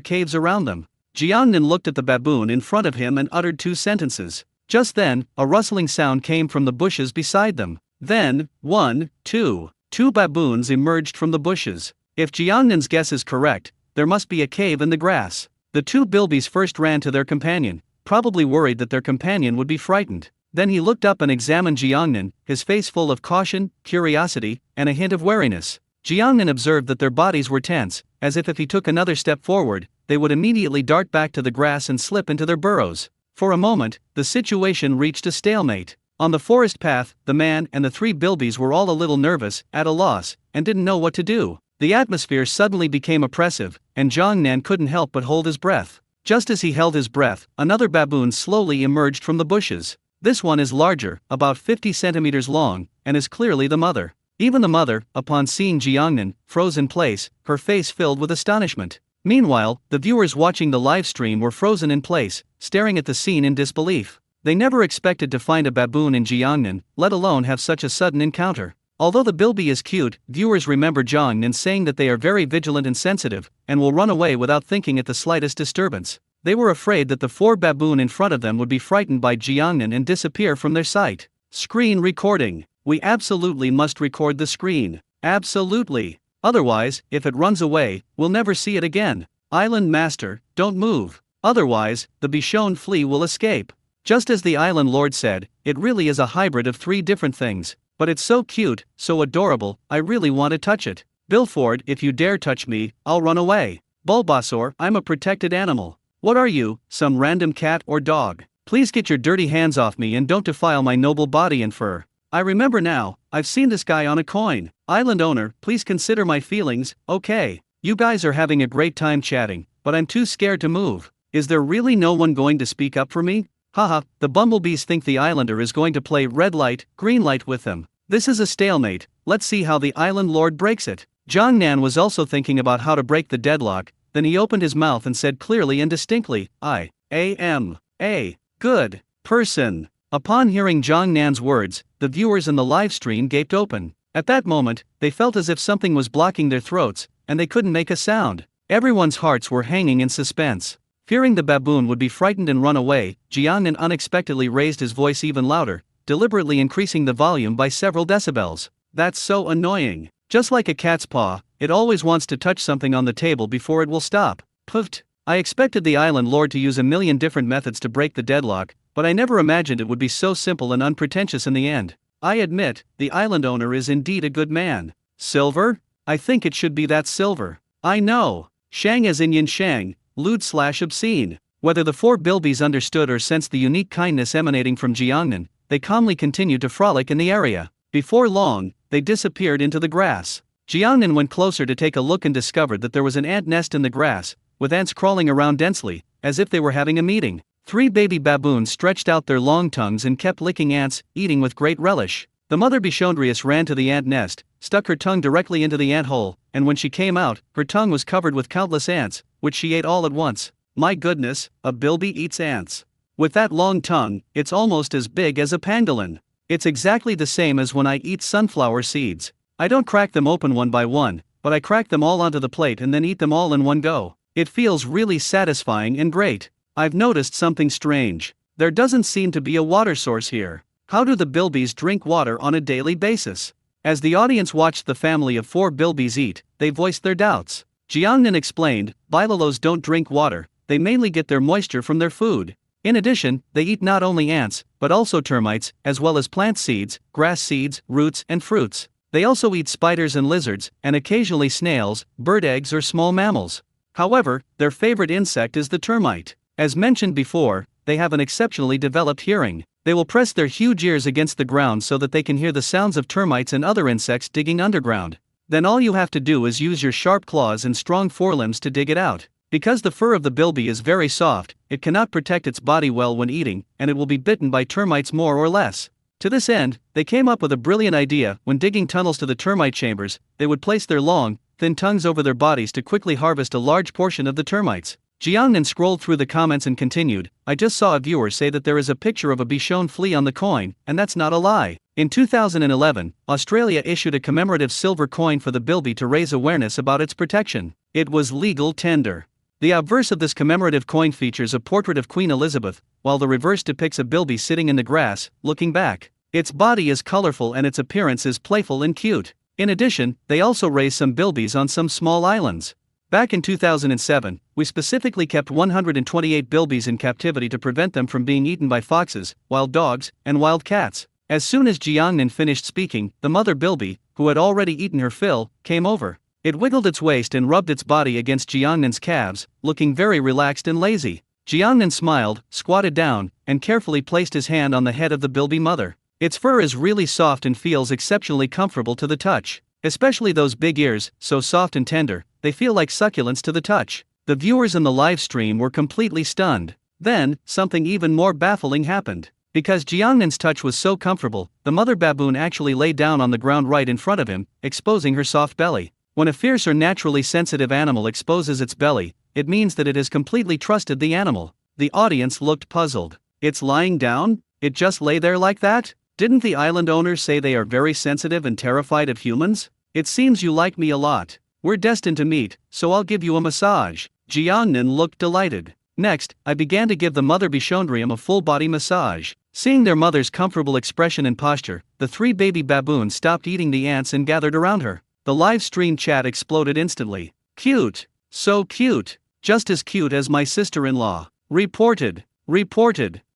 caves around them. Jiangnan looked at the baboon in front of him and uttered 2 sentences. Just then, a rustling sound came from the bushes beside them. Then, 1, 2, 2 baboons emerged from the bushes. If Jiangnan's guess is correct, there must be a cave in the grass. The 2 bilbies first ran to their companion, probably worried that their companion would be frightened. Then he looked up and examined Jiangnan, his face full of caution, curiosity, and a hint of wariness. Jiangnan observed that their bodies were tense, as if he took another step forward, they would immediately dart back to the grass and slip into their burrows. For a moment, the situation reached a stalemate. On the forest path, the man and the 3 bilbies were all a little nervous, at a loss, and didn't know what to do. The atmosphere suddenly became oppressive, and Jiangnan couldn't help but hold his breath. Just as he held his breath, another baboon slowly emerged from the bushes. This one is larger, about 50 centimeters long, and is clearly the mother. Even the mother, upon seeing Jiangnan, froze in place, her face filled with astonishment. Meanwhile, the viewers watching the live stream were frozen in place, staring at the scene in disbelief. They never expected to find a baboon in Jiangnan, let alone have such a sudden encounter. Although the bilby is cute, viewers remember Jiangnan saying that they are very vigilant and sensitive, and will run away without thinking at the slightest disturbance. They were afraid that the 4 baboon in front of them would be frightened by Jiangnan and disappear from their sight. Screen recording. We absolutely must record the screen. Absolutely. Otherwise, if it runs away, we'll never see it again. Island Master, don't move. Otherwise, the Bichon flea will escape. Just as the Island Lord said, it really is a hybrid of 3 different things. But it's so cute, so adorable, I really want to touch it. Bilford, if you dare touch me, I'll run away. Bulbasaur, I'm a protected animal. What are you, some random cat or dog? Please get your dirty hands off me and don't defile my noble body and fur. I remember now, I've seen this guy on a coin. Island owner, please consider my feelings, okay. You guys are having a great time chatting, but I'm too scared to move. Is there really no one going to speak up for me? Haha, the bumblebees think the islander is going to play red light, green light with them. This is a stalemate, let's see how the Island Lord breaks it. Jiangnan was also thinking about how to break the deadlock, then he opened his mouth and said clearly and distinctly, I am a good person. Upon hearing Jiangnan's words, the viewers in the live stream gaped open. At that moment, they felt as if something was blocking their throats, and they couldn't make a sound. Everyone's hearts were hanging in suspense. Fearing the baboon would be frightened and run away, Jiangnan unexpectedly raised his voice even louder, deliberately increasing the volume by several decibels. That's so annoying. Just like a cat's paw, it always wants to touch something on the table before it will stop. Poofed. I expected the Island Lord to use a million different methods to break the deadlock, but I never imagined it would be so simple and unpretentious in the end. I admit, the island owner is indeed a good man. Silver? I think it should be that silver. I know. Shang as in yin shang, lewd/obscene. Whether the 4 bilbies understood or sensed the unique kindness emanating from Jiangnan, they calmly continued to frolic in the area. Before long, they disappeared into the grass. Jiangnan went closer to take a look and discovered that there was an ant nest in the grass, with ants crawling around densely, as if they were having a meeting. 3 baby baboons stretched out their long tongues and kept licking ants, eating with great relish. The mother Bichondrius ran to the ant nest, stuck her tongue directly into the ant hole, and when she came out, her tongue was covered with countless ants, which she ate all at once. My goodness, a bilby eats ants. With that long tongue, it's almost as big as a pangolin. It's exactly the same as when I eat sunflower seeds. I don't crack them open one by one, but I crack them all onto the plate and then eat them all in one go. It feels really satisfying and great. I've noticed something strange. There doesn't seem to be a water source here. How do the bilbies drink water on a daily basis? As the audience watched the family of 4 bilbies eat, they voiced their doubts. Jiangnan explained, bilalos don't drink water, they mainly get their moisture from their food. In addition, they eat not only ants, but also termites, as well as plant seeds, grass seeds, roots, and fruits. They also eat spiders and lizards, and occasionally snails, bird eggs or small mammals. However, their favorite insect is the termite. As mentioned before, they have an exceptionally developed hearing. They will press their huge ears against the ground so that they can hear the sounds of termites and other insects digging underground. Then all you have to do is use your sharp claws and strong forelimbs to dig it out. Because the fur of the bilby is very soft, it cannot protect its body well when eating, and it will be bitten by termites more or less. To this end, they came up with a brilliant idea. When digging tunnels to the termite chambers, they would place their long, thin tongues over their bodies to quickly harvest a large portion of the termites. Jiangnan scrolled through the comments and continued, I just saw a viewer say that there is a picture of a Bichon flea on the coin, and that's not a lie. In 2011, Australia issued a commemorative silver coin for the bilby to raise awareness about its protection. It was legal tender. The obverse of this commemorative coin features a portrait of Queen Elizabeth, while the reverse depicts a bilby sitting in the grass, looking back. Its body is colorful and its appearance is playful and cute. In addition, they also raised some bilbies on some small islands. Back in 2007, we specifically kept 128 bilbies in captivity to prevent them from being eaten by foxes, wild dogs, and wild cats. As soon as Jiangnan finished speaking, the mother bilby, who had already eaten her fill, came over. It wiggled its waist and rubbed its body against Jiangnan's calves, looking very relaxed and lazy. Jiangnan smiled, squatted down, and carefully placed his hand on the head of the bilby mother. Its fur is really soft and feels exceptionally comfortable to the touch. Especially those big ears, so soft and tender, they feel like succulents to the touch. The viewers in the live stream were completely stunned. Then, something even more baffling happened. Because Jiangnan's touch was so comfortable, the mother baboon actually lay down on the ground right in front of him, exposing her soft belly. When a fierce or naturally sensitive animal exposes its belly, it means that it has completely trusted the animal. The audience looked puzzled. It's lying down? It just lay there like that? Didn't the island owners say they are very sensitive and terrified of humans? It seems you like me a lot. We're destined to meet, so I'll give you a massage. Jiangnan looked delighted. Next, I began to give the mother Bichondrium a full-body massage. Seeing their mother's comfortable expression and posture, the three baby baboons stopped eating the ants and gathered around her. The live stream chat exploded instantly. Cute. So cute. Just as cute as my sister-in-law. Reported.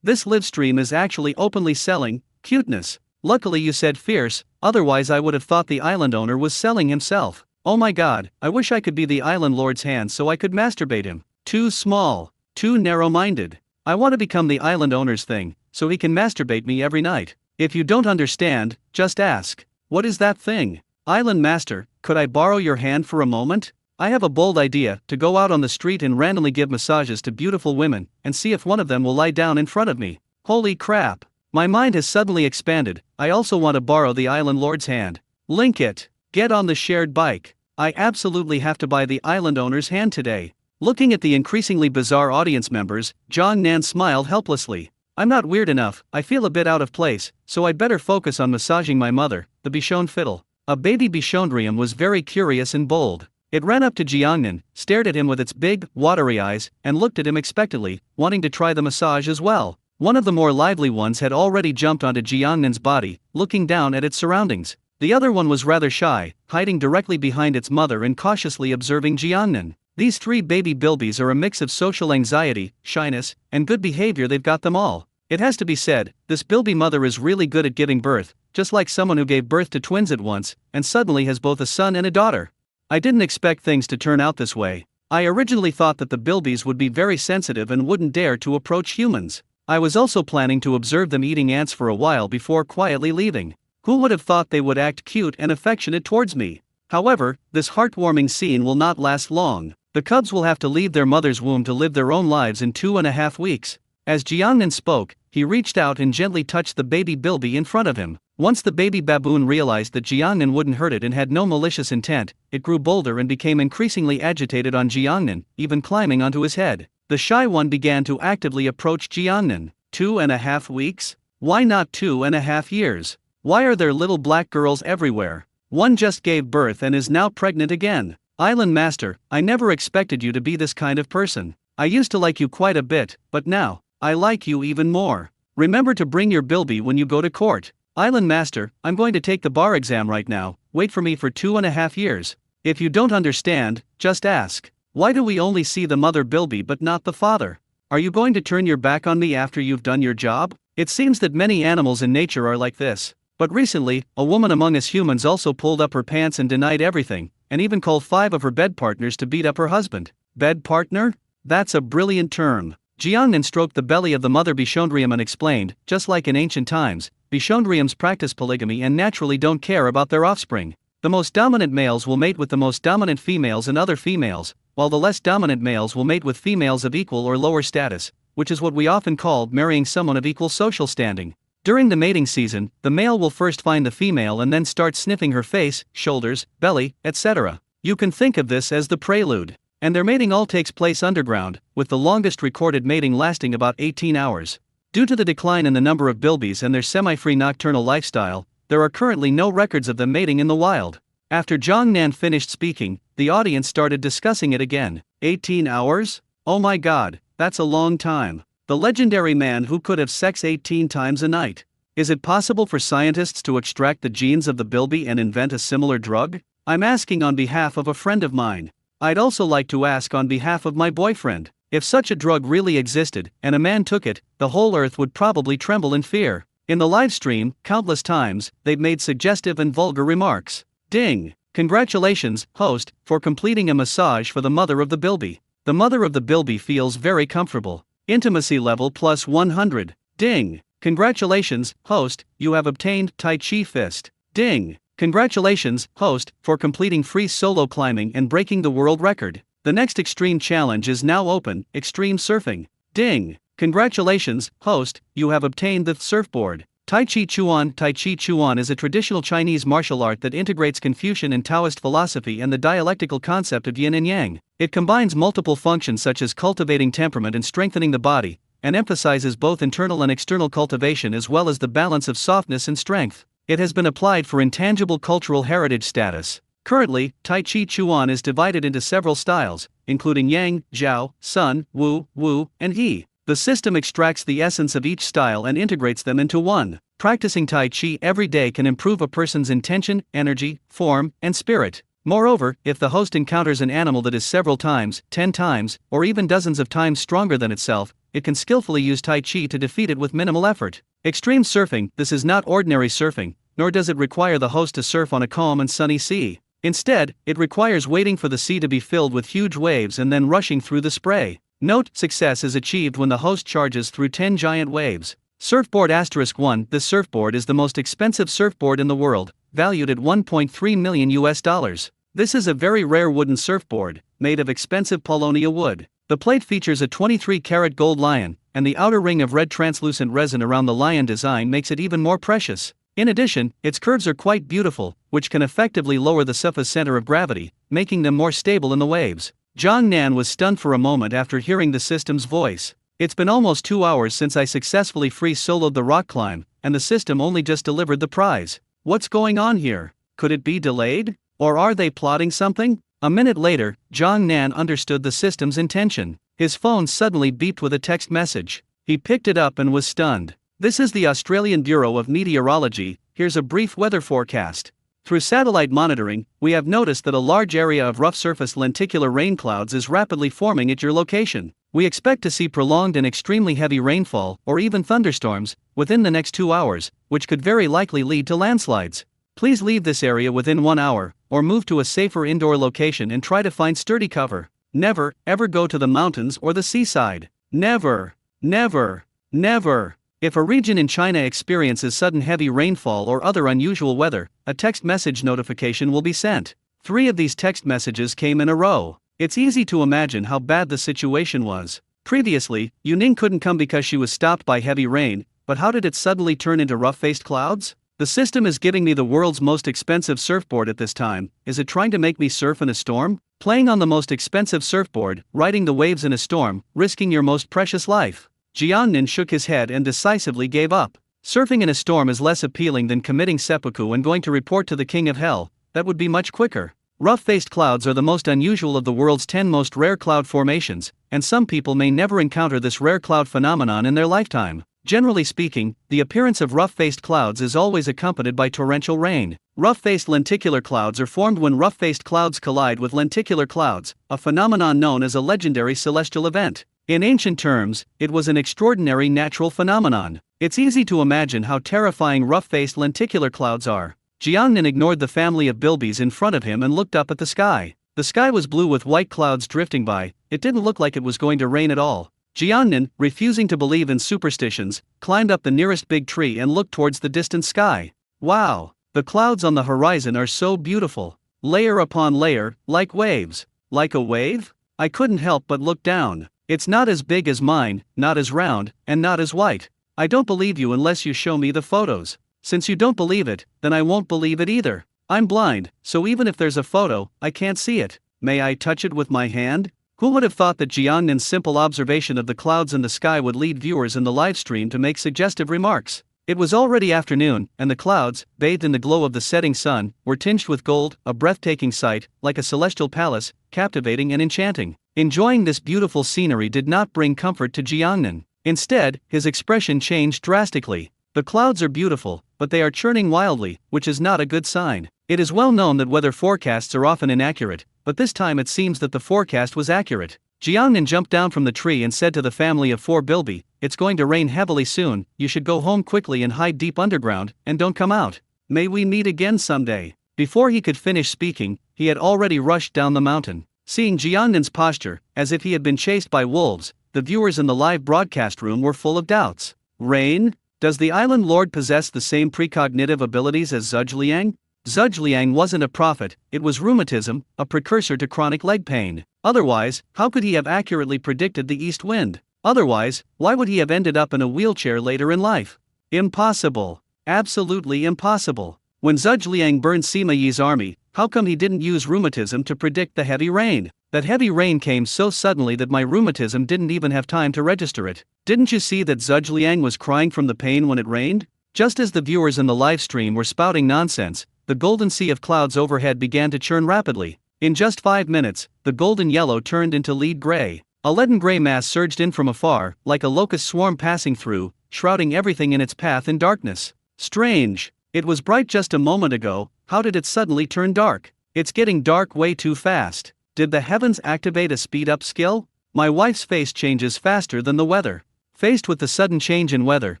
This live stream is actually openly selling cuteness. Luckily you said fierce, otherwise I would have thought the island owner was selling himself. Oh my god, I wish I could be the island lord's hand so I could masturbate him. Too small. Too narrow-minded. I want to become the island owner's thing, so he can masturbate me every night. If you don't understand, just ask. What is that thing? Island master, could I borrow your hand for a moment? I have a bold idea, to go out on the street and randomly give massages to beautiful women, and see if one of them will lie down in front of me. Holy crap. My mind has suddenly expanded. I also want to borrow the island lord's hand. Link it. Get on the shared bike. I absolutely have to buy the island owner's hand today. Looking at the increasingly bizarre audience members, Jiangnan smiled helplessly. I'm not weird enough, I feel a bit out of place, so I'd better focus on massaging my mother, the Bichon fiddle. A baby Bichondrium was very curious and bold. It ran up to Jiangnan, stared at him with its big, watery eyes, and looked at him expectantly, wanting to try the massage as well. One of the more lively ones had already jumped onto Jiangnan's body, looking down at its surroundings. The other one was rather shy, hiding directly behind its mother and cautiously observing Jiangnan. These three baby bilbies are a mix of social anxiety, shyness, and good behavior. They've got them all. It has to be said, this bilby mother is really good at giving birth, just like someone who gave birth to twins at once, and suddenly has both a son and a daughter. I didn't expect things to turn out this way. I originally thought that the bilbies would be very sensitive and wouldn't dare to approach humans. I was also planning to observe them eating ants for a while before quietly leaving. Who would have thought they would act cute and affectionate towards me? However, this heartwarming scene will not last long. The cubs will have to leave their mother's womb to live their own lives in 2.5 weeks. As Jiangnan spoke, he reached out and gently touched the baby bilby in front of him. Once the baby baboon realized that Jiangnan wouldn't hurt it and had no malicious intent, it grew bolder and became increasingly agitated on Jiangnan, even climbing onto his head. The shy one began to actively approach Jiangnan. 2.5 weeks? Why not 2.5 years? Why are there little black girls everywhere? One just gave birth and is now pregnant again. Island Master, I never expected you to be this kind of person. I used to like you quite a bit, but now, I like you even more. Remember to bring your bilby when you go to court. Island Master, I'm going to take the bar exam right now, wait for me for 2.5 years. If you don't understand, just ask. Why do we only see the mother bilby but not the father? Are you going to turn your back on me after you've done your job? It seems that many animals in nature are like this. But recently, a woman among us humans also pulled up her pants and denied everything, and even called 5 of her bed partners to beat up her husband. Bed partner? That's a brilliant term. Jiangnan stroked the belly of the mother Bichondrium and explained, just like in ancient times, Bichondriums practice polygamy and naturally don't care about their offspring. The most dominant males will mate with the most dominant females and other females, while the less dominant males will mate with females of equal or lower status, which is what we often call marrying someone of equal social standing. During the mating season, the male will first find the female and then start sniffing her face, shoulders, belly, etc. You can think of this as the prelude. And their mating all takes place underground, with the longest recorded mating lasting about 18 hours. Due to the decline in the number of bilbies and their semi-free nocturnal lifestyle, there are currently no records of them mating in the wild. After Zhang Nan finished speaking, the audience started discussing it again. 18 hours? Oh my god, that's a long time. The legendary man who could have sex 18 times a night. Is it possible for scientists to extract the genes of the bilby and invent a similar drug? I'm asking on behalf of a friend of mine. I'd also like to ask on behalf of my boyfriend. If such a drug really existed, and a man took it, the whole earth would probably tremble in fear. In the live stream, countless times, they've made suggestive and vulgar remarks. Ding! Congratulations, host, for completing a massage for the mother of the bilby. The mother of the bilby feels very comfortable. Intimacy level plus 100. Ding! Congratulations, host, you have obtained Tai Chi Fist. Ding! Congratulations, host, for completing free solo climbing and breaking the world record. The next extreme challenge is now open, extreme surfing. Ding! Congratulations, host, you have obtained the surfboard. Tai Chi Chuan. Tai Chi Chuan is a traditional Chinese martial art that integrates Confucian and Taoist philosophy and the dialectical concept of yin and yang. It combines multiple functions such as cultivating temperament and strengthening the body, and emphasizes both internal and external cultivation as well as the balance of softness and strength. It has been applied for intangible cultural heritage status. Currently, Tai Chi Chuan is divided into several styles, including Yang, Zhao, Sun, Wu, Wu, and He. The system extracts the essence of each style and integrates them into one. Practicing Tai Chi every day can improve a person's intention, energy, form, and spirit. Moreover, if the host encounters an animal that is several times, 10 times, or even dozens of times stronger than itself, it can skillfully use Tai Chi to defeat it with minimal effort. Extreme surfing. This is not ordinary surfing, nor does it require the host to surf on a calm and sunny sea. Instead, it requires waiting for the sea to be filled with huge waves and then rushing through the spray. Note, success is achieved when the host charges through 10 giant waves. Surfboard *1. This surfboard is the most expensive surfboard in the world, valued at $1.3 million. This is a very rare wooden surfboard, made of expensive paulownia wood. The plate features a 23-karat gold lion, and the outer ring of red translucent resin around the lion design makes it even more precious. In addition, its curves are quite beautiful, which can effectively lower the surfa's center of gravity, making them more stable in the waves. Zhang Nan was stunned for a moment after hearing the system's voice. It's been almost 2 hours since I successfully free-soloed the rock climb, and the system only just delivered the prize. What's going on here? Could it be delayed? Or are they plotting something? A minute later, Zhang Nan understood the system's intention. His phone suddenly beeped with a text message. He picked it up and was stunned. This is the Australian Bureau of Meteorology. Here's a brief weather forecast. Through satellite monitoring, we have noticed that a large area of rough surface lenticular rain clouds is rapidly forming at your location. We expect to see prolonged and extremely heavy rainfall, or even thunderstorms, within the next 2 hours, which could very likely lead to landslides. Please leave this area within 1 hour, or move to a safer indoor location and try to find sturdy cover. Never, ever go to the mountains or the seaside. Never, never, never. If a region in China experiences sudden heavy rainfall or other unusual weather, a text message notification will be sent. 3 of these text messages came in a row. It's easy to imagine how bad the situation was. Previously, Yuning couldn't come because she was stopped by heavy rain, but how did it suddenly turn into rough-faced clouds? The system is giving me the world's most expensive surfboard at this time. Is it trying to make me surf in a storm? Playing on the most expensive surfboard, riding the waves in a storm, risking your most precious life. Jiangnan shook his head and decisively gave up. Surfing in a storm is less appealing than committing seppuku and going to report to the king of hell. That would be much quicker. Rough-faced clouds are the most unusual of the world's 10 most rare cloud formations, and some people may never encounter this rare cloud phenomenon in their lifetime. Generally speaking, the appearance of rough-faced clouds is always accompanied by torrential rain. Rough-faced lenticular clouds are formed when rough-faced clouds collide with lenticular clouds, a phenomenon known as a legendary celestial event. In ancient terms, it was an extraordinary natural phenomenon. It's easy to imagine how terrifying rough-faced lenticular clouds are. Jiangnan ignored the family of bilbies in front of him and looked up at the sky. The sky was blue with white clouds drifting by. It didn't look like it was going to rain at all. Jiangnan, refusing to believe in superstitions, climbed up the nearest big tree and looked towards the distant sky. Wow! The clouds on the horizon are so beautiful. Layer upon layer, like waves. Like a wave? I couldn't help but look down. It's not as big as mine, not as round, and not as white. I don't believe you unless you show me the photos. Since you don't believe it, then I won't believe it either. I'm blind, so even if there's a photo, I can't see it. May I touch it with my hand? Who would have thought that Jiangnin's simple observation of the clouds in the sky would lead viewers in the live stream to make suggestive remarks? It was already afternoon, and the clouds, bathed in the glow of the setting sun, were tinged with gold, a breathtaking sight, like a celestial palace, captivating and enchanting. Enjoying this beautiful scenery did not bring comfort to Jiangnan. Instead, his expression changed drastically. The clouds are beautiful, but they are churning wildly, which is not a good sign. It is well known that weather forecasts are often inaccurate, but this time it seems that the forecast was accurate. Jiangnan jumped down from the tree and said to the family of 4 Bilby, "It's going to rain heavily soon, you should go home quickly and hide deep underground, and don't come out. May we meet again someday." Before he could finish speaking, he had already rushed down the mountain. Seeing Jiangnin's posture, as if he had been chased by wolves, the viewers in the live broadcast room were full of doubts. Rain? Does the island lord possess the same precognitive abilities as Zhuge-Liang? Zhuge-Liang wasn't a prophet, it was rheumatism, a precursor to chronic leg pain. Otherwise, how could he have accurately predicted the east wind? Otherwise, why would he have ended up in a wheelchair later in life? Impossible. Absolutely impossible. When Zhuge-Liang burned Sima Yi's army, how come he didn't use rheumatism to predict the heavy rain? That heavy rain came so suddenly that my rheumatism didn't even have time to register it. Didn't you see that Zhuge-Liang was crying from the pain when it rained? Just as the viewers in the live stream were spouting nonsense, the golden sea of clouds overhead began to churn rapidly. In just 5 minutes, the golden yellow turned into lead gray. A leaden gray mass surged in from afar, like a locust swarm passing through, shrouding everything in its path in darkness. Strange. It was bright just a moment ago, how did it suddenly turn dark? It's getting dark way too fast. Did the heavens activate a speed-up skill? My wife's face changes faster than the weather. Faced with the sudden change in weather,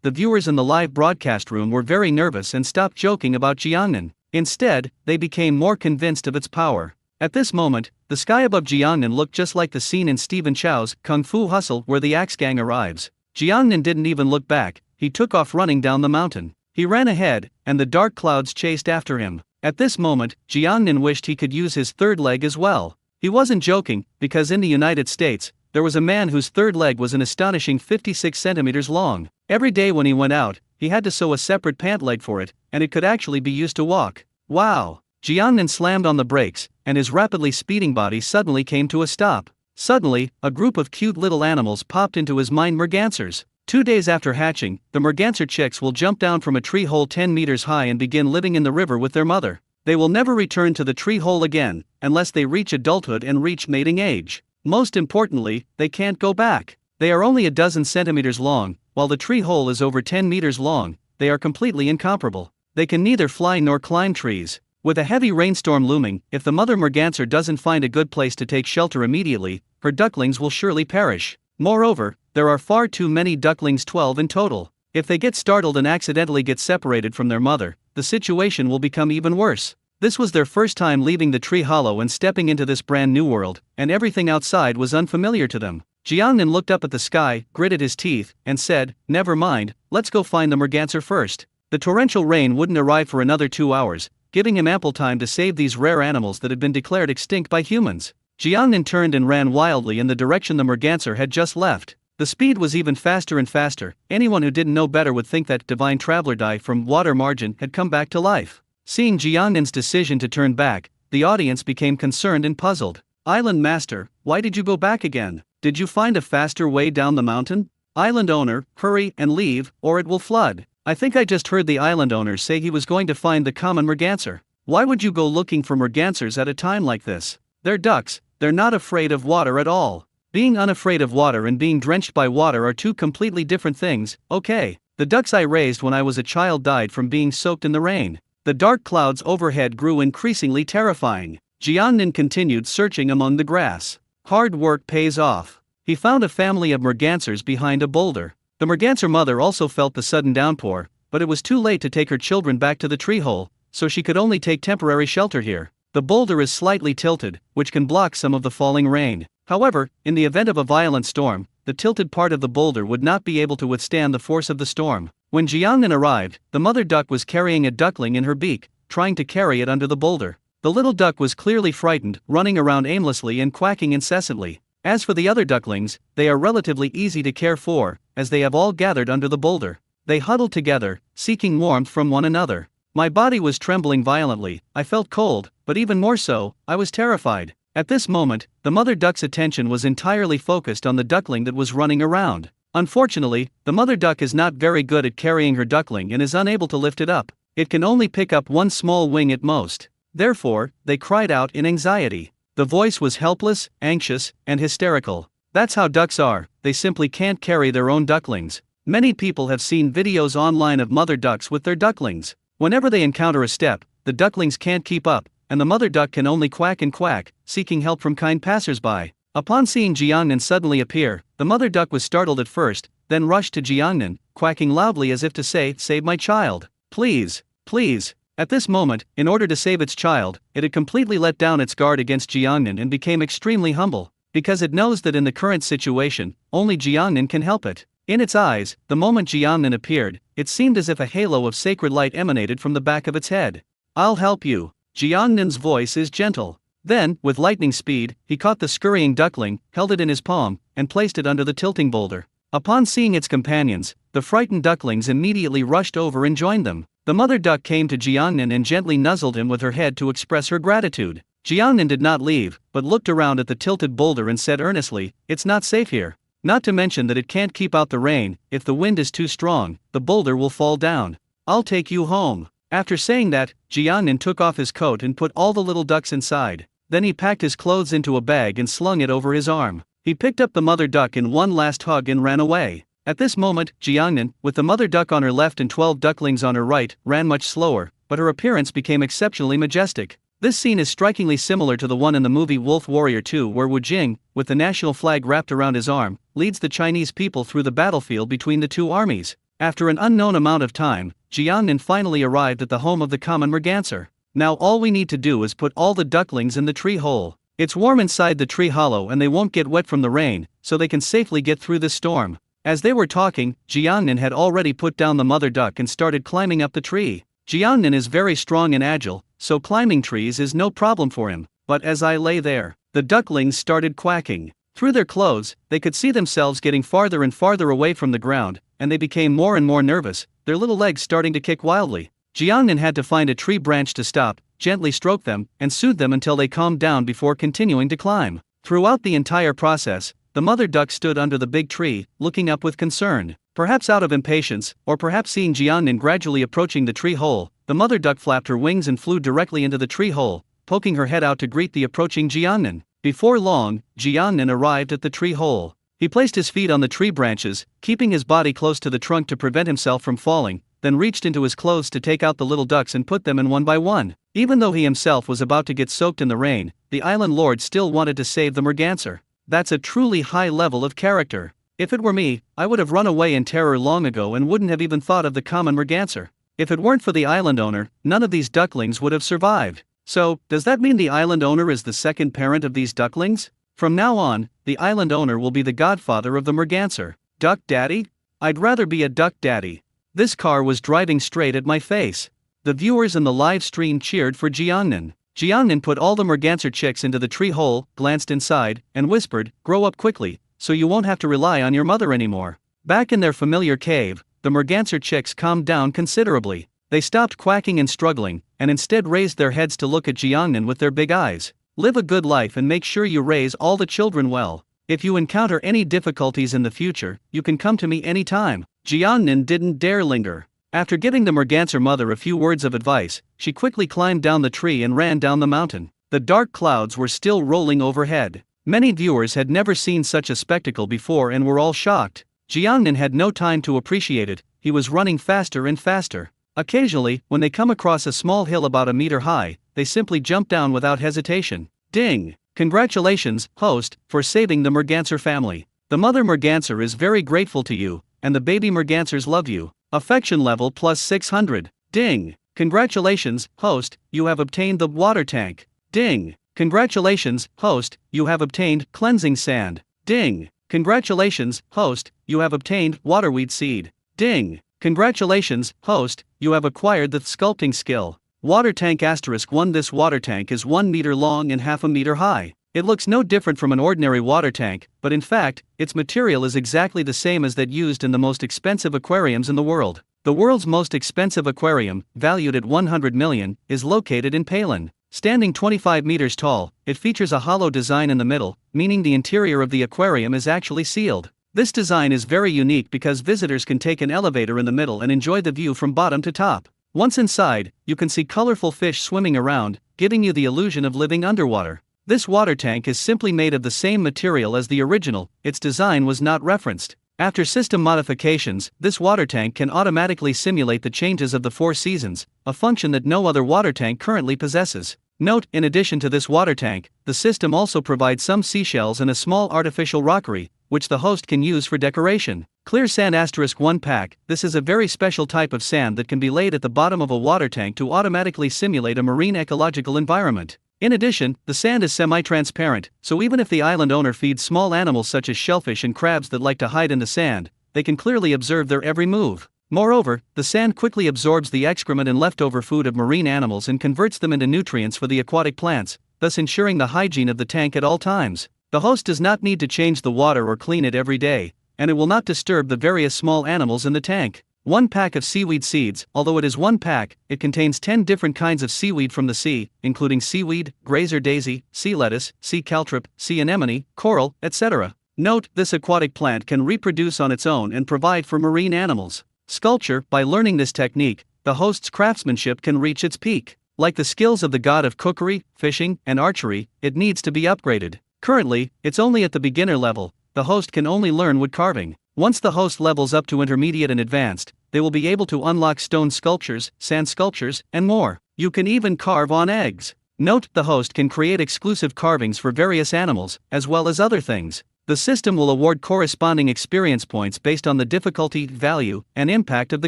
the viewers in the live broadcast room were very nervous and stopped joking about Jiangnan. Instead, they became more convinced of its power. At this moment, the sky above Jiangnan looked just like the scene in Stephen Chow's Kung Fu Hustle where the axe gang arrives. Jiangnan didn't even look back, he took off running down the mountain. He ran ahead, and the dark clouds chased after him. At this moment, Jiangnan wished he could use his third leg as well. He wasn't joking, because in the United States, there was a man whose third leg was an astonishing 56 centimeters long. Every day when he went out, he had to sew a separate pant leg for it, and it could actually be used to walk. Wow! Jiangnan slammed on the brakes, and his rapidly speeding body suddenly came to a stop. Suddenly, a group of cute little animals popped into his mind: mergansers. 2 days after hatching, the merganser chicks will jump down from a tree hole 10 meters high and begin living in the river with their mother. They will never return to the tree hole again, unless they reach adulthood and reach mating age. Most importantly, they can't go back. They are only a dozen centimeters long, while the tree hole is over 10 meters long. They are completely incomparable. They can neither fly nor climb trees. With a heavy rainstorm looming, if the mother merganser doesn't find a good place to take shelter immediately, her ducklings will surely perish. Moreover, there are far too many ducklings, 12 in total. If they get startled and accidentally get separated from their mother, the situation will become even worse. This was their first time leaving the tree hollow and stepping into this brand new world, and everything outside was unfamiliar to them. Jiangnan looked up at the sky, gritted his teeth, and said, "Never mind, let's go find the merganser first." The torrential rain wouldn't arrive for another 2 hours, giving him ample time to save these rare animals that had been declared extinct by humans. Jiangnan turned and ran wildly in the direction the merganser had just left. The speed was even faster and faster. Anyone who didn't know better would think that divine traveler Dai from Water Margin had come back to life. Seeing Jiangnan's decision to turn back, the audience became concerned and puzzled. "Island Master, why did you go back again? Did you find a faster way down the mountain?" "Island owner, hurry and leave, or it will flood." "I think I just heard the island owner say he was going to find the common merganser." "Why would you go looking for mergansers at a time like this? They're ducks, they're not afraid of water at all." Being unafraid of water and being drenched by water are two completely different things. Okay, the ducks I raised when I was a child died from being soaked in the rain. The dark clouds overhead grew increasingly terrifying. Jiangnan continued searching among the grass. Hard work pays off. He found a family of mergansers behind a boulder. The merganser mother also felt the sudden downpour, but it was too late to take her children back to the tree hole, so she could only take temporary shelter here. The boulder is slightly tilted, which can block some of the falling rain. However, in the event of a violent storm, the tilted part of the boulder would not be able to withstand the force of the storm. When Jiangnan arrived, the mother duck was carrying a duckling in her beak, trying to carry it under the boulder. The little duck was clearly frightened, running around aimlessly and quacking incessantly. As for the other ducklings, they are relatively easy to care for, as they have all gathered under the boulder. They huddled together, seeking warmth from one another. My body was trembling violently, I felt cold, but even more so, I was terrified. At this moment, the mother duck's attention was entirely focused on the duckling that was running around. Unfortunately, the mother duck is not very good at carrying her duckling and is unable to lift it up. It can only pick up one small wing at most. Therefore, they cried out in anxiety. The voice was helpless, anxious, and hysterical. That's how ducks are, they simply can't carry their own ducklings. Many people have seen videos online of mother ducks with their ducklings. Whenever they encounter a step, the ducklings can't keep up, and the mother duck can only quack and quack, seeking help from kind passersby. Upon seeing Jiangnan suddenly appear, the mother duck was startled at first, then rushed to Jiangnan, quacking loudly as if to say, "Save my child. Please, please." At this moment, in order to save its child, it had completely let down its guard against Jiangnan and became extremely humble, because it knows that in the current situation, only Jiangnan can help it. In its eyes, the moment Jiangnan appeared, it seemed as if a halo of sacred light emanated from the back of its head. "I'll help you." Jiangnan's voice is gentle. Then, with lightning speed, he caught the scurrying duckling, held it in his palm, and placed it under the tilting boulder. Upon seeing its companions, the frightened ducklings immediately rushed over and joined them. The mother duck came to Jiangnan and gently nuzzled him with her head to express her gratitude. Jiangnan did not leave, but looked around at the tilted boulder and said earnestly, "It's not safe here. Not to mention that it can't keep out the rain. If the wind is too strong, the boulder will fall down. I'll take you home." After saying that, Jiangnan took off his coat and put all the little ducks inside. Then he packed his clothes into a bag and slung it over his arm. He picked up the mother duck in one last hug and ran away. At this moment, Jiangnan, with the mother duck on her left and 12 ducklings on her right, ran much slower, but her appearance became exceptionally majestic. This scene is strikingly similar to the one in the movie Wolf Warrior 2 where Wu Jing, with the national flag wrapped around his arm, leads the Chinese people through the battlefield between the two armies. After an unknown amount of time, Jiangnan finally arrived at the home of the common merganser. Now all we need to do is put all the ducklings in the tree hole. It's warm inside the tree hollow and they won't get wet from the rain, so they can safely get through this storm. As they were talking, Jiangnan had already put down the mother duck and started climbing up the tree. Jiangnan is very strong and agile, so climbing trees is no problem for him. But as I lay there, the ducklings started quacking. Through their clothes, they could see themselves getting farther and farther away from the ground, and they became more and more nervous, their little legs starting to kick wildly. Jiangnan had to find a tree branch to stop, gently stroke them, and soothe them until they calmed down before continuing to climb. Throughout the entire process, the mother duck stood under the big tree, looking up with concern. Perhaps out of impatience, or perhaps seeing Jiangnan gradually approaching the tree hole, the mother duck flapped her wings and flew directly into the tree hole, poking her head out to greet the approaching Jiangnan. Before long, Jiangnan arrived at the tree hole. He placed his feet on the tree branches, keeping his body close to the trunk to prevent himself from falling, then reached into his clothes to take out the little ducks and put them in one by one. Even though he himself was about to get soaked in the rain, the island lord still wanted to save the merganser. That's a truly high level of character. If it were me, I would have run away in terror long ago and wouldn't have even thought of the common merganser. If it weren't for the island owner, none of these ducklings would have survived. So, does that mean the island owner is the second parent of these ducklings? From now on, the island owner will be the godfather of the merganser. Duck daddy? I'd rather be a duck daddy. This car was driving straight at my face. The viewers in the live stream cheered for Jiangnan. Jiangnan put all the merganser chicks into the tree hole, glanced inside, and whispered, "Grow up quickly, so you won't have to rely on your mother anymore." Back in their familiar cave, the merganser chicks calmed down considerably. They stopped quacking and struggling, and instead raised their heads to look at Jiangnan with their big eyes. Live a good life and make sure you raise all the children well. If you encounter any difficulties in the future, you can come to me anytime. Jiangnan didn't dare linger. After giving the merganser mother a few words of advice, she quickly climbed down the tree and ran down the mountain. The dark clouds were still rolling overhead. Many viewers had never seen such a spectacle before and were all shocked. Jiangnan had no time to appreciate it, he was running faster and faster. Occasionally, when they come across a small hill about a meter high, they simply jump down without hesitation. Ding! Congratulations, host, for saving the merganser family. The mother merganser is very grateful to you, and the baby mergansers love you. Affection level plus 600. Ding! Congratulations, host, you have obtained the water tank. Ding! Congratulations, host, you have obtained cleansing sand. Ding! Congratulations, host, you have obtained waterweed seed. Ding! Congratulations, host, you have acquired the sculpting skill. Water tank *1. This water tank is 1 meter long and half a meter high. It looks no different from an ordinary water tank, but in fact, its material is exactly the same as that used in the most expensive aquariums in the world. The world's most expensive aquarium, valued at 100 million, is located in Palin. Standing 25 meters tall, it features a hollow design in the middle, meaning the interior of the aquarium is actually sealed. This design is very unique because visitors can take an elevator in the middle and enjoy the view from bottom to top. Once inside, you can see colorful fish swimming around, giving you the illusion of living underwater. This water tank is simply made of the same material as the original, its design was not referenced. After system modifications, this water tank can automatically simulate the changes of the 4 seasons, a function that no other water tank currently possesses. Note, in addition to this water tank, the system also provides some seashells and a small artificial rockery, which the host can use for decoration. Clear sand *1 pack. This is a very special type of sand that can be laid at the bottom of a water tank to automatically simulate a marine ecological environment. In addition, the sand is semi-transparent, so even if the island owner feeds small animals such as shellfish and crabs that like to hide in the sand, they can clearly observe their every move. Moreover, the sand quickly absorbs the excrement and leftover food of marine animals and converts them into nutrients for the aquatic plants, thus ensuring the hygiene of the tank at all times. The host does not need to change the water or clean it every day, and it will not disturb the various small animals in the tank. 1 pack of seaweed seeds. Although it is 1 pack, it contains 10 different kinds of seaweed from the sea, including seaweed, grazer daisy, sea lettuce, sea caltrop, sea anemone, coral, etc. Note, this aquatic plant can reproduce on its own and provide for marine animals. Sculpture. By learning this technique, the host's craftsmanship can reach its peak. Like the skills of the god of cookery, fishing, and archery, it needs to be upgraded. Currently, it's only at the beginner level. The host can only learn wood carving. Once the host levels up to intermediate and advanced, they will be able to unlock stone sculptures, sand sculptures, and more. You can even carve on eggs. Note, the host can create exclusive carvings for various animals, as well as other things. The system will award corresponding experience points based on the difficulty, value, and impact of the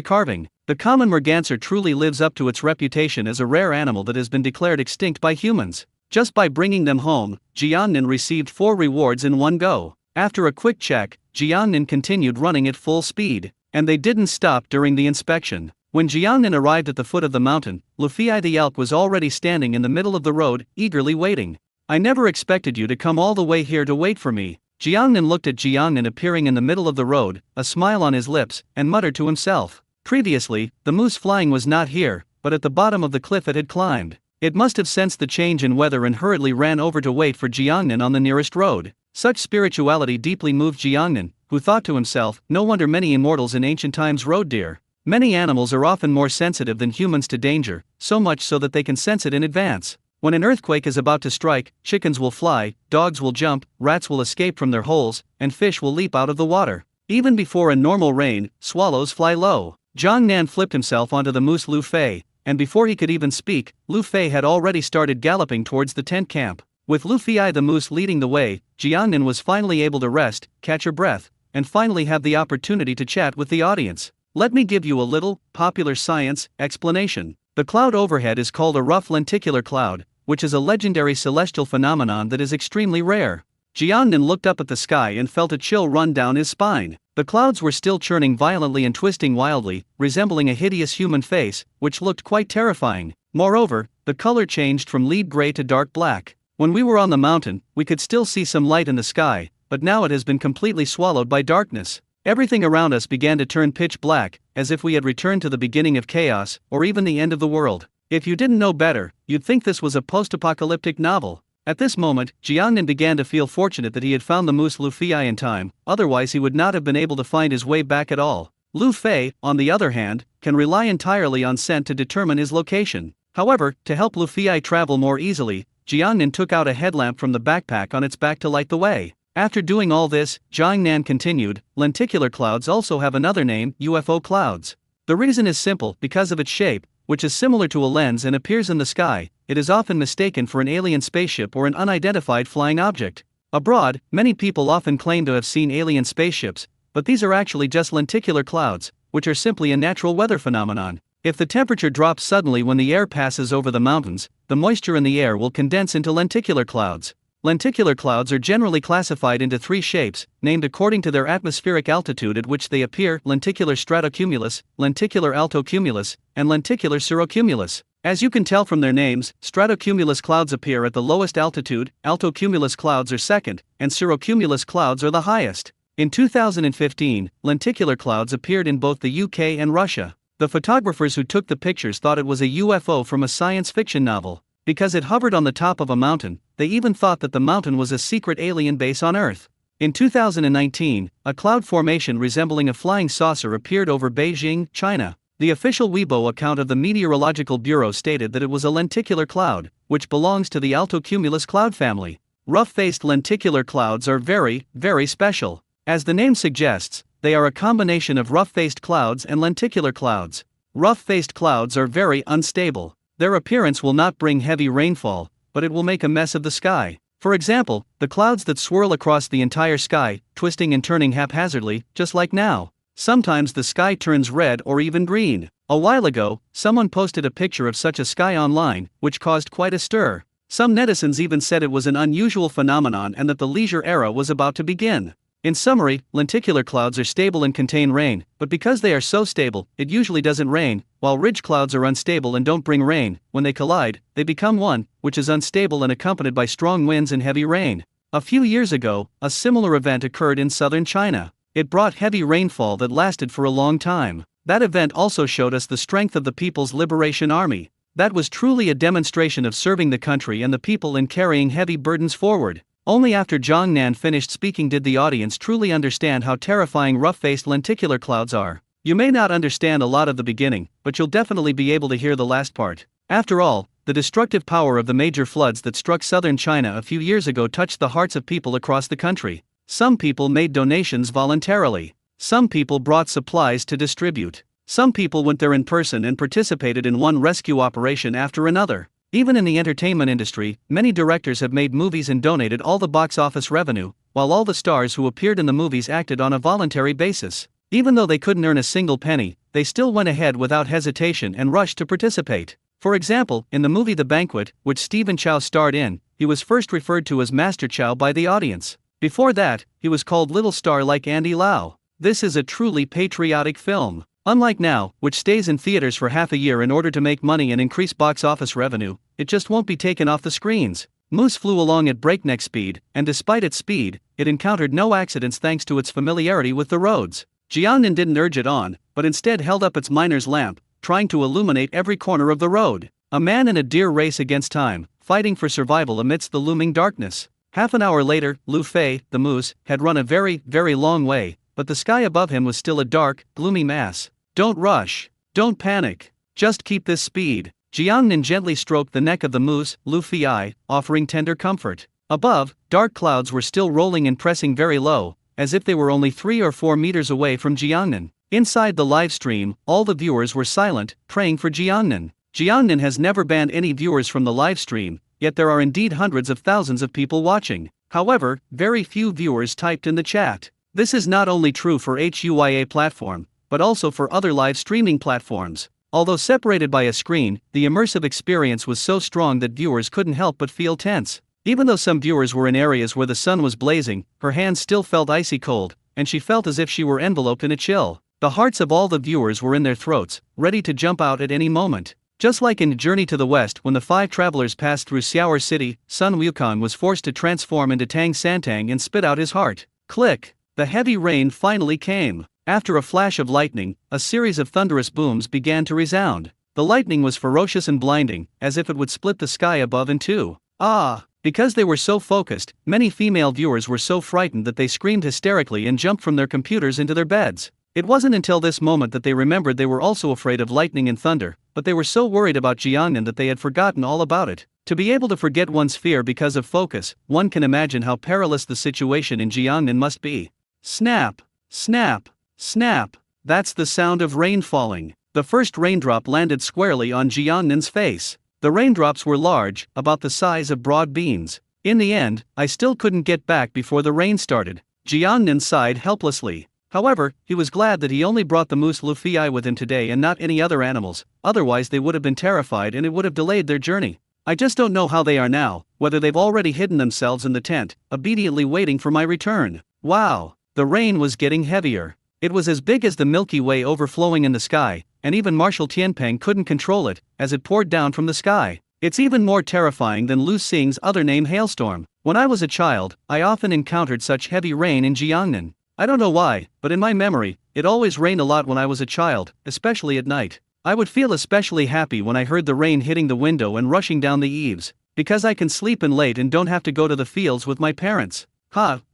carving. The common merganser truly lives up to its reputation as a rare animal that has been declared extinct by humans. Just by bringing them home, Jiangnan received 4 rewards in one go. After a quick check, Jiangnan continued running at full speed, and they didn't stop during the inspection. When Jiangnan arrived at the foot of the mountain, Luffy the elk was already standing in the middle of the road, eagerly waiting. "I never expected you to come all the way here to wait for me." Jiangnan looked at Jiangnan appearing in the middle of the road, a smile on his lips, and muttered to himself. Previously, the moose flying was not here, but at the bottom of the cliff it had climbed. It must have sensed the change in weather and hurriedly ran over to wait for Jiangnan on the nearest road. Such spirituality deeply moved Jiangnan, who thought to himself, no wonder many immortals in ancient times rode deer. Many animals are often more sensitive than humans to danger, so much so that they can sense it in advance. When an earthquake is about to strike, chickens will fly, dogs will jump, rats will escape from their holes, and fish will leap out of the water. Even before a normal rain, swallows fly low. Jiangnan flipped himself onto the moose Lu Fei, and before he could even speak, Lu Fei had already started galloping towards the tent camp. With Luffy the moose leading the way, Jiangnan was finally able to rest, catch her breath, and finally have the opportunity to chat with the audience. Let me give you a little, popular science, explanation. The cloud overhead is called a rough lenticular cloud, which is a legendary celestial phenomenon that is extremely rare. Jiangnan looked up at the sky and felt a chill run down his spine. The clouds were still churning violently and twisting wildly, resembling a hideous human face, which looked quite terrifying. Moreover, the color changed from lead gray to dark black. When we were on the mountain, we could still see some light in the sky, but now it has been completely swallowed by darkness. Everything around us began to turn pitch black, as if we had returned to the beginning of chaos, or even the end of the world. If you didn't know better, you'd think this was a post-apocalyptic novel. At this moment, Jiangnan began to feel fortunate that he had found the moose Lu Fei in time, otherwise he would not have been able to find his way back at all. Lu Fei, on the other hand, can rely entirely on scent to determine his location. However, to help Lu Fei travel more easily, Jiangnan took out a headlamp from the backpack on its back to light the way. After doing all this, Jiangnan continued, lenticular clouds also have another name, UFO clouds. The reason is simple, because of its shape, which is similar to a lens and appears in the sky, it is often mistaken for an alien spaceship or an unidentified flying object. Abroad, many people often claim to have seen alien spaceships, but these are actually just lenticular clouds, which are simply a natural weather phenomenon. If the temperature drops suddenly when the air passes over the mountains, the moisture in the air will condense into lenticular clouds. Lenticular clouds are generally classified into 3 shapes, named according to their atmospheric altitude at which they appear: lenticular stratocumulus, lenticular altocumulus, and lenticular cirrocumulus. As you can tell from their names, stratocumulus clouds appear at the lowest altitude, altocumulus clouds are second, and cirrocumulus clouds are the highest. In 2015, lenticular clouds appeared in both the UK and Russia. The photographers who took the pictures thought it was a UFO from a science fiction novel. Because it hovered on the top of a mountain, they even thought that the mountain was a secret alien base on Earth. In 2019, a cloud formation resembling a flying saucer appeared over Beijing, China. The official Weibo account of the Meteorological Bureau stated that it was a lenticular cloud, which belongs to the altocumulus cloud family. Rough-faced lenticular clouds are very, very special. As the name suggests, they are a combination of rough-faced clouds and lenticular clouds. Rough-faced clouds are very unstable. Their appearance will not bring heavy rainfall, but it will make a mess of the sky. For example, the clouds that swirl across the entire sky, twisting and turning haphazardly, just like now. Sometimes the sky turns red or even green. A while ago, someone posted a picture of such a sky online, which caused quite a stir. Some netizens even said it was an unusual phenomenon and that the leisure era was about to begin. In summary, lenticular clouds are stable and contain rain, but because they are so stable, it usually doesn't rain, while ridge clouds are unstable and don't bring rain. When they collide, they become one, which is unstable and accompanied by strong winds and heavy rain. A few years ago, a similar event occurred in southern China. It brought heavy rainfall that lasted for a long time. That event also showed us the strength of the People's Liberation Army. That was truly a demonstration of serving the country and the people in carrying heavy burdens forward. Only after Zhang Nan finished speaking did the audience truly understand how terrifying rough-faced lenticular clouds are. You may not understand a lot of the beginning, but you'll definitely be able to hear the last part. After all, the destructive power of the major floods that struck southern China a few years ago touched the hearts of people across the country. Some people made donations voluntarily. Some people brought supplies to distribute. Some people went there in person and participated in one rescue operation after another. Even in the entertainment industry, many directors have made movies and donated all the box office revenue, while all the stars who appeared in the movies acted on a voluntary basis. Even though they couldn't earn a single penny, they still went ahead without hesitation and rushed to participate. For example, in the movie The Banquet, which Stephen Chow starred in, he was first referred to as Master Chow by the audience. Before that, he was called Little Star like Andy Lau. This is a truly patriotic film. Unlike now, which stays in theaters for half a year in order to make money and increase box office revenue, it just won't be taken off the screens. Moose flew along at breakneck speed, and despite its speed, it encountered no accidents thanks to its familiarity with the roads. Jiangnan didn't urge it on, but instead held up its miner's lamp, trying to illuminate every corner of the road. A man and a deer race against time, fighting for survival amidst the looming darkness. Half an hour later, Lu Fei, the moose, had run a very, very long way, but the sky above him was still a dark, gloomy mass. Don't rush. Don't panic. Just keep this speed. Jiangnan gently stroked the neck of the moose, Lu Fei, offering tender comfort. Above, dark clouds were still rolling and pressing very low, as if they were only 3 or 4 meters away from Jiangnan. Inside the live stream, all the viewers were silent, praying for Jiangnan. Jiangnan has never banned any viewers from the live stream, yet there are indeed hundreds of thousands of people watching. However, very few viewers typed in the chat. This is not only true for HUYA platform, but also for other live streaming platforms. Although separated by a screen, the immersive experience was so strong that viewers couldn't help but feel tense. Even though some viewers were in areas where the sun was blazing, her hands still felt icy cold, and she felt as if she were enveloped in a chill. The hearts of all the viewers were in their throats, ready to jump out at any moment. Just like in Journey to the West when the 5 travelers passed through Xiao'er City, Sun Wukong was forced to transform into Tang Santang and spit out his heart. Click! The heavy rain finally came. After a flash of lightning, a series of thunderous booms began to resound. The lightning was ferocious and blinding, as if it would split the sky above in two. Ah! Because they were so focused, many female viewers were so frightened that they screamed hysterically and jumped from their computers into their beds. It wasn't until this moment that they remembered they were also afraid of lightning and thunder, but they were so worried about Jiangnan that they had forgotten all about it. To be able to forget one's fear because of focus, one can imagine how perilous the situation in Jiangnan must be. Snap! Snap! Snap! That's the sound of rain falling. The first raindrop landed squarely on Jiangnan's face. The raindrops were large, about the size of broad beans. In the end, I still couldn't get back before the rain started. Jiangnan sighed helplessly. However, he was glad that he only brought the moose Lu Fei with him today and not any other animals, otherwise they would have been terrified and it would have delayed their journey. I just don't know how they are now, whether they've already hidden themselves in the tent, obediently waiting for my return. Wow! The rain was getting heavier. It was as big as the Milky Way overflowing in the sky, and even Marshal Tianpeng couldn't control it, as it poured down from the sky. It's even more terrifying than Lu Xing's other name Hailstorm. When I was a child, I often encountered such heavy rain in Jiangnan. I don't know why, but in my memory, it always rained a lot when I was a child, especially at night. I would feel especially happy when I heard the rain hitting the window and rushing down the eaves, because I can sleep in late and don't have to go to the fields with my parents.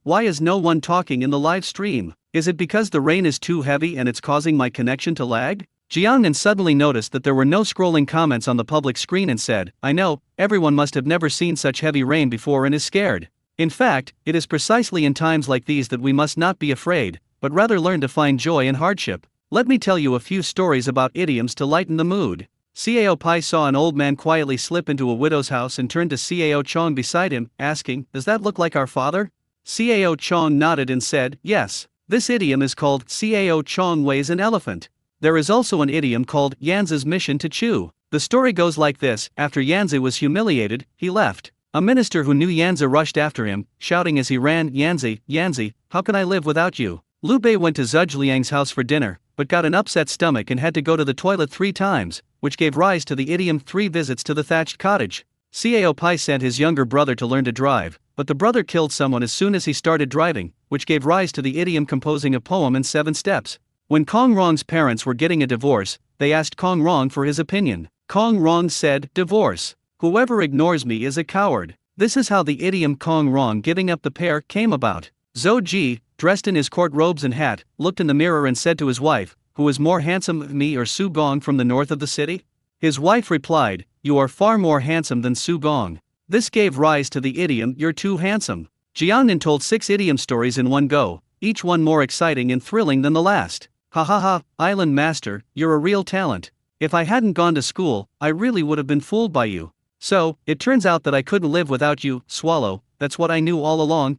Why is no one talking in the live stream? Is it because the rain is too heavy and it's causing my connection to lag? Jiangnan suddenly noticed that there were no scrolling comments on the public screen and said, I know, everyone must have never seen such heavy rain before and is scared. In fact, it is precisely in times like these that we must not be afraid, but rather learn to find joy in hardship. Let me tell you a few stories about idioms to lighten the mood. Cao Pai saw an old man quietly slip into a widow's house and turned to Cao Chong beside him, asking, Does that look like our father? Cao Chong nodded and said, Yes. This idiom is called Cao Chong weighs an elephant. There is also an idiom called Yanzi's mission to chew. The story goes like this: after Yanzi was humiliated, he left. A minister who knew Yanzi rushed after him, shouting as he ran, Yanzi, Yanzi, how can I live without you? Liu Bei went to Zhuge house for dinner, but got an upset stomach and had to go to the toilet 3 times, which gave rise to the idiom 3 visits to the thatched cottage. Cao Pai sent his younger brother to learn to drive, but the brother killed someone as soon as he started driving, which gave rise to the idiom composing a poem in 7 steps. When Kong Rong's parents were getting a divorce, they asked Kong Rong for his opinion. Kong Rong said, Divorce. Whoever ignores me is a coward. This is how the idiom Kong Rong giving up the pair came about. Zhou Ji, dressed in his court robes and hat, looked in the mirror and said to his wife, Who is more handsome, me or Su Gong from the north of the city? His wife replied, You are far more handsome than Su Gong. This gave rise to the idiom, You're too handsome. Jiangnan told 6 idiom stories in one go, each one more exciting and thrilling than the last. Island Master, you're a real talent. If I hadn't gone to school, I really would have been fooled by you. So, it turns out that I couldn't live without you, Swallow, that's what I knew all along,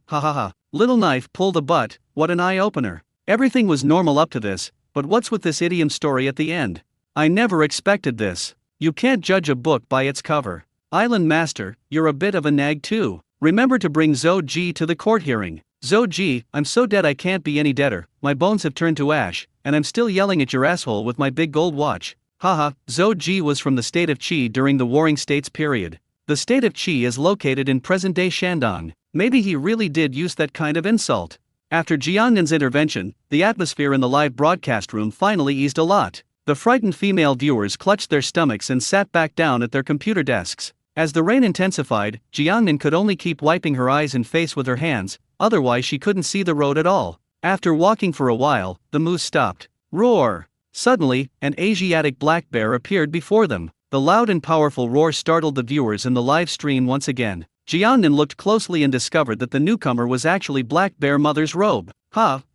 Little knife pulled a butt, what an eye-opener. Everything was normal up to this, but what's with this idiom story at the end? I never expected this. You can't judge a book by its cover. Island Master, you're a bit of a nag too. Remember to bring Zhou Ji to the court hearing. Zhou Ji, I'm so dead I can't be any deader, my bones have turned to ash, and I'm still yelling at your asshole with my big gold watch. Zhou Ji was from the state of Qi during the Warring States period. The state of Qi is located in present-day Shandong. Maybe he really did use that kind of insult. After Jiangnin's intervention, the atmosphere in the live broadcast room finally eased a lot. The frightened female viewers clutched their stomachs and sat back down at their computer desks. As the rain intensified, Jiangnan could only keep wiping her eyes and face with her hands, otherwise she couldn't see the road at all. After walking for a while, the moose stopped. Roar! Suddenly, an Asiatic black bear appeared before them. The loud and powerful roar startled the viewers in the live stream once again. Jiangnan looked closely and discovered that the newcomer was actually Black Bear Mother's robe.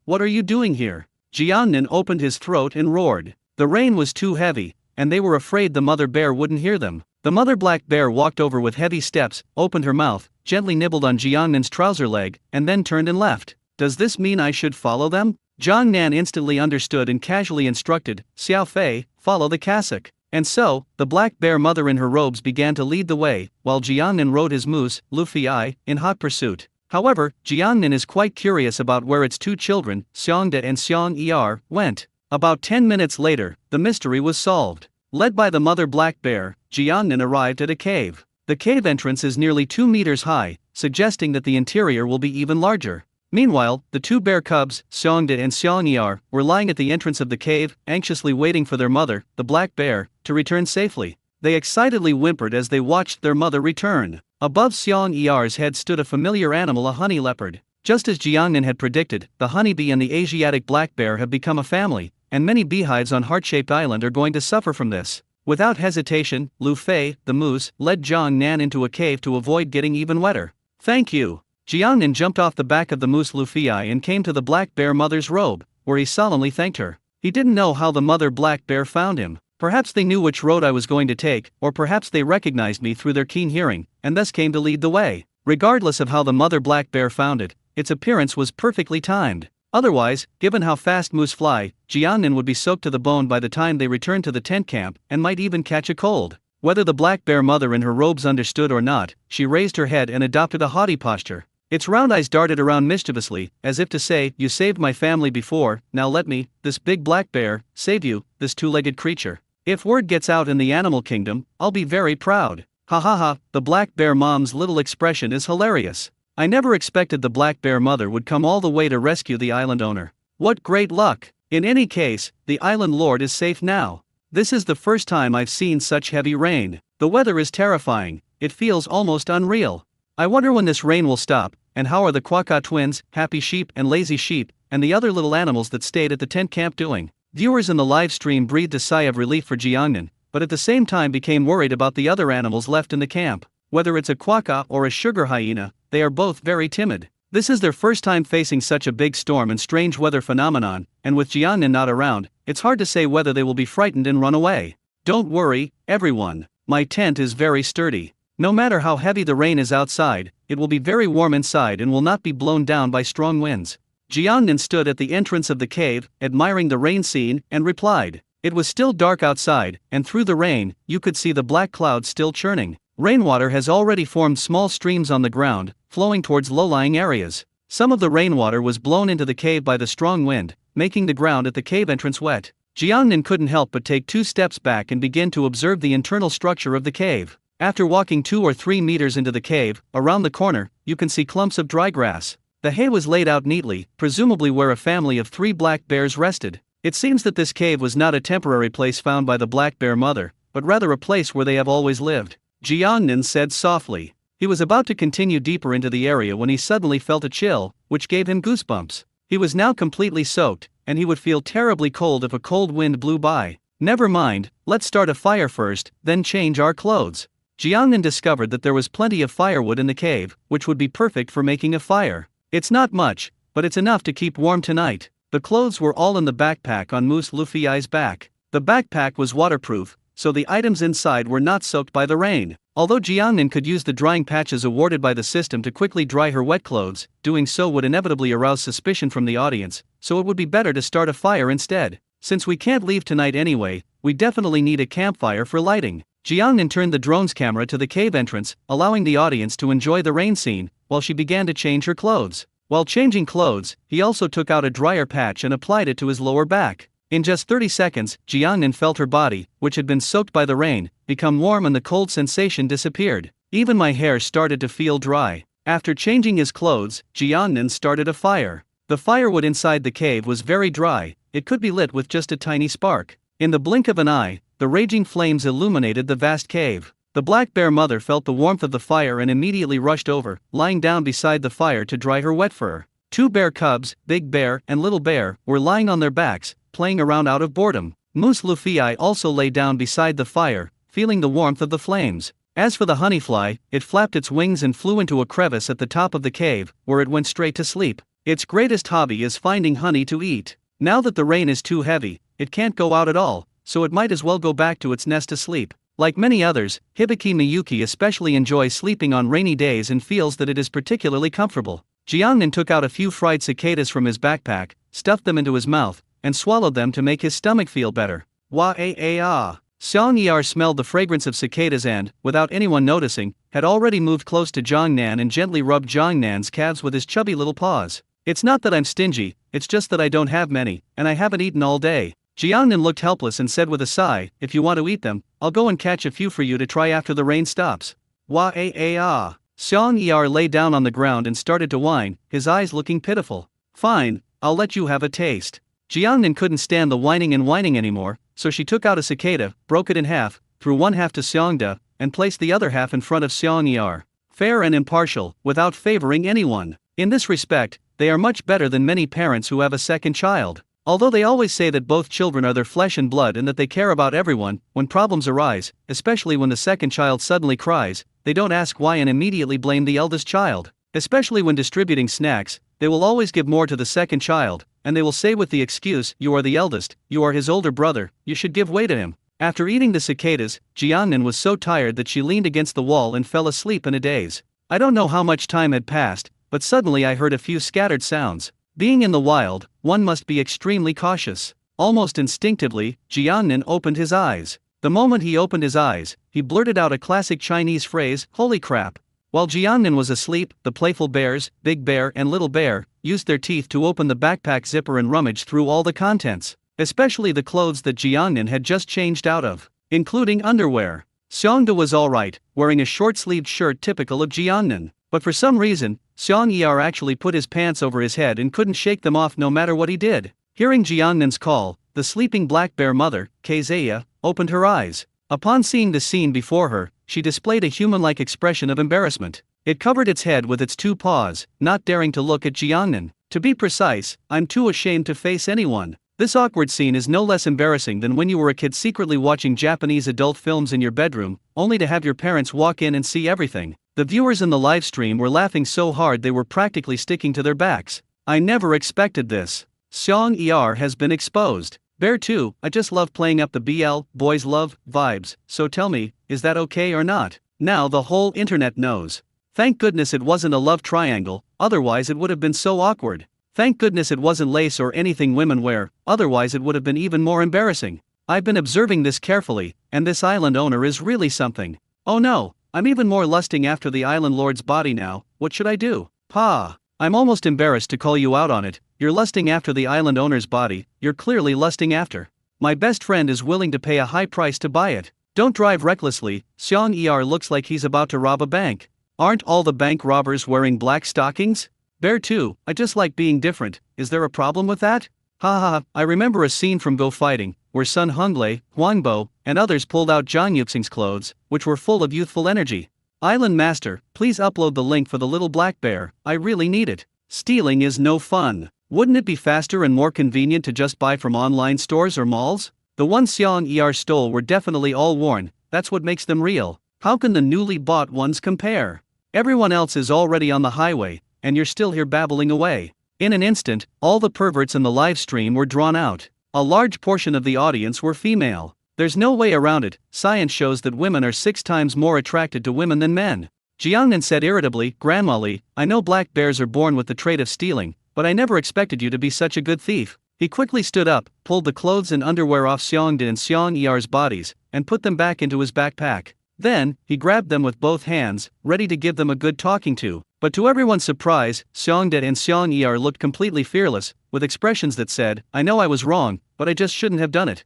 What are you doing here? Jiangnan opened his throat and roared. The rain was too heavy, and they were afraid the mother bear wouldn't hear them. The mother black bear walked over with heavy steps, opened her mouth, gently nibbled on Jiangnan's trouser leg, and then turned and left. Does this mean I should follow them? Jiangnan instantly understood and casually instructed, Xiao Fei, follow the cassock. And so, the black bear mother in her robes began to lead the way, while Jiangnan rode his moose, Luffy I, in hot pursuit. However, Jiangnan is quite curious about where its 2 children, Xiongda and Xiong went. About 10 minutes later, the mystery was solved. Led by the mother black bear, Jiangnan arrived at a cave. The cave entrance is nearly 2 meters high, suggesting that the interior will be even larger. Meanwhile, the 2 bear cubs, Xiongda and Xiong were lying at the entrance of the cave, anxiously waiting for their mother, the black bear, to return safely. They excitedly whimpered as they watched their mother return. Above Xiong head stood a familiar animal, a honey leopard. Just as Jiangnan had predicted, the honeybee and the Asiatic black bear have become a family, and many beehives on Heart-Shaped Island are going to suffer from this. Without hesitation, Lu Fei, the moose, led Jiangnan into a cave to avoid getting even wetter. Thank you. Jiangnan jumped off the back of the moose Luffy and came to the black bear mother's robe, where he solemnly thanked her. He didn't know how the mother black bear found him. Perhaps they knew which road I was going to take, or perhaps they recognized me through their keen hearing, and thus came to lead the way. Regardless of how the mother black bear found it, its appearance was perfectly timed. Otherwise, given how fast moose fly, Jiangnan would be soaked to the bone by the time they returned to the tent camp, and might even catch a cold. Whether the black bear mother in her robes understood or not, she raised her head and adopted a haughty posture. Its round eyes darted around mischievously, as if to say, You saved my family before, now let me, this big black bear, save you, this 2-legged creature. If word gets out in the animal kingdom, I'll be very proud. The black bear mom's little expression is hilarious. I never expected the black bear mother would come all the way to rescue the island owner. What great luck! In any case, the island lord is safe now. This is the first time I've seen such heavy rain. The weather is terrifying, it feels almost unreal. I wonder when this rain will stop, and how are the Quokka twins, Happy Sheep and Lazy Sheep, and the other little animals that stayed at the tent camp doing? Viewers in the live stream breathed a sigh of relief for Jiangnan, but at the same time became worried about the other animals left in the camp. Whether it's a quokka or a sugar hyena, they are both very timid. This is their first time facing such a big storm and strange weather phenomenon, and with Jiangnan not around, it's hard to say whether they will be frightened and run away. Don't worry, everyone. My tent is very sturdy. No matter how heavy the rain is outside, it will be very warm inside and will not be blown down by strong winds. Jiangnan stood at the entrance of the cave, admiring the rain scene, and replied. It was still dark outside, and through the rain, you could see the black clouds still churning. Rainwater has already formed small streams on the ground, flowing towards low-lying areas. Some of the rainwater was blown into the cave by the strong wind, making the ground at the cave entrance wet. Jiangnan couldn't help but take 2 steps back and begin to observe the internal structure of the cave. After walking 2 or 3 meters into the cave, around the corner, you can see clumps of dry grass. The hay was laid out neatly, presumably where a family of 3 black bears rested. It seems that this cave was not a temporary place found by the black bear mother, but rather a place where they have always lived. Jiangnan said softly. He was about to continue deeper into the area when he suddenly felt a chill, which gave him goosebumps. He was now completely soaked, and he would feel terribly cold if a cold wind blew by. Never mind, let's start a fire first, then change our clothes. Jiangnan discovered that there was plenty of firewood in the cave, which would be perfect for making a fire. It's not much, but it's enough to keep warm tonight. The clothes were all in the backpack on Moose Luffy's back. The backpack was waterproof, so the items inside were not soaked by the rain. Although Jiangnan could use the drying patches awarded by the system to quickly dry her wet clothes, doing so would inevitably arouse suspicion from the audience, so it would be better to start a fire instead. Since we can't leave tonight anyway, we definitely need a campfire for lighting. Jiangnan turned the drone's camera to the cave entrance, allowing the audience to enjoy the rain scene, while she began to change her clothes. While changing clothes, he also took out a dryer patch and applied it to his lower back. In just 30 seconds, Jiangnan felt her body, which had been soaked by the rain, become warm and the cold sensation disappeared. Even my hair started to feel dry. After changing his clothes, Jiangnan started a fire. The firewood inside the cave was very dry, it could be lit with just a tiny spark. In the blink of an eye, the raging flames illuminated the vast cave. The black bear mother felt the warmth of the fire and immediately rushed over, lying down beside the fire to dry her wet fur. 2 bear cubs, Big Bear and Little Bear, were lying on their backs, playing around out of boredom. Moose Luffy also lay down beside the fire, feeling the warmth of the flames. As for the honeyfly, it flapped its wings and flew into a crevice at the top of the cave, where it went straight to sleep. Its greatest hobby is finding honey to eat. Now that the rain is too heavy, it can't go out at all, so it might as well go back to its nest to sleep. Like many others, Hibiki Miyuki especially enjoys sleeping on rainy days and feels that it is particularly comfortable. Jiangnan took out a few fried cicadas from his backpack, stuffed them into his mouth, and swallowed them to make his stomach feel better. Wah-ah-ah. Xiang Yar smelled the fragrance of cicadas and, without anyone noticing, had already moved close to Jiangnan and gently rubbed Jiangnan's calves with his chubby little paws. It's not that I'm stingy, it's just that I don't have many, and I haven't eaten all day. Jiangnan looked helpless and said with a sigh, if you want to eat them, I'll go and catch a few for you to try after the rain stops. Wah-ah-ah. Xiang Yar lay down on the ground and started to whine, his eyes looking pitiful. Fine, I'll let you have a taste. Jiangnan couldn't stand the whining and whining anymore, so she took out a cicada, broke it in half, threw one half to Xiangda, and placed the other half in front of Xiang Yar. Fair and impartial, without favoring anyone. In this respect, they are much better than many parents who have a second child. Although they always say that both children are their flesh and blood and that they care about everyone, when problems arise, especially when the second child suddenly cries, they don't ask why and immediately blame the eldest child. Especially when distributing snacks, they will always give more to the second child, and they will say with the excuse, you are the eldest, you are his older brother, you should give way to him. After eating the cicadas, Jiangnan was so tired that she leaned against the wall and fell asleep in a daze. I don't know how much time had passed, but suddenly I heard a few scattered sounds. Being in the wild, one must be extremely cautious. Almost instinctively, Jiangnan opened his eyes. The moment he opened his eyes, he blurted out a classic Chinese phrase, holy crap. While Jiangnan was asleep, the playful bears, Big Bear and Little Bear, used their teeth to open the backpack zipper and rummage through all the contents, especially the clothes that Jiangnan had just changed out of, including underwear. Xiangda was alright, wearing a short-sleeved shirt typical of Jiangnan, but for some reason, Xiang Yar actually put his pants over his head and couldn't shake them off no matter what he did. Hearing Jiangnan's call, the sleeping black bear mother, Keizaya, opened her eyes. Upon seeing the scene before her, she displayed a human-like expression of embarrassment. It covered its head with its two paws, not daring to look at Jiangnan. To be precise, I'm too ashamed to face anyone. This awkward scene is no less embarrassing than when you were a kid secretly watching Japanese adult films in your bedroom, only to have your parents walk in and see everything. The viewers in the live stream were laughing so hard they were practically sticking to their backs. I never expected this. Xiong Er has been exposed. Bear 2, I just love playing up the BL, boys love, vibes, so tell me, is that okay or not? Now the whole internet knows. Thank goodness it wasn't a love triangle, otherwise it would have been so awkward. Thank goodness it wasn't lace or anything women wear, otherwise it would have been even more embarrassing. I've been observing this carefully, and this island owner is really something. Oh no, I'm even more lusting after the island lord's body now. What should I do? Pa, I'm almost embarrassed to call you out on it. You're lusting after the island owner's body, you're clearly lusting after. My best friend is willing to pay a high price to buy it. Don't drive recklessly, Xiong Er looks like he's about to rob a bank. Aren't all the bank robbers wearing black stockings? Bear 2, I just like being different, is there a problem with that? Ha ha ha, I remember a scene from Go Fighting, where Sun Honglei, Huangbo, and others pulled out Zhang Yuxing's clothes, which were full of youthful energy. Island Master, please upload the link for the little black bear, I really need it. Stealing is no fun. Wouldn't it be faster and more convenient to just buy from online stores or malls? The ones Xiong Er stole were definitely all worn, that's what makes them real. How can the newly bought ones compare? Everyone else is already on the highway, and you're still here babbling away. In an instant, all the perverts in the live stream were drawn out. A large portion of the audience were female. There's no way around it, science shows that women are 6 times more attracted to women than men. Jiangnan said irritably, Grandma Li, I know black bears are born with the trait of stealing, but I never expected you to be such a good thief. He quickly stood up, pulled the clothes and underwear off Xiongdan and Xiong Er's bodies, and put them back into his backpack. Then, he grabbed them with both hands, ready to give them a good talking to. But to everyone's surprise, Xiongdan and Xiong Er looked completely fearless, with expressions that said, I know I was wrong, but I just shouldn't have done it.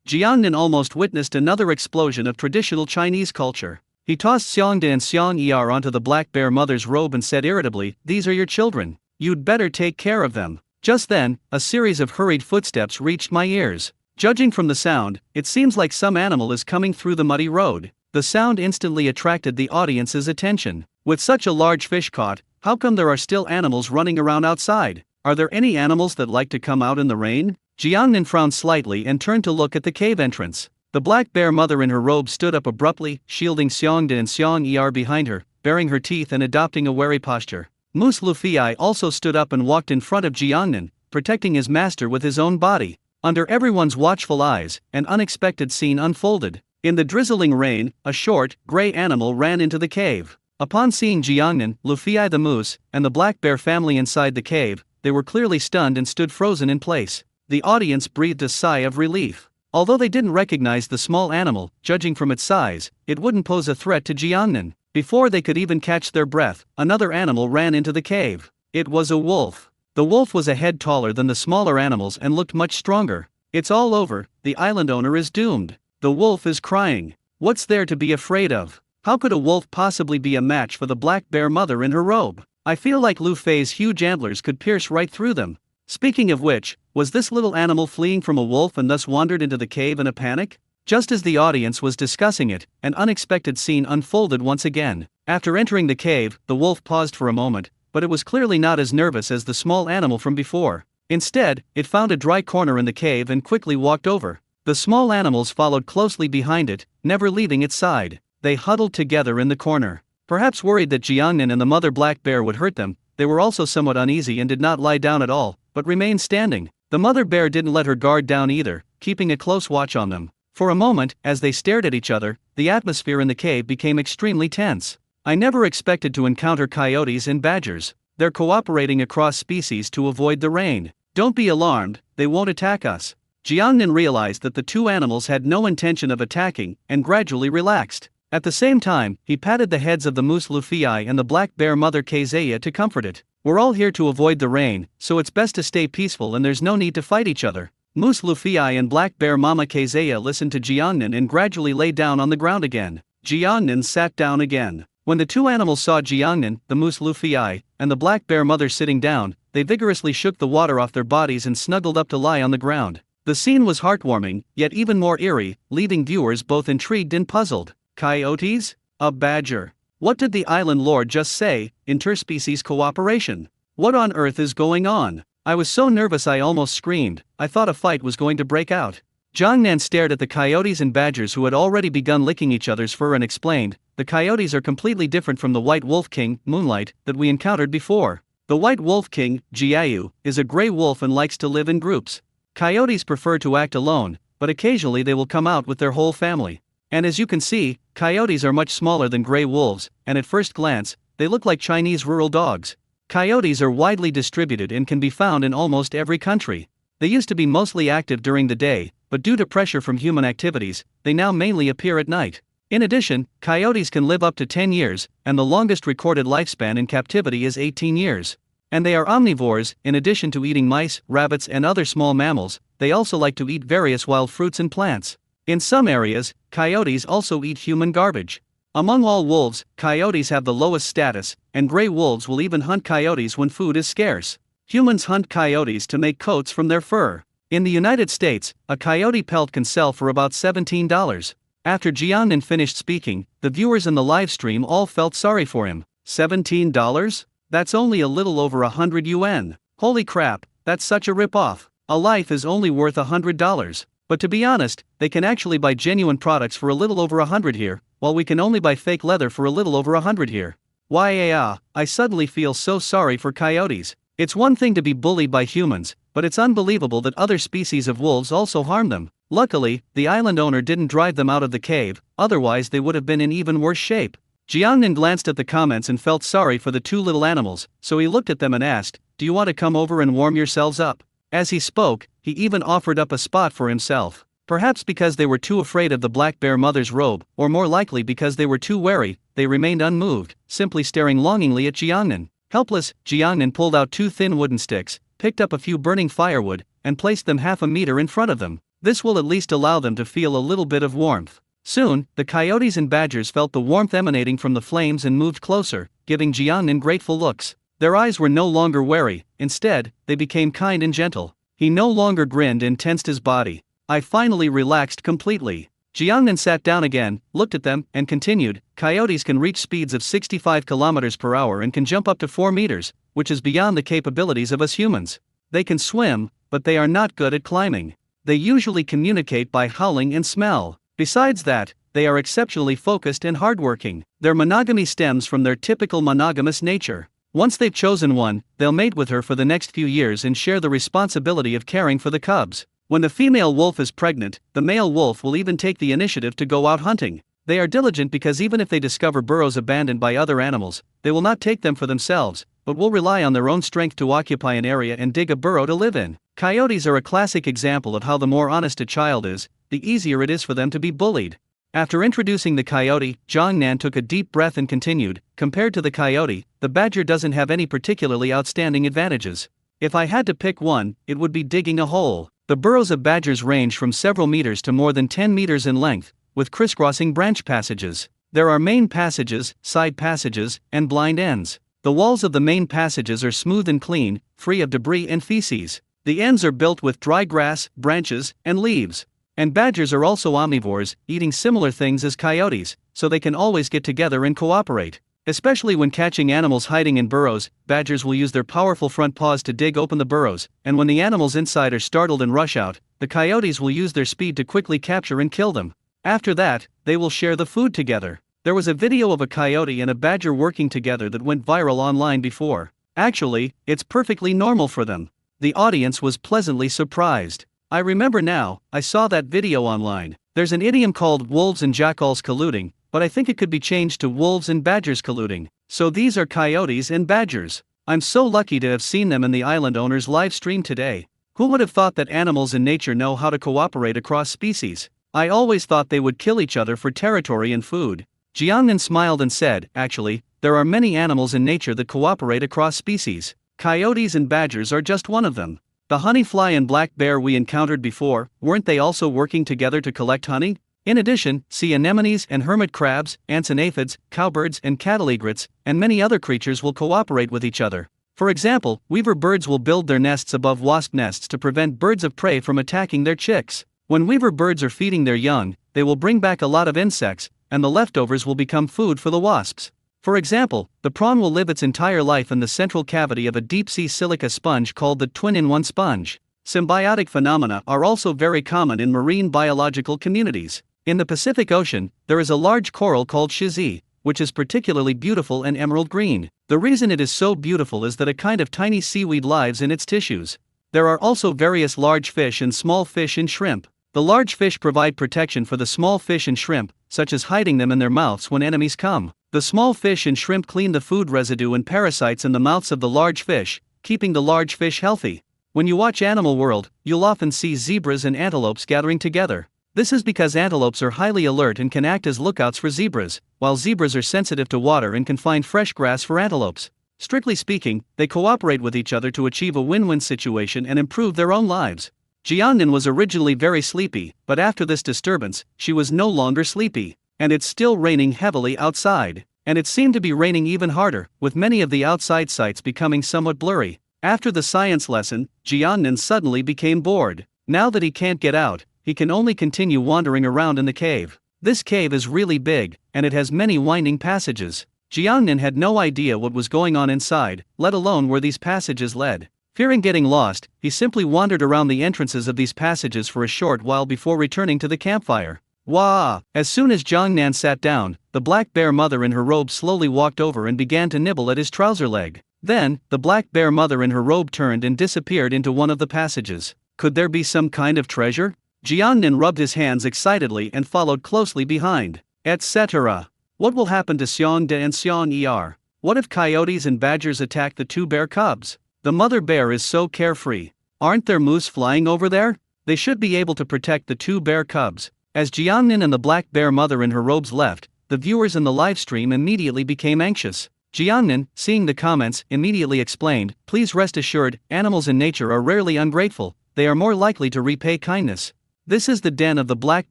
Jiangnan almost witnessed another explosion of traditional Chinese culture. He tossed Xiongdan and Xiong Er onto the black bear mother's robe and said irritably, these are your children. You'd better take care of them. Just then, a series of hurried footsteps reached my ears. Judging from the sound, it seems like some animal is coming through the muddy road. The sound instantly attracted the audience's attention. With such a large fish caught, how come there are still animals running around outside? Are there any animals that like to come out in the rain? Jiangnan frowned slightly and turned to look at the cave entrance. The black bear mother in her robe stood up abruptly, shielding Xiongdan and Xiong Er behind her, baring her teeth and adopting a wary posture. Moose Luffy also stood up and walked in front of Jiangnan, protecting his master with his own body. Under everyone's watchful eyes, an unexpected scene unfolded. In the drizzling rain, a short, gray animal ran into the cave. Upon seeing Jiangnan, Luffy the moose, and the black bear family inside the cave, they were clearly stunned and stood frozen in place. The audience breathed a sigh of relief. Although they didn't recognize the small animal, judging from its size, it wouldn't pose a threat to Jiangnan. Before they could even catch their breath, another animal ran into the cave. It was a wolf. The wolf was a head taller than the smaller animals and looked much stronger. It's all over, the island owner is doomed. The wolf is crying. What's there to be afraid of? How could a wolf possibly be a match for the black bear mother in her robe? I feel like Luffy's huge antlers could pierce right through them. Speaking of which, was this little animal fleeing from a wolf and thus wandered into the cave in a panic? Just as the audience was discussing it, an unexpected scene unfolded once again. After entering the cave, the wolf paused for a moment, but it was clearly not as nervous as the small animal from before. Instead, it found a dry corner in the cave and quickly walked over. The small animals followed closely behind it, never leaving its side. They huddled together in the corner. Perhaps worried that Jiangnan and the mother black bear would hurt them, they were also somewhat uneasy and did not lie down at all, but remained standing. The mother bear didn't let her guard down either, keeping a close watch on them. For a moment, as they stared at each other, the atmosphere in the cave became extremely tense. I never expected to encounter coyotes and badgers. They're cooperating across species to avoid the rain. Don't be alarmed, they won't attack us. Jiangnan realized that the two animals had no intention of attacking, and gradually relaxed. At the same time, he patted the heads of the moose Luffy and the black bear mother Keizaya to comfort it. We're all here to avoid the rain, so it's best to stay peaceful and there's no need to fight each other. Moose Luffy and black bear mama Keizaya listened to Jiangnan and gradually lay down on the ground again. Jiangnan sat down again. When the two animals saw Jiangnan, the moose Luffy and the black bear mother sitting down, they vigorously shook the water off their bodies and snuggled up to lie on the ground. The scene was heartwarming, yet even more eerie, leaving viewers both intrigued and puzzled. Coyotes? A badger? What did the island lord just say? Interspecies cooperation? What on earth is going on? I was so nervous I almost screamed. I thought a fight was going to break out. Jiangnan stared at the coyotes and badgers who had already begun licking each other's fur and explained, the coyotes are completely different from the white wolf king, Moonlight, that we encountered before. The white wolf king, Jiayu, is a gray wolf and likes to live in groups. Coyotes prefer to act alone, but occasionally they will come out with their whole family. And as you can see, coyotes are much smaller than gray wolves, and at first glance, they look like Chinese rural dogs. Coyotes are widely distributed and can be found in almost every country. They used to be mostly active during the day, but due to pressure from human activities, they now mainly appear at night. In addition, coyotes can live up to 10 years, and the longest recorded lifespan in captivity is 18 years. And they are omnivores. In addition to eating mice, rabbits and other small mammals, they also like to eat various wild fruits and plants. In some areas, coyotes also eat human garbage. Among all wolves, coyotes have the lowest status, and gray wolves will even hunt coyotes when food is scarce. Humans hunt coyotes to make coats from their fur. In the United States, a coyote pelt can sell for about $17. After Jiangnan finished speaking, the viewers in the live stream all felt sorry for him. $17? That's only a little over 100 yuan. Holy crap, that's such a rip-off. A life is only worth $100. But to be honest, they can actually buy genuine products for a little over 100 here, while we can only buy fake leather for a little over 100 here. I suddenly feel so sorry for coyotes. It's one thing to be bullied by humans, but it's unbelievable that other species of wolves also harm them. Luckily, the island owner didn't drive them out of the cave, otherwise they would have been in even worse shape. Jiangnan glanced at the comments and felt sorry for the two little animals, so he looked at them and asked, "Do you want to come over and warm yourselves up?" As he spoke, he even offered up a spot for himself. Perhaps because they were too afraid of the black bear mother's robe, or more likely because they were too wary, they remained unmoved, simply staring longingly at Jiangnan. Helpless, Jiangnan pulled out two thin wooden sticks, picked up a few burning firewood, and placed them half a meter in front of them. This will at least allow them to feel a little bit of warmth. Soon, the coyotes and badgers felt the warmth emanating from the flames and moved closer, giving Jiangnan grateful looks. Their eyes were no longer wary, instead, they became kind and gentle. He no longer grinned and tensed his body. I finally relaxed completely. Jiangnan sat down again, looked at them, and continued, coyotes can reach speeds of 65 kilometers per hour and can jump up to 4 meters, which is beyond the capabilities of us humans. They can swim, but they are not good at climbing. They usually communicate by howling and smell. Besides that, they are exceptionally focused and hardworking. Their monogamy stems from their typical monogamous nature. Once they've chosen one, they'll mate with her for the next few years and share the responsibility of caring for the cubs. When the female wolf is pregnant, the male wolf will even take the initiative to go out hunting. They are diligent because even if they discover burrows abandoned by other animals, they will not take them for themselves, but will rely on their own strength to occupy an area and dig a burrow to live in. Coyotes are a classic example of how the more honest a child is, the easier it is for them to be bullied. After introducing the coyote, Jiangnan took a deep breath and continued, compared to the coyote, the badger doesn't have any particularly outstanding advantages. If I had to pick one, it would be digging a hole. The burrows of badgers range from several meters to more than 10 meters in length, with crisscrossing branch passages. There are main passages, side passages, and blind ends. The walls of the main passages are smooth and clean, free of debris and feces. The ends are built with dry grass, branches, and leaves. And badgers are also omnivores, eating similar things as coyotes, so they can always get together and cooperate. Especially when catching animals hiding in burrows, badgers will use their powerful front paws to dig open the burrows, and when the animals inside are startled and rush out, the coyotes will use their speed to quickly capture and kill them. After that, they will share the food together. There was a video of a coyote and a badger working together that went viral online before. Actually, it's perfectly normal for them. The audience was pleasantly surprised. I remember now, I saw that video online. There's an idiom called wolves and jackals colluding, but I think it could be changed to wolves and badgers colluding. So these are coyotes and badgers. I'm so lucky to have seen them in the island owner's live stream today. Who would have thought that animals in nature know how to cooperate across species? I always thought they would kill each other for territory and food. Jiangnan smiled and said, actually, there are many animals in nature that cooperate across species. Coyotes and badgers are just one of them. The honey fly and black bear we encountered before, weren't they also working together to collect honey? In addition, sea anemones and hermit crabs, ants and aphids, cowbirds and cattle egrets, and many other creatures will cooperate with each other. For example, weaver birds will build their nests above wasp nests to prevent birds of prey from attacking their chicks. When weaver birds are feeding their young, they will bring back a lot of insects, and the leftovers will become food for the wasps. For example, the prawn will live its entire life in the central cavity of a deep-sea silica sponge called the twin-in-one sponge. Symbiotic phenomena are also very common in marine biological communities. In the Pacific Ocean, there is a large coral called shizi, which is particularly beautiful and emerald green. The reason it is so beautiful is that a kind of tiny seaweed lives in its tissues. There are also various large fish and small fish and shrimp. The large fish provide protection for the small fish and shrimp, such as hiding them in their mouths when enemies come. The small fish and shrimp clean the food residue and parasites in the mouths of the large fish, keeping the large fish healthy. When you watch Animal World, you'll often see zebras and antelopes gathering together. This is because antelopes are highly alert and can act as lookouts for zebras, while zebras are sensitive to water and can find fresh grass for antelopes. Strictly speaking, they cooperate with each other to achieve a win-win situation and improve their own lives. Jiangnan was originally very sleepy, but after this disturbance, she was no longer sleepy. And it's still raining heavily outside. And it seemed to be raining even harder, with many of the outside sights becoming somewhat blurry. After the science lesson, Jiangnan suddenly became bored. Now that he can't get out, he can only continue wandering around in the cave. This cave is really big, and it has many winding passages. Jiangnan had no idea what was going on inside, let alone where these passages led. Fearing getting lost, he simply wandered around the entrances of these passages for a short while before returning to the campfire. Wah! As soon as Jiangnan sat down, the black bear mother in her robe slowly walked over and began to nibble at his trouser leg. Then, the black bear mother in her robe turned and disappeared into one of the passages. Could there be some kind of treasure? Jiangnan rubbed his hands excitedly and followed closely behind. Etc. What will happen to Xiong De and Xiong Er? What if coyotes and badgers attack the two bear cubs? The mother bear is so carefree. Aren't there moose flying over there? They should be able to protect the two bear cubs. As Jiangnan and the black bear mother in her robes left, the viewers in the live stream immediately became anxious. Jiangnan, seeing the comments, immediately explained, "Please rest assured, animals in nature are rarely ungrateful, they are more likely to repay kindness. This is the den of the black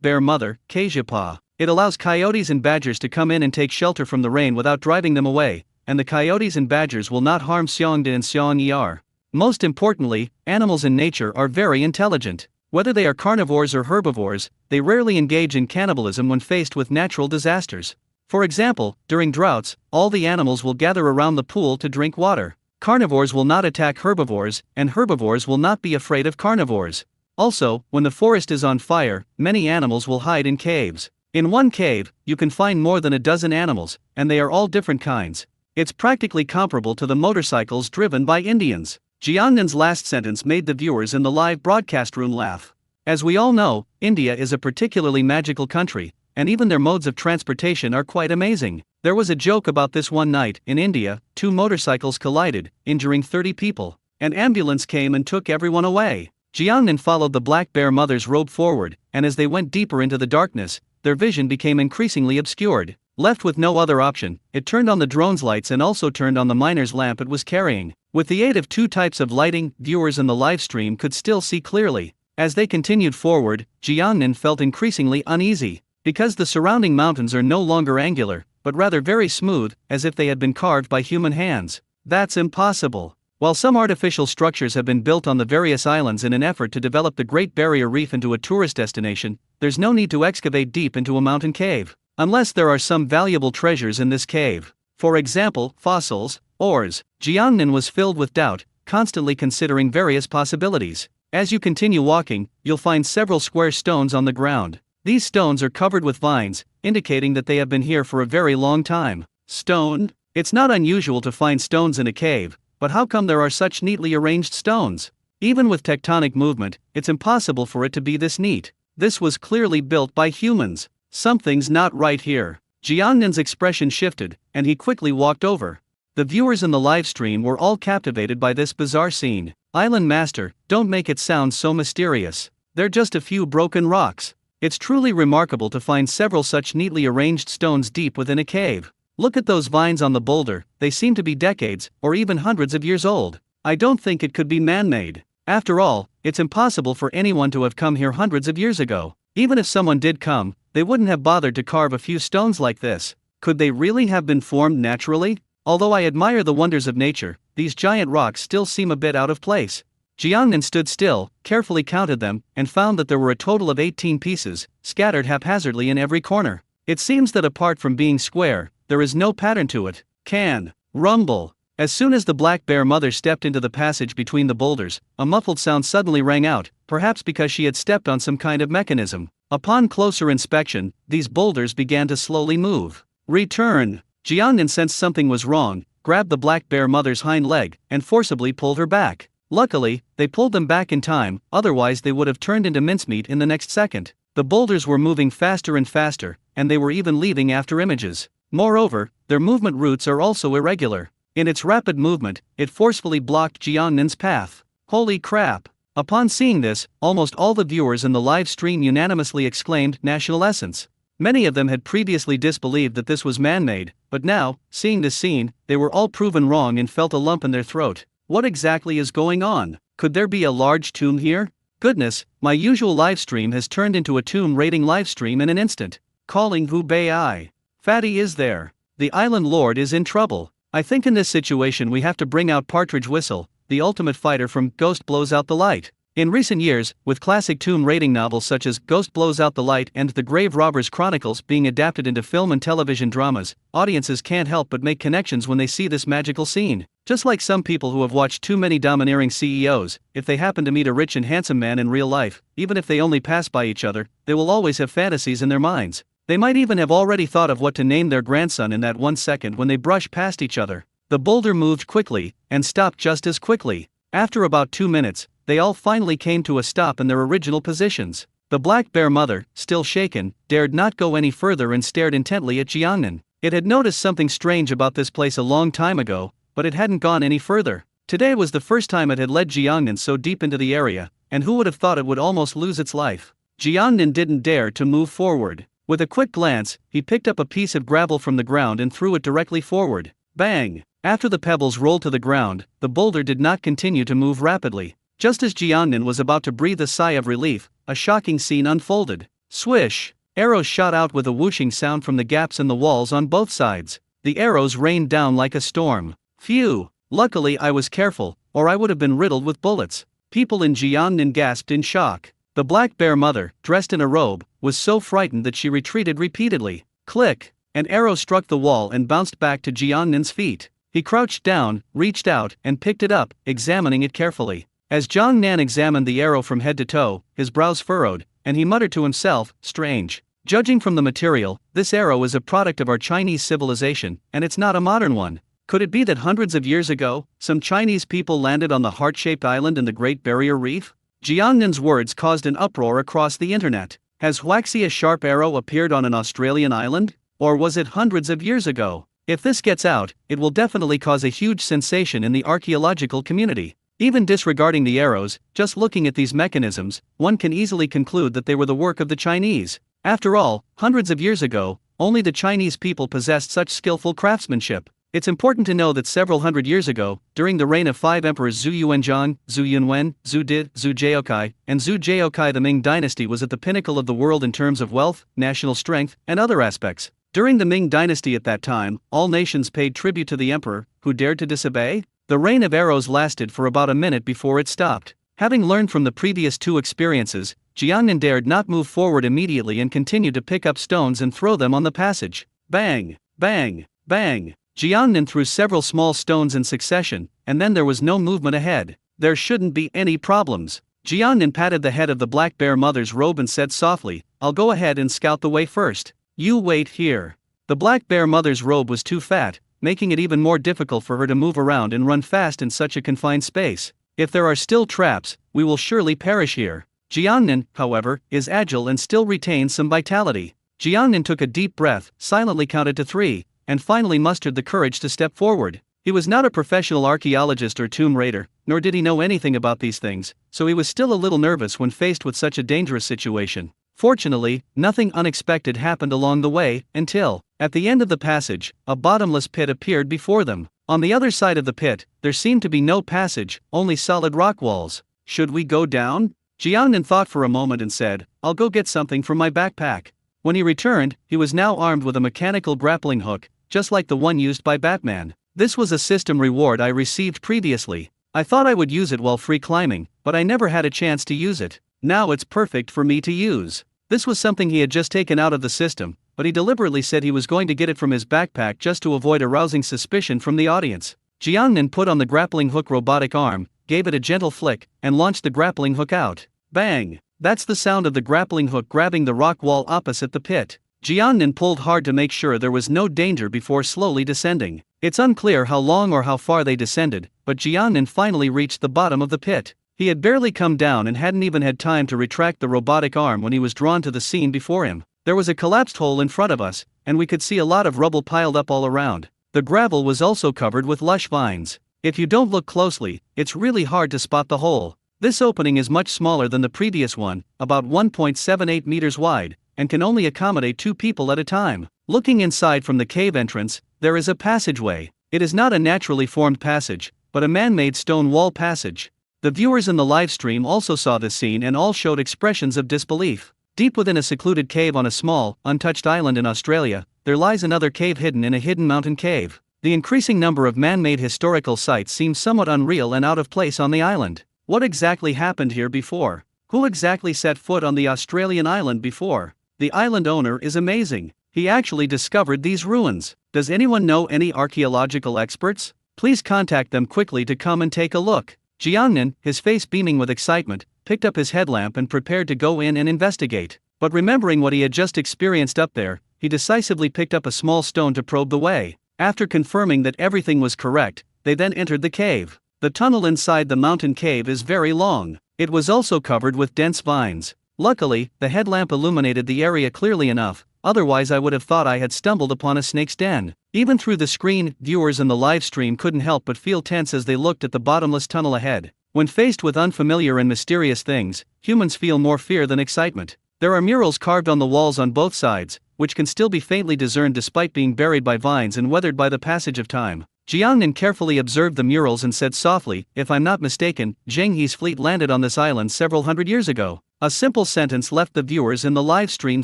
bear mother, Kajapa. It allows coyotes and badgers to come in and take shelter from the rain without driving them away, and the coyotes and badgers will not harm Xiongde and Xiong Er. Most importantly, animals in nature are very intelligent. Whether they are carnivores or herbivores, they rarely engage in cannibalism when faced with natural disasters. For example, during droughts, all the animals will gather around the pool to drink water. Carnivores will not attack herbivores, and herbivores will not be afraid of carnivores. Also, when the forest is on fire, many animals will hide in caves. In one cave, you can find more than a dozen animals, and they are all different kinds. It's practically comparable to the motorcycles driven by Indians." Jiangnan's last sentence made the viewers in the live broadcast room laugh. As we all know, India is a particularly magical country, and even their modes of transportation are quite amazing. There was a joke about this one night. In India, two motorcycles collided, injuring 30 people. An ambulance came and took everyone away. Jiangnan followed the black bear mother's robe forward, and as they went deeper into the darkness, their vision became increasingly obscured. Left with no other option, it turned on the drone's lights and also turned on the miner's lamp it was carrying. With the aid of two types of lighting, viewers in the live stream could still see clearly. As they continued forward, Jiangnan felt increasingly uneasy, because the surrounding mountains are no longer angular, but rather very smooth, as if they had been carved by human hands. That's impossible. While some artificial structures have been built on the various islands in an effort to develop the Great Barrier Reef into a tourist destination, there's no need to excavate deep into a mountain cave. Unless there are some valuable treasures in this cave. For example, fossils, ores. Jiangnan was filled with doubt, constantly considering various possibilities. As you continue walking, you'll find several square stones on the ground. These stones are covered with vines, indicating that they have been here for a very long time. Stone? It's not unusual to find stones in a cave, but how come there are such neatly arranged stones? Even with tectonic movement, it's impossible for it to be this neat. This was clearly built by humans. Something's not right here. Jiangnan's expression shifted, and he quickly walked over. The viewers in the live stream were all captivated by this bizarre scene. Island Master, don't make it sound so mysterious. They're just a few broken rocks. It's truly remarkable to find several such neatly arranged stones deep within a cave. Look at those vines on the boulder, they seem to be decades, or even hundreds of years old. I don't think it could be man-made. After all, it's impossible for anyone to have come here hundreds of years ago. Even if someone did come, they wouldn't have bothered to carve a few stones like this. Could they really have been formed naturally? Although I admire the wonders of nature, these giant rocks still seem a bit out of place. Jiangnan stood still, carefully counted them, and found that there were a total of 18 pieces, scattered haphazardly in every corner. It seems that apart from being square, there is no pattern to it. Can. Rumble. As soon as the black bear mother stepped into the passage between the boulders, a muffled sound suddenly rang out, perhaps because she had stepped on some kind of mechanism. Upon closer inspection, these boulders began to slowly move. Return. Jiangnan sensed something was wrong, grabbed the black bear mother's hind leg, and forcibly pulled her back. Luckily, they pulled them back in time, otherwise they would have turned into mincemeat in the next second. The boulders were moving faster and faster, and they were even leaving after images. Moreover, their movement routes are also irregular. In its rapid movement, it forcefully blocked Jiangnan's path. Holy crap! Upon seeing this, almost all the viewers in the live stream unanimously exclaimed, "National essence." Many of them had previously disbelieved that this was man-made, but now, seeing this scene, they were all proven wrong and felt a lump in their throat. What exactly is going on? Could there be a large tomb here? Goodness, my usual livestream has turned into a tomb raiding livestream in an instant. Calling Hubei. Fatty is there. The island lord is in trouble. I think in this situation we have to bring out Partridge Whistle, the ultimate fighter from Ghost Blows Out the Light. In recent years, with classic tomb raiding novels such as Ghost Blows Out the Light and The Grave Robbers Chronicles being adapted into film and television dramas, audiences can't help but make connections when they see this magical scene. Just like some people who have watched too many domineering CEOs, if they happen to meet a rich and handsome man in real life, even if they only pass by each other, they will always have fantasies in their minds. They might even have already thought of what to name their grandson in that 1 second when they brush past each other. The boulder moved quickly, and stopped just as quickly. After about 2 minutes, they all finally came to a stop in their original positions. The black bear mother, still shaken, dared not go any further and stared intently at Jiangnan. It had noticed something strange about this place a long time ago, but it hadn't gone any further. Today was the first time it had led Jiangnan so deep into the area, and who would have thought it would almost lose its life? Jiangnan didn't dare to move forward. With a quick glance, he picked up a piece of gravel from the ground and threw it directly forward. Bang! After the pebbles rolled to the ground, the boulder did not continue to move rapidly. Just as Jiangnan was about to breathe a sigh of relief, a shocking scene unfolded. Swish! Arrows shot out with a whooshing sound from the gaps in the walls on both sides. The arrows rained down like a storm. Phew! Luckily I was careful, or I would have been riddled with bullets. People in Jiangnan gasped in shock. The black bear mother, dressed in a robe, was so frightened that she retreated repeatedly. Click! An arrow struck the wall and bounced back to Jiangnan's feet. He crouched down, reached out, and picked it up, examining it carefully. As Jiangnan examined the arrow from head to toe, his brows furrowed, and he muttered to himself, "Strange. Judging from the material, this arrow is a product of our Chinese civilization, and it's not a modern one. Could it be that hundreds of years ago, some Chinese people landed on the heart-shaped island in the Great Barrier Reef?" Jiangnan's words caused an uproar across the internet. Has Huaxi a sharp arrow appeared on an Australian island? Or was it hundreds of years ago? If this gets out, it will definitely cause a huge sensation in the archaeological community. Even disregarding the arrows, just looking at these mechanisms, one can easily conclude that they were the work of the Chinese. After all, hundreds of years ago, only the Chinese people possessed such skillful craftsmanship. It's important to know that several hundred years ago, during the reign of 5 emperors Zhu Yuanzhang, Zhu Yunwen, Zhu Di, Zhu Zhaokai, and Zhu Zhaokai, the Ming dynasty was at the pinnacle of the world in terms of wealth, national strength, and other aspects. During the Ming dynasty at that time, all nations paid tribute to the emperor, who dared to disobey. The rain of arrows lasted for about a minute before it stopped. Having learned from the previous 2 experiences, Jiangnan dared not move forward immediately and continued to pick up stones and throw them on the passage. Bang! Bang! Bang! Jiangnan threw several small stones in succession, and then there was no movement ahead. There shouldn't be any problems. Jiangnan patted the head of the black bear mother's robe and said softly, "I'll go ahead and scout the way first. You wait here." The black bear mother's robe was too fat, making it even more difficult for her to move around and run fast in such a confined space. If there are still traps, we will surely perish here. Jiangnan, however, is agile and still retains some vitality. Jiangnan took a deep breath, silently counted to 3, and finally mustered the courage to step forward. He was not a professional archaeologist or tomb raider, nor did he know anything about these things, so he was still a little nervous when faced with such a dangerous situation. Fortunately, nothing unexpected happened along the way, until, at the end of the passage, a bottomless pit appeared before them. On the other side of the pit, there seemed to be no passage, only solid rock walls. Should we go down? Jiangnan thought for a moment and said, "I'll go get something from my backpack." When he returned, he was now armed with a mechanical grappling hook, just like the one used by Batman. This was a system reward I received previously. I thought I would use it while free climbing, but I never had a chance to use it. Now it's perfect for me to use. This was something he had just taken out of the system, but he deliberately said he was going to get it from his backpack just to avoid arousing suspicion from the audience. Jiangnan put on the grappling hook robotic arm, gave it a gentle flick, and launched the grappling hook out. Bang! That's the sound of the grappling hook grabbing the rock wall opposite the pit. Jiangnan pulled hard to make sure there was no danger before slowly descending. It's unclear how long or how far they descended, but Jiangnan finally reached the bottom of the pit. He had barely come down and hadn't even had time to retract the robotic arm when he was drawn to the scene before him. There was a collapsed hole in front of us, and we could see a lot of rubble piled up all around. The gravel was also covered with lush vines. If you don't look closely, it's really hard to spot the hole. This opening is much smaller than the previous one, about 1.78 meters wide, and can only accommodate 2 people at a time. Looking inside from the cave entrance, there is a passageway. It is not a naturally formed passage, but a man-made stone wall passage. The viewers in the live stream also saw this scene and all showed expressions of disbelief. Deep within a secluded cave on a small, untouched island in Australia, there lies another cave hidden in a hidden mountain cave. The increasing number of man-made historical sites seems somewhat unreal and out of place on the island. What exactly happened here before? Who exactly set foot on the Australian island before? The island owner is amazing. He actually discovered these ruins. Does anyone know any archaeological experts? Please contact them quickly to come and take a look. Jiangnan, his face beaming with excitement, picked up his headlamp and prepared to go in and investigate. But remembering what he had just experienced up there, he decisively picked up a small stone to probe the way. After confirming that everything was correct, they then entered the cave. The tunnel inside the mountain cave is very long. It was also covered with dense vines. Luckily, the headlamp illuminated the area clearly enough, otherwise I would have thought I had stumbled upon a snake's den. Even through the screen, viewers in the live stream couldn't help but feel tense as they looked at the bottomless tunnel ahead. When faced with unfamiliar and mysterious things, humans feel more fear than excitement. There are murals carved on the walls on both sides, which can still be faintly discerned despite being buried by vines and weathered by the passage of time. Jiangnan carefully observed the murals and said softly, "If I'm not mistaken, Zheng He's fleet landed on this island several hundred years ago." A simple sentence left the viewers in the live stream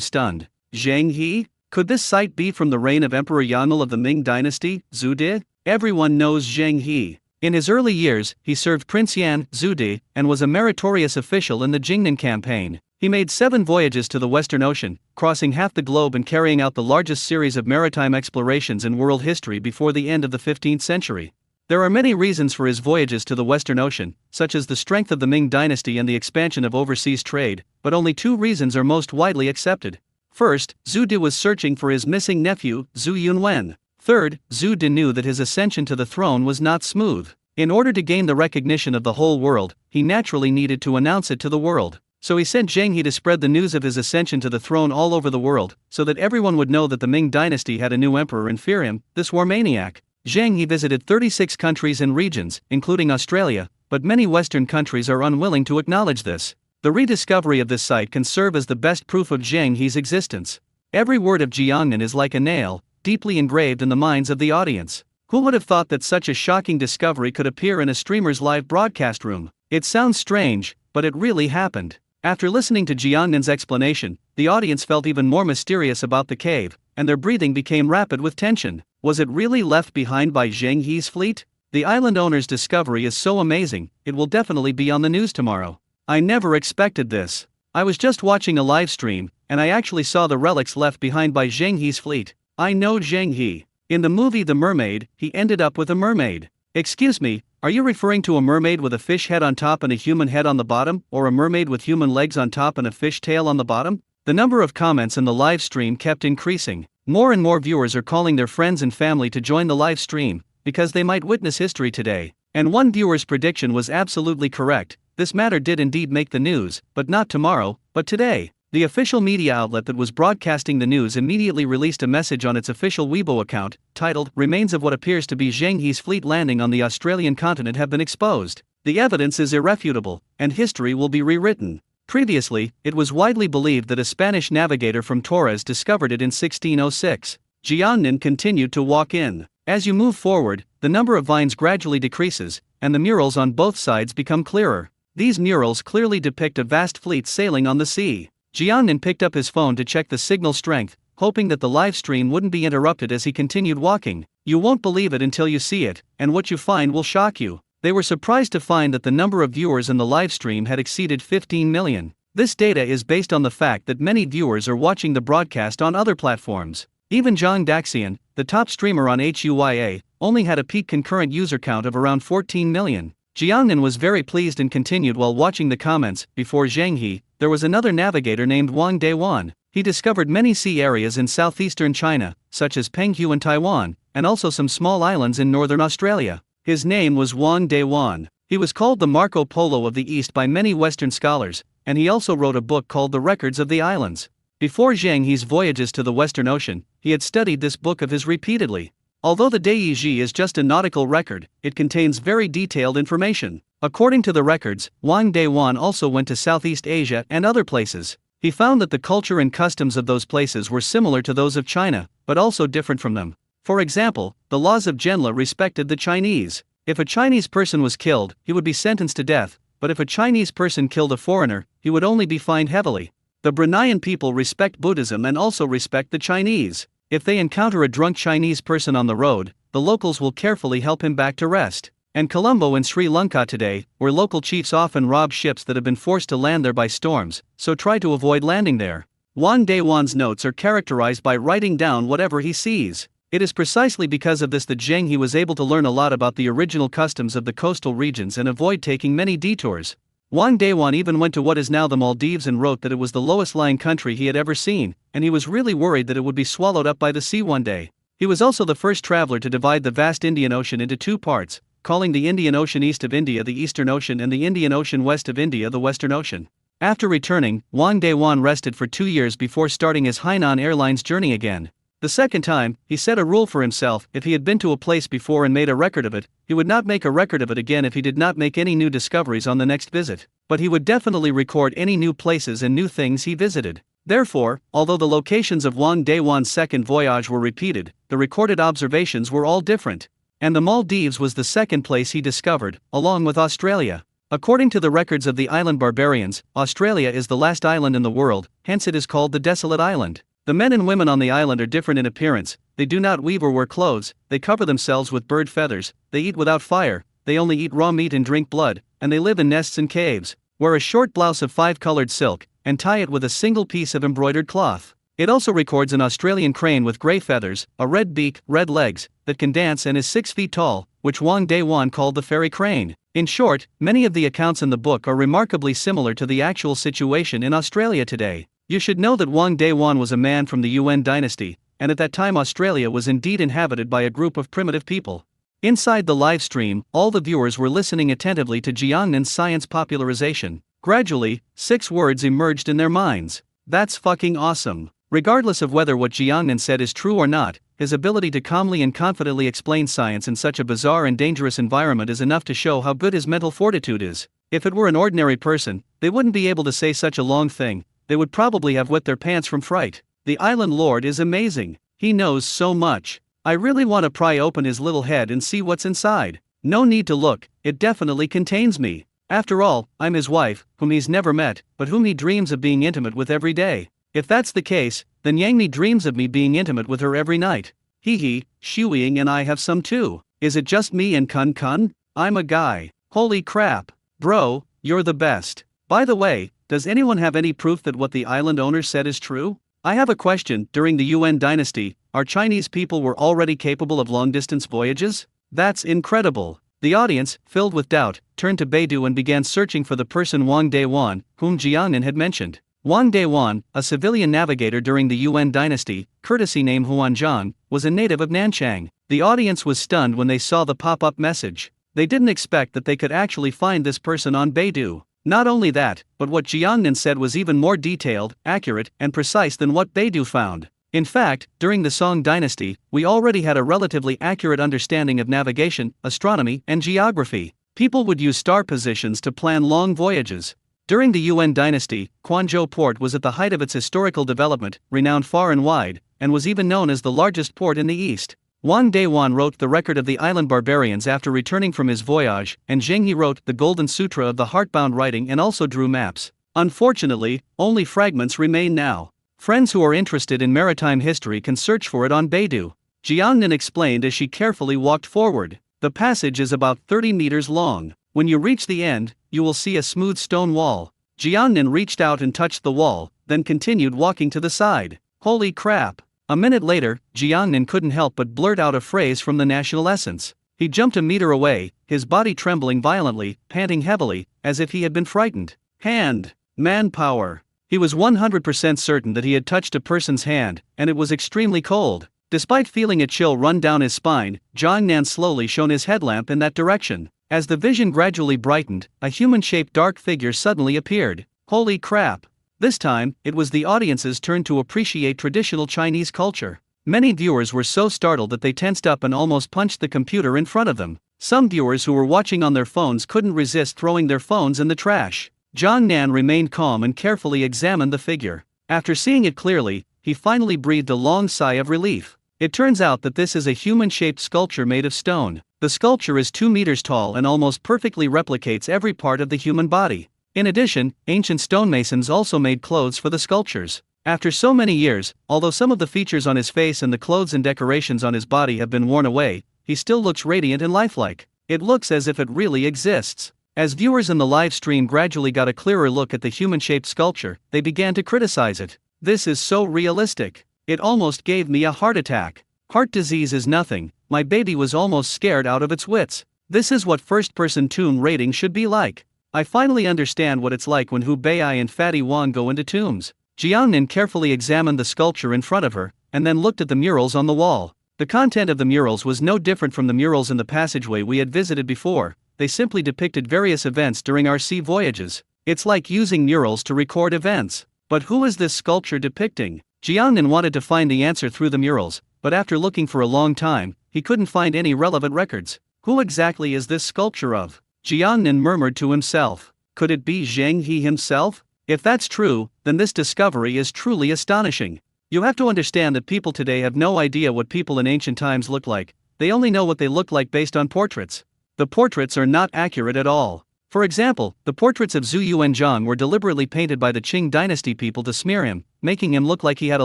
stunned. Zheng He? Could this site be from the reign of Emperor Yanmel of the Ming dynasty, Zhude? Everyone knows Zheng He. In his early years, he served Prince Yan, Zhude, and was a meritorious official in the Jingnan campaign. He made 7 voyages to the Western Ocean, crossing half the globe and carrying out the largest series of maritime explorations in world history before the end of the 15th century. There are many reasons for his voyages to the Western Ocean, such as the strength of the Ming dynasty and the expansion of overseas trade, but only 2 reasons are most widely accepted. First, Zhu De was searching for his missing nephew, Zhu Yunwen. Third, Zhu De knew that his ascension to the throne was not smooth. In order to gain the recognition of the whole world, he naturally needed to announce it to the world. So he sent Zheng He to spread the news of his ascension to the throne all over the world, so that everyone would know that the Ming dynasty had a new emperor and fear him, this war maniac. Zheng He visited 36 countries and regions, including Australia, but many Western countries are unwilling to acknowledge this. The rediscovery of this site can serve as the best proof of Zheng He's existence. Every word of Jiangnan is like a nail, deeply engraved in the minds of the audience. Who would have thought that such a shocking discovery could appear in a streamer's live broadcast room? It sounds strange, but it really happened. After listening to Jiangnan's explanation, the audience felt even more mysterious about the cave, and their breathing became rapid with tension. Was it really left behind by Zheng He's fleet? The island owner's discovery is so amazing, it will definitely be on the news tomorrow. I never expected this. I was just watching a live stream, and I actually saw the relics left behind by Zheng He's fleet. I know Zheng He. In the movie The Mermaid, he ended up with a mermaid. Excuse me, are you referring to a mermaid with a fish head on top and a human head on the bottom, or a mermaid with human legs on top and a fish tail on the bottom? The number of comments in the live stream kept increasing. More and more viewers are calling their friends and family to join the live stream, because they might witness history today. And one viewer's prediction was absolutely correct. This matter did indeed make the news, but not tomorrow, but today. The official media outlet that was broadcasting the news immediately released a message on its official Weibo account, titled, "Remains of what appears to be Zheng He's fleet landing on the Australian continent have been exposed. The evidence is irrefutable, and history will be rewritten." Previously, it was widely believed that a Spanish navigator from Torres discovered it in 1606. Jiangnan continued to walk in. As you move forward, the number of vines gradually decreases, and the murals on both sides become clearer. These murals clearly depict a vast fleet sailing on the sea. Jiangnan picked up his phone to check the signal strength, hoping that the live stream wouldn't be interrupted as he continued walking. You won't believe it until you see it, and what you find will shock you. They were surprised to find that the number of viewers in the live stream had exceeded 15 million. This data is based on the fact that many viewers are watching the broadcast on other platforms. Even Zhang Daxian, the top streamer on HUYA, only had a peak concurrent user count of around 14 million. Jiangnan was very pleased and continued while watching the comments. Before Zhang He, there was another navigator named Wang Dayuan. He discovered many sea areas in southeastern China, such as Penghu and Taiwan, and also some small islands in northern Australia. His name was Wang Dayuan. He was called the Marco Polo of the East by many Western scholars, and he also wrote a book called The Records of the Islands. Before Zhang He's voyages to the Western Ocean, he had studied this book of his repeatedly. Although the Deiji is just a nautical record, it contains very detailed information. According to the records, Wang Dayuan also went to Southeast Asia and other places. He found that the culture and customs of those places were similar to those of China, but also different from them. For example, the laws of Zhenla respected the Chinese. If a Chinese person was killed, he would be sentenced to death, but if a Chinese person killed a foreigner, he would only be fined heavily. The Bruneian people respect Buddhism and also respect the Chinese. If they encounter a drunk Chinese person on the road, the locals will carefully help him back to rest. And Colombo in Sri Lanka today, where local chiefs often rob ships that have been forced to land there by storms, so try to avoid landing there. Wang Dayuan's notes are characterized by writing down whatever he sees. It is precisely because of this that Zhang He was able to learn a lot about the original customs of the coastal regions and avoid taking many detours. Wang Dayuan even went to what is now the Maldives and wrote that it was the lowest-lying country he had ever seen, and he was really worried that it would be swallowed up by the sea one day. He was also the first traveler to divide the vast Indian Ocean into two parts, calling the Indian Ocean east of India the Eastern Ocean and the Indian Ocean west of India the Western Ocean. After returning, Wang Dayuan rested for 2 years before starting his Hainan Airlines journey again. The second time, he set a rule for himself: if he had been to a place before and made a record of it, he would not make a record of it again if he did not make any new discoveries on the next visit. But he would definitely record any new places and new things he visited. Therefore, although the locations of Wang Dayuan's second voyage were repeated, the recorded observations were all different. And the Maldives was the second place he discovered, along with Australia. According to the records of the island barbarians, Australia is the last island in the world, hence it is called the Desolate Island. The men and women on the island are different in appearance. They do not weave or wear clothes, they cover themselves with bird feathers, they eat without fire, they only eat raw meat and drink blood, and they live in nests and caves, wear a short blouse of 5-colored silk, and tie it with a single piece of embroidered cloth. It also records an Australian crane with grey feathers, a red beak, red legs, that can dance and is 6 feet tall, which Wang Dayuan called the fairy crane. In short, many of the accounts in the book are remarkably similar to the actual situation in Australia today. You should know that Wang Dayuan was a man from the Yuan dynasty, and at that time Australia was indeed inhabited by a group of primitive people. Inside the live stream, all the viewers were listening attentively to Jiangnan's science popularization. Gradually, 6 words emerged in their minds. That's fucking awesome. Regardless of whether what Jiangnan said is true or not, his ability to calmly and confidently explain science in such a bizarre and dangerous environment is enough to show how good his mental fortitude is. If it were an ordinary person, they wouldn't be able to say such a long thing. They would probably have wet their pants from fright. The island lord is amazing. He knows so much. I really want to pry open his little head and see what's inside. No need to look, it definitely contains me. After all, I'm his wife, whom he's never met, but whom he dreams of being intimate with every day. If that's the case, then Yangmi dreams of me being intimate with her every night. Hee, Shuiying and I have some too. Is it just me and Kun Kun? I'm a guy. Holy crap. Bro, you're the best. By the way, does anyone have any proof that what the island owner said is true? I have a question. During the Yuan dynasty, our Chinese people were already capable of long-distance voyages? That's incredible. The audience, filled with doubt, turned to Beidou and began searching for the person Wang Dayuan, whom Jiangnan had mentioned. Wang Dayuan, a civilian navigator during the Yuan dynasty, courtesy name Huanzhang, was a native of Nanchang. The audience was stunned when they saw the pop-up message. They didn't expect that they could actually find this person on Beidou. Not only that, but what Jiangnan said was even more detailed, accurate, and precise than what Beidou found. In fact, during the Song dynasty, we already had a relatively accurate understanding of navigation, astronomy, and geography. People would use star positions to plan long voyages. During the Yuan dynasty, Quanzhou port was at the height of its historical development, renowned far and wide, and was even known as the largest port in the east. Wang Dayuan wrote the record of the island barbarians after returning from his voyage, and Zheng He wrote the Golden Sutra of the heartbound writing and also drew maps. Unfortunately, only fragments remain now. Friends who are interested in maritime history can search for it on Beidou. Jiangnan explained as she carefully walked forward. The passage is about 30 meters long. When you reach the end, you will see a smooth stone wall. Jiangnan reached out and touched the wall, then continued walking to the side. Holy crap! A minute later, Jiangnan couldn't help but blurt out a phrase from the national essence. He jumped a meter away, his body trembling violently, panting heavily, as if he had been frightened. Hand. Manpower. He was 100% certain that he had touched a person's hand, and it was extremely cold. Despite feeling a chill run down his spine, Jiangnan slowly shone his headlamp in that direction. As the vision gradually brightened, a human-shaped dark figure suddenly appeared. Holy crap! This time, it was the audience's turn to appreciate traditional Chinese culture. Many viewers were so startled that they tensed up and almost punched the computer in front of them. Some viewers who were watching on their phones couldn't resist throwing their phones in the trash. Jiangnan remained calm and carefully examined the figure. After seeing it clearly, he finally breathed a long sigh of relief. It turns out that this is a human-shaped sculpture made of stone. The sculpture is 2 meters tall and almost perfectly replicates every part of the human body. In addition, ancient stonemasons also made clothes for the sculptures. After so many years, although some of the features on his face and the clothes and decorations on his body have been worn away, he still looks radiant and lifelike. It looks as if it really exists. As viewers in the live stream gradually got a clearer look at the human-shaped sculpture, they began to criticize it. This is so realistic. It almost gave me a heart attack. Heart disease is nothing. My baby was almost scared out of its wits. This is what first-person tomb raiding should be like. I finally understand what it's like when Hu Bei and Fatty Wang go into tombs. Jiangnan carefully examined the sculpture in front of her, and then looked at the murals on the wall. The content of the murals was no different from the murals in the passageway we had visited before. They simply depicted various events during our sea voyages. It's like using murals to record events. But who is this sculpture depicting? Jiangnan wanted to find the answer through the murals, but after looking for a long time, he couldn't find any relevant records. Who exactly is this sculpture of? Jiangnan murmured to himself. Could it be Zheng He himself? If that's true, then this discovery is truly astonishing. You have to understand that people today have no idea what people in ancient times looked like. They only know what they look like based on portraits. The portraits are not accurate at all. For example, the portraits of Zhu Yuanzhang were deliberately painted by the Qing dynasty people to smear him, making him look like he had a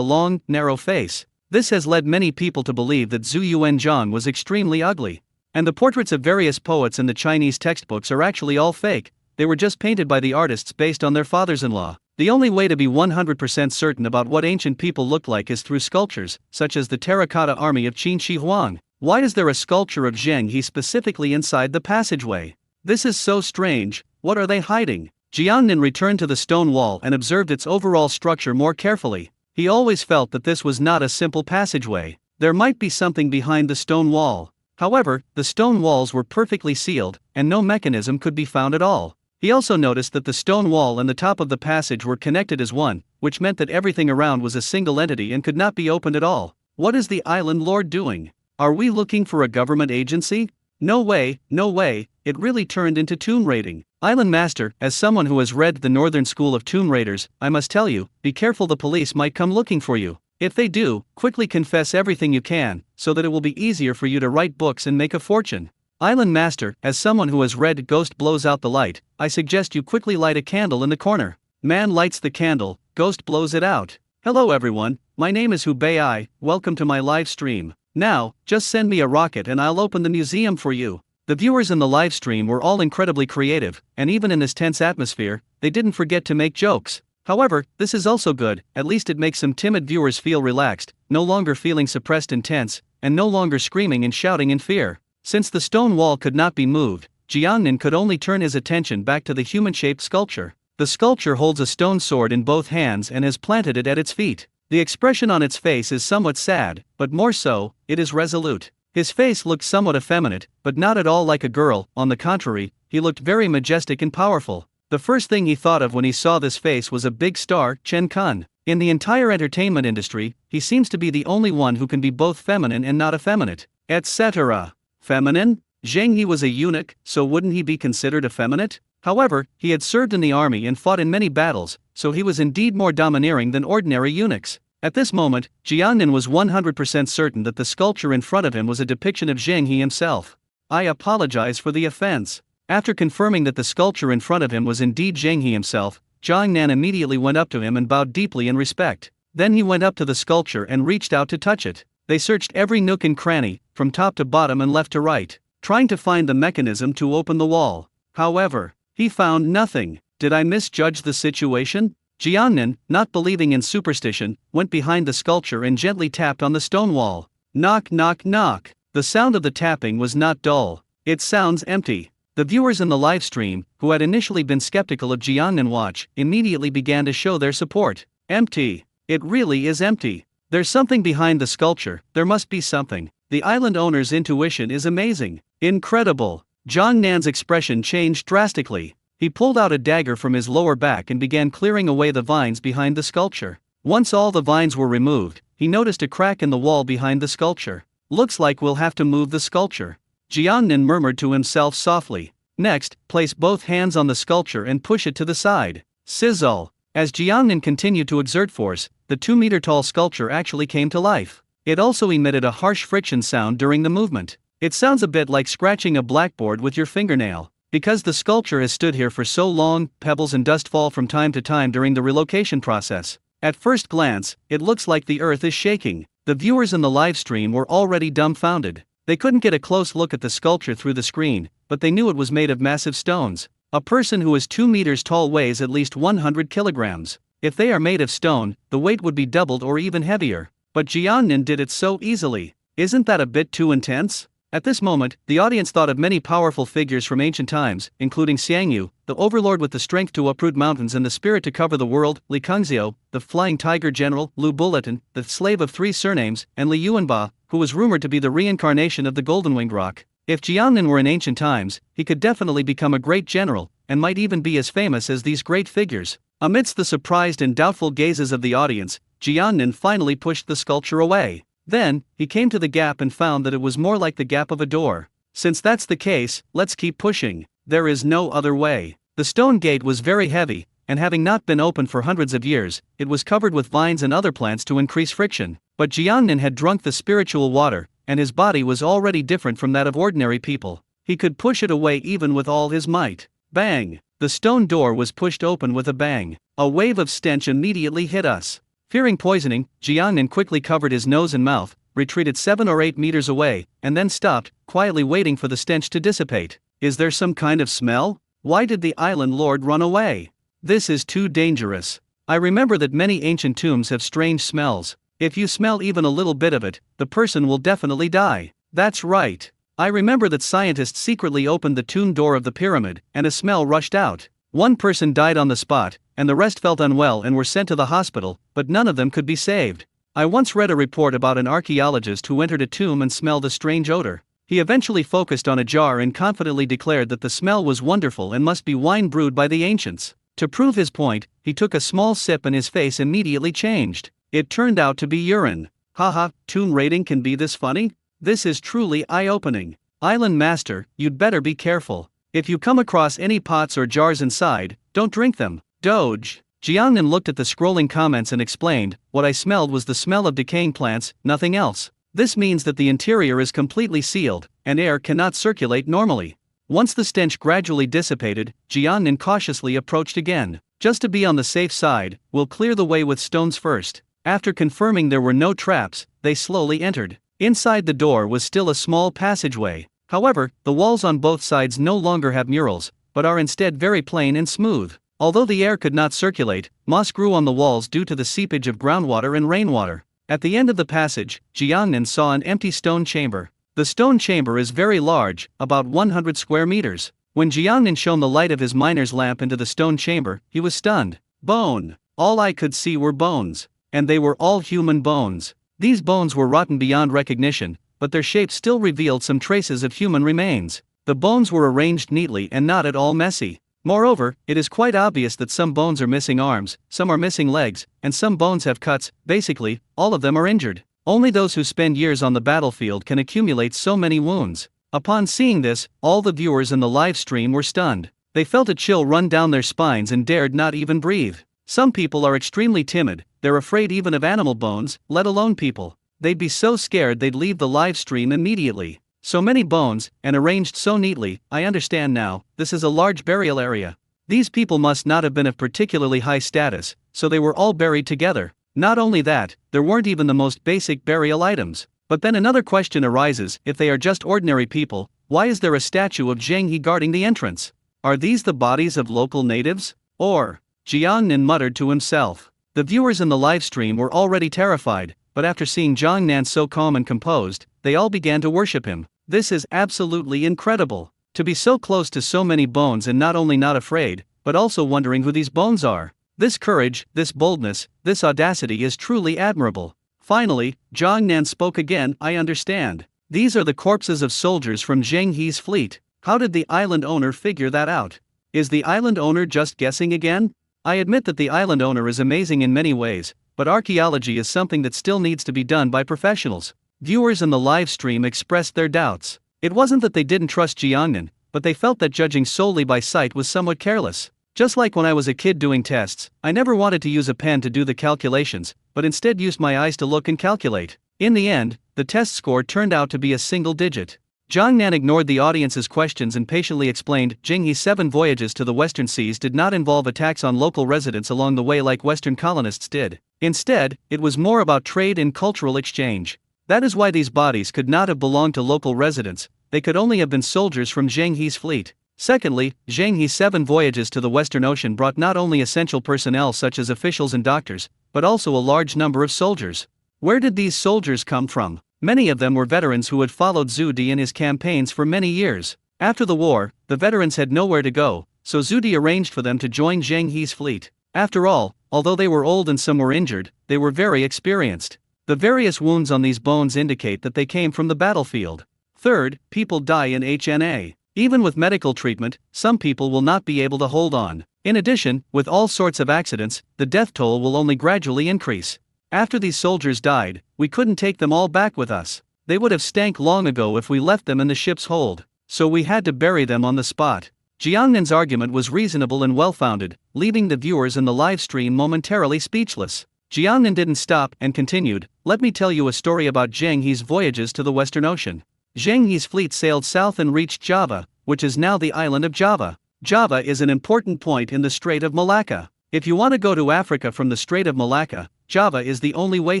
long, narrow face. This has led many people to believe that Zhu Yuanzhang was extremely ugly. And the portraits of various poets in the Chinese textbooks are actually all fake. They were just painted by the artists based on their fathers-in-law. The only way to be 100% certain about what ancient people looked like is through sculptures, such as the terracotta army of Qin Shi Huang. Why is there a sculpture of Zheng He specifically inside the passageway? This is so strange. What are they hiding? Jiangnan returned to the stone wall and observed its overall structure more carefully. He always felt that this was not a simple passageway. There might be something behind the stone wall. However, the stone walls were perfectly sealed, and no mechanism could be found at all. He also noticed that the stone wall and the top of the passage were connected as one, which meant that everything around was a single entity and could not be opened at all. What is the island lord doing? Are we looking for a government agency? No way, no way. It really turned into tomb raiding. Island Master, as someone who has read the Northern School of Tomb Raiders, I must tell you, be careful, the police might come looking for you. If they do, quickly confess everything you can, so that it will be easier for you to write books and make a fortune. Island Master, as someone who has read Ghost Blows Out the Light, I suggest you quickly light a candle in the corner. Man lights the candle, Ghost blows it out. Hello everyone, my name is Hu Bei, welcome to my live stream. Now, just send me a rocket and I'll open the museum for you. The viewers in the live stream were all incredibly creative, and even in this tense atmosphere, they didn't forget to make jokes. However, this is also good, at least it makes some timid viewers feel relaxed, no longer feeling suppressed and tense, and no longer screaming and shouting in fear. Since the stone wall could not be moved, Jiangnan could only turn his attention back to the human-shaped sculpture. The sculpture holds a stone sword in both hands and has planted it at its feet. The expression on its face is somewhat sad, but more so, it is resolute. His face looked somewhat effeminate, but not at all like a girl. On the contrary, he looked very majestic and powerful. The first thing he thought of when he saw this face was a big star, Chen Kun. In the entire entertainment industry, he seems to be the only one who can be both feminine and not effeminate, etc. Feminine? Zheng He was a eunuch, so wouldn't he be considered effeminate? However, he had served in the army and fought in many battles, so he was indeed more domineering than ordinary eunuchs. At this moment, Jiangnan was 100% certain that the sculpture in front of him was a depiction of Zheng He himself. I apologize for the offense. After confirming that the sculpture in front of him was indeed Zheng He himself, Jiangnan immediately went up to him and bowed deeply in respect. Then he went up to the sculpture and reached out to touch it. They searched every nook and cranny, from top to bottom and left to right, trying to find the mechanism to open the wall. However, he found nothing. Did I misjudge the situation? Jiangnan, not believing in superstition, went behind the sculpture and gently tapped on the stone wall. Knock, knock, knock. The sound of the tapping was not dull. It sounds empty. The viewers in the live stream, who had initially been skeptical of Jiangnan watch, immediately began to show their support. Empty. It really is empty. There's something behind the sculpture, there must be something. The island owner's intuition is amazing. Incredible. Jiangnan's expression changed drastically. He pulled out a dagger from his lower back and began clearing away the vines behind the sculpture. Once all the vines were removed, he noticed a crack in the wall behind the sculpture. Looks like we'll have to move the sculpture. Jiangnan murmured to himself softly. Next, place both hands on the sculpture and push it to the side. Sizzle. As Jiangnan continued to exert force, the 2-meter-tall sculpture actually came to life. It also emitted a harsh friction sound during the movement. It sounds a bit like scratching a blackboard with your fingernail. Because the sculpture has stood here for so long, pebbles and dust fall from time to time during the relocation process. At first glance, it looks like the earth is shaking. The viewers in the live stream were already dumbfounded. They couldn't get a close look at the sculpture through the screen, but they knew it was made of massive stones. A person who is 2 meters tall weighs at least 100 kilograms. If they are made of stone, the weight would be doubled or even heavier. But Jiangnan did it so easily. Isn't that a bit too intense? At this moment, the audience thought of many powerful figures from ancient times, including Xiangyu, the overlord with the strength to uproot mountains and the spirit to cover the world, Li Kengxiu, the flying tiger general, Lu Bulletin, the slave of 3 surnames, and Li Yuanba, who was rumored to be the reincarnation of the golden-winged roc. If Jiangnan were in ancient times, he could definitely become a great general, and might even be as famous as these great figures. Amidst the surprised and doubtful gazes of the audience, Jiangnan finally pushed the sculpture away. Then, he came to the gap and found that it was more like the gap of a door. Since that's the case, let's keep pushing. There is no other way. The stone gate was very heavy, and having not been opened for hundreds of years, it was covered with vines and other plants to increase friction. But Jiangnan had drunk the spiritual water, and his body was already different from that of ordinary people. He could push it away even with all his might. Bang! The stone door was pushed open with a bang. A wave of stench immediately hit us. Fearing poisoning, Jiangnan quickly covered his nose and mouth, retreated 7 or 8 meters away, and then stopped, quietly waiting for the stench to dissipate. Is there some kind of smell? Why did the island lord run away? This is too dangerous. I remember that many ancient tombs have strange smells. If you smell even a little bit of it, the person will definitely die. That's right. I remember that scientists secretly opened the tomb door of the pyramid, and a smell rushed out. One person died on the spot, and the rest felt unwell and were sent to the hospital, but none of them could be saved. I once read a report about an archaeologist who entered a tomb and smelled a strange odor. He eventually focused on a jar and confidently declared that the smell was wonderful and must be wine brewed by the ancients. To prove his point, he took a small sip and his face immediately changed. It turned out to be urine. Haha, tomb raiding can be this funny? This is truly eye-opening. Island master, you'd better be careful. If you come across any pots or jars inside, don't drink them. Doge. Jiangnan looked at the scrolling comments and explained, what I smelled was the smell of decaying plants, nothing else. This means that the interior is completely sealed, and air cannot circulate normally. Once the stench gradually dissipated, Jiangnan cautiously approached again. Just to be on the safe side, we'll clear the way with stones first. After confirming there were no traps, they slowly entered. Inside the door was still a small passageway. However, the walls on both sides no longer have murals, but are instead very plain and smooth. Although the air could not circulate, moss grew on the walls due to the seepage of groundwater and rainwater. At the end of the passage, Jiangnan saw an empty stone chamber. The stone chamber is very large, about 100 square meters. When Jiangnan shone the light of his miner's lamp into the stone chamber, he was stunned. Bone! All I could see were bones. And they were all human bones. These bones were rotten beyond recognition, but their shape still revealed some traces of human remains. The bones were arranged neatly and not at all messy. Moreover, it is quite obvious that some bones are missing arms, some are missing legs, and some bones have cuts. Basically, all of them are injured. Only those who spend years on the battlefield can accumulate so many wounds. Upon seeing this, all the viewers in the live stream were stunned. They felt a chill run down their spines and dared not even breathe. Some people are extremely timid, they're afraid even of animal bones, let alone people. They'd be so scared they'd leave the live stream immediately. So many bones, and arranged so neatly, I understand now, this is a large burial area. These people must not have been of particularly high status, so they were all buried together. Not only that, there weren't even the most basic burial items. But then another question arises: if they are just ordinary people, why is there a statue of Zheng He guarding the entrance? Are these the bodies of local natives? Or? Jiang Nan muttered to himself. The viewers in the live stream were already terrified, but after seeing Jiang Nan so calm and composed, they all began to worship him. This is absolutely incredible. To be so close to so many bones and not only not afraid, but also wondering who these bones are. This courage, this boldness, this audacity is truly admirable. Finally, Jiang Nan spoke again. I understand. These are the corpses of soldiers from Zheng He's fleet. How did the island owner figure that out? Is the island owner just guessing again? I admit that the island owner is amazing in many ways, but archaeology is something that still needs to be done by professionals. Viewers in the live stream expressed their doubts. It wasn't that they didn't trust Jiangnan, but they felt that judging solely by sight was somewhat careless. Just like when I was a kid doing tests, I never wanted to use a pen to do the calculations, but instead used my eyes to look and calculate. In the end, the test score turned out to be a single digit. Jiang Nan ignored the audience's questions and patiently explained, Zheng He's 7 voyages to the western seas did not involve attacks on local residents along the way like western colonists did. Instead, it was more about trade and cultural exchange. That is why these bodies could not have belonged to local residents, they could only have been soldiers from Zheng He's fleet. Secondly, Zheng He's 7 voyages to the Western Ocean brought not only essential personnel such as officials and doctors, but also a large number of soldiers. Where did these soldiers come from? Many of them were veterans who had followed Zhu Di in his campaigns for many years. After the war, the veterans had nowhere to go, so Zhu Di arranged for them to join Zheng He's fleet. After all, although they were old and some were injured, they were very experienced. The various wounds on these bones indicate that they came from the battlefield. Third, people die in HNA. Even with medical treatment, some people will not be able to hold on. In addition, with all sorts of accidents, the death toll will only gradually increase. After these soldiers died, we couldn't take them all back with us. They would have stank long ago if we left them in the ship's hold. So we had to bury them on the spot. Jiangnan's argument was reasonable and well-founded, leaving the viewers in the live stream momentarily speechless. Jiangnan didn't stop and continued, let me tell you a story about Zheng He's voyages to the Western Ocean. Zheng He's fleet sailed south and reached Java, which is now the island of Java. Java is an important point in the Strait of Malacca. If you want to go to Africa from the Strait of Malacca, Java is the only way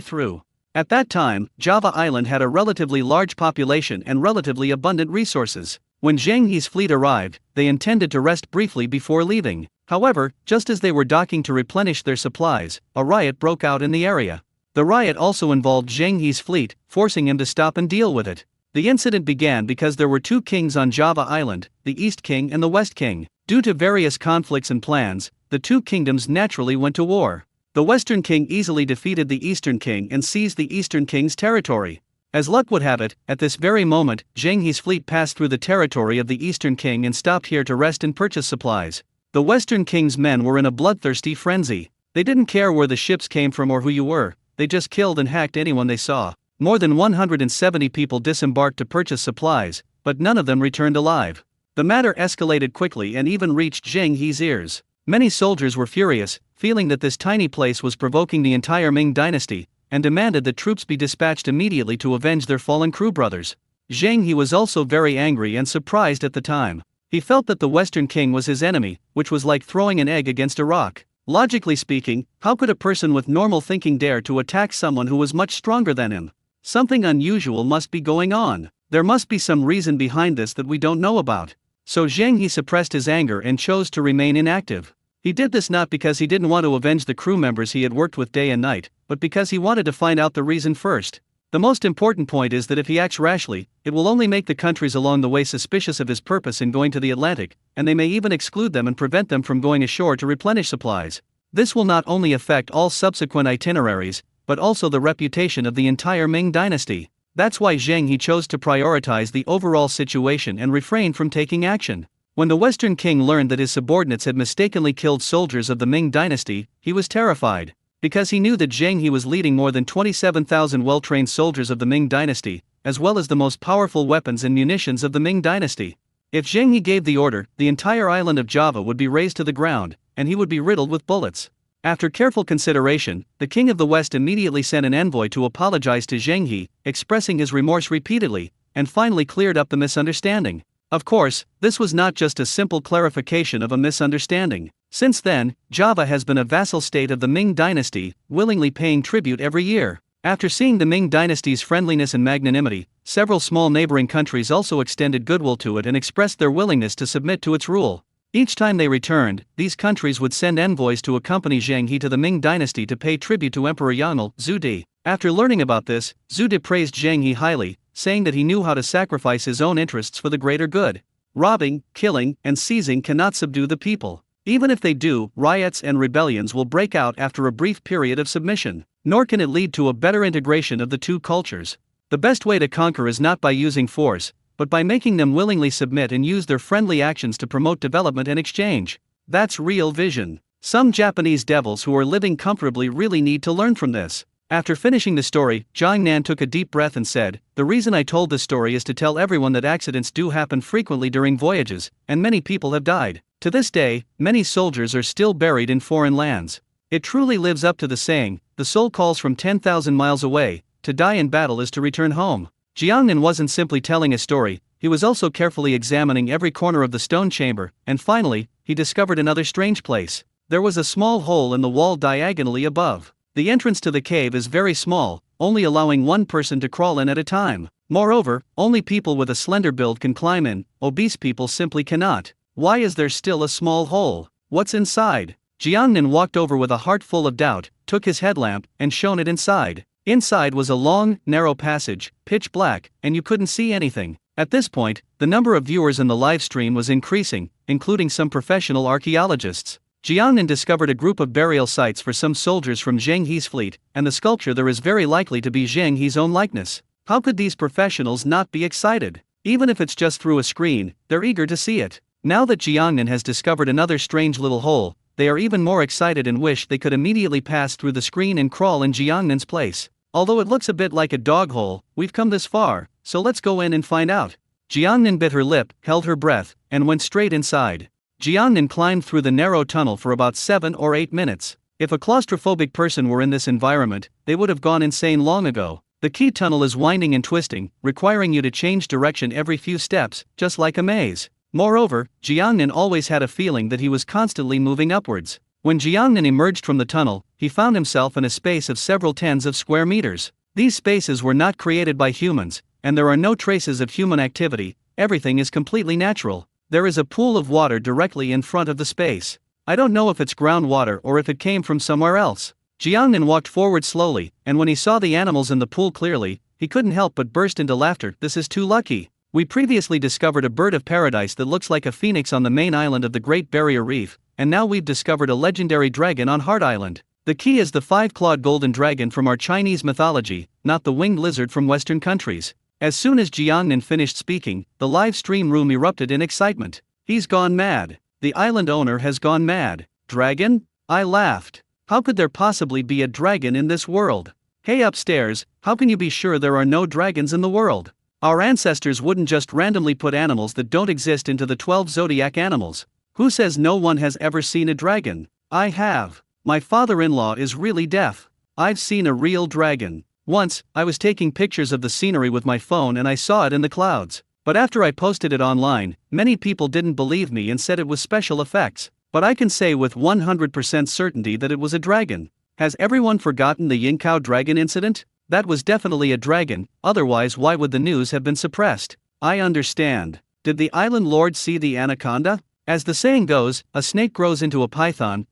through. At that time, Java Island had a relatively large population and relatively abundant resources. When Zheng He's fleet arrived, they intended to rest briefly before leaving. However, just as they were docking to replenish their supplies, a riot broke out in the area. The riot also involved Zheng He's fleet, forcing him to stop and deal with it. The incident began because there were 2 kings on Java Island, the East King and the West King. Due to various conflicts and plans, the 2 kingdoms naturally went to war. The Western King easily defeated the Eastern King and seized the Eastern King's territory. As luck would have it, at this very moment, Zheng He's fleet passed through the territory of the Eastern King and stopped here to rest and purchase supplies. The Western King's men were in a bloodthirsty frenzy. They didn't care where the ships came from or who you were, they just killed and hacked anyone they saw. More than 170 people disembarked to purchase supplies, but none of them returned alive. The matter escalated quickly and even reached Zheng He's ears. Many soldiers were furious, feeling that this tiny place was provoking the entire Ming dynasty, and demanded that troops be dispatched immediately to avenge their fallen crew brothers. Zheng He was also very angry and surprised at the time. He felt that the Western King was his enemy, which was like throwing an egg against a rock. Logically speaking, how could a person with normal thinking dare to attack someone who was much stronger than him? Something unusual must be going on. There must be some reason behind this that we don't know about. So Zheng He suppressed his anger and chose to remain inactive. He did this not because he didn't want to avenge the crew members he had worked with day and night, but because he wanted to find out the reason first. The most important point is that if he acts rashly, it will only make the countries along the way suspicious of his purpose in going to the Atlantic, and they may even exclude them and prevent them from going ashore to replenish supplies. This will not only affect all subsequent itineraries, but also the reputation of the entire Ming dynasty. That's why Zheng He chose to prioritize the overall situation and refrain from taking action. When the Western King learned that his subordinates had mistakenly killed soldiers of the Ming dynasty, he was terrified. Because he knew that Zheng He was leading more than 27,000 well-trained soldiers of the Ming dynasty, as well as the most powerful weapons and munitions of the Ming dynasty. If Zheng He gave the order, the entire island of Java would be razed to the ground, and he would be riddled with bullets. After careful consideration, the King of the West immediately sent an envoy to apologize to Zheng He, expressing his remorse repeatedly, and finally cleared up the misunderstanding. Of course, this was not just a simple clarification of a misunderstanding. Since then, Java has been a vassal state of the Ming dynasty, willingly paying tribute every year. After seeing the Ming dynasty's friendliness and magnanimity, several small neighboring countries also extended goodwill to it and expressed their willingness to submit to its rule. Each time they returned, these countries would send envoys to accompany Zheng He to the Ming dynasty to pay tribute to Emperor Yangle, Zhu Di. After learning about this, Zhu Di praised Zheng He highly, saying that he knew how to sacrifice his own interests for the greater good. Robbing, killing, and seizing cannot subdue the people. Even if they do, riots and rebellions will break out after a brief period of submission. Nor can it lead to a better integration of the two cultures. The best way to conquer is not by using force, but by making them willingly submit and use their friendly actions to promote development and exchange. That's real vision. Some Japanese devils who are living comfortably really need to learn from this. After finishing the story, Jiang Nan took a deep breath and said, "The reason I told this story is to tell everyone that accidents do happen frequently during voyages, and many people have died. To this day, many soldiers are still buried in foreign lands. It truly lives up to the saying, the soul calls from 10,000 miles away, to die in battle is to return home." Jiang Nan wasn't simply telling a story, he was also carefully examining every corner of the stone chamber, and finally, he discovered another strange place. There was a small hole in the wall diagonally above. The entrance to the cave is very small, only allowing one person to crawl in at a time. Moreover, only people with a slender build can climb in, obese people simply cannot. Why is there still a small hole? What's inside? Jiang Nan walked over with a heart full of doubt, took his headlamp, and shone it inside. Inside was a long, narrow passage, pitch black, and you couldn't see anything. At this point, the number of viewers in the live stream was increasing, including some professional archaeologists. Jiang Nan discovered a group of burial sites for some soldiers from Zheng He's fleet, and the sculpture there is very likely to be Zheng He's own likeness. How could these professionals not be excited? Even if it's just through a screen, they're eager to see it. Now that Jiang Nan has discovered another strange little hole, they are even more excited and wish they could immediately pass through the screen and crawl in Jiang Nan's place. Although it looks a bit like a dog hole, we've come this far, so let's go in and find out. Jiang Nan bit her lip, held her breath, and went straight inside. Jiang Nan climbed through the narrow tunnel for about 7 or 8 minutes. If a claustrophobic person were in this environment, they would have gone insane long ago. The key tunnel is winding and twisting, requiring you to change direction every few steps, just like a maze. Moreover, Jiang Nan always had a feeling that he was constantly moving upwards. When Jiang Nan emerged from the tunnel, he found himself in a space of several tens of square meters. These spaces were not created by humans, and there are no traces of human activity, everything is completely natural. There is a pool of water directly in front of the space. I don't know if it's groundwater or if it came from somewhere else. Jiang Nan walked forward slowly, and when he saw the animals in the pool clearly, he couldn't help but burst into laughter. This is too lucky. We previously discovered a bird of paradise that looks like a phoenix on the main island of the Great Barrier Reef, and now we've discovered a legendary dragon on Heart Island. The key is the 5-clawed golden dragon from our Chinese mythology, not the winged lizard from Western countries. As soon as Jiang Nan finished speaking, the live stream room erupted in excitement. He's gone mad. The island owner has gone mad. Dragon? I laughed. How could there possibly be a dragon in this world? Hey upstairs, how can you be sure there are no dragons in the world? Our ancestors wouldn't just randomly put animals that don't exist into the 12 zodiac animals. Who says no one has ever seen a dragon? I have. My father-in-law is really deaf. I've seen a real dragon. Once, I was taking pictures of the scenery with my phone and I saw it in the clouds. But after I posted it online, many people didn't believe me and said it was special effects. But I can say with 100% certainty that it was a dragon. Has everyone forgotten the Yingkou dragon incident? That was definitely a dragon, otherwise why would the news have been suppressed? I understand. Did the island lord see the anaconda? As the saying goes, a snake grows into a python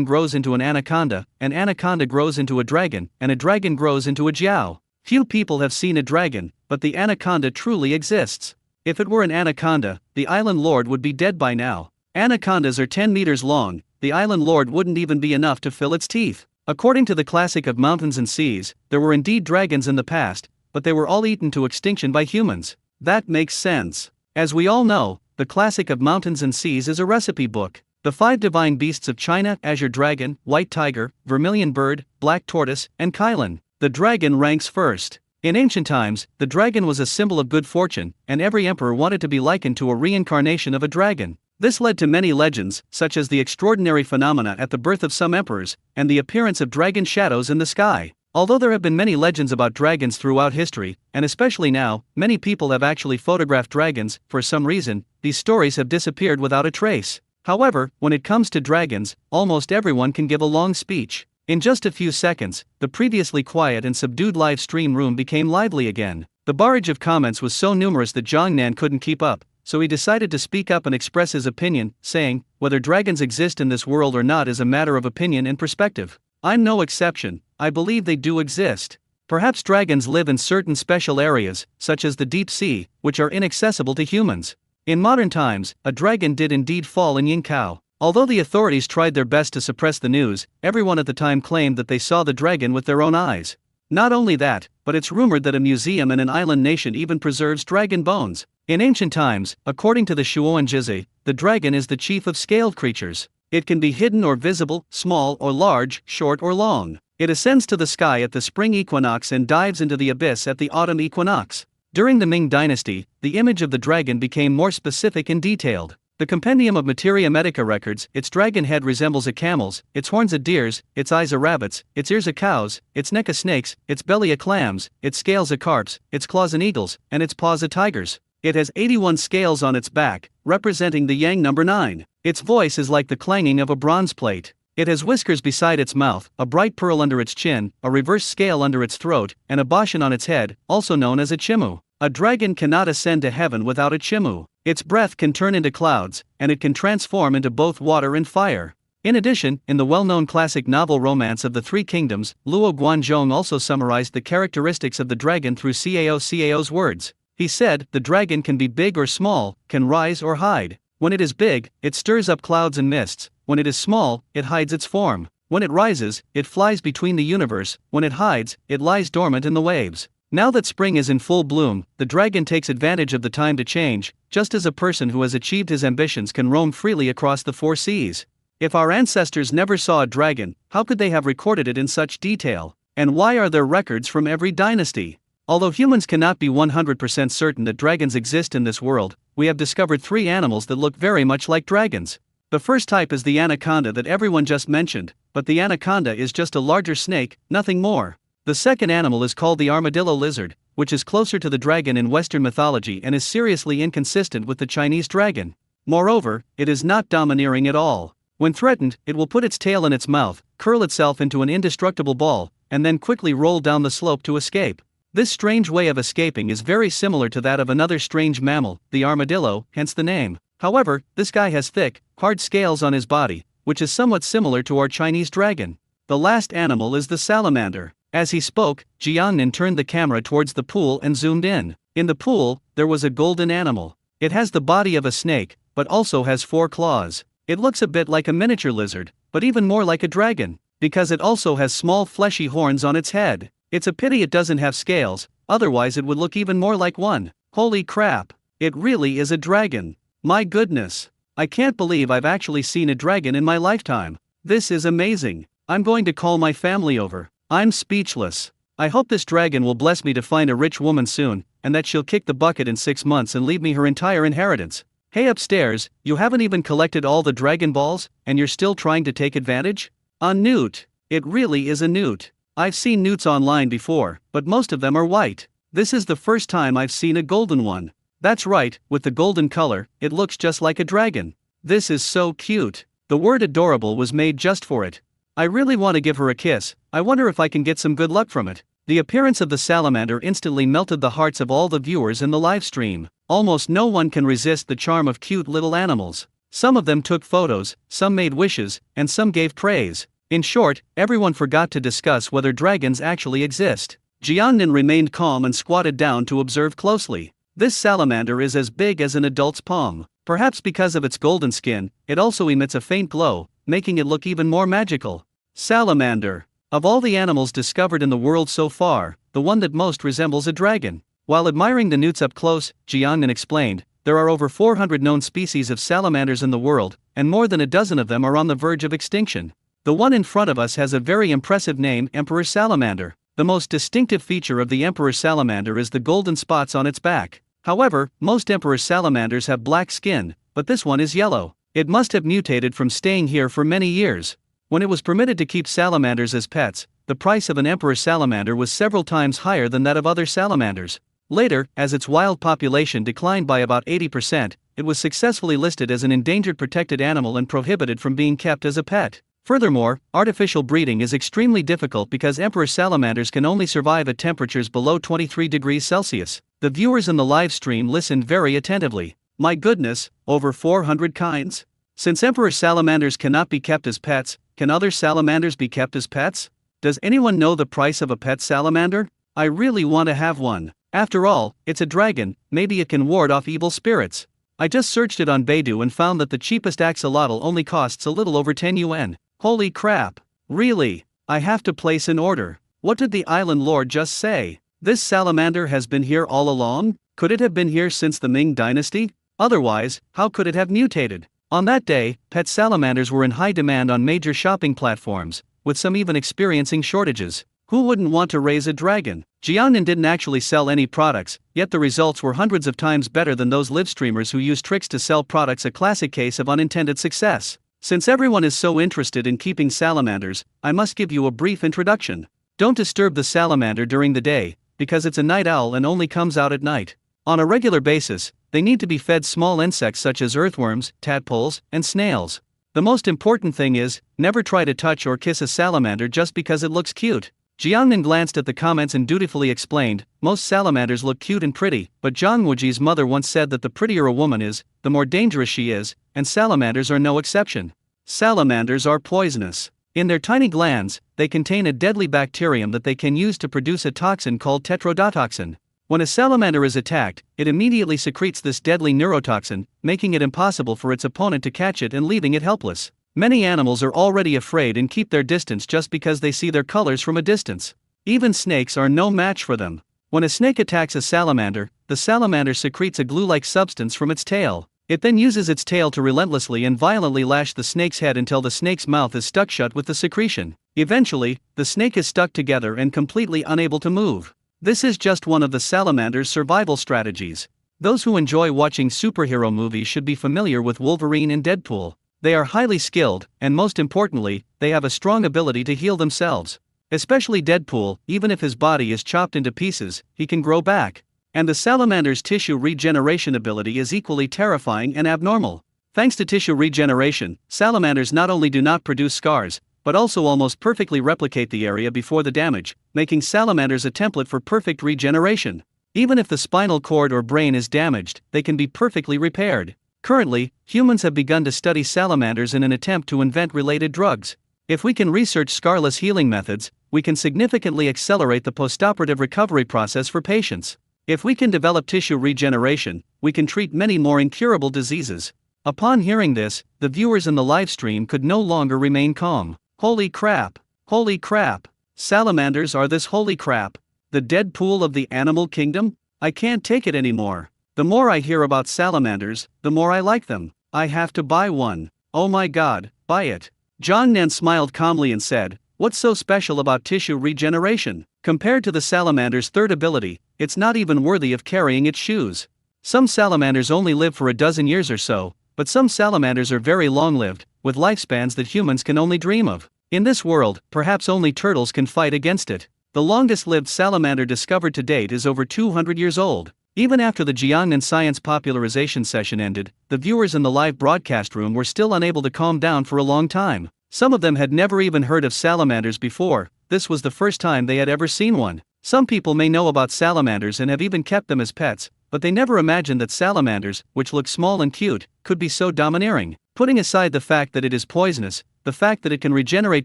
grows into an anaconda grows into a dragon, and a dragon grows into a jiao. Few people have seen a dragon, but the anaconda truly exists. If it were an anaconda, the island lord would be dead by now. Anacondas are 10 meters long, the island lord wouldn't even be enough to fill its teeth. According to the classic of Mountains and Seas, there were indeed dragons in the past, but they were all eaten to extinction by humans. That makes sense. As we all know, the classic of Mountains and Seas is a recipe book. The 5 divine beasts of China: azure dragon, white tiger, vermilion bird, black tortoise, and Kailan. The dragon ranks first. In ancient times, the dragon was a symbol of good fortune, and every emperor wanted to be likened to a reincarnation of a dragon. This led to many legends, such as the extraordinary phenomena at the birth of some emperors, and the appearance of dragon shadows in the sky. Although there have been many legends about dragons throughout history, and especially now, many people have actually photographed dragons. For some reason, these stories have disappeared without a trace. However, when it comes to dragons, almost everyone can give a long speech. In just a few seconds, the previously quiet and subdued live stream room became lively again. The barrage of comments was so numerous that Jongnan couldn't keep up, so he decided to speak up and express his opinion, saying, "Whether dragons exist in this world or not is a matter of opinion and perspective. I'm no exception, I believe they do exist. Perhaps dragons live in certain special areas, such as the deep sea, which are inaccessible to humans. In modern times, a dragon did indeed fall in Yingkao. Although the authorities tried their best to suppress the news, everyone at the time claimed that they saw the dragon with their own eyes. Not only that, but it's rumored that a museum in an island nation even preserves dragon bones. In ancient times, according to the Shuoanjizi, the dragon is the chief of scaled creatures. It can be hidden or visible, small or large, short or long. It ascends to the sky at the spring equinox and dives into the abyss at the autumn equinox. During the Ming dynasty, the image of the dragon became more specific and detailed. The compendium of Materia Medica records, its dragon head resembles a camel's, its horns a deer's, its eyes a rabbit's, its ears a cow's, its neck a snake's, its belly a clam's, its scales a carp's, its claws an eagle's, and its paws a tiger's. It has 81 scales on its back, representing the yang number 9. Its voice is like the clanging of a bronze plate. It has whiskers beside its mouth, a bright pearl under its chin, a reverse scale under its throat, and a bashan on its head, also known as a chimu. A dragon cannot ascend to heaven without a chimu. Its breath can turn into clouds, and it can transform into both water and fire. In addition, in the well-known classic novel Romance of the Three Kingdoms, Luo Guanzhong also summarized the characteristics of the dragon through Cao's words. He said, "The dragon can be big or small, can rise or hide. When it is big, it stirs up clouds and mists. When it is small, it hides its form. When it rises, it flies between the universe. When it hides, it lies dormant in the waves." Now that spring is in full bloom, the dragon takes advantage of the time to change, just as a person who has achieved his ambitions can roam freely across the 4 seas. If our ancestors never saw a dragon, how could they have recorded it in such detail? And why are there records from every dynasty? Although humans cannot be 100% certain that dragons exist in this world, we have discovered 3 animals that look very much like dragons. The first type is the anaconda that everyone just mentioned, but the anaconda is just a larger snake, nothing more. The second animal is called the armadillo lizard, which is closer to the dragon in Western mythology and is seriously inconsistent with the Chinese dragon. Moreover, it is not domineering at all. When threatened, it will put its tail in its mouth, curl itself into an indestructible ball, and then quickly roll down the slope to escape. This strange way of escaping is very similar to that of another strange mammal, the armadillo, hence the name. However, this guy has thick, hard scales on his body, which is somewhat similar to our Chinese dragon. The last animal is the salamander. As he spoke, Jiangnan turned the camera towards the pool and zoomed in. In the pool, there was a golden animal. It has the body of a snake, but also has 4 claws. It looks a bit like a miniature lizard, but even more like a dragon, because it also has small fleshy horns on its head. It's a pity it doesn't have scales, otherwise it would look even more like one. Holy crap! It really is a dragon. My goodness! I can't believe I've actually seen a dragon in my lifetime. This is amazing. I'm going to call my family over. I'm speechless. I hope this dragon will bless me to find a rich woman soon, and that she'll kick the bucket in 6 months and leave me her entire inheritance. Hey upstairs, you haven't even collected all the dragon balls, and you're still trying to take advantage? A newt. It really is a newt. I've seen newts online before, but most of them are white. This is the first time I've seen a golden one. That's right, with the golden color, it looks just like a dragon. This is so cute. The word adorable was made just for it. I really want to give her a kiss. I wonder if I can get some good luck from it. The appearance of the salamander instantly melted the hearts of all the viewers in the live stream. Almost no one can resist the charm of cute little animals. Some of them took photos, some made wishes, and some gave praise. In short, everyone forgot to discuss whether dragons actually exist. Jiangnan remained calm and squatted down to observe closely. This salamander is as big as an adult's palm. Perhaps because of its golden skin, it also emits a faint glow, making it look even more magical. Salamander. Of all the animals discovered in the world so far, the one that most resembles a dragon. While admiring the newts up close, Jiangnan explained, there are over 400 known species of salamanders in the world, and more than a dozen of them are on the verge of extinction. The one in front of us has a very impressive name, Emperor Salamander. The most distinctive feature of the Emperor Salamander is the golden spots on its back. However, most Emperor Salamanders have black skin, but this one is yellow. It must have mutated from staying here for many years. When it was permitted to keep salamanders as pets, the price of an emperor salamander was several times higher than that of other salamanders. Later, as its wild population declined by about 80%, it was successfully listed as an endangered protected animal and prohibited from being kept as a pet. Furthermore, artificial breeding is extremely difficult because emperor salamanders can only survive at temperatures below 23 degrees Celsius. The viewers in the live stream listened very attentively. My goodness, over 400 kinds? Since emperor salamanders cannot be kept as pets, can other salamanders be kept as pets? Does anyone know the price of a pet salamander? I really want to have one. After all, it's a dragon, maybe it can ward off evil spirits. I just searched it on Baidu and found that the cheapest axolotl only costs a little over 10 yuan. Holy crap! Really? I have to place an order. What did the island lord just say? This salamander has been here all along? Could it have been here since the Ming dynasty? Otherwise, how could it have mutated? On that day, pet salamanders were in high demand on major shopping platforms, with some even experiencing shortages. Who wouldn't want to raise a dragon? Jiangnan didn't actually sell any products, yet the results were hundreds of times better than those live streamers who use tricks to sell products, a classic case of unintended success. Since everyone is so interested in keeping salamanders, I must give you a brief introduction. Don't disturb the salamander during the day, because it's a night owl and only comes out at night. On a regular basis, they need to be fed small insects such as earthworms, tadpoles, and snails. The most important thing is, never try to touch or kiss a salamander just because it looks cute. Jiangnan glanced at the comments and dutifully explained, most salamanders look cute and pretty, but Zhang Wuji's mother once said that the prettier a woman is, the more dangerous she is, and salamanders are no exception. Salamanders are poisonous. In their tiny glands, they contain a deadly bacterium that they can use to produce a toxin called tetrodotoxin. When a salamander is attacked, it immediately secretes this deadly neurotoxin, making it impossible for its opponent to catch it and leaving it helpless. Many animals are already afraid and keep their distance just because they see their colors from a distance. Even snakes are no match for them. When a snake attacks a salamander, the salamander secretes a glue-like substance from its tail. It then uses its tail to relentlessly and violently lash the snake's head until the snake's mouth is stuck shut with the secretion. Eventually, the snake is stuck together and completely unable to move. This is just one of the salamander's survival strategies. Those who enjoy watching superhero movies should be familiar with Wolverine and Deadpool. They are highly skilled, and most importantly, they have a strong ability to heal themselves. Especially Deadpool, even if his body is chopped into pieces, he can grow back. And the salamander's tissue regeneration ability is equally terrifying and abnormal. Thanks to tissue regeneration, salamanders not only do not produce scars, but also almost perfectly replicate the area before the damage, making salamanders a template for perfect regeneration. Even if the spinal cord or brain is damaged, they can be perfectly repaired. Currently, humans have begun to study salamanders in an attempt to invent related drugs. If we can research scarless healing methods, we can significantly accelerate the postoperative recovery process for patients. If we can develop tissue regeneration, we can treat many more incurable diseases. Upon hearing this, the viewers in the live stream could no longer remain calm. Holy crap! Holy crap! Salamanders are this holy crap! The Deadpool of the animal kingdom? I can't take it anymore. The more I hear about salamanders, the more I like them. I have to buy one. Oh my god, buy it. Jiangnan smiled calmly and said, what's so special about tissue regeneration? Compared to the salamander's third ability, it's not even worthy of carrying its shoes. Some salamanders only live for a dozen years or so, but some salamanders are very long-lived, with lifespans that humans can only dream of. In this world, perhaps only turtles can fight against it. The longest-lived salamander discovered to date is over 200 years old. Even after the Jiangnan science popularization session ended, the viewers in the live broadcast room were still unable to calm down for a long time. Some of them had never even heard of salamanders before. This was the first time they had ever seen one. Some people may know about salamanders and have even kept them as pets, but they never imagined that salamanders, which look small and cute, could be so domineering. Putting aside the fact that it is poisonous, the fact that it can regenerate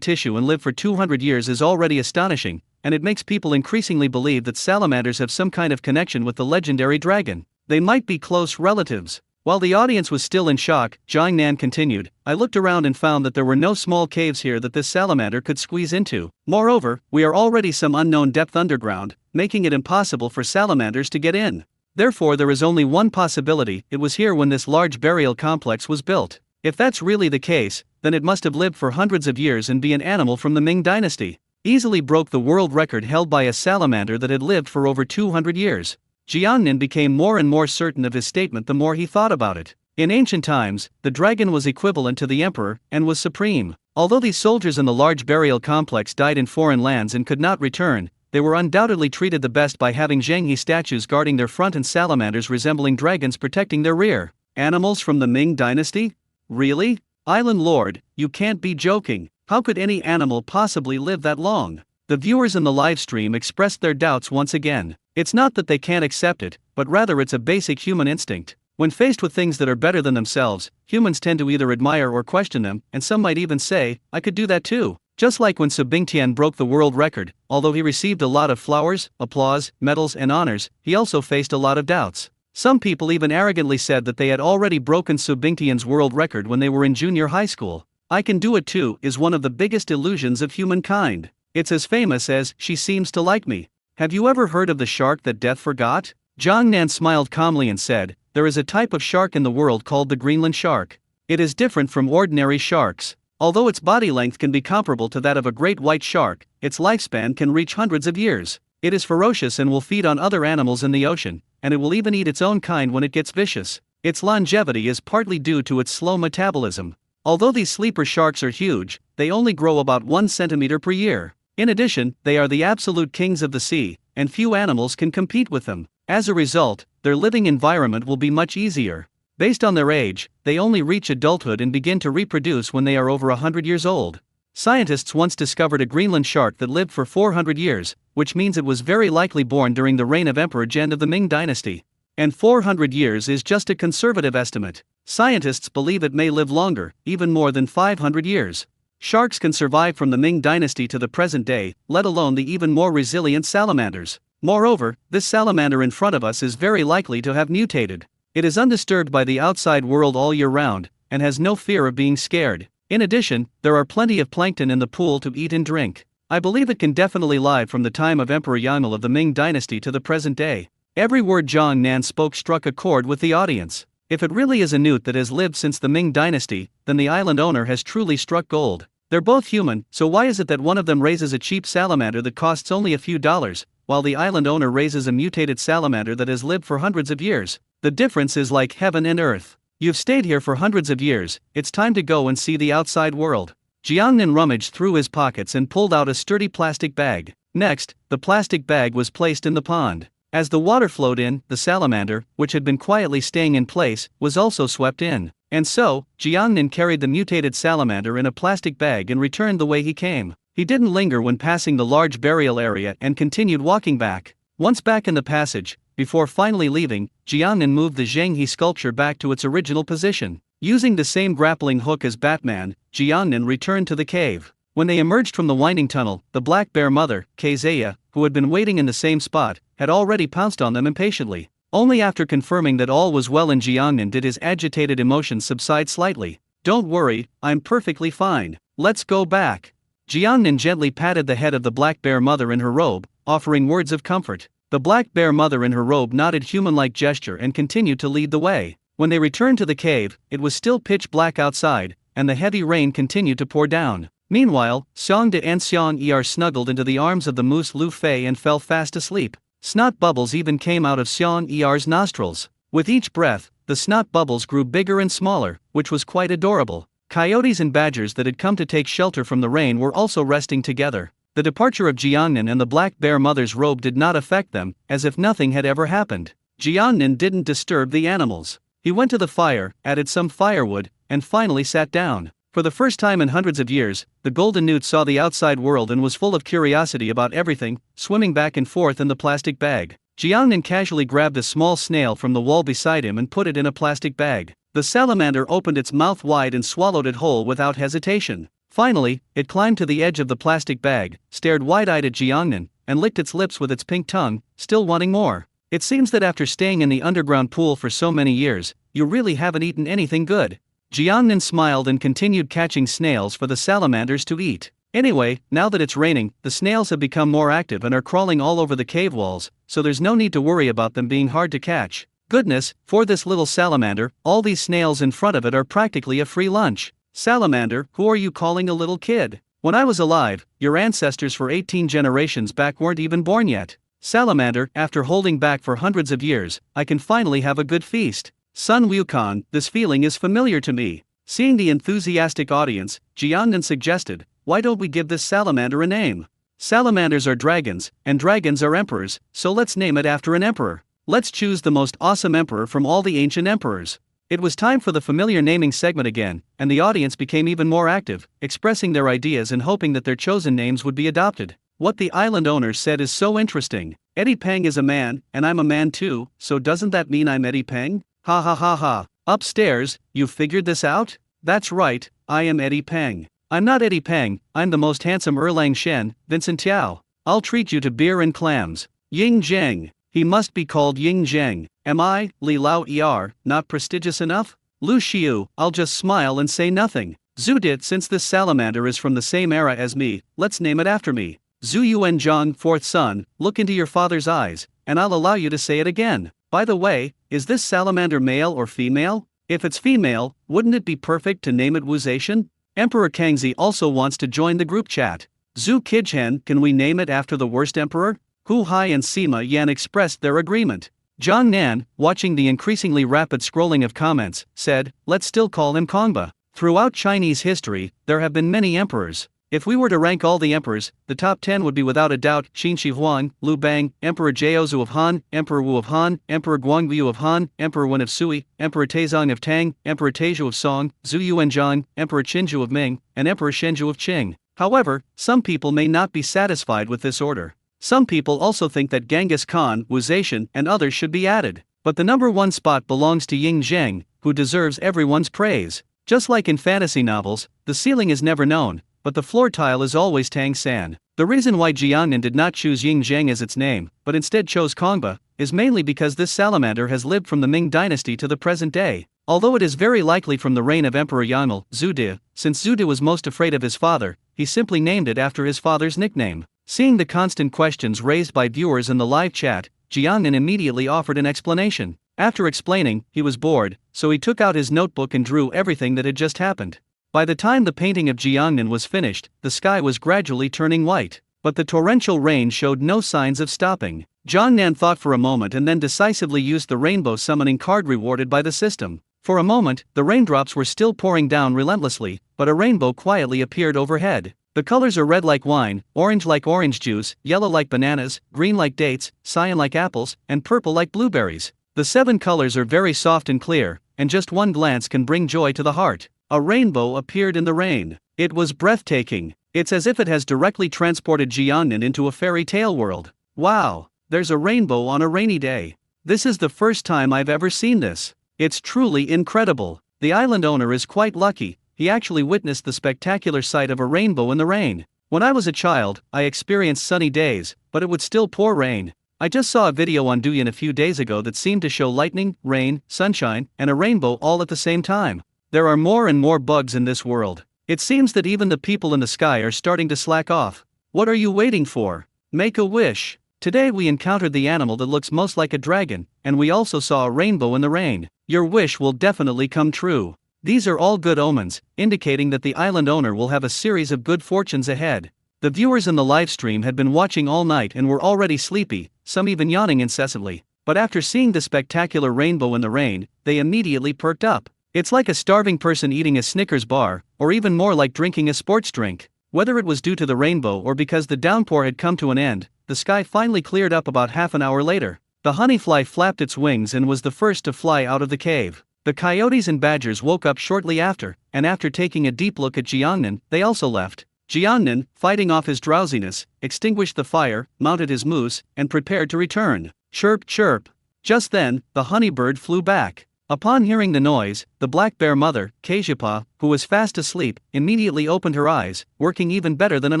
tissue and live for 200 years is already astonishing, and it makes people increasingly believe that salamanders have some kind of connection with the legendary dragon. They might be close relatives. While the audience was still in shock, Jiangnan continued, I looked around and found that there were no small caves here that this salamander could squeeze into. Moreover, we are already some unknown depth underground, making it impossible for salamanders to get in. Therefore there is only one possibility, it was here when this large burial complex was built. If that's really the case, then it must have lived for hundreds of years and be an animal from the Ming dynasty. Easily broke the world record held by a salamander that had lived for over 200 years. Jiangnan became more and more certain of his statement the more he thought about it. In ancient times, the dragon was equivalent to the emperor, and was supreme. Although these soldiers in the large burial complex died in foreign lands and could not return, they were undoubtedly treated the best by having Zhenghe statues guarding their front and salamanders resembling dragons protecting their rear. Animals from the Ming dynasty? Really? Island Lord, you can't be joking. How could any animal possibly live that long? The viewers in the live stream expressed their doubts once again. It's not that they can't accept it, but rather it's a basic human instinct. When faced with things that are better than themselves, humans tend to either admire or question them, and some might even say, I could do that too. Just like when Subtitles broke the world record, although he received a lot of flowers, applause, medals and honors, he also faced a lot of doubts. Some people even arrogantly said that they had already broken Subtitles' world record when they were in junior high school. I can do it too is one of the biggest illusions of humankind. It's as famous as, she seems to like me. Have you ever heard of the shark that death forgot? Jiang Nan smiled calmly and said, there is a type of shark in the world called the Greenland shark. It is different from ordinary sharks. Although its body length can be comparable to that of a great white shark, its lifespan can reach hundreds of years. It is ferocious and will feed on other animals in the ocean, and it will even eat its own kind when it gets vicious. Its longevity is partly due to its slow metabolism. Although these sleeper sharks are huge, they only grow about 1 centimeter per year. In addition, they are the absolute kings of the sea, and few animals can compete with them. As a result, their living environment will be much easier. Based on their age, they only reach adulthood and begin to reproduce when they are over 100 years old. Scientists once discovered a Greenland shark that lived for 400 years, which means it was very likely born during the reign of Emperor Zheng of the Ming dynasty. And 400 years is just a conservative estimate. Scientists believe it may live longer, even more than 500 years. Sharks can survive from the Ming dynasty to the present day, let alone the even more resilient salamanders. Moreover, this salamander in front of us is very likely to have mutated. It is undisturbed by the outside world all year round, and has no fear of being scared. In addition, there are plenty of plankton in the pool to eat and drink. I believe it can definitely live from the time of Emperor Yangmel of the Ming dynasty to the present day. Every word Jiang Nan spoke struck a chord with the audience. If it really is a newt that has lived since the Ming dynasty, then the island owner has truly struck gold. They're both human, so why is it that one of them raises a cheap salamander that costs only a few dollars, while the island owner raises a mutated salamander that has lived for hundreds of years? The difference is like heaven and earth. You've stayed here for hundreds of years, it's time to go and see the outside world. Jiangnan rummaged through his pockets and pulled out a sturdy plastic bag. Next, the plastic bag was placed in the pond. As the water flowed in, the salamander, which had been quietly staying in place, was also swept in. And so, Jiangnan carried the mutated salamander in a plastic bag and returned the way he came. He didn't linger when passing the large burial area and continued walking back. Once back in the passage, before finally leaving, Jiangnan moved the Zhenghe sculpture back to its original position. Using the same grappling hook as Batman, Jiangnan returned to the cave. When they emerged from the winding tunnel, the black bear mother, Keizaya, who had been waiting in the same spot, had already pounced on them impatiently. Only after confirming that all was well in Jiangnan did his agitated emotions subside slightly. Don't worry, I'm perfectly fine. Let's go back. Jiangnan gently patted the head of the black bear mother in her robe, offering words of comfort. The black bear mother in her robe nodded human-like gesture and continued to lead the way. When they returned to the cave, it was still pitch black outside, and the heavy rain continued to pour down. Meanwhile, Xiang De and Xiang Er snuggled into the arms of the moose Lu Fei and fell fast asleep. Snot bubbles even came out of Xiang Er's nostrils. With each breath, the snot bubbles grew bigger and smaller, which was quite adorable. Coyotes and badgers that had come to take shelter from the rain were also resting together. The departure of Jiangnan and the black bear mother's robe did not affect them, as if nothing had ever happened. Jiangnan didn't disturb the animals. He went to the fire, added some firewood, and finally sat down. For the first time in hundreds of years, the golden newt saw the outside world and was full of curiosity about everything, swimming back and forth in the plastic bag. Jiangnan casually grabbed a small snail from the wall beside him and put it in a plastic bag. The salamander opened its mouth wide and swallowed it whole without hesitation. Finally, it climbed to the edge of the plastic bag, stared wide-eyed at Jiangnan, and licked its lips with its pink tongue, still wanting more. It seems that after staying in the underground pool for so many years, you really haven't eaten anything good. Jiangnan smiled and continued catching snails for the salamanders to eat. Anyway, now that it's raining, the snails have become more active and are crawling all over the cave walls, so there's no need to worry about them being hard to catch. Goodness, for this little salamander, all these snails in front of it are practically a free lunch. Salamander, who are you calling a little kid? When I was alive, your ancestors for 18 generations back weren't even born yet. Salamander, after holding back for hundreds of years, I can finally have a good feast. Sun Wukong, this feeling is familiar to me. Seeing the enthusiastic audience, Jiangnan suggested, why don't we give this salamander a name? Salamanders are dragons, and dragons are emperors, so let's name it after an emperor. Let's choose the most awesome emperor from all the ancient emperors. It was time for the familiar naming segment again, and the audience became even more active, expressing their ideas and hoping that their chosen names would be adopted. What the island owners said is so interesting. Eddie Peng is a man, and I'm a man too, so doesn't that mean I'm Eddie Peng? Ha ha ha ha. Upstairs, you've figured this out? That's right, I am Eddie Peng. I'm not Eddie Peng, I'm the most handsome Erlang Shen, Vincent Tiao. I'll treat you to beer and clams. Ying Zheng. He must be called Ying Zheng. Am I, Li Lao Er, not prestigious enough? Lu Xiu, I'll just smile and say nothing. Zhu Dit, since this salamander is from the same era as me, let's name it after me. Zhu Yuanzhang, fourth son, look into your father's eyes, and I'll allow you to say it again. By the way, is this salamander male or female? If it's female, wouldn't it be perfect to name it Wu Zaishan? Emperor Kangzi also wants to join the group chat. Zhu Kijhen, can we name it after the worst emperor? Hu Hai and Sima Yan expressed their agreement. Zhang Nan, watching the increasingly rapid scrolling of comments, said, let's still call him Kongba. Throughout Chinese history, there have been many emperors. If we were to rank all the emperors, the top 10 would be without a doubt Qin Shi Huang, Liu Bang, Emperor Jiaozu of Han, Emperor Wu of Han, Emperor Guangyu of Han, Emperor Wen of Sui, Emperor Taizong of Tang, Emperor Taizhu of Song, Zhu Yuanzhang, Emperor Qinzhu of Ming, and Emperor Shenzhu of Qing. However, some people may not be satisfied with this order. Some people also think that Genghis Khan, Wu Zaishan, and others should be added. But the number one spot belongs to Ying Zheng, who deserves everyone's praise. Just like in fantasy novels, the ceiling is never known, but the floor tile is always Tang San. The reason why Jiangnan did not choose Ying Zheng as its name, but instead chose Kongba, is mainly because this salamander has lived from the Ming dynasty to the present day. Although it is very likely from the reign of Emperor Yangmel, Zhu Di, since Zhu Di was most afraid of his father, he simply named it after his father's nickname. Seeing the constant questions raised by viewers in the live chat, Jiangnan immediately offered an explanation. After explaining, he was bored, so he took out his notebook and drew everything that had just happened. By the time the painting of Jiangnan was finished, the sky was gradually turning white, but the torrential rain showed no signs of stopping. Jiangnan thought for a moment and then decisively used the rainbow summoning card rewarded by the system. For a moment, the raindrops were still pouring down relentlessly, but a rainbow quietly appeared overhead. The colors are red like wine, orange like orange juice, yellow like bananas, green like dates, cyan like apples, and purple like blueberries. The 7 colors are very soft and clear, and just one glance can bring joy to the heart. A rainbow appeared in the rain. It was breathtaking. It's as if it has directly transported Jiangnan into a fairy tale world. Wow, there's a rainbow on a rainy day. This is the first time I've ever seen this. It's truly incredible. The island owner is quite lucky. He actually witnessed the spectacular sight of a rainbow in the rain. When I was a child, I experienced sunny days, but it would still pour rain. I just saw a video on Douyin a few days ago that seemed to show lightning, rain, sunshine, and a rainbow all at the same time. There are more and more bugs in this world. It seems that even the people in the sky are starting to slack off. What are you waiting for? Make a wish. Today we encountered the animal that looks most like a dragon, and we also saw a rainbow in the rain. Your wish will definitely come true. These are all good omens, indicating that the island owner will have a series of good fortunes ahead. The viewers in the live stream had been watching all night and were already sleepy, some even yawning incessantly. But after seeing the spectacular rainbow in the rain, they immediately perked up. It's like a starving person eating a Snickers bar, or even more like drinking a sports drink. Whether it was due to the rainbow or because the downpour had come to an end, the sky finally cleared up about half an hour later. The honeyfly flapped its wings and was the first to fly out of the cave. The coyotes and badgers woke up shortly after, and after taking a deep look at Jiangnan, they also left. Jiangnan, fighting off his drowsiness, extinguished the fire, mounted his moose, and prepared to return. Chirp, chirp. Just then, the honeybird flew back. Upon hearing the noise, the black bear mother, Kejapa, who was fast asleep, immediately opened her eyes, working even better than an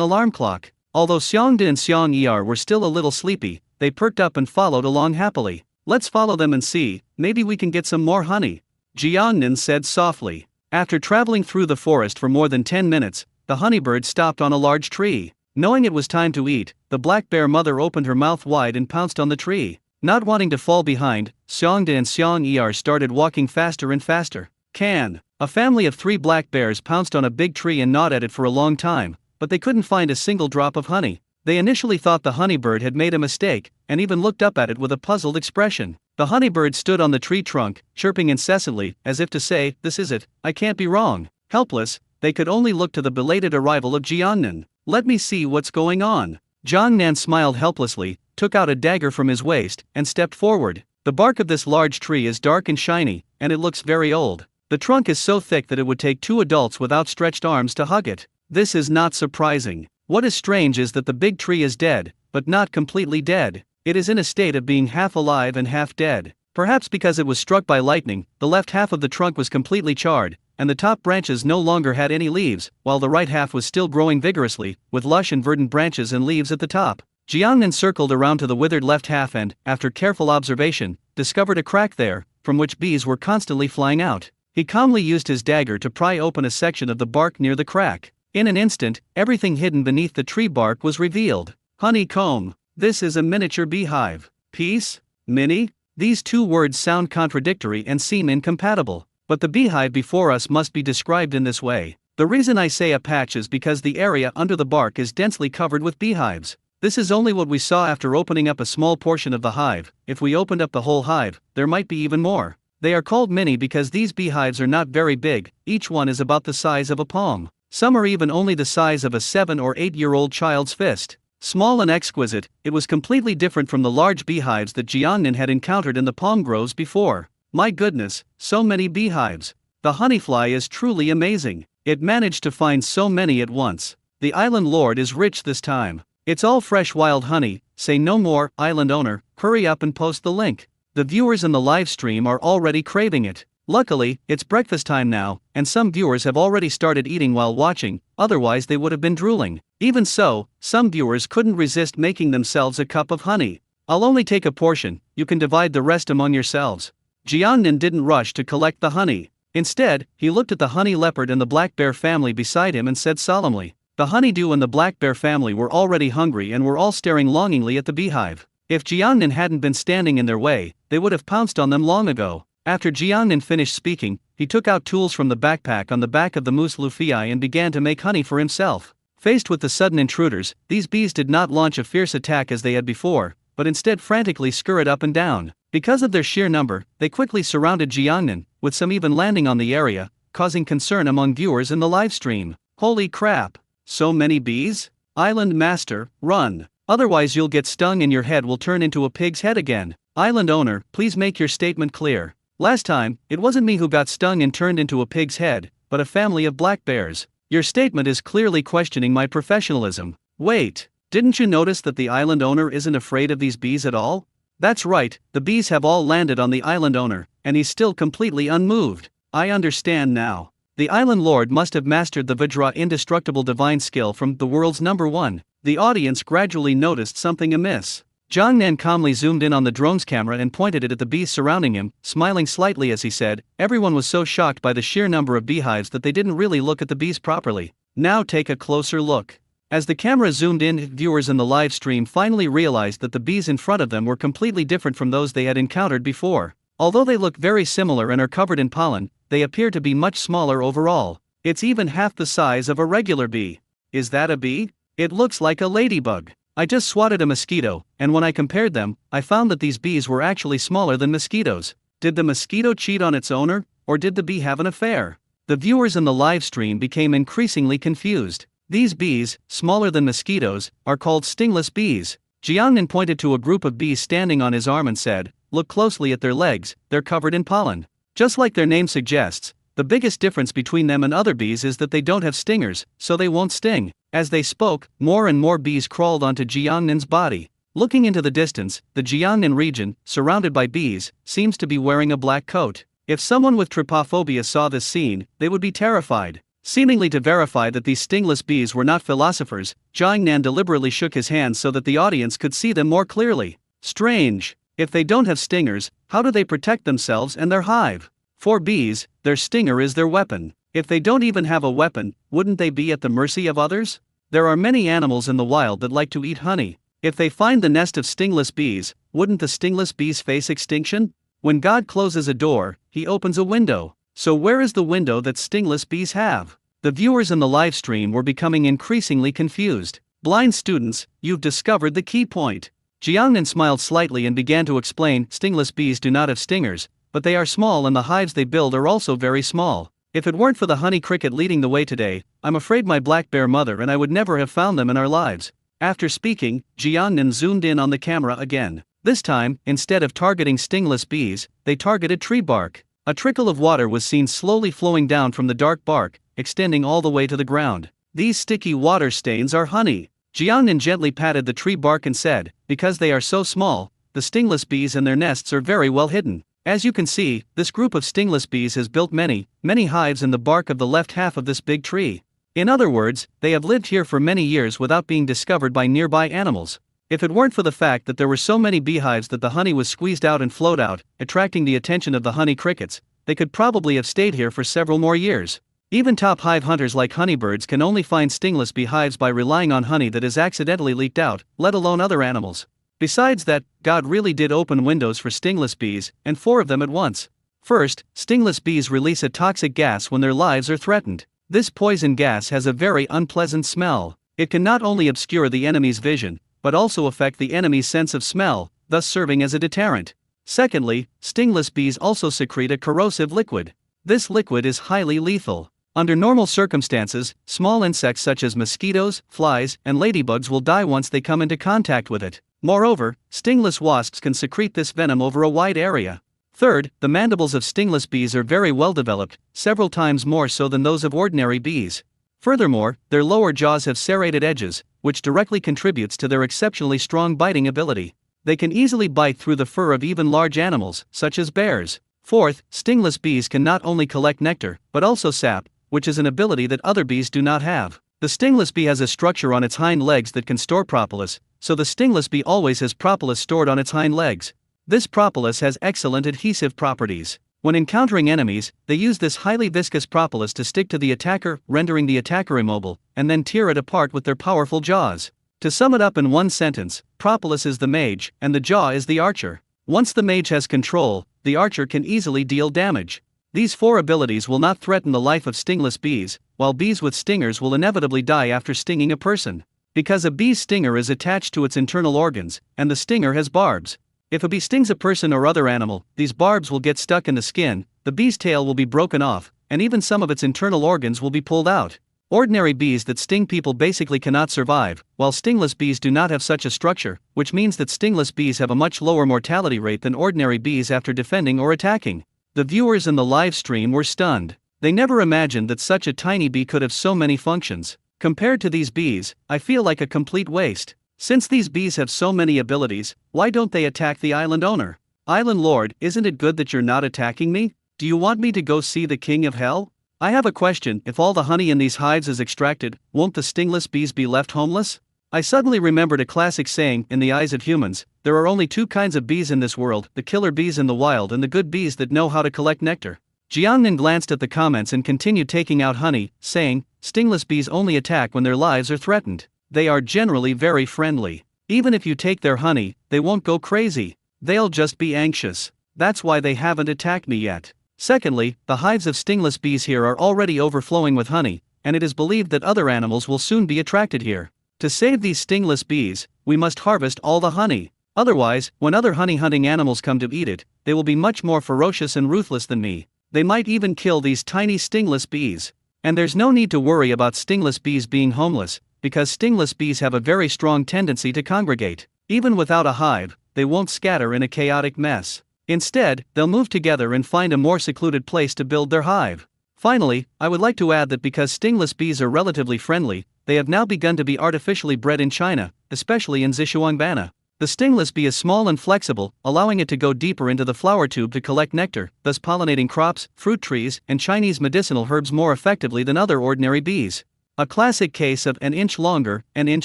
alarm clock. Although Xiongda and Xiong were still a little sleepy, they perked up and followed along happily. Let's follow them and see, maybe we can get some more honey, Jiangnan said softly. After traveling through the forest for more than 10 minutes, the honeybird stopped on a large tree. Knowing it was time to eat, the black bear mother opened her mouth wide and pounced on the tree. Not wanting to fall behind, Xiongda and Xiong started walking faster and faster. A family of 3 black bears pounced on a big tree and gnawed at it for a long time, but they couldn't find a single drop of honey. They initially thought the honeybird had made a mistake, and even looked up at it with a puzzled expression. The honeybird stood on the tree trunk, chirping incessantly, as if to say, "This is it, I can't be wrong." Helpless, they could only look to the belated arrival of Jiangnan. "Let me see what's going on." Jiangnan smiled helplessly, took out a dagger from his waist, and stepped forward. The bark of this large tree is dark and shiny, and it looks very old. The trunk is so thick that it would take 2 adults with outstretched arms to hug it. This is not surprising. What is strange is that the big tree is dead, but not completely dead. It is in a state of being half alive and half dead. Perhaps because it was struck by lightning, the left half of the trunk was completely charred, and the top branches no longer had any leaves, while the right half was still growing vigorously, with lush and verdant branches and leaves at the top. Jiangnan circled around to the withered left half and, after careful observation, discovered a crack there, from which bees were constantly flying out. He calmly used his dagger to pry open a section of the bark near the crack. In an instant, everything hidden beneath the tree bark was revealed. Honeycomb. This is a miniature beehive. Piece? Mini? These two words sound contradictory and seem incompatible. But the beehive before us must be described in this way. The reason I say a patch is because the area under the bark is densely covered with beehives. This is only what we saw after opening up a small portion of the hive. If we opened up the whole hive, there might be even more. They are called mini because these beehives are not very big, each one is about the size of a palm. Some are even only the size of a 7 or 8-year-old child's fist. Small and exquisite, it was completely different from the large beehives that Jiangnan had encountered in the palm groves before. My goodness, so many beehives. The honeyfly is truly amazing. It managed to find so many at once. The island lord is rich this time. It's all fresh wild honey. Say no more, island owner, hurry up and post the link. The viewers in the live stream are already craving it. Luckily, it's breakfast time now, and some viewers have already started eating while watching, otherwise they would have been drooling. Even so, some viewers couldn't resist making themselves a cup of honey. I'll only take a portion, you can divide the rest among yourselves. Jiangnan didn't rush to collect the honey. Instead, he looked at the honey leopard and the black bear family beside him and said solemnly. The honeydew and the black bear family were already hungry and were all staring longingly at the beehive. If Jiangnan hadn't been standing in their way, they would have pounced on them long ago. After Jiangnan finished speaking, he took out tools from the backpack on the back of the moose Luffy and began to make honey for himself. Faced with the sudden intruders, these bees did not launch a fierce attack as they had before, but instead frantically scurried up and down. Because of their sheer number, they quickly surrounded Jiangnan, with some even landing on the area, causing concern among viewers in the livestream. Holy crap! So many bees? Island Master, run! Otherwise you'll get stung and your head will turn into a pig's head again. Island owner, please make your statement clear. Last time, it wasn't me who got stung and turned into a pig's head, but a family of black bears. Your statement is clearly questioning my professionalism. Wait, didn't you notice that the island owner isn't afraid of these bees at all? That's right, the bees have all landed on the island owner, and he's still completely unmoved. I understand now. The island lord must have mastered the Vajra indestructible divine skill from the world's #1. The audience gradually noticed something amiss. Jiangnan calmly zoomed in on the drone's camera and pointed it at the bees surrounding him, smiling slightly as he said, everyone was so shocked by the sheer number of beehives that they didn't really look at the bees properly. Now take a closer look. As the camera zoomed in, viewers in the live stream finally realized that the bees in front of them were completely different from those they had encountered before. Although they look very similar and are covered in pollen, they appear to be much smaller overall. It's even half the size of a regular bee. Is that a bee? It looks like a ladybug. I just swatted a mosquito, and when I compared them, I found that these bees were actually smaller than mosquitoes. Did the mosquito cheat on its owner, or did the bee have an affair? The viewers in the live stream became increasingly confused. These bees, smaller than mosquitoes, are called stingless bees. Jiangnan pointed to a group of bees standing on his arm and said, look closely at their legs, they're covered in pollen. Just like their name suggests, the biggest difference between them and other bees is that they don't have stingers, so they won't sting. As they spoke, more and more bees crawled onto Jiangnan's body. Looking into the distance, the Jiangnan region, surrounded by bees, seems to be wearing a black coat. If someone with trypophobia saw this scene, they would be terrified. Seemingly to verify that these stingless bees were not philosophers, Jiangnan deliberately shook his hands so that the audience could see them more clearly. Strange. If they don't have stingers, how do they protect themselves and their hive? For bees, their stinger is their weapon. If they don't even have a weapon, wouldn't they be at the mercy of others? There are many animals in the wild that like to eat honey. If they find the nest of stingless bees, wouldn't the stingless bees face extinction? When God closes a door, he opens a window. So where is the window that stingless bees have? The viewers in the live stream were becoming increasingly confused. Blind students, you've discovered the key point. Jiangnan smiled slightly and began to explain, stingless bees do not have stingers, but they are small and the hives they build are also very small. If it weren't for the honey cricket leading the way today, I'm afraid my black bear mother and I would never have found them in our lives. After speaking, Jiangnan zoomed in on the camera again. This time, instead of targeting stingless bees, they targeted tree bark. A trickle of water was seen slowly flowing down from the dark bark, extending all the way to the ground. These sticky water stains are honey. Jiangnan gently patted the tree bark and said, because they are so small, the stingless bees and their nests are very well hidden. As you can see, this group of stingless bees has built many hives in the bark of the left half of this big tree. In other words, they have lived here for many years without being discovered by nearby animals. If it weren't for the fact that there were so many beehives that the honey was squeezed out and flowed out, attracting the attention of the honey crickets, they could probably have stayed here for several more years. Even top hive hunters like honeybirds can only find stingless beehives by relying on honey that is accidentally leaked out, let alone other animals. Besides that, God really did open windows for stingless bees, and 4 of them at once. First, stingless bees release a toxic gas when their lives are threatened. This poison gas has a very unpleasant smell. It can not only obscure the enemy's vision, but also affect the enemy's sense of smell, thus serving as a deterrent. Secondly, stingless bees also secrete a corrosive liquid. This liquid is highly lethal. Under normal circumstances, small insects such as mosquitoes, flies, and ladybugs will die once they come into contact with it. Moreover, stingless wasps can secrete this venom over a wide area. Third, the mandibles of stingless bees are very well developed, several times more so than those of ordinary bees. Furthermore, their lower jaws have serrated edges, which directly contributes to their exceptionally strong biting ability. They can easily bite through the fur of even large animals, such as bears. Fourth, stingless bees can not only collect nectar, but also sap, which is an ability that other bees do not have. The stingless bee has a structure on its hind legs that can store propolis, so the stingless bee always has propolis stored on its hind legs. This propolis has excellent adhesive properties. When encountering enemies, they use this highly viscous propolis to stick to the attacker, rendering the attacker immobile, and then tear it apart with their powerful jaws. To sum it up in one sentence, propolis is the mage, and the jaw is the archer. Once the mage has control, the archer can easily deal damage. These 4 abilities will not threaten the life of stingless bees, while bees with stingers will inevitably die after stinging a person. Because a bee's stinger is attached to its internal organs, and the stinger has barbs. If a bee stings a person or other animal, these barbs will get stuck in the skin, the bee's tail will be broken off, and even some of its internal organs will be pulled out. Ordinary bees that sting people basically cannot survive, while stingless bees do not have such a structure, which means that stingless bees have a much lower mortality rate than ordinary bees after defending or attacking. The viewers in the live stream were stunned. They never imagined that such a tiny bee could have so many functions. Compared to these bees, I feel like a complete waste. Since these bees have so many abilities, why don't they attack the island owner? Island Lord, isn't it good that you're not attacking me? Do you want me to go see the king of hell? I have a question, if all the honey in these hives is extracted, won't the stingless bees be left homeless? I suddenly remembered a classic saying, in the eyes of humans, there are only 2 kinds of bees in this world, the killer bees in the wild and the good bees that know how to collect nectar. Jiangnan glanced at the comments and continued taking out honey, saying, stingless bees only attack when their lives are threatened. They are generally very friendly. Even if you take their honey, they won't go crazy. They'll just be anxious. That's why they haven't attacked me yet. Secondly, the hives of stingless bees here are already overflowing with honey, and it is believed that other animals will soon be attracted here. To save these stingless bees, we must harvest all the honey. Otherwise, when other honey-hunting animals come to eat it, they will be much more ferocious and ruthless than me. They might even kill these tiny stingless bees. And there's no need to worry about stingless bees being homeless, because stingless bees have a very strong tendency to congregate. Even without a hive, they won't scatter in a chaotic mess. Instead, they'll move together and find a more secluded place to build their hive. Finally, I would like to add that because stingless bees are relatively friendly, they have now begun to be artificially bred in China, especially in Zhejiangbana. The stingless bee is small and flexible, allowing it to go deeper into the flower tube to collect nectar, thus pollinating crops, fruit trees, and Chinese medicinal herbs more effectively than other ordinary bees. A classic case of an inch longer, an inch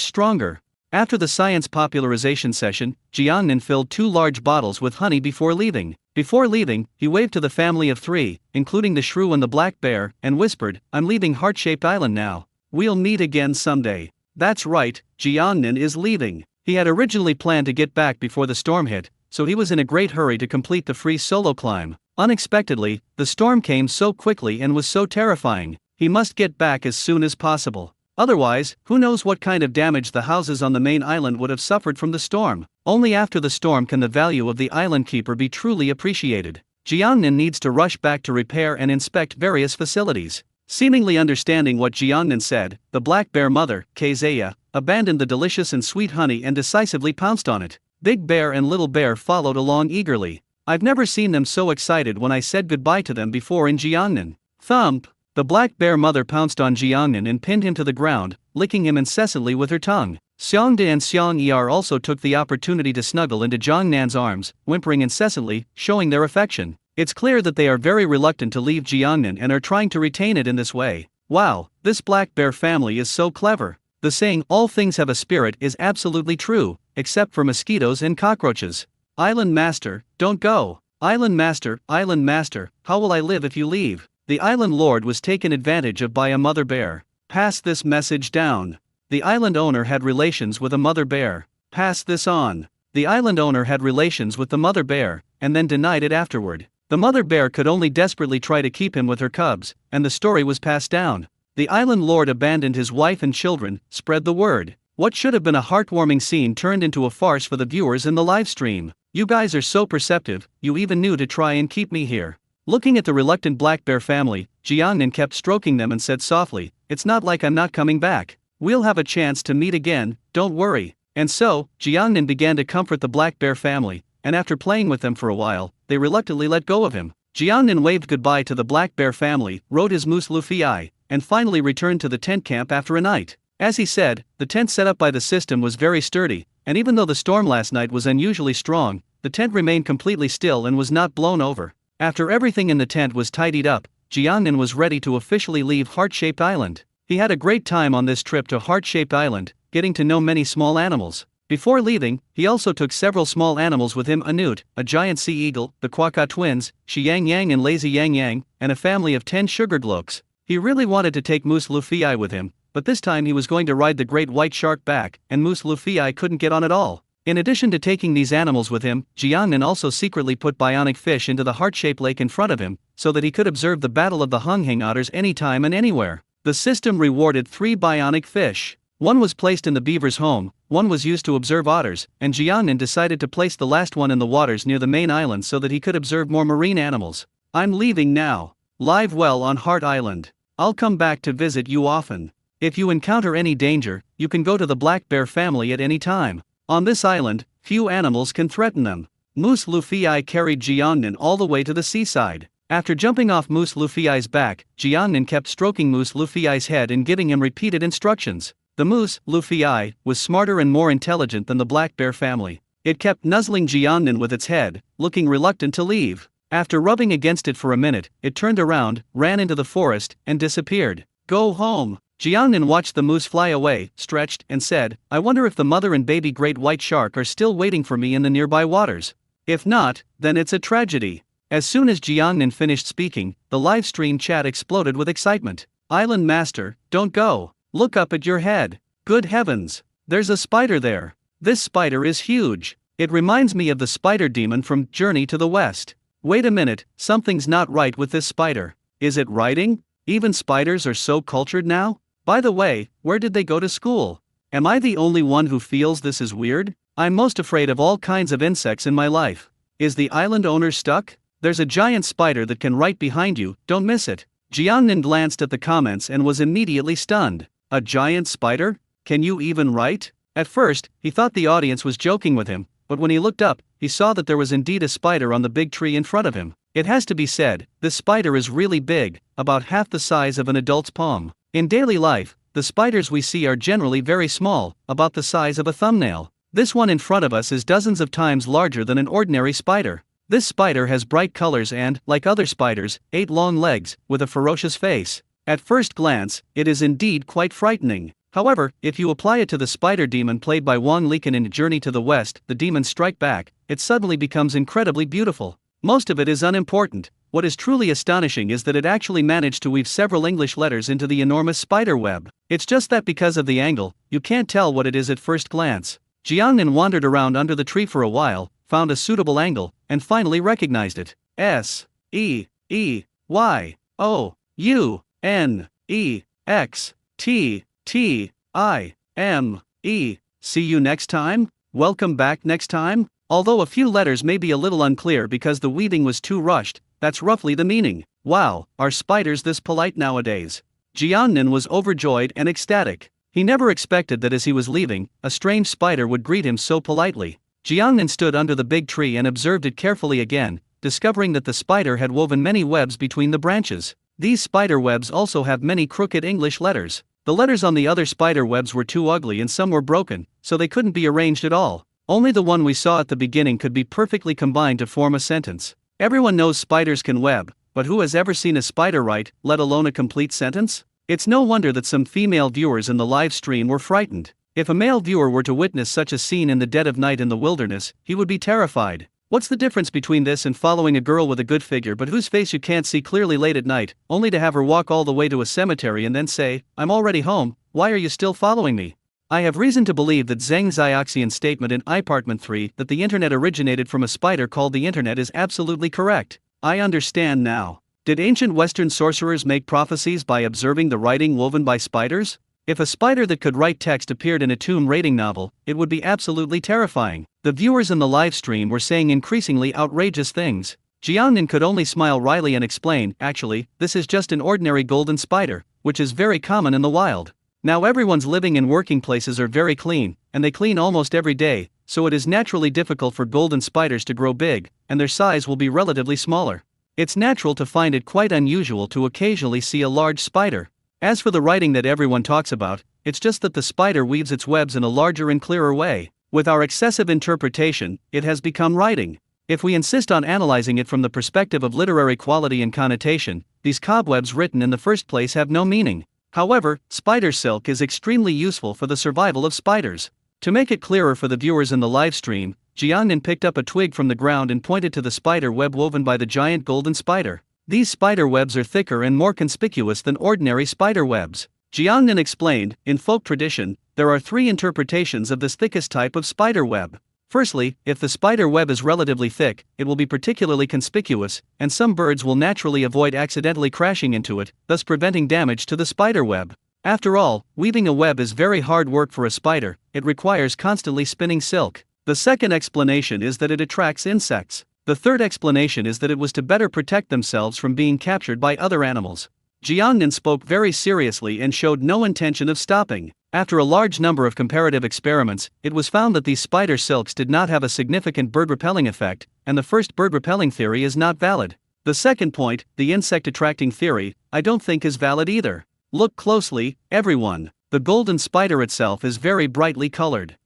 stronger. After the science popularization session, Jiangnan filled 2 large bottles with honey before leaving. Before leaving, he waved to the family of 3, including the shrew and the black bear, and whispered, I'm leaving Heart-Shaped Island now. We'll meet again someday. That's right, Jiangnan is leaving. He had originally planned to get back before the storm hit, so he was in a great hurry to complete the free solo climb. Unexpectedly, the storm came so quickly and was so terrifying. He must get back as soon as possible. Otherwise, who knows what kind of damage the houses on the main island would have suffered from the storm. Only after the storm can the value of the island keeper be truly appreciated. Jiangnan needs to rush back to repair and inspect various facilities. Seemingly understanding what Jiangnan said, the black bear mother, Kezaya, abandoned the delicious and sweet honey and decisively pounced on it. Big Bear and Little Bear followed along eagerly. I've never seen them so excited when I said goodbye to them before in Jiangnan. Thump! The black bear mother pounced on Jiangnan and pinned him to the ground, licking him incessantly with her tongue. Xiangde and Xiang-Er also took the opportunity to snuggle into Jiangnan's arms, whimpering incessantly, showing their affection. It's clear that they are very reluctant to leave Jiangnan and are trying to retain it in this way. Wow, this black bear family is so clever. The saying, all things have a spirit, is absolutely true, except for mosquitoes and cockroaches. Island Master, don't go. Island Master, how will I live if you leave? The island lord was taken advantage of by a mother bear. Pass this message down. The island owner had relations with a mother bear. Pass this on. The island owner had relations with the mother bear, and then denied it afterward. The mother bear could only desperately try to keep him with her cubs, and the story was passed down. The island lord abandoned his wife and children, spread the word. What should have been a heartwarming scene turned into a farce for the viewers in the live stream. You guys are so perceptive, you even knew to try and keep me here. Looking at the reluctant black bear family, Jiangnan kept stroking them and said softly, it's not like I'm not coming back. We'll have a chance to meet again, don't worry. And so, Jiangnan began to comfort the black bear family, and after playing with them for a while, they reluctantly let go of him. Jiangnan waved goodbye to the black bear family, rode his moose Luffy, and finally returned to the tent camp after a night. As he said, the tent set up by the system was very sturdy, and even though the storm last night was unusually strong, the tent remained completely still and was not blown over. After everything in the tent was tidied up, Jiangnan was ready to officially leave Heart-Shaped Island. He had a great time on this trip to Heart-Shaped Island, getting to know many small animals. Before leaving, he also took several small animals with him: a newt, a giant sea eagle, the quokka twins, Shi Yang Yang and Lazy Yang Yang, and a family of 10 sugar glokes. He really wanted to take Moose Luffy with him, but this time he was going to ride the great white shark back, and Moose Luffy couldn't get on at all. In addition to taking these animals with him, Jiangnan also secretly put bionic fish into the heart-shaped lake in front of him, so that he could observe the battle of the Hunghang otters anytime and anywhere. The system rewarded 3 bionic fish. One was placed in the beaver's home, one was used to observe otters, and Jiangnan decided to place the last one in the waters near the main island so that he could observe more marine animals. I'm leaving now. Live well on Heart Island. I'll come back to visit you often. If you encounter any danger, you can go to the black bear family at any time. On this island, few animals can threaten them. Moose Luffy carried Jiangnan all the way to the seaside. After jumping off Moose Luffy's back, Jiangnan kept stroking Moose Luffy's head and giving him repeated instructions. The moose, Luffy, was smarter and more intelligent than the black bear family. It kept nuzzling Jiangnan with its head, looking reluctant to leave. After rubbing against it for a minute, it turned around, ran into the forest, and disappeared. Go home. Jiangnan watched the moose fly away, stretched, and said, I wonder if the mother and baby great white shark are still waiting for me in the nearby waters. If not, then it's a tragedy. As soon as Jiangnan finished speaking, the live stream chat exploded with excitement. Island Master, don't go. Look up at your head. Good heavens. There's a spider there. This spider is huge. It reminds me of the spider demon from Journey to the West. Wait a minute, something's not right with this spider. Is it writing? Even spiders are so cultured now? By the way, where did they go to school? Am I the only one who feels this is weird? I'm most afraid of all kinds of insects in my life. Is the island owner stuck? There's a giant spider that can write behind you, don't miss it. Jiangnan glanced at the comments and was immediately stunned. A giant spider? Can you even write? At first, he thought the audience was joking with him, but when he looked up, he saw that there was indeed a spider on the big tree in front of him. It has to be said, this spider is really big, about half the size of an adult's palm. In daily life, the spiders we see are generally very small, about the size of a thumbnail. This one in front of us is dozens of times larger than an ordinary spider. This spider has bright colors and, like other spiders, 8 long legs, with a ferocious face. At first glance, it is indeed quite frightening. However, if you apply it to the spider demon played by Wang Liken in Journey to the West, the demon Strike Back, it suddenly becomes incredibly beautiful. Most of it is unimportant. What is truly astonishing is that it actually managed to weave several English letters into the enormous spider web. It's just that because of the angle, you can't tell what it is at first glance. Jiangnan wandered around under the tree for a while, found a suitable angle, and finally recognized it. S-E-E-Y-O-U-N-E-X-T-T-I-M-E. See you next time? Welcome back next time? Although a few letters may be a little unclear because the weaving was too rushed, that's roughly the meaning. Wow, are spiders this polite nowadays? Jiangnan was overjoyed and ecstatic. He never expected that as he was leaving, a strange spider would greet him so politely. Jiangnan stood under the big tree and observed it carefully again, discovering that the spider had woven many webs between the branches. These spider webs also have many crooked English letters. The letters on the other spider webs were too ugly and some were broken, so they couldn't be arranged at all. Only the one we saw at the beginning could be perfectly combined to form a sentence. Everyone knows spiders can web, but who has ever seen a spider write, let alone a complete sentence? It's no wonder that some female viewers in the live stream were frightened. If a male viewer were to witness such a scene in the dead of night in the wilderness, he would be terrified. What's the difference between this and following a girl with a good figure but whose face you can't see clearly late at night, only to have her walk all the way to a cemetery and then say, "I'm already home, why are you still following me?" I have reason to believe that Zheng Xiaoxian's statement in Apartment 3 that the internet originated from a spider called the internet is absolutely correct. I understand now. Did ancient Western sorcerers make prophecies by observing the writing woven by spiders? If a spider that could write text appeared in a tomb raiding novel, it would be absolutely terrifying. The viewers in the live stream were saying increasingly outrageous things. Jiangnan could only smile wryly and explain, actually, this is just an ordinary golden spider, which is very common in the wild. Now everyone's living and working places are very clean, and they clean almost every day, so it is naturally difficult for golden spiders to grow big, and their size will be relatively smaller. It's natural to find it quite unusual to occasionally see a large spider. As for the writing that everyone talks about, it's just that the spider weaves its webs in a larger and clearer way. With our excessive interpretation, it has become writing. If we insist on analyzing it from the perspective of literary quality and connotation, these cobwebs written in the first place have no meaning. However, spider silk is extremely useful for the survival of spiders. To make it clearer for the viewers in the live stream, Jiangnan picked up a twig from the ground and pointed to the spider web woven by the giant golden spider. These spider webs are thicker and more conspicuous than ordinary spider webs. Jiangnan explained, in folk tradition, there are 3 interpretations of this thickest type of spider web. Firstly, if the spider web is relatively thick, it will be particularly conspicuous, and some birds will naturally avoid accidentally crashing into it, thus preventing damage to the spider web. After all, weaving a web is very hard work for a spider, it requires constantly spinning silk. The second explanation is that it attracts insects. The third explanation is that it was to better protect themselves from being captured by other animals. Jiangnan spoke very seriously and showed no intention of stopping. After a large number of comparative experiments, it was found that these spider silks did not have a significant bird-repelling effect, and the first bird-repelling theory is not valid. The second point, the insect-attracting theory, I don't think is valid either. Look closely, everyone. The golden spider itself is very brightly colored.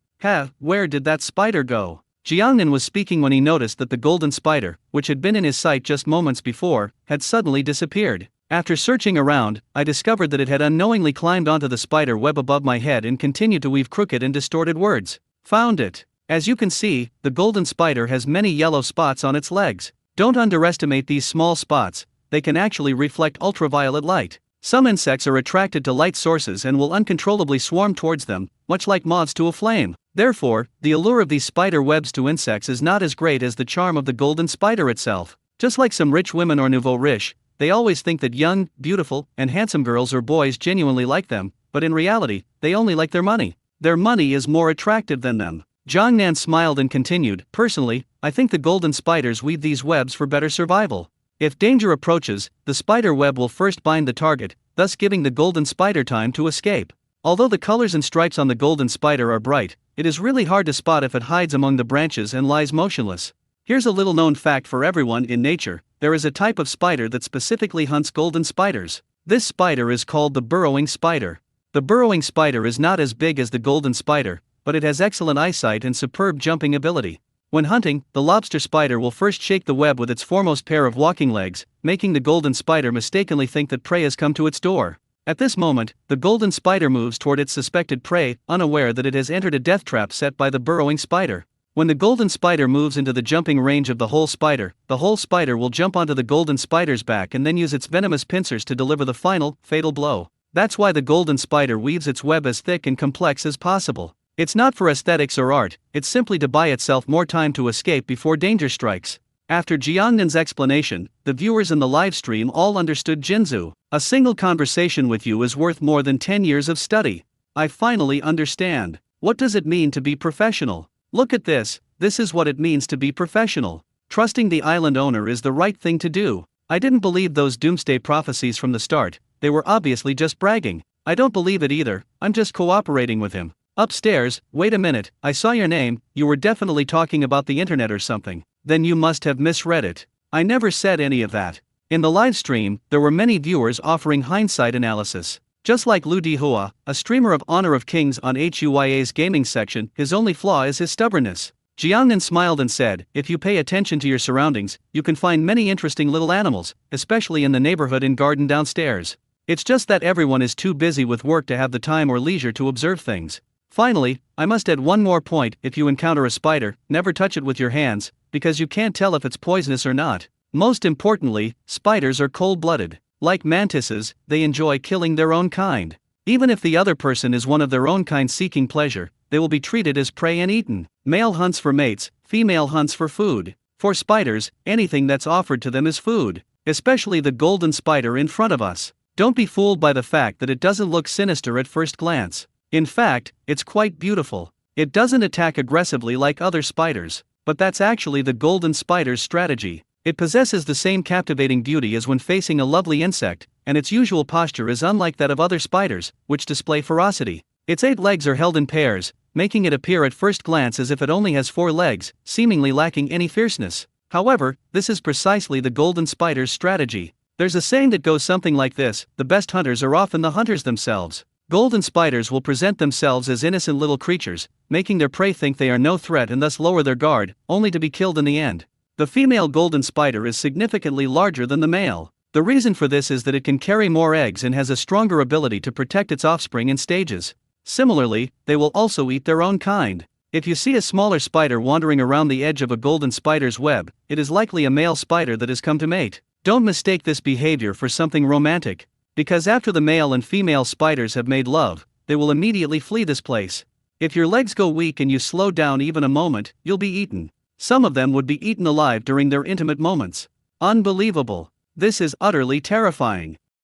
Where did that spider go? Jiangnan was speaking when he noticed that the golden spider, which had been in his sight just moments before, had suddenly disappeared. After searching around, I discovered that it had unknowingly climbed onto the spider web above my head and continued to weave crooked and distorted words. Found it. As you can see, the golden spider has many yellow spots on its legs. Don't underestimate these small spots, they can actually reflect ultraviolet light. Some insects are attracted to light sources and will uncontrollably swarm towards them, much like moths to a flame. Therefore, the allure of these spider webs to insects is not as great as the charm of the golden spider itself. Just like some rich women or nouveau riche, they always think that young, beautiful, and handsome girls or boys genuinely like them, but in reality, they only like their money. Their money is more attractive than them. Jiangnan smiled and continued, personally, I think the golden spiders weave these webs for better survival. If danger approaches, the spider web will first bind the target, thus giving the golden spider time to escape. Although the colors and stripes on the golden spider are bright, it is really hard to spot if it hides among the branches and lies motionless. Here's a little known fact for everyone in nature, there is a type of spider that specifically hunts golden spiders. This spider is called the burrowing spider. The burrowing spider is not as big as the golden spider, but it has excellent eyesight and superb jumping ability. When hunting, the lobster spider will first shake the web with its foremost pair of walking legs, making the golden spider mistakenly think that prey has come to its door. At this moment, the golden spider moves toward its suspected prey, unaware that it has entered a death trap set by the burrowing spider. When the golden spider moves into the jumping range of the whole spider will jump onto the golden spider's back and then use its venomous pincers to deliver the final, fatal blow. That's why the golden spider weaves its web as thick and complex as possible. It's not for aesthetics or art, it's simply to buy itself more time to escape before danger strikes. After Jiangnan's explanation, the viewers in the live stream all understood Jinzu. A single conversation with you is worth more than 10 years of study. I finally understand. What does it mean to be professional? Look at this is what it means to be professional. Trusting the island owner is the right thing to do. I didn't believe those doomsday prophecies from the start, they were obviously just bragging. I don't believe it either, I'm just cooperating with him. Upstairs, wait a minute, I saw your name, you were definitely talking about the internet or something. Then you must have misread it. I never said any of that. In the live stream, there were many viewers offering hindsight analysis. Just like Lu Dihua, a streamer of Honor of Kings on HUYA's gaming section, his only flaw is his stubbornness. Jiangnan smiled and said, if you pay attention to your surroundings, you can find many interesting little animals, especially in the neighborhood and garden downstairs. It's just that everyone is too busy with work to have the time or leisure to observe things. Finally, I must add one more point: if you encounter a spider, never touch it with your hands, because you can't tell if it's poisonous or not. Most importantly, spiders are cold-blooded. Like mantises, they enjoy killing their own kind. Even if the other person is one of their own kind seeking pleasure, they will be treated as prey and eaten. Male hunts for mates, female hunts for food. For spiders, anything that's offered to them is food, especially the golden spider in front of us. Don't be fooled by the fact that it doesn't look sinister at first glance. In fact, it's quite beautiful. It doesn't attack aggressively like other spiders, but that's actually the golden spider's strategy. It possesses the same captivating beauty as when facing a lovely insect, and its usual posture is unlike that of other spiders, which display ferocity. Its 8 legs are held in pairs, making it appear at first glance as if it only has 4 legs, seemingly lacking any fierceness. However, this is precisely the golden spider's strategy. There's a saying that goes something like this: the best hunters are often the hunters themselves. Golden spiders will present themselves as innocent little creatures, making their prey think they are no threat and thus lower their guard, only to be killed in the end. The female golden spider is significantly larger than the male. The reason for this is that it can carry more eggs and has a stronger ability to protect its offspring in stages. Similarly, they will also eat their own kind. If you see a smaller spider wandering around the edge of a golden spider's web, it is likely a male spider that has come to mate. Don't mistake this behavior for something romantic, because after the male and female spiders have made love, they will immediately flee this place. If your legs go weak and you slow down even a moment, you'll be eaten. Some of them would be eaten alive during their intimate moments. Unbelievable. This is utterly terrifying.